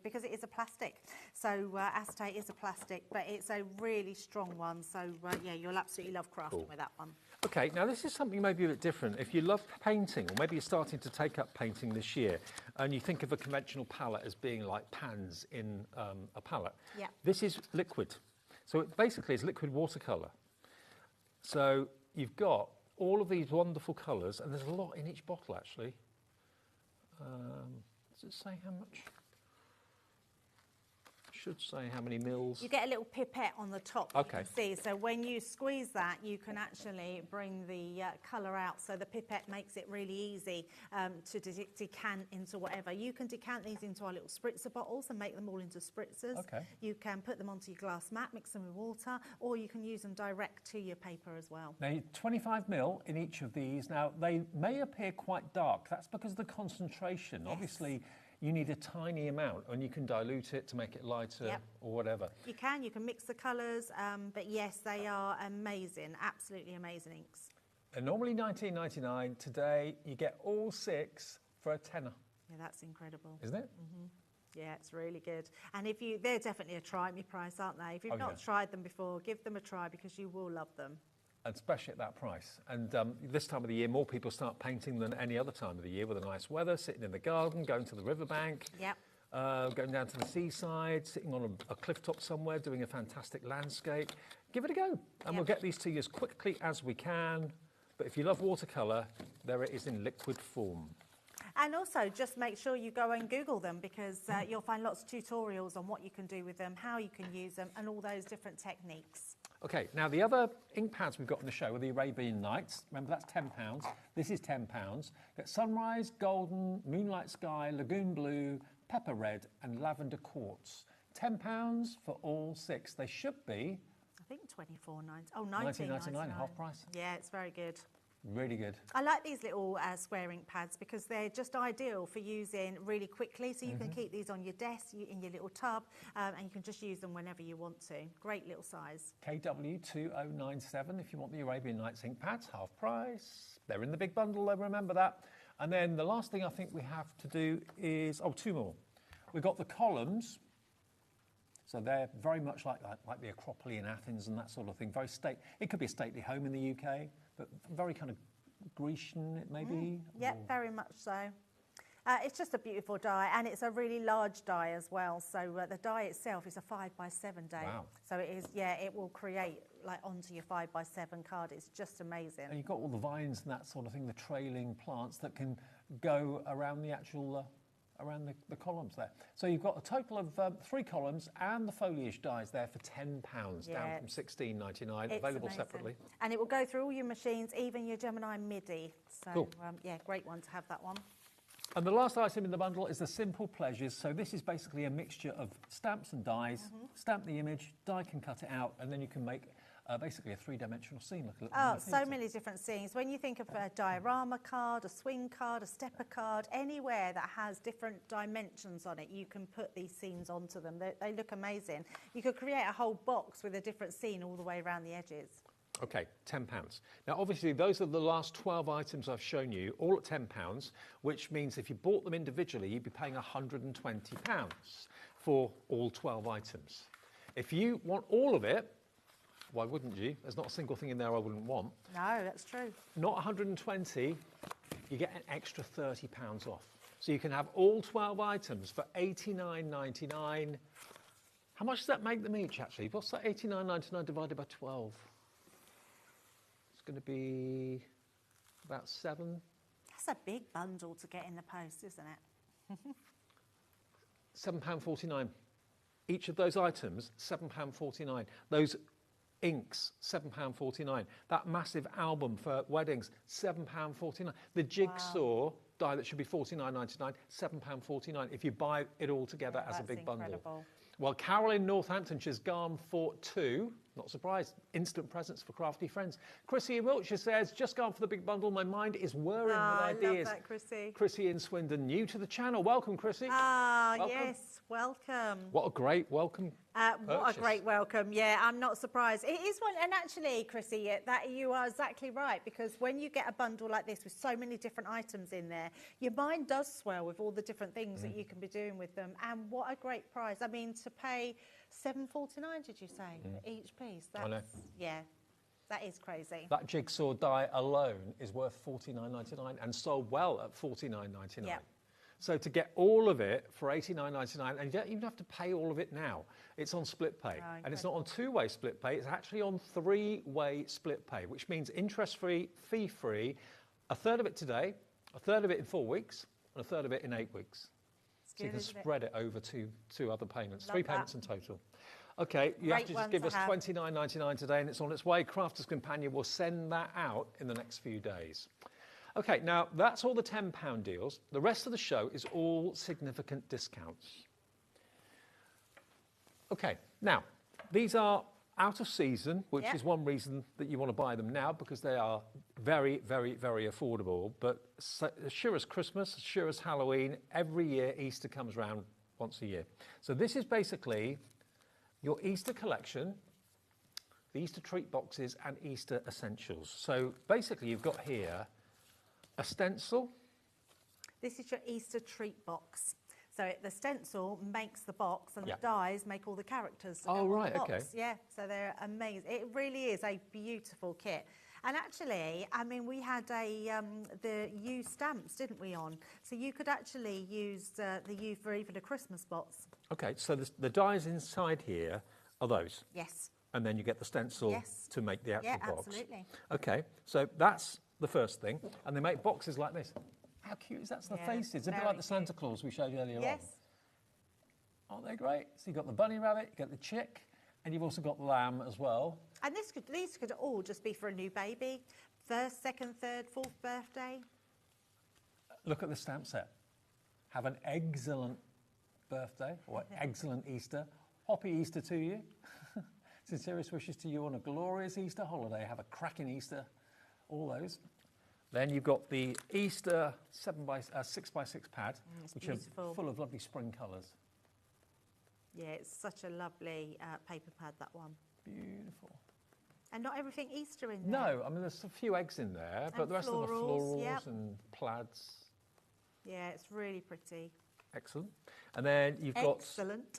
because it is a plastic. So acetate is a plastic, but it's a really strong one. So yeah, you'll absolutely love crafting with that one. Okay, now this is something maybe a bit different. If you love painting, or maybe you're starting to take up painting this year, and you think of a conventional palette as being like pans in a palette, this is liquid. So it basically is liquid watercolor. So you've got all of these wonderful colours, and there's a lot in each bottle actually. Does it say how much? Should say how many mils. You get a little pipette on the top, okay. You can see. So when you squeeze that, you can actually bring the colour out. So the pipette makes it really easy to decant into whatever. You can decant these into our little spritzer bottles and make them all into spritzers. Okay. You can put them onto your glass mat, mix them with water, or you can use them direct to your paper as well. Now, 25 mil in each of these. Now, they may appear quite dark. That's because of the concentration. Yes. Obviously, you need a tiny amount, and you can dilute it to make it lighter or whatever. You can mix the colours, but yes, they are amazing, absolutely amazing inks. And normally $19.99. Today, you get all 6 for a tenner. Yeah, that's incredible. Isn't it? Mm-hmm. Yeah, it's really good. And they're definitely a try-me price, aren't they? If you've not tried them before, give them a try because you will love them. And especially at that price. And this time of the year, more people start painting than any other time of the year with the nice weather, sitting in the garden, going to the riverbank, going down to the seaside, sitting on a cliff top somewhere, doing a fantastic landscape. Give it a go. And we'll get these to you as quickly as we can. But if you love watercolour, there it is in liquid form. And also, just make sure you go and Google them because you'll find lots of tutorials on what you can do with them, how you can use them, and all those different techniques. Okay, now the other ink pads we've got in the show are the Arabian Nights. Remember, that's £10. This is £10. Got Sunrise, Golden, Moonlight Sky, Lagoon Blue, Pepper Red, and Lavender Quartz. £10 for all 6. They should be... I think $24.90. Oh, $19.99. Half price. Yeah, it's very good. Really good. I like these little square ink pads because they're just ideal for using really quickly. So you can keep these on your desk, in your little tub, and you can just use them whenever you want to. Great little size. KW2097 if you want the Arabian Nights ink pads, half price. They're in the big bundle, though, remember that. And then the last thing I think we have to do is, 2 more. We've got the columns. So they're very much like the Acropolis in Athens and that sort of thing. Very it could be a stately home in the UK, but very kind of Grecian, it may be. Yep, very much so. It's just a beautiful die, and it's a really large die as well. So the die itself is a 5x7 die. Wow. So it is, it will create onto your 5x7 card. It's just amazing. And you've got all the vines and that sort of thing, the trailing plants that can go around the actual... around the columns there. So you've got a total of 3 columns and the foliage dies there for £10, down from $16.99, available separately. And it will go through all your machines, even your Gemini MIDI. So, cool. Great one to have that one. And the last item in the bundle is the Simple Pleasures. So this is basically a mixture of stamps and dies. Stamp the image, die can cut it out, and then you can make basically a three-dimensional scene. Look at so many different scenes. When you think of a diorama card, a swing card, a stepper card, anywhere that has different dimensions on it, you can put these scenes onto them. They look amazing. You could create a whole box with a different scene all the way around the edges. Okay, £10. Now, obviously, those are the last 12 items I've shown you, all at £10, which means if you bought them individually, you'd be paying £120 for all 12 items. If you want all of it, why wouldn't you? There's not a single thing in there I wouldn't want. No, that's true. Not 120, you get an extra £30 off. So you can have all 12 items for $89.99. How much does that make them each, actually? What's that $89.99 divided by 12? Going to be about 7. That's a big bundle to get in the post, isn't it? £7.49. Each of those items, £7.49. Those inks, £7.49. That massive album for weddings, £7.49. The Jigsaw die that should be $49.99, £7.49 if you buy it all together as a big bundle. Incredible. Well, Carol in Northamptonshire's gone for 2. Not surprised. Instant presents for crafty friends. Chrissy in Wiltshire says, just gone for the big bundle. My mind is whirring with ideas. I love that, Chrissy. Chrissy in Swindon, new to the channel. Welcome, Chrissy. Welcome. Yes, welcome. What a great welcome. What a great welcome. Yeah, I'm not surprised. It is one, and actually, Chrissy, that you are exactly right, because when you get a bundle like this with so many different items in there, your mind does swell with all the different things that you can be doing with them. And what a great price. I mean, to pay $7.49, did you say, for each piece? That's, I know. Yeah, that is crazy. That Jigsaw die alone is worth $49.99 and sold well at $49.99. Yeah. So to get all of it for $89.99, and you don't even have to pay all of it now. It's on split pay. And it's not on two-way split pay, it's actually on three-way split pay, which means interest-free, fee-free, a third of it today, a third of it in 4 weeks, and a third of it in 8 weeks. So you can spread it over two other payments, three payments in total. Okay, you have to just give us $29.99 today, and it's on its way. Crafter's Companion will send that out in the next few days. Okay, now that's all the £10 deals. The rest of the show is all significant discounts. Okay, now these are out of season, which is one reason that you want to buy them now, because they are very, very, very affordable. But as sure as Christmas, as sure as Halloween, every year Easter comes around once a year. So this is basically your Easter collection, the Easter treat boxes and Easter essentials. So basically you've got here a stencil. This is your Easter treat box. So the stencil makes the box, and the dies make all the characters. Oh, right, okay. Yeah, so they're amazing. It really is a beautiful kit. And actually, I mean, we had the U stamps, didn't we, on? So you could actually use the U for even a Christmas box. Okay, so the dies inside here are those? Yes. And then you get the stencil to make the actual box? Yeah, absolutely. Okay, so that's the first thing. And they make boxes like this. How cute is that? It's the faces. A bit like the Santa Claus we showed you earlier on. Yes. Aren't they great? So you've got the bunny rabbit, you've got the chick, and you've also got the lamb as well. And these could all just be for a new baby, first, second, third, fourth birthday. Look at the stamp set. Have an excellent birthday, or excellent Easter. Happy Easter to you. Sincerest wishes to you on a glorious Easter holiday. Have a cracking Easter. All those. Then you've got the Easter 6x6 pad, which are full of lovely spring colours. Yeah, it's such a lovely paper pad, that one. Beautiful. And not everything Easter in there. No, I mean, there's a few eggs in there, but the rest of the florals and plaids. Yeah, it's really pretty. Excellent. And then you've got...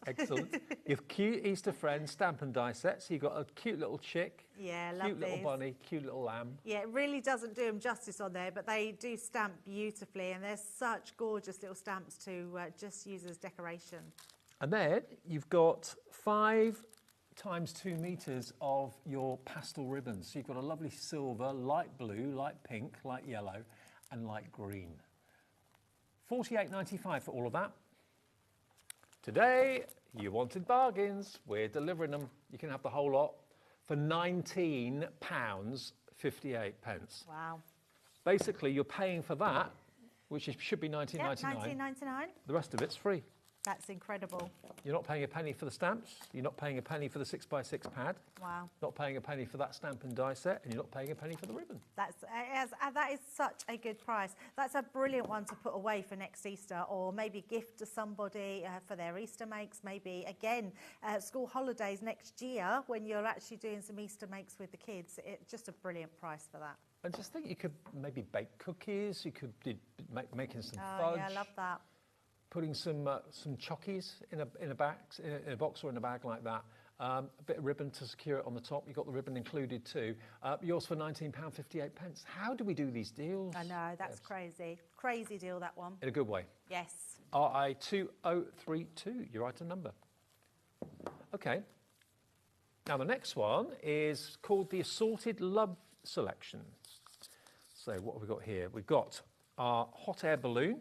Excellent. You've cute Easter friends, stamp and die sets. So you've got a cute little chick. Yeah, cute little bunny, cute little lamb. Yeah, it really doesn't do them justice on there, but they do stamp beautifully, and they're such gorgeous little stamps to just use as decoration. And then you've got 5 times 2 meters of your pastel ribbons. So you've got a lovely silver, light blue, light pink, light yellow, and light green. $48.95 for all of that. Today, you wanted bargains. We're delivering them. You can have the whole lot for £19.58. Wow. Basically, you're paying for that which should be $19.99. Yeah, $19.99. The rest of it's free. That's incredible. You're not paying a penny for the stamps. You're not paying a penny for the 6x6 pad. Wow. Not paying a penny for that stamp and die set, and you're not paying a penny for the ribbon. That is such a good price. That's a brilliant one to put away for next Easter, or maybe gift to somebody for their Easter makes. Maybe, again, school holidays next year when you're actually doing some Easter makes with the kids. It's just a brilliant price for that. I just think you could maybe bake cookies. You could be making some fudge. Yeah, I love that. Putting some chockies in a box or in a bag like that. A bit of ribbon to secure it on the top. You've got the ribbon included too. Yours for £19.58. How do we do these deals? I know, that's crazy. Crazy deal, that one. In a good way. Yes. RI2032, your item number. Okay. Now the next one is called the Assorted Love Selection. So what have we got here? We've got our hot air balloon.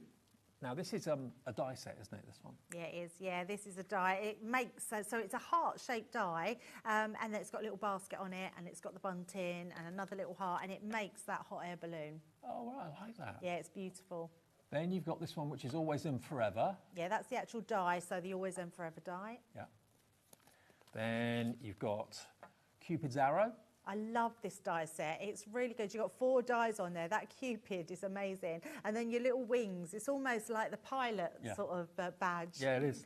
Now, this is a die set, isn't it, this one? Yeah, it is. Yeah, this is a die. It makes, so it's a heart-shaped die, and then it's got a little basket on it, and it's got the bunting and another little heart, and it makes that hot air balloon. Oh, right, I like that. Yeah, it's beautiful. Then you've got this one, which is Always and Forever. Yeah, that's the actual die, so the Always and Forever die. Yeah. Then you've got Cupid's Arrow. I love this die set. It's really good. You've got 4 dies on there. That Cupid is amazing. And then your little wings. It's almost like the pilot sort of badge. Yeah, it is.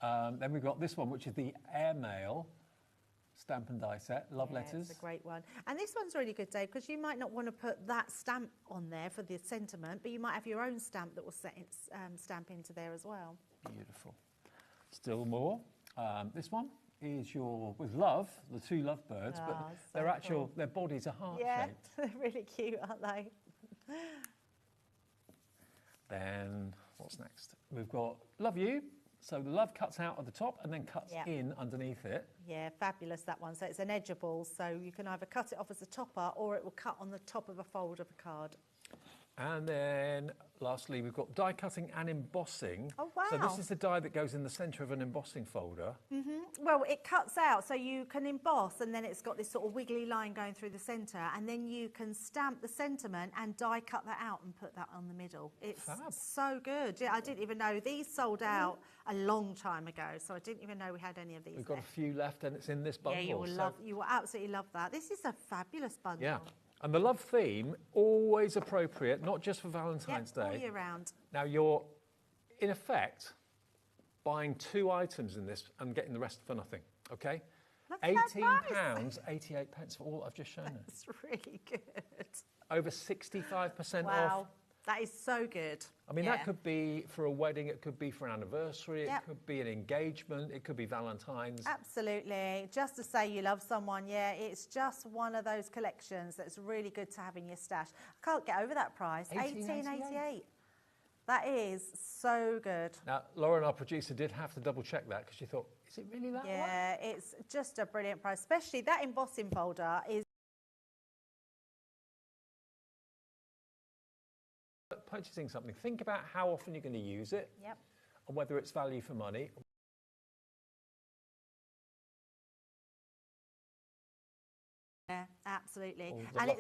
Then we've got this one, which is the Airmail stamp and die set. Love letters. It's a great one. And this one's really good, Dave, because you might not want to put that stamp on there for the sentiment, but you might have your own stamp that will stamp into there as well. Beautiful. Still more. This one is your, with love, the 2 lovebirds, but their bodies are heart-shaped. Yeah, they're really cute, aren't they? Then, what's next? We've got Love You. So the love cuts out at the top and then cuts in underneath it. Yeah, fabulous, that one. So it's an edgeable, so you can either cut it off as a topper or it will cut on the top of a fold of a card. And then, lastly, we've got die cutting and embossing. Oh, wow. So this is the die that goes in the centre of an embossing folder. Well, it cuts out, so you can emboss, and then it's got this sort of wiggly line going through the centre, and then you can stamp the sentiment and die cut that out and put that on the middle. It's so good. Yeah, I didn't even know. These sold out a long time ago, so I didn't even know we had any of these. We've got a few left, and it's in this bundle. Yeah, you will absolutely love that. This is a fabulous bundle. Yeah. And the love theme, always appropriate, not just for Valentine's Day. All year round. Now, you're, in effect, buying 2 items in this and getting the rest for nothing, OK? £18.88 for all I've just shown you. That's really good. Over 65% wow. off. That is so good. I mean, that could be for a wedding, it could be for an anniversary, it could be an engagement, it could be Valentine's. Absolutely. Just to say you love someone, it's just one of those collections that's really good to have in your stash. I can't get over that price. $18.88. That is so good. Now, Lauren, our producer, did have to double check that because she thought, is it really that one? Yeah, it's just a brilliant price, especially that embossing folder is purchasing something, think about how often you're going to use it and whether it's value for money. Yeah, absolutely. And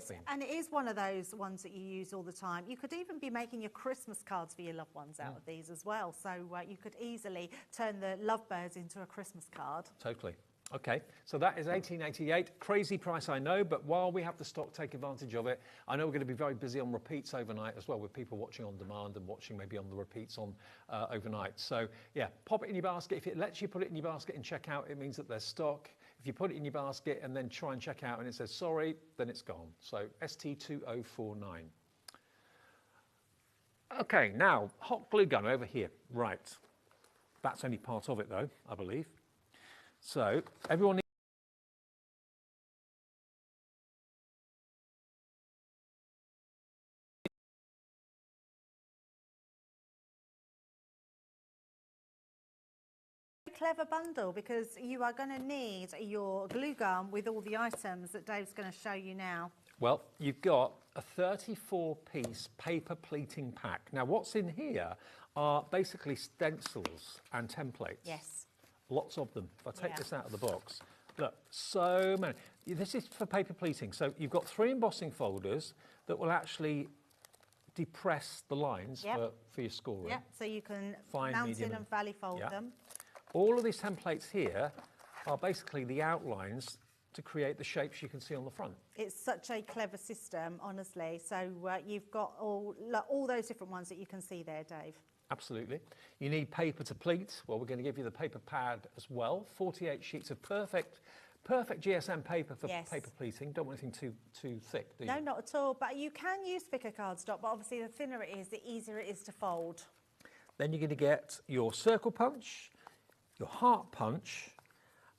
it is one of those ones that you use all the time. You could even be making your Christmas cards for your loved ones out of these as well. So you could easily turn the lovebirds into a Christmas card. Totally. Okay, so that is $18.88. Crazy price, I know, but while we have the stock, take advantage of it. I know we're going to be very busy on repeats overnight as well, with people watching on demand and watching maybe on the repeats on overnight. So, yeah, pop it in your basket. If it lets you put it in your basket and check out, it means that there's stock. If you put it in your basket and then try and check out and it says sorry, then it's gone. So, ST2049. Okay, now, hot glue gun over here. Right. That's only part of it, though, I believe. So, everyone needs clever bundle because you are going to need your glue gun with all the items that Dave's going to show you now. Well, you've got a 34-piece paper pleating pack. Now, what's in here are basically stencils and templates. Yes. Lots of them. If I take this out of the box, look, so many. This is for paper pleating. So you've got 3 embossing folders that will actually depress the lines for your scoring. Yep, so you can Fine, mount medium, in and valley fold them. All of these templates here are basically the outlines to create the shapes you can see on the front. It's such a clever system, honestly. So you've got all those different ones that you can see there, Dave. Absolutely. You need paper to pleat. Well, we're going to give you the paper pad as well. 48 sheets of perfect GSM paper for paper pleating. Don't want anything too thick, do you? No, not at all. But you can use thicker cardstock, but obviously the thinner it is, the easier it is to fold. Then you're going to get your circle punch, your heart punch,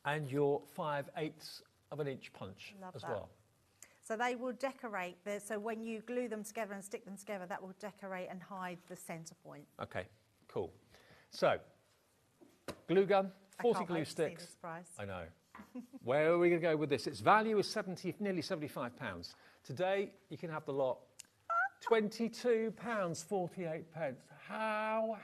and your 5/8 of an inch punch as well. So they will decorate, so when you glue them together and stick them together, that will decorate and hide the centre point. Okay, cool. So, glue gun, 40 glue sticks. This price. I know. Where are we going to go with this? Its value is nearly £75. Today, you can have the lot. £22.48. How?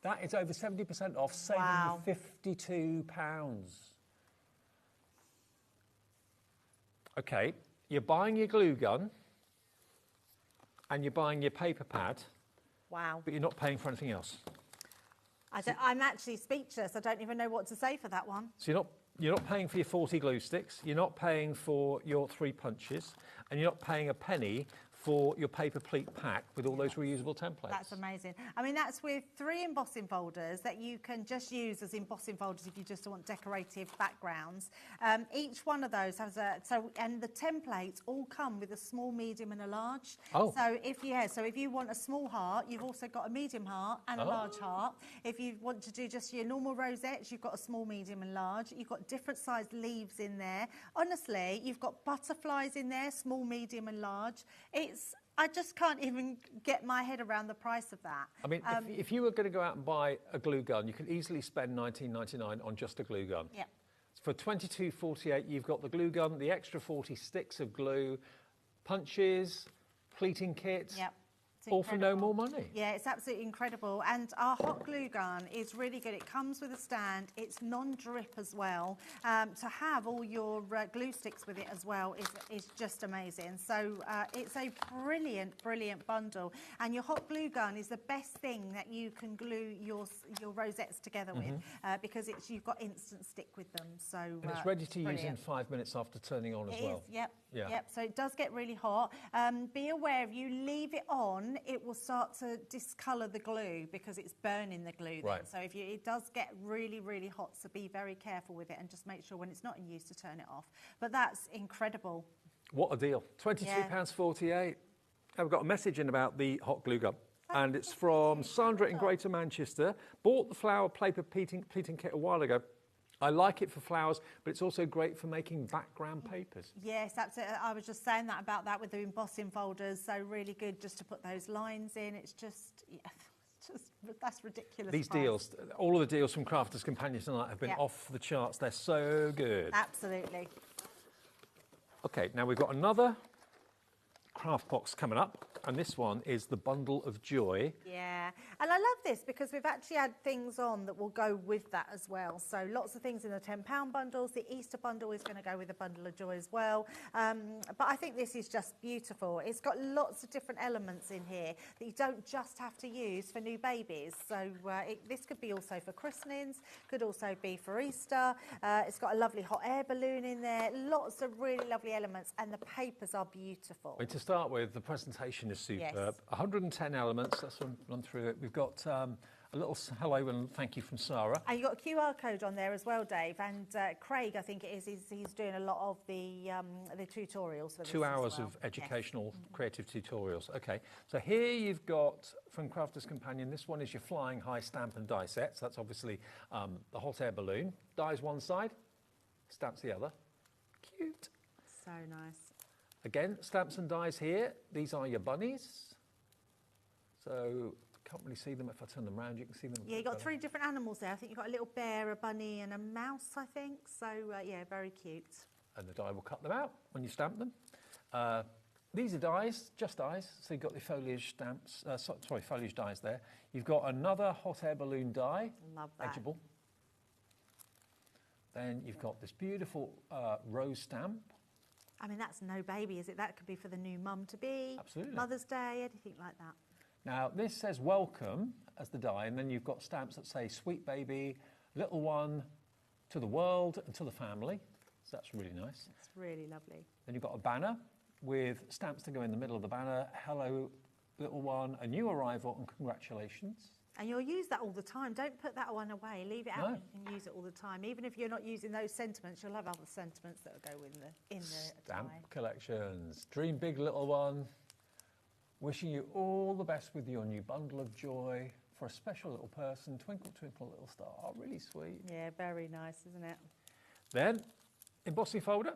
That is over 70% off, saving you £52. Okay, you're buying your glue gun and you're buying your paper pad. Wow. But you're not paying for anything else. I'm actually speechless. I don't even know what to say for that one. So you're not paying for your 40 glue sticks, you're not paying for your 3 punches, and you're not paying a penny for your paper pleat pack with all those reusable templates. That's amazing. I mean, that's with 3 embossing folders that you can just use as embossing folders if you just want decorative backgrounds. Each one of those has and the templates all come with a small, medium and a large. Oh. So if you want a small heart, you've also got a medium heart and a large heart. If you want to do just your normal rosettes, you've got a small, medium and large. You've got different sized leaves in there. Honestly, you've got butterflies in there, small, medium and large. I just can't even get my head around the price of that. I mean, if you were going to go out and buy a glue gun, you could easily spend $19.99 on just a glue gun. Yeah. For $22.48, you've got the glue gun, the extra 40 sticks of glue, punches, pleating kits. Yep. All for no more money. Yeah, it's absolutely incredible. And our hot glue gun is really good. It comes with a stand. It's non-drip as well. To have all your glue sticks with it as well is just amazing. So it's a brilliant, brilliant bundle. And your hot glue gun is the best thing that you can glue your rosettes together with because you've got instant stick with them. So and it's ready to use in 5 minutes after turning on as well. Yep. Yeah. Yep. So it does get really hot. Be aware if you leave it on, it will start to discolour the glue because it's burning the glue then. Right. So it does get really, really hot, so be very careful with it and just make sure when it's not in use to turn it off. But that's incredible. What a deal. £22.48. I've got a message in about the hot glue gun. And it's from Sandra in Greater Manchester. Bought the flower paper pleating kit a while ago. I like it for flowers, but it's also great for making background papers. Yes, absolutely. I was just saying about that with the embossing folders. So really good just to put those lines in. It's just, that's ridiculous. These deals, all of the deals from Crafters Companion tonight have been off the charts. They're so good. Absolutely. Okay, now we've got another craft box coming up, and this one is the Bundle of Joy. Yeah, and I love this because we've actually had things on that will go with that as well. So lots of things in the £10 bundles. The Easter bundle is going to go with the Bundle of Joy as well. But I think this is just beautiful. It's got lots of different elements in here that you don't just have to use for new babies. So this could be also for christenings, could also be for Easter. It's got a lovely hot air balloon in there. Lots of really lovely elements, and the papers are beautiful. To start with, the presentation is superb. Yes. 110 elements. Let's run through it. We've got a little hello and thank you from Sarah. And you've got a QR code on there as well, Dave. And Craig, I think it is, he's doing a lot of the tutorials for this 2 hours as well. of educational creative tutorials. Okay, so here you've got from Crafters Companion, this one is your flying high stamp and die set. So that's obviously the hot air balloon. Dies one side, stamps the other. Cute. So nice. Again, stamps and dies here. These are your bunnies. So, can't really see them. If I turn them around, you can see them. Yeah, you've got 3 different animals there. I think you've got a little bear, a bunny and a mouse, I think. So, yeah, very cute. And the die will cut them out when you stamp them. These are dies, just dies. So you've got the foliage stamps, foliage dies there. You've got another hot air balloon die. Love that. Edgeable. Then you've got this beautiful rose stamp. I mean, that's no baby, is it? That could be for the new mum-to-be, Absolutely. Mother's Day, anything like that. Now, this says welcome as the die, and then you've got stamps that say sweet baby, little one, to the world and to the family. So that's really nice. It's really lovely. Then you've got a banner with stamps to go in the middle of the banner. Hello, little one, a new arrival, and congratulations. And you'll use that all the time. Don't put that one away. Leave it out No. and you can use it all the time. Even if you're not using those sentiments, you'll have other sentiments that will go in the Stamp die. collections. Dream big, little one. Wishing you all the best with your new bundle of joy. For a special little person, twinkle, twinkle, little star. Oh, really sweet. Yeah, very nice, isn't it? Then, embossing folder.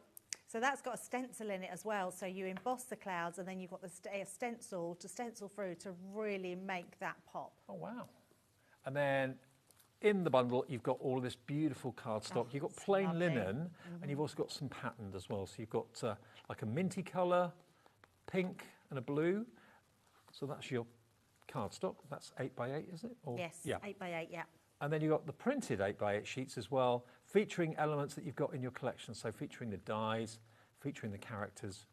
So that's got a stencil in it as well. So you emboss the clouds and then you've got the stencil to stencil through to really make that pop. Oh, wow. And then in the bundle, you've got all of this beautiful cardstock. You've got plain lovely. linen, and you've also got some patterned as well. So you've got like a minty colour, pink and a blue. So that's your cardstock. That's 8x8, is it? Or, Yes, yeah. 8x8, yeah. And then you've got the printed 8x8 sheets as well, featuring elements that you've got in your collection. So featuring the dies, featuring the characters.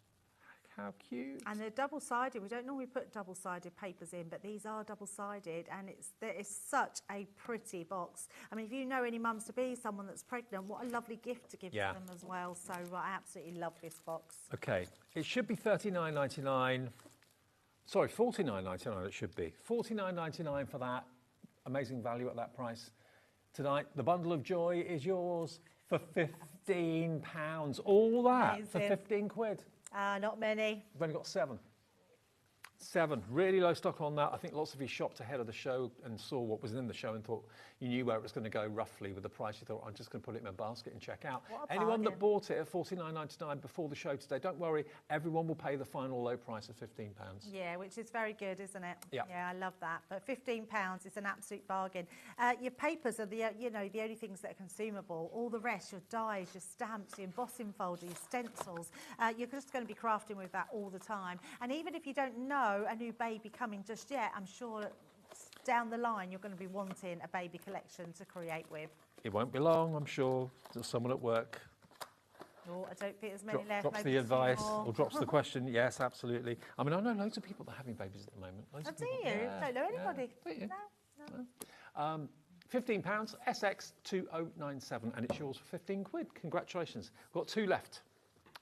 How cute. And they're double-sided. We don't normally put double-sided papers in, but these are double-sided, and it's such a pretty box. I mean, if you know any mums-to-be, someone that's pregnant, what a lovely gift to give to them as well. So I absolutely love this box. Okay, it should be $39.99. Sorry, $49.99 it should be. $49.99 for that. Amazing value at that price. Tonight, the bundle of joy is yours for £15. All that for 15 quid. Not many. We've only got 7. 7. Really low stock on that. I think lots of you shopped ahead of the show and saw what was in the show and thought you knew where it was going to go roughly with the price. You thought, I'm just going to put it in my basket and check out. Anyone that bought it at $49.99 before the show today, don't worry, everyone will pay the final low price of £15. Yeah, which is very good, isn't it? Yeah. Yeah, I love that. But £15 is an absolute bargain. Your papers are the only things that are consumable. All the rest, your dies, your stamps, your embossing folder, your stencils, you're just going to be crafting with that all the time. And even if you don't know a new baby coming just yet, I'm sure down the line you're going to be wanting a baby collection to create with. It won't be long, I'm sure. There's someone at work Oh, I don't think there's many left. drops maybe the a few advice more. or drops the question. Yes, absolutely. I mean, I know loads of people that are having babies at the moment. Loads Oh, of do people. you? Yeah, Don't know anybody. yeah. Do you? No. £15, SX2097, and it's yours for 15 quid. Congratulations. We've got 2 left.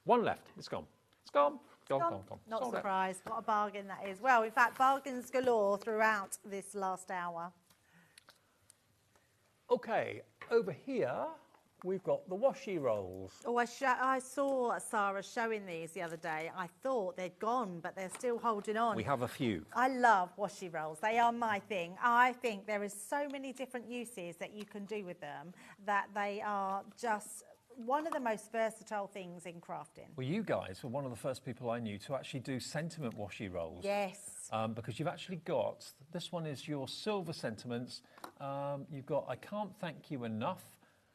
1 left. It's gone. It's gone. Gone. Not Sold out. surprised. What a bargain that is. Well, in fact, bargains galore throughout this last hour. Okay, over here we've got the washi rolls. Oh, I saw Sarah showing these the other day. I thought they'd gone, but they're still holding on. We have a few. I love washi rolls. They are my thing. I think there is so many different uses that you can do with them that they are just one of the most versatile things in crafting. Well, you guys were one of the first people I knew to actually do sentiment washi rolls. Yes. Because you've actually got, this one is your silver sentiments. You've got I can't thank you enough.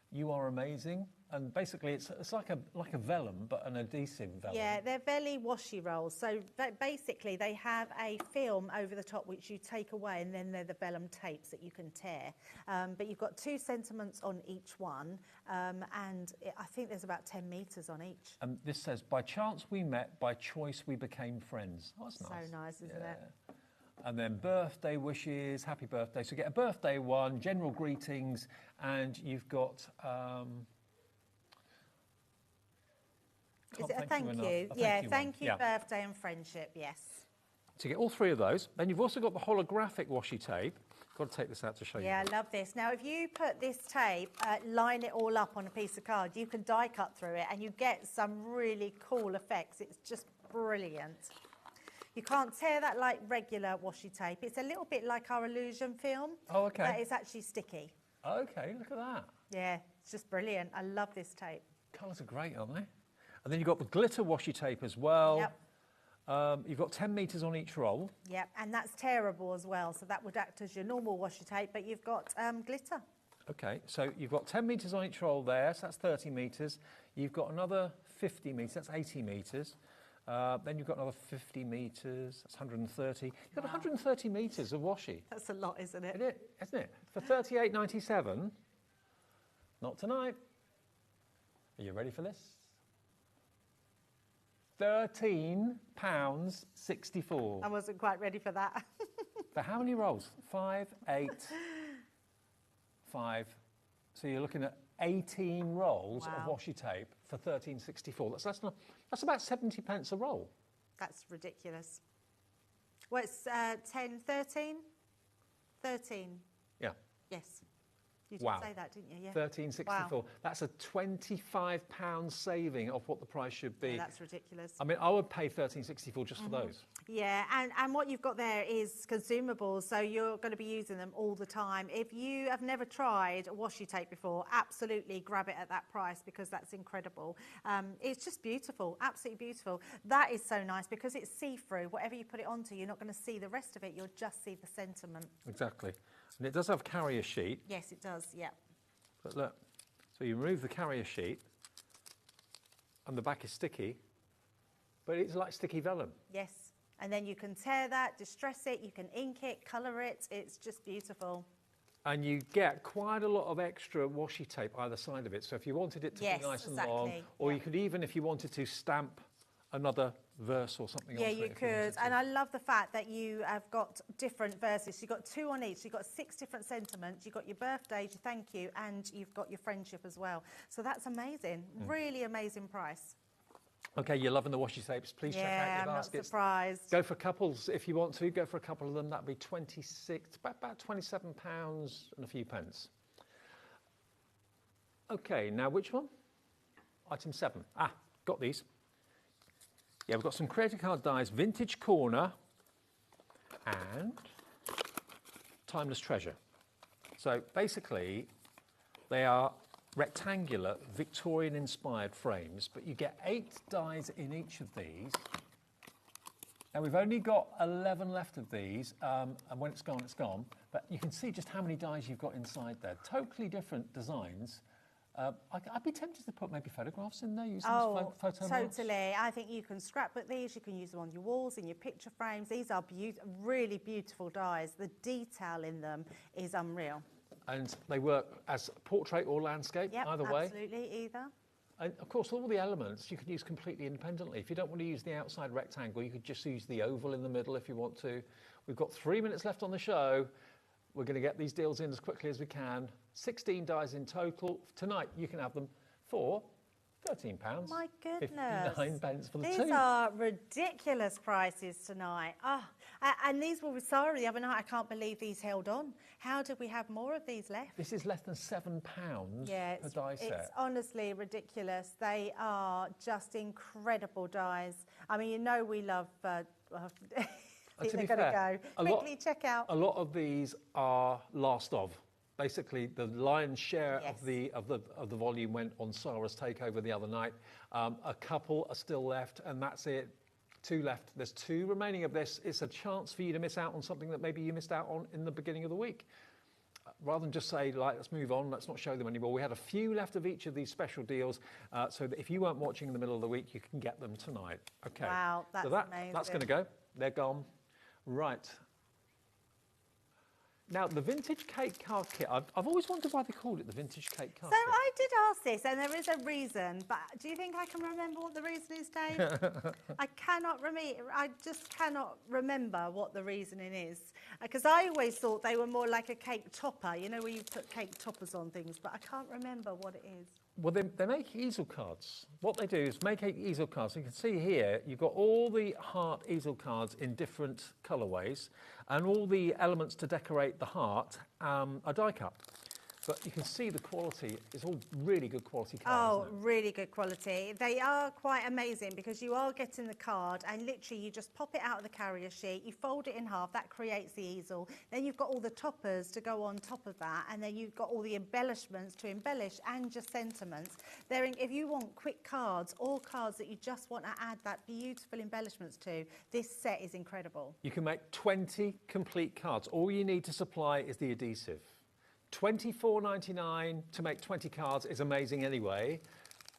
You are amazing. And basically it's like a vellum, but an adhesive vellum. Yeah, they're belly washi rolls. So basically they have a film over the top which you take away, and then they're the vellum tapes that you can tear. But you've got 2 sentiments on each one, and I think there's about 10 metres on each. And this says, by chance we met, by choice we became friends. Oh, that's nice. So nice, isn't it? And then birthday wishes, happy birthday. So you get a birthday one, general greetings, and you've got... Is it a thank you? Yeah, thank you, birthday and friendship, yes. So you get all 3 of those. Then you've also got the holographic washi tape. Got to take this out to show you. Yeah, I love this. Now, if you put this tape, line it all up on a piece of card, you can die cut through it and you get some really cool effects. It's just brilliant. You can't tear that like regular washi tape. It's a little bit like our illusion film. Oh, okay. But it's actually sticky. Okay, look at that. Yeah, it's just brilliant. I love this tape. Colours are great, aren't they? And then you've got the glitter washi tape as well. Yep. You've got 10 metres on each roll. Yep, and that's tearable as well. So that would act as your normal washi tape, but you've got glitter. Okay, so you've got 10 metres on each roll there, so that's 30 metres. You've got another 50 metres, that's 80 metres. Then you've got another 50 metres, that's 130. You've got 130 metres of washi. That's a lot, isn't it? Isn't it? For $38.97, not tonight. Are you ready for this? £13.64. I wasn't quite ready for that. For how many rolls? 5, 8, 5. So you're looking at 18 rolls of washi tape for £13.64. That's about 70 pence a roll. That's ridiculous. Well, it's 10, 13? 13. Yeah. Yes. You did say that, didn't you? Yeah. £13.64. Wow. That's a £25 saving of what the price should be. Yeah, that's ridiculous. I mean, I would pay £13.64 just for those. Yeah, and what you've got there is consumables, so you're going to be using them all the time. If you have never tried washi tape before, absolutely grab it at that price because that's incredible. It's just beautiful, absolutely beautiful. That is so nice because it's see-through. Whatever you put it onto, you're not going to see the rest of it. You'll just see the sentiment. Exactly. And it does have carrier sheet. Yes, it does, yeah. But look, so you remove the carrier sheet and the back is sticky, but it's like sticky vellum. Yes, and then you can tear that, distress it, you can ink it, colour it. It's just beautiful. And you get quite a lot of extra washi tape either side of it. So if you wanted it to be nice and long, or you could even, if you wanted to, stamp another verse or something. Yeah, you could. And I love the fact that you have got different verses. You've got 2 on each. You've got 6 different sentiments. You've got your birthday, your thank you, and you've got your friendship as well. So that's amazing. Really amazing price. Okay, you're loving the washi tapes. Please check out your baskets. I'm not surprised. Go for couples if you want to. Go for a couple of them. That'd be about £27 and a few pence. Okay, now which one? Item 7. Got these. Yeah, we've got some creative card dies, Vintage Corner and Timeless Treasure. So basically, they are rectangular, Victorian-inspired frames, but you get 8 dies in each of these. Now, we've only got 11 left of these, and when it's gone, it's gone. But you can see just how many dies you've got inside there. Totally different designs. I'd be tempted to put maybe photographs in there, using photo mods. Totally. I think you can scrapbook these, you can use them on your walls, in your picture frames. These are really beautiful dies. The detail in them is unreal. And they work as portrait or landscape, either way. Absolutely, either. And of course, all the elements you can use completely independently. If you don't want to use the outside rectangle, you could just use the oval in the middle if you want to. We've got 3 minutes left on the show. We're going to get these deals in as quickly as we can. 16 dies in total. Tonight, you can have them for £13. My goodness. 59 pence for the These two. are ridiculous prices tonight. And these were with Sarah the other night. I can't believe these held on. How did we have more of these left? This is less than £7 per die set. It's honestly ridiculous. They are just incredible dies. I mean, you know we love... To be they're fair, going to go. Quickly check out. A lot of these are last of. Basically, the lion's share of the volume went on Sarah's takeover the other night. A couple are still left, and that's it. 2 left. There's 2 remaining of this. It's a chance for you to miss out on something that maybe you missed out on in the beginning of the week. Rather than just say, let's move on, let's not show them anymore. We had a few left of each of these special deals, so that if you weren't watching in the middle of the week, you can get them tonight. Okay. Wow, that's amazing. That's going to go. They're gone. Right. Now, the vintage cake card kit, I've always wondered why they called it the vintage cake card kit. So I did ask this, and there is a reason, but do you think I can remember what the reason is, Dave? I just cannot remember what the reasoning is. Because I always thought they were more like a cake topper, you know, where you put cake toppers on things, but I can't remember what it is. Well, they make easel cards. What they do is make easel cards. You can see here, you've got all the heart easel cards in different colourways, and all the elements to decorate the heart are die cut. But you can see the quality is all really good quality cards. Oh, really good quality. They are quite amazing because you are getting the card and literally you just pop it out of the carrier sheet, you fold it in half, that creates the easel. Then you've got all the toppers to go on top of that, and then you've got all the embellishments to embellish and just sentiments. If you want quick cards or cards that you just want to add that beautiful embellishments to, this set is incredible. You can make 20 complete cards. All you need to supply is the adhesive. $24.99 to make 20 cards is amazing anyway.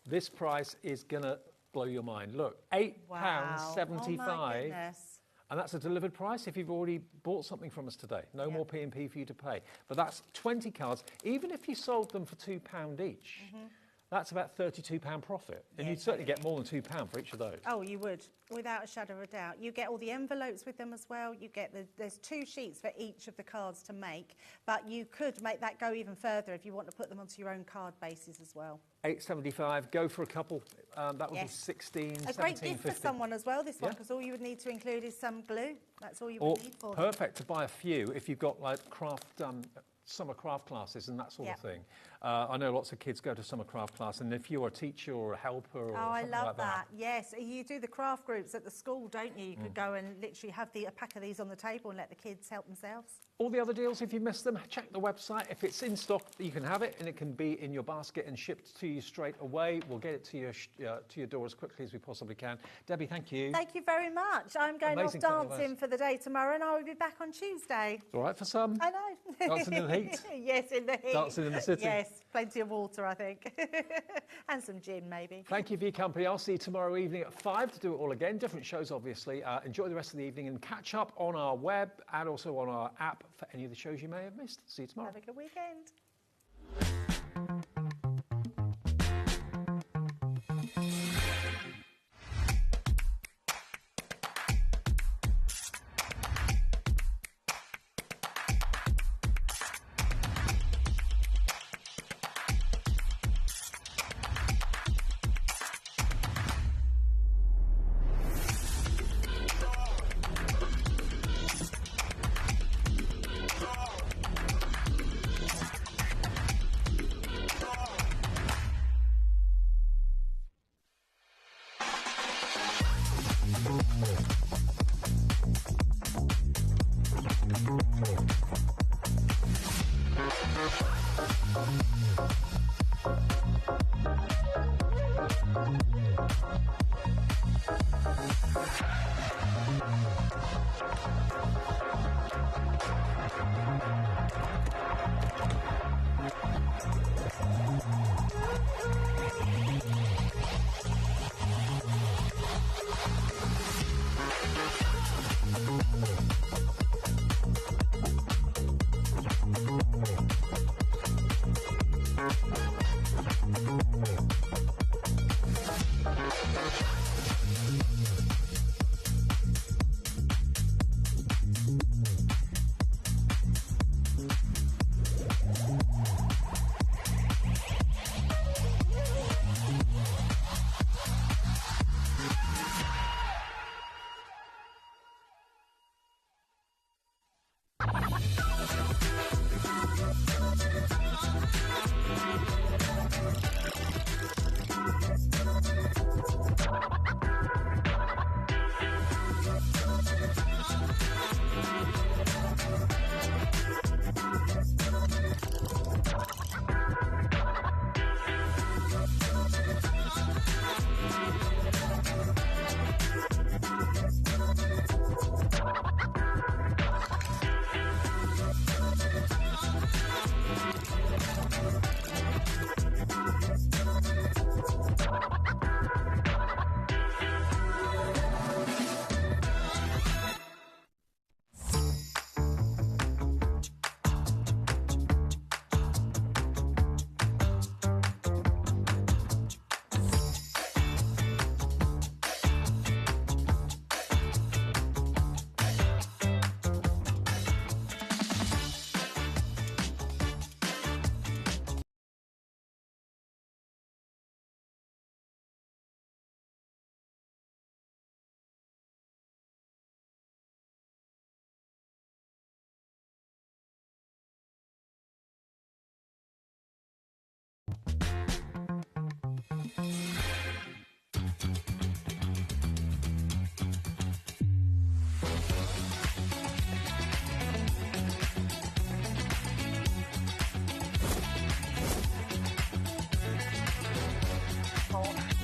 This price is going to blow your mind. Look, £8.75. Oh my goodness. And that's a delivered price if you've already bought something from us today. No more P&P for you to pay. But that's 20 cards. Even if you sold them for £2 each, That's about £32 profit. And you'd certainly get more than £2 for each of those. Oh, you would, without a shadow of a doubt. You get all the envelopes with them as well. You get there's 2 sheets for each of the cards to make, but you could make that go even further if you want to put them onto your own card bases as well. $8.75. Go for a couple. That would be 16, a 17, great gift 50. for someone as well, this one, because all you would need to include is some glue. That's all you would need for them. Perfect to buy a few if you've got like summer craft classes and that sort of thing. I know lots of kids go to summer craft class, and if you're a teacher or a helper or something I love like that. Yes, you do the craft groups at the school, don't you? You could go and literally have a pack of these on the table and let the kids help themselves. All the other deals, if you missed them, check the website. If it's in stock, you can have it, and it can be in your basket and shipped to you straight away. We'll get it to your door as quickly as we possibly can. Debbie, thank you. Thank you very much. I'm going Amazing off dancing for the day tomorrow, and I will be back on Tuesday. It's all right for some. I know. Dancing in the heat. Yes, in the heat. Dancing in the city. Yes, plenty of water, I think. And some gin, maybe. Thank you for your company. I'll see you tomorrow evening at 5 to do it all again. Different shows, obviously. Enjoy the rest of the evening and catch up on our web and also on our app for any of the shows you may have missed. See you tomorrow. Have a good weekend.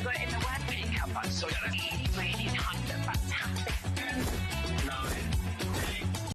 But in the web pickup, I saw it really, really hard.